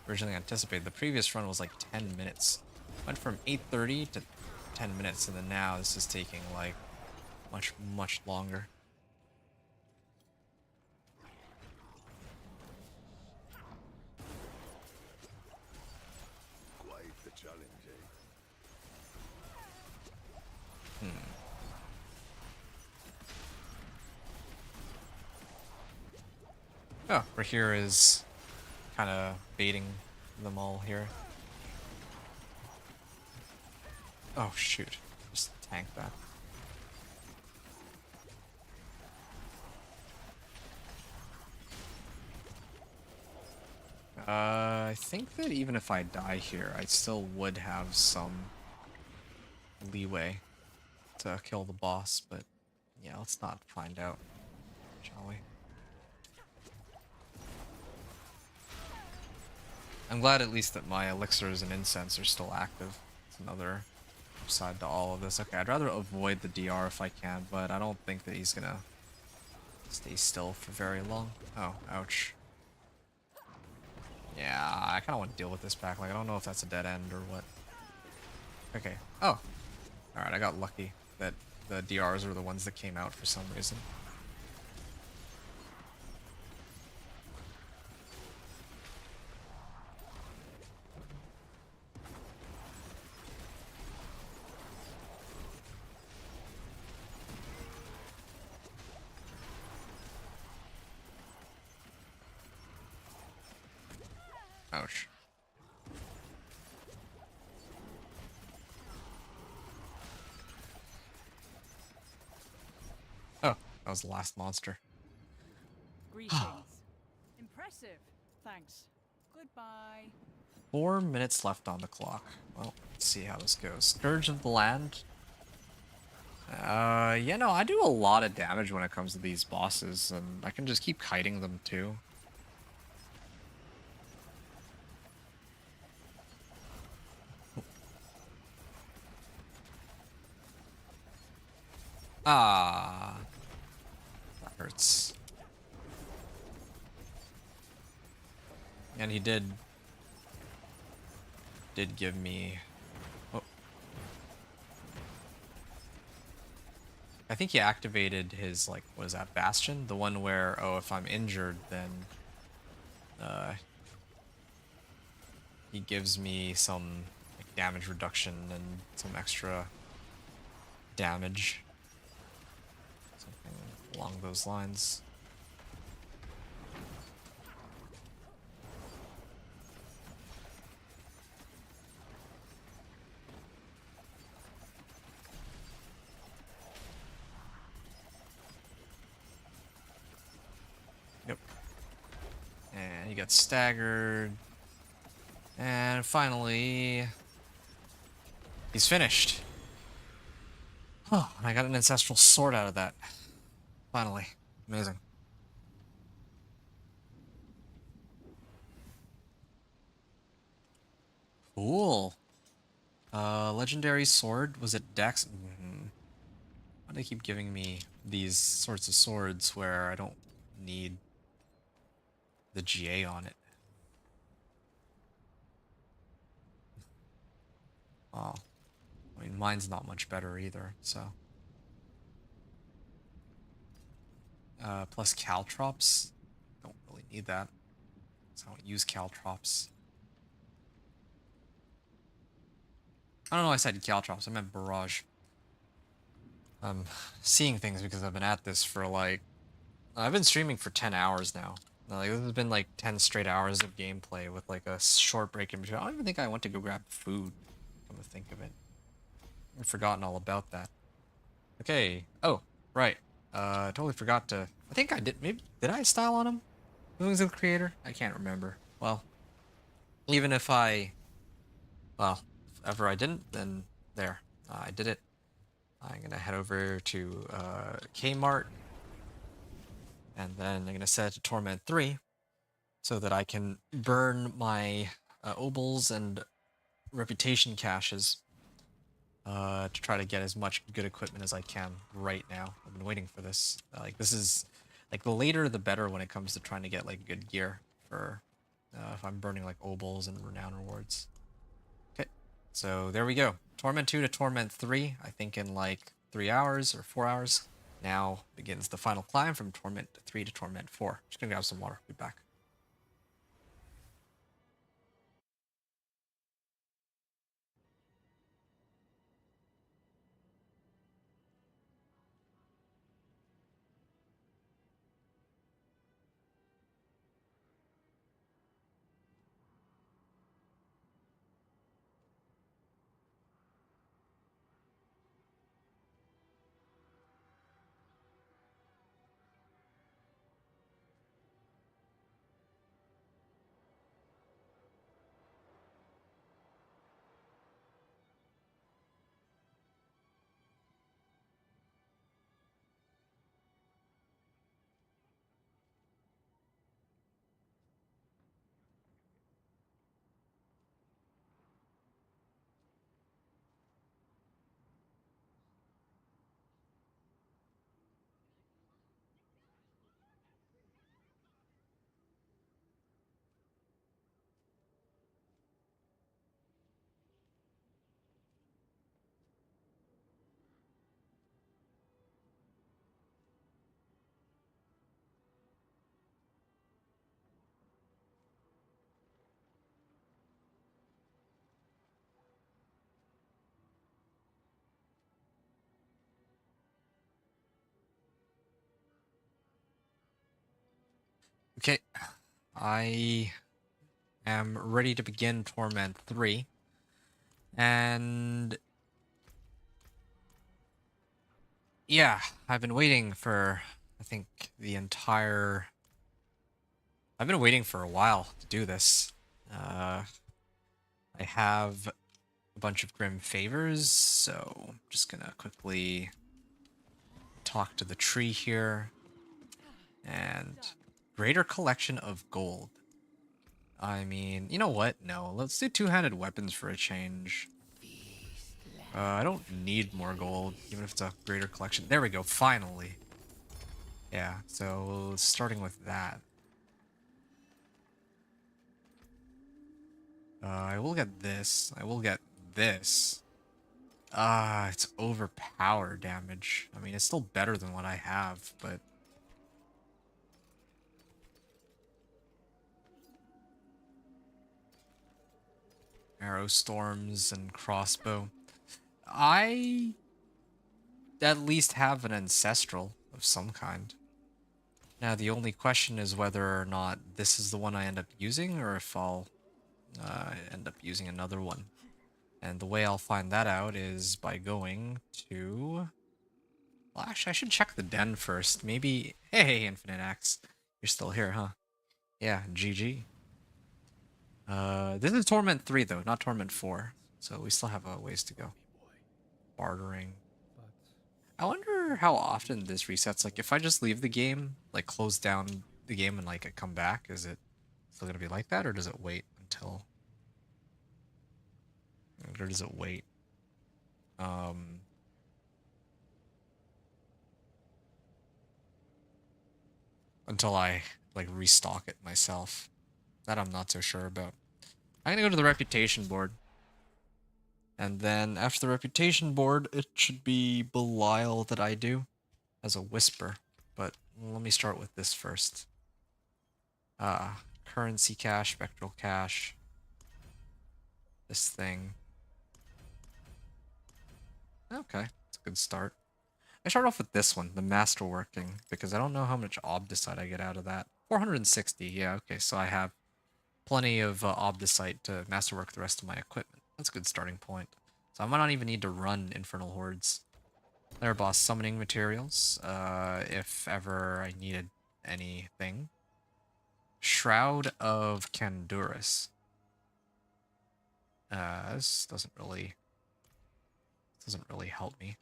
originally anticipated. The previous run was like 10 minutes. Went from 8:30 to 10 minutes, and then now this is taking like much longer. Quite the challenge, eh? Oh, Rahir is kind of baiting them all here. Oh shoot, just tank that. I think that even if I die here, I still would have some leeway to kill the boss, but yeah, let's not find out, shall we? I'm glad at least that my elixirs and incense are still active. It's another upside to all of this. Okay, I'd rather avoid the DR if I can, but I don't think that he's gonna stay still for very long. Oh, ouch. Yeah, I kind of want to deal with this pack. Like, I don't know if that's a dead end or what. Okay. Oh. Alright, I got lucky that the DRs are the ones that came out for some reason. Ouch. Oh, that was the last monster. Greetings. Impressive. Thanks. Goodbye. 4 minutes left on the clock. Well, let's see how this goes. Scourge of the Land. Yeah, no, I do a lot of damage when it comes to these bosses, and I can just keep kiting them too. Ah, that hurts. And he did give me... Oh. I think he activated his, like, what is that, Bastion? The one where, oh, if I'm injured, then he gives me some like, damage reduction and some extra damage. Something along those lines. Yep. And he got staggered. And finally, he's finished. Oh, and I got an ancestral sword out of that. Finally. Amazing. Cool. Legendary sword. Was it Dex? Why do they keep giving me these sorts of swords where I don't need the GA on it? Oh. I mean, mine's not much better either, so. Plus caltrops. Don't really need that. So I don't use caltrops. I don't know why I said caltrops. I meant barrage. I'm seeing things because I've been at this for like... I've been streaming for 10 hours now. Like, this has been like 10 straight hours of gameplay with like a short break in between. I don't even think I went to go grab food, come to think of it. I've forgotten all about that. Okay. Oh, right. I totally forgot to... I think I did... Maybe... Did I style on him? Who's the creator? I can't remember. Well, even if I... Well, if ever I didn't, then there. I did it. I'm gonna head over to Kmart. And then I'm gonna set it to Torment 3. So that I can burn my obols and reputation caches. To try to get as much good equipment as I can right now. I've been waiting for this. Like, this is... Like, the later the better when it comes to trying to get, like, good gear for... if I'm burning, like, obols and renown rewards. Okay, so there we go. Torment 2 to Torment 3, I think in, like, 3 hours or 4 hours. Now begins the final climb from Torment 3 to Torment 4. Just gonna grab some water. Be back. Okay, I am ready to begin Torment 3. And... yeah, I've been waiting for, I think, the entire... I've been waiting for a while to do this. I have a bunch of Grim Favors, so I'm just gonna quickly talk to the tree here. And greater collection of gold. I mean, you know what? No, let's do two-handed weapons for a change. I don't need more gold, even if it's a greater collection. There we go, finally. Yeah, so starting with that. I will get this. I will get this. It's overpower damage. I mean, it's still better than what I have, but... Arrow storms and crossbow. I at least have an ancestral of some kind. Now, the only question is whether or not this is the one I end up using, or if I'll end up using another one. And the way I'll find that out is by going to... Well, actually, I should check the den first. Maybe... Hey, Infinite Axe. You're still here, huh? Yeah, GG. This is Torment 3, though, not Torment 4. So we still have a ways to go. Bartering. I wonder how often this resets. Like, if I just leave the game, like, close down the game and, like, I come back, is it still gonna be like that, or does it wait until... Or does it wait? Until I, like, restock it myself. That I'm not so sure about. I'm gonna go to the reputation board. And then after the reputation board, it should be Belial that I do as a whisper. But let me start with this first. Currency cache, spectral cache. This thing. Okay, it's a good start. I start off with this one, the masterworking, because I don't know how much obdicite I get out of that. 460, yeah, okay, so I have plenty of obdicite to masterwork the rest of my equipment. That's a good starting point. So I might not even need to run Infernal Hordes. There are boss summoning materials, if ever I needed anything. Shroud of Canduris. This doesn't really help me.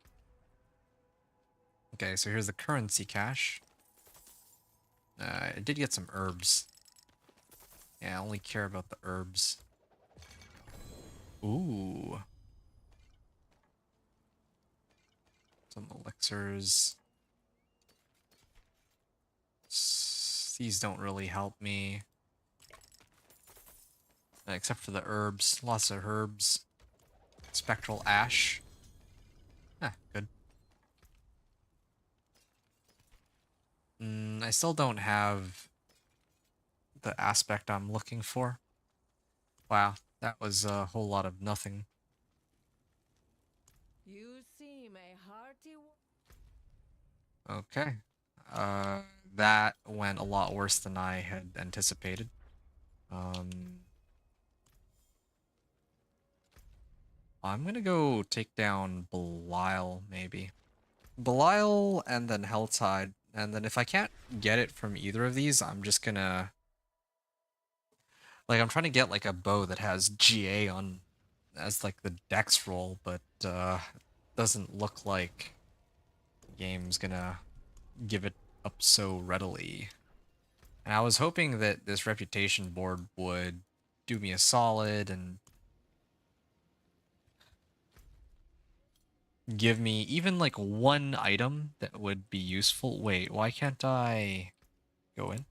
Okay, so here's the currency cache. I did get some herbs. Yeah, I only care about the herbs. Ooh. Some elixirs. These don't really help me. Except for the herbs. Lots of herbs. Spectral ash. Ah, good. I still don't have the aspect I'm looking for. Wow, that was a whole lot of nothing. You seem a hearty. Okay. That went a lot worse than I had anticipated. I'm gonna go take down Belial, maybe. Belial and then Helltide. And then if I can't get it from either of these, I'm just gonna... Like, I'm trying to get, like, a bow that has GA on as, like, the dex roll, but, doesn't look like the game's gonna give it up so readily. And I was hoping that this reputation board would do me a solid and give me even, like, one item that would be useful. Wait, why can't I go in?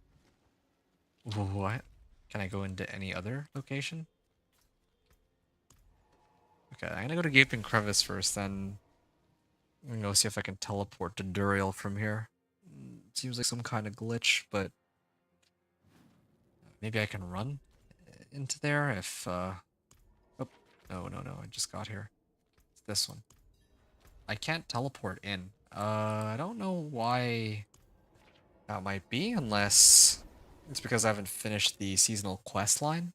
What? Can I go into any other location? Okay, I'm gonna go to Gaping Crevice first, then I'm gonna go see if I can teleport to Duriel from here. Seems like some kind of glitch, but maybe I can run into there if, Oh, no, I just got here. It's this one. I can't teleport in. I don't know why that might be, unless it's because I haven't finished the seasonal quest line.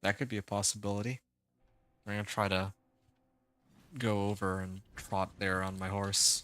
That could be a possibility. I'm gonna try to go over and trot there on my horse.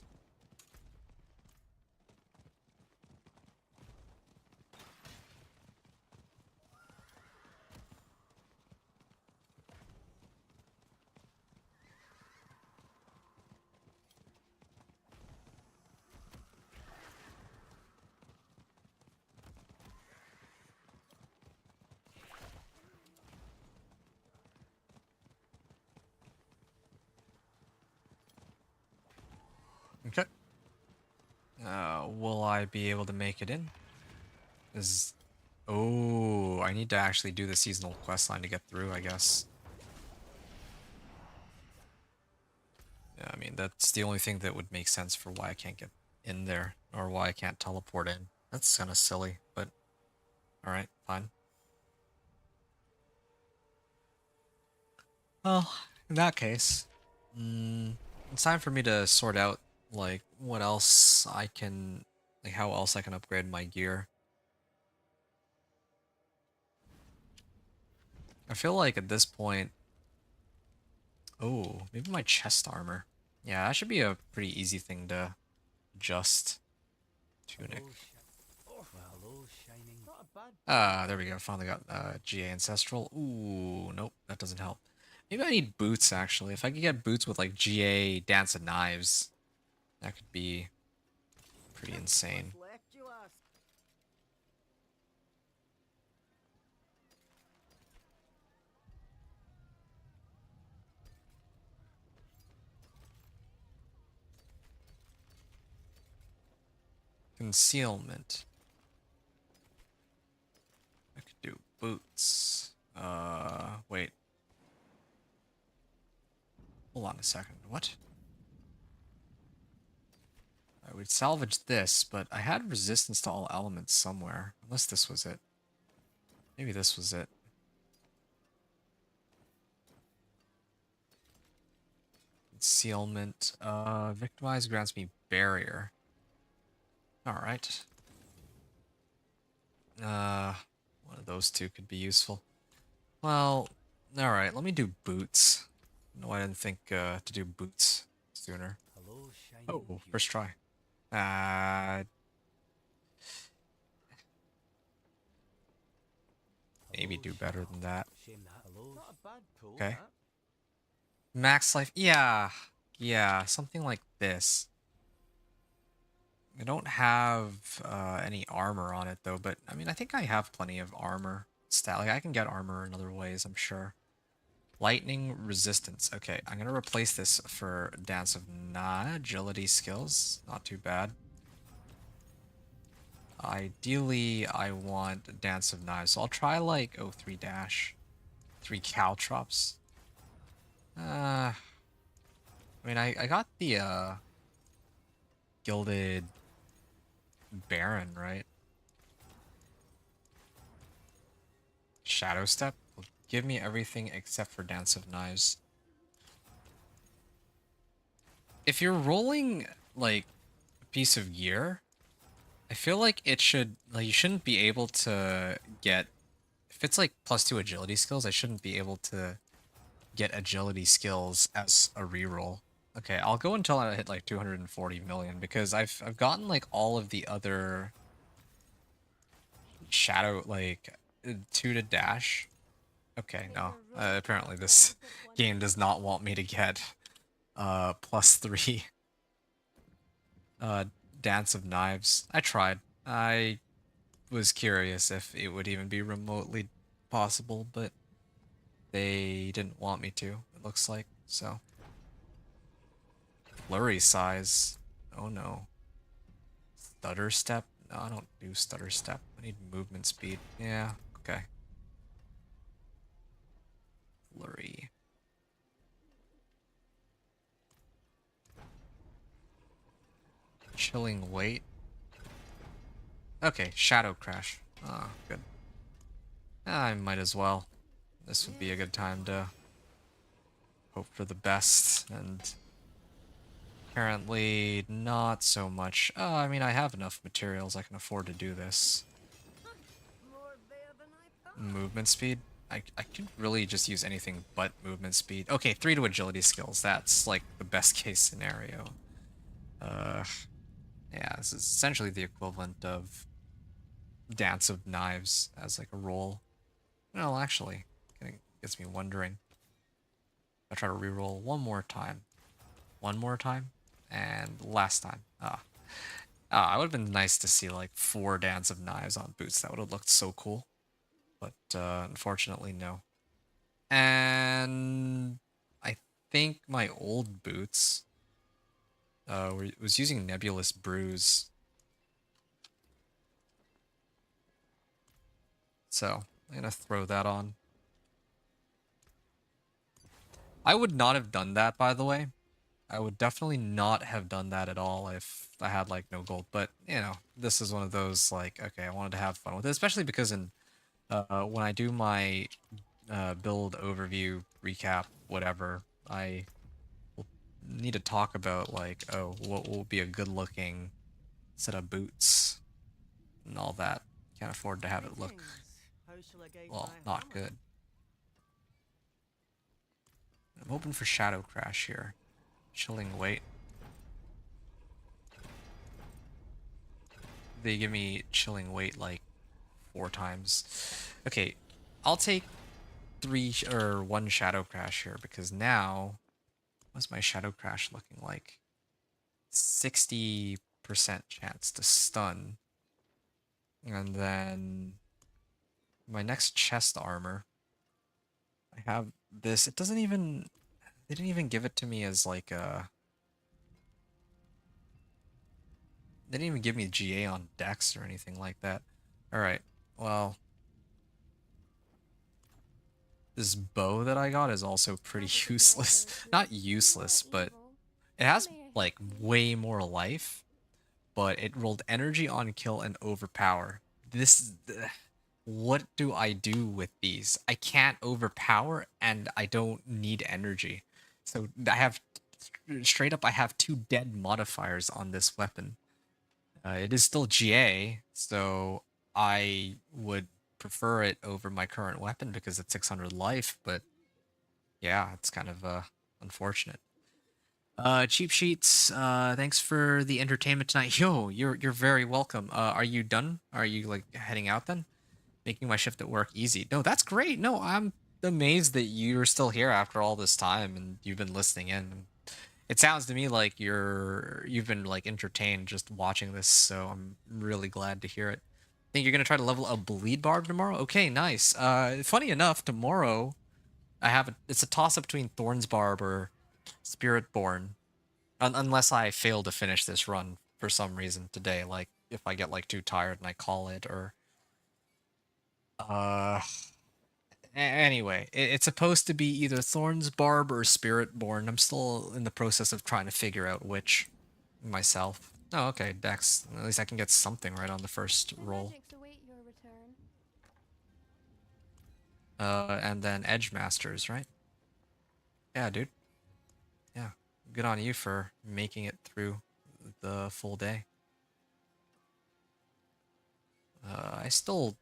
Okay. Will I be able to make it in? Is Oh, I need to actually do the seasonal quest line to get through, I guess. Yeah, I mean, that's the only thing that would make sense for why I can't get in there, or why I can't teleport in. That's kind of silly, but alright, fine. Well, in that case, it's time for me to sort out, like, what else I can, like, how else I can upgrade my gear. I feel like at this point, oh, maybe my chest armor. Yeah, that should be a pretty easy thing to adjust. Tunic. Hello, shining. Not a bad There we go. Finally got GA Ancestral. Ooh, nope, that doesn't help. Maybe I need boots, actually. If I could get boots with, like, GA Dance of Knives, that could be pretty insane. What's left, you ask? Concealment. I could do boots. Wait. Hold on a second. What? I would salvage this, but I had resistance to all elements somewhere. Unless this was it. Maybe this was it. Concealment. Victimize grants me barrier. Alright. One of those two could be useful. Well, alright, let me do boots. No, I didn't think to do boots sooner. Hello, shining. Oh, first try. Uh, maybe do better than that. Shame that. Hello. Not a bad pull. Okay. That. Max life, yeah, something like this. I don't have any armor on it though, but I mean, I think I have plenty of armor. Like, I can get armor in other ways, I'm sure. Lightning resistance. Okay, I'm gonna replace this for Dance of Agility skills. Not too bad. Ideally, I want Dance of Knives, so I'll try like 3 dash, 3 caltrops. I mean, I got the Gilded Baron, right? Shadow Step will give me everything except for Dance of Knives. If you're rolling like a piece of gear, I feel like it should, like, you shouldn't be able to get, if it's like +2 agility skills, I shouldn't be able to get agility skills as a reroll. Okay, I'll go until I hit like 240 million because I've gotten like all of the other shadow, like 2 to dash. Okay, no. Apparently this game does not want me to get +3 Dance of Knives. I tried. I was curious if it would even be remotely possible, but they didn't want me to, it looks like, so. Flurry size. Oh no. Stutter step? No, I don't do stutter step. I need movement speed. Yeah, okay. Flurry. Chilling weight. Okay, Shadow Crash. Ah, good. I might as well. This would be a good time to hope for the best, and apparently not so much. I mean, I have enough materials, I can afford to do this. Movement speed? I could really just use anything but movement speed. Okay, 3 to agility skills. That's like the best case scenario. Yeah, this is essentially the equivalent of Dance of Knives as like a roll. Well, actually, it gets me wondering. I'll try to reroll one more time. One more time? And last time. It would have been nice to see like 4 Dance of Knives on boots. That would have looked so cool. But unfortunately, no. And I think my old boots was using Nebulous Bruise. So I'm gonna throw that on. I would not have done that, by the way. I would definitely not have done that at all if I had like no gold. But you know, this is one of those like, okay, I wanted to have fun with it, especially because in when I do my build overview recap, whatever, I will need to talk about like, oh, what will be a good looking set of boots and all that. Can't afford to have it look, How shall I guide well, my not hammer? good. I'm hoping for Shadow Crash here. Chilling Weight. They give me Chilling Weight like 4 times. Okay, I'll take 1 Shadow Crash here because now, what's my Shadow Crash looking like? 60% chance to stun. And then my next chest armor, I have this. It doesn't even, they didn't even give it to me as like a, they didn't even give me GA on Dex or anything like that. Alright, well, this bow that I got is also pretty useless. Not useless, but it has like way more life, but it rolled energy on kill and overpower. This, what do I do with these? I can't overpower and I don't need energy. So I have, straight up, I have 2 dead modifiers on this weapon. It is still GA, so I would prefer it over my current weapon because it's 600 life, but yeah, it's kind of unfortunate. Cheap Sheets, thanks for the entertainment tonight. Yo, you're very welcome. Are you done? Are you like heading out then? Making my shift at work easy. No, that's great. No, I'm amazed that you're still here after all this time and you've been listening in. It sounds to me like you've been like entertained just watching this, so I'm really glad to hear it. Think you're gonna try to level a bleed barb tomorrow? Okay, nice. Funny enough, tomorrow I have it's a toss up between Thorn's Barb or Spiritborn, unless I fail to finish this run for some reason today, like if I get like too tired and I call it, or uh anyway, it's supposed to be either Thorn's Barb or Spiritborn. I'm still in the process of trying to figure out which myself. Oh, okay, Dex. At least I can get something right on the first roll. And then Edge Masters, right? Yeah, dude. Yeah, good on you for making it through the full day. I still...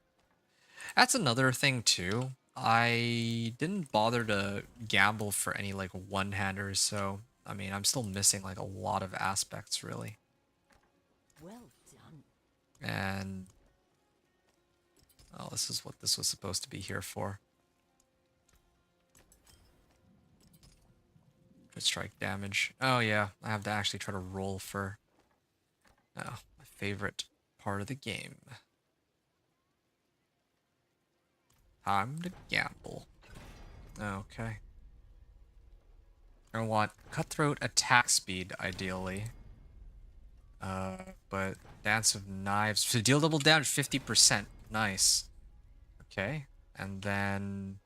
That's another thing, too. I didn't bother to gamble for any, like, one-handers, so, I mean, I'm still missing, like, a lot of aspects, really. Well done. And... oh, this is what this was supposed to be here for. Crit strike damage. Oh, yeah, I have to actually try to roll for... oh, my favorite part of the game. Time to gamble. Okay. I want cutthroat attack speed, ideally. But Dance of Knives to deal double damage 50%. Nice. Okay. And then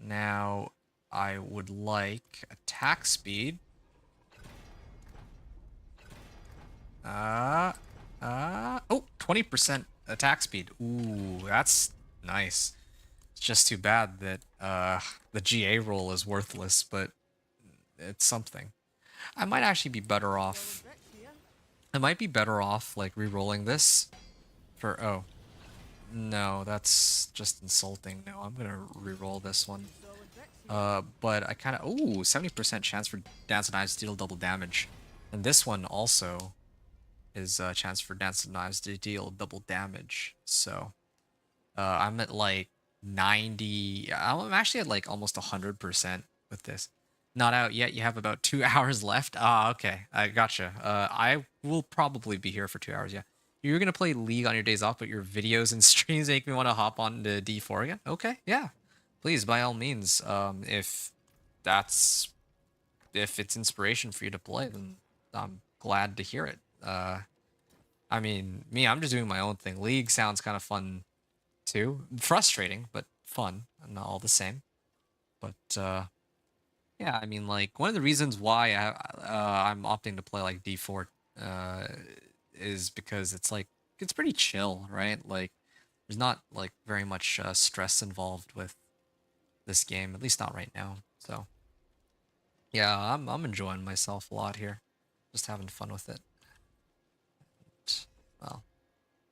now I would like attack speed. Oh, 20% attack speed. Ooh, that's nice. It's just too bad that the GA roll is worthless, but it's something. I might actually be better off. I might be better off like re-rolling this for... oh, no, that's just insulting. No, I'm gonna re-roll this one. But I kind of... ooh, 70% chance for Dance of Knives to deal double damage. And this one also is a chance for Dance of Knives to deal double damage. So I'm at like 90... I'm actually at like almost 100% with this. Not out yet. You have about 2 hours left. Ah, okay. I gotcha. I will probably be here for 2 hours, yeah. You're going to play League on your days off, but your videos and streams make me want to hop on to D4 again? Okay, yeah. Please, by all means. If it's inspiration for you to play, then I'm glad to hear it. I mean, I'm just doing my own thing. League sounds kind of fun too. Frustrating, but fun, and all the same. But yeah, I mean, like one of the reasons why I'm opting to play like D4 uh, is because it's like it's pretty chill, right? Like there's not like very much stress involved with this game, at least not right now. So yeah, I'm enjoying myself a lot here, just having fun with it. Well,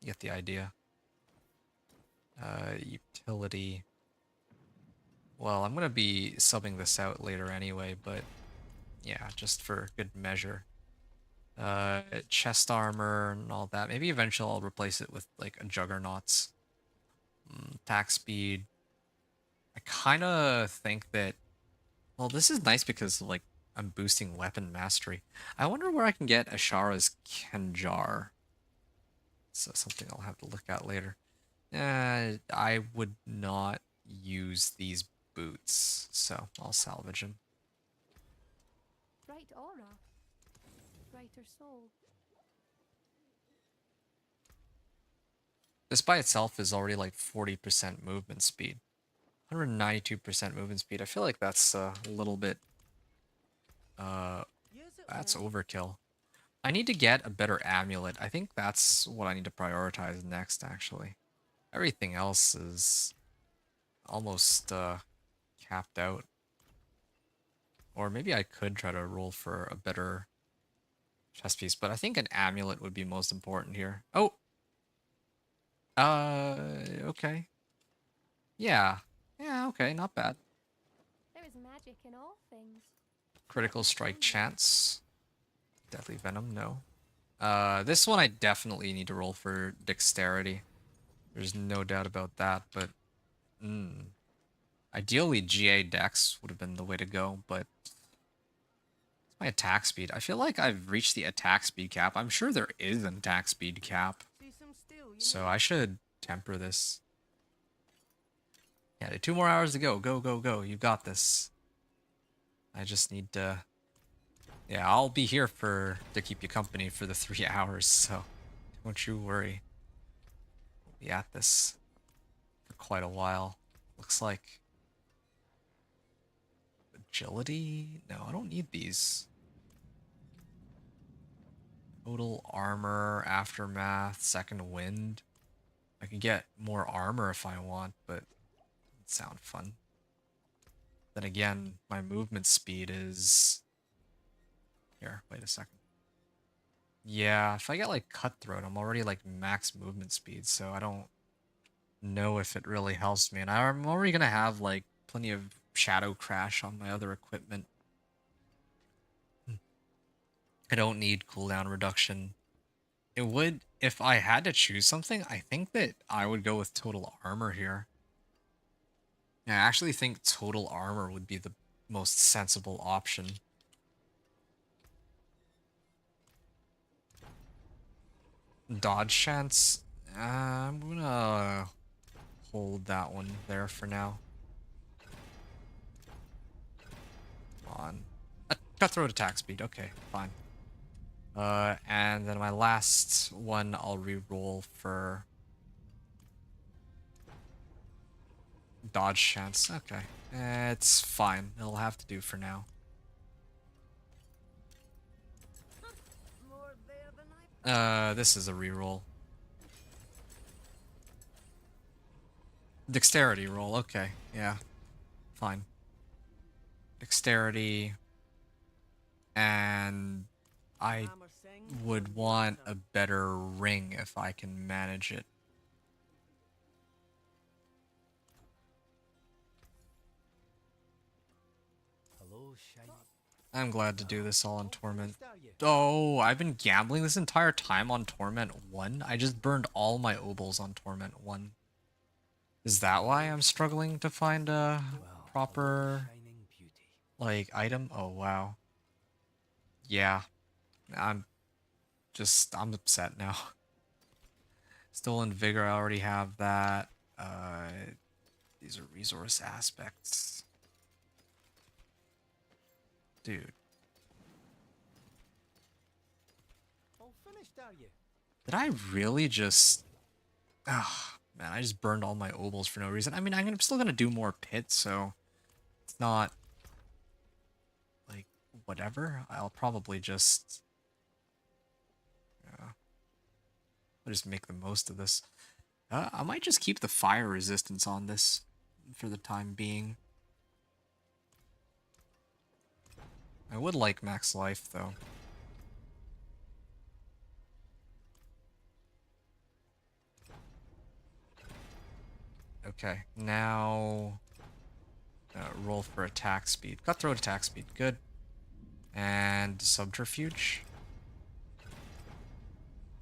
you get the idea. Utility. Well, I'm gonna be subbing this out later anyway, but yeah, just for good measure. Chest armor and all that. Maybe eventually I'll replace it with like a Juggernaut's attack speed. I kind of think that, well, this is nice because like I'm boosting weapon mastery. I wonder where I can get Ashara's Kenjar. So something I'll have to look at later. I would not use these boots, so I'll salvage them. Bright aura. Brighter soul. This by itself is already like 40% movement speed. 192% movement speed. I feel like that's a little bit, that's overkill. I need to get a better amulet. I think that's what I need to prioritize next, actually. Everything else is almost capped out. Or maybe I could try to roll for a better chest piece, but I think an amulet would be most important here. Oh! Okay. Yeah. Yeah, okay, not bad. There is magic in all things. Critical strike chance. Deadly venom, no. This one I definitely need to roll for dexterity. There's no doubt about that, but ideally GA dex would have been the way to go, but it's my attack speed. I feel like I've reached the attack speed cap. I'm sure there is an attack speed cap, so I should temper this. Yeah, 2 more hours to go. Go, go, go. You got this. I just need to... Yeah, I'll be here to keep you company for the 3 hours, so don't you worry. We'll be at this for quite a while. Looks like... Agility? No, I don't need these. Total armor, aftermath, second wind. I could get more armor if I want, but it doesn't sound fun. Then again, my movement speed is... Here, wait a second. Yeah, if I get like cutthroat, I'm already like max movement speed, so I don't know if it really helps me. And I'm already gonna have like plenty of shadow crash on my other equipment. I don't need cooldown reduction. It would, if I had to choose something, I think that I would go with total armor here. Yeah, I actually think total armor would be the most sensible option. Dodge chance? I'm gonna hold that one there for now. Come on. Cutthroat attack speed, okay, fine. And then my last one I'll re-roll for dodge chance. Okay, it's fine. It'll have to do for now. This is a re-roll. Dexterity roll, okay, yeah, fine. Dexterity, and I would want a better ring if I can manage it. Hello, shiny. I'm glad to do this all on Torment. Oh, I've been gambling this entire time on Torment 1? I just burned all my obols on Torment 1. Is that why I'm struggling to find a proper, like, item? Oh, wow. Yeah. I'm upset now. Stolen Vigor, I already have that. These are resource aspects. Dude. All finished, are you? Did I really just... Ah, man, I just burned all my obols for no reason. I mean, I'm still gonna do more pits, so it's not like whatever. I'll probably just I'll just make the most of this. I might just keep the fire resistance on this for the time being. I would like max life though. Okay, now roll for attack speed. Cutthroat attack speed, good. And subterfuge.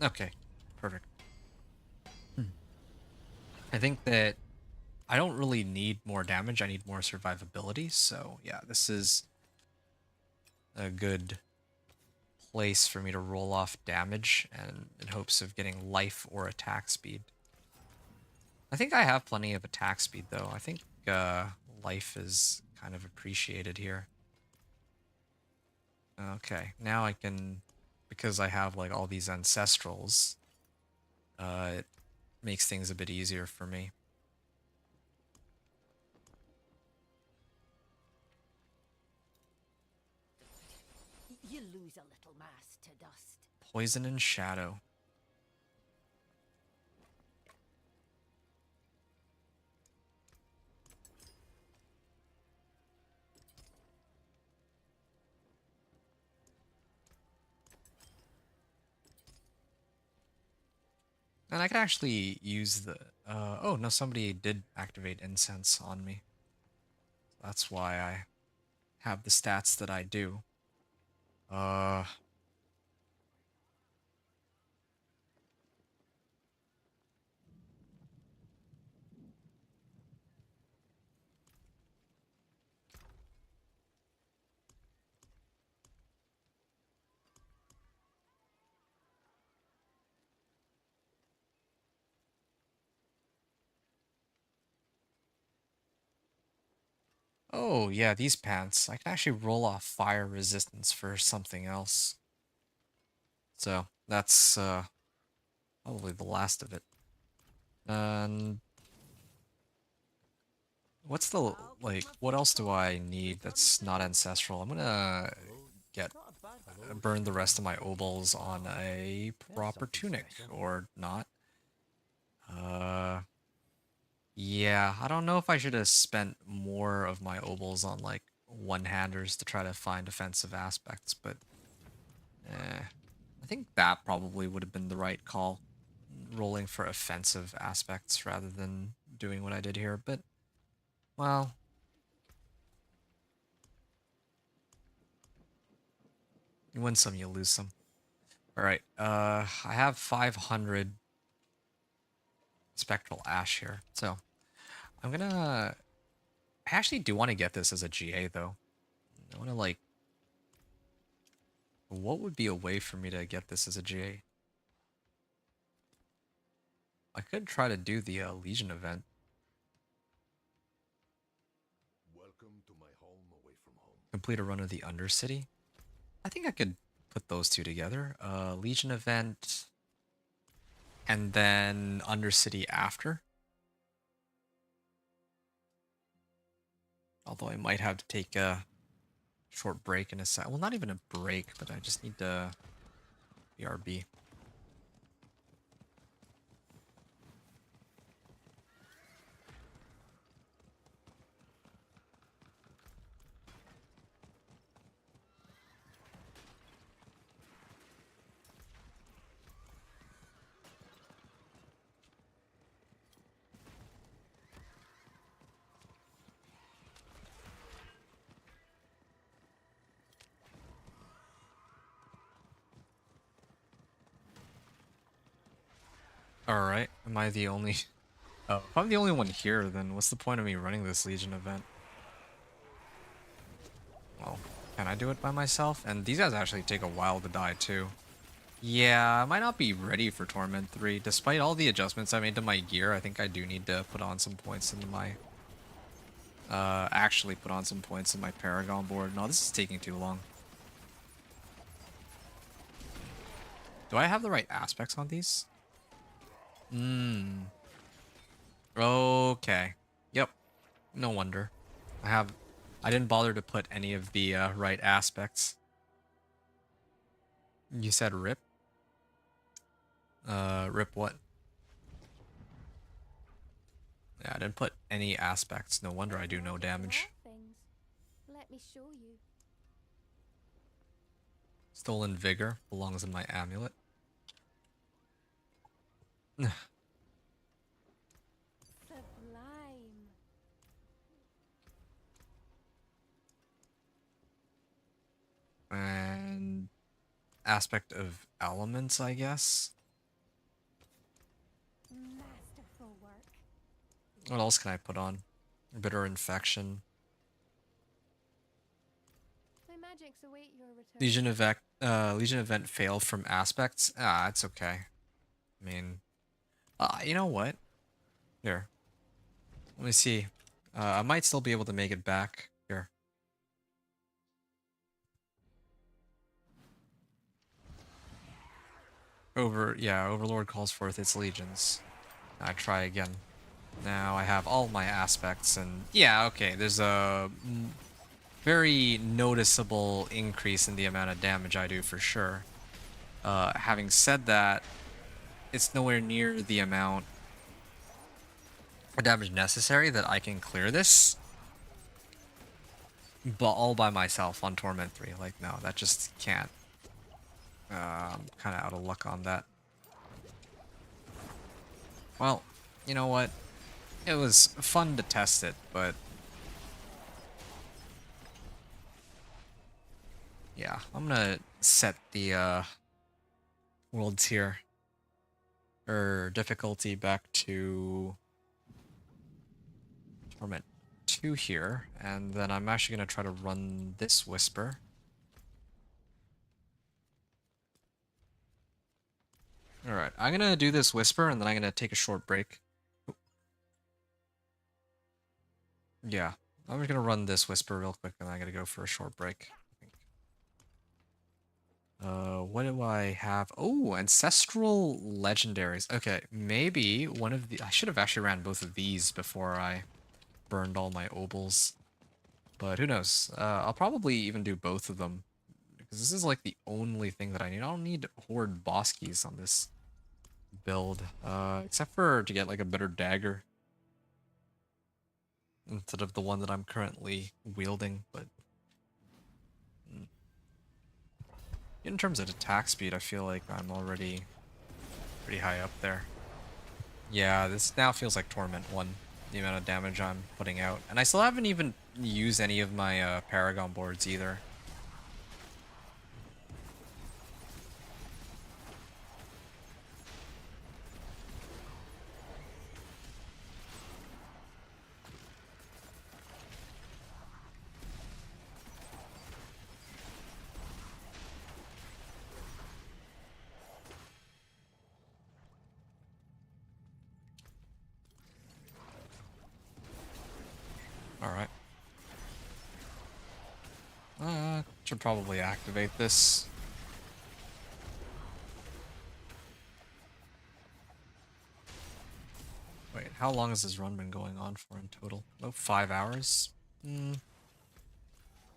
Okay, perfect. I think that I don't really need more damage. I need more survivability. So yeah, this is a good place for me to roll off damage and in hopes of getting life or attack speed. I think I have plenty of attack speed though. I think life is kind of appreciated here. Okay, now I can, because I have like all these ancestrals, it makes things a bit easier for me. You lose a little mass to dust. Poison and shadow. And I could actually use the... oh, no, somebody did activate incense on me. That's why I have the stats that I do. Oh, yeah, these pants. I can actually roll off fire resistance for something else. So, that's probably the last of it. And what's the, like, what else do I need that's not ancestral? I'm gonna get burn the rest of my obols on a proper tunic, or not. Yeah, I don't know if I should have spent more of my obols on, like, one-handers to try to find offensive aspects, but I think that probably would have been the right call, rolling for offensive aspects rather than doing what I did here, but, well... You win some, you lose some. Alright, I have 500 Spectral Ash here, so I'm gonna... I actually do want to get this as a GA, though. I want to, like... What would be a way for me to get this as a GA? I could try to do the Legion event. Welcome to my home away from home. Complete a run of the Undercity. I think I could put those two together. Legion event, and then Undercity after. Although I might have to take a short break in a sec. Well, not even a break, but I just need to BRB. Alright, am I the only... Oh, if I'm the only one here, then what's the point of me running this Legion event? Well, can I do it by myself? And these guys actually take a while to die, too. Yeah, I might not be ready for Torment 3. Despite all the adjustments I made to my gear, I think I do need to put on some points into my... actually put on some points in my Paragon board. No, this is taking too long. Do I have the right aspects on these? Hmm. Okay. Yep. No wonder. I didn't bother to put any of the right aspects. You said rip? Rip what? Yeah, I didn't put any aspects. No wonder I do no Magic in damage. all things. Let me show you. Stolen Vigor belongs in my amulet. Sublime. And aspect of elements, I guess. Masterful work. What else can I put on? Bitter Infection. My magics await your return. Legion event fail from aspects. Ah, it's okay. I mean, you know what? Here, let me see. I might still be able to make it back. Here. Overlord calls forth its legions. I try again. Now I have all my aspects, and yeah, okay. There's a very noticeable increase in the amount of damage I do for sure. Having said that, it's nowhere near the amount of damage necessary that I can clear this, but all by myself on Torment 3. Like, no, that just can't. I'm kind of out of luck on that. Well, you know what? It was fun to test it, but yeah, I'm gonna set the world tier or difficulty back to Torment 2 here, and then I'm actually gonna try to run this Whisper. Alright, I'm gonna do this Whisper, and then I'm gonna take a short break. Yeah, I'm just gonna run this Whisper real quick, and then I'm gonna go for a short break. What do I have? Oh, Ancestral Legendaries. Okay, maybe one of the... I should have actually ran both of these before I burned all my obols. But who knows? I'll probably even do both of them. Because this is like the only thing that I need. I don't need Horde boss keys on this build. Except for to get like a better dagger. Instead of the one that I'm currently wielding, but... In terms of attack speed, I feel like I'm already pretty high up there. Yeah, this now feels like Torment 1, the amount of damage I'm putting out. And I still haven't even used any of my Paragon boards either. Alright. Should probably activate this. Wait, how long has this run been going on for in total? About 5 hours?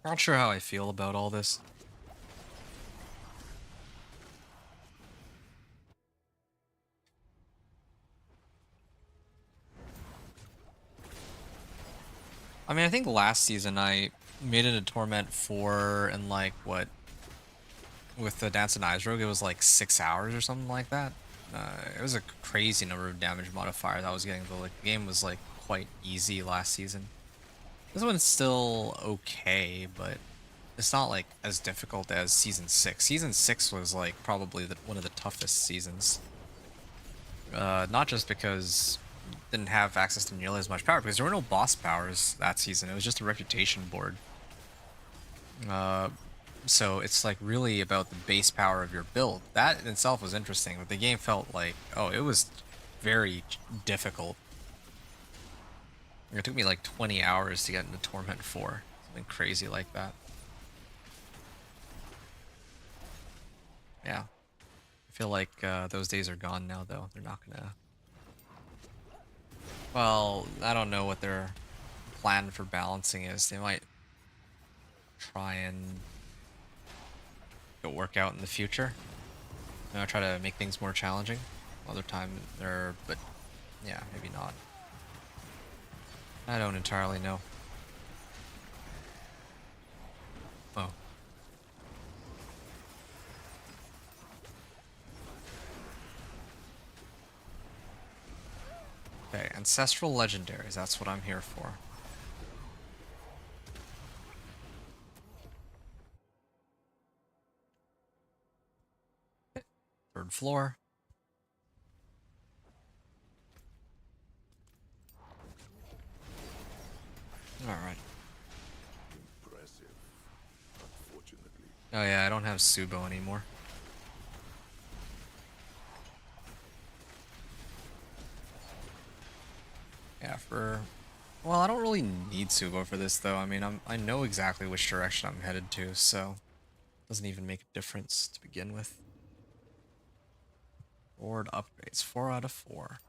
Not sure how I feel about all this. I mean, I think last season I made it a Torment 4 and like, what? With the Dance and Eyes Rogue, it was like 6 hours or something like that. It was a crazy number of damage modifiers I was getting, though. Like, the game was like quite easy last season. This one's still okay, but it's not like as difficult as Season 6. Season 6 was like probably one of the toughest seasons. Not just because didn't have access to nearly as much power, because there were no boss powers that season. It was just a reputation board. So it's like really about the base power of your build. That in itself was interesting, but the game felt like, oh, it was very difficult. It took me like 20 hours to get into Torment 4. Something crazy like that. Yeah. feel like those days are gone now, though. They're not gonna. Well, I don't know what their plan for balancing is. They might try and go work out in the future. You know, try to make things more challenging. Other time they're, but yeah, maybe not. I don't entirely know. Oh. Okay, ancestral legendaries, that's what I'm here for. Third floor. Alright. Impressive. Unfortunately. Oh yeah, I don't have Subo anymore. Yeah, well, I don't really need Subo for this though. I mean, I know exactly which direction I'm headed to, so it doesn't even make a difference to begin with. Board upgrades, 4 out of 4.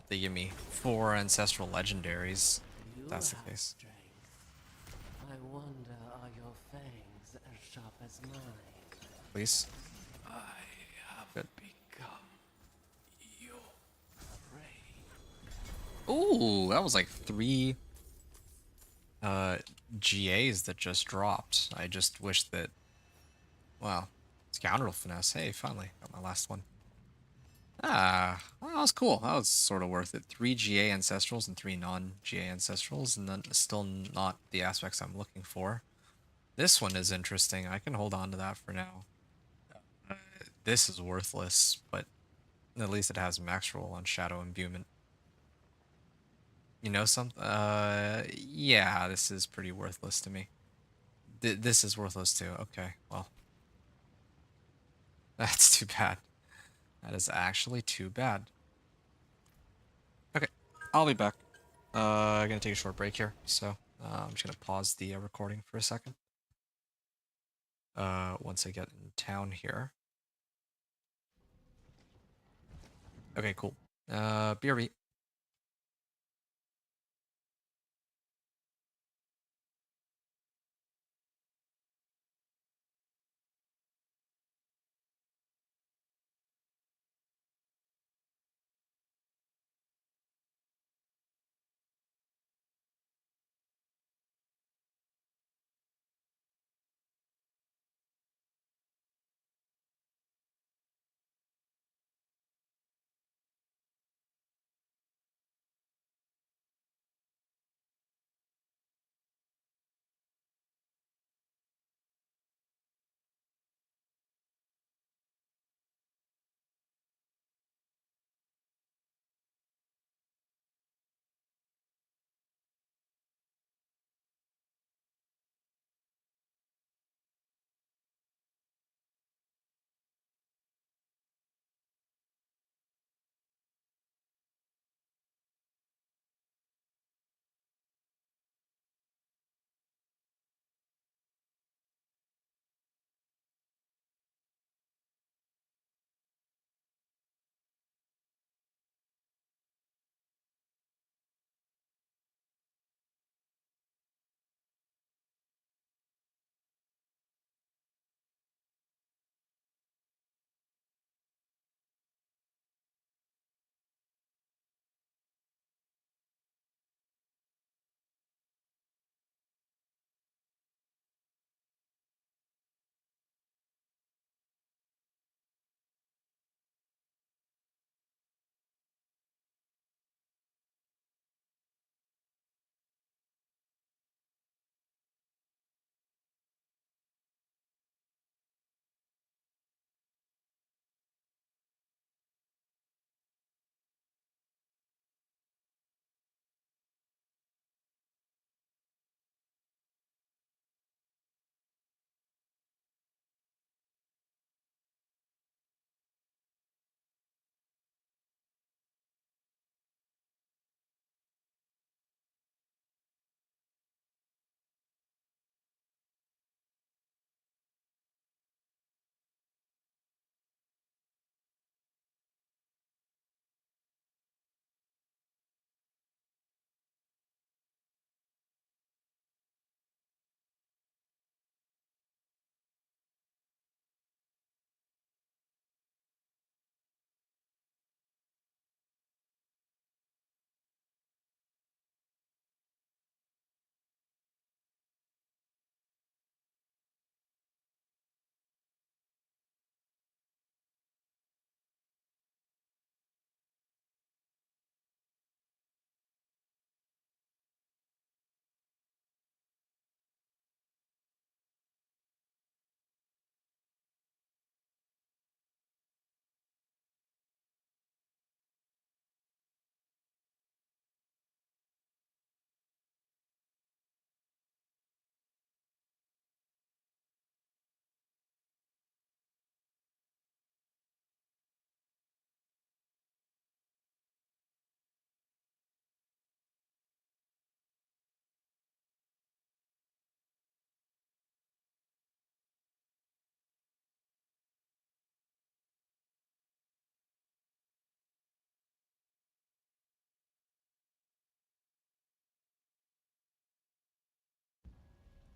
They give me 4 ancestral legendaries. You If that's the have case. strength. I wonder, are your fangs as sharp as mine? Please. I have Good. become your prey. Ooh, that was like 3 GAs that just dropped. I just wish that, wow, Scoundrel Finesse. Hey, finally got my last one. Ah, well, that was cool. That was sort of worth it. 3 GA Ancestrals and 3 non-GA Ancestrals, and then still not the aspects I'm looking for. This one is interesting. I can hold on to that for now. This is worthless, but at least it has max roll on Shadow Imbuement. You know something? Yeah, this is pretty worthless to me. This is worthless too. Okay, well. That's too bad. That is actually too bad. Okay, I'll be back. I'm gonna take a short break here, so I'm just gonna pause the recording for a second. Once I get in town here. Okay, cool. BRB.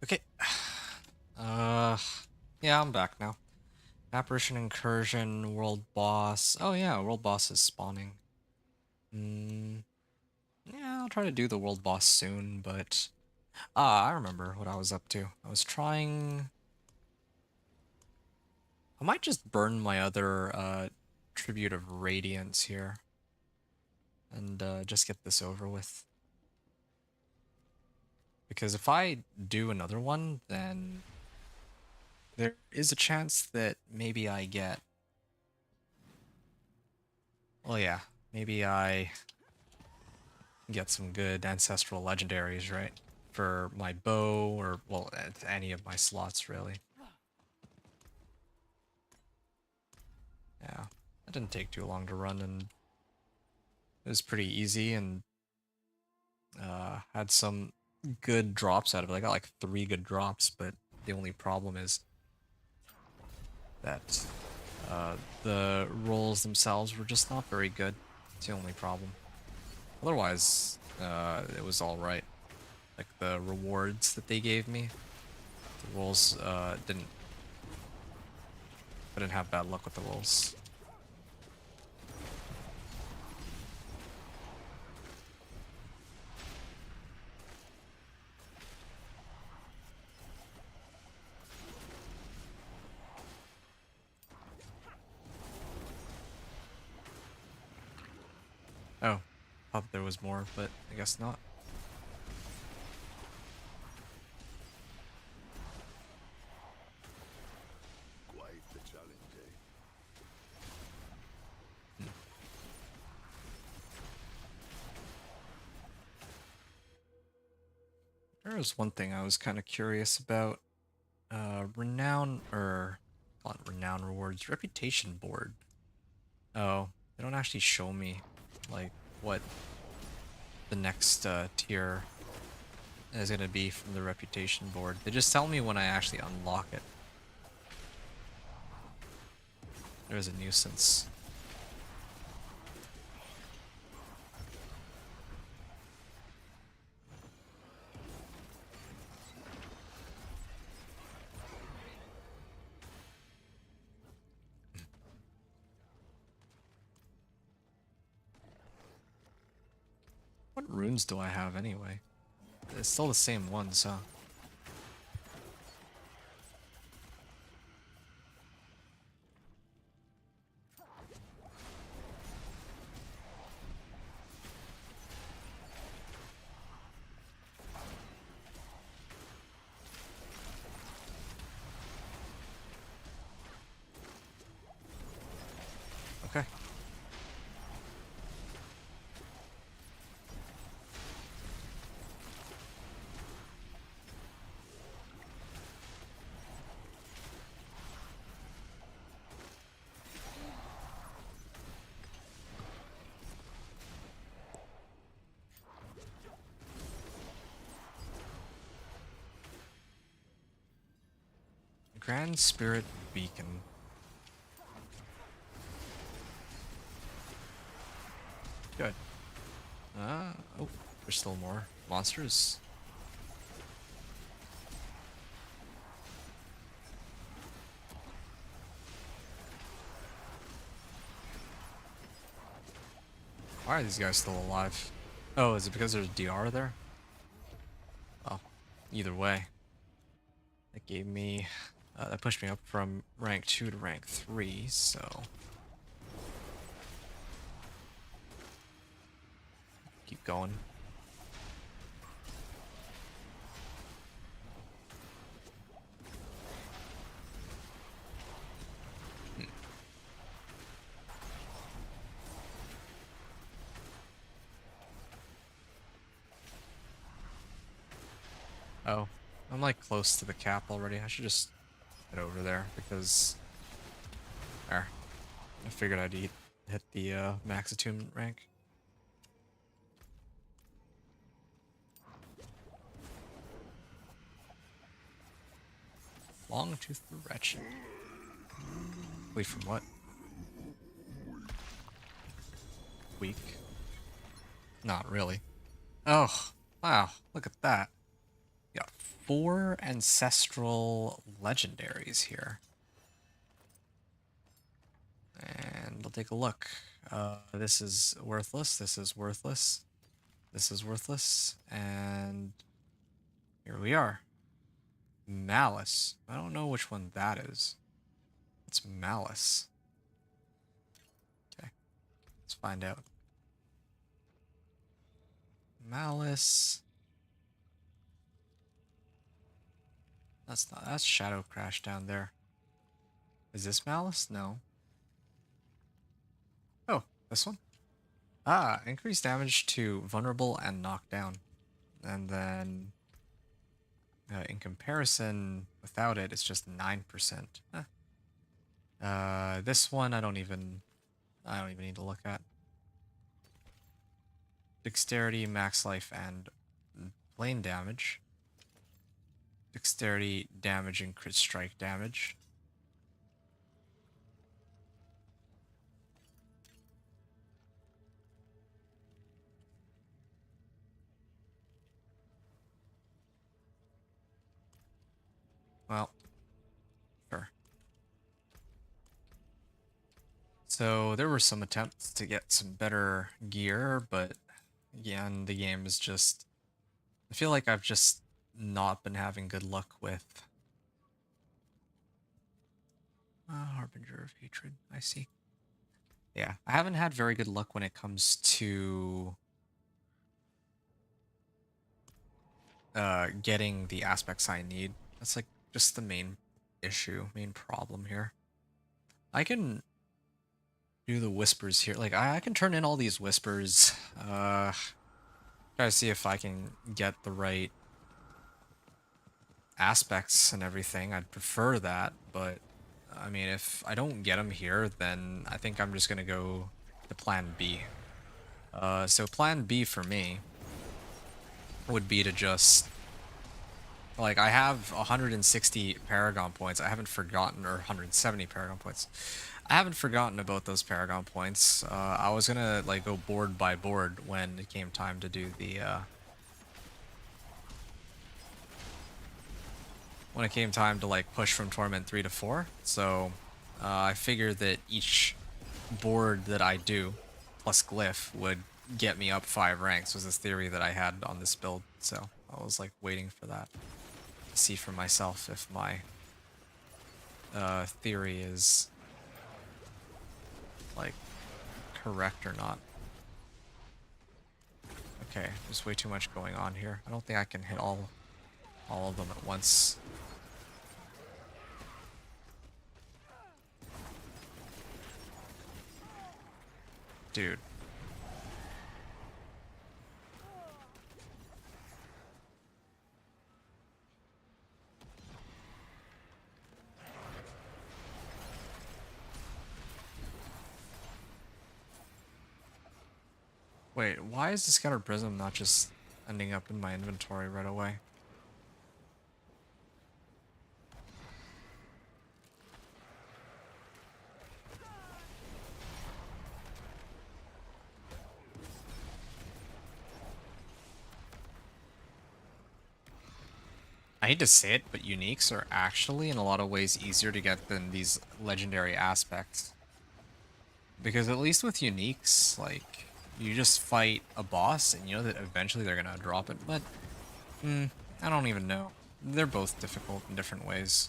Okay. Yeah, I'm back now. Apparition, incursion, world boss. Oh yeah, world boss is spawning. Yeah, I'll try to do the world boss soon, but I remember what I was up to. I was trying. I might just burn my other tribute of radiance here, and just get this over with. Because if I do another one, then there is a chance that maybe I get. Well, yeah, maybe I get some good ancestral legendaries, right? For my bow, or, well, any of my slots, really. Yeah, that didn't take too long to run, and it was pretty easy, and had some good drops out of it. I got like 3 good drops, but the only problem is that the rolls themselves were just not very good. It's the only problem. Otherwise, it was alright. Like, the rewards that they gave me, the rolls didn't... I didn't have bad luck with the rolls. Oh, thought there was more, but I guess not. Quite the challenge, eh? There was one thing I was kind of curious about. Renown, or not renown rewards, reputation board. Oh, they don't actually show me, like, what the next tier is gonna be from the reputation board. They just tell me when I actually unlock it. There's a nuisance. What runes do I have anyway? It's still the same ones, huh? Okay. Grand Spirit Beacon. Good. Oh, there's still more monsters. Why are these guys still alive? Oh, is it because there's DR there? Well, either way. That gave me... that pushed me up from rank 2 to rank 3, so... Keep going. Oh, I'm like close to the cap already. I should just head over there because there. I figured I'd hit the max attunement rank. Longtooth the Wretched. Wait, from what? Weak. Not really. Oh, wow, look at that. Got 4 ancestral legendaries here. And we'll take a look. This is worthless, this is worthless, this is worthless, and here we are. Malice. I don't know which one that is. It's Malice. Okay, let's find out. Malice. That's Shadow Crash down there. Is this Malice? No. Oh, this one? Ah, increased damage to vulnerable and knockdown. And then in comparison, without it, it's just 9%. This one I don't even need to look at. Dexterity, max life, and plane damage. Dexterity, damage, and crit strike damage. Well, sure. So there were some attempts to get some better gear, but again, the game is just... I feel like I've just not been having good luck with... Harbinger of Hatred, I see. Yeah, I haven't had very good luck when it comes to... getting the aspects I need. That's like just the main issue, main problem here. I can do the whispers here. Like, I can turn in all these whispers. Try to see if I can get the right aspects and everything. I'd prefer that, but I mean, if I don't get them here, then I think I'm just gonna go to plan B. So plan B for me would be to just... Like, I have 160 Paragon points. I haven't forgotten, or 170 Paragon points. I haven't forgotten about those Paragon points. I was gonna, like, go board by board when it came time to do the, when it came time to, like, push from Torment 3 to 4. So, I figured that each board that I do, plus Glyph, would get me up 5 ranks, was this theory that I had on this build. So, I was, like, waiting for that. See for myself if my theory is like correct or not. Okay, there's way too much going on here. I don't think I can hit all of them at once. Dude. Wait, why is the Scattered Prism not just ending up in my inventory right away? I hate to say it, but uniques are actually in a lot of ways easier to get than these legendary aspects. Because at least with uniques, like, you just fight a boss and you know that eventually they're gonna drop it, but I don't even know. They're both difficult in different ways.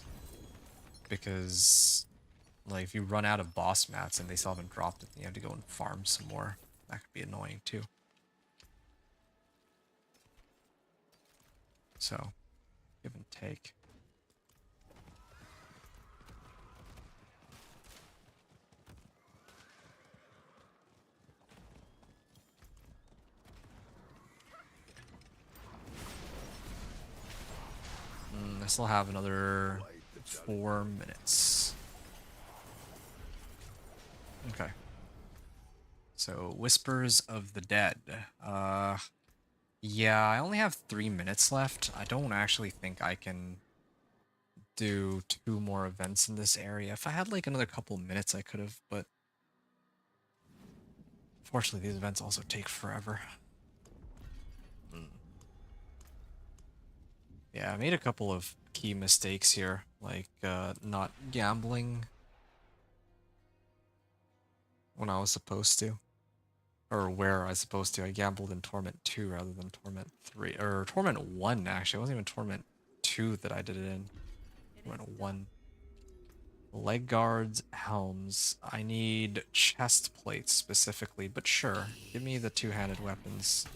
Because, like, if you run out of boss mats and they still haven't dropped it, then you have to go and farm some more. That could be annoying too. So, give and take. I still have another 4 minutes. Okay. So, Whispers of the Dead. Yeah, I only have 3 minutes left. I don't actually think I can do 2 more events in this area. If I had like another couple minutes, I could have, but unfortunately, these events also take forever. Yeah, I made a couple of key mistakes here, like not gambling when I was supposed to. Or where I was supposed to. I gambled in Torment 2 rather than Torment 3. Or Torment 1, actually. It wasn't even Torment 2 that I did it in. Torment 1. Leg guards, helms. I need chest plates specifically, but sure. Give me the two-handed weapons.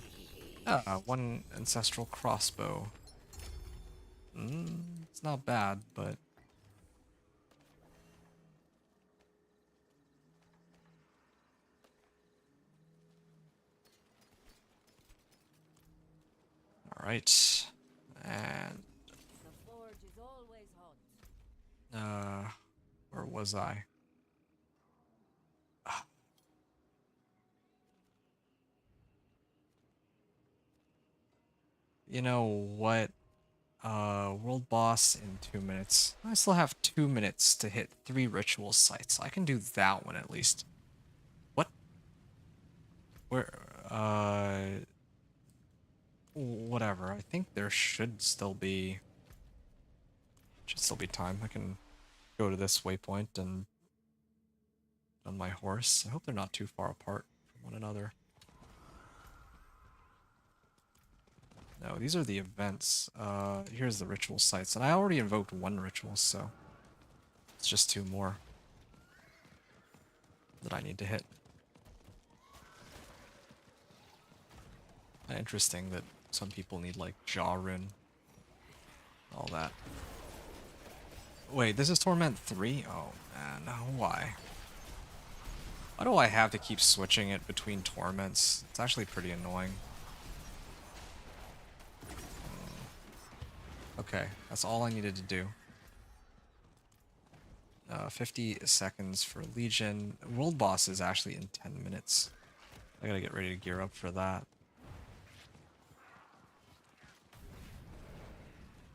One ancestral crossbow. It's not bad, but... Alright. And... The forge is always hot. where was I? You know what? World boss in 2 minutes. I still have 2 minutes to hit 3 ritual sites. I can do that one at least. What? Where? Whatever. I think there should still be time. I can go to this waypoint and on my horse. I hope they're not too far apart from one another. No, these are the events. Here's the ritual sites. And I already invoked 1 ritual, so it's just 2 more that I need to hit. Interesting that some people need, like, Jaw Rune. All that. Wait, this is Torment 3? Oh, man. Why? Why do I have to keep switching it between torments? It's actually pretty annoying. Okay, that's all I needed to do. 50 seconds for Legion. World boss is actually in 10 minutes. I gotta get ready to gear up for that.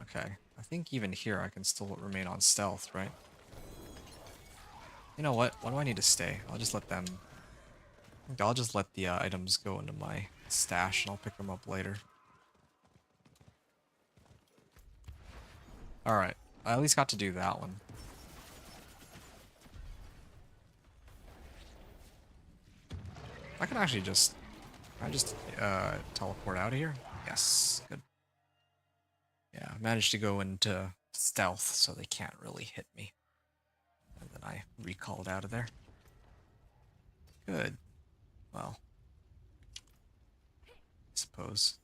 Okay, I think even here I can still remain on stealth, right? You know what? Why do I need to stay? I'll just let them... I'll just let the items go into my stash and I'll pick them up later. Alright, I at least got to do that one. I can actually just... Can I just teleport out of here? Yes, good. Yeah, I managed to go into stealth so they can't really hit me. And then I recalled out of there. Good. Well, I suppose.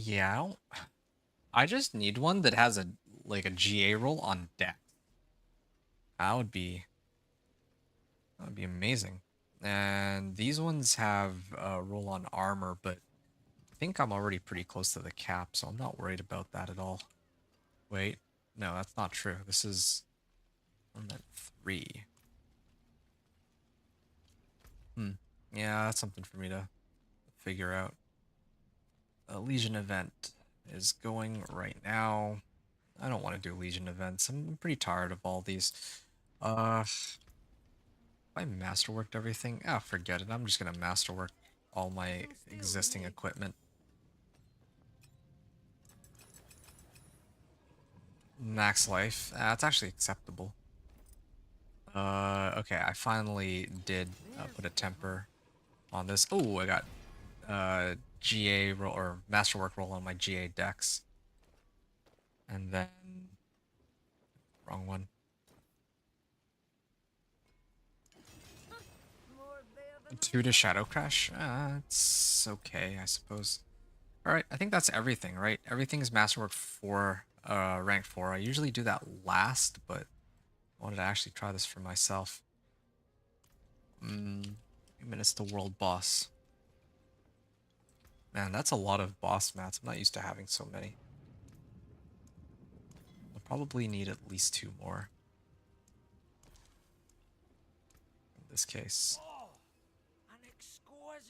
Yeah, I just need one that has a a GA roll on deck. That would be amazing. And these ones have a roll on armor, but I think I'm already pretty close to the cap, so I'm not worried about that at all. Wait, no, that's not true. This is Torment 3. Yeah, that's something for me to figure out. A Legion event is going right now. I don't want to do Legion events. I'm pretty tired of all these. If I masterworked everything, forget it. I'm just gonna masterwork all my existing equipment. Max life. It's actually acceptable. Okay, I finally did put a temper on this. Oh, I got GA roll or masterwork roll on my GA decks. And then wrong one. 2 to Shadow Crash? It's okay, I suppose. Alright, I think that's everything, right? Everything's Masterwork 4, rank 4. I usually do that last, but I wanted to actually try this for myself. 8 minutes to World Boss. Man, that's a lot of boss mats. I'm not used to having so many. I'll probably need at least 2 more. In this case. An exquisite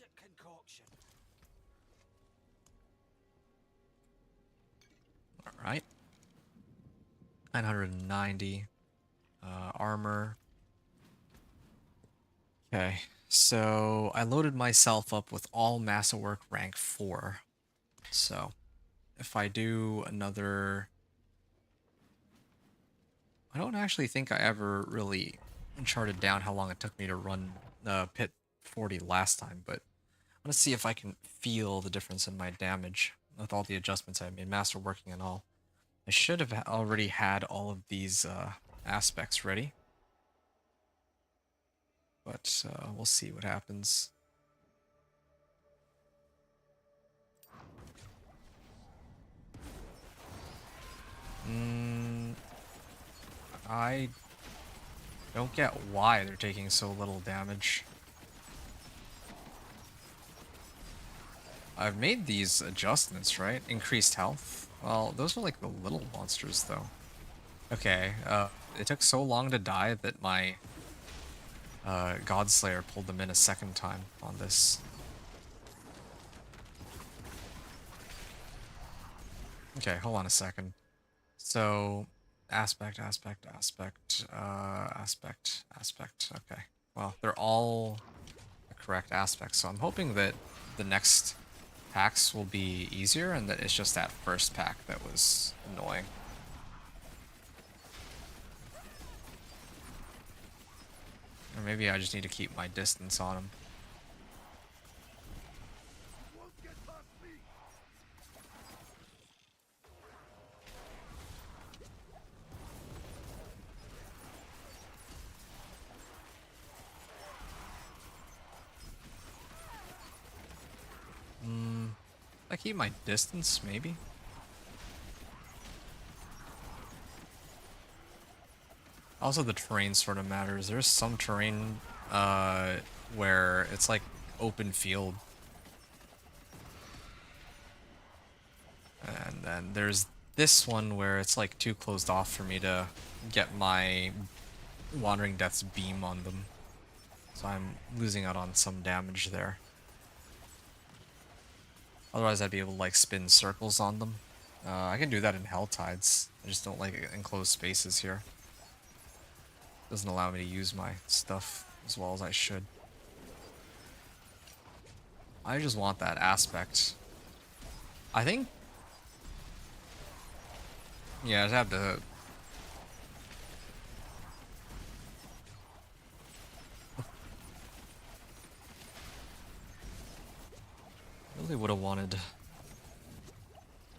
990 armor. Okay, so I loaded myself up with all masterwork rank 4. So if I do another... I don't actually think I ever really charted down how long it took me to run Pit 40 last time, but I want to see if I can feel the difference in my damage with all the adjustments I made, masterworking and all. I should have already had all of these aspects ready, but we'll see what happens. I don't get why they're taking so little damage. I've made these adjustments, right? Increased health. Well, those are like the little monsters, though. Okay, it took so long to die that my Godslayer pulled them in a second time on this. Okay, hold on a second. So, aspect. Okay. Well, they're all the correct aspects, so I'm hoping that the next packs will be easier and that it's just that first pack that was annoying. Or maybe I just need to keep my distance on them. I keep my distance, maybe? Also, the terrain sort of matters. There's some terrain where it's like open field. And then there's this one where it's like too closed off for me to get my Wandering Death's beam on them. So I'm losing out on some damage there. Otherwise I'd be able to like spin circles on them. I can do that in Hell Tides. I just don't like enclosed spaces here. Doesn't allow me to use my stuff as well as I should. I just want that aspect. I think... yeah, I'd have to... really would have wanted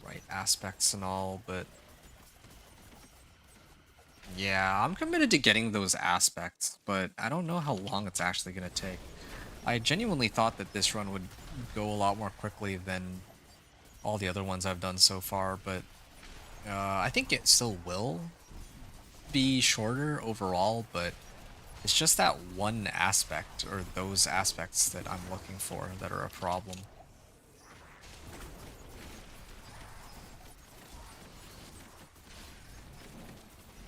right aspects and all, but yeah, I'm committed to getting those aspects, but I don't know how long it's actually going to take. I genuinely thought that this run would go a lot more quickly than all the other ones I've done so far, but I think it still will be shorter overall, but it's just that one aspect, or those aspects that I'm looking for that are a problem.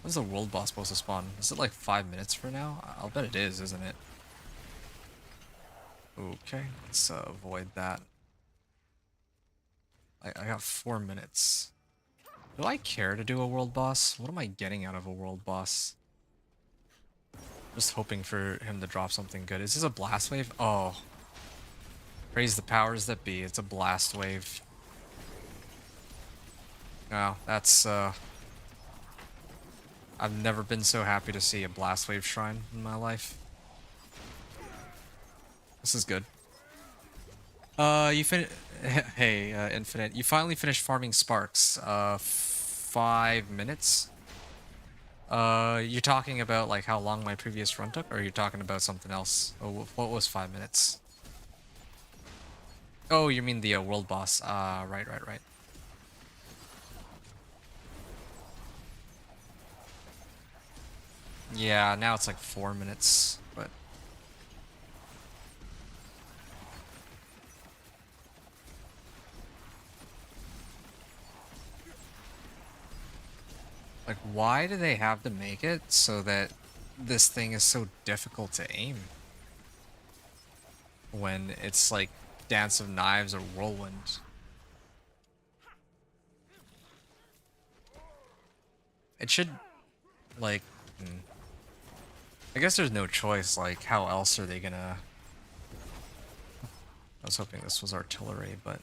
When's the world boss supposed to spawn? Is it like 5 minutes for now? I'll bet it is, isn't it? Okay, let's avoid that. I got 4 minutes. Do I care to do a world boss? What am I getting out of a world boss? Just hoping for him to drop something good. Is this a blast wave? Oh. Praise the powers that be. It's a blast wave. Oh, that's I've never been so happy to see a blast wave shrine in my life. This is good. Hey, Infinite, you finally finished farming sparks. 5 minutes? You're talking about like how long my previous run took, or you're talking about something else? Oh, what was 5 minutes? Oh, you mean the world boss. Right. Yeah, now it's like 4 minutes, but... like, why do they have to make it so that this thing is so difficult to aim? When it's like Dance of Knives or Whirlwind. It should, like, I guess there's no choice, like, how else are they gonna... I was hoping this was artillery, but...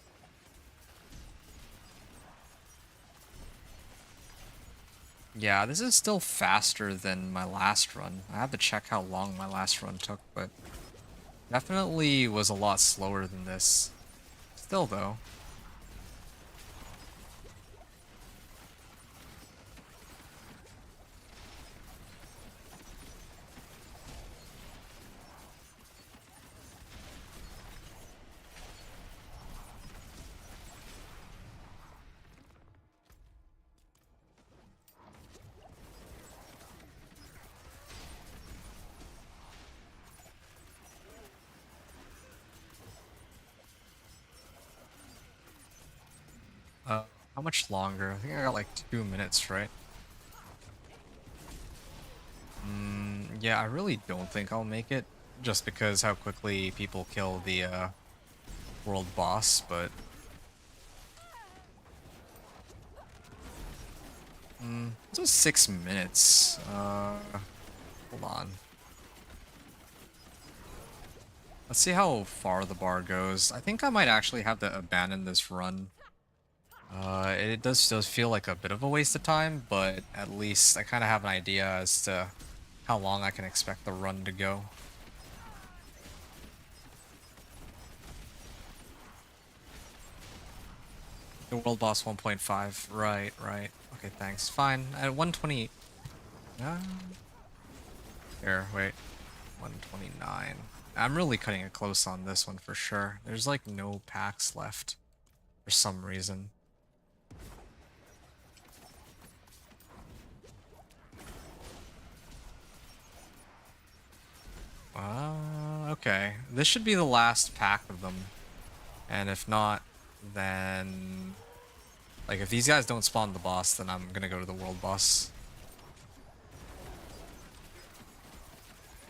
Yeah, this is still faster than my last run. I have to check how long my last run took, but... Definitely was a lot slower than this. Still, though. How much longer? I think I got like 2 minutes, right? Yeah, I really don't think I'll make it, just because how quickly people kill the world boss, but... This was 6 minutes. Hold on. Let's see how far the bar goes. I think I might actually have to abandon this run. It does feel like a bit of a waste of time, but at least I kind of have an idea as to how long I can expect the run to go. The world boss 1.5, right. Okay, thanks. Fine. At 120... Here, wait. 129. I'm really cutting it close on this one for sure. There's like no packs left for some reason. Okay. This should be the last pack of them. And if not, then... Like, if these guys don't spawn the boss, then I'm gonna go to the world boss.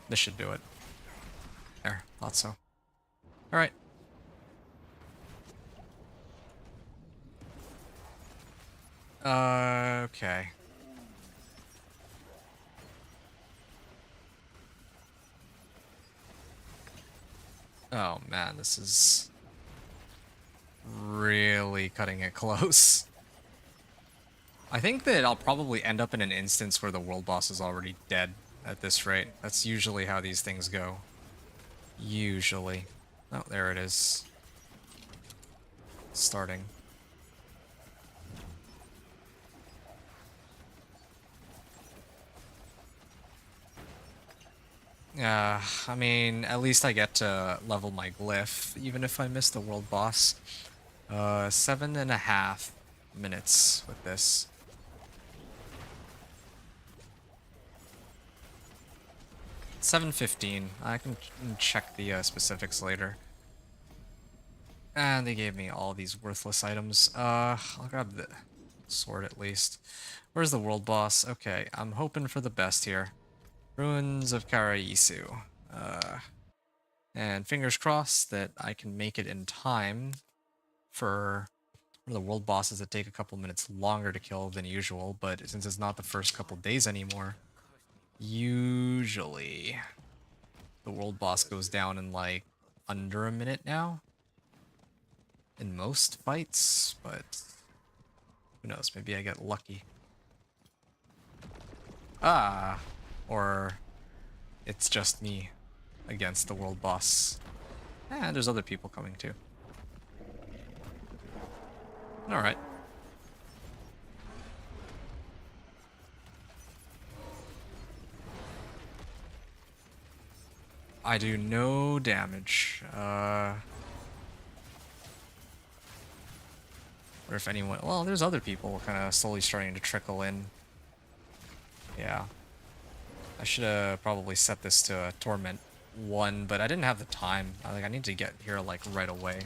This should do it. There, thought so. Alright. Okay. Oh man, this is really cutting it close. I think that I'll probably end up in an instance where the world boss is already dead at this rate. That's usually how these things go. Usually. Oh, there it is. Starting. I mean, at least I get to level my glyph, even if I miss the world boss. 7.5 minutes with this. $7.15. I can check the specifics later. And they gave me all these worthless items. I'll grab the sword at least. Where's the world boss? Okay, I'm hoping for the best here. Ruins of Karaisu. And fingers crossed that I can make it in time for the world bosses that take a couple minutes longer to kill than usual, but since it's not the first couple days anymore, usually the world boss goes down in like under a minute now in most fights, but who knows, maybe I get lucky. Or it's just me against the world boss. And there's other people coming too. Alright. I do no damage. Or if anyone... Well, there's other people kind of slowly starting to trickle in. Yeah. I should have probably set this to Torment 1, but I didn't have the time. I need to get here like right away.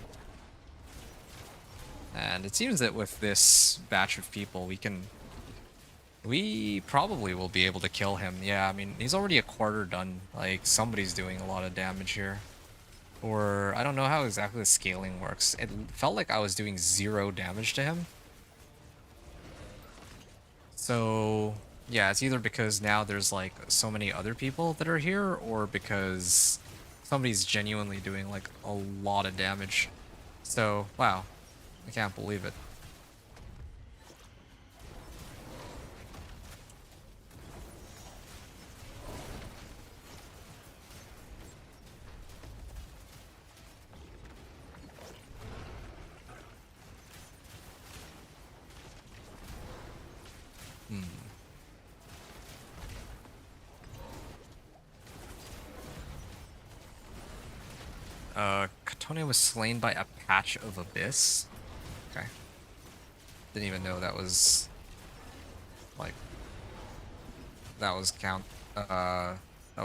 And it seems that with this batch of people, we probably will be able to kill him. Yeah, I mean, he's already a quarter done. Like, somebody's doing a lot of damage here. Or, I don't know how exactly the scaling works. It felt like I was doing 0 damage to him. So, Yeah, it's either because now there's like so many other people that are here, or because somebody's genuinely doing like a lot of damage. So, wow, I can't believe it. Hmm. Katone was slain by a patch of abyss. Okay. Didn't even know that was like that was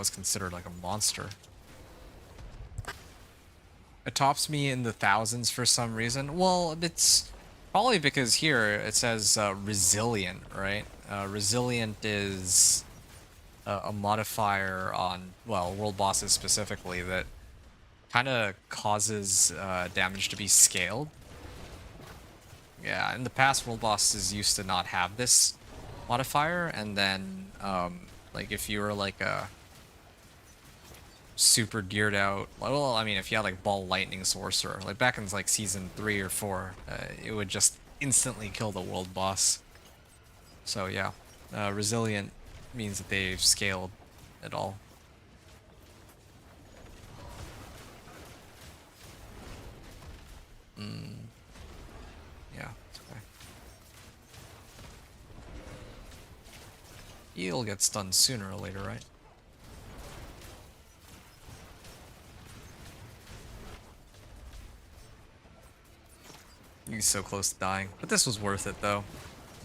considered like a monster. It tops me in the thousands for some reason. Well, it's probably because here it says resilient, right? Resilient is a modifier on, well, world bosses specifically that kind of causes damage to be scaled. Yeah, in the past, world bosses used to not have this modifier, and then, like, if you were like a super geared out, well, I mean, if you had like ball lightning sorcerer, like back in like season 3 or 4, it would just instantly kill the world boss. So yeah, resilient means that they've scaled it all. Yeah, it's okay. He'll get stunned sooner or later, right? He's so close to dying. But this was worth it, though.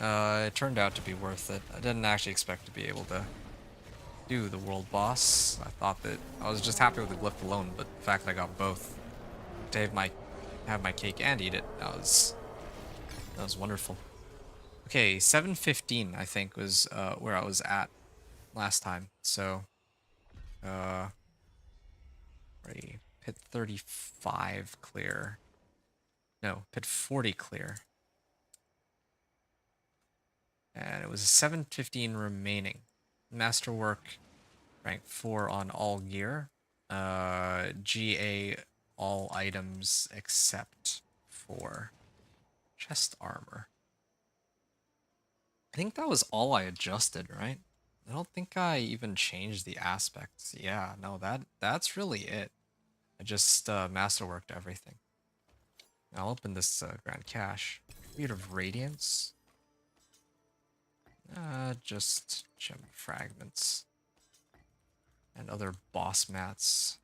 It turned out to be worth it. I didn't actually expect to be able to do the world boss. I thought that I was just happy with the glyph alone, but the fact that I got both to have my cake and eat it, that was wonderful. Okay, 715 I think was where I was at last time. So ready. Pit 35 clear. No, pit 40 clear. And it was 715 remaining. Masterwork, rank 4 on all gear. GA all items except for chest armor. I think that was all I adjusted, right? I don't think I even changed the aspects. Yeah, no, that's really it. I just masterworked everything. I'll open this Grand Cache. Creed of Radiance. Just gem fragments. And other boss mats.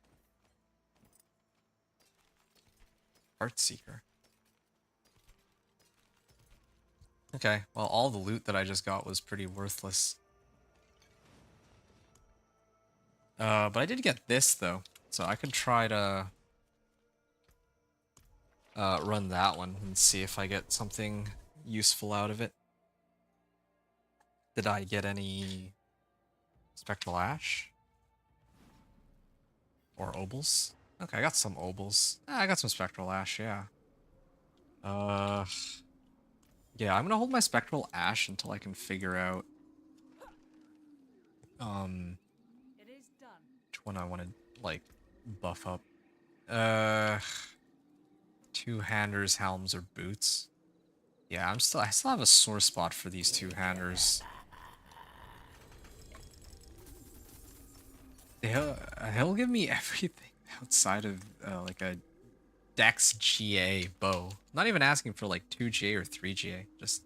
Heartseeker. Okay, well, all the loot that I just got was pretty worthless. But I did get this, though. So I could try to run that one and see if I get something useful out of it. Did I get any Spectral Ash? Or Obols? Okay, I got some Obols. I got some Spectral Ash, yeah. Yeah, I'm gonna hold my Spectral Ash until I can figure out It is done. which one I want to like buff up. Two-handers, helms, or boots. Yeah, I still have a sore spot for these two-handers. He'll give me everything outside of like a Dex GA bow. Not even asking for like 2 GA or 3 GA, just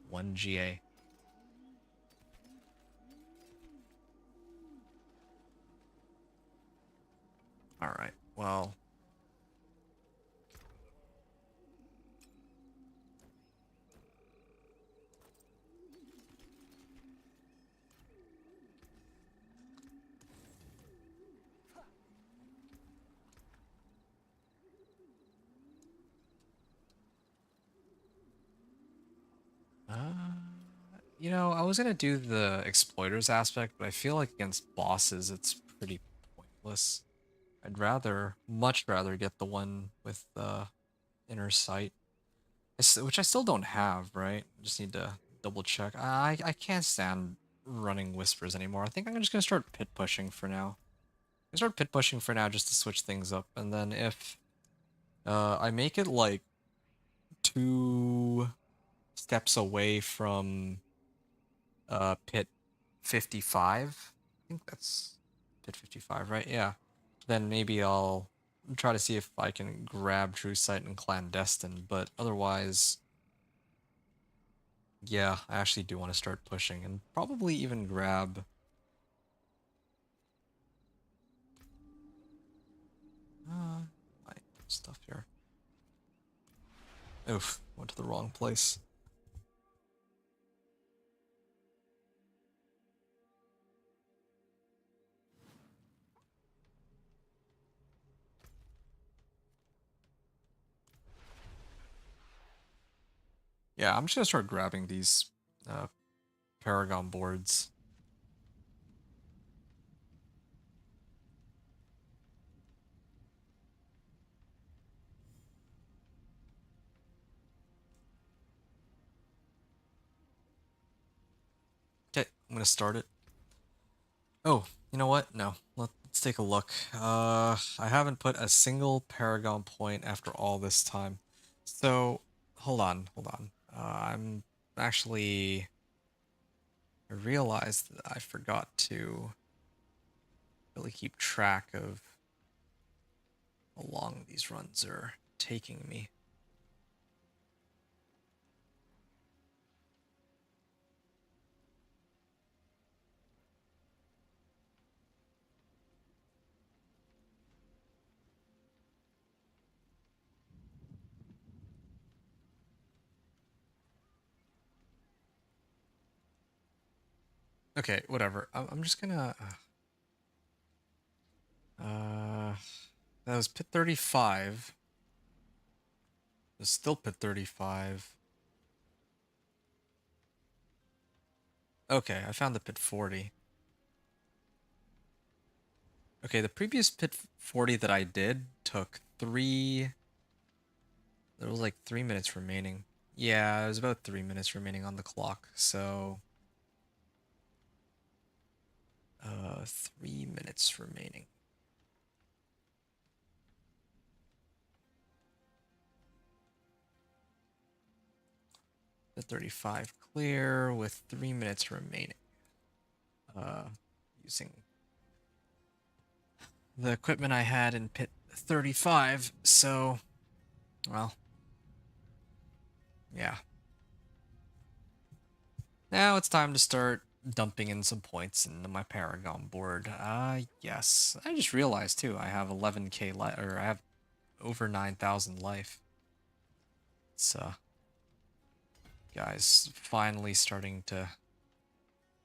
1 GA. Alright, well. You know, I was gonna do the exploiters aspect, but I feel like against bosses it's pretty pointless. I'd much rather get the one with the inner sight, which I still don't have, right? Just need to double check. I can't stand running whispers anymore. I think I'm just gonna start pit pushing for now. I start pit pushing for now just to switch things up, and then if I make it like 2 steps away from pit 55. I think that's pit 55, right? Yeah. Then maybe I'll try to see if I can grab True Sight and Clandestine, but otherwise, yeah, I actually do want to start pushing and probably even grab my stuff here. Oof, went to the wrong place. Yeah, I'm just gonna start grabbing these Paragon boards. Okay, I'm gonna start it. Oh, you know what? No, let's take a look. I haven't put a single Paragon point after all this time. So, hold on. I'm actually... I realized that I forgot to really keep track of how long these runs are taking me. Okay, whatever. I'm just gonna... that was pit 35. It was still pit 35. Okay, I found the pit 40. Okay, the previous pit 40 that I did took 3... There was like 3 minutes remaining. Yeah, it was about 3 minutes remaining on the clock, so... 3 minutes remaining. The 35 clear with 3 minutes remaining. Using the equipment I had in pit 35, so... Well... Yeah. Now it's time to start dumping in some points into my Paragon board. Yes. I just realized, too, I have 11k life, or I have over 9,000 life. It's, guys, finally starting to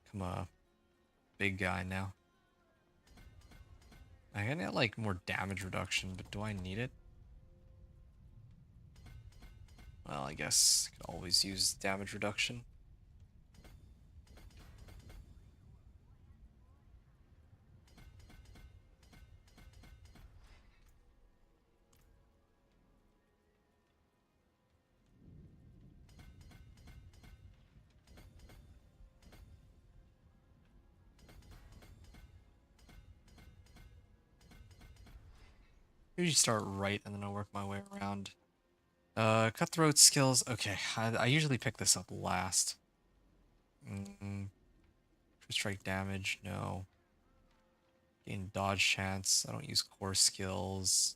become a big guy now. I can get, like, more damage reduction, but do I need it? Well, I guess I could always use damage reduction. Usually start right and then I'll work my way around. Cutthroat skills. Okay, I usually pick this up last. True strike damage, no. Gain dodge chance. I don't use core skills.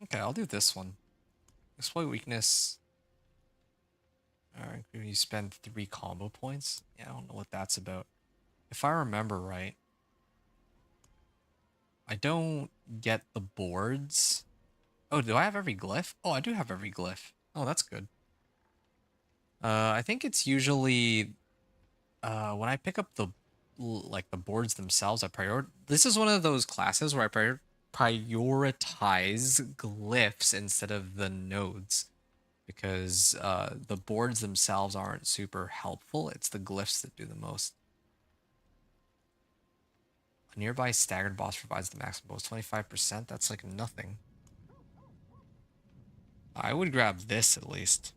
Okay, I'll do this one. Exploit weakness. Alright, you spend 3 combo points. Yeah, I don't know what that's about. If I remember right, I don't get the boards. Oh, do I have every glyph? Oh, I do have every glyph. Oh, that's good. I think it's usually when I pick up the the boards themselves, this is one of those classes where I prioritize glyphs instead of the nodes because the boards themselves aren't super helpful. It's the glyphs that do the most. A nearby staggered boss provides the maximum bonus 25%. That's like nothing. I would grab this at least.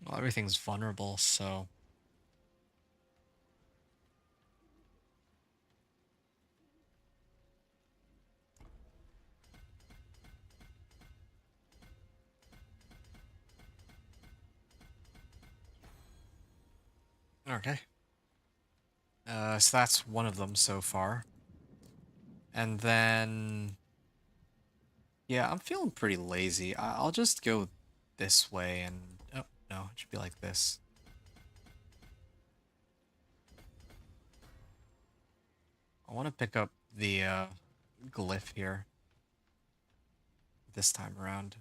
Well, everything's vulnerable, so... Okay. So that's one of them so far. And then... Yeah, I'm feeling pretty lazy. I'll just go this way and... Oh, no, it should be like this. I want to pick up the glyph here. This time around.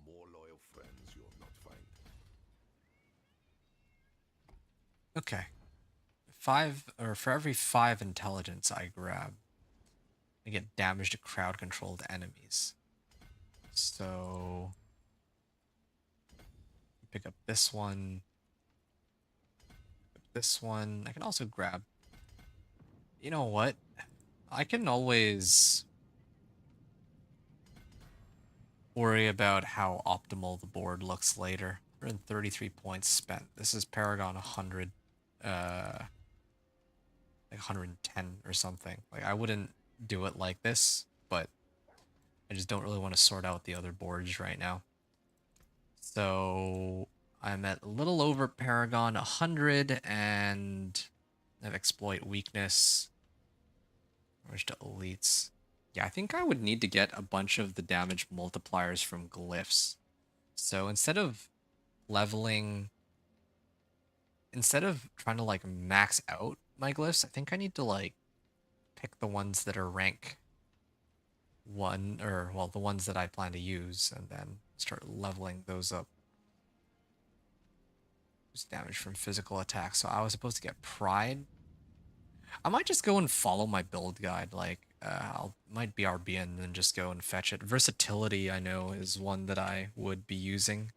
More loyal friends you'll not find. Okay. 5, or for every 5 intelligence I grab, I get damage to crowd-controlled enemies. So... Pick up this one. This one. I can also grab... You know what? I can always worry about how optimal the board looks later. 133 points spent. This is Paragon 100. Like 110 or something. Like, I wouldn't do it like this, but I just don't really want to sort out the other boards right now. So I'm at a little over Paragon 100, and I have Exploit Weakness. Switch to Elites. Yeah, I think I would need to get a bunch of the damage multipliers from glyphs. So instead of leveling... Instead of trying to, like, max out my glyphs, I think I need to, like, pick the ones that are rank 1, or, well, the ones that I plan to use, and then start leveling those up. Just damage from physical attacks. So I was supposed to get Pride. I might just go and follow my build guide, like, might BRB and then just go and fetch it. Versatility, I know, is one that I would be using.